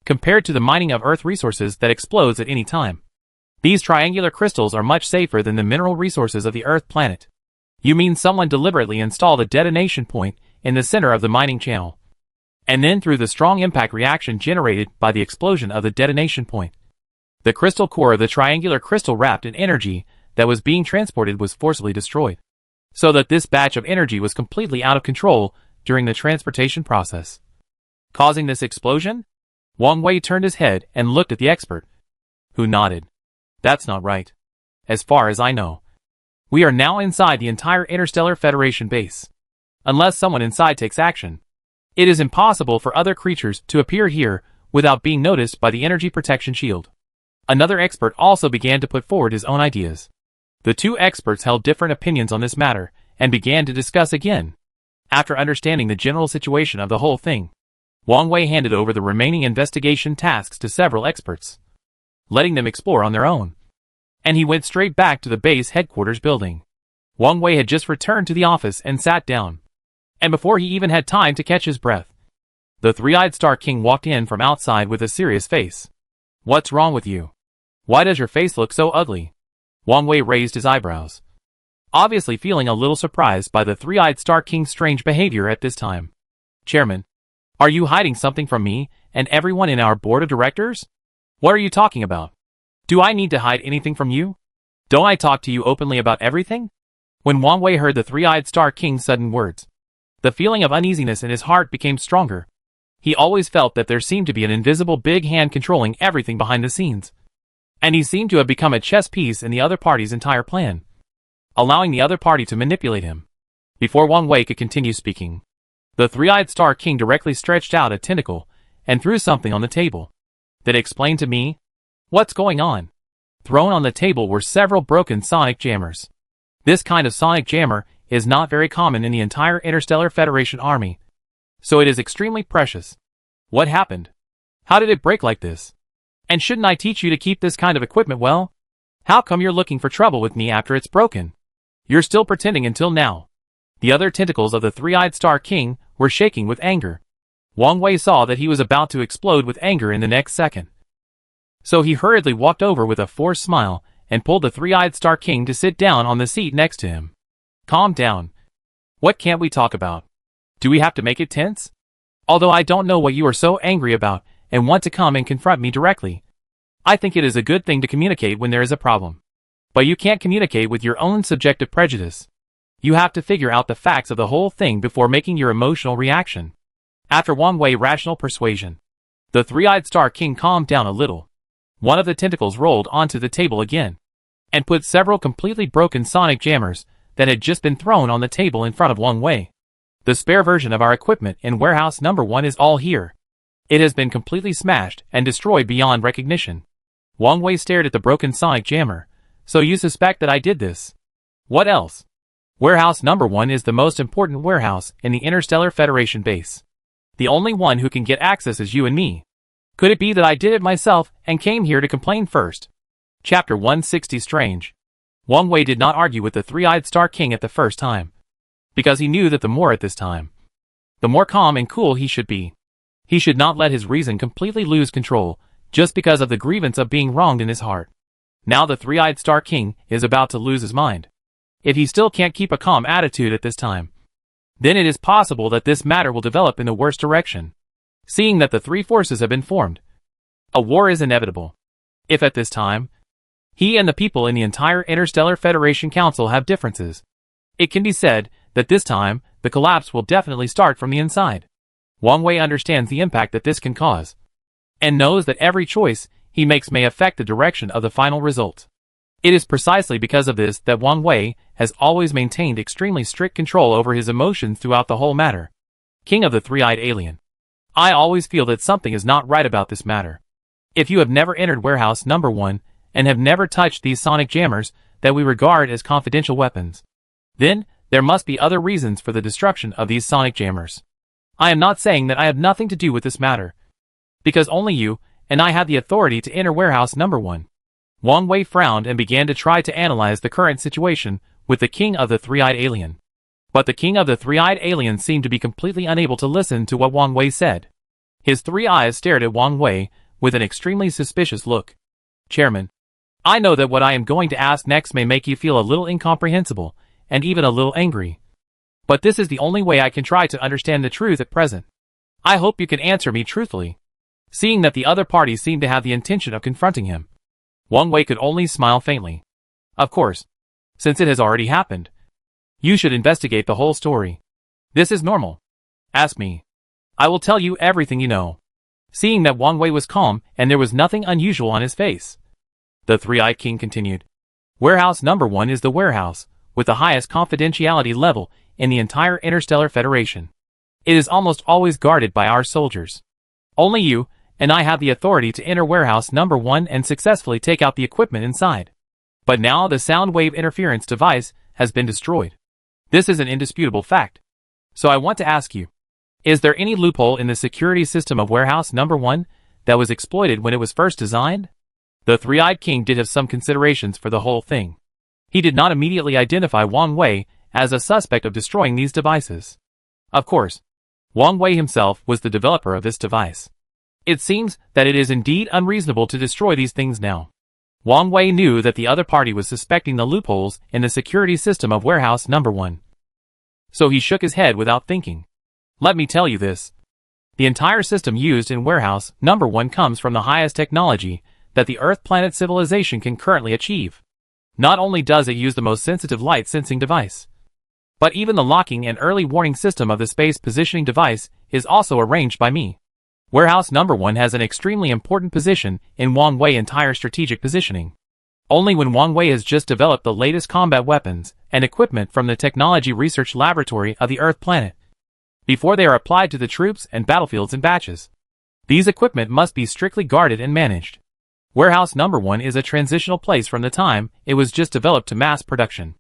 compared to the mining of Earth resources that explodes at any time. These triangular crystals are much safer than the mineral resources of the Earth planet. You mean someone deliberately installed a detonation point in the center of the mining channel, and then through the strong impact reaction generated by the explosion of the detonation point, the crystal core of the triangular crystal wrapped in energy that was being transported was forcibly destroyed, so that this batch of energy was completely out of control during the transportation process, causing this explosion? Wang Wei turned his head and looked at the expert, who nodded. That's not right. As far as I know, we are now inside the entire Interstellar Federation base. Unless someone inside takes action, it is impossible for other creatures to appear here without being noticed by the energy protection shield. Another expert also began to put forward his own ideas. The two experts held different opinions on this matter and began to discuss again. After understanding the general situation of the whole thing, Wang Wei handed over the remaining investigation tasks to several experts, letting them explore on their own. And he went straight back to the base headquarters building. Wang Wei had just returned to the office and sat down. And before he even had time to catch his breath, the three-eyed Star King walked in from outside with a serious face. What's wrong with you? Why does your face look so ugly? Wang Wei raised his eyebrows, obviously feeling a little surprised by the three-eyed Star King's strange behavior at this time. Chairman, are you hiding something from me and everyone in our board of directors? What are you talking about? Do I need to hide anything from you? Don't I talk to you openly about everything? When Wang Wei heard the three-eyed Star King's sudden words, the feeling of uneasiness in his heart became stronger. He always felt that there seemed to be an invisible big hand controlling everything behind the scenes, and he seemed to have become a chess piece in the other party's entire plan, allowing the other party to manipulate him. Before Wang Wei could continue speaking, the three-eyed Star King directly stretched out a tentacle and threw something on the table. That explained to me? What's going on? Thrown on the table were several broken sonic jammers. This kind of sonic jammer is not very common in the entire Interstellar Federation army, so it is extremely precious. What happened? How did it break like this? And shouldn't I teach you to keep this kind of equipment well? How come you're looking for trouble with me after it's broken? You're still pretending until now. The other tentacles of the three-eyed Star King were shaking with anger. Wang Wei saw that he was about to explode with anger in the next second. So he hurriedly walked over with a forced smile and pulled the three-eyed Star King to sit down on the seat next to him. Calm down. What can't we talk about? Do we have to make it tense? Although I don't know what you are so angry about and want to come and confront me directly, I think it is a good thing to communicate when there is a problem. But you can't communicate with your own subjective prejudice. You have to figure out the facts of the whole thing before making your emotional reaction. After Wang Wei's rational persuasion, the three-eyed Star King calmed down a little. One of the tentacles rolled onto the table again, and put several completely broken sonic jammers that had just been thrown on the table in front of Wang Wei. The spare version of our equipment in warehouse number 1 is all here. It has been completely smashed and destroyed beyond recognition. Wang Wei stared at the broken sonic jammer. So you suspect that I did this? What else? Warehouse number 1 is the most important warehouse in the Interstellar Federation base. The only one who can get access is you and me. Could it be that I did it myself and came here to complain first? Chapter 160 Strange. Wang Wei did not argue with the three-eyed Star King at the first time, because he knew that the more at this time, the more calm and cool he should be. He should not let his reason completely lose control, just because of the grievance of being wronged in his heart. Now the three-eyed Star King is about to lose his mind. If he still can't keep a calm attitude at this time, then it is possible that this matter will develop in the worst direction. Seeing that the three forces have been formed, a war is inevitable. If at this time, he and the people in the entire Interstellar Federation Council have differences, it can be said that this time, the collapse will definitely start from the inside. Wang Wei understands the impact that this can cause, and knows that every choice he makes may affect the direction of the final result. It is precisely because of this that Wang Wei has always maintained extremely strict control over his emotions throughout the whole matter. King of the Three-Eyed Alien. I always feel that something is not right about this matter. If you have never entered warehouse number 1 and have never touched these sonic jammers that we regard as confidential weapons, then there must be other reasons for the destruction of these sonic jammers. I am not saying that I have nothing to do with this matter, because only you and I have the authority to enter warehouse number 1. Wang Wei frowned and began to try to analyze the current situation with the King of the Three-Eyed Alien. But the King of the Three-Eyed Alien seemed to be completely unable to listen to what Wang Wei said. His three eyes stared at Wang Wei with an extremely suspicious look. Chairman, I know that what I am going to ask next may make you feel a little incomprehensible, and even a little angry. But this is the only way I can try to understand the truth at present. I hope you can answer me truthfully. Seeing that the other party seemed to have the intention of confronting him, Wang Wei could only smile faintly. Of course, since it has already happened, you should investigate the whole story. This is normal. Ask me. I will tell you everything you know. Seeing that Wang Wei was calm and there was nothing unusual on his face, the Three-Eyed King continued. Warehouse number 1 is the warehouse with the highest confidentiality level in the entire Interstellar Federation. It is almost always guarded by our soldiers. Only you and I have the authority to enter warehouse number 1 and successfully take out the equipment inside. But now the sound wave interference device has been destroyed. This is an indisputable fact. So I want to ask you, is there any loophole in the security system of warehouse number 1 that was exploited when it was first designed? The Three-Eyed King did have some considerations for the whole thing. He did not immediately identify Wang Wei as a suspect of destroying these devices. Of course, Wang Wei himself was the developer of this device. It seems that it is indeed unreasonable to destroy these things now. Wang Wei knew that the other party was suspecting the loopholes in the security system of warehouse number 1. So he shook his head without thinking. Let me tell you this. The entire system used in warehouse number 1 comes from the highest technology that the Earth planet civilization can currently achieve. Not only does it use the most sensitive light sensing device, but even the locking and early warning system of the space positioning device is also arranged by me. Warehouse number 1 has an extremely important position in Wang Wei's entire strategic positioning. Only when Wang Wei has just developed the latest combat weapons and equipment from the Technology Research Laboratory of the Earth planet, before they are applied to the troops and battlefields in batches. These equipment must be strictly guarded and managed. Warehouse number 1 is a transitional place from the time it was just developed to mass production.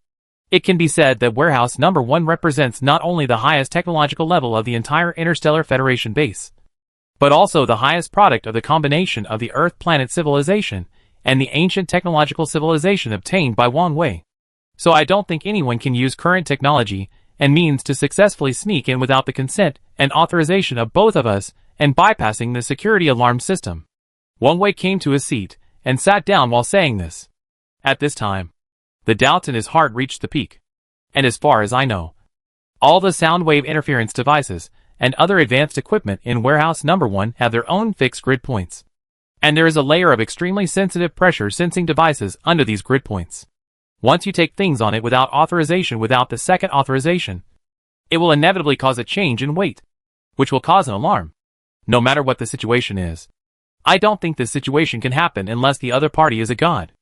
It can be said that warehouse number 1 represents not only the highest technological level of the entire Interstellar Federation base, but also the highest product of the combination of the Earth planet civilization and the ancient technological civilization obtained by Wang Wei. So I don't think anyone can use current technology and means to successfully sneak in without the consent and authorization of both of us and bypassing the security alarm system. Wang Wei came to his seat and sat down while saying this. At this time, the doubts in his heart reached the peak. And as far as I know, all the sound wave interference devices and other advanced equipment in warehouse number 1 have their own fixed grid points. And there is a layer of extremely sensitive pressure sensing devices under these grid points. Once you take things on it without authorization, without the second authorization, it will inevitably cause a change in weight, which will cause an alarm, no matter what the situation is. I don't think this situation can happen unless the other party is a god.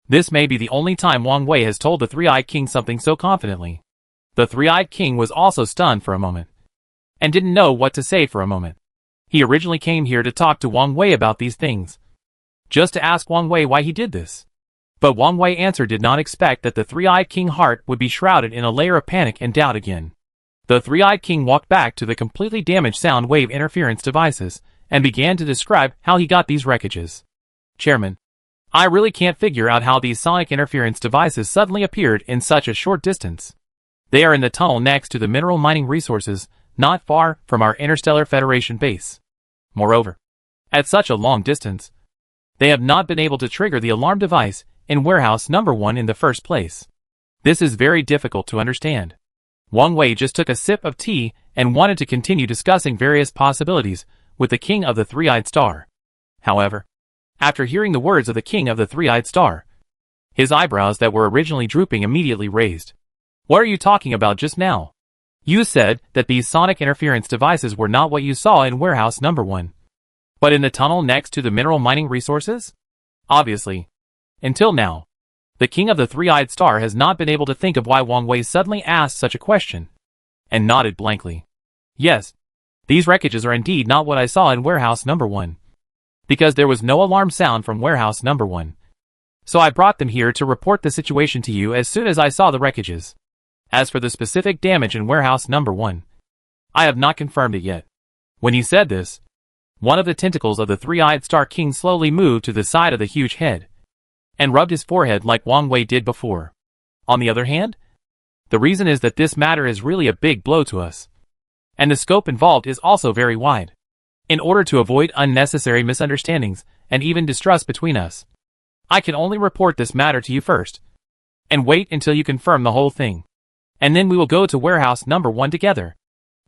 This may be the only time Wang Wei has told the Three-Eyed King something so confidently. The Three-Eyed King was also stunned for a moment, and didn't know what to say for a moment. He originally came here to talk to Wang Wei about these things, just to ask Wang Wei why he did this. But Wang Wei did not expect that the Three-Eyed King heart would be shrouded in a layer of panic and doubt again. The Three-Eyed King walked back to the completely damaged sound wave interference devices, and began to describe how he got these wreckages. Chairman, I really can't figure out how these sonic interference devices suddenly appeared in such a short distance. They are in the tunnel next to the mineral mining resources, not far from our Interstellar Federation base. Moreover, at such a long distance, they have not been able to trigger the alarm device in warehouse number 1 in the first place. This is very difficult to understand. Wang Wei just took a sip of tea and wanted to continue discussing various possibilities with the King of the Three-Eyed Star. However, after hearing the words of the King of the Three-Eyed Star, his eyebrows that were originally drooping immediately raised. What are you talking about just now? You said that these sonic interference devices were not what you saw in warehouse number 1, but in the tunnel next to the mineral mining resources? Obviously. Until now, the King of the Three-Eyed Star has not been able to think of why Wang Wei suddenly asked such a question, and nodded blankly. Yes, these wreckages are indeed not what I saw in warehouse number 1, because there was no alarm sound from warehouse number 1. So I brought them here to report the situation to you as soon as I saw the wreckages. As for the specific damage in warehouse number 1, I have not confirmed it yet. When he said this, one of the tentacles of the Three-Eyed Star King slowly moved to the side of the huge head, and rubbed his forehead like Wang Wei did before. On the other hand, the reason is that this matter is really a big blow to us, and the scope involved is also very wide. In order to avoid unnecessary misunderstandings and even distrust between us, I can only report this matter to you first, and wait until you confirm the whole thing, and then we will go to warehouse number 1 together.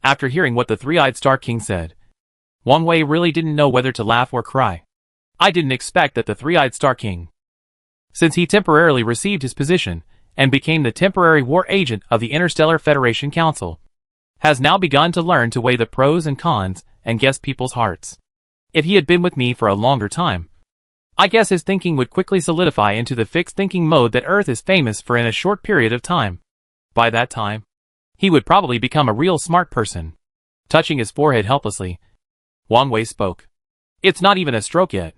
After hearing what the Three-Eyed Star King said, Wang Wei really didn't know whether to laugh or cry. I didn't expect that the Three-Eyed Star King, since he temporarily received his position and became the temporary war agent of the Interstellar Federation Council, has now begun to learn to weigh the pros and cons and guess people's hearts. If he had been with me for a longer time, I guess his thinking would quickly solidify into the fixed thinking mode that Earth is famous for in a short period of time. By that time, he would probably become a real smart person. Touching his forehead helplessly, Wang Wei spoke. It's not even a stroke yet.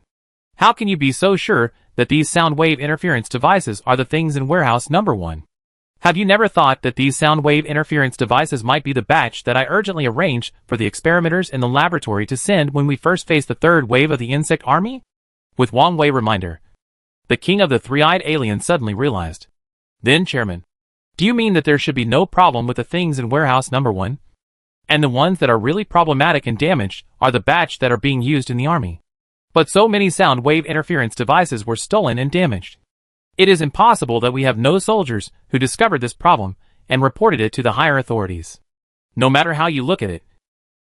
How can you be so sure that these sound wave interference devices are the things in warehouse number 1? Have you never thought that these sound wave interference devices might be the batch that I urgently arranged for the experimenters in the laboratory to send when we first faced the third wave of the insect army? With Wang Wei reminder, the King of the Three-Eyed Alien suddenly realized. Then, Chairman, do you mean that there should be no problem with the things in warehouse number 1? And the ones that are really problematic and damaged are the batch that are being used in the army. But so many sound wave interference devices were stolen and damaged. It is impossible that we have no soldiers who discovered this problem and reported it to the higher authorities. No matter how you look at it,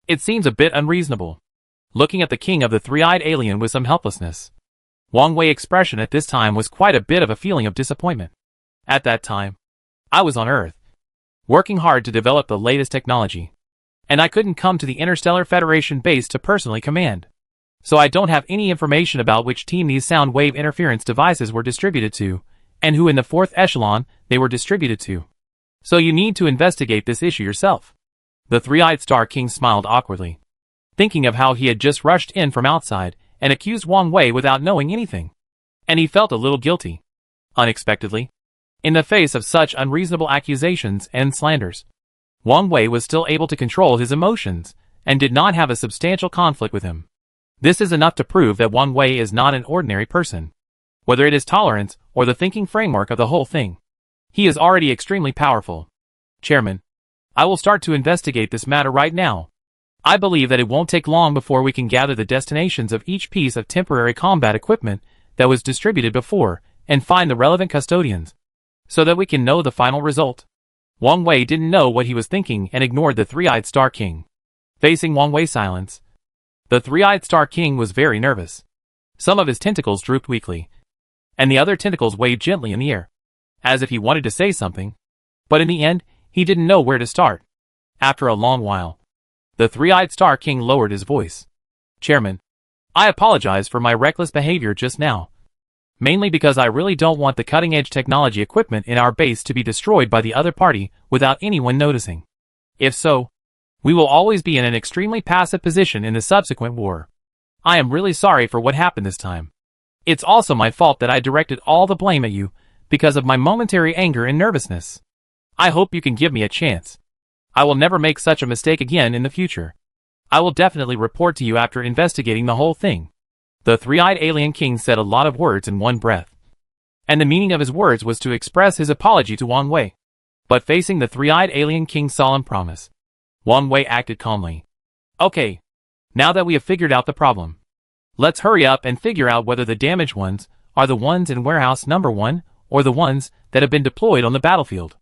it seems a bit unreasonable. Looking at the King of the Three-Eyed Alien with some helplessness, Wang Wei's expression at this time was quite a bit of a feeling of disappointment. At that time, I was on Earth, working hard to develop the latest technology, and I couldn't come to the Interstellar Federation base to personally command. So I don't have any information about which team these sound wave interference devices were distributed to, and who in the 4th echelon they were distributed to. So you need to investigate this issue yourself. The Three-Eyed Star King smiled awkwardly, thinking of how he had just rushed in from outside and accused Wang Wei without knowing anything. And he felt a little guilty. Unexpectedly, in the face of such unreasonable accusations and slanders, Wang Wei was still able to control his emotions and did not have a substantial conflict with him. This is enough to prove that Wang Wei is not an ordinary person. Whether it is tolerance or the thinking framework of the whole thing, he is already extremely powerful. Chairman, I will start to investigate this matter right now. I believe that it won't take long before we can gather the destinations of each piece of temporary combat equipment that was distributed before and find the relevant custodians, so that we can know the final result. Wang Wei didn't know what he was thinking and ignored the Three-Eyed Star King. Facing Wang Wei's silence, the Three-Eyed Star King was very nervous. Some of his tentacles drooped weakly, and the other tentacles waved gently in the air, as if he wanted to say something, but in the end, he didn't know where to start. After a long while, the three-eyed Star King lowered his voice. Chairman, I apologize for my reckless behavior just now. Mainly because I really don't want the cutting-edge technology equipment in our base to be destroyed by the other party without anyone noticing. If so, we will always be in an extremely passive position in the subsequent war. I am really sorry for what happened this time. It's also my fault that I directed all the blame at you because of my momentary anger and nervousness. I hope you can give me a chance. I will never make such a mistake again in the future. I will definitely report to you after investigating the whole thing. The three-eyed alien king said a lot of words in one breath, and the meaning of his words was to express his apology to Wang Wei. But facing the three-eyed alien king's solemn promise, Wang Wei acted calmly. Okay, now that we have figured out the problem, let's hurry up and figure out whether the damaged ones are the ones in warehouse number 1 or the ones that have been deployed on the battlefield.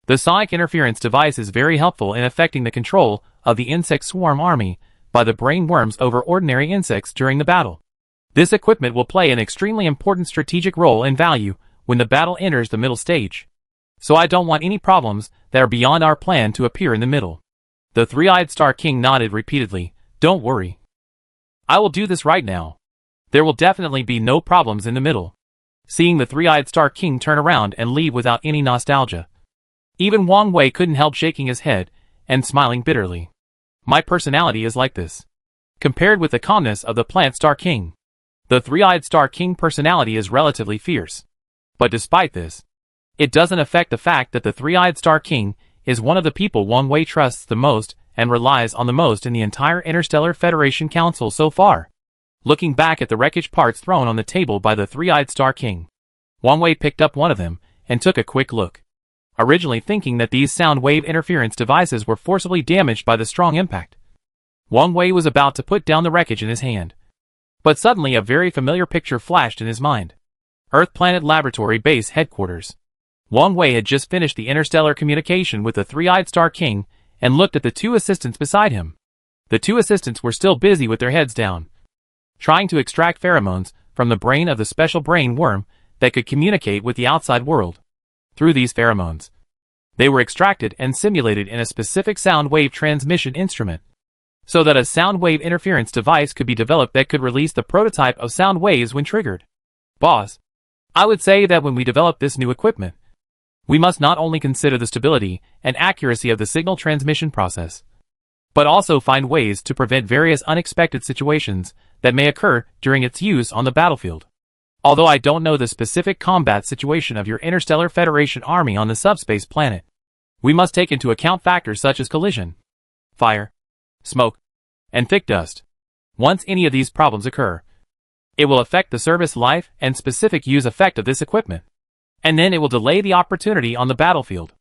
The sonic interference device is very helpful in affecting the control of the insect swarm army by the brain worms over ordinary insects during the battle. This equipment will play an extremely important strategic role in value when the battle enters the middle stage. So I don't want any problems that are beyond our plan to appear in the middle. The three-eyed Star King nodded repeatedly. Don't worry. I will do this right now. There will definitely be no problems in the middle. Seeing the three-eyed Star King turn around and leave without any nostalgia, even Wang Wei couldn't help shaking his head and smiling bitterly. My personality is like this. Compared with the calmness of the Plant Star King, the three-eyed Star King personality is relatively fierce. But despite this, it doesn't affect the fact that the three-eyed Star King is one of the people Wang Wei trusts the most and relies on the most in the entire Interstellar Federation Council so far. Looking back at the wreckage parts thrown on the table by the three-eyed Star King, Wang Wei picked up one of them and took a quick look, originally thinking that these sound wave interference devices were forcibly damaged by the strong impact. Wang Wei was about to put down the wreckage in his hand, but suddenly a very familiar picture flashed in his mind. Earth Planet Laboratory Base Headquarters. Wang Wei had just finished the interstellar communication with the three-eyed Star King and looked at the two assistants beside him. The two assistants were still busy with their heads down, trying to extract pheromones from the brain of the special brain worm that could communicate with the outside world. Through these pheromones, they were extracted and simulated in a specific sound wave transmission instrument, so that a sound wave interference device could be developed that could release the prototype of sound waves when triggered. Boss, I would say that when we develop this new equipment, we must not only consider the stability and accuracy of the signal transmission process, but also find ways to prevent various unexpected situations that may occur during its use on the battlefield. Although I don't know the specific combat situation of your Interstellar Federation army on the subspace planet, we must take into account factors such as collision, fire, smoke, and thick dust. Once any of these problems occur, it will affect the service life and specific use effect of this equipment, and then it will delay the opportunity on the battlefield.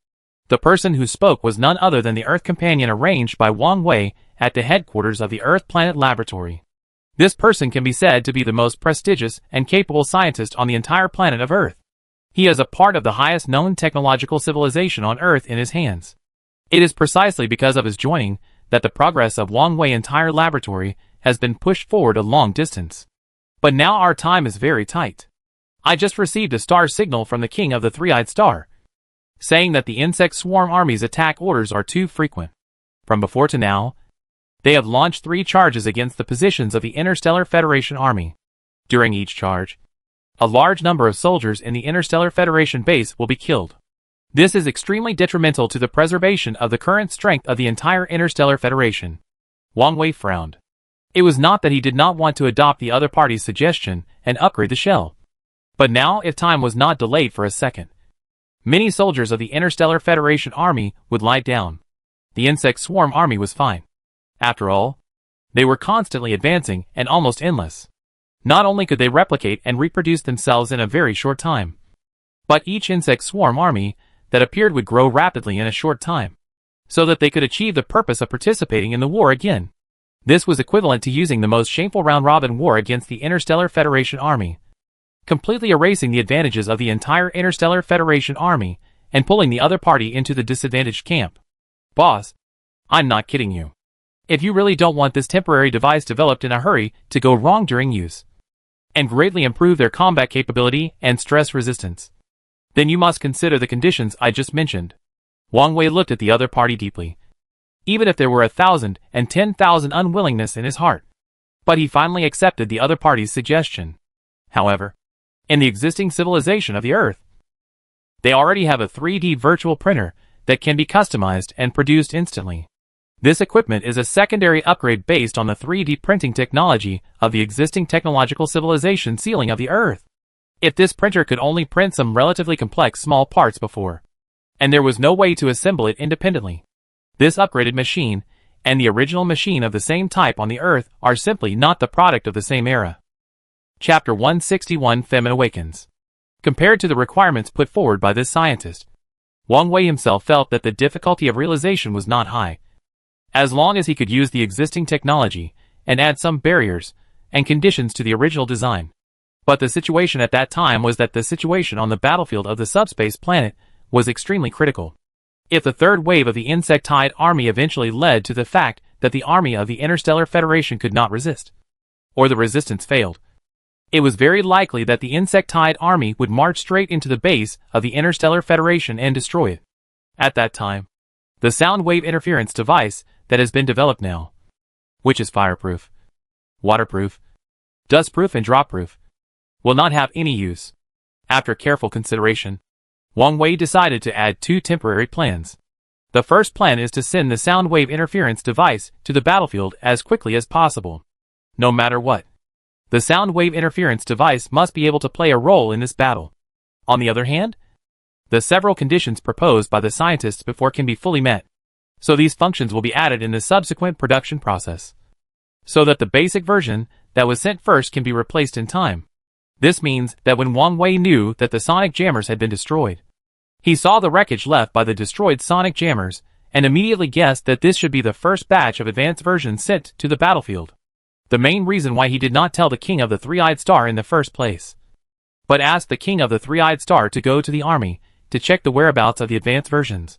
The person who spoke was none other than the Earth companion arranged by Wang Wei at the headquarters of the Earth Planet Laboratory. This person can be said to be the most prestigious and capable scientist on the entire planet of Earth. He has a part of the highest known technological civilization on Earth in his hands. It is precisely because of his joining that the progress of Wang Wei's entire laboratory has been pushed forward a long distance. But now our time is very tight. I just received a star signal from the King of the Three-Eyed Star, saying that the insect swarm army's attack orders are too frequent. From before to now, they have launched 3 charges against the positions of the Interstellar Federation Army. During each charge, a large number of soldiers in the Interstellar Federation base will be killed. This is extremely detrimental to the preservation of the current strength of the entire Interstellar Federation. Wang Wei frowned. It was not that he did not want to adopt the other party's suggestion and upgrade the shell. But now, if time was not delayed for a second, many soldiers of the Interstellar Federation Army would lie down. The insect swarm army was fine. After all, they were constantly advancing and almost endless. Not only could they replicate and reproduce themselves in a very short time, but each insect swarm army that appeared would grow rapidly in a short time, so that they could achieve the purpose of participating in the war again. This was equivalent to using the most shameful round-robin war against the Interstellar Federation Army, completely erasing the advantages of the entire Interstellar Federation Army and pulling the other party into the disadvantaged camp. Boss, I'm not kidding you. If you really don't want this temporary device developed in a hurry to go wrong during use, and greatly improve their combat capability and stress resistance. Then you must consider the conditions I just mentioned. Wang Wei looked at the other party deeply. Even if there were 1,000 and 10,000 unwillingness in his heart. But he finally accepted the other party's suggestion. However, in the existing civilization of the Earth, they already have a 3D virtual printer that can be customized and produced instantly. This equipment is a secondary upgrade based on the 3D printing technology of the existing technological civilization ceiling of the Earth. If this printer could only print some relatively complex small parts before, and there was no way to assemble it independently, this upgraded machine and the original machine of the same type on the Earth are simply not the product of the same era. Chapter 161 Famine Awakens. Compared to the requirements put forward by this scientist, Wang Wei himself felt that the difficulty of realization was not high, as long as he could use the existing technology and add some barriers and conditions to the original design. But the situation at that time was that the situation on the battlefield of the subspace planet was extremely critical. If the third wave of the insectoid army eventually led to the fact that the army of the Interstellar Federation could not resist, or the resistance failed, it was very likely that the insectoid army would march straight into the base of the Interstellar Federation and destroy it. At that time, the sound wave interference device that has been developed now, which is fireproof, waterproof, dustproof and dropproof, will not have any use. After careful consideration, Wang Wei decided to add two temporary plans. The first plan is to send the sound wave interference device to the battlefield as quickly as possible. No matter what, the sound wave interference device must be able to play a role in this battle. On the other hand, the several conditions proposed by the scientists before can be fully met, so these functions will be added in the subsequent production process, so that the basic version that was sent first can be replaced in time. This means that when Wang Wei knew that the sonic jammers had been destroyed, he saw the wreckage left by the destroyed sonic jammers and immediately guessed that this should be the first batch of advanced versions sent to the battlefield. The main reason why he did not tell the King of the Three-Eyed Star in the first place, but asked the King of the Three-Eyed Star to go to the army to check the whereabouts of the advanced versions,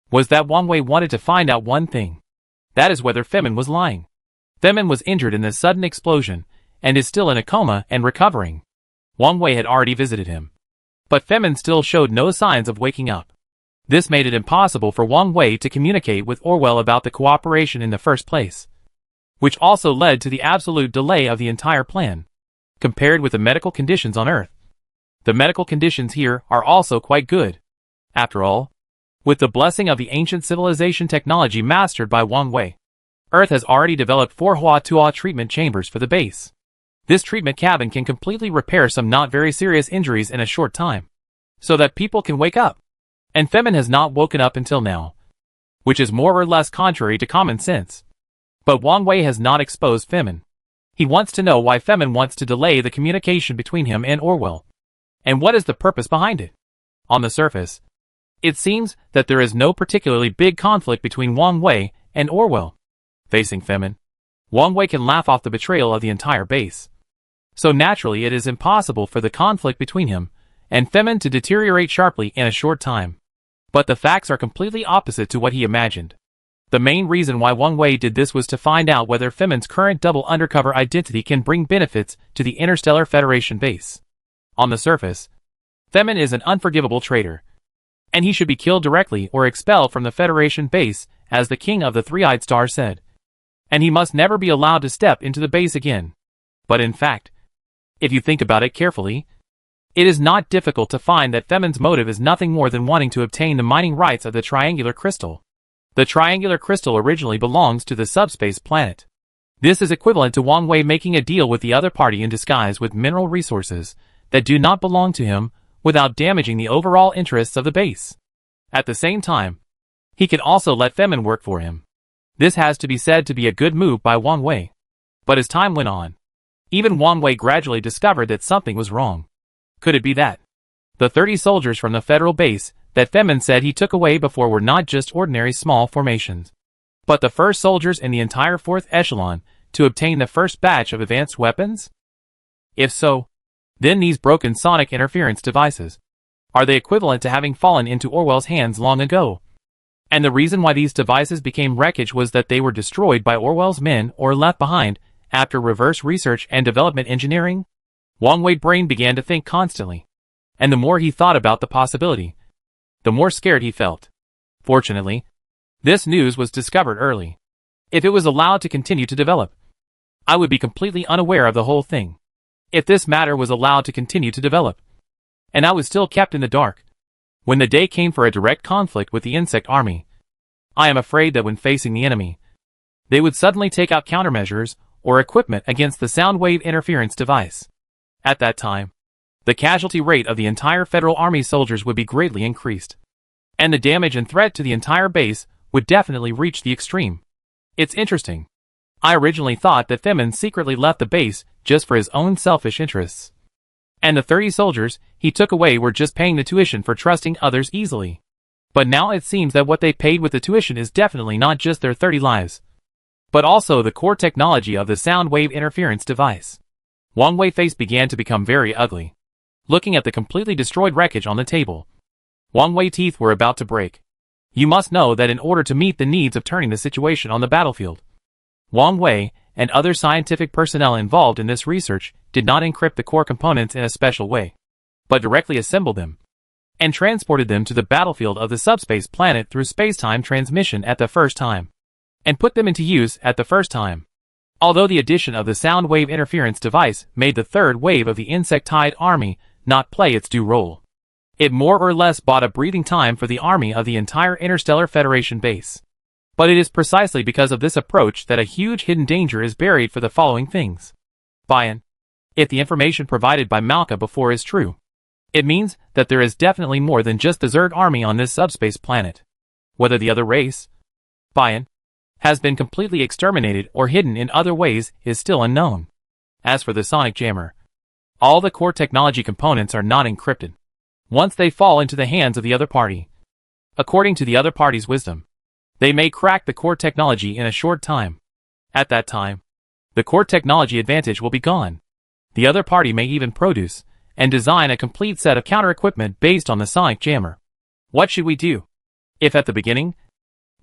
was that Wang Wei wanted to find out one thing. That is whether Femin was lying. Femin was injured in this sudden explosion and is still in a coma and recovering. Wang Wei had already visited him, but Femin still showed no signs of waking up. This made it impossible for Wang Wei to communicate with Orwell about the cooperation in the first place, which also led to the absolute delay of the entire plan. Compared with the medical conditions on Earth, the medical conditions here are also quite good. After all, with the blessing of the ancient civilization technology mastered by Wang Wei, Earth has already developed 4 Hua-Tua treatment chambers for the base. This treatment cabin can completely repair some not very serious injuries in a short time, so that people can wake up. And Femin has not woken up until now, which is more or less contrary to common sense. But Wang Wei has not exposed Femin. He wants to know why Femin wants to delay the communication between him and Orwell, and what is the purpose behind it. On the surface, it seems that there is no particularly big conflict between Wang Wei and Orwell. Facing Femin, Wang Wei can laugh off the betrayal of the entire base. So naturally it is impossible for the conflict between him and Femin to deteriorate sharply in a short time. But the facts are completely opposite to what he imagined. The main reason why Wang Wei did this was to find out whether Femin's current double undercover identity can bring benefits to the Interstellar Federation base. On the surface, Femin is an unforgivable traitor, and he should be killed directly or expelled from the Federation base, as the King of the Three-Eyed Star said. And he must never be allowed to step into the base again. But in fact, if you think about it carefully, it is not difficult to find that Femin's motive is nothing more than wanting to obtain the mining rights of the triangular crystal. The triangular crystal originally belongs to the subspace planet. This is equivalent to Wang Wei making a deal with the other party in disguise with mineral resources that do not belong to him without damaging the overall interests of the base. At the same time, he can also let Femin work for him. This has to be said to be a good move by Wang Wei. But as time went on, even Wang Wei gradually discovered that something was wrong. Could it be that the 30 soldiers from the federal base that Femin said he took away before were not just ordinary small formations, but the first soldiers in the entire 4th echelon to obtain the first batch of advanced weapons? If so, then these broken sonic interference devices, are they equivalent to having fallen into Orwell's hands long ago? And the reason why these devices became wreckage was that they were destroyed by Orwell's men or left behind after reverse research and development engineering? Wang Wei's brain began to think constantly. And the more he thought about the possibility, the more scared he felt. Fortunately, this news was discovered early. If it was allowed to continue to develop, I would be completely unaware of the whole thing. If this matter was allowed to continue to develop, and I was still kept in the dark, when the day came for a direct conflict with the insect army, I am afraid that when facing the enemy, they would suddenly take out countermeasures or equipment against the sound wave interference device. At that time, the casualty rate of the entire Federal Army soldiers would be greatly increased, and the damage and threat to the entire base would definitely reach the extreme. It's interesting. I originally thought that Femin secretly left the base just for his own selfish interests. And the 30 soldiers he took away were just paying the tuition for trusting others easily. But now it seems that what they paid with the tuition is definitely not just their 30 lives, but also the core technology of the sound wave interference device. Wang Wei's face began to become very ugly. Looking at the completely destroyed wreckage on the table, Wang Wei's teeth were about to break. You must know that in order to meet the needs of turning the situation on the battlefield, Wang Wei and other scientific personnel involved in this research did not encrypt the core components in a special way, but directly assembled them and transported them to the battlefield of the subspace planet through space-time transmission at the first time, and put them into use at the first time. Although the addition of the sound wave interference device made the third wave of the insectoid army not play its due role, it more or less bought a breathing time for the army of the entire Interstellar Federation base. But it is precisely because of this approach that a huge hidden danger is buried for the following things. Buy-in. If the information provided by Malka before is true, it means that there is definitely more than just the Zerg army on this subspace planet. Whether the other race, Buy-in, has been completely exterminated or hidden in other ways is still unknown. As for the sonic jammer, all the core technology components are not encrypted once they fall into the hands of the other party. According to the other party's wisdom, they may crack the core technology in a short time. At that time, the core technology advantage will be gone. The other party may even produce and design a complete set of counter-equipment based on the sonic jammer. What should we do? If at the beginning,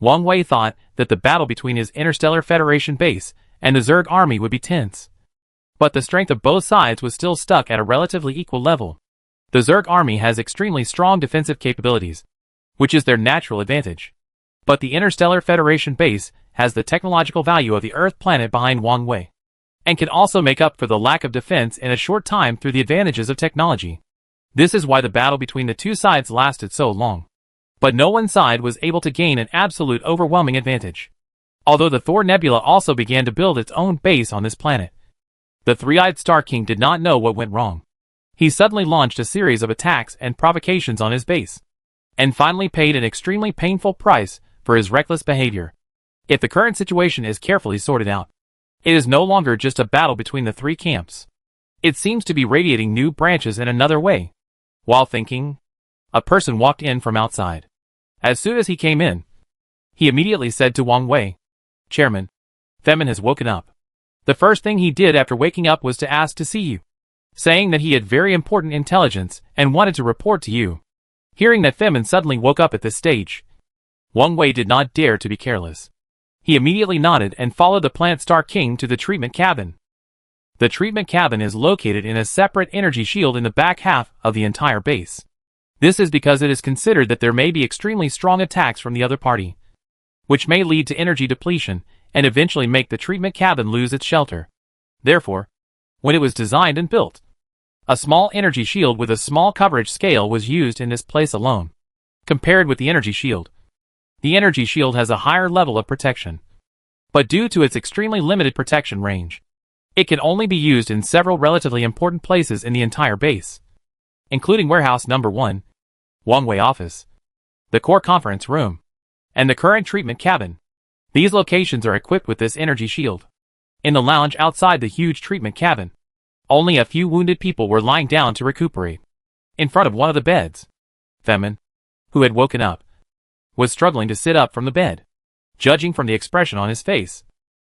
Wang Wei thought that the battle between his Interstellar Federation base and the Zerg army would be tense, but the strength of both sides was still stuck at a relatively equal level. The Zerg army has extremely strong defensive capabilities, which is their natural advantage. But the Interstellar Federation base has the technological value of the Earth planet behind Wang Wei, and can also make up for the lack of defense in a short time through the advantages of technology. This is why the battle between the two sides lasted so long. But no one side was able to gain an absolute overwhelming advantage. Although the Thor Nebula also began to build its own base on this planet, the three-eyed Star King did not know what went wrong. He suddenly launched a series of attacks and provocations on his base, and finally paid an extremely painful price for his reckless behavior. If the current situation is carefully sorted out, it is no longer just a battle between the three camps. It seems to be radiating new branches in another way. While thinking, a person walked in from outside. As soon as he came in, he immediately said to Wang Wei, "Chairman, Femin has woken up." The first thing he did after waking up was to ask to see you, saying that he had very important intelligence and wanted to report to you. Hearing that Femin suddenly woke up at this stage, Wang Wei did not dare to be careless. He immediately nodded and followed the Plant Star King to the treatment cabin. The treatment cabin is located in a separate energy shield in the back half of the entire base. This is because it is considered that there may be extremely strong attacks from the other party, which may lead to energy depletion and eventually make the treatment cabin lose its shelter. Therefore, when it was designed and built, a small energy shield with a small coverage scale was used in this place alone. Compared with the energy shield has a higher level of protection. But due to its extremely limited protection range, it can only be used in several relatively important places in the entire base, including Warehouse Number 1, Wang Wei Office, the Core Conference Room, and the current treatment cabin. These locations are equipped with this energy shield. In the lounge outside the huge treatment cabin, only a few wounded people were lying down to recuperate. In front of one of the beds, Femin, who had woken up, was struggling to sit up from the bed. Judging from the expression on his face,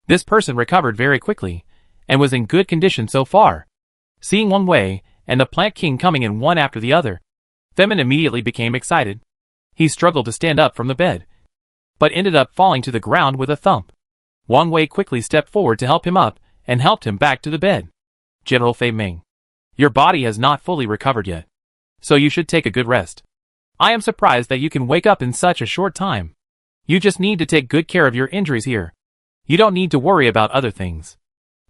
this person recovered very quickly and was in good condition so far. Seeing Wang Wei and the Plant King coming in one after the other, Femin immediately became excited. He struggled to stand up from the bed, but ended up falling to the ground with a thump. Wang Wei quickly stepped forward to help him up and helped him back to the bed. General Fei Ming, Your body has not fully recovered yet, so you should take a good rest. I am surprised that you can wake up in such a short time. You just need to take good care of your injuries here. You don't need to worry about other things.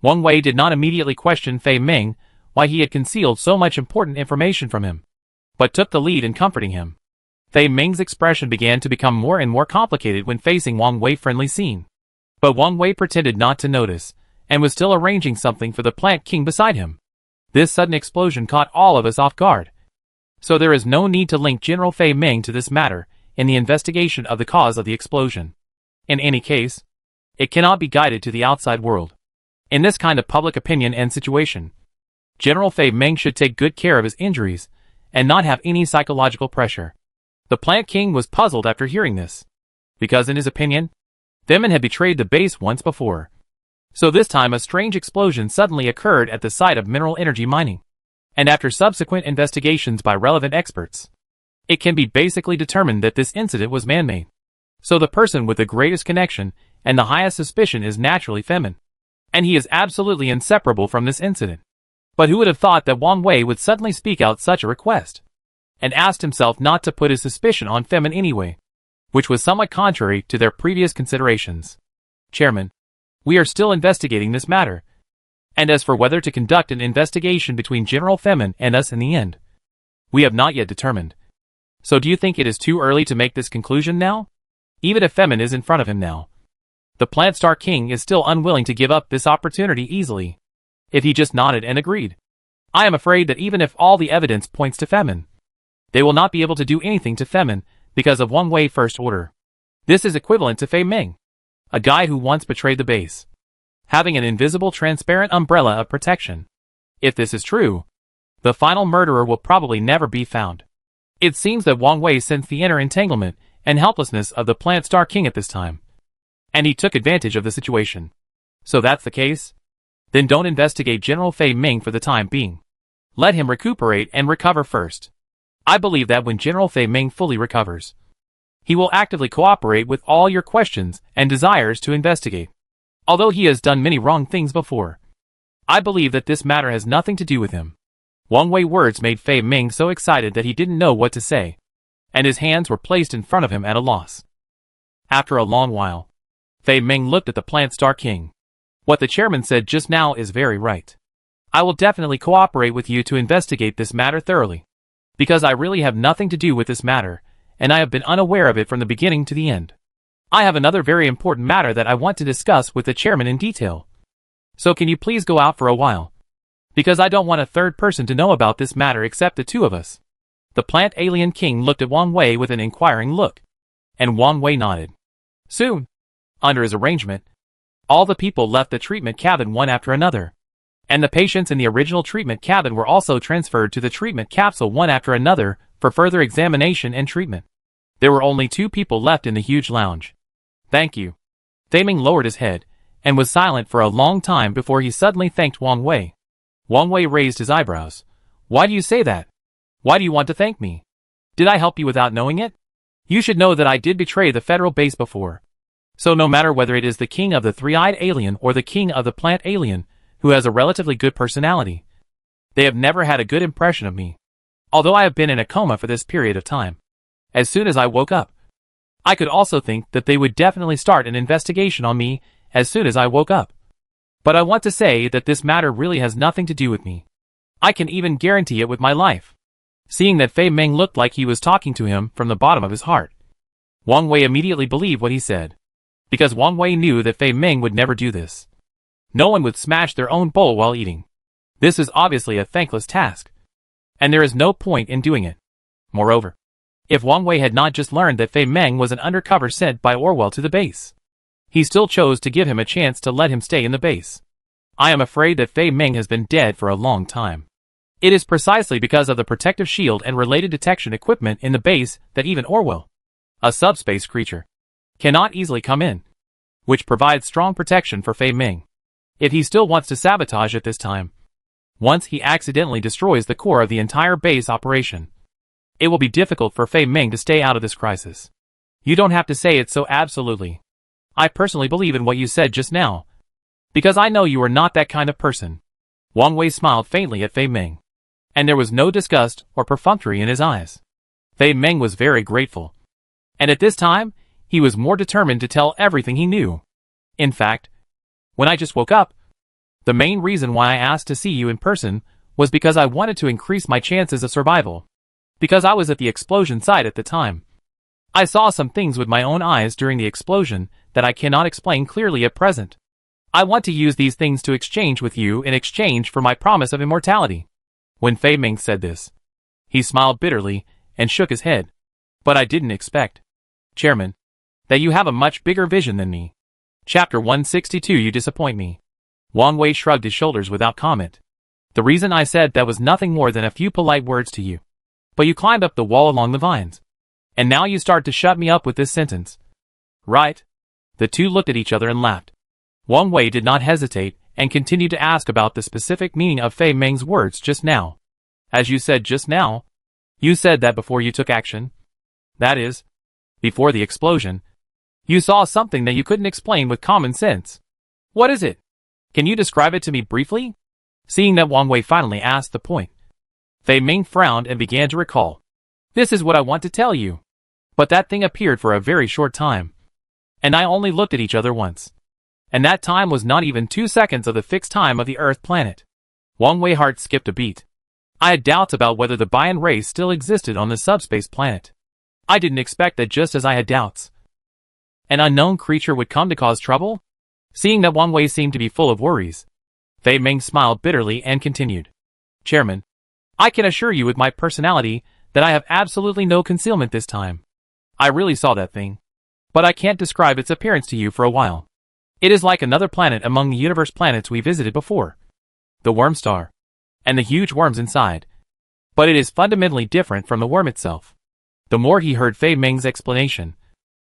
Wang Wei did not immediately question Fei Ming why he had concealed so much important information from him, but took the lead in comforting him. Fei Ming's expression began to become more and more complicated when facing Wang Wei's friendly scene. But Wang Wei pretended not to notice, and was still arranging something for the Plant King beside him. This sudden explosion caught all of us off guard. So there is no need to link General Fei Ming to this matter in the investigation of the cause of the explosion. In any case, it cannot be guided to the outside world. In this kind of public opinion and situation, General Fei Ming should take good care of his injuries and not have any psychological pressure. The Plant King was puzzled after hearing this, because in his opinion, Femin had betrayed the base once before. So this time a strange explosion suddenly occurred at the site of mineral energy mining. And after subsequent investigations by relevant experts, it can be basically determined that this incident was man-made. So the person with the greatest connection and the highest suspicion is naturally Femin. And he is absolutely inseparable from this incident. But who would have thought that Wang Wei would suddenly speak out such a request? And asked himself not to put his suspicion on Femin anyway, which was somewhat contrary to their previous considerations. Chairman, we are still investigating this matter. And as for whether to conduct an investigation between General Femin and us in the end, we have not yet determined. So do you think it is too early to make this conclusion now? Even if Femin is in front of him now, the Plant Star King is still unwilling to give up this opportunity easily. If he just nodded and agreed. I am afraid that even if all the evidence points to Femin, they will not be able to do anything to Femin because of Wang Wei's first order. This is equivalent to Fei Ming, a guy who once betrayed the base, having an invisible transparent umbrella of protection. If this is true, the final murderer will probably never be found. It seems that Wang Wei sensed the inner entanglement and helplessness of the Plant Star King at this time, and he took advantage of the situation. So that's the case? Then don't investigate General Fei Ming for the time being. Let him recuperate and recover first. I believe that when General Fei Ming fully recovers, he will actively cooperate with all your questions and desires to investigate. Although he has done many wrong things before, I believe that this matter has nothing to do with him. Wang Wei's words made Fei Ming so excited that he didn't know what to say, and his hands were placed in front of him at a loss. After a long while, Fei Ming looked at the Plant Star King. What the chairman said just now is very right. I will definitely cooperate with you to investigate this matter thoroughly, because I really have nothing to do with this matter, and I have been unaware of it from the beginning to the end. I have another very important matter that I want to discuss with the chairman in detail. So can you please go out for a while? Because I don't want a third person to know about this matter except the two of us. The Plant Alien King looked at Wang Wei with an inquiring look, and Wang Wei nodded. Soon, under his arrangement, all the people left the treatment cabin one after another, and the patients in the original treatment cabin were also transferred to the treatment capsule one after another for further examination and treatment. There were only 2 people left in the huge lounge. Thank you. Fei Ming lowered his head, and was silent for a long time before he suddenly thanked Wang Wei. Wang Wei raised his eyebrows. Why do you say that? Why do you want to thank me? Did I help you without knowing it? You should know that I did betray the federal base before. So no matter whether it is the king of the three-eyed alien or the king of the plant alien, who has a relatively good personality, they have never had a good impression of me. Although I have been in a coma for this period of time, as soon as I woke up, I could also think that they would definitely start an investigation on me as soon as I woke up. But I want to say that this matter really has nothing to do with me. I can even guarantee it with my life. Seeing that Fei Ming looked like he was talking to him from the bottom of his heart, Wang Wei immediately believed what he said. Because Wang Wei knew that Fei Ming would never do this. No one would smash their own bowl while eating. This is obviously a thankless task, and there is no point in doing it. Moreover, if Wang Wei had not just learned that Fei Ming was an undercover sent by Orwell to the base, he still chose to give him a chance to let him stay in the base. I am afraid that Fei Ming has been dead for a long time. It is precisely because of the protective shield and related detection equipment in the base that even Orwell, a subspace creature, cannot easily come in, which provides strong protection for Fei Ming. If he still wants to sabotage at this time, once he accidentally destroys the core of the entire base operation, it will be difficult for Fei Ming to stay out of this crisis. You don't have to say it so absolutely. I personally believe in what you said just now, because I know you are not that kind of person. Wang Wei smiled faintly at Fei Ming. and there was no disgust or perfunctory in his eyes. Fei Meng was very grateful. And at this time, he was more determined to tell everything he knew. In fact, when I just woke up, the main reason why I asked to see you in person was because I wanted to increase my chances of survival. Because I was at the explosion site at the time. I saw some things with my own eyes during the explosion that I cannot explain clearly at present. I want to use these things to exchange with you in exchange for my promise of immortality. When Fei Ming said this, he smiled bitterly and shook his head. But I didn't expect, Chairman, that you have a much bigger vision than me. Chapter 162. You disappoint me. Wang Wei shrugged his shoulders without comment. The reason I said that was nothing more than a few polite words to you. But you climbed up the wall along the vines. And now you start to shut me up with this sentence. Right? The two looked at each other and laughed. Wang Wei did not hesitate and continued to ask about the specific meaning of Fei Meng's words just now. As you said just now, you said that before you took action. That is, before the explosion, you saw something that you couldn't explain with common sense. What is it? Can you describe it to me briefly? Seeing that Wang Wei finally asked the point, Fei Ming frowned and began to recall. This is what I want to tell you. But that thing appeared for a very short time. And I only looked at each other once. And that time was not even 2 seconds of the fixed time of the Earth planet. Wang Wei's heart skipped a beat. I had doubts about whether the Bian race still existed on the subspace planet. I didn't expect that just as I had doubts, an unknown creature would come to cause trouble? Seeing that Wang Wei seemed to be full of worries, Fei Ming smiled bitterly and continued. Chairman, I can assure you with my personality that I have absolutely no concealment this time. I really saw that thing. But I can't describe its appearance to you for a while. It is like another planet among the universe planets we visited before. The worm star. And the huge worms inside. But it is fundamentally different from the worm itself. The more he heard Fei Ming's explanation,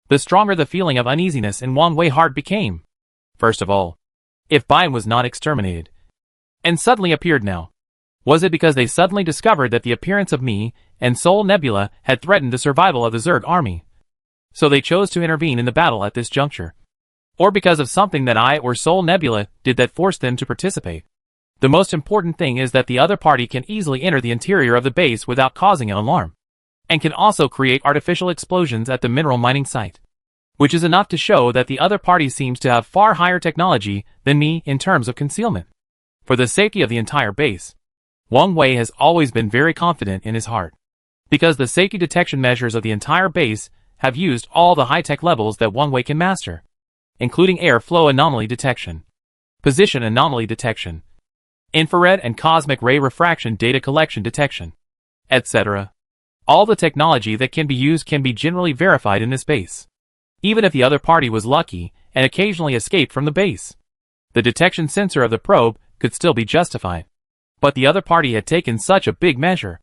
the stronger the feeling of uneasiness in Wang Wei's heart became. First of all, if Bian was not exterminated, and suddenly appeared now, was it because they suddenly discovered that the appearance of me and Sol Nebula had threatened the survival of the Zerg army? So they chose to intervene in the battle at this juncture. Or because of something that I or Sol Nebula did that forced them to participate. The most important thing is that the other party can easily enter the interior of the base without causing an alarm, and can also create artificial explosions at the mineral mining site. Which is enough to show that the other party seems to have far higher technology than me in terms of concealment. For the safety of the entire base, Wang Wei has always been very confident in his heart. Because the safety detection measures of the entire base have used all the high-tech levels that Wang Wei can master, including air flow anomaly detection, position anomaly detection, infrared and cosmic ray refraction data collection detection, etc. All the technology that can be used can be generally verified in this base. Even if the other party was lucky and occasionally escaped from the base, the detection sensor of the probe could still be justified. But the other party had taken such a big measure,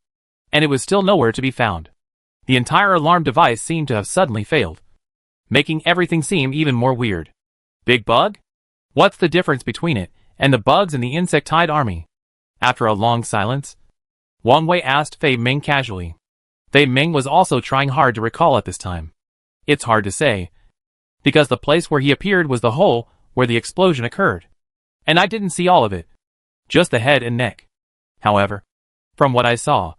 and it was still nowhere to be found. The entire alarm device seemed to have suddenly failed, making everything seem even more weird. Big bug? What's the difference between it and the bugs in the insectide army? After a long silence, Wang Wei asked Fei Ming casually. Fei Ming was also trying hard to recall at this time. It's hard to say, because the place where he appeared was the hole where the explosion occurred. And I didn't see all of it, just the head and neck. However, from what I saw,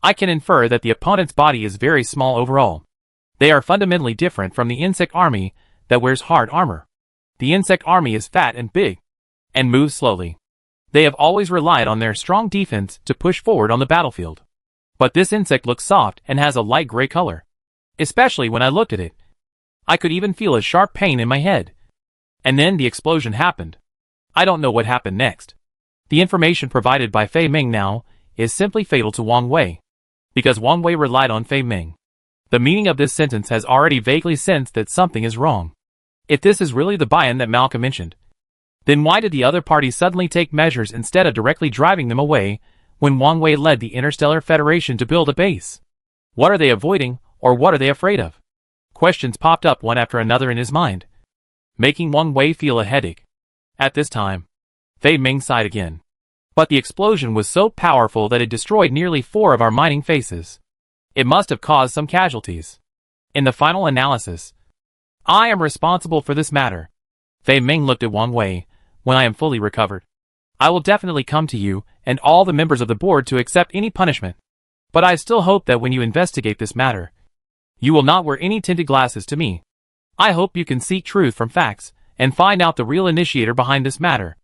I can infer that the opponent's body is very small overall. They are fundamentally different from the insect army that wears hard armor. The insect army is fat and big, and moves slowly. They have always relied on their strong defense to push forward on the battlefield. But this insect looks soft and has a light gray color. Especially when I looked at it. I could even feel a sharp pain in my head. And then the explosion happened. I don't know what happened next. The information provided by Fei Ming now is simply fatal to Wang Wei, because Wang Wei relied on Fei Ming. The meaning of this sentence has already vaguely sensed that something is wrong. If this is really the Bian that Malcolm mentioned, then why did the other party suddenly take measures instead of directly driving them away when Wang Wei led the Interstellar Federation to build a base? What are they avoiding, or what are they afraid of? Questions popped up one after another in his mind, making Wang Wei feel a headache. At this time, Fei Ming sighed again. But the explosion was so powerful that it destroyed nearly 4 of our mining faces. It must have caused some casualties. In the final analysis, I am responsible for this matter. Fei Ming looked at Wang Wei. When I am fully recovered, I will definitely come to you and all the members of the board to accept any punishment. But I still hope that when you investigate this matter, you will not wear any tinted glasses to me. I hope you can seek truth from facts and find out the real initiator behind this matter.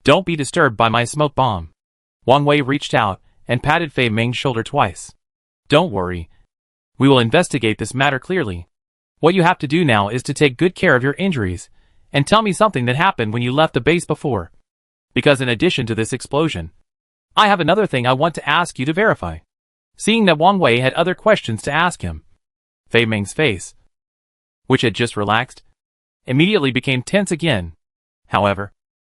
Don't be disturbed by my smoke bomb. Wang Wei reached out and patted Fei Ming's shoulder twice. Don't worry. We will investigate this matter clearly. What you have to do now is to take good care of your injuries and tell me something that happened when you left the base before. Because in addition to this explosion, I have another thing I want to ask you to verify. Seeing that Wang Wei had other questions to ask him, Fei Ming's face, which had just relaxed, immediately became tense again. However,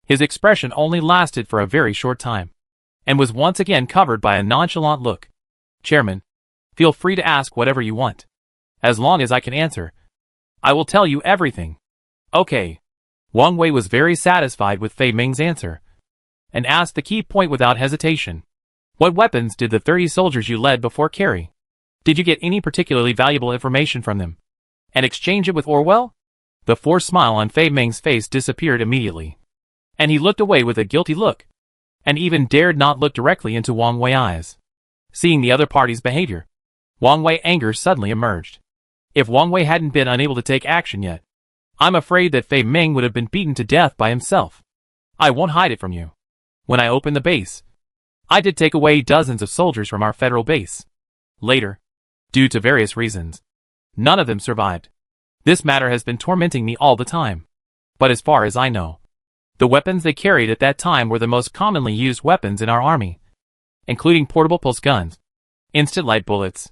his expression only lasted for a very short time, and was once again covered by a nonchalant look. Chairman, feel free to ask whatever you want. As long as I can answer, I will tell you everything. Okay. Wang Wei was very satisfied with Fei Ming's answer, and asked the key point without hesitation. What weapons did the 30 soldiers you led before carry? Did you get any particularly valuable information from them, and exchange it with Orwell? The forced smile on Fei Ming's face disappeared immediately, and he looked away with a guilty look, and even dared not look directly into Wang Wei's eyes. Seeing the other party's behavior, Wang Wei's anger suddenly emerged. If Wang Wei hadn't been unable to take action yet, I'm afraid that Fei Ming would have been beaten to death by himself. I won't hide it from you. When I opened the base, I did take away dozens of soldiers from our federal base. Later, due to various reasons, none of them survived. This matter has been tormenting me all the time. But as far as I know, the weapons they carried at that time were the most commonly used weapons in our army, including portable pulse guns, instant light bullets,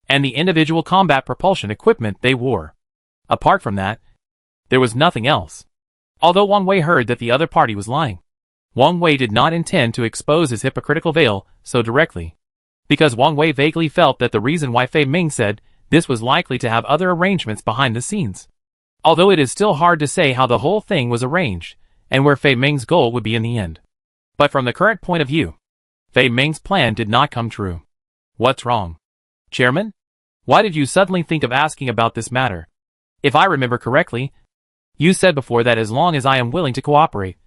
and the individual combat propulsion equipment they wore. Apart from that, there was nothing else. Although Wang Wei heard that the other party was lying, Wang Wei did not intend to expose his hypocritical veil so directly, because Wang Wei vaguely felt that the reason why Fei Ming said this was likely to have other arrangements behind the scenes. Although it is still hard to say how the whole thing was arranged, and where Fei Ming's goal would be in the end. But from the current point of view, Fei Ming's plan did not come true. What's wrong? Chairman? Why did you suddenly think of asking about this matter? If I remember correctly, you said before that as long as I am willing to cooperate,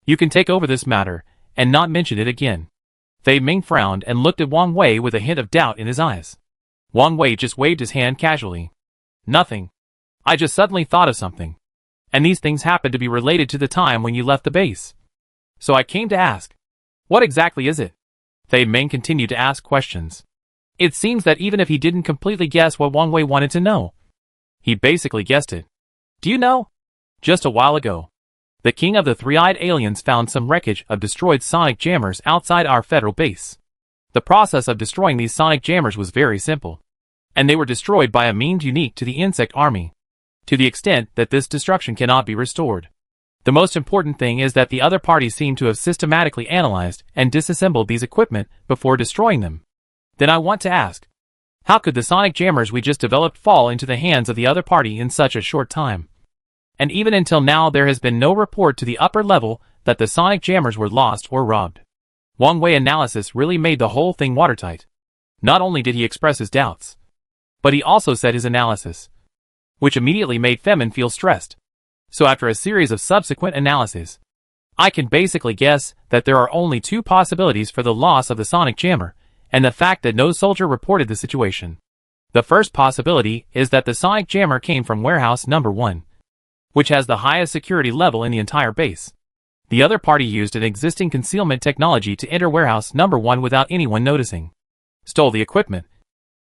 you can take over this matter, and not mention it again. Fei Ming frowned and looked at Wang Wei with a hint of doubt in his eyes. Wang Wei just waved his hand casually. Nothing. I just suddenly thought of something. And these things happened to be related to the time when you left the base. So I came to ask. What exactly is it? Fei Ming continued to ask questions. It seems that even if he didn't completely guess what Wang Wei wanted to know, he basically guessed it. Do you know? Just a while ago, the king of the three-eyed aliens found some wreckage of destroyed sonic jammers outside our federal base. The process of destroying these sonic jammers was very simple, and they were destroyed by a means unique to the insect army, to the extent that this destruction cannot be restored. The most important thing is that the other parties seem to have systematically analyzed and disassembled these equipment before destroying them. Then I want to ask, how could the sonic jammers we just developed fall into the hands of the other party in such a short time? And even until now there has been no report to the upper level that the sonic jammers were lost or robbed. Wang Wei's analysis really made the whole thing watertight. Not only did he express his doubts, but he also said his analysis, which immediately made Fei Ming feel stressed. So after a series of subsequent analyses, I can basically guess that there are only two possibilities for the loss of the sonic jammer, and the fact that no soldier reported the situation. The first possibility is that the sonic jammer came from warehouse number 1, which has the highest security level in the entire base. The other party used an existing concealment technology to enter warehouse number 1 without anyone noticing, stole the equipment,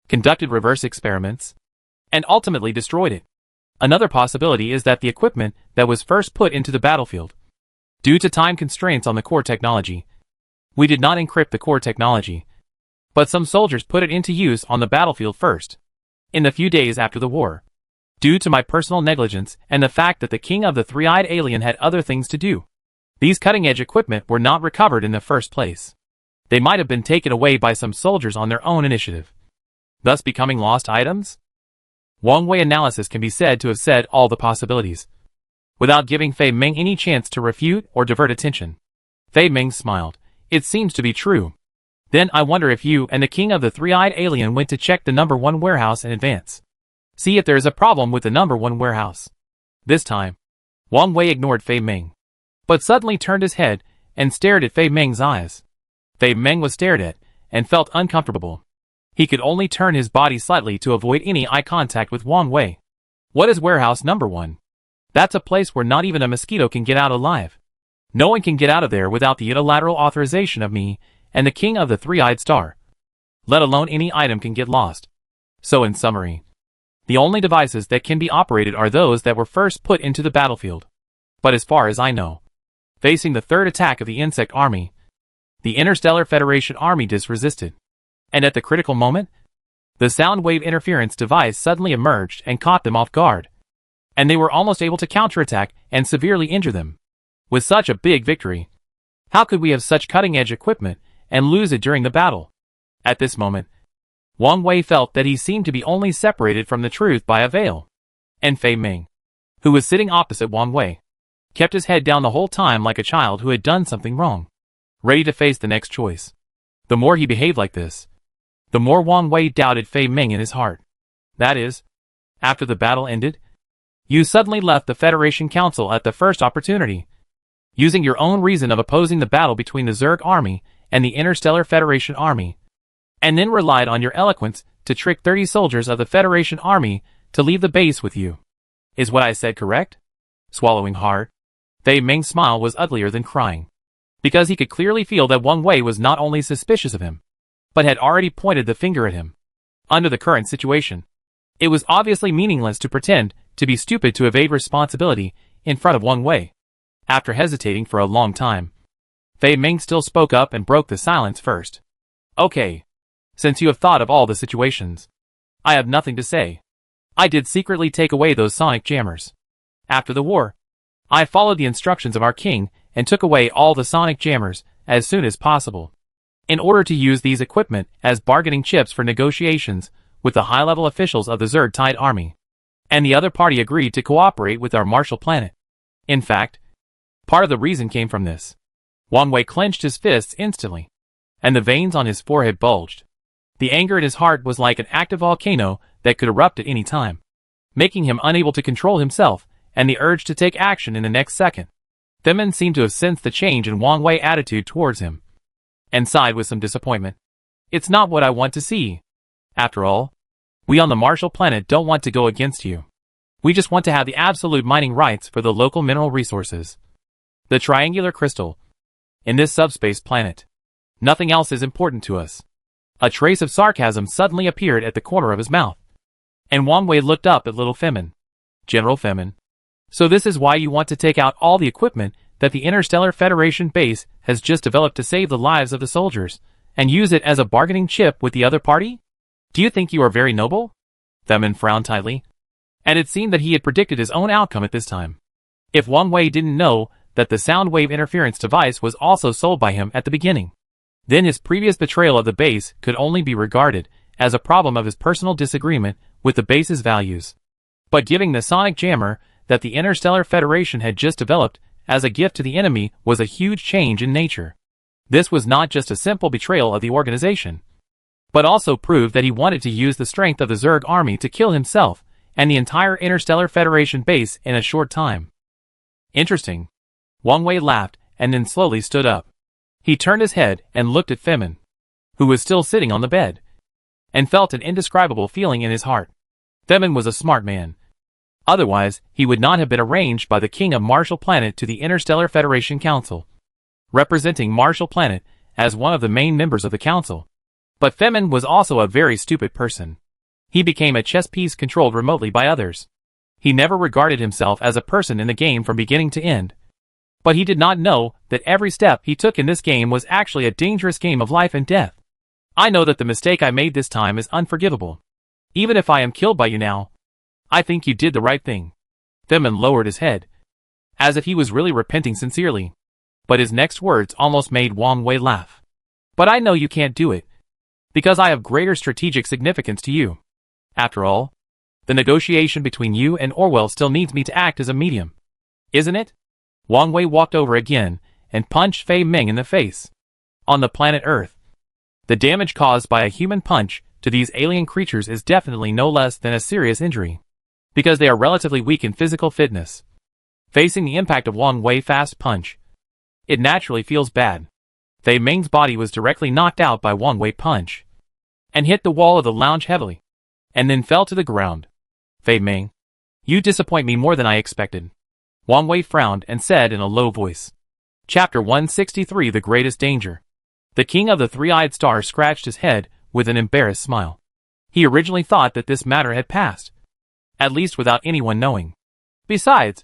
conducted reverse experiments, and ultimately destroyed it. Another possibility is that the equipment that was first put into the battlefield, due to time constraints on the core technology, we did not encrypt the core technology, but some soldiers put it into use on the battlefield first, in the few days after the war. Due to my personal negligence and the fact that the king of the three-eyed alien had other things to do, these cutting-edge equipment were not recovered in the first place. They might have been taken away by some soldiers on their own initiative, thus becoming lost items? Wang Wei's analysis can be said to have said all the possibilities, without giving Fei Ming any chance to refute or divert attention. Fei Ming smiled. It seems to be true. Then I wonder if you and the king of the three-eyed alien went to check the number 1 warehouse in advance. See if there is a problem with the number 1 warehouse. This time, Wang Wei ignored Fei Ming, but suddenly turned his head and stared at Fei Meng's eyes. Fei Meng was stared at, and felt uncomfortable. He could only turn his body slightly to avoid any eye contact with Wang Wei. What is warehouse number 1? That's a place where not even a mosquito can get out alive. No one can get out of there without the unilateral authorization of me and the King of the Three-Eyed Star. Let alone any item can get lost. So in summary, the only devices that can be operated are those that were first put into the battlefield. But as far as I know, facing the third attack of the insect army, the Interstellar Federation army resisted. And at the critical moment, the sound wave interference device suddenly emerged and caught them off guard. And they were almost able to counterattack and severely injure them. With such a big victory, how could we have such cutting-edge equipment and lose it during the battle? At this moment, Wang Wei felt that he seemed to be only separated from the truth by a veil. And Fei Meng, who was sitting opposite Wang Wei, kept his head down the whole time like a child who had done something wrong, ready to face the next choice. The more he behaved like this, the more Wang Wei doubted Fei Meng in his heart. That is, after the battle ended, you suddenly left the Federation Council at the first opportunity, using your own reason of opposing the battle between the Zerg army and the Interstellar Federation army, and then relied on your eloquence to trick 30 soldiers of the Federation army to leave the base with you. Is what I said correct? Swallowing hard, Fei Meng's smile was uglier than crying, because he could clearly feel that Wang Wei was not only suspicious of him, but had already pointed the finger at him. Under the current situation, it was obviously meaningless to pretend to be stupid to evade responsibility in front of Wang Wei. After hesitating for a long time, Fei Meng still spoke up and broke the silence first. Okay. Since you have thought of all the situations, I have nothing to say. I did secretly take away those sonic jammers. After the war, I followed the instructions of our king and took away all the sonic jammers as soon as possible, in order to use these equipment as bargaining chips for negotiations with the high-level officials of the Zerg Tide Army. And the other party agreed to cooperate with our Marshall Planet. In fact, part of the reason came from this. Wang Wei clenched his fists instantly, and the veins on his forehead bulged. The anger in his heart was like an active volcano that could erupt at any time, making him unable to control himself and the urge to take action in the next second. Themin seemed to have sensed the change in Wang Wei's attitude towards him, and sighed with some disappointment. It's not what I want to see. After all, we on the Marshall Planet don't want to go against you. We just want to have the absolute mining rights for the local mineral resources. The triangular crystal. In this subspace planet, nothing else is important to us. A trace of sarcasm suddenly appeared at the corner of his mouth, and Wang Wei looked up at little Themin. General Themin, so this is why you want to take out all the equipment that the Interstellar Federation base has just developed to save the lives of the soldiers, and use it as a bargaining chip with the other party? Do you think you are very noble? Themin frowned tightly, and it seemed that he had predicted his own outcome at this time. If Wang Wei didn't know that the sound wave interference device was also sold by him at the beginning, then his previous betrayal of the base could only be regarded as a problem of his personal disagreement with the base's values. But giving the sonic jammer that the Interstellar Federation had just developed as a gift to the enemy was a huge change in nature. This was not just a simple betrayal of the organization, but also proved that he wanted to use the strength of the Zerg army to kill himself and the entire Interstellar Federation base in a short time. Interesting. Wang Wei laughed and then slowly stood up. He turned his head and looked at Themin, who was still sitting on the bed, and felt an indescribable feeling in his heart. Themin was a smart man. Otherwise, he would not have been arranged by the King of Marshall Planet to the Interstellar Federation Council, representing Marshall Planet as one of the main members of the council. But Themin was also a very stupid person. He became a chess piece controlled remotely by others. He never regarded himself as a person in the game from beginning to end. But he did not know that every step he took in this game was actually a dangerous game of life and death. I know that the mistake I made this time is unforgivable. Even if I am killed by you now, I think you did the right thing. Themin lowered his head, as if he was really repenting sincerely. But his next words almost made Wang Wei laugh. But I know you can't do it, because I have greater strategic significance to you. After all, the negotiation between you and Orwell still needs me to act as a medium. Isn't it? Wang Wei walked over again and punched Fei Meng in the face. On the planet Earth, the damage caused by a human punch to these alien creatures is definitely no less than a serious injury, because they are relatively weak in physical fitness. Facing the impact of Wang Wei's fast punch, it naturally feels bad. Fei Ming's body was directly knocked out by Wang Wei's punch, and hit the wall of the lounge heavily, and then fell to the ground. Fei Ming, you disappoint me more than I expected. Wang Wei frowned and said in a low voice. Chapter 163 The Greatest Danger. The king of the three-eyed star scratched his head with an embarrassed smile. He originally thought that this matter had passed, at least without anyone knowing. Besides,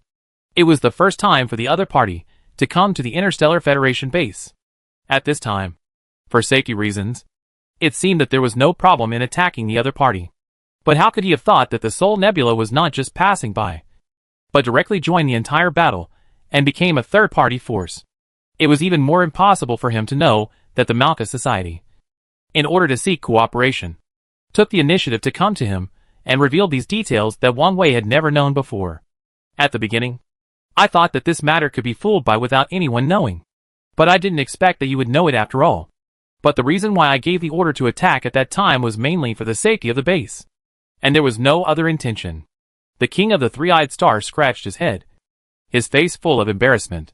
it was the first time for the other party to come to the Interstellar Federation base. At this time, for safety reasons, it seemed that there was no problem in attacking the other party. But how could he have thought that the Soul Nebula was not just passing by, but directly joined the entire battle and became a third-party force? It was even more impossible for him to know that the Malka Society, in order to seek cooperation, took the initiative to come to him and revealed these details that Wang Wei had never known before. At the beginning, I thought that this matter could be fooled by without anyone knowing. But I didn't expect that you would know it after all. But the reason why I gave the order to attack at that time was mainly for the safety of the base. And there was no other intention. The king of the three-eyed star scratched his head, his face full of embarrassment.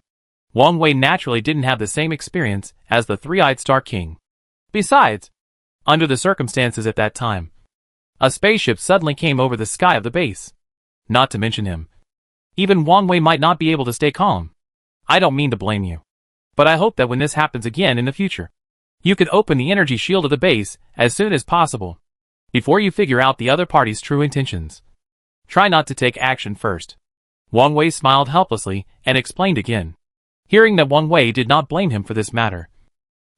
Wang Wei naturally didn't have the same experience as the three-eyed star king. Besides, under the circumstances at that time, a spaceship suddenly came over the sky of the base. Not to mention him. Even Wang Wei might not be able to stay calm. I don't mean to blame you, but I hope that when this happens again in the future, you could open the energy shield of the base as soon as possible, before you figure out the other party's true intentions. Try not to take action first. Wang Wei smiled helplessly and explained again. Hearing that Wang Wei did not blame him for this matter,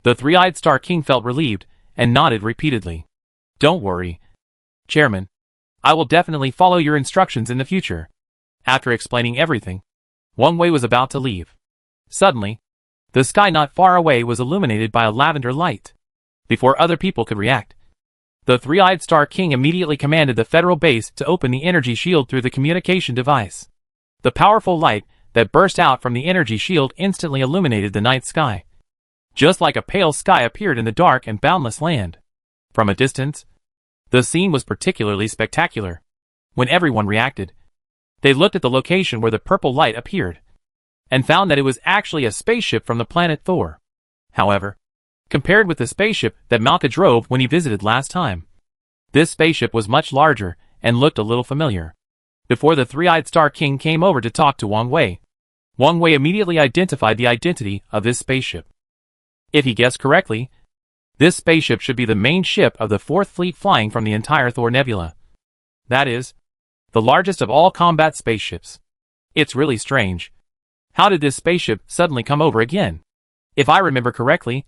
the three-eyed star king felt relieved and nodded repeatedly. Don't worry, Chairman. I will definitely follow your instructions in the future. After explaining everything, Wang Wei was about to leave. Suddenly, the sky not far away was illuminated by a lavender light. Before other people could react, the three-eyed star king immediately commanded the federal base to open the energy shield through the communication device. The powerful light that burst out from the energy shield instantly illuminated the night sky. Just like a pale sky appeared in the dark and boundless land. From a distance, the scene was particularly spectacular. When everyone reacted, they looked at the location where the purple light appeared, and found that it was actually a spaceship from the planet Thor. However, compared with the spaceship that Malka drove when he visited last time, this spaceship was much larger and looked a little familiar. Before the three-eyed star king came over to talk to Wang Wei immediately identified the identity of this spaceship. If he guessed correctly, this spaceship should be the main ship of the Fourth Fleet flying from the entire Thor Nebula. That is, the largest of all combat spaceships. It's really strange. How did this spaceship suddenly come over again? If I remember correctly,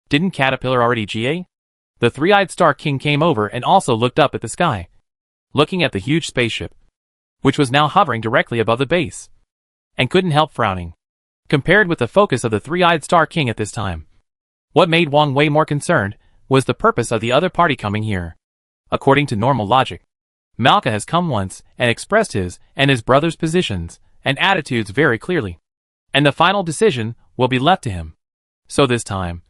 didn't Caterpillar already GA? The three-eyed star king came over and also looked up at the sky, looking at the huge spaceship, which was now hovering directly above the base, and couldn't help frowning, compared with the focus of the three-eyed star king at this time. What made Wang Wei more concerned was the purpose of the other party coming here. According to normal logic, Malka has come once and expressed his and his brother's positions and attitudes very clearly, and the final decision will be left to him. So this time,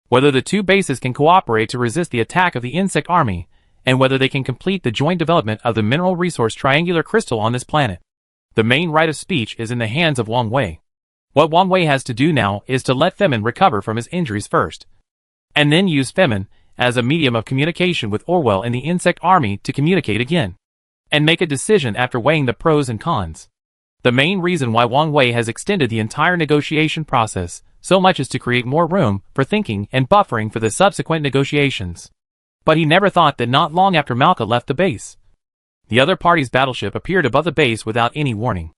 whether the two bases can cooperate to resist the attack of the insect army, and whether they can complete the joint development of the mineral resource triangular crystal on this planet, the main right of speech is in the hands of Wang Wei. What Wang Wei has to do now is to let Femin recover from his injuries first, and then use Femin as a medium of communication with Orwell and the insect army to communicate again, and make a decision after weighing the pros and cons. The main reason why Wang Wei has extended the entire negotiation process so much is to create more room for thinking and buffering for the subsequent negotiations. But he never thought that not long after Malka left the base, the other party's battleship appeared above the base without any warning,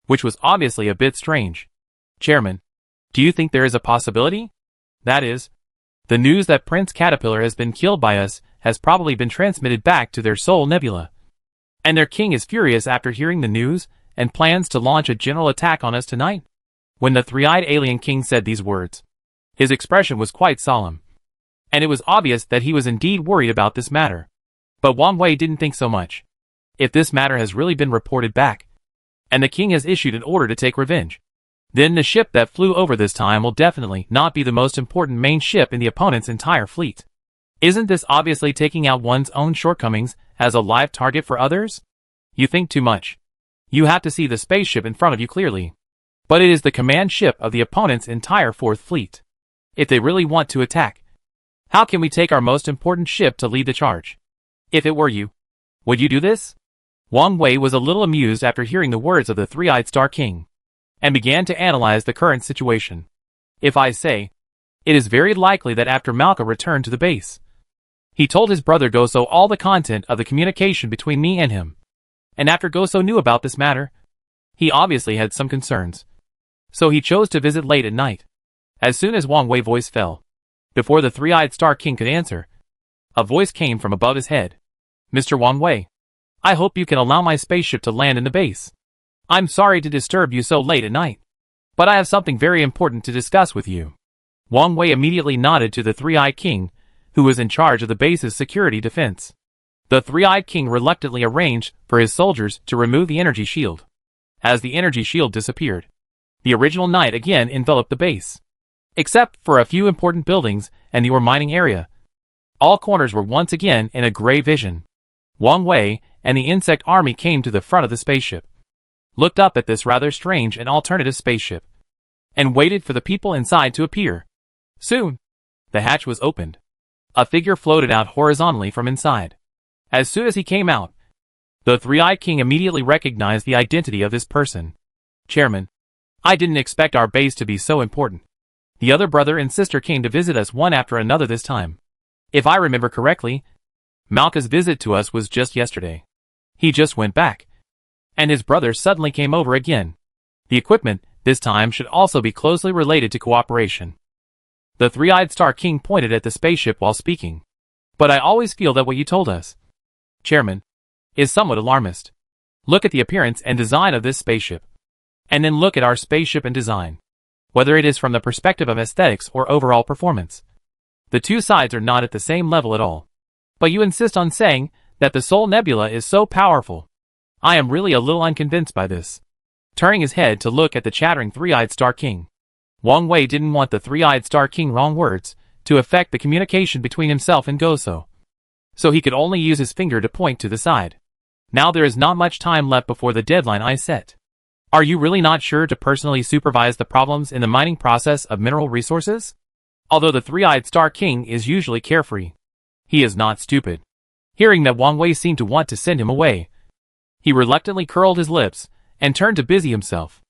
which was obviously a bit strange. Chairman, do you think there is a possibility? That is, the news that Prince Caterpillar has been killed by us has probably been transmitted back to their Soul Nebula, and their king is furious after hearing the news and plans to launch a general attack on us tonight. When the three-eyed alien king said these words, his expression was quite solemn, and it was obvious that he was indeed worried about this matter. But Wang Wei didn't think so much. If this matter has really been reported back, and the king has issued an order to take revenge, then the ship that flew over this time will definitely not be the most important main ship in the opponent's entire fleet. Isn't this obviously taking out one's own shortcomings as a live target for others? You think too much. You have to see the spaceship in front of you clearly. but it is the command ship of the opponent's entire Fourth Fleet. If they really want to attack, how can we take our most important ship to lead the charge? If it were you, would you do this? Wang Wei was a little amused after hearing the words of the three-eyed Star King, and began to analyze the current situation. If I say, it is very likely that after Malka returned to the base, he told his brother Goso all the content of the communication between me and him. And after Goso knew about this matter, he obviously had some concerns. So he chose to visit late at night. As soon as Wang Wei's voice fell, before the three-eyed Star King could answer, a voice came from above his head. Mr. Wang Wei, I hope you can allow my spaceship to land in the base. I'm sorry to disturb you so late at night, but I have something very important to discuss with you. Wang Wei immediately nodded to the three-eyed king, who was in charge of the base's security defense. The three-eyed king reluctantly arranged for his soldiers to remove the energy shield. As the energy shield disappeared, the original night again enveloped the base. Except for a few important buildings and the ore mining area, all corners were once again in a gray vision. Wang Wei and the insect army came to the front of the spaceship, looked up at this rather strange and alternative spaceship, and waited for the people inside to appear. Soon, the hatch was opened. A figure floated out horizontally from inside. As soon as he came out, the three-eyed king immediately recognized the identity of this person. Chairman, I didn't expect our base to be so important. The other brother and sister came to visit us one after another this time. If I remember correctly, Malka's visit to us was just yesterday. He just went back, and his brother suddenly came over again. The equipment, this time, should also be closely related to cooperation. The three-eyed Star King pointed at the spaceship while speaking. But I always feel that what you told us, Chairman, is somewhat alarmist. Look at the appearance and design of this spaceship, and then look at our spaceship and design. Whether it is from the perspective of aesthetics or overall performance, the two sides are not at the same level at all. But you insist on saying that the Soul Nebula is so powerful. I am really a little unconvinced by this. Turning his head to look at the chattering three-eyed Star King, Wang Wei didn't want the three-eyed Star King wrong words to affect the communication between himself and Goso, so he could only use his finger to point to the side. Now there is not much time left before the deadline I set. Are you really not sure to personally supervise the problems in the mining process of mineral resources? Although the three-eyed Star King is usually carefree, he is not stupid. Hearing that Wang Wei seemed to want to send him away, he reluctantly curled his lips and turned to busy himself,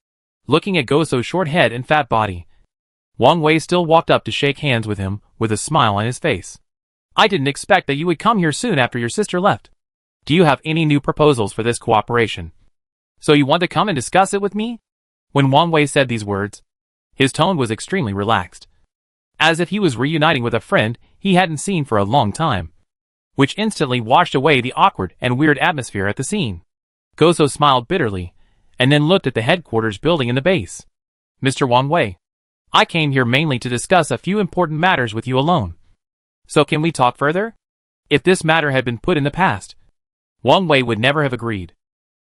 looking at Goso's short head and fat body. Wang Wei still walked up to shake hands with him with a smile on his face. I didn't expect that you would come here soon after your sister left. Do you have any new proposals for this cooperation? So you want to come and discuss it with me? When Wang Wei said these words, his tone was extremely relaxed, as if he was reuniting with a friend he hadn't seen for a long time, which instantly washed away the awkward and weird atmosphere at the scene. Goso smiled bitterly, and then looked at the headquarters building in the base. Mr. Wang Wei, I came here mainly to discuss a few important matters with you alone. So can we talk further? If this matter had been put in the past, Wang Wei would never have agreed,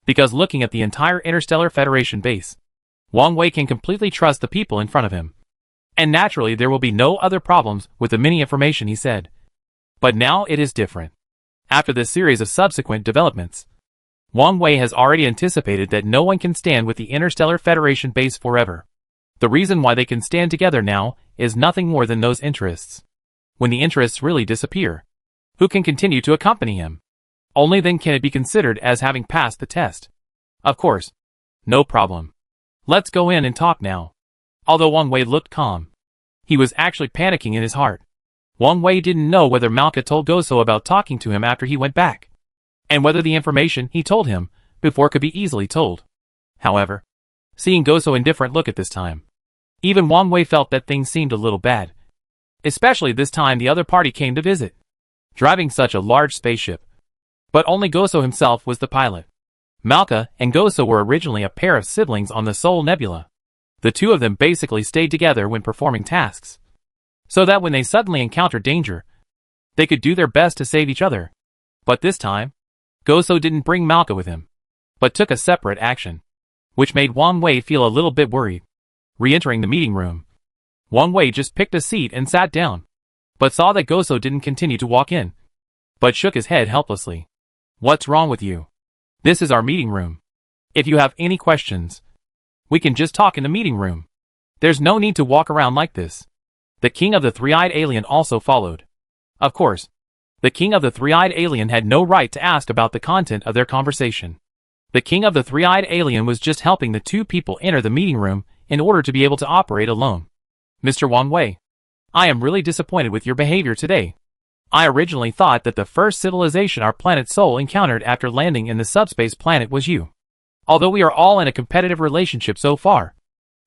because looking at the entire Interstellar Federation base, Wang Wei can completely trust the people in front of him. And naturally there will be no other problems with the mini information he said. But now it is different. After this series of subsequent developments, Wang Wei has already anticipated that no one can stand with the Interstellar Federation base forever. The reason why they can stand together now is nothing more than those interests. When the interests really disappear, who can continue to accompany him? Only then can it be considered as having passed the test. Of course. No problem. Let's go in and talk now. Although Wang Wei looked calm, he was actually panicking in his heart. Wang Wei didn't know whether Malka told Goso about talking to him after he went back, and whether the information he told him before could be easily told. However, seeing Goso indifferent look at this time, even Wang Wei felt that things seemed a little bad. Especially this time the other party came to visit, driving such a large spaceship. But only Goso himself was the pilot. Malka and Goso were originally a pair of siblings on the Soul Nebula. The two of them basically stayed together when performing tasks, so that when they suddenly encountered danger, they could do their best to save each other. But this time, Goso didn't bring Malka with him, but took a separate action, which made Wang Wei feel a little bit worried. Re-entering the meeting room, Wang Wei just picked a seat and sat down, but saw that Goso didn't continue to walk in, but shook his head helplessly. What's wrong with you? This is our meeting room. If you have any questions, We can just talk in the meeting room. There's no need to walk around like this. The king of the three-eyed alien also followed. Of course, the king of the three-eyed alien had no right to ask about the content of their conversation. The king of the three-eyed alien was just helping the two people enter the meeting room in order to be able to operate alone. Mr. Wang Wei, I am really disappointed with your behavior today. I originally thought that the first civilization our planet Sol encountered after landing in the subspace planet was you. Although we are all in a competitive relationship so far,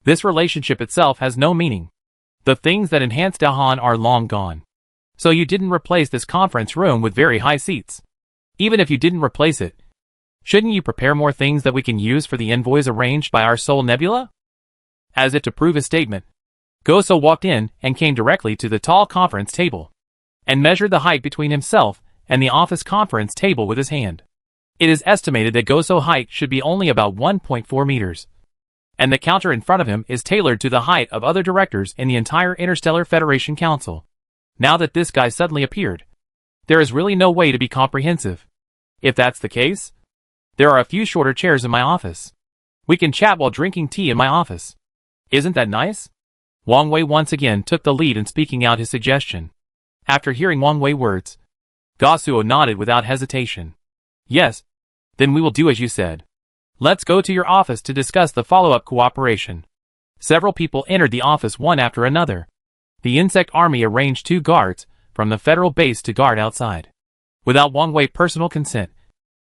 this relationship itself has no meaning. The things that enhance Dahan are long gone. So you didn't replace this conference room with very high seats. Even if you didn't replace it, shouldn't you prepare more things that we can use for the envoys arranged by our Sol Nebula? As if to prove his statement, Goso walked in and came directly to the tall conference table, and measured the height between himself and the office conference table with his hand. It is estimated that Goso's height should be only about 1.4 meters. And the counter in front of him is tailored to the height of other directors in the entire Interstellar Federation Council. Now that this guy suddenly appeared, there is really no way to be comprehensive. If that's the case, there are a few shorter chairs in my office. We can chat while drinking tea in my office. Isn't that nice? Wang Wei once again took the lead in speaking out his suggestion. After hearing Wang Wei's words, Gasuo nodded without hesitation. Yes, then we will do as you said. Let's go to your office to discuss the follow-up cooperation. Several people entered the office one after another. The insect army arranged 2 guards from the federal base to guard outside. Without Wang Wei's personal consent,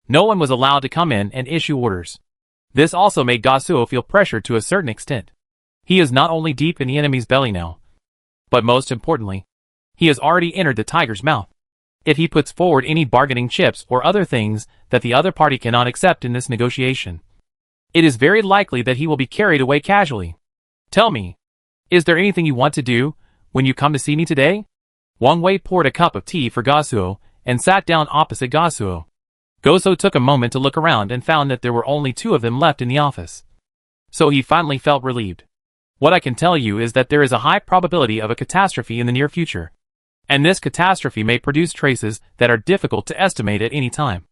no one was allowed to come in and issue orders. This also made Gasuo feel pressured to a certain extent. He is not only deep in the enemy's belly now, but most importantly, he has already entered the tiger's mouth. If he puts forward any bargaining chips or other things that the other party cannot accept in this negotiation, it is very likely that he will be carried away casually. Tell me, is there anything you want to do when you come to see me today? Wang Wei poured a cup of tea for Gasuo and sat down opposite Gasuo. Goso took a moment to look around and found that there were only 2 of them left in the office. So he finally felt relieved. What I can tell you is that there is a high probability of a catastrophe in the near future. And this catastrophe may produce traces that are difficult to estimate at any time.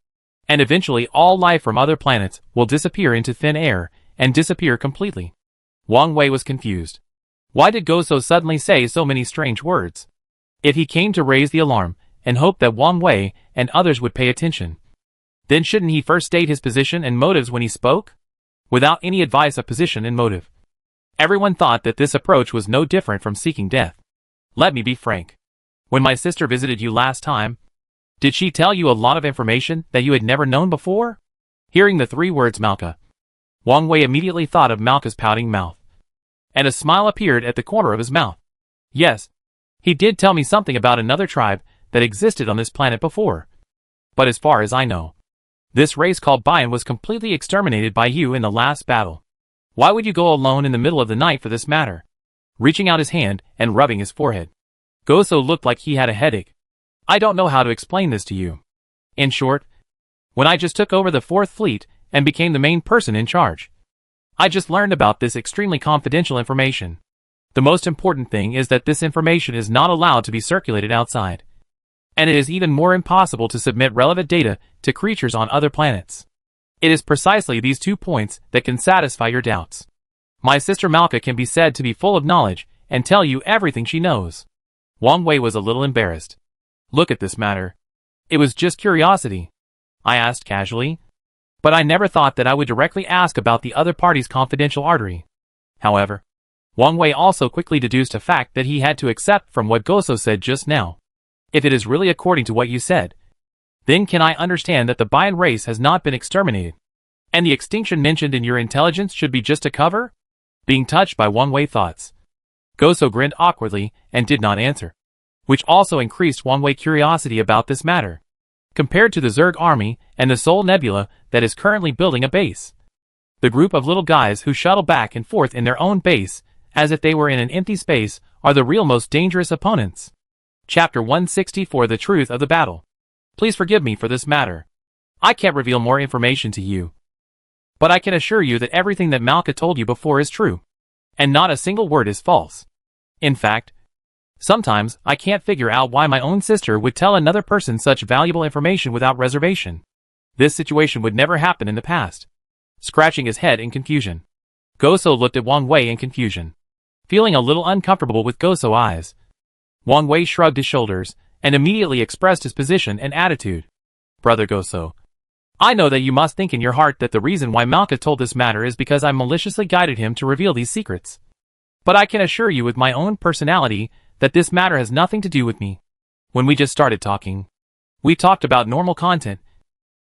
And eventually all life from other planets will disappear into thin air and disappear completely. Wang Wei was confused. Why did Goso suddenly say so many strange words? If he came to raise the alarm and hoped that Wang Wei and others would pay attention, then shouldn't he first state his position and motives when he spoke? Without any advice of position and motive. Everyone thought that this approach was no different from seeking death. Let me be frank. When my sister visited you last time, did she tell you a lot of information that you had never known before? Hearing the 3 words Malka, Wang Wei immediately thought of Malka's pouting mouth. And a smile appeared at the corner of his mouth. Yes, he did tell me something about another tribe that existed on this planet before. But as far as I know, this race called Bayan was completely exterminated by you in the last battle. Why would you go alone in the middle of the night for this matter? Reaching out his hand and rubbing his forehead, Goso looked like he had a headache. I don't know how to explain this to you. In short, when I just took over the 4th Fleet and became the main person in charge, I just learned about this extremely confidential information. The most important thing is that this information is not allowed to be circulated outside. And it is even more impossible to submit relevant data to creatures on other planets. It is precisely these 2 points that can satisfy your doubts. My sister Malka can be said to be full of knowledge and tell you everything she knows. Wang Wei was a little embarrassed. Look at this matter. It was just curiosity. I asked casually. But I never thought that I would directly ask about the other party's confidential artery. However, Wang Wei also quickly deduced a fact that he had to accept from what Goso said just now. If it is really according to what you said, then can I understand that the Bayan race has not been exterminated, and the extinction mentioned in your intelligence should be just a cover? Being touched by Wang Wei's thoughts, Goso grinned awkwardly and did not answer, which also increased Wang Wei's curiosity about this matter. Compared to the Zerg army and the Sol Nebula that is currently building a base, the group of little guys who shuttle back and forth in their own base as if they were in an empty space are the real most dangerous opponents. Chapter 164 The Truth of the Battle. Please forgive me for this matter. I can't reveal more information to you. But I can assure you that everything that Malka told you before is true. And not a single word is false. In fact, sometimes I can't figure out why my own sister would tell another person such valuable information without reservation. This situation would never happen in the past. Scratching his head in confusion, Goso looked at Wang Wei in confusion, feeling a little uncomfortable with Goso eyes. Wang Wei shrugged his shoulders and immediately expressed his position and attitude. Brother Goso, I know that you must think in your heart that the reason why Malka told this matter is because I maliciously guided him to reveal these secrets. But I can assure you with my own personality that this matter has nothing to do with me. When we just started talking, we talked about normal content,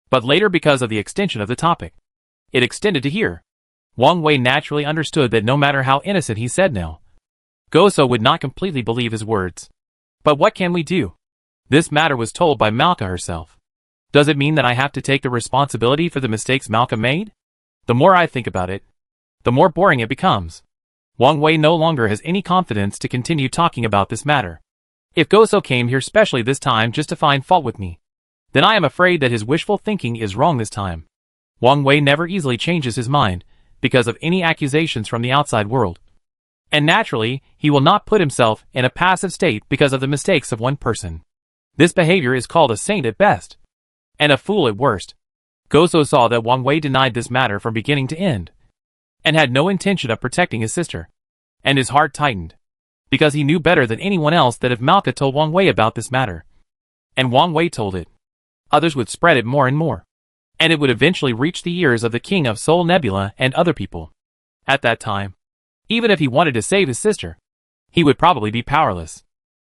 but later because of the extension of the topic, it extended to here. Wang Wei naturally understood that no matter how innocent he said now, Goso would not completely believe his words. But what can we do? This matter was told by Malka herself. Does it mean that I have to take the responsibility for the mistakes Malka made? The more I think about it, the more boring it becomes. Wang Wei no longer has any confidence to continue talking about this matter. If Goso came here specially this time just to find fault with me, then I am afraid that his wishful thinking is wrong this time. Wang Wei never easily changes his mind because of any accusations from the outside world. And naturally, he will not put himself in a passive state because of the mistakes of one person. This behavior is called a saint at best, and a fool at worst. Goso saw that Wang Wei denied this matter from beginning to end, and had no intention of protecting his sister. And his heart tightened, because he knew better than anyone else that if Malka told Wang Wei about this matter, and Wang Wei told it, others would spread it more and more, and it would eventually reach the ears of the King of Soul Nebula and other people. At that time, even if he wanted to save his sister, he would probably be powerless.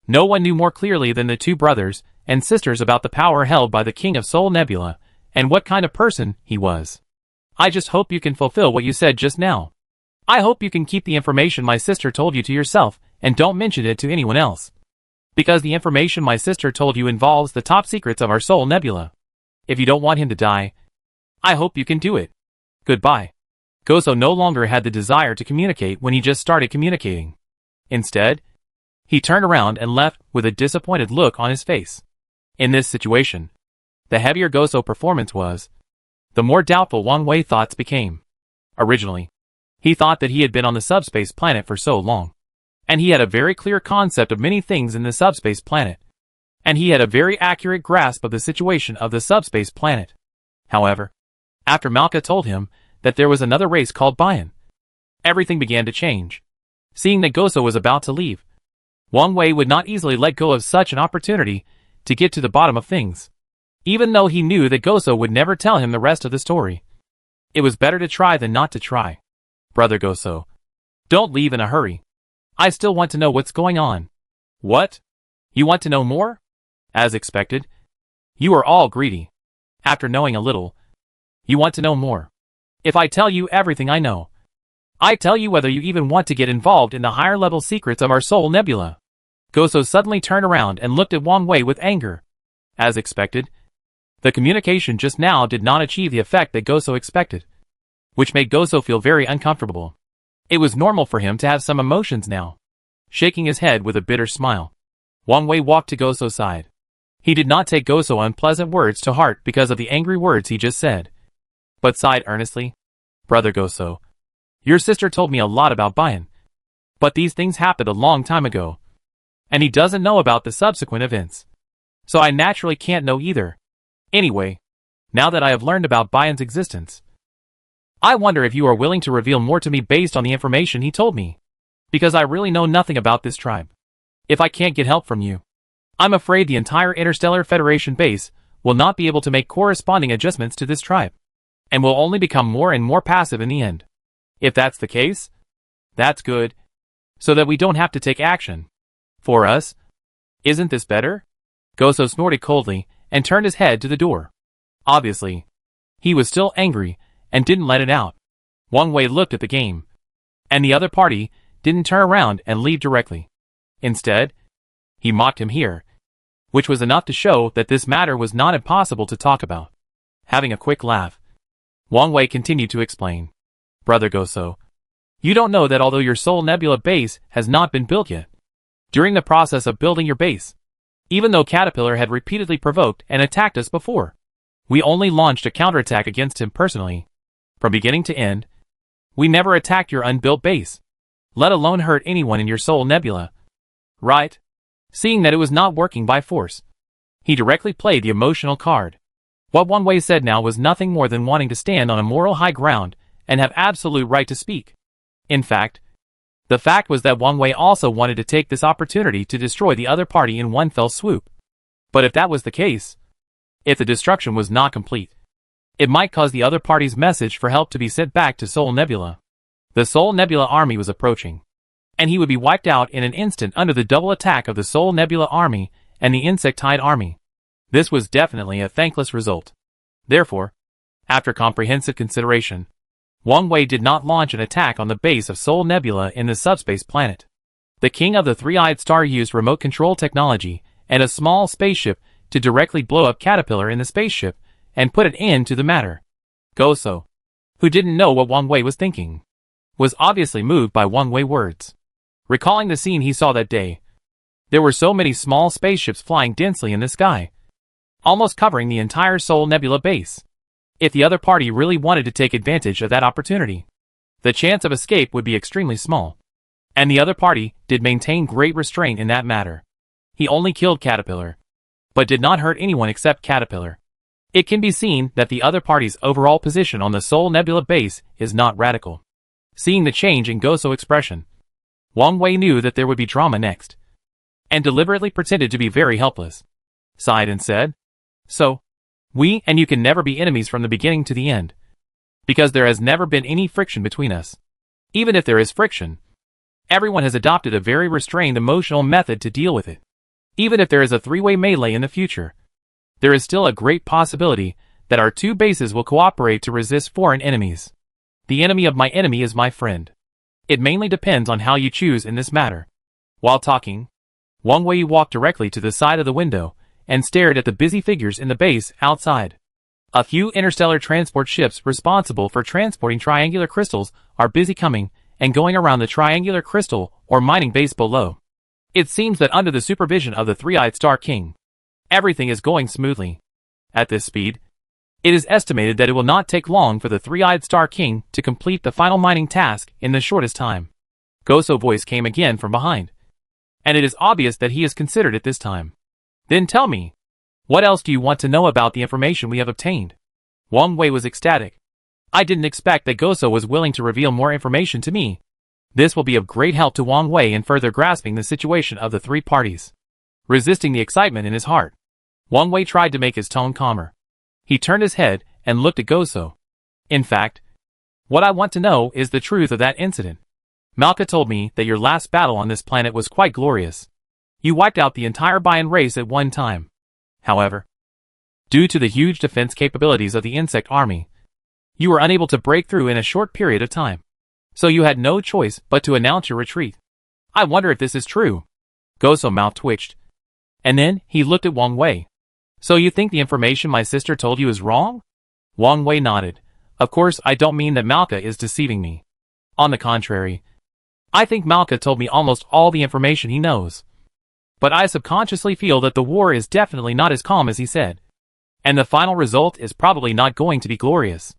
No one knew more clearly than the two brothers and sisters about the power held by the King of Soul Nebula, and what kind of person he was. I just hope you can fulfill what you said just now. I hope you can keep the information my sister told you to yourself, and don't mention it to anyone else. Because the information my sister told you involves the top secrets of our Soul Nebula. If you don't want him to die, I hope you can do it. Goodbye. Goso no longer had the desire to communicate when he just started communicating. Instead, he turned around and left with a disappointed look on his face. In this situation, the heavier Goso performance was, the more doubtful Wang Wei thoughts became. Originally, he thought that he had been on the subspace planet for so long, and he had a very clear concept of many things in the subspace planet, and he had a very accurate grasp of the situation of the subspace planet. However, after Malka told him that there was another race called Bayan, everything began to change. Seeing that Goso was about to leave, Wang Wei would not easily let go of such an opportunity to get to the bottom of things, even though he knew that Goso would never tell him the rest of the story. It was better to try than not to try. Brother Goso, don't leave in a hurry. I still want to know what's going on. What? You want to know more? As expected, you are all greedy. After knowing a little, you want to know more. If I tell you everything I know, I tell you whether you even want to get involved in the higher level secrets of our Soul Nebula. Goso suddenly turned around and looked at Wang Wei with anger. As expected, the communication just now did not achieve the effect that Goso expected, which made Goso feel very uncomfortable. It was normal for him to have some emotions now. Shaking his head with a bitter smile, Wang Wei walked to Goso's side. He did not take Goso's unpleasant words to heart because of the angry words he just said, but sighed earnestly. Brother Goso, your sister told me a lot about Bayan, but these things happened a long time ago, and he doesn't know about the subsequent events, so I naturally can't know either. Anyway, now that I have learned about Bayan's existence, I wonder if you are willing to reveal more to me based on the information he told me, because I really know nothing about this tribe. If I can't get help from you, I'm afraid the entire Interstellar Federation base will not be able to make corresponding adjustments to this tribe, and will only become more and more passive in the end. If that's the case, that's good, so that we don't have to take action. For us, isn't this better? Goso snorted coldly and turned his head to the door. Obviously, he was still angry and didn't let it out. Wang Wei looked at the game, and the other party didn't turn around and leave directly. Instead, he mocked him here, which was enough to show that this matter was not impossible to talk about. Having a quick laugh, Wang Wei continued to explain. Brother Goso, you don't know that although your Soul Nebula base has not been built yet, during the process of building your base, even though Caterpillar had repeatedly provoked and attacked us before, we only launched a counterattack against him personally. From beginning to end, we never attacked your unbuilt base, let alone hurt anyone in your Soul Nebula. Right? Seeing that it was not working by force, he directly played the emotional card. What Wang Wei said now was nothing more than wanting to stand on a moral high ground and have absolute right to speak. In fact, the fact was that Wang Wei also wanted to take this opportunity to destroy the other party in one fell swoop. But if that was the case, if the destruction was not complete, it might cause the other party's message for help to be sent back to Sol Nebula. The Sol Nebula army was approaching, and he would be wiped out in an instant under the double attack of the Sol Nebula army and the Insectide army. This was definitely a thankless result. Therefore, after comprehensive consideration, Wang Wei did not launch an attack on the base of Sol Nebula in the subspace planet. The king of the three-eyed star used remote control technology and a small spaceship to directly blow up Caterpillar in the spaceship and put an end to the matter. Goso, who didn't know what Wang Wei was thinking, was obviously moved by Wang Wei's words. Recalling the scene he saw that day, there were so many small spaceships flying densely in the sky, almost covering the entire Sol Nebula base. If the other party really wanted to take advantage of that opportunity, the chance of escape would be extremely small. And the other party did maintain great restraint in that matter. He only killed Caterpillar, but did not hurt anyone except Caterpillar. It can be seen that the other party's overall position on the Sol Nebula base is not radical. Seeing the change in Goso's expression, Wang Wei knew that there would be drama next, and deliberately pretended to be very helpless. Sighed and said, "So, we and you can never be enemies from the beginning to the end, because there has never been any friction between us. Even if there is friction, everyone has adopted a very restrained emotional method to deal with it. Even if there is a three-way melee in the future, there is still a great possibility that our two bases will cooperate to resist foreign enemies. The enemy of my enemy is my friend. It mainly depends on how you choose in this matter." While talking, Wang Wei walked directly to the side of the window and stared at the busy figures in the base outside. A few interstellar transport ships responsible for transporting triangular crystals are busy coming and going around the triangular crystal or mining base below. It seems that under the supervision of the Three-Eyed Star King, everything is going smoothly. At this speed, it is estimated that it will not take long for the Three-Eyed Star King to complete the final mining task in the shortest time. Goso's voice came again from behind, and it is obvious that he is considered at this time. "Then tell me, what else do you want to know about the information we have obtained?" Wang Wei was ecstatic. "I didn't expect that Goso was willing to reveal more information to me. This will be of great help to Wang Wei in further grasping the situation of the three parties." Resisting the excitement in his heart, Wang Wei tried to make his tone calmer. He turned his head and looked at Goso. "In fact, what I want to know is the truth of that incident. Malka told me that your last battle on this planet was quite glorious. You wiped out the entire Bion race at one time. However, due to the huge defense capabilities of the insect army, you were unable to break through in a short period of time. So you had no choice but to announce your retreat. I wonder if this is true." Goso's mouth twitched, and then he looked at Wang Wei. "So you think the information my sister told you is wrong?" Wang Wei nodded. "Of course, I don't mean that Malka is deceiving me. On the contrary, I think Malka told me almost all the information he knows. But I subconsciously feel that the war is definitely not as calm as he said. And the final result is probably not going to be glorious.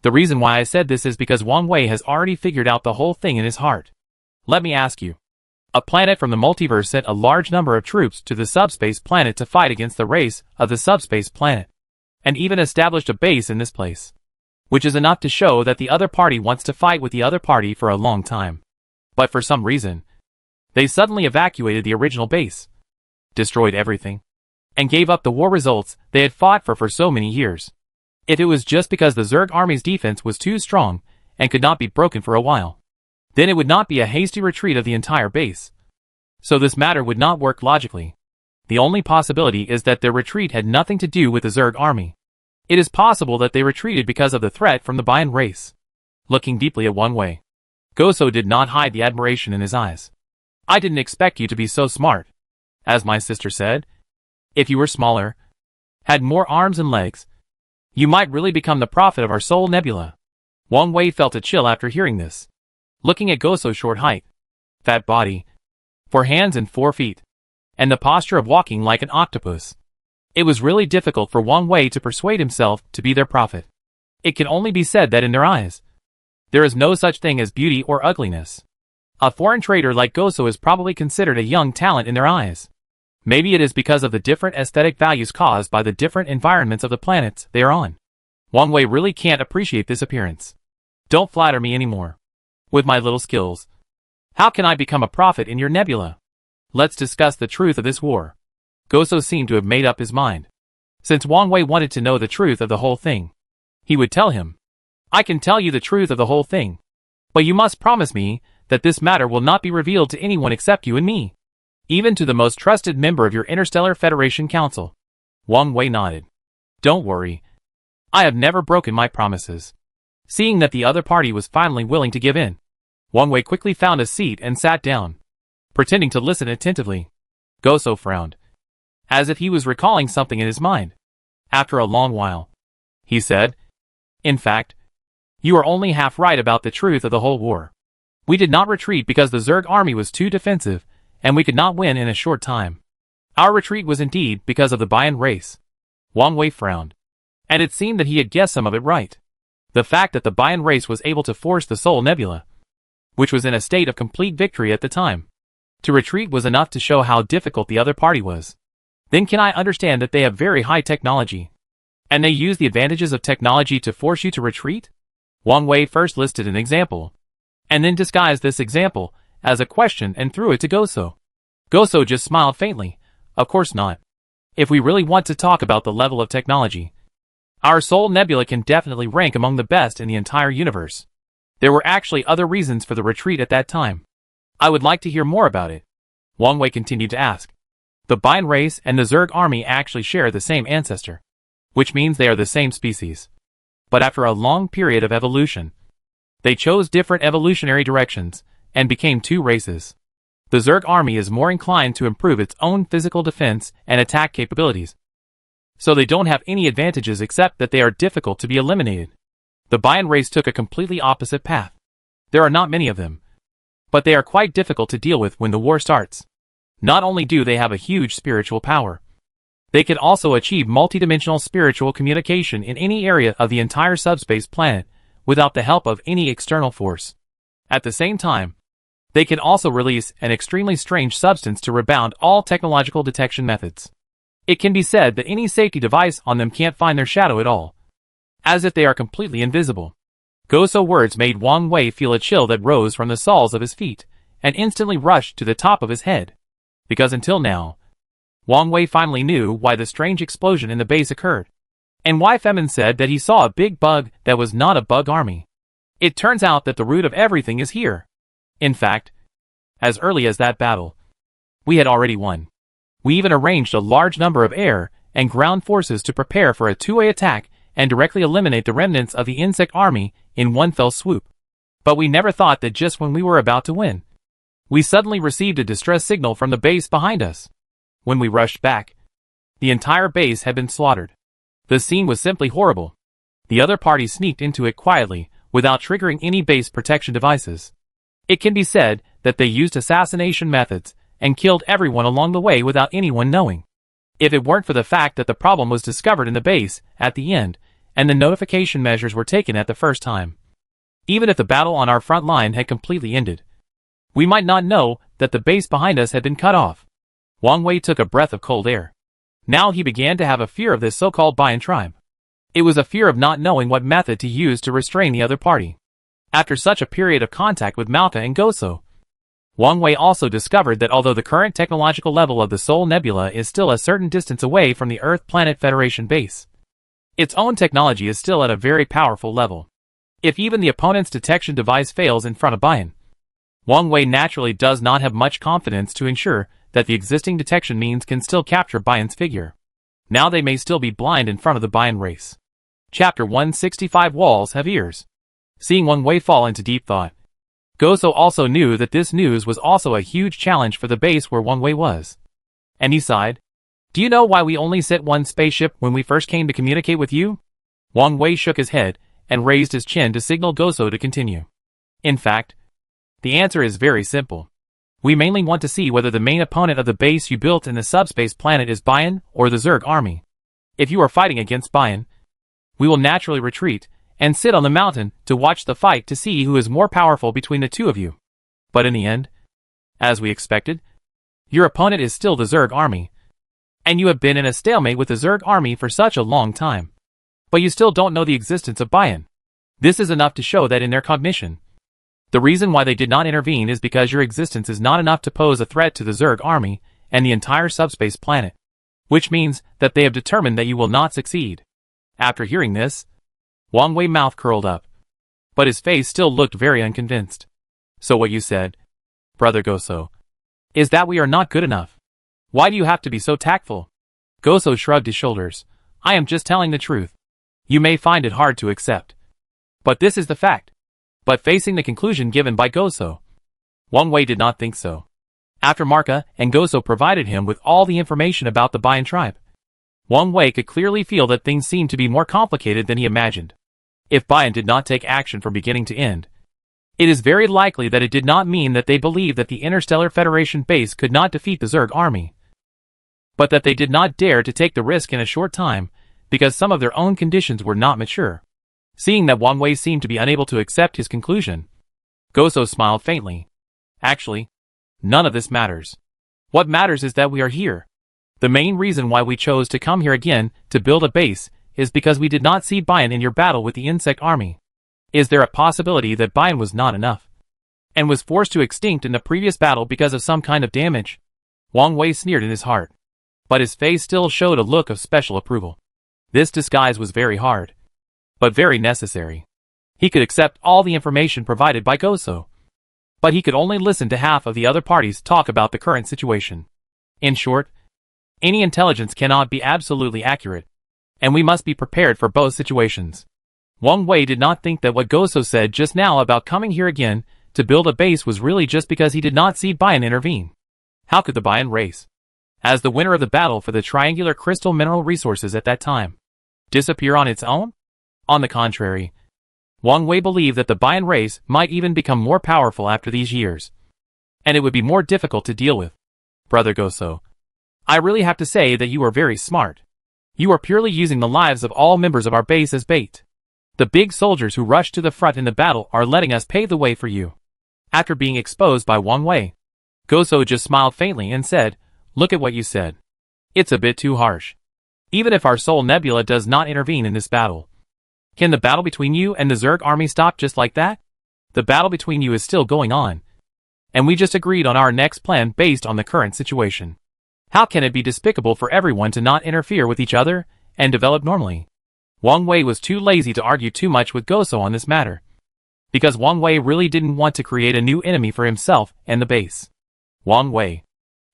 The reason why I said this is because Wang Wei has already figured out the whole thing in his heart. Let me ask you. A planet from the multiverse sent a large number of troops to the subspace planet to fight against the race of the subspace planet, and even established a base in this place, which is enough to show that the other party wants to fight with the other party for a long time. But for some reason, they suddenly evacuated the original base, destroyed everything, and gave up the war results they had fought for so many years. If it was just because the Zerg army's defense was too strong and could not be broken for a while, then it would not be a hasty retreat of the entire base. So this matter would not work logically. The only possibility is that their retreat had nothing to do with the Zerg army. It is possible that they retreated because of the threat from the Bion race." Looking deeply at Wang Wei, Goso did not hide the admiration in his eyes. "I didn't expect you to be so smart. As my sister said, if you were smaller, had more arms and legs, you might really become the prophet of our Sol Nebula." Wang Wei felt a chill after hearing this. Looking at Goso's short height, fat body, 4 hands and 4 feet, and the posture of walking like an octopus, it was really difficult for Wang Wei to persuade himself to be their prophet. It can only be said that in their eyes, there is no such thing as beauty or ugliness. A foreign trader like Goso is probably considered a young talent in their eyes. Maybe it is because of the different aesthetic values caused by the different environments of the planets they are on. Wang Wei really can't appreciate this appearance. "Don't flatter me anymore." With my little skills, how can I become a prophet in your nebula? Let's discuss the truth of this war. Goso seemed to have made up his mind. Since Wang Wei wanted to know the truth of the whole thing, he would tell him. I can tell you the truth of the whole thing, but you must promise me that this matter will not be revealed to anyone except you and me, even to the most trusted member of your Interstellar Federation Council. Wang Wei nodded. Don't worry. I have never broken my promises. Seeing that the other party was finally willing to give in, Wang Wei quickly found a seat and sat down, pretending to listen attentively. Goso frowned, as if he was recalling something in his mind. After a long while, he said, in fact, you are only half right about the truth of the whole war. We did not retreat because the Zerg army was too defensive, and we could not win in a short time. Our retreat was indeed because of the Bayan race. Wang Wei frowned, and it seemed that he had guessed some of it right. The fact that the Bayan race was able to force the Sol Nebula, which was in a state of complete victory at the time, to retreat was enough to show how difficult the other party was. Then can I understand that they have very high technology, and they use the advantages of technology to force you to retreat? Wang Wei first listed an example, and then disguised this example as a question and threw it to Goso. Goso just smiled faintly. Of course not. If we really want to talk about the level of technology, our Sol Nebula can definitely rank among the best in the entire universe. There were actually other reasons for the retreat at that time. I would like to hear more about it. Wang Wei continued to ask. The Bayan race and the Zerg army actually share the same ancestor, which means they are the same species. But after a long period of evolution, they chose different evolutionary directions and became two races. The Zerg army is more inclined to improve its own physical defense and attack capabilities, so they don't have any advantages except that they are difficult to be eliminated. The Bayan race took a completely opposite path. There are not many of them, but they are quite difficult to deal with when the war starts. Not only do they have a huge spiritual power, they can also achieve multidimensional spiritual communication in any area of the entire subspace planet without the help of any external force. At the same time, they can also release an extremely strange substance to rebound all technological detection methods. It can be said that any safety device on them can't find their shadow at all, as if they are completely invisible. Goso's words made Wang Wei feel a chill that rose from the soles of his feet and instantly rushed to the top of his head. Because until now, Wang Wei finally knew why the strange explosion in the base occurred, and why Femin said that he saw a big bug that was not a bug army. It turns out that the root of everything is here. In fact, as early as that battle, we had already won. We even arranged a large number of air and ground forces to prepare for a two-way attack and directly eliminate the remnants of the insect army in one fell swoop. But we never thought that just when we were about to win, we suddenly received a distress signal from the base behind us. When we rushed back, the entire base had been slaughtered. The scene was simply horrible. The other party sneaked into it quietly, without triggering any base protection devices. It can be said that they used assassination methods and killed everyone along the way without anyone knowing. If it weren't for the fact that the problem was discovered in the base at the end, and the notification measures were taken at the first time, even if the battle on our front line had completely ended, we might not know that the base behind us had been cut off. Wang Wei took a breath of cold air. Now he began to have a fear of this so-called Bayan tribe. It was a fear of not knowing what method to use to restrain the other party. After such a period of contact with Malta and Goso, Wang Wei also discovered that although the current technological level of the Sol Nebula is still a certain distance away from the Earth Planet Federation base, its own technology is still at a very powerful level. If even the opponent's detection device fails in front of Bayan, Wang Wei naturally does not have much confidence to ensure that the existing detection means can still capture Bayan's figure. Now they may still be blind in front of the Bayan race. Chapter 165 Walls Have Ears. Seeing Wang Wei fall into deep thought, Goso also knew that this news was also a huge challenge for the base where Wang Wei was. And he sighed. Do you know why we only sent one spaceship when we first came to communicate with you? Wang Wei shook his head and raised his chin to signal Goso to continue. In fact, the answer is very simple. We mainly want to see whether the main opponent of the base you built in the subspace planet is Bayan or the Zerg army. If you are fighting against Bayan, we will naturally retreat and sit on the mountain to watch the fight to see who is more powerful between the two of you. But in the end, as we expected, your opponent is still the Zerg army, and you have been in a stalemate with the Zerg army for such a long time. But you still don't know the existence of Bayan. This is enough to show that in their cognition, The reason why they did not intervene is because your existence is not enough to pose a threat to the Zerg army and the entire subspace planet, which means that they have determined that you will not succeed. After hearing this, Wang Wei's mouth curled up, but his face still looked very unconvinced. So what you said, Brother Goso, is that we are not good enough. Why do you have to be so tactful? Goso shrugged his shoulders. I am just telling the truth. You may find it hard to accept, but this is the fact. But facing the conclusion given by Goso, Wang Wei did not think so. After Marka and Goso provided him with all the information about the Bayan tribe, Wang Wei could clearly feel that things seemed to be more complicated than he imagined. If Bayan did not take action from beginning to end, it is very likely that it did not mean that they believed that the Interstellar Federation base could not defeat the Zerg army, but that they did not dare to take the risk in a short time because some of their own conditions were not mature. Seeing that Wang Wei seemed to be unable to accept his conclusion, Goso smiled faintly. Actually, none of this matters. What matters is that we are here. The main reason why we chose to come here again to build a base is because we did not see Bayan in your battle with the insect army. Is there a possibility that Bayan was not enough and was forced to extinct in the previous battle because of some kind of damage? Wang Wei sneered in his heart, but his face still showed a look of special approval. This disguise was very hard, but very necessary. He could accept all the information provided by Goso, but he could only listen to half of the other parties talk about the current situation. In short, any intelligence cannot be absolutely accurate, and we must be prepared for both situations. Wang Wei did not think that what Goso said just now about coming here again to build a base was really just because he did not see Bayan intervene. How could the Bayan race, as the winner of the battle for the triangular crystal mineral resources at that time, disappear on its own? On the contrary, Wang Wei believed that the Bayan race might even become more powerful after these years, and it would be more difficult to deal with. Brother Goso, I really have to say that you are very smart. You are purely using the lives of all members of our base as bait. The big soldiers who rushed to the front in the battle are letting us pave the way for you. After being exposed by Wang Wei, Goso just smiled faintly and said, Look at what you said. It's a bit too harsh. Even if our Soul Nebula does not intervene in this battle, can the battle between you and the Zerg army stop just like that? The battle between you is still going on, and we just agreed on our next plan based on the current situation. How can it be despicable for everyone to not interfere with each other and develop normally? Wang Wei was too lazy to argue too much with Goso on this matter, because Wang Wei really didn't want to create a new enemy for himself and the base. Wang Wei,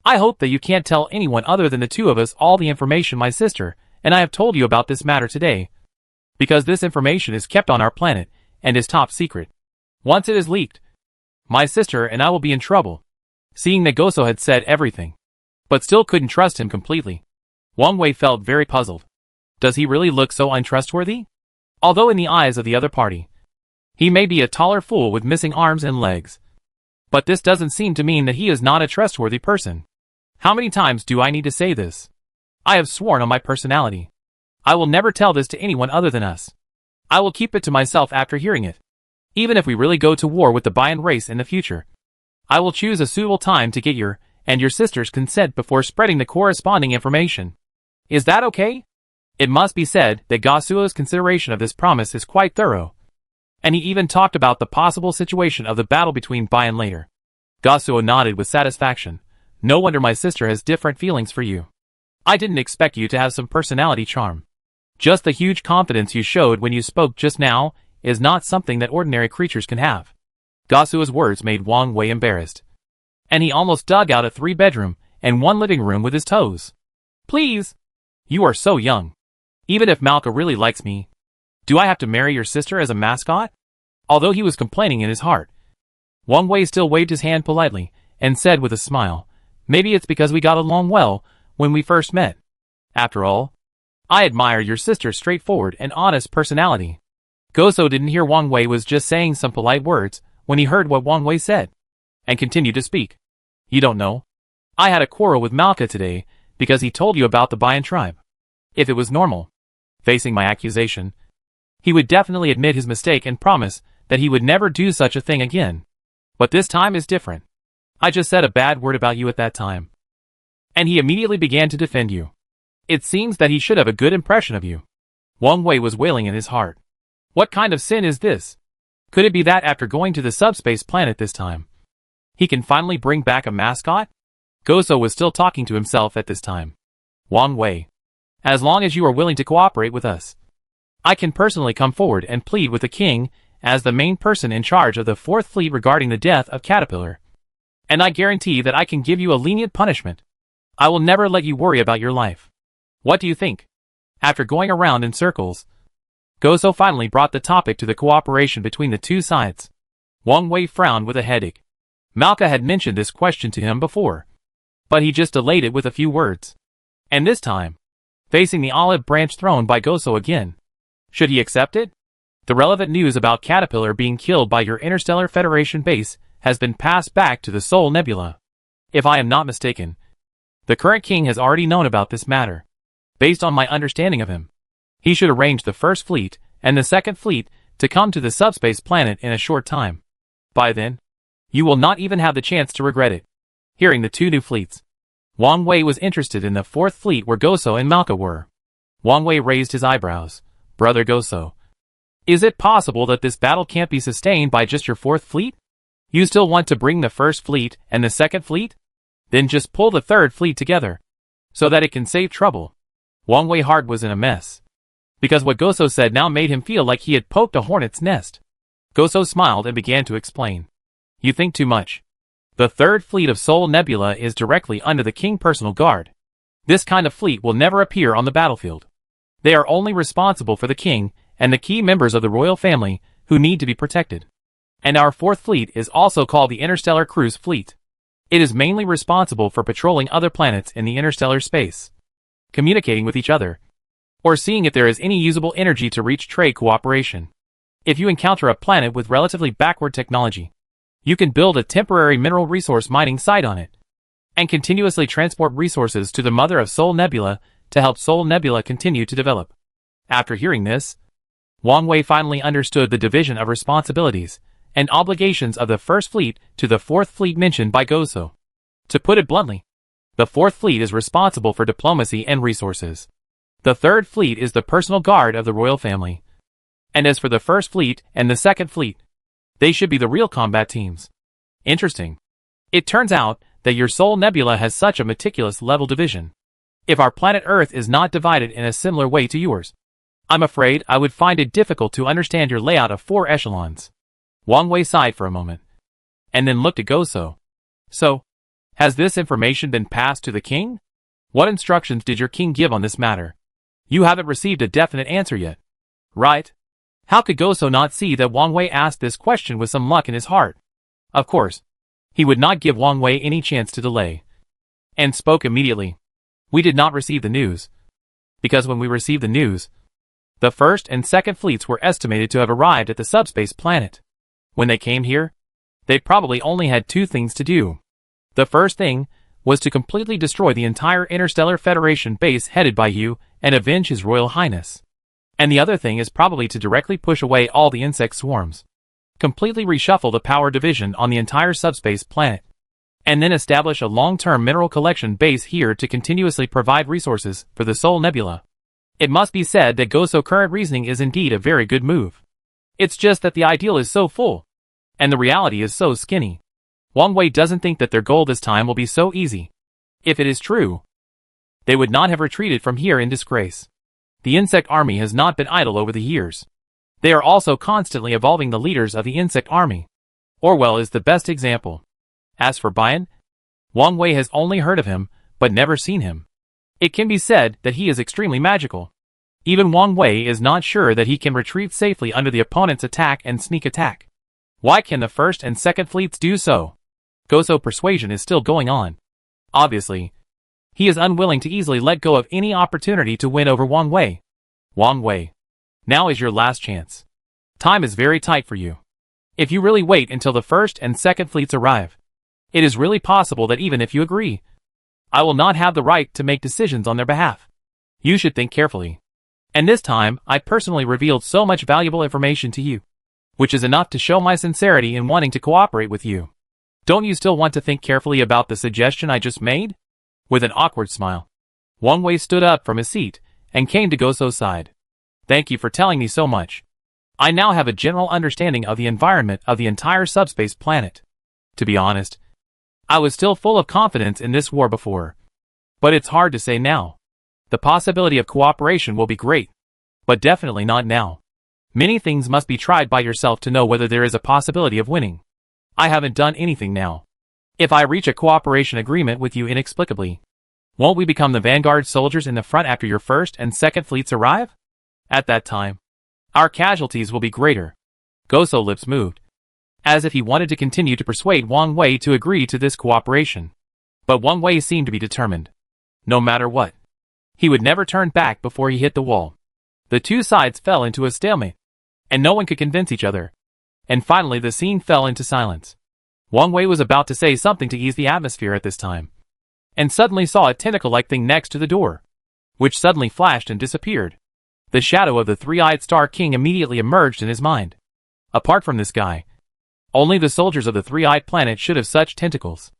I hope that you can't tell anyone other than the two of us all the information my sister and I have told you about this matter today, because this information is kept on our planet and is top secret. Once it is leaked, my sister and I will be in trouble. Seeing that Goso had said everything, but still couldn't trust him completely, Wang Wei felt very puzzled. Does he really look so untrustworthy? Although in the eyes of the other party, he may be a taller fool with missing arms and legs, but this doesn't seem to mean that he is not a trustworthy person. How many times do I need to say this? I have sworn on my personality. I will never tell this to anyone other than us. I will keep it to myself after hearing it. Even if we really go to war with the Bayan race in the future, I will choose a suitable time to get your and your sister's consent before spreading the corresponding information. Is that okay? It must be said that Gosuo's consideration of this promise is quite thorough, and he even talked about the possible situation of the battle between Bayan later. Gosuo nodded with satisfaction. No wonder my sister has different feelings for you. I didn't expect you to have some personality charm. Just the huge confidence you showed when you spoke just now is not something that ordinary creatures can have. Gosuo's words made Wang Wei embarrassed, and he almost dug out a 3-bedroom and 1 living room with his toes. Please! You are so young. Even if Malka really likes me, do I have to marry your sister as a mascot? Although he was complaining in his heart, Wang Wei still waved his hand politely and said with a smile, Maybe it's because we got along well when we first met. After all, I admire your sister's straightforward and honest personality. Goso didn't hear Wang Wei was just saying some polite words when he heard what Wang Wei said, and continued to speak. You don't know? I had a quarrel with Malka today because he told you about the Bayan tribe. If it was normal, facing my accusation, he would definitely admit his mistake and promise that he would never do such a thing again. But this time is different. I just said a bad word about you at that time, and he immediately began to defend you. It seems that he should have a good impression of you. Wang Wei was wailing in his heart. What kind of sin is this? Could it be that after going to the subspace planet this time, he can finally bring back a mascot? Goso was still talking to himself at this time. Wang Wei, as long as you are willing to cooperate with us, I can personally come forward and plead with the king as the main person in charge of the 4th Fleet regarding the death of Caterpillar. And I guarantee that I can give you a lenient punishment. I will never let you worry about your life. What do you think? After going around in circles, Goso finally brought the topic to the cooperation between the two sides. Wang Wei frowned with a headache. Malka had mentioned this question to him before, but he just delayed it with a few words. And this time, facing the olive branch thrown by Goso again, should he accept it? The relevant news about Caterpillar being killed by your Interstellar Federation base has been passed back to the Sol Nebula. If I am not mistaken, the current king has already known about this matter. Based on my understanding of him, he should arrange the 1st Fleet and the 2nd Fleet to come to the subspace planet in a short time. By then, you will not even have the chance to regret it. Hearing the 2 new fleets, Wang Wei was interested in the 4th Fleet where Goso and Malka were. Wang Wei raised his eyebrows. Brother Goso, is it possible that this battle can't be sustained by just your 4th Fleet? You still want to bring the 1st Fleet and the 2nd Fleet? Then just pull the 3rd Fleet together, so that it can save trouble. Wang Wei's heart was in a mess, because what Goso said now made him feel like he had poked a hornet's nest. Goso smiled and began to explain. You think too much. The 3rd Fleet of Sol Nebula is directly under the King Personal Guard. This kind of fleet will never appear on the battlefield. They are only responsible for the king and the key members of the royal family who need to be protected. And our 4th Fleet is also called the Interstellar Cruise Fleet. It is mainly responsible for patrolling other planets in the interstellar space, communicating with each other, or seeing if there is any usable energy to reach trade cooperation. If you encounter a planet with relatively backward technology, you can build a temporary mineral resource mining site on it, and continuously transport resources to the mother of Sol Nebula to help Sol Nebula continue to develop. After hearing this, Wang Wei finally understood the division of responsibilities and obligations of the 1st Fleet to the 4th Fleet mentioned by Goso. To put it bluntly, the 4th Fleet is responsible for diplomacy and resources. The 3rd Fleet is the personal guard of the royal family. And as for the 1st Fleet and the 2nd Fleet, they should be the real combat teams. Interesting. It turns out that your Sol Nebula has such a meticulous level division. If our planet Earth is not divided in a similar way to yours, I'm afraid I would find it difficult to understand your layout of 4 echelons. Wang Wei sighed for a moment, and then looked at Goso. So, has this information been passed to the king? What instructions did your king give on this matter? You haven't received a definite answer yet, right? How could Goso not see that Wang Wei asked this question with some luck in his heart? Of course, he would not give Wang Wei any chance to delay, and spoke immediately. We did not receive the news, because when we received the news, the 1st and 2nd Fleets were estimated to have arrived at the subspace planet. When they came here, they probably only had 2 things to do. The first thing was to completely destroy the entire Interstellar Federation base headed by you and avenge His Royal Highness. And the other thing is probably to directly push away all the insect swarms, completely reshuffle the power division on the entire subspace planet, and then establish a long-term mineral collection base here to continuously provide resources for the Sol Nebula. It must be said that Goso's current reasoning is indeed a very good move. It's just that the ideal is so full, and the reality is so skinny. Wang Wei doesn't think that their goal this time will be so easy. If it is true, they would not have retreated from here in disgrace. The insect army has not been idle over the years. They are also constantly evolving the leaders of the insect army. Orwell is the best example. As for Bian, Wang Wei has only heard of him, but never seen him. It can be said that he is extremely magical. Even Wang Wei is not sure that he can retreat safely under the opponent's attack and sneak attack. Why can the 1st and 2nd Fleets do so? Goso's persuasion is still going on. Obviously, he is unwilling to easily let go of any opportunity to win over Wang Wei. Wang Wei, now is your last chance. Time is very tight for you. If you really wait until the 1st and 2nd Fleets arrive, it is really possible that even if you agree, I will not have the right to make decisions on their behalf. You should think carefully. And this time, I personally revealed so much valuable information to you, which is enough to show my sincerity in wanting to cooperate with you. Don't you still want to think carefully about the suggestion I just made? With an awkward smile, Wang Wei stood up from his seat and came to Goso's side. Thank you for telling me so much. I now have a general understanding of the environment of the entire subspace planet. To be honest, I was still full of confidence in this war before. But it's hard to say now. The possibility of cooperation will be great, but definitely not now. Many things must be tried by yourself to know whether there is a possibility of winning. I haven't done anything now. If I reach a cooperation agreement with you inexplicably, won't we become the vanguard soldiers in the front after your first and second fleets arrive? At that time, our casualties will be greater. Goso's lips moved, as if he wanted to continue to persuade Wang Wei to agree to this cooperation. But Wang Wei seemed to be determined. No matter what, he would never turn back before he hit the wall. The two sides fell into a stalemate, and no one could convince each other. And finally the scene fell into silence. Wang Wei was about to say something to ease the atmosphere at this time, and suddenly saw a tentacle-like thing next to the door, which suddenly flashed and disappeared. The shadow of the three-eyed Star King immediately emerged in his mind. Apart from this guy, only the soldiers of the three-eyed planet should have such tentacles.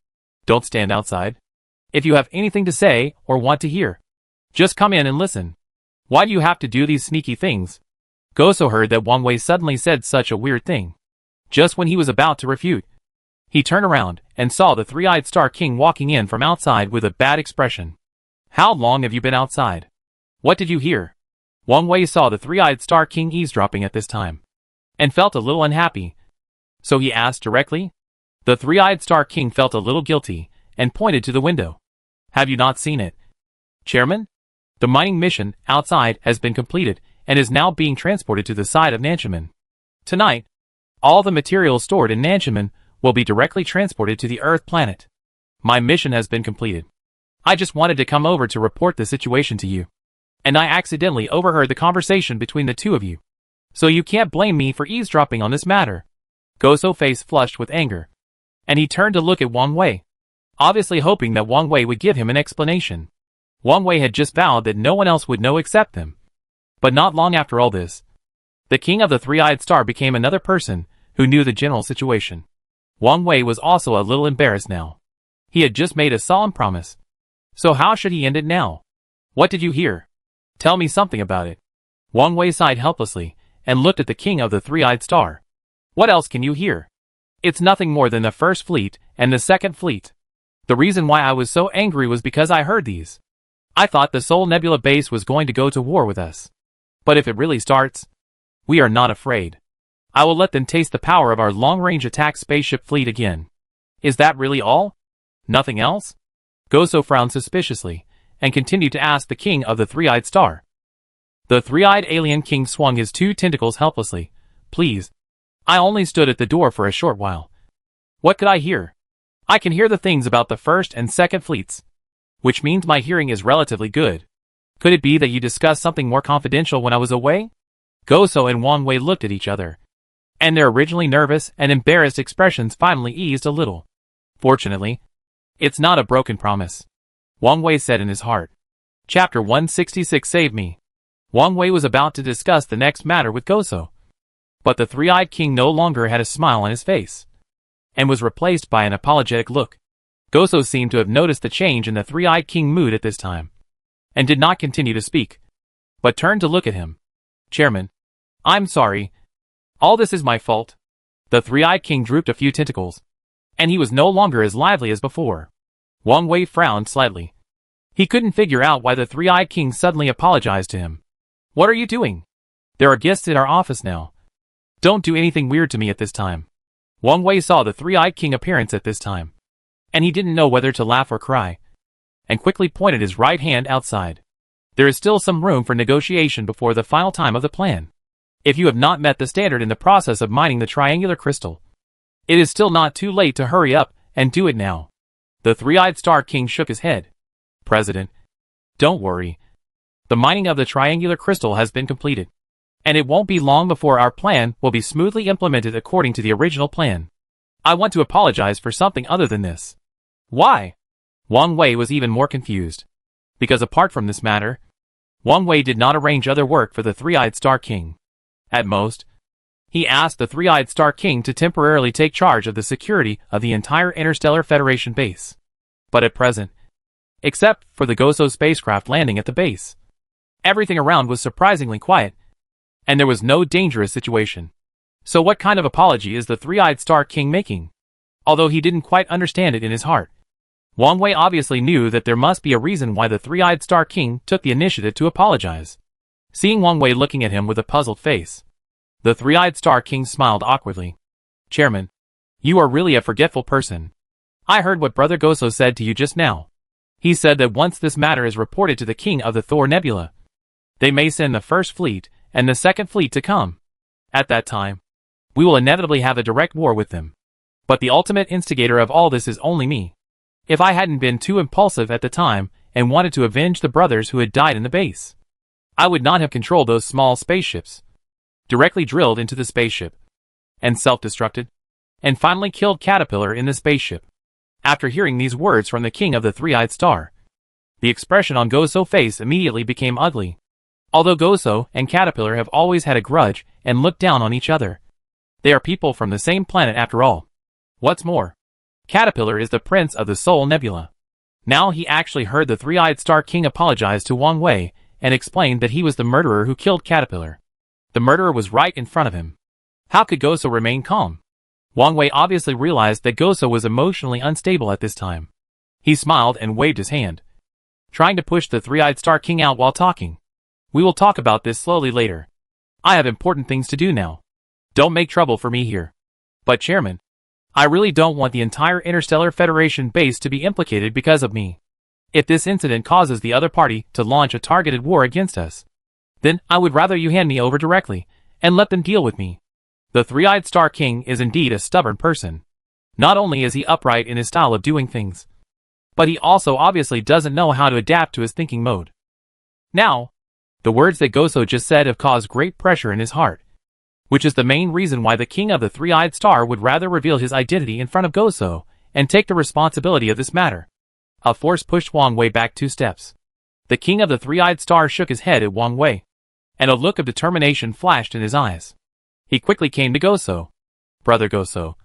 Don't stand outside. If you have anything to say or want to hear, just come in and listen. Why do you have to do these sneaky things? Goso heard that Wang Wei suddenly said such a weird thing. Just when he was about to refute, he turned around and saw the three-eyed Star King walking in from outside with a bad expression. How long have you been outside? What did you hear? Wang Wei saw the three-eyed Star King eavesdropping at this time, and felt a little unhappy. So he asked directly. The three-eyed Star King felt a little guilty, and pointed to the window. Have you not seen it? Chairman? The mining mission outside has been completed, and is now being transported to the side of Nanchaman. Tonight, all the materials stored in Nanchaman will be directly transported to the Earth planet. My mission has been completed. I just wanted to come over to report the situation to you. And I accidentally overheard the conversation between the two of you. So you can't blame me for eavesdropping on this matter. Goso's face flushed with anger, and he turned to look at Wang Wei, obviously hoping that Wang Wei would give him an explanation. Wang Wei had just vowed that no one else would know except them. But not long after all this, the king of the three-eyed star became another person who knew the general situation. Wang Wei was also a little embarrassed now. He had just made a solemn promise. So how should he end it now? What did you hear? Tell me something about it. Wang Wei sighed helplessly, and looked at the king of the three-eyed star. What else can you hear? It's nothing more than the first fleet and the second fleet. The reason why I was so angry was because I heard these. I thought the Sol Nebula base was going to go to war with us. But if it really starts, we are not afraid. I will let them taste the power of our long-range attack spaceship fleet again. Is that really all? Nothing else? Goso frowned suspiciously, and continued to ask the king of the three-eyed star. The three-eyed alien king swung his two tentacles helplessly. Please. I only stood at the door for a short while. What could I hear? I can hear the things about the first and second fleets, which means my hearing is relatively good. Could it be that you discussed something more confidential when I was away? Goso and Wang Wei looked at each other, and their originally nervous and embarrassed expressions finally eased a little. Fortunately, it's not a broken promise, Wang Wei said in his heart. Chapter 166 Save Me. Wang Wei was about to discuss the next matter with Goso, but the three-eyed king no longer had a smile on his face, and was replaced by an apologetic look. Goso seemed to have noticed the change in the three-eyed king mood at this time, and did not continue to speak, but turned to look at him. Chairman, I'm sorry. All this is my fault. The three-eyed king drooped a few tentacles, and he was no longer as lively as before. Wang Wei frowned slightly. He couldn't figure out why the three-eyed king suddenly apologized to him. What are you doing? There are guests in our office now. Don't do anything weird to me at this time. Wang Wei saw the three-eyed king appearance at this time, and he didn't know whether to laugh or cry, and quickly pointed his right hand outside. There is still some room for negotiation before the final time of the plan. If you have not met the standard in the process of mining the triangular crystal, it is still not too late to hurry up and do it now. The three-eyed star king shook his head. President, don't worry. The mining of the triangular crystal has been completed, and it won't be long before our plan will be smoothly implemented according to the original plan. I want to apologize for something other than this. Why? Wang Wei was even more confused. Because apart from this matter, Wang Wei did not arrange other work for the three-eyed star king. At most, he asked the three-eyed star king to temporarily take charge of the security of the entire Interstellar Federation base. But at present, except for the Goso spacecraft landing at the base, everything around was surprisingly quiet, and there was no dangerous situation. So what kind of apology is the Three-Eyed Star King making? Although he didn't quite understand it in his heart, Wang Wei obviously knew that there must be a reason why the Three-Eyed Star King took the initiative to apologize. Seeing Wang Wei looking at him with a puzzled face, the Three-Eyed Star King smiled awkwardly. Chairman, you are really a forgetful person. I heard what Brother Goso said to you just now. He said that once this matter is reported to the King of the Thor Nebula, they may send the first fleet and the second fleet to come. At that time, we will inevitably have a direct war with them. But the ultimate instigator of all this is only me. If I hadn't been too impulsive at the time and wanted to avenge the brothers who had died in the base, I would not have controlled those small spaceships, directly drilled into the spaceship, and self-destructed, and finally killed Caterpillar in the spaceship. After hearing these words from the King of the Three-Eyed Star, the expression on Goso's face immediately became ugly. Although Goso and Caterpillar have always had a grudge and looked down on each other, they are people from the same planet after all. What's more, Caterpillar is the Prince of the Soul Nebula. Now he actually heard the Three-Eyed Star King apologize to Wang Wei and explained that he was the murderer who killed Caterpillar. The murderer was right in front of him. How could Goso remain calm? Wang Wei obviously realized that Goso was emotionally unstable at this time. He smiled and waved his hand, trying to push the Three-Eyed Star King out while talking. We will talk about this slowly later. I have important things to do now. Don't make trouble for me here. But Chairman, I really don't want the entire Interstellar Federation base to be implicated because of me. If this incident causes the other party to launch a targeted war against us, then I would rather you hand me over directly and let them deal with me. The Three-Eyed Star King is indeed a stubborn person. Not only is he upright in his style of doing things, but he also obviously doesn't know how to adapt to his thinking mode. Now, the words that Goso just said have caused great pressure in his heart, which is the main reason why the King of the Three-Eyed Star would rather reveal his identity in front of Goso and take the responsibility of this matter. A force pushed Wang Wei back 2 steps. The King of the Three-Eyed Star shook his head at Wang Wei, and a look of determination flashed in his eyes. He quickly came to Goso. Brother Goso,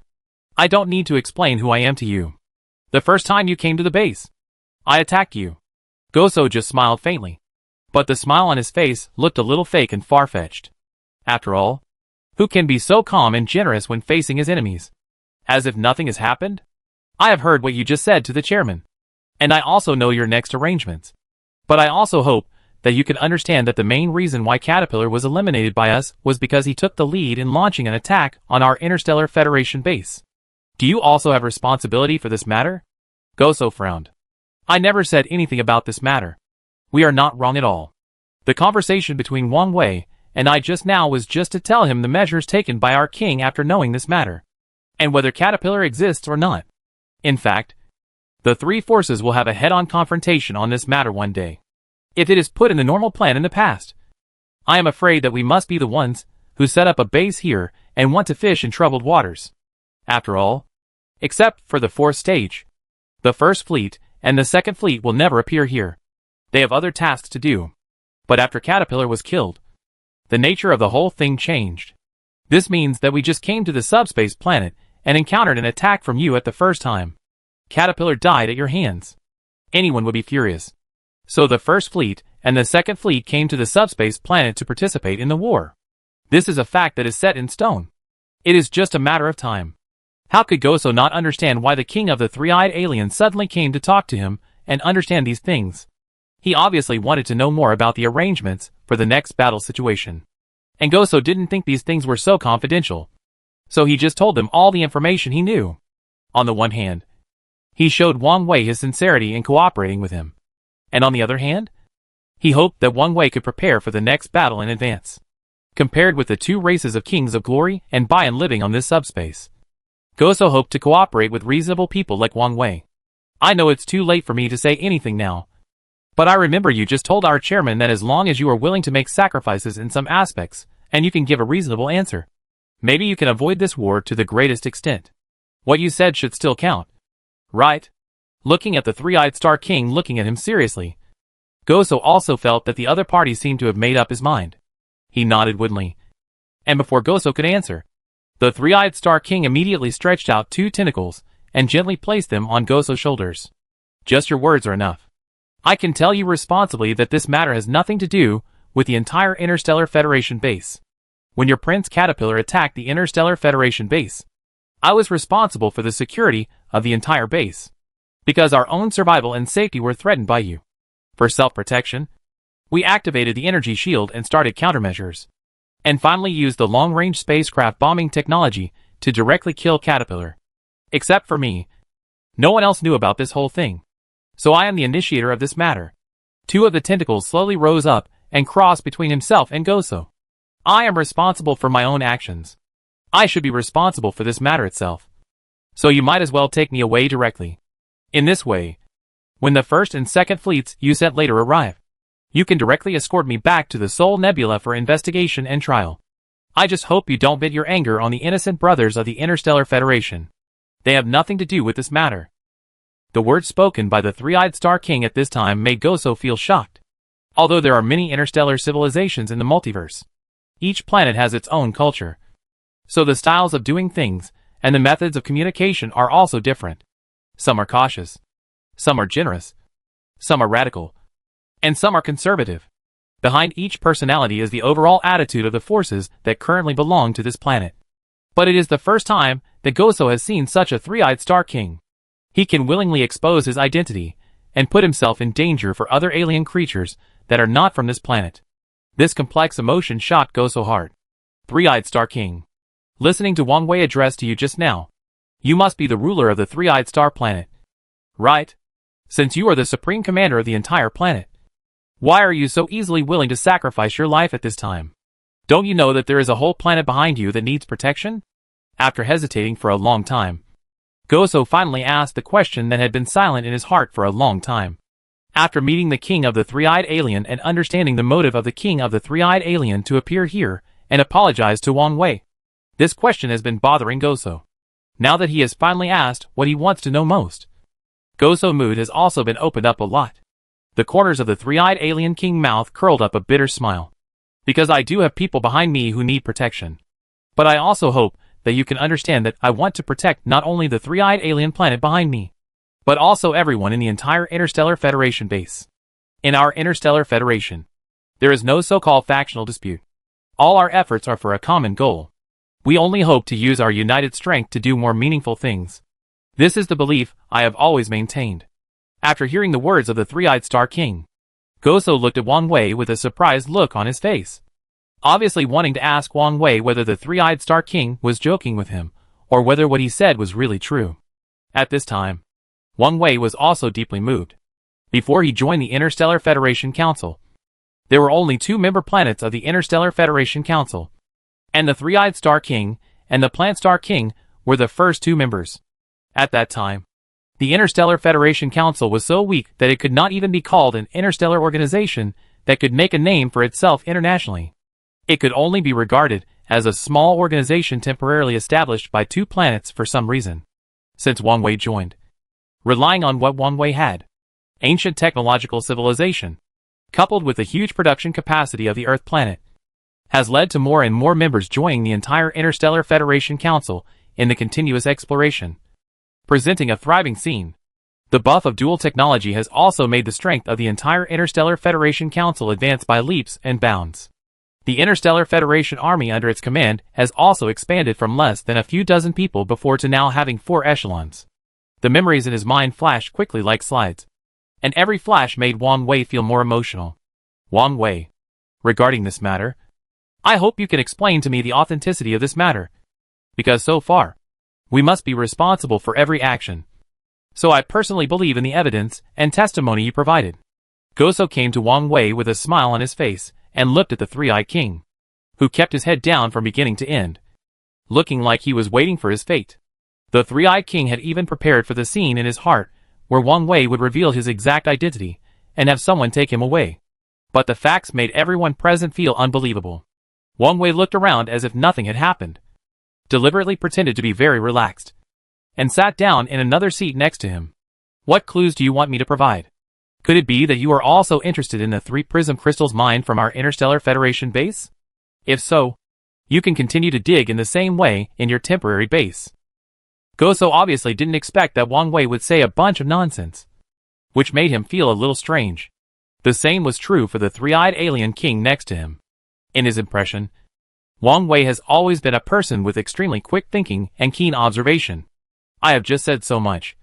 I don't need to explain who I am to you. The first time you came to the base, I attacked you. Goso just smiled faintly, but the smile on his face looked a little fake and far-fetched. After all, who can be so calm and generous when facing his enemies? As if nothing has happened? I have heard what you just said to the chairman, and I also know your next arrangements. But I also hope that you can understand that the main reason why Caterpillar was eliminated by us was because he took the lead in launching an attack on our Interstellar Federation base. Do you also have responsibility for this matter? Goso frowned. I never said anything about this matter. We are not wrong at all. The conversation between Wang Wei and I just now was just to tell him the measures taken by our king after knowing this matter, and whether Caterpillar exists or not. In fact, the 3 forces will have a head-on confrontation on this matter one day. If it is put in the normal plan in the past, I am afraid that we must be the ones who set up a base here and want to fish in troubled waters. After all, except for the 4th stage, the first fleet and the second fleet will never appear here. They have other tasks to do. But after Caterpillar was killed, the nature of the whole thing changed. This means that we just came to the subspace planet and encountered an attack from you at the first time. Caterpillar died at your hands. Anyone would be furious. So the first fleet and the second fleet came to the subspace planet to participate in the war. This is a fact that is set in stone. It is just a matter of time. How could Goso not understand why the King of the Three-Eyed Aliens suddenly came to talk to him and understand these things? He obviously wanted to know more about the arrangements for the next battle situation. And Goso didn't think these things were so confidential. So he just told them all the information he knew. On the one hand, he showed Wang Wei his sincerity in cooperating with him. And on the other hand, he hoped that Wang Wei could prepare for the next battle in advance. Compared with the 2 races of kings of glory and Bayan living on this subspace, Goso hoped to cooperate with reasonable people like Wang Wei. I know it's too late for me to say anything now, but I remember you just told our chairman that as long as you are willing to make sacrifices in some aspects, and you can give a reasonable answer, maybe you can avoid this war to the greatest extent. What you said should still count, right? Looking at the Three-Eyed Star King looking at him seriously, Goso also felt that the other party seemed to have made up his mind. He nodded woodenly, and before Goso could answer, the Three-Eyed Star King immediately stretched out 2 tentacles and gently placed them on Goso's shoulders. Just your words are enough. I can tell you responsibly that this matter has nothing to do with the entire Interstellar Federation base. When your Prince Caterpillar attacked the Interstellar Federation base, I was responsible for the security of the entire base, because our own survival and safety were threatened by you. For self-protection, we activated the energy shield and started countermeasures, and finally used the long-range spacecraft bombing technology to directly kill Caterpillar. Except for me, no one else knew about this whole thing. So I am the initiator of this matter. Two of the tentacles slowly rose up and crossed between himself and Goso. I am responsible for my own actions. I should be responsible for this matter itself. So you might as well take me away directly. In this way, when the first and second fleets you sent later arrive, you can directly escort me back to the Sol Nebula for investigation and trial. I just hope you don't vent your anger on the innocent brothers of the Interstellar Federation. They have nothing to do with this matter. The words spoken by the three-eyed Star King at this time made Goso feel shocked. Although there are many interstellar civilizations in the multiverse, each planet has its own culture. So the styles of doing things and the methods of communication are also different. Some are cautious, some are generous, some are radical, and some are conservative. Behind each personality is the overall attitude of the forces that currently belong to this planet. But it is the first time that Goso has seen such a three-eyed Star King. He can willingly expose his identity and put himself in danger for other alien creatures that are not from this planet. This complex emotion shocked Goso hard. Three-eyed Star King, listening to Wang Wei address to you just now, you must be the ruler of the three-eyed star planet, right? Since you are the supreme commander of the entire planet, why are you so easily willing to sacrifice your life at this time? Don't you know that there is a whole planet behind you that needs protection? After hesitating for a long time, Goso finally asked the question that had been silent in his heart for a long time. After meeting the king of the three-eyed alien and understanding the motive of the king of the three-eyed alien to appear here and apologize to Wang Wei, this question has been bothering Goso. Now that he has finally asked what he wants to know most, Goso's mood has also been opened up a lot. The corners of the three-eyed alien king mouth curled up a bitter smile. Because I do have people behind me who need protection. But I also hope that you can understand that I want to protect not only the three-eyed alien planet behind me, but also everyone in the entire Interstellar Federation base. In our Interstellar Federation, there is no so-called factional dispute. All our efforts are for a common goal. We only hope to use our united strength to do more meaningful things. This is the belief I have always maintained. After hearing the words of the three-eyed Star King, Goso looked at Wang Wei with a surprised look on his face, obviously wanting to ask Wang Wei whether the three-eyed Star King was joking with him, or whether what he said was really true. At this time, Wang Wei was also deeply moved. Before he joined the Interstellar Federation Council, there were only 2 member planets of the Interstellar Federation Council, and the three-eyed Star King and the Plant Star King were the first 2 members. At that time, the Interstellar Federation Council was so weak that it could not even be called an interstellar organization that could make a name for itself internationally. It could only be regarded as a small organization temporarily established by 2 planets for some reason. Since Wang Wei joined, relying on what Wang Wei had, ancient technological civilization, coupled with the huge production capacity of the Earth planet, has led to more and more members joining the entire Interstellar Federation Council in the continuous exploration, presenting a thriving scene. The buff of dual technology has also made the strength of the entire Interstellar Federation Council advance by leaps and bounds. The Interstellar Federation army under its command has also expanded from less than a few dozen people before to now having 4 echelons. The memories in his mind flashed quickly like slides, and every flash made Wang Wei feel more emotional. Wang Wei, regarding this matter, I hope you can explain to me the authenticity of this matter, because so far, we must be responsible for every action. So I personally believe in the evidence and testimony you provided. Goso came to Wang Wei with a smile on his face and looked at the three-eyed king, who kept his head down from beginning to end, looking like he was waiting for his fate. The three-eyed king had even prepared for the scene in his heart where Wang Wei would reveal his exact identity and have someone take him away. But the facts made everyone present feel unbelievable. Wang Wei looked around as if nothing had happened, deliberately pretended to be very relaxed, and sat down in another seat next to him. What clues do you want me to provide? Could it be that you are also interested in the 3 prism crystals mined from our Interstellar Federation base? If so, you can continue to dig in the same way in your temporary base. Goso obviously didn't expect that Wang Wei would say a bunch of nonsense, which made him feel a little strange. The same was true for the three-eyed alien king next to him. In his impression, Wang Wei has always been a person with extremely quick thinking and keen observation. I have just said so much.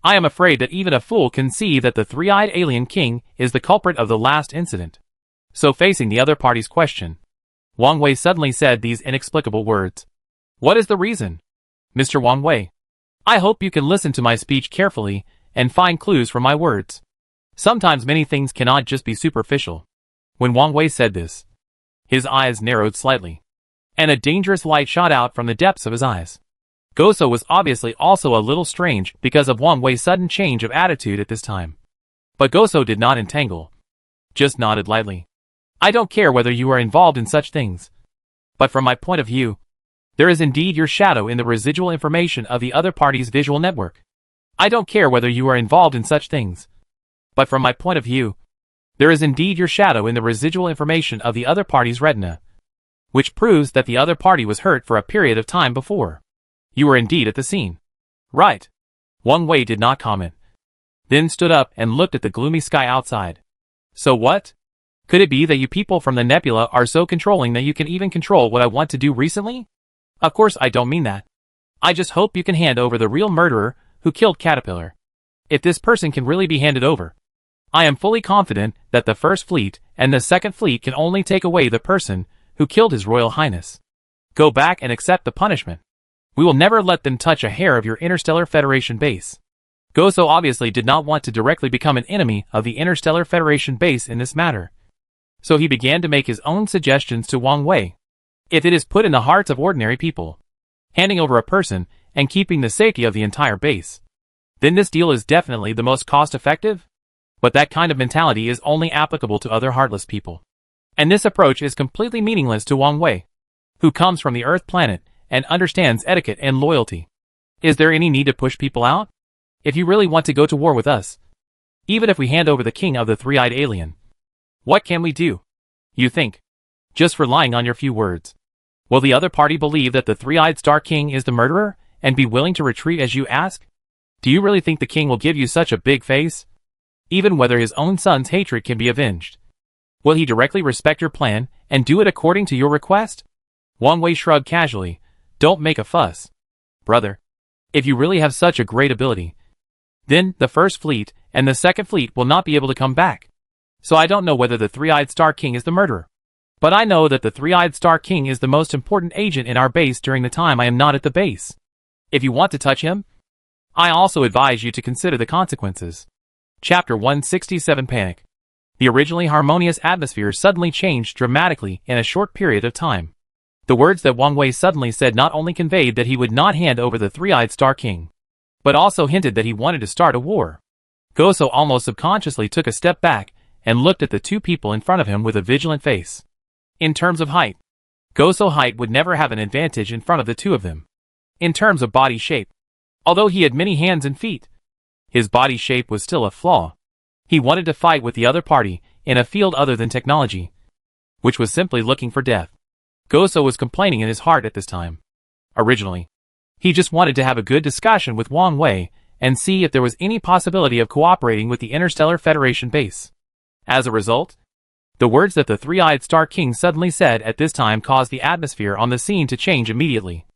I am afraid that even a fool can see that the three-eyed alien king is the culprit of the last incident. So facing the other party's question, Wang Wei suddenly said these inexplicable words. What is the reason? Mr. Wang Wei, I hope you can listen to my speech carefully and find clues from my words. Sometimes many things cannot just be superficial. When Wang Wei said this, his eyes narrowed slightly, and a dangerous light shot out from the depths of his eyes. Goso was obviously also a little strange because of Wang Wei's sudden change of attitude at this time. But Goso did not entangle, just nodded lightly. I don't care whether you are involved in such things. But from my point of view, there is indeed your shadow in the residual information of the other party's visual network. I don't care whether you are involved in such things. But from my point of view, there is indeed your shadow in the residual information of the other party's retina, which proves that the other party was hurt for a period of time before. You were indeed at the scene. Right. Wang Wei did not comment, then stood up and looked at the gloomy sky outside. So what? Could it be that you people from the nebula are so controlling that you can even control what I want to do recently? Of course I don't mean that. I just hope you can hand over the real murderer who killed Caterpillar. If this person can really be handed over, I am fully confident that the First Fleet and the Second Fleet can only take away the person who killed His Royal Highness. Go back and accept the punishment. We will never let them touch a hair of your Interstellar Federation base. Goso obviously did not want to directly become an enemy of the Interstellar Federation base in this matter. So he began to make his own suggestions to Wang Wei. If it is put in the hearts of ordinary people, handing over a person and keeping the safety of the entire base, then this deal is definitely the most cost-effective. But that kind of mentality is only applicable to other heartless people. And this approach is completely meaningless to Wang Wei, who comes from the Earth planet and understands etiquette and loyalty. Is there any need to push people out? If you really want to go to war with us, even if we hand over the king of the three-eyed alien, what can we do? You think? Just relying on your few words. Will the other party believe that the three-eyed Star King is the murderer and be willing to retreat as you ask? Do you really think the king will give you such a big face? Even whether his own son's hatred can be avenged. Will he directly respect your plan and do it according to your request? Wang Wei shrugged casually. Don't make a fuss. Brother, if you really have such a great ability, then the First Fleet and the Second Fleet will not be able to come back. So I don't know whether the Three-Eyed Star King is the murderer. But I know that the Three-Eyed Star King is the most important agent in our base during the time I am not at the base. If you want to touch him, I also advise you to consider the consequences. Chapter 167 Panic. The originally harmonious atmosphere suddenly changed dramatically in a short period of time. The words that Wang Wei suddenly said not only conveyed that he would not hand over the Three-Eyed Star King, but also hinted that he wanted to start a war. Goso almost subconsciously took a step back and looked at the two people in front of him with a vigilant face. In terms of height, Goso's height would never have an advantage in front of the two of them. In terms of body shape, although he had many hands and feet, his body shape was still a flaw. He wanted to fight with the other party in a field other than technology, which was simply looking for death. Goso was complaining in his heart at this time. Originally, he just wanted to have a good discussion with Wang Wei and see if there was any possibility of cooperating with the Interstellar Federation base. As a result, the words that the Three-Eyed Star King suddenly said at this time caused the atmosphere on the scene to change immediately,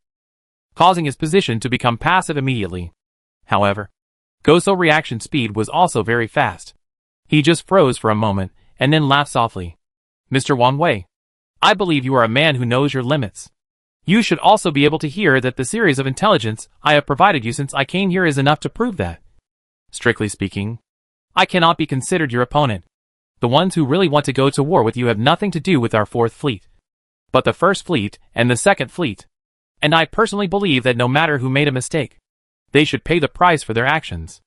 causing his position to become passive immediately. However, Goso's reaction speed was also very fast. He just froze for a moment and then laughed softly. Mr. Wang Wei, I believe you are a man who knows your limits. You should also be able to hear that the series of intelligence I have provided you since I came here is enough to prove that. Strictly speaking, I cannot be considered your opponent. The ones who really want to go to war with you have nothing to do with our Fourth Fleet, but the First Fleet and the Second Fleet. And I personally believe that no matter who made a mistake, they should pay the price for their actions.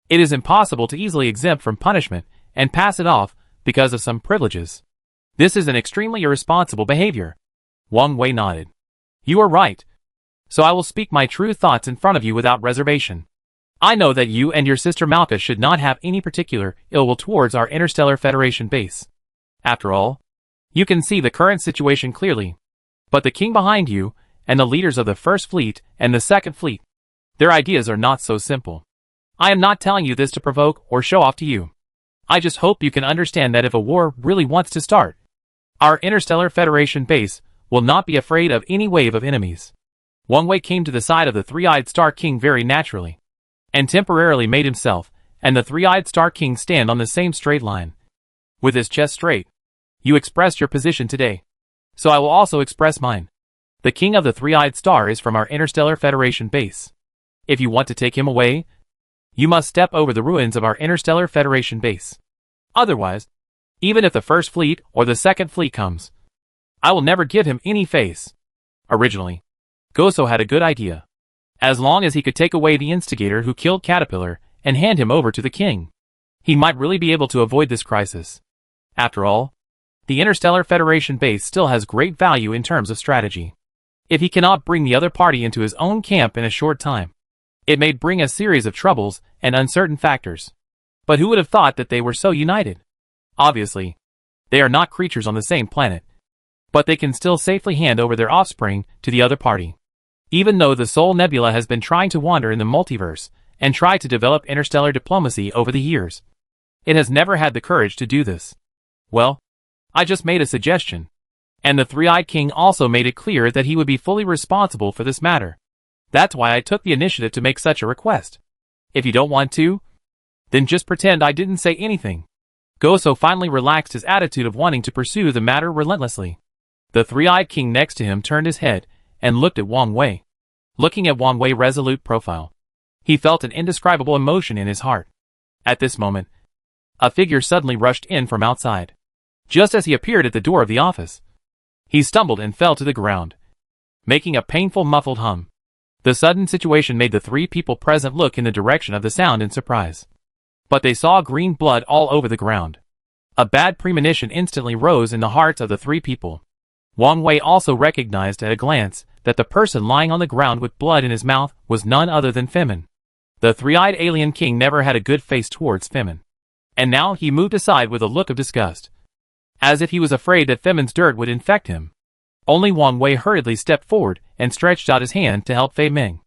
It is impossible to easily exempt from punishment and pass it off because of some privileges. This is an extremely irresponsible behavior. Wang Wei nodded. You are right. So I will speak my true thoughts in front of you without reservation. I know that you and your sister Malka should not have any particular ill will towards our Interstellar Federation base. After all, you can see the current situation clearly. But the king behind you, and the leaders of the First Fleet and the Second Fleet, their ideas are not so simple. I am not telling you this to provoke or show off to you. I just hope you can understand that if a war really wants to start, our Interstellar Federation base will not be afraid of any wave of enemies. Wang Wei came to the side of the Three-Eyed Star King very naturally, and temporarily made himself and the Three-Eyed Star King stand on the same straight line. With his chest straight. You expressed your position today. So I will also express mine. The King of the Three-Eyed Star is from our Interstellar Federation base. If you want to take him away, you must step over the ruins of our Interstellar Federation base. Otherwise, even if the First Fleet or the Second Fleet comes, I will never give him any face. Originally, Goso had a good idea. As long as he could take away the instigator who killed Caterpillar and hand him over to the king, he might really be able to avoid this crisis. After all, the Interstellar Federation base still has great value in terms of strategy. If he cannot bring the other party into his own camp in a short time, it may bring a series of troubles and uncertain factors. But who would have thought that they were so united? Obviously, they are not creatures on the same planet, but they can still safely hand over their offspring to the other party. Even though the Soul Nebula has been trying to wander in the multiverse and try to develop interstellar diplomacy over the years, it has never had the courage to do this. Well, I just made a suggestion. And the Three-Eyed King also made it clear that he would be fully responsible for this matter. That's why I took the initiative to make such a request. If you don't want to, then just pretend I didn't say anything. Goso finally relaxed his attitude of wanting to pursue the matter relentlessly. The Three-Eyed King next to him turned his head and looked at Wang Wei. Looking at Wang Wei's resolute profile, he felt an indescribable emotion in his heart. At this moment, a figure suddenly rushed in from outside. Just as he appeared at the door of the office, he stumbled and fell to the ground, making a painful muffled hum. The sudden situation made the three people present look in the direction of the sound in surprise. But they saw green blood all over the ground. A bad premonition instantly rose in the hearts of the three people. Wang Wei also recognized at a glance that the person lying on the ground with blood in his mouth was none other than Femin. The Three-Eyed Alien King never had a good face towards Femin. And now he moved aside with a look of disgust, as if he was afraid that Femin's dirt would infect him. Only Wang Wei hurriedly stepped forward and stretched out his hand to help Fei Ming,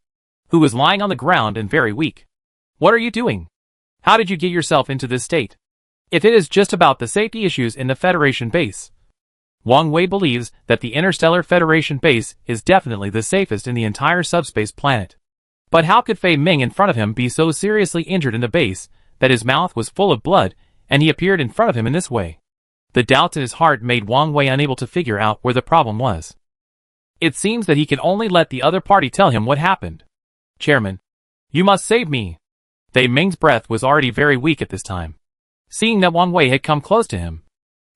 who was lying on the ground and very weak. What are you doing? How did you get yourself into this state? If it is just about the safety issues in the Federation base, Wang Wei believes that the Interstellar Federation base is definitely the safest in the entire subspace planet. But how could Fei Ming in front of him be so seriously injured in the base that his mouth was full of blood and he appeared in front of him in this way? The doubts in his heart made Wang Wei unable to figure out where the problem was. It seems that he can only let the other party tell him what happened. Chairman, you must save me. Fei Ming's breath was already very weak at this time. Seeing that Wang Wei had come close to him,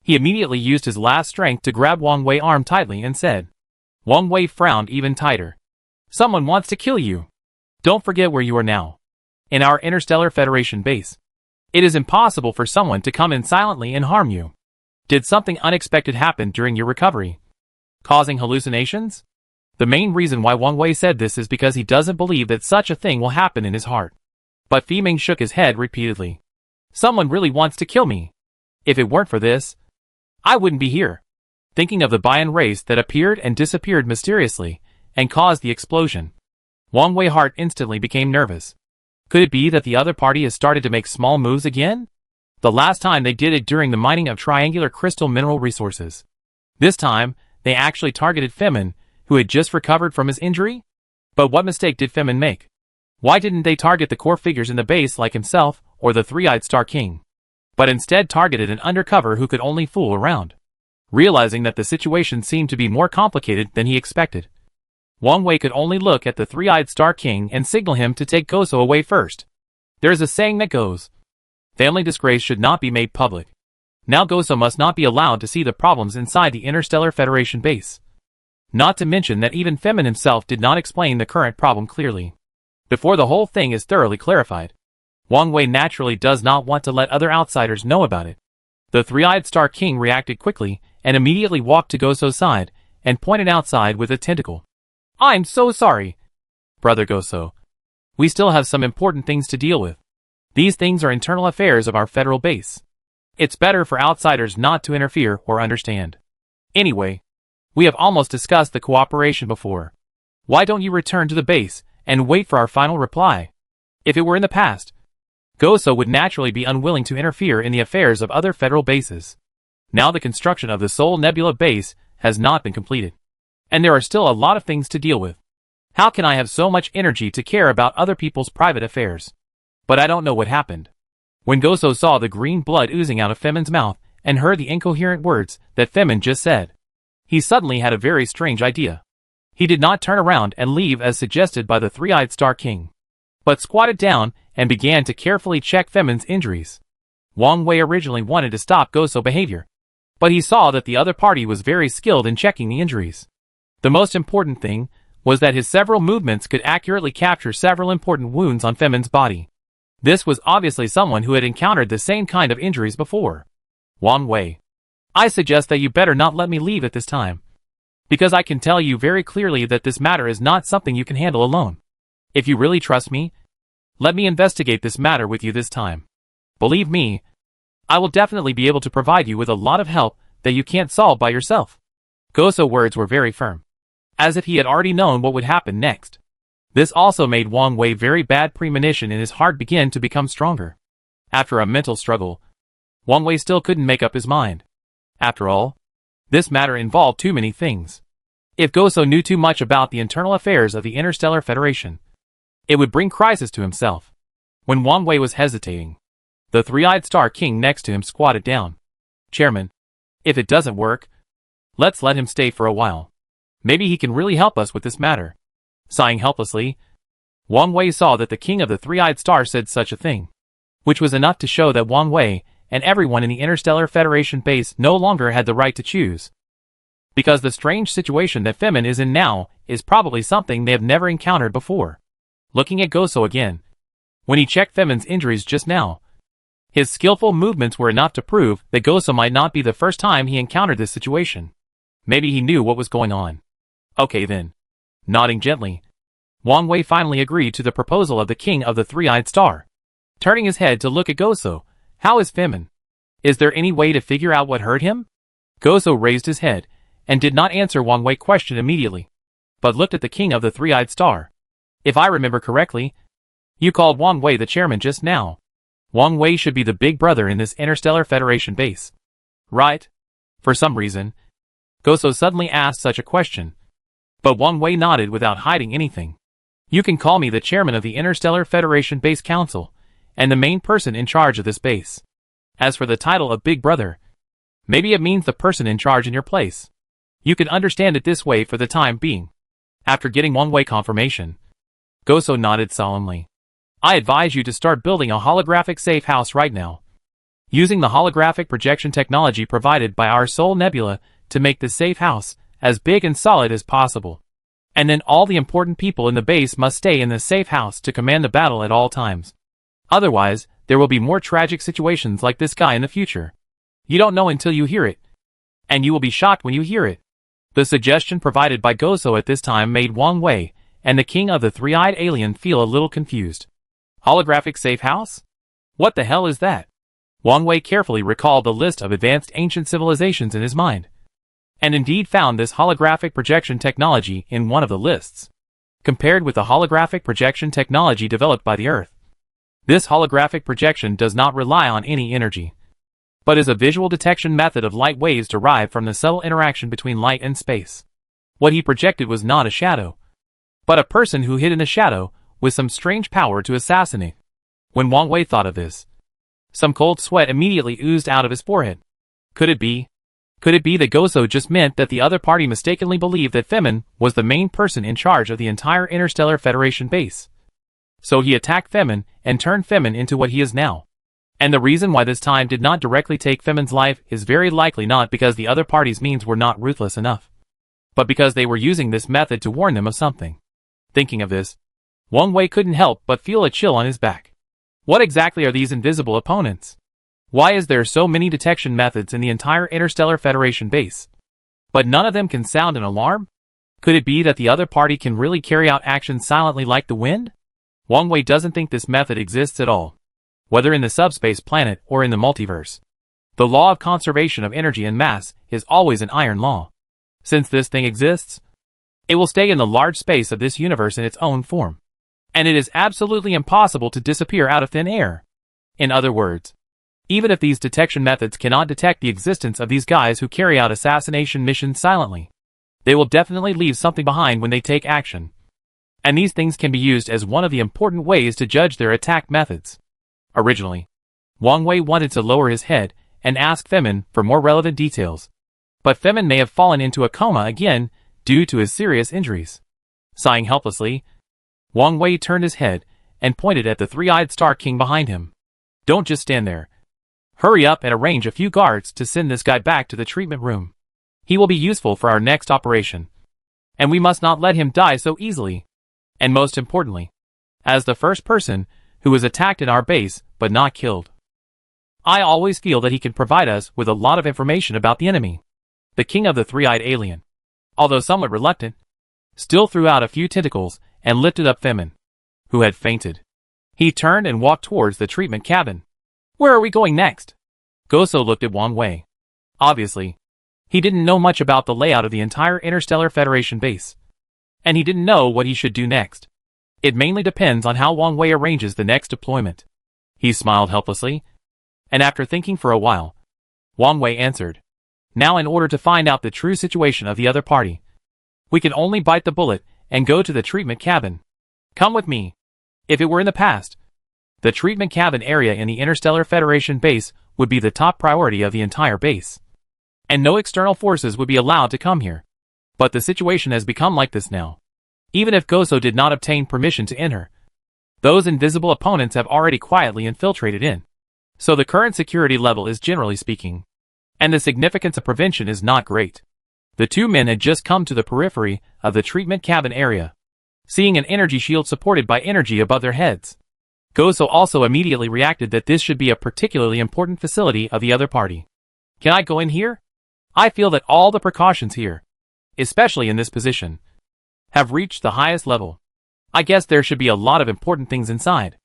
he immediately used his last strength to grab Wang Wei's arm tightly and said. Wang Wei frowned even tighter. Someone wants to kill you. Don't forget where you are now. In our Interstellar Federation base. It is impossible for someone to come in silently and harm you. Did something unexpected happen during your recovery, causing hallucinations? The main reason why Wang Wei said this is because he doesn't believe that such a thing will happen in his heart. But Fei Ming shook his head repeatedly. Someone really wants to kill me. If it weren't for this, I wouldn't be here. Thinking of the Bian race that appeared and disappeared mysteriously and caused the explosion, Wang Wei's heart instantly became nervous. Could it be that the other party has started to make small moves again? The last time they did it during the mining of triangular crystal mineral resources. This time, they actually targeted Femin, who had just recovered from his injury? But what mistake did Femin make? Why didn't they target the core figures in the base like himself or the Three-Eyed Star King, but instead targeted an undercover who could only fool around? Realizing that the situation seemed to be more complicated than he expected, Wang Wei could only look at the Three-Eyed Star King and signal him to take Goso away first. There's a saying that goes, family disgrace should not be made public. Now Goso must not be allowed to see the problems inside the Interstellar Federation base. Not to mention that even Femin himself did not explain the current problem clearly. Before the whole thing is thoroughly clarified, Wang Wei naturally does not want to let other outsiders know about it. The Three-Eyed Star King reacted quickly and immediately walked to Goso's side and pointed outside with a tentacle. I'm so sorry, Brother Goso. We still have some important things to deal with. These things are internal affairs of our federal base. It's better for outsiders not to interfere or understand. Anyway, we have almost discussed the cooperation before. Why don't you return to the base and wait for our final reply? If it were in the past, Goso would naturally be unwilling to interfere in the affairs of other federal bases. Now the construction of the Soul Nebula base has not been completed. And there are still a lot of things to deal with. How can I have so much energy to care about other people's private affairs? But I don't know what happened. When Goso saw the green blood oozing out of Femin's mouth and heard the incoherent words that Femin just said, he suddenly had a very strange idea. He did not turn around and leave as suggested by the three-eyed Star King, but squatted down and began to carefully check Femin's injuries. Wang Wei originally wanted to stop Goso's behavior, but he saw that the other party was very skilled in checking the injuries. The most important thing was that his several movements could accurately capture several important wounds on Femin's body. This was obviously someone who had encountered the same kind of injuries before. Wang Wei, I suggest that you better not let me leave at this time, because I can tell you very clearly that this matter is not something you can handle alone. If you really trust me, let me investigate this matter with you this time. Believe me, I will definitely be able to provide you with a lot of help that you can't solve by yourself. Goso's words were very firm, as if he had already known what would happen next. This also made Wang Wei very bad premonition and his heart began to become stronger. After a mental struggle, Wang Wei still couldn't make up his mind. After all, this matter involved too many things. If Goso knew too much about the internal affairs of the Interstellar Federation, it would bring crisis to himself. When Wang Wei was hesitating, the three-eyed Star King next to him squatted down. Chairman, if it doesn't work, let's let him stay for a while. Maybe he can really help us with this matter. Sighing helplessly, Wang Wei saw that the King of the Three-Eyed Star said such a thing, which was enough to show that Wang Wei and everyone in the Interstellar Federation base no longer had the right to choose. Because the strange situation that Femin is in now is probably something they have never encountered before. Looking at Goso again, when he checked Femin's injuries just now, his skillful movements were enough to prove that Goso might not be the first time he encountered this situation. Maybe he knew what was going on. Okay then. Nodding gently, Wang Wei finally agreed to the proposal of the King of the Three-Eyed Star. Turning his head to look at Goso, how is Femin? Is there any way to figure out what hurt him? Goso raised his head and did not answer Wang Wei's question immediately, but looked at the King of the Three-Eyed Star. If I remember correctly, you called Wang Wei the chairman just now. Wang Wei should be the big brother in this Interstellar Federation base, right? For some reason, Goso suddenly asked such a question, but Wang Wei nodded without hiding anything. You can call me the chairman of the Interstellar Federation Base Council, and the main person in charge of this base. As for the title of Big Brother, maybe it means the person in charge in your place. You can understand it this way for the time being. After getting Wang Wei confirmation, Goso nodded solemnly. I advise you to start building a holographic safe house right now, using the holographic projection technology provided by our Soul Nebula to make the safe house as big and solid as possible. And then all the important people in the base must stay in the safe house to command the battle at all times. Otherwise, there will be more tragic situations like this guy in the future. You don't know until you hear it, and you will be shocked when you hear it. The suggestion provided by Goso at this time made Wang Wei and the King of the Three-Eyed Alien feel a little confused. Holographic safe house? What the hell is that? Wang Wei carefully recalled the list of advanced ancient civilizations in his mind, and indeed found this holographic projection technology in one of the lists. Compared with the holographic projection technology developed by the Earth, this holographic projection does not rely on any energy, but is a visual detection method of light waves derived from the subtle interaction between light and space. What he projected was not a shadow, but a person who hid in the shadow with some strange power to assassinate. When Wang Wei thought of this, some cold sweat immediately oozed out of his forehead. Could it be that Goso just meant that the other party mistakenly believed that Femin was the main person in charge of the entire Interstellar Federation base? So he attacked Femin and turned Femin into what he is now. And the reason why this time did not directly take Femin's life is very likely not because the other party's means were not ruthless enough, but because they were using this method to warn them of something. Thinking of this, Wang Wei couldn't help but feel a chill on his back. What exactly are these invisible opponents? Why is there so many detection methods in the entire Interstellar Federation base, but none of them can sound an alarm? Could it be that the other party can really carry out actions silently like the wind? Wang Wei doesn't think this method exists at all, whether in the subspace planet or in the multiverse. The law of conservation of energy and mass is always an iron law. Since this thing exists, it will stay in the large space of this universe in its own form, and it is absolutely impossible to disappear out of thin air. In other words, even if these detection methods cannot detect the existence of these guys who carry out assassination missions silently, They will definitely leave something behind when they take action. And these things can be used as one of the important ways to judge their attack methods. Originally, Wang Wei wanted to lower his head and ask Femin for more relevant details. But Femin may have fallen into a coma again due to his serious injuries. Sighing helplessly, Wang Wei turned his head and pointed at the three-eyed Star King behind him. Don't just stand there. Hurry up and arrange a few guards to send this guy back to the treatment room. He will be useful for our next operation. And we must not let him die so easily. And most importantly, as the first person who was attacked in our base but not killed. I always feel that he can provide us with a lot of information about the enemy. The king of the three-eyed alien, although somewhat reluctant, still threw out a few tentacles and lifted up Femin, who had fainted. He turned and walked towards the treatment cabin. Where are we going next? Goso looked at Wang Wei. Obviously, he didn't know much about the layout of the entire Interstellar Federation base. And he didn't know what he should do next. It mainly depends on how Wang Wei arranges the next deployment. He smiled helplessly, and after thinking for a while, Wang Wei answered. Now in order to find out the true situation of the other party, we can only bite the bullet and go to the treatment cabin. Come with me. If it were in the past, the treatment cabin area in the Interstellar Federation base would be the top priority of the entire base. And no external forces would be allowed to come here. But the situation has become like this now. Even if Goso did not obtain permission to enter, those invisible opponents have already quietly infiltrated in. So the current security level is generally speaking. And the significance of prevention is not great. The two men had just come to the periphery of the treatment cabin area, seeing an energy shield supported by energy above their heads. Goso also immediately reacted that this should be a particularly important facility of the other party. Can I go in here? I feel that all the precautions here, especially in this position, have reached the highest level. I guess there should be a lot of important things inside.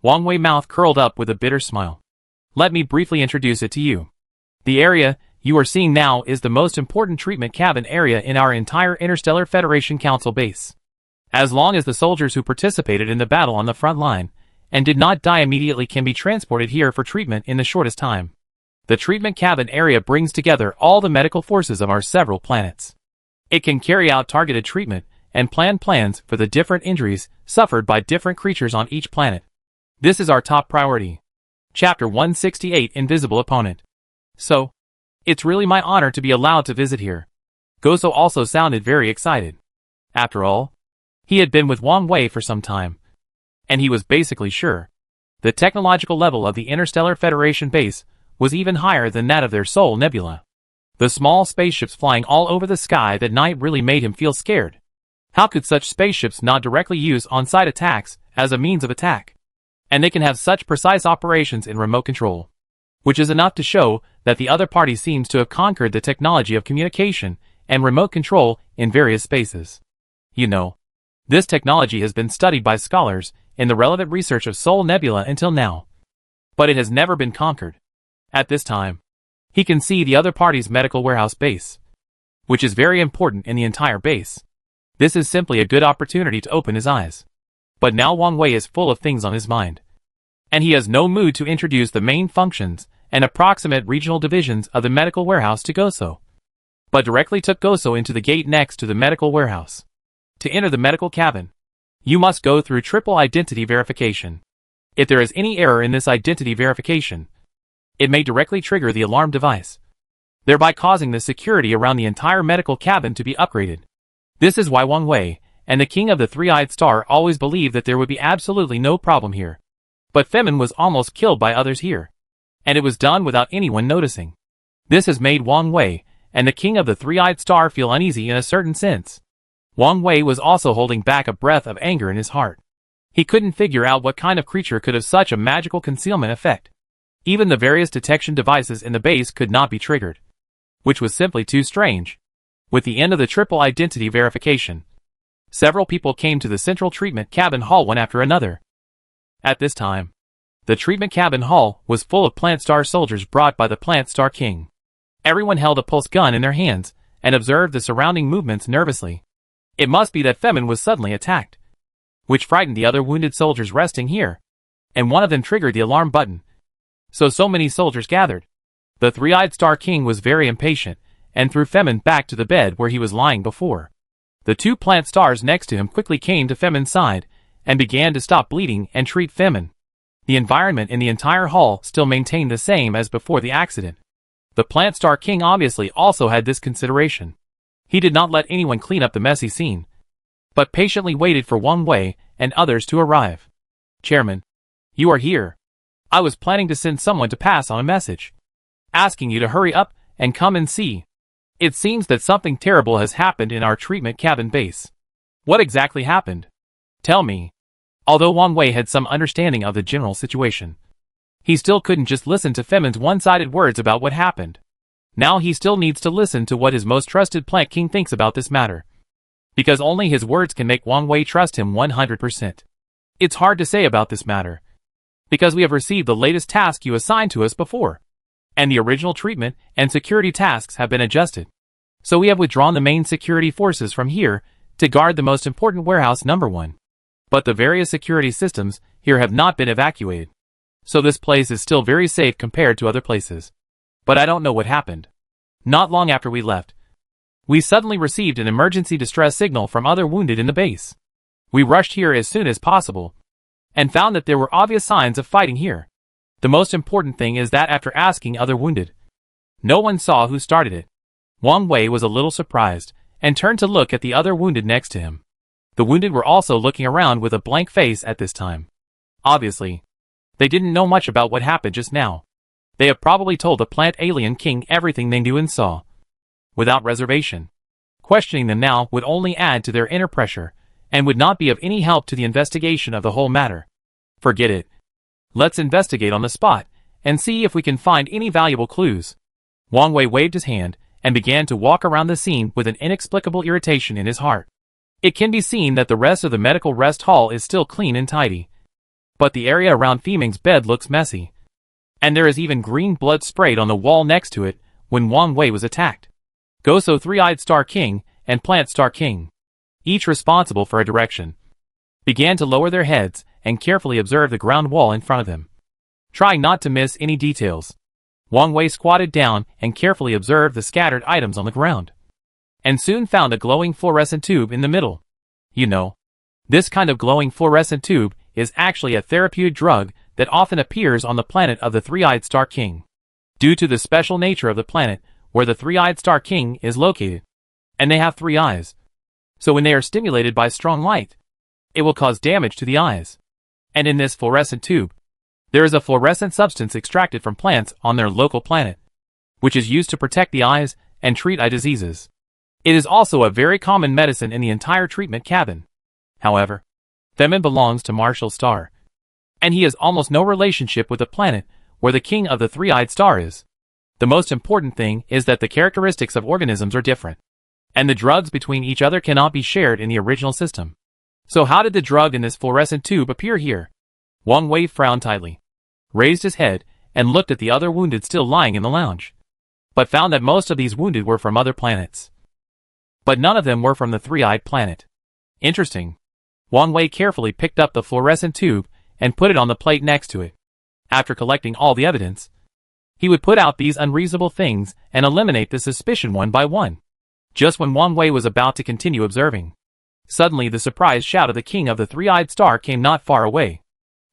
Wang Wei's mouth curled up with a bitter smile. Let me briefly introduce it to you. The area you are seeing now is the most important treatment cabin area in our entire Interstellar Federation Council base. As long as the soldiers who participated in the battle on the front line and did not die immediately can be transported here for treatment in the shortest time. The treatment cabin area brings together all the medical forces of our several planets. It can carry out targeted treatment and plan plans for the different injuries suffered by different creatures on each planet. This is our top priority. Chapter 168 Invisible Opponent. So, it's really my honor to be allowed to visit here. Goso also sounded very excited. After all, he had been with Wang Wei for some time, and he was basically sure the technological level of the Interstellar Federation base was even higher than that of their Sol Nebula. The small spaceships flying all over the sky that night really made him feel scared. How could such spaceships not directly use on-site attacks as a means of attack? And they can have such precise operations in remote control, which is enough to show that the other party seems to have conquered the technology of communication and remote control in various spaces. You know, this technology has been studied by scholars in the relevant research of Sol Nebula until now, but it has never been conquered. At this time, he can see the other party's medical warehouse base, which is very important in the entire base. This is simply a good opportunity to open his eyes. But now Wang Wei is full of things on his mind, and he has no mood to introduce the main functions and approximate regional divisions of the medical warehouse to Goso, but directly took Goso into the gate next to the medical warehouse. To enter the medical cabin, you must go through triple identity verification. If there is any error in this identity verification, it may directly trigger the alarm device, thereby causing the security around the entire medical cabin to be upgraded. This is why Wang Wei and the King of the Three-Eyed Star always believed that there would be absolutely no problem here. But Femin was almost killed by others here, and it was done without anyone noticing. This has made Wang Wei and the King of the Three-Eyed Star feel uneasy in a certain sense. Wang Wei was also holding back a breath of anger in his heart. He couldn't figure out what kind of creature could have such a magical concealment effect. Even the various detection devices in the base could not be triggered, which was simply too strange. With the end of the triple identity verification, several people came to the central treatment cabin hall one after another. At this time, the treatment cabin hall was full of Plant Star soldiers brought by the Plant Star King. Everyone held a pulse gun in their hands and observed the surrounding movements nervously. It must be that Femin was suddenly attacked, which frightened the other wounded soldiers resting here, and one of them triggered the alarm button. So many soldiers gathered. The Three-Eyed Star King was very impatient and threw Femin back to the bed where he was lying before. The two plant stars next to him quickly came to Femin's side and began to stop bleeding and treat Femin. The environment in the entire hall still maintained the same as before the accident. The Plant Star King obviously also had this consideration. He did not let anyone clean up the messy scene, but patiently waited for Wang Wei and others to arrive. "Chairman, you are here. I was planning to send someone to pass on a message, asking you to hurry up and come and see. It seems that something terrible has happened in our treatment cabin base." "What exactly happened? Tell me." Although Wang Wei had some understanding of the general situation, he still couldn't just listen to Femin's one-sided words about what happened. Now he still needs to listen to what his most trusted Plant King thinks about this matter, because only his words can make Wang Wei trust him 100%. "It's hard to say about this matter, because we have received the latest task you assigned to us before, and the original treatment and security tasks have been adjusted. So we have withdrawn the main security forces from here to guard the most important warehouse number 1. But the various security systems here have not been evacuated. So this place is still very safe compared to other places. But I don't know what happened. Not long after we left, we suddenly received an emergency distress signal from other wounded in the base. We rushed here as soon as possible, and found that there were obvious signs of fighting here. The most important thing is that after asking other wounded, no one saw who started it." Wang Wei was a little surprised, and turned to look at the other wounded next to him. The wounded were also looking around with a blank face at this time. Obviously, they didn't know much about what happened just now. They have probably told the Plant Alien King everything they knew and saw, without reservation. Questioning them now would only add to their inner pressure, and would not be of any help to the investigation of the whole matter. "Forget it. Let's investigate on the spot, and see if we can find any valuable clues." Wang Wei waved his hand, and began to walk around the scene with an inexplicable irritation in his heart. It can be seen that the rest of the medical rest hall is still clean and tidy, but the area around Feming's bed looks messy, and there is even green blood sprayed on the wall next to it when Wang Wei was attacked. Goso, Three-Eyed Star King, and Plant Star King, each responsible for a direction, began to lower their heads and carefully observe the ground wall in front of them, trying not to miss any details. Wang Wei squatted down and carefully observed the scattered items on the ground, and soon found a glowing fluorescent tube in the middle. You know, this kind of glowing fluorescent tube is actually a therapeutic drug that often appears on the planet of the Three-Eyed Star King, due to the special nature of the planet where the Three-Eyed Star King is located, and they have 3 eyes. So when they are stimulated by strong light, it will cause damage to the eyes. And in this fluorescent tube, there is a fluorescent substance extracted from plants on their local planet, which is used to protect the eyes and treat eye diseases. It is also a very common medicine in the entire treatment cabin. However, Femin belongs to Marshall Star, and he has almost no relationship with the planet where the king of the Three-Eyed Star is. The most important thing is that the characteristics of organisms are different, and the drugs between each other cannot be shared in the original system. So how did the drug in this fluorescent tube appear here? Wang Wei frowned tightly, raised his head, and looked at the other wounded still lying in the lounge, but found that most of these wounded were from other planets, but none of them were from the Three-Eyed Planet. Interesting. Wang Wei carefully picked up the fluorescent tube and put it on the plate next to it. After collecting all the evidence, he would put out these unreasonable things and eliminate the suspicion one by one. Just when Wang Wei was about to continue observing, suddenly the surprised shout of the king of the Three-Eyed Star came not far away.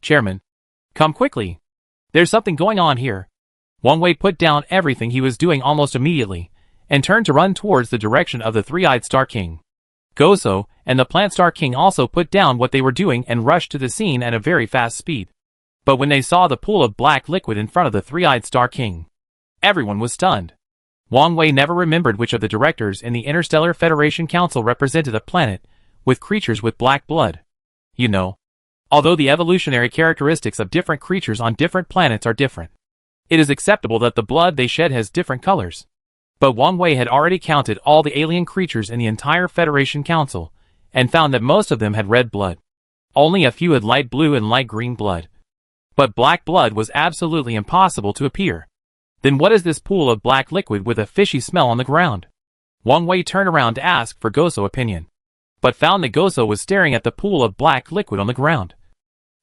"Chairman, come quickly. There's something going on here." Wang Wei put down everything he was doing almost immediately, and turned to run towards the direction of the Three-Eyed Star King. Goso and the Plant Star King also put down what they were doing and rushed to the scene at a very fast speed. But when they saw the pool of black liquid in front of the Three-Eyed Star King, everyone was stunned. Wang Wei never remembered which of the directors in the Interstellar Federation Council represented a planet with creatures with black blood. You know, although the evolutionary characteristics of different creatures on different planets are different, it is acceptable that the blood they shed has different colors. But Wang Wei had already counted all the alien creatures in the entire Federation Council, and found that most of them had red blood. Only a few had light blue and light green blood. But black blood was absolutely impossible to appear. Then what is this pool of black liquid with a fishy smell on the ground? Wang Wei turned around to ask for Goso's opinion, but found that Goso was staring at the pool of black liquid on the ground,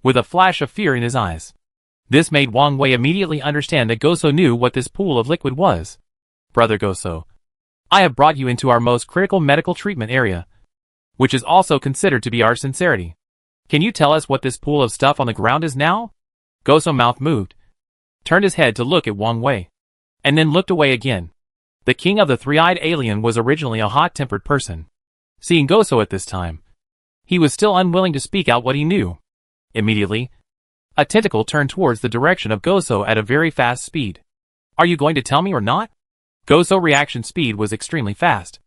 with a flash of fear in his eyes. This made Wang Wei immediately understand that Goso knew what this pool of liquid was. "Brother Goso, I have brought you into our most critical medical treatment area, which is also considered to be our sincerity. Can you tell us what this pool of stuff on the ground is now? Goso's mouth moved, turned his head to look at Wang Wei, and then looked away again. The king of the three-eyed alien was originally a hot-tempered person. Seeing Goso at this time, he was still unwilling to speak out what he knew. Immediately, a tentacle turned towards the direction of Goso at a very fast speed. Are you going to tell me or not? Goso's reaction speed was extremely fast.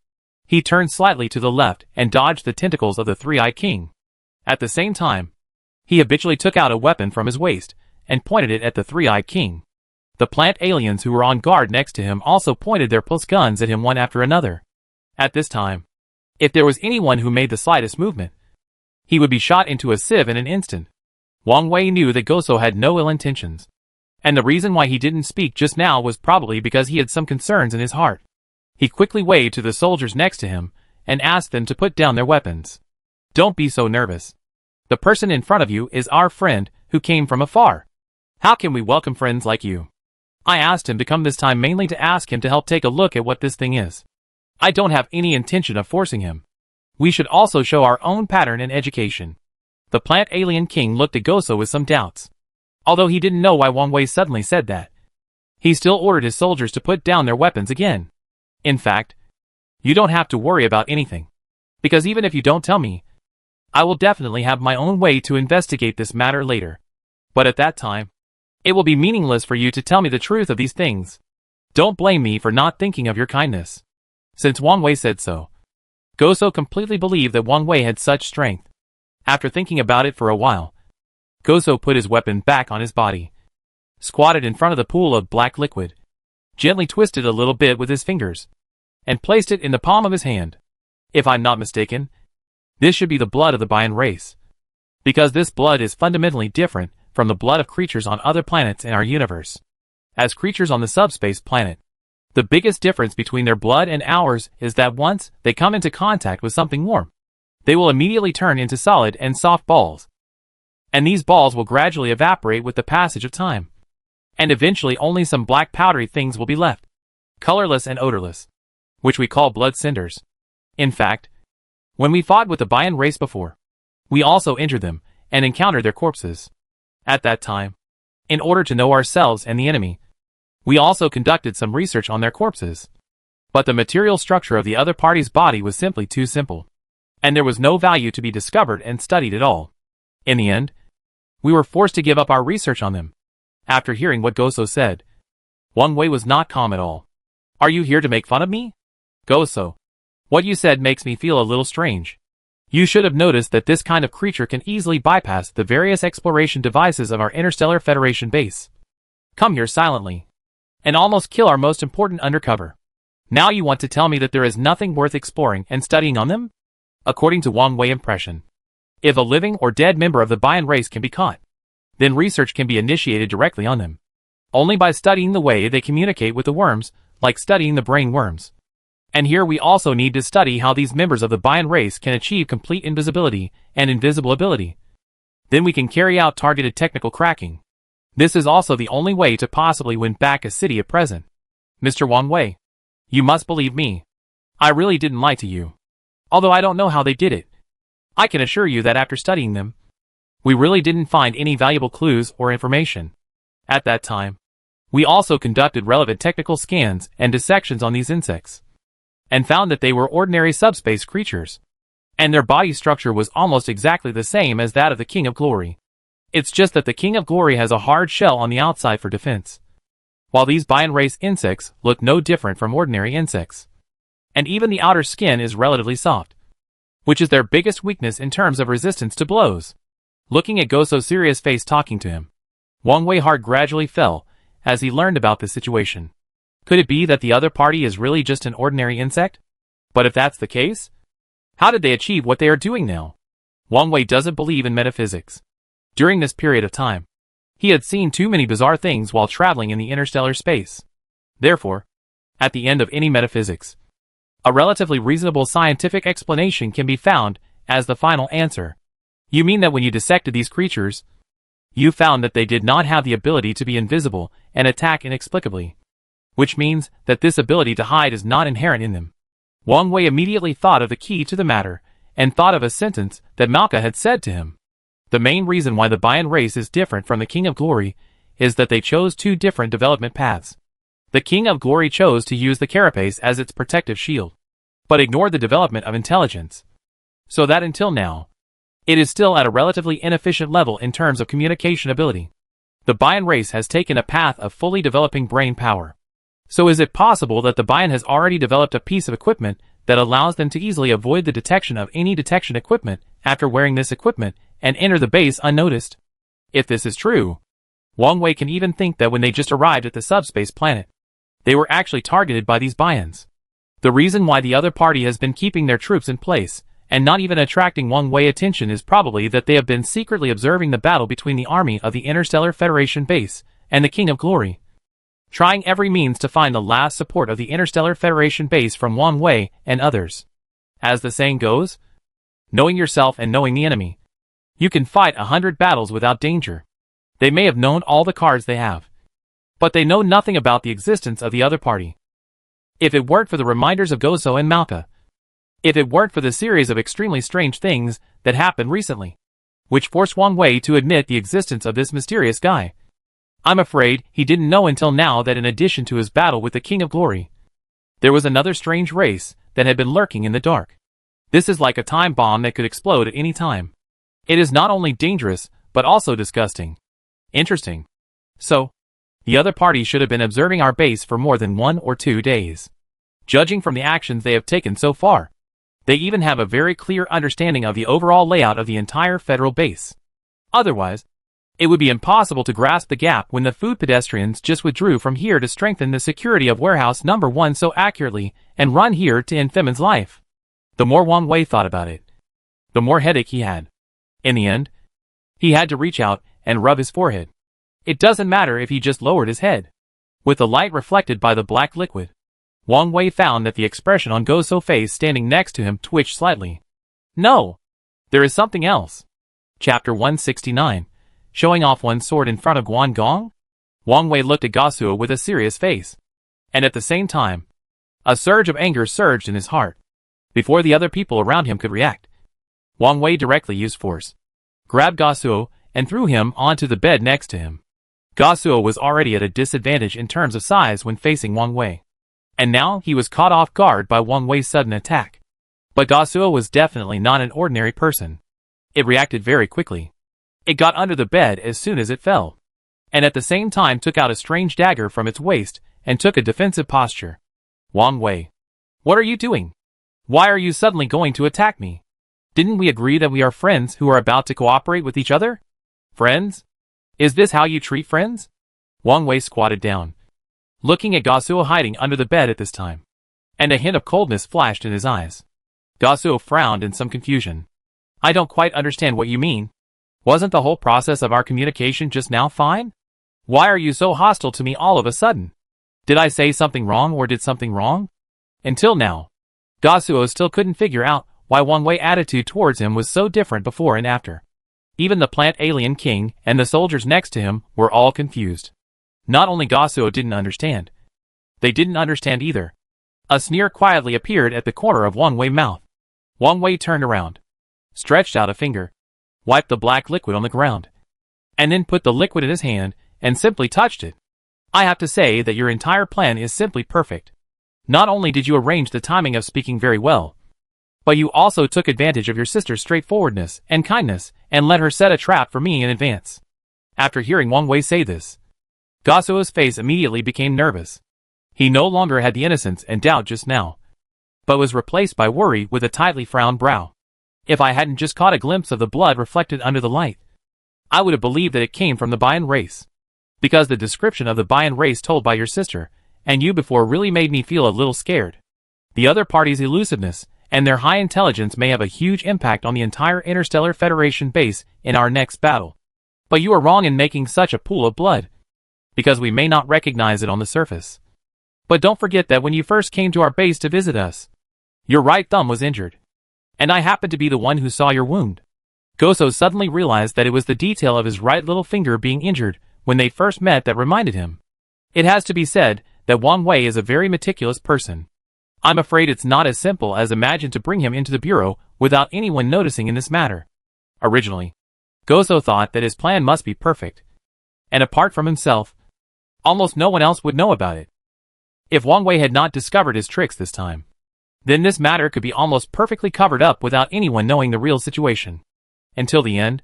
He turned slightly to the left and dodged the tentacles of the three-eyed king. At the same time, he habitually took out a weapon from his waist and pointed it at the three-eyed king. The plant aliens who were on guard next to him also pointed their pulse guns at him one after another. At this time, if there was anyone who made the slightest movement, he would be shot into a sieve in an instant. Wang Wei knew that Goso had no ill intentions, and the reason why he didn't speak just now was probably because he had some concerns in his heart. He quickly waved to the soldiers next to him and asked them to put down their weapons. Don't be so nervous. The person in front of you is our friend who came from afar. How can we welcome friends like you? I asked him to come this time mainly to ask him to help take a look at what this thing is. I don't have any intention of forcing him. We should also show our own pattern and education. The plant alien king looked at Goso with some doubts. Although he didn't know why Wang Wei suddenly said that, he still ordered his soldiers to put down their weapons again. In fact, you don't have to worry about anything, because even if you don't tell me, I will definitely have my own way to investigate this matter later. But at that time, it will be meaningless for you to tell me the truth of these things. Don't blame me for not thinking of your kindness. Since Wang Wei said so, Goso completely believed that Wang Wei had such strength. After thinking about it for a while, Goso put his weapon back on his body, squatted in front of the pool of black liquid, gently twisted a little bit with his fingers, and placed it in the palm of his hand. If I'm not mistaken, this should be the blood of the Bian race, because this blood is fundamentally different from the blood of creatures on other planets in our universe. As creatures on the subspace planet, the biggest difference between their blood and ours is that once they come into contact with something warm, they will immediately turn into solid and soft balls. And these balls will gradually evaporate with the passage of time. And eventually only some black powdery things will be left, colorless and odorless, which we call blood cinders. In fact, when we fought with the Bian race before, we also injured them and encountered their corpses. At that time, in order to know ourselves and the enemy, we also conducted some research on their corpses. But the material structure of the other party's body was simply too simple, and there was no value to be discovered and studied at all. In the end, we were forced to give up our research on them. After hearing what Goso said, Wang Wei was not calm at all. Are you here to make fun of me? Goso, what you said makes me feel a little strange. You should have noticed that this kind of creature can easily bypass the various exploration devices of our Interstellar Federation base, come here silently, and almost kill our most important undercover. Now you want to tell me that there is nothing worth exploring and studying on them? According to Wang Wei's impression, if a living or dead member of the Bian race can be caught, then research can be initiated directly on them. Only by studying the way they communicate with the worms, like studying the brain worms. And here we also need to study how these members of the Bian race can achieve complete invisibility and invisible ability. Then we can carry out targeted technical cracking. This is also the only way to possibly win back a city at present. Mr. Wang Wei, you must believe me. I really didn't lie to you. Although I don't know how they did it, I can assure you that after studying them, we really didn't find any valuable clues or information. At that time, we also conducted relevant technical scans and dissections on these insects, and found that they were ordinary subspace creatures, and their body structure was almost exactly the same as that of the King of Glory. It's just that the King of Glory has a hard shell on the outside for defense, while these Bian race insects look no different from ordinary insects. And even the outer skin is relatively soft, which is their biggest weakness in terms of resistance to blows. Looking at Goso's serious face talking to him, Wang Wei's heart gradually fell as he learned about the situation. Could it be that the other party is really just an ordinary insect? But if that's the case, how did they achieve what they are doing now? Wang Wei doesn't believe in metaphysics. During this period of time, he had seen too many bizarre things while traveling in the interstellar space. Therefore, at the end of any metaphysics, a relatively reasonable scientific explanation can be found as the final answer. You mean that when you dissected these creatures, you found that they did not have the ability to be invisible and attack inexplicably, which means that this ability to hide is not inherent in them. Wang Wei immediately thought of the key to the matter, and thought of a sentence that Malka had said to him. The main reason why the Bayan race is different from the King of Glory is that they chose two different development paths. The King of Glory chose to use the carapace as its protective shield, but ignored the development of intelligence. So that until now, it is still at a relatively inefficient level in terms of communication ability. The Bayan race has taken a path of fully developing brain power. So is it possible that the Bayan has already developed a piece of equipment that allows them to easily avoid the detection of any detection equipment after wearing this equipment and enter the base unnoticed? If this is true, Wang Wei can even think that when they just arrived at the subspace planet, they were actually targeted by these Bayans. The reason why the other party has been keeping their troops in place and not even attracting Wang Wei attention is probably that they have been secretly observing the battle between the army of the Interstellar Federation base and the King of Glory, trying every means to find the last support of the Interstellar Federation base from Wang Wei and others. As the saying goes, knowing yourself and knowing the enemy, you can fight 100 battles without danger. They may have known all the cards they have, but they know nothing about the existence of the other party. If it weren't for the reminders of Goso and Malka, if it weren't for the series of extremely strange things that happened recently, which forced Wang Wei to admit the existence of this mysterious guy, I'm afraid he didn't know until now that in addition to his battle with the King of Glory, there was another strange race that had been lurking in the dark. This is like a time bomb that could explode at any time. It is not only dangerous, but also disgusting. Interesting. So, the other party should have been observing our base for more than 1 or 2 days. Judging from the actions they have taken so far, they even have a very clear understanding of the overall layout of the entire federal base. Otherwise, it would be impossible to grasp the gap when the food pedestrians just withdrew from here to strengthen the security of warehouse number 1 so accurately and run here to end Femin's life. The more Wang Wei thought about it, the more headache he had. In the end, he had to reach out and rub his forehead. It doesn't matter if he just lowered his head. With the light reflected by the black liquid, Wang Wei found that the expression on Goso's face standing next to him twitched slightly. No! There is something else. Chapter 169. Showing off one's sword in front of Guan Gong? Wang Wei looked at Gosuo with a serious face. And at the same time, a surge of anger surged in his heart. Before the other people around him could react, Wang Wei directly used force, grabbed Gosuo, and threw him onto the bed next to him. Gosuo was already at a disadvantage in terms of size when facing Wang Wei, and now he was caught off guard by Wang Wei's sudden attack. But Gosuo was definitely not an ordinary person. It reacted very quickly. It got under the bed as soon as it fell, and at the same time took out a strange dagger from its waist and took a defensive posture. Wang Wei, what are you doing? Why are you suddenly going to attack me? Didn't we agree that we are friends who are about to cooperate with each other? Friends? Is this how you treat friends? Wang Wei squatted down, looking at Gosuo hiding under the bed at this time, and a hint of coldness flashed in his eyes. Gosuo frowned in some confusion. I don't quite understand what you mean. Wasn't the whole process of our communication just now fine? Why are you so hostile to me all of a sudden? Did I say something wrong or did something wrong? Until now, Gosuo still couldn't figure out why Wang Wei's attitude towards him was so different before and after. Even the plant alien king and the soldiers next to him were all confused. Not only Gosuo didn't understand, they didn't understand either. A sneer quietly appeared at the corner of Wang Wei's mouth. Wang Wei turned around, stretched out a finger, wiped the black liquid on the ground, and then put the liquid in his hand and simply touched it. I have to say that your entire plan is simply perfect. Not only did you arrange the timing of speaking very well, but you also took advantage of your sister's straightforwardness and kindness and let her set a trap for me in advance. After hearing Wang Wei say this, Gosuo's face immediately became nervous. He no longer had the innocence and doubt just now, but was replaced by worry with a tightly frowned brow. If I hadn't just caught a glimpse of the blood reflected under the light, I would have believed that it came from the Bayan race. Because the description of the Bayan race told by your sister and you before really made me feel a little scared. The other party's elusiveness and their high intelligence may have a huge impact on the entire Interstellar Federation base in our next battle. But you are wrong in making such a pool of blood, because we may not recognize it on the surface. But don't forget that when you first came to our base to visit us, your right thumb was injured, and I happened to be the one who saw your wound. Goso suddenly realized that it was the detail of his right little finger being injured when they first met that reminded him. It has to be said that Wang Wei is a very meticulous person. I'm afraid it's not as simple as imagined to bring him into the bureau without anyone noticing in this matter. Originally, Goso thought that his plan must be perfect, and apart from himself, almost no one else would know about it. If Wang Wei had not discovered his tricks this time, then this matter could be almost perfectly covered up without anyone knowing the real situation. Until the end,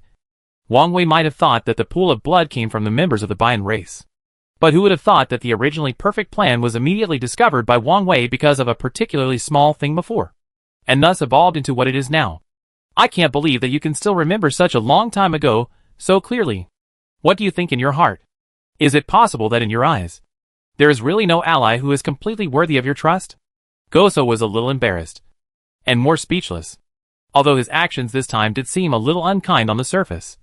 Wang Wei might have thought that the pool of blood came from the members of the Bian race. But who would have thought that the originally perfect plan was immediately discovered by Wang Wei because of a particularly small thing before, and thus evolved into what it is now? I can't believe that you can still remember such a long time ago so clearly. What do you think in your heart? Is it possible that in your eyes, there is really no ally who is completely worthy of your trust? Goso was a little embarrassed, and more speechless, although his actions this time did seem a little unkind on the surface.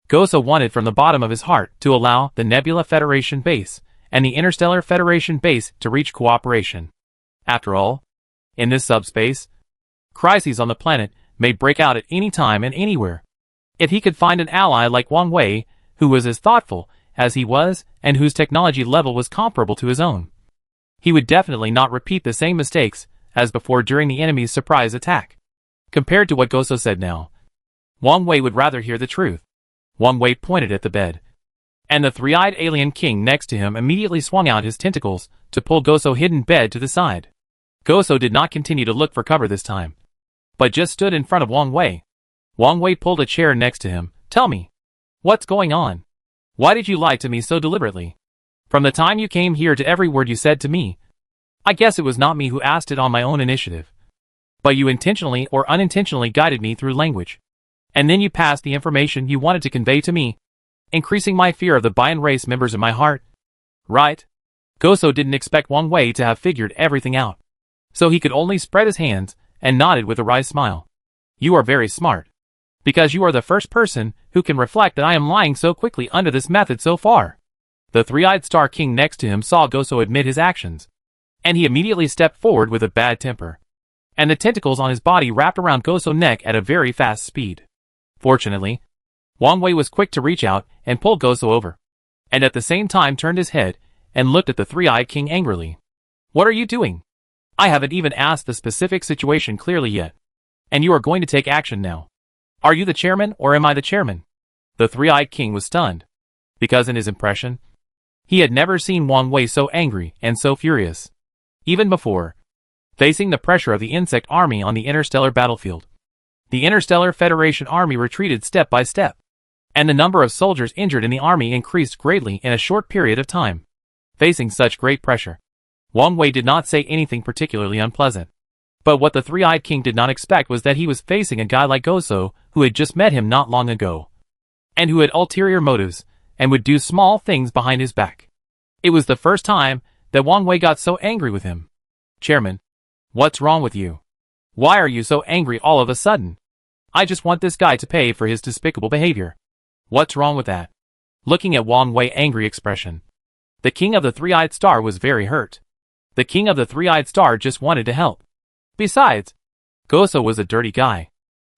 Goso wanted from the bottom of his heart to allow the Nebula Federation base and the Interstellar Federation base to reach cooperation. After all, in this subspace, crises on the planet may break out at any time and anywhere. If he could find an ally like Wang Wei, who was as thoughtful as he was and whose technology level was comparable to his own, he would definitely not repeat the same mistakes as before during the enemy's surprise attack. Compared to what Goso said now, Wang Wei would rather hear the truth. Wang Wei pointed at the bed, and the three-eyed alien king next to him immediately swung out his tentacles to pull Goso's hidden bed to the side. Goso did not continue to look for cover this time, but just stood in front of Wang Wei. Wang Wei pulled a chair next to him. Tell me, what's going on? Why did you lie to me so deliberately? From the time you came here to every word you said to me, I guess it was not me who asked it on my own initiative, but you intentionally or unintentionally guided me through language. And then you passed the information you wanted to convey to me, increasing my fear of the Bian race members in my heart. Right? Goso didn't expect Wang Wei to have figured everything out, so he could only spread his hands and nodded with a wry smile. You are very smart, because you are the first person who can reflect that I am lying so quickly under this method so far. The three-eyed star king next to him saw Goso admit his actions, and he immediately stepped forward with a bad temper, and the tentacles on his body wrapped around Goso's neck at a very fast speed. Fortunately, Wang Wei was quick to reach out and pull Goso over, and at the same time turned his head and looked at the three-eyed king angrily. What are you doing? I haven't even asked the specific situation clearly yet, and you are going to take action now. Are you the chairman or am I the chairman? The three-eyed king was stunned, because in his impression, he had never seen Wang Wei so angry and so furious. Even before, facing the pressure of the insect army on the interstellar battlefield, the Interstellar Federation army retreated step by step, and the number of soldiers injured in the army increased greatly in a short period of time. Facing such great pressure, Wang Wei did not say anything particularly unpleasant. But what the three-eyed king did not expect was that he was facing a guy like Goso, who had just met him not long ago, and who had ulterior motives, and would do small things behind his back. It was the first time that Wang Wei got so angry with him. Chairman, what's wrong with you? Why are you so angry all of a sudden? I just want this guy to pay for his despicable behavior. What's wrong with that? Looking at Wang Wei's angry expression, the king of the three-eyed star was very hurt. The king of the three-eyed star just wanted to help. Besides, Goso was a dirty guy.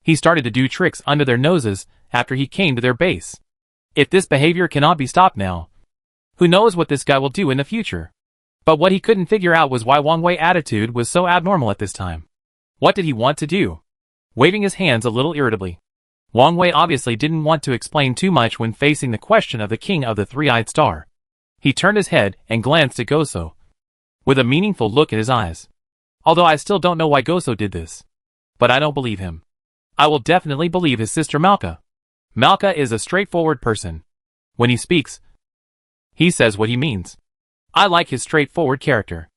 He started to do tricks under their noses after he came to their base. If this behavior cannot be stopped now, who knows what this guy will do in the future? But what he couldn't figure out was why Wang Wei's attitude was so abnormal at this time. What did he want to do? Waving his hands a little irritably, Wang Wei obviously didn't want to explain too much when facing the question of the king of the three-eyed star. He turned his head and glanced at Goso, with a meaningful look in his eyes. Although I still don't know why Goso did this, but I don't believe him. I will definitely believe his sister Malka. Malka is a straightforward person. When he speaks, he says what he means. I like his straightforward character.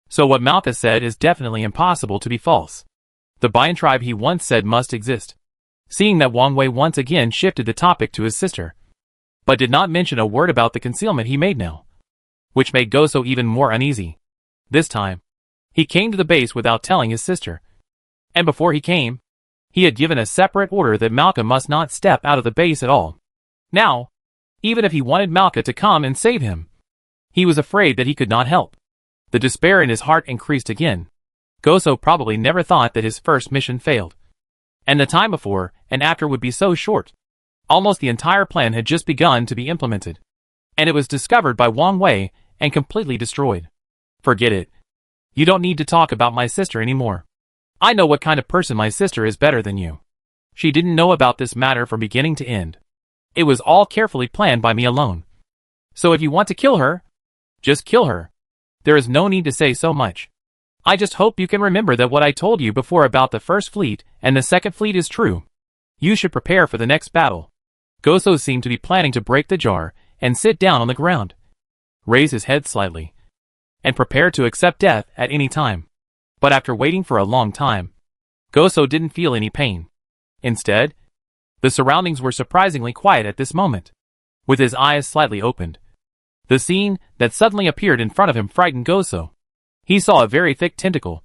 So what Malka said is definitely impossible to be false. The Bian tribe he once said must exist. Seeing that Wang Wei once again shifted the topic to his sister, but did not mention a word about the concealment he made now, which made Goso even more uneasy. This time, he came to the base without telling his sister. And before he came, he had given a separate order that Malka must not step out of the base at all. Now, even if he wanted Malka to come and save him, he was afraid that he could not help. The despair in his heart increased again. Goso probably never thought that his first mission failed, and the time before and after would be so short. Almost the entire plan had just begun to be implemented, and it was discovered by Wang Wei and completely destroyed. Forget it. You don't need to talk about my sister anymore. I know what kind of person my sister is better than you. She didn't know about this matter from beginning to end. It was all carefully planned by me alone. So if you want to kill her, just kill her. There is no need to say so much. I just hope you can remember that what I told you before about the First Fleet and the Second Fleet is true. You should prepare for the next battle. Goso seemed to be planning to break the jar and sit down on the ground, raise his head slightly, and prepare to accept death at any time. But after waiting for a long time, Goso didn't feel any pain. Instead, the surroundings were surprisingly quiet at this moment. With his eyes slightly opened, the scene that suddenly appeared in front of him frightened Goso. He saw a very thick tentacle,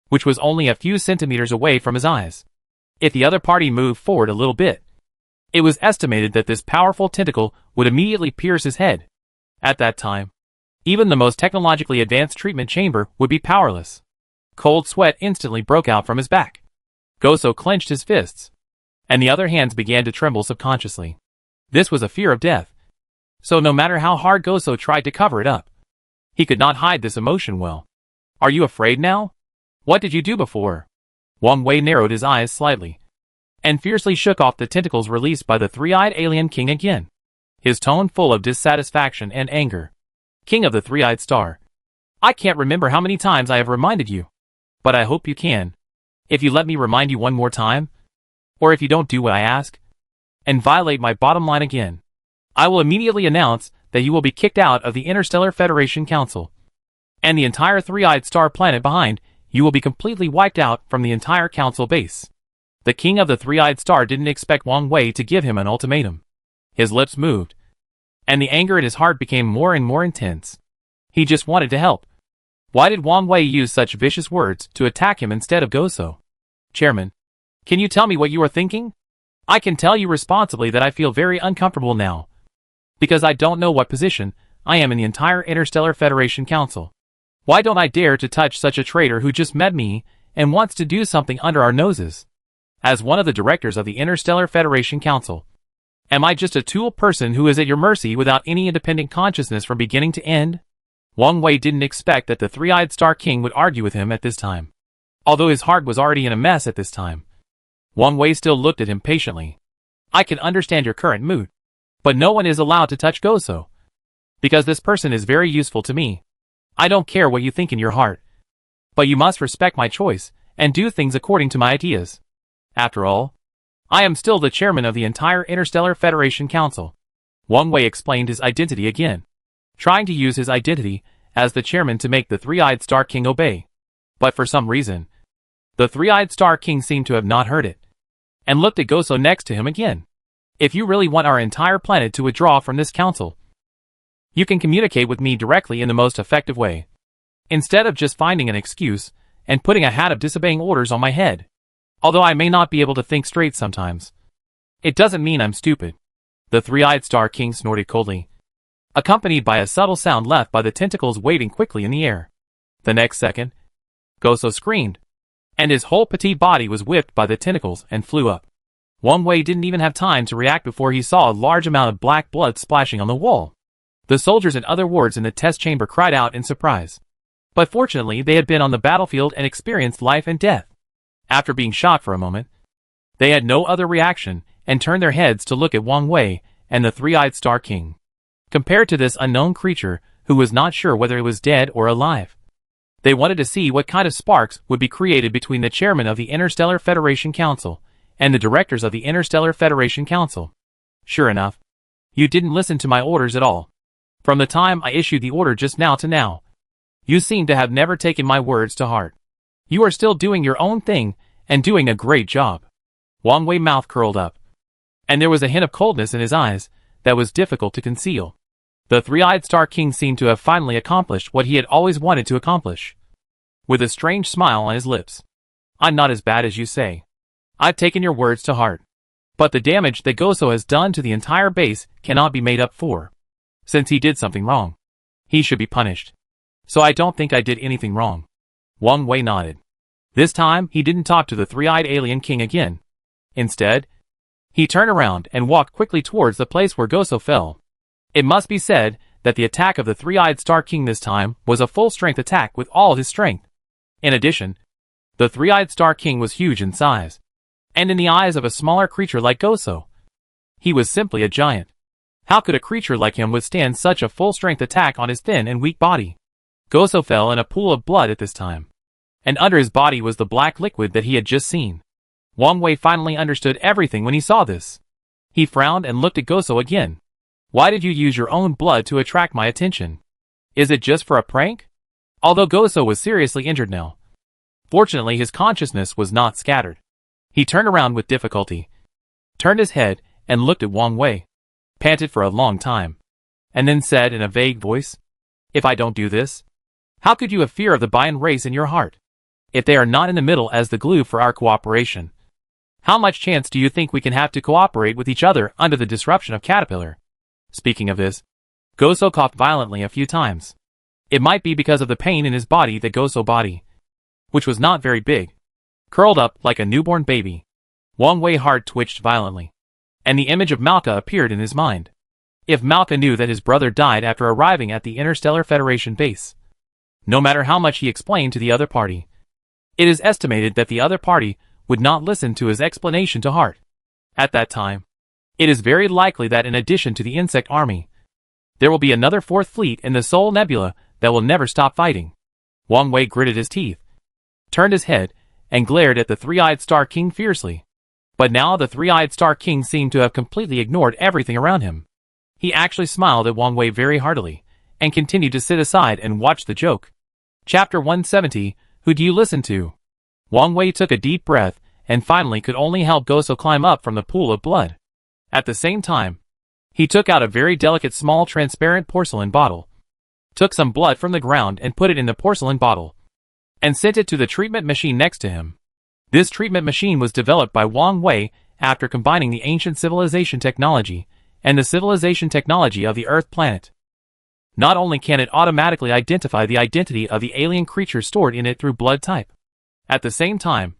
which was only a few centimeters away from his eyes. If the other party moved forward a little bit, it was estimated that this powerful tentacle would immediately pierce his head. At that time, even the most technologically advanced treatment chamber would be powerless. Cold sweat instantly broke out from his back. Goso clenched his fists, and the other hands began to tremble subconsciously. This was a fear of death. So no matter how hard Goso tried to cover it up, he could not hide this emotion well. Are you afraid now? What did you do before? Wang Wei narrowed his eyes slightly, and fiercely shook off the tentacles released by the three-eyed alien king again, his tone full of dissatisfaction and anger. King of the Three-Eyed Star, I can't remember how many times I have reminded you, but I hope you can. If you let me remind you one more time, or if you don't do what I ask, and violate my bottom line again, I will immediately announce that you will be kicked out of the Interstellar Federation Council, and the entire Three-Eyed Star planet behind you will be completely wiped out from the entire council base. The King of the Three-Eyed Star didn't expect Wang Wei to give him an ultimatum. His lips moved, and the anger in his heart became more and more intense. He just wanted to help. Why did Wang Wei use such vicious words to attack him instead of Goso? Chairman, can you tell me what you are thinking? I can tell you responsibly that I feel very uncomfortable now, because I don't know what position I am in the entire Interstellar Federation Council. Why don't I dare to touch such a traitor who just met me and wants to do something under our noses? As one of the directors of the Interstellar Federation Council, am I just a tool person who is at your mercy without any independent consciousness from beginning to end? Wang Wei didn't expect that the Three-Eyed Star King would argue with him at this time. Although his heart was already in a mess at this time, Wang Wei still looked at him patiently. I can understand your current mood, but no one is allowed to touch Goso, because this person is very useful to me. I don't care what you think in your heart, but you must respect my choice and do things according to my ideas. After all, I am still the chairman of the entire Interstellar Federation Council. Wang Wei explained his identity again, trying to use his identity as the chairman to make the Three-Eyed Star King obey. But for some reason, the Three-Eyed Star King seemed to have not heard it, and looked at Goso next to him again. If you really want our entire planet to withdraw from this council, you can communicate with me directly in the most effective way, instead of just finding an excuse and putting a hat of disobeying orders on my head. Although I may not be able to think straight sometimes, it doesn't mean I'm stupid. The Three-Eyed Star King snorted coldly, accompanied by a subtle sound left by the tentacles waving quickly in the air. The next second, Goso screamed, and his whole petite body was whipped by the tentacles and flew up. Wang Wei didn't even have time to react before he saw a large amount of black blood splashing on the wall. The soldiers and other wards in the test chamber cried out in surprise. But fortunately they had been on the battlefield and experienced life and death. After being shot for a moment, they had no other reaction and turned their heads to look at Wang Wei and the Three-Eyed Star King. Compared to this unknown creature who was not sure whether it was dead or alive, they wanted to see what kind of sparks would be created between the chairman of the Interstellar Federation Council and the directors of the Interstellar Federation Council. Sure enough, you didn't listen to my orders at all. From the time I issued the order just now to now, you seem to have never taken my words to heart. You are still doing your own thing and doing a great job. Wang Wei's mouth curled up, and there was a hint of coldness in his eyes that was difficult to conceal. The Three-Eyed Star King seemed to have finally accomplished what he had always wanted to accomplish. With a strange smile on his lips, I'm not as bad as you say. I've taken your words to heart. But the damage that Goso has done to the entire base cannot be made up for. Since he did something wrong, he should be punished. So I don't think I did anything wrong. Wang Wei nodded. This time, he didn't talk to the Three-Eyed Alien King again. Instead, he turned around and walked quickly towards the place where Goso fell. It must be said that the attack of the three-eyed Star King this time was a full-strength attack with all his strength. In addition, the three-eyed Star King was huge in size, and in the eyes of a smaller creature like Goso, he was simply a giant. How could a creature like him withstand such a full-strength attack on his thin and weak body? Goso fell in a pool of blood at this time, and under his body was the black liquid that he had just seen. Wang Wei finally understood everything when he saw this. He frowned and looked at Goso again. Why did you use your own blood to attract my attention? Is it just for a prank? Although Goso was seriously injured now, fortunately his consciousness was not scattered. He turned around with difficulty, turned his head, and looked at Wang Wei, panted for a long time, and then said in a vague voice, "If I don't do this, how could you have fear of the Bian race in your heart? If they are not in the middle as the glue for our cooperation, how much chance do you think we can have to cooperate with each other under the disruption of Caterpillar?" Speaking of this, Goso coughed violently a few times. It might be because of the pain in his body that Goso body, which was not very big, curled up like a newborn baby. Wang Wei heart twitched violently, and the image of Malka appeared in his mind. If Malka knew that his brother died after arriving at the Interstellar Federation base, no matter how much he explained to the other party, it is estimated that the other party would not listen to his explanation to heart. At that time, it is very likely that in addition to the insect army, there will be another fourth fleet in the Soul Nebula that will never stop fighting. Wang Wei gritted his teeth, turned his head, and glared at the three-eyed Star King fiercely. But now the three-eyed Star King seemed to have completely ignored everything around him. He actually smiled at Wang Wei very heartily, and continued to sit aside and watch the joke. Chapter 170, Who Do You Listen To? Wang Wei took a deep breath, and finally could only help Goso climb up from the pool of blood. At the same time, he took out a very delicate small transparent porcelain bottle, took some blood from the ground and put it in the porcelain bottle, and sent it to the treatment machine next to him. This treatment machine was developed by Wang Wei after combining the ancient civilization technology and the civilization technology of the Earth planet. Not only can it automatically identify the identity of the alien creature stored in it through blood type, at the same time,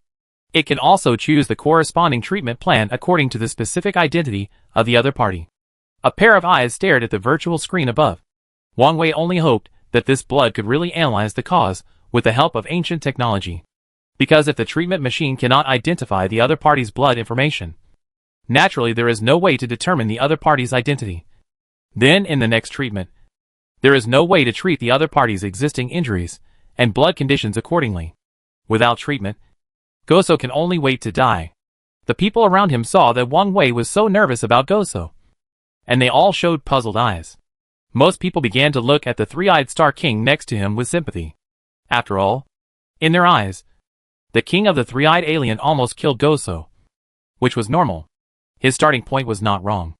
it can also choose the corresponding treatment plan according to the specific identity of the other party. A pair of eyes stared at the virtual screen above. Wang Wei only hoped that this blood could really analyze the cause with the help of ancient technology. Because if the treatment machine cannot identify the other party's blood information, naturally there is no way to determine the other party's identity. Then in the next treatment, there is no way to treat the other party's existing injuries and blood conditions accordingly. Without treatment, Goso can only wait to die. The people around him saw that Wang Wei was so nervous about Goso, and they all showed puzzled eyes. Most people began to look at the three-eyed Star King next to him with sympathy. After all, in their eyes, the king of the three-eyed alien almost killed Goso, which was normal. His starting point was not wrong,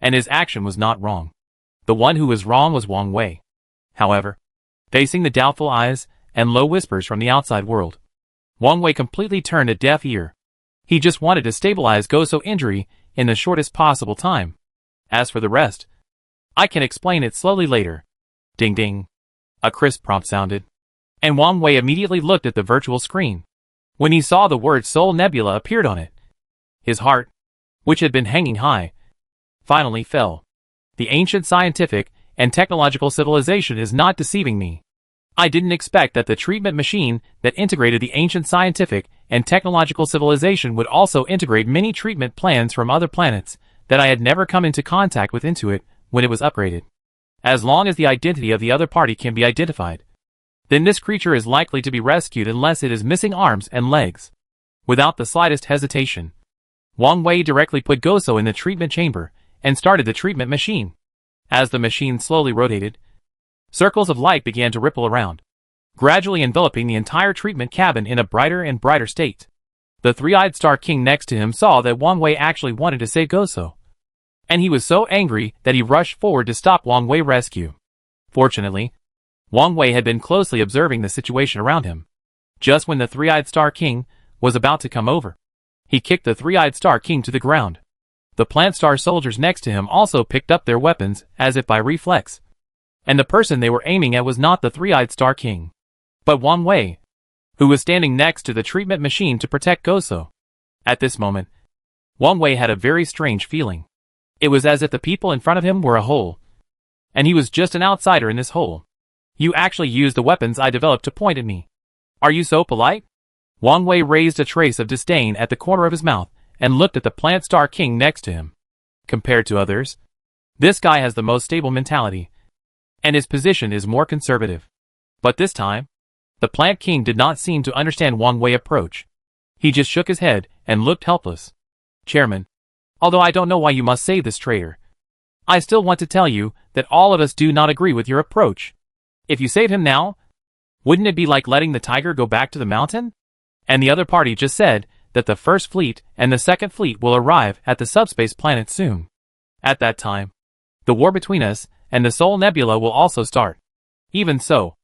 and his action was not wrong. The one who was wrong was Wang Wei. However, facing the doubtful eyes and low whispers from the outside world, Wang Wei completely turned a deaf ear. He just wanted to stabilize Goso's injury in the shortest possible time. As for the rest, I can explain it slowly later. Ding ding. A crisp prompt sounded, and Wang Wei immediately looked at the virtual screen. When he saw the word Soul Nebula appeared on it, his heart, which had been hanging high, finally fell. The ancient scientific and technological civilization is not deceiving me. I didn't expect that the treatment machine that integrated the ancient scientific and technological civilization would also integrate many treatment plans from other planets that I had never come into contact with into it when it was upgraded. As long as the identity of the other party can be identified, then this creature is likely to be rescued unless it is missing arms and legs. Without the slightest hesitation, Wang Wei directly put Goso in the treatment chamber and started the treatment machine. As the machine slowly rotated, circles of light began to ripple around, gradually enveloping the entire treatment cabin in a brighter and brighter state. The three-eyed Star King next to him saw that Wang Wei actually wanted to save Goso, and he was so angry that he rushed forward to stop Wang Wei's rescue. Fortunately, Wang Wei had been closely observing the situation around him. Just when the three-eyed Star King was about to come over, he kicked the three-eyed Star King to the ground. The Plant Star soldiers next to him also picked up their weapons as if by reflex, and the person they were aiming at was not the three-eyed Star King, but Wang Wei, who was standing next to the treatment machine to protect Goso. At this moment, Wang Wei had a very strange feeling. It was as if the people in front of him were a whole, And he was just an outsider in this hole. You actually used the weapons I developed to point at me. Are you so polite? Wang Wei raised a trace of disdain at the corner of his mouth and looked at the Planet Star King next to him. Compared to others, this guy has the most stable mentality, and his position is more conservative. But this time, the Plant King did not seem to understand Wang Wei's approach. He just shook his head and looked helpless. Chairman, although I don't know why you must save this traitor, I still want to tell you that all of us do not agree with your approach. If you save him now, wouldn't it be like letting the tiger go back to the mountain? And the other party just said that the first fleet and the second fleet will arrive at the subspace planet soon. At that time, the war between us and the Soul Nebula will also start. Even so,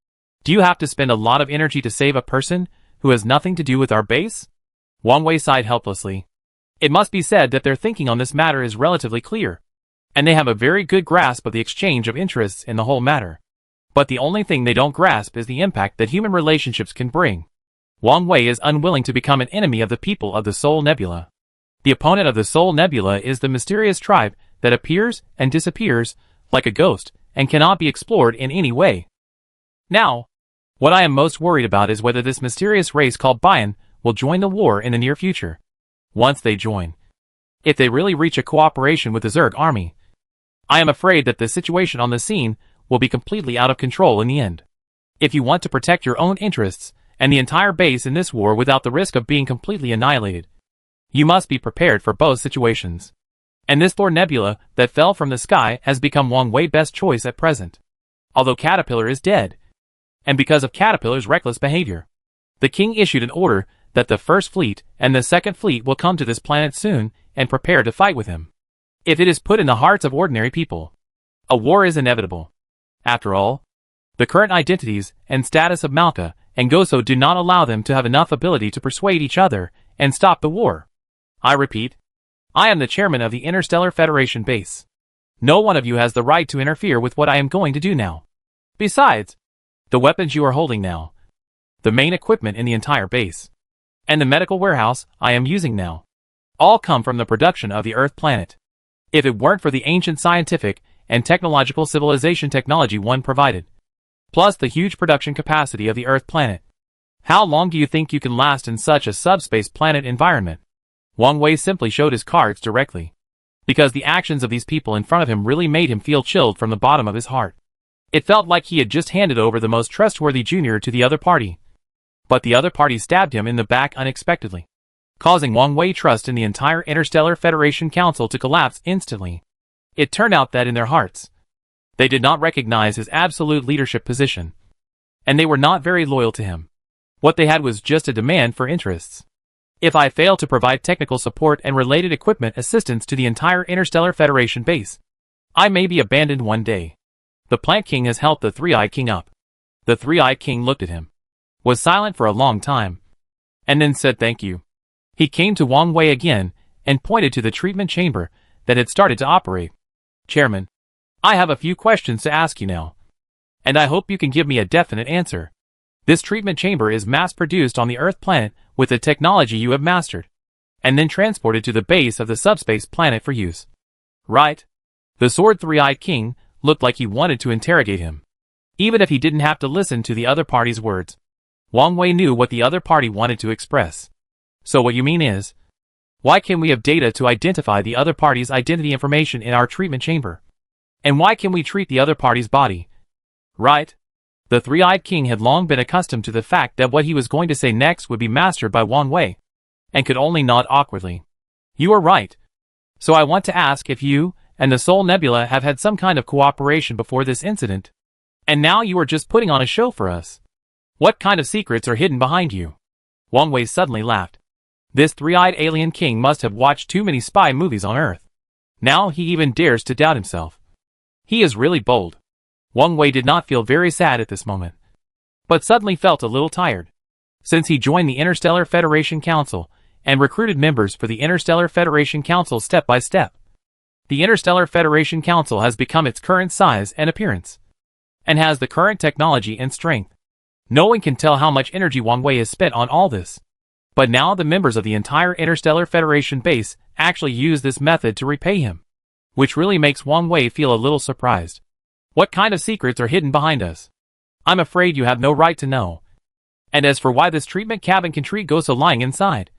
do you have to spend a lot of energy to save a person who has nothing to do with our base? Wang Wei sighed helplessly. It must be said that their thinking on this matter is relatively clear, and they have a very good grasp of the exchange of interests in the whole matter. But the only thing they don't grasp is the impact that human relationships can bring. Wang Wei is unwilling to become an enemy of the people of the Soul Nebula. The opponent of the Soul Nebula is the mysterious tribe that appears and disappears like a ghost and cannot be explored in any way. Now, what I am most worried about is whether this mysterious race called Bayan will join the war in the near future. Once they join, if they really reach a cooperation with the Zerg army, I am afraid that the situation on the scene will be completely out of control in the end. If you want to protect your own interests and the entire base in this war without the risk of being completely annihilated, you must be prepared for both situations. And this Thor Nebula that fell from the sky has become Wang Wei's best choice at present. Although Caterpillar is dead, and because of Caterpillar's reckless behavior, the king issued an order that the first fleet and the second fleet will come to this planet soon and prepare to fight with him. If it is put in the hearts of ordinary people, a war is inevitable. After all, the current identities and status of Malka and Goso do not allow them to have enough ability to persuade each other and stop the war. I repeat, I am the chairman of the Interstellar Federation base. No one of you has the right to interfere with what I am going to do now. Besides, the weapons you are holding now, the main equipment in the entire base, and the medical warehouse I am using now, all come from the production of the Earth planet. If it weren't for the ancient scientific and technological civilization technology one provided, plus the huge production capacity of the Earth planet, how long do you think you can last in such a subspace planet environment? Wang Wei simply showed his cards directly, because the actions of these people in front of him really made him feel chilled from the bottom of his heart. It felt like he had just handed over the most trustworthy junior to the other party. But the other party stabbed him in the back unexpectedly, causing Wang Wei's trust in the entire Interstellar Federation Council to collapse instantly. It turned out that in their hearts, they did not recognize his absolute leadership position, and they were not very loyal to him. What they had was just a demand for interests. If I fail to provide technical support and related equipment assistance to the entire Interstellar Federation base, I may be abandoned one day. The Plant King has helped the Three-Eyed King up. The Three-Eyed King looked at him, was silent for a long time, and then said thank you. He came to Wang Wei again and pointed to the treatment chamber that had started to operate. Chairman, I have a few questions to ask you now, and I hope you can give me a definite answer. This treatment chamber is mass-produced on the Earth planet with the technology you have mastered, and then transported to the base of the subspace planet for use. Right? The Sword Three-Eyed King looked like he wanted to interrogate him, even if he didn't have to listen to the other party's words. Wang Wei knew what the other party wanted to express. So what you mean is, why can we have data to identify the other party's identity information in our treatment chamber? And why can we treat the other party's body? Right? The Three-Eyed King had long been accustomed to the fact that what he was going to say next would be mastered by Wang Wei, and could only nod awkwardly. You are right. So I want to ask if you and the Soul Nebula have had some kind of cooperation before this incident, and now you are just putting on a show for us. What kind of secrets are hidden behind you? Wang Wei suddenly laughed. This three-eyed alien king must have watched too many spy movies on Earth. Now he even dares to doubt himself. He is really bold. Wang Wei did not feel very sad at this moment, but suddenly felt a little tired. Since he joined the Interstellar Federation Council and recruited members for the Interstellar Federation Council step by step, the Interstellar Federation Council has become its current size and appearance, and has the current technology and strength. No one can tell how much energy Wang Wei has spent on all this. But now the members of the entire Interstellar Federation base actually use this method to repay him, which really makes Wang Wei feel a little surprised. What kind of secrets are hidden behind us? I'm afraid you have no right to know. And as for why this treatment cabin can treat Goso lying inside,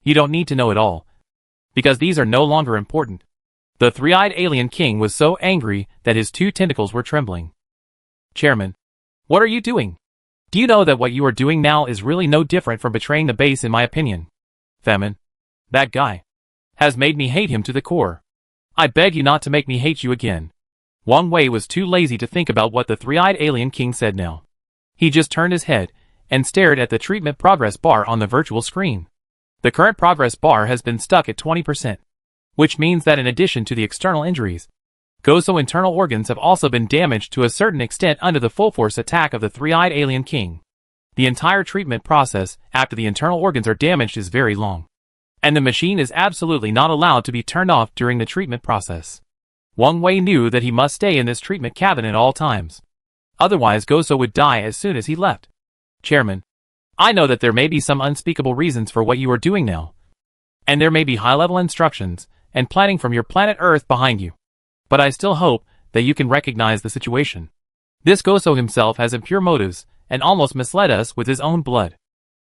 you don't need to know it all, because these are no longer important. The three-eyed alien king was so angry that his two tentacles were trembling. Chairman, what are you doing? Do you know that what you are doing now is really no different from betraying the base in my opinion? Femin, that guy has made me hate him to the core. I beg you not to make me hate you again. Wang Wei was too lazy to think about what the three-eyed alien king said now. He just turned his head and stared at the treatment progress bar on the virtual screen. The current progress bar has been stuck at 20%, which means that in addition to the external injuries, Goso's internal organs have also been damaged to a certain extent under the full-force attack of the three-eyed alien king. The entire treatment process after the internal organs are damaged is very long, and the machine is absolutely not allowed to be turned off during the treatment process. Wang Wei knew that he must stay in this treatment cabin at all times. Otherwise Goso would die as soon as he left. Chairman, I know that there may be some unspeakable reasons for what you are doing now, and there may be high-level instructions and planning from your planet Earth behind you. But I still hope that you can recognize the situation. This Goso himself has impure motives and almost misled us with his own blood.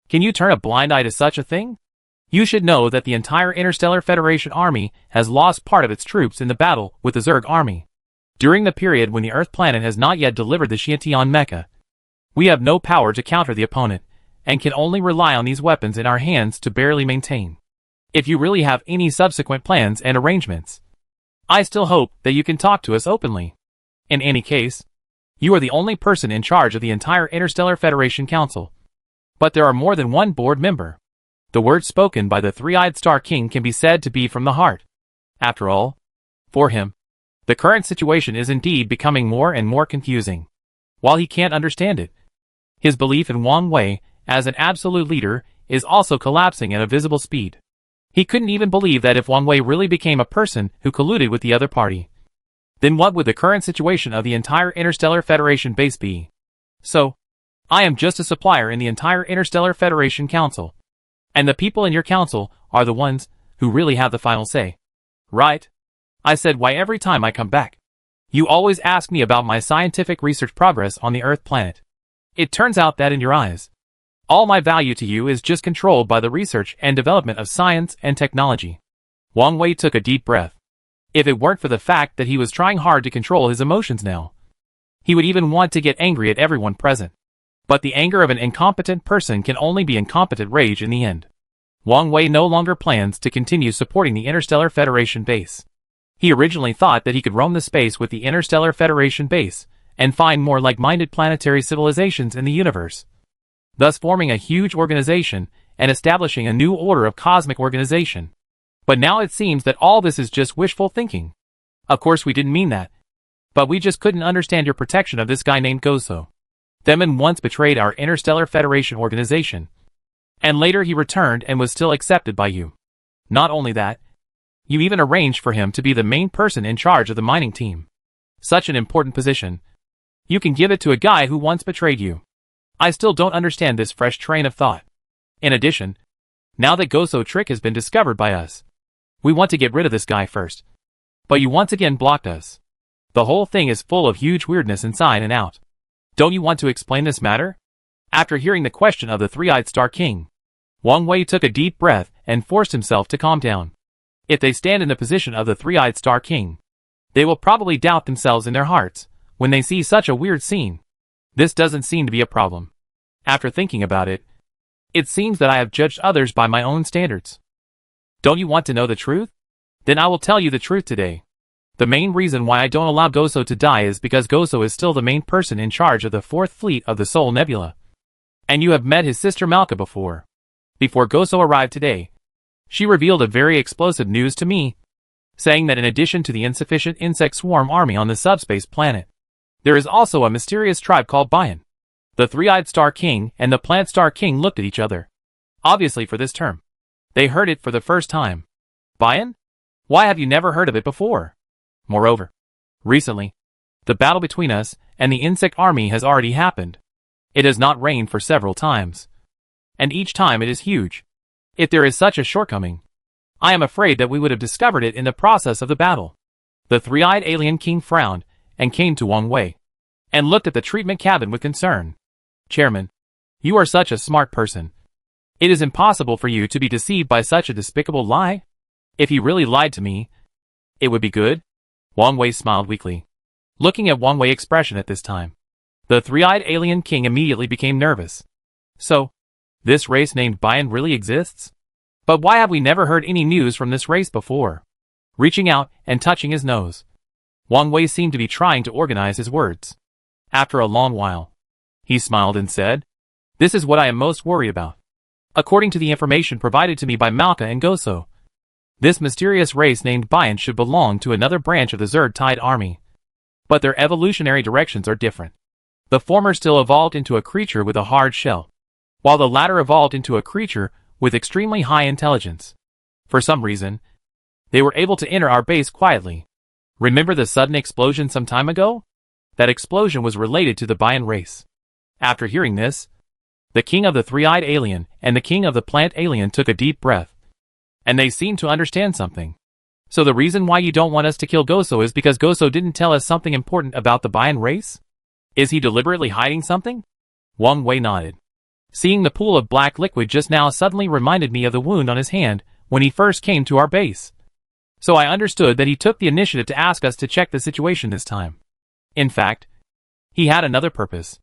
Can you turn a blind eye to such a thing? You should know that the entire Interstellar Federation army has lost part of its troops in the battle with the Zerg army. During the period when the Earth planet has not yet delivered the Xiantian mecha, we have no power to counter the opponent, and can only rely on these weapons in our hands to barely maintain. If you really have any subsequent plans and arrangements, I still hope that you can talk to us openly. In any case, you are the only person in charge of the entire Interstellar Federation Council. But there are more than one board member. The words spoken by the three-eyed Star King can be said to be from the heart. After all, for him, the current situation is indeed becoming more and more confusing. While he can't understand it, his belief in Wang Wei as an absolute leader is also collapsing at a visible speed. He couldn't even believe that if Wang Wei really became a person who colluded with the other party, then what would the current situation of the entire Interstellar Federation base be? So, I am just a supplier in the entire Interstellar Federation Council. And the people in your council are the ones who really have the final say. Right? I said, why every time I come back, you always ask me about my scientific research progress on the Earth planet. It turns out that in your eyes, all my value to you is just controlled by the research and development of science and technology. Wang Wei took a deep breath. If it weren't for the fact that he was trying hard to control his emotions now, he would even want to get angry at everyone present. But the anger of an incompetent person can only be incompetent rage in the end. Wang Wei no longer plans to continue supporting the Interstellar Federation base. He originally thought that he could roam the space with the Interstellar Federation base and find more like-minded planetary civilizations in the universe, thus forming a huge organization and establishing a new order of cosmic organization. But now it seems that all this is just wishful thinking. Of course we didn't mean that, but we just couldn't understand your protection of this guy named Goso. Themin once betrayed our Interstellar Federation organization, and later he returned and was still accepted by you. Not only that, you even arranged for him to be the main person in charge of the mining team. Such an important position. You can give it to a guy who once betrayed you. I still don't understand this fresh train of thought. In addition, now that Goso trick has been discovered by us, we want to get rid of this guy first. But you once again blocked us. The whole thing is full of huge weirdness inside and out. Don't you want to explain this matter? After hearing the question of the three-eyed Star King, Wang Wei took a deep breath and forced himself to calm down. If they stand in the position of the three-eyed Star King, they will probably doubt themselves in their hearts when they see such a weird scene. This doesn't seem to be a problem. After thinking about it, it seems that I have judged others by my own standards. Don't you want to know the truth? Then I will tell you the truth today. The main reason why I don't allow Goso to die is because Goso is still the main person in charge of the 4th Fleet of the Soul Nebula. And you have met his sister Malka before. Before Goso arrived today, she revealed a very explosive news to me, saying that in addition to the insufficient insect swarm army on the subspace planet, there is also a mysterious tribe called Bayan. The three-eyed Star King and the Plant Star King looked at each other. Obviously for this term, they heard it for the first time. Bayan? Why have you never heard of it before? Moreover, recently, the battle between us and the insect army has already happened. It has not rained for several times, and each time it is huge. If there is such a shortcoming, I am afraid that we would have discovered it in the process of the battle. The three-eyed alien king frowned and came to Wang Wei, and looked at the treatment cabin with concern. Chairman, you are such a smart person. It is impossible for you to be deceived by such a despicable lie. If he really lied to me, it would be good. Wang Wei smiled weakly, looking at Wang Wei's expression at this time. The three-eyed alien king immediately became nervous. So, this race named Bian really exists? But why have we never heard any news from this race before? Reaching out and touching his nose, Wang Wei seemed to be trying to organize his words. After a long while, he smiled and said, "This is what I am most worried about. According to the information provided to me by Malka and Goso, this mysterious race named Bian should belong to another branch of the Zerd Tide army. But their evolutionary directions are different. The former still evolved into a creature with a hard shell, while the latter evolved into a creature with extremely high intelligence. For some reason, they were able to enter our base quietly. Remember the sudden explosion some time ago? That explosion was related to the Bian race." After hearing this, the king of the three-eyed alien and the king of the plant alien took a deep breath, and they seemed to understand something. "So the reason why you don't want us to kill Goso is because Goso didn't tell us something important about the Bian race? Is he deliberately hiding something?" Wang Wei nodded. "Seeing the pool of black liquid just now suddenly reminded me of the wound on his hand when he first came to our base. So I understood that he took the initiative to ask us to check the situation this time. In fact, he had another purpose.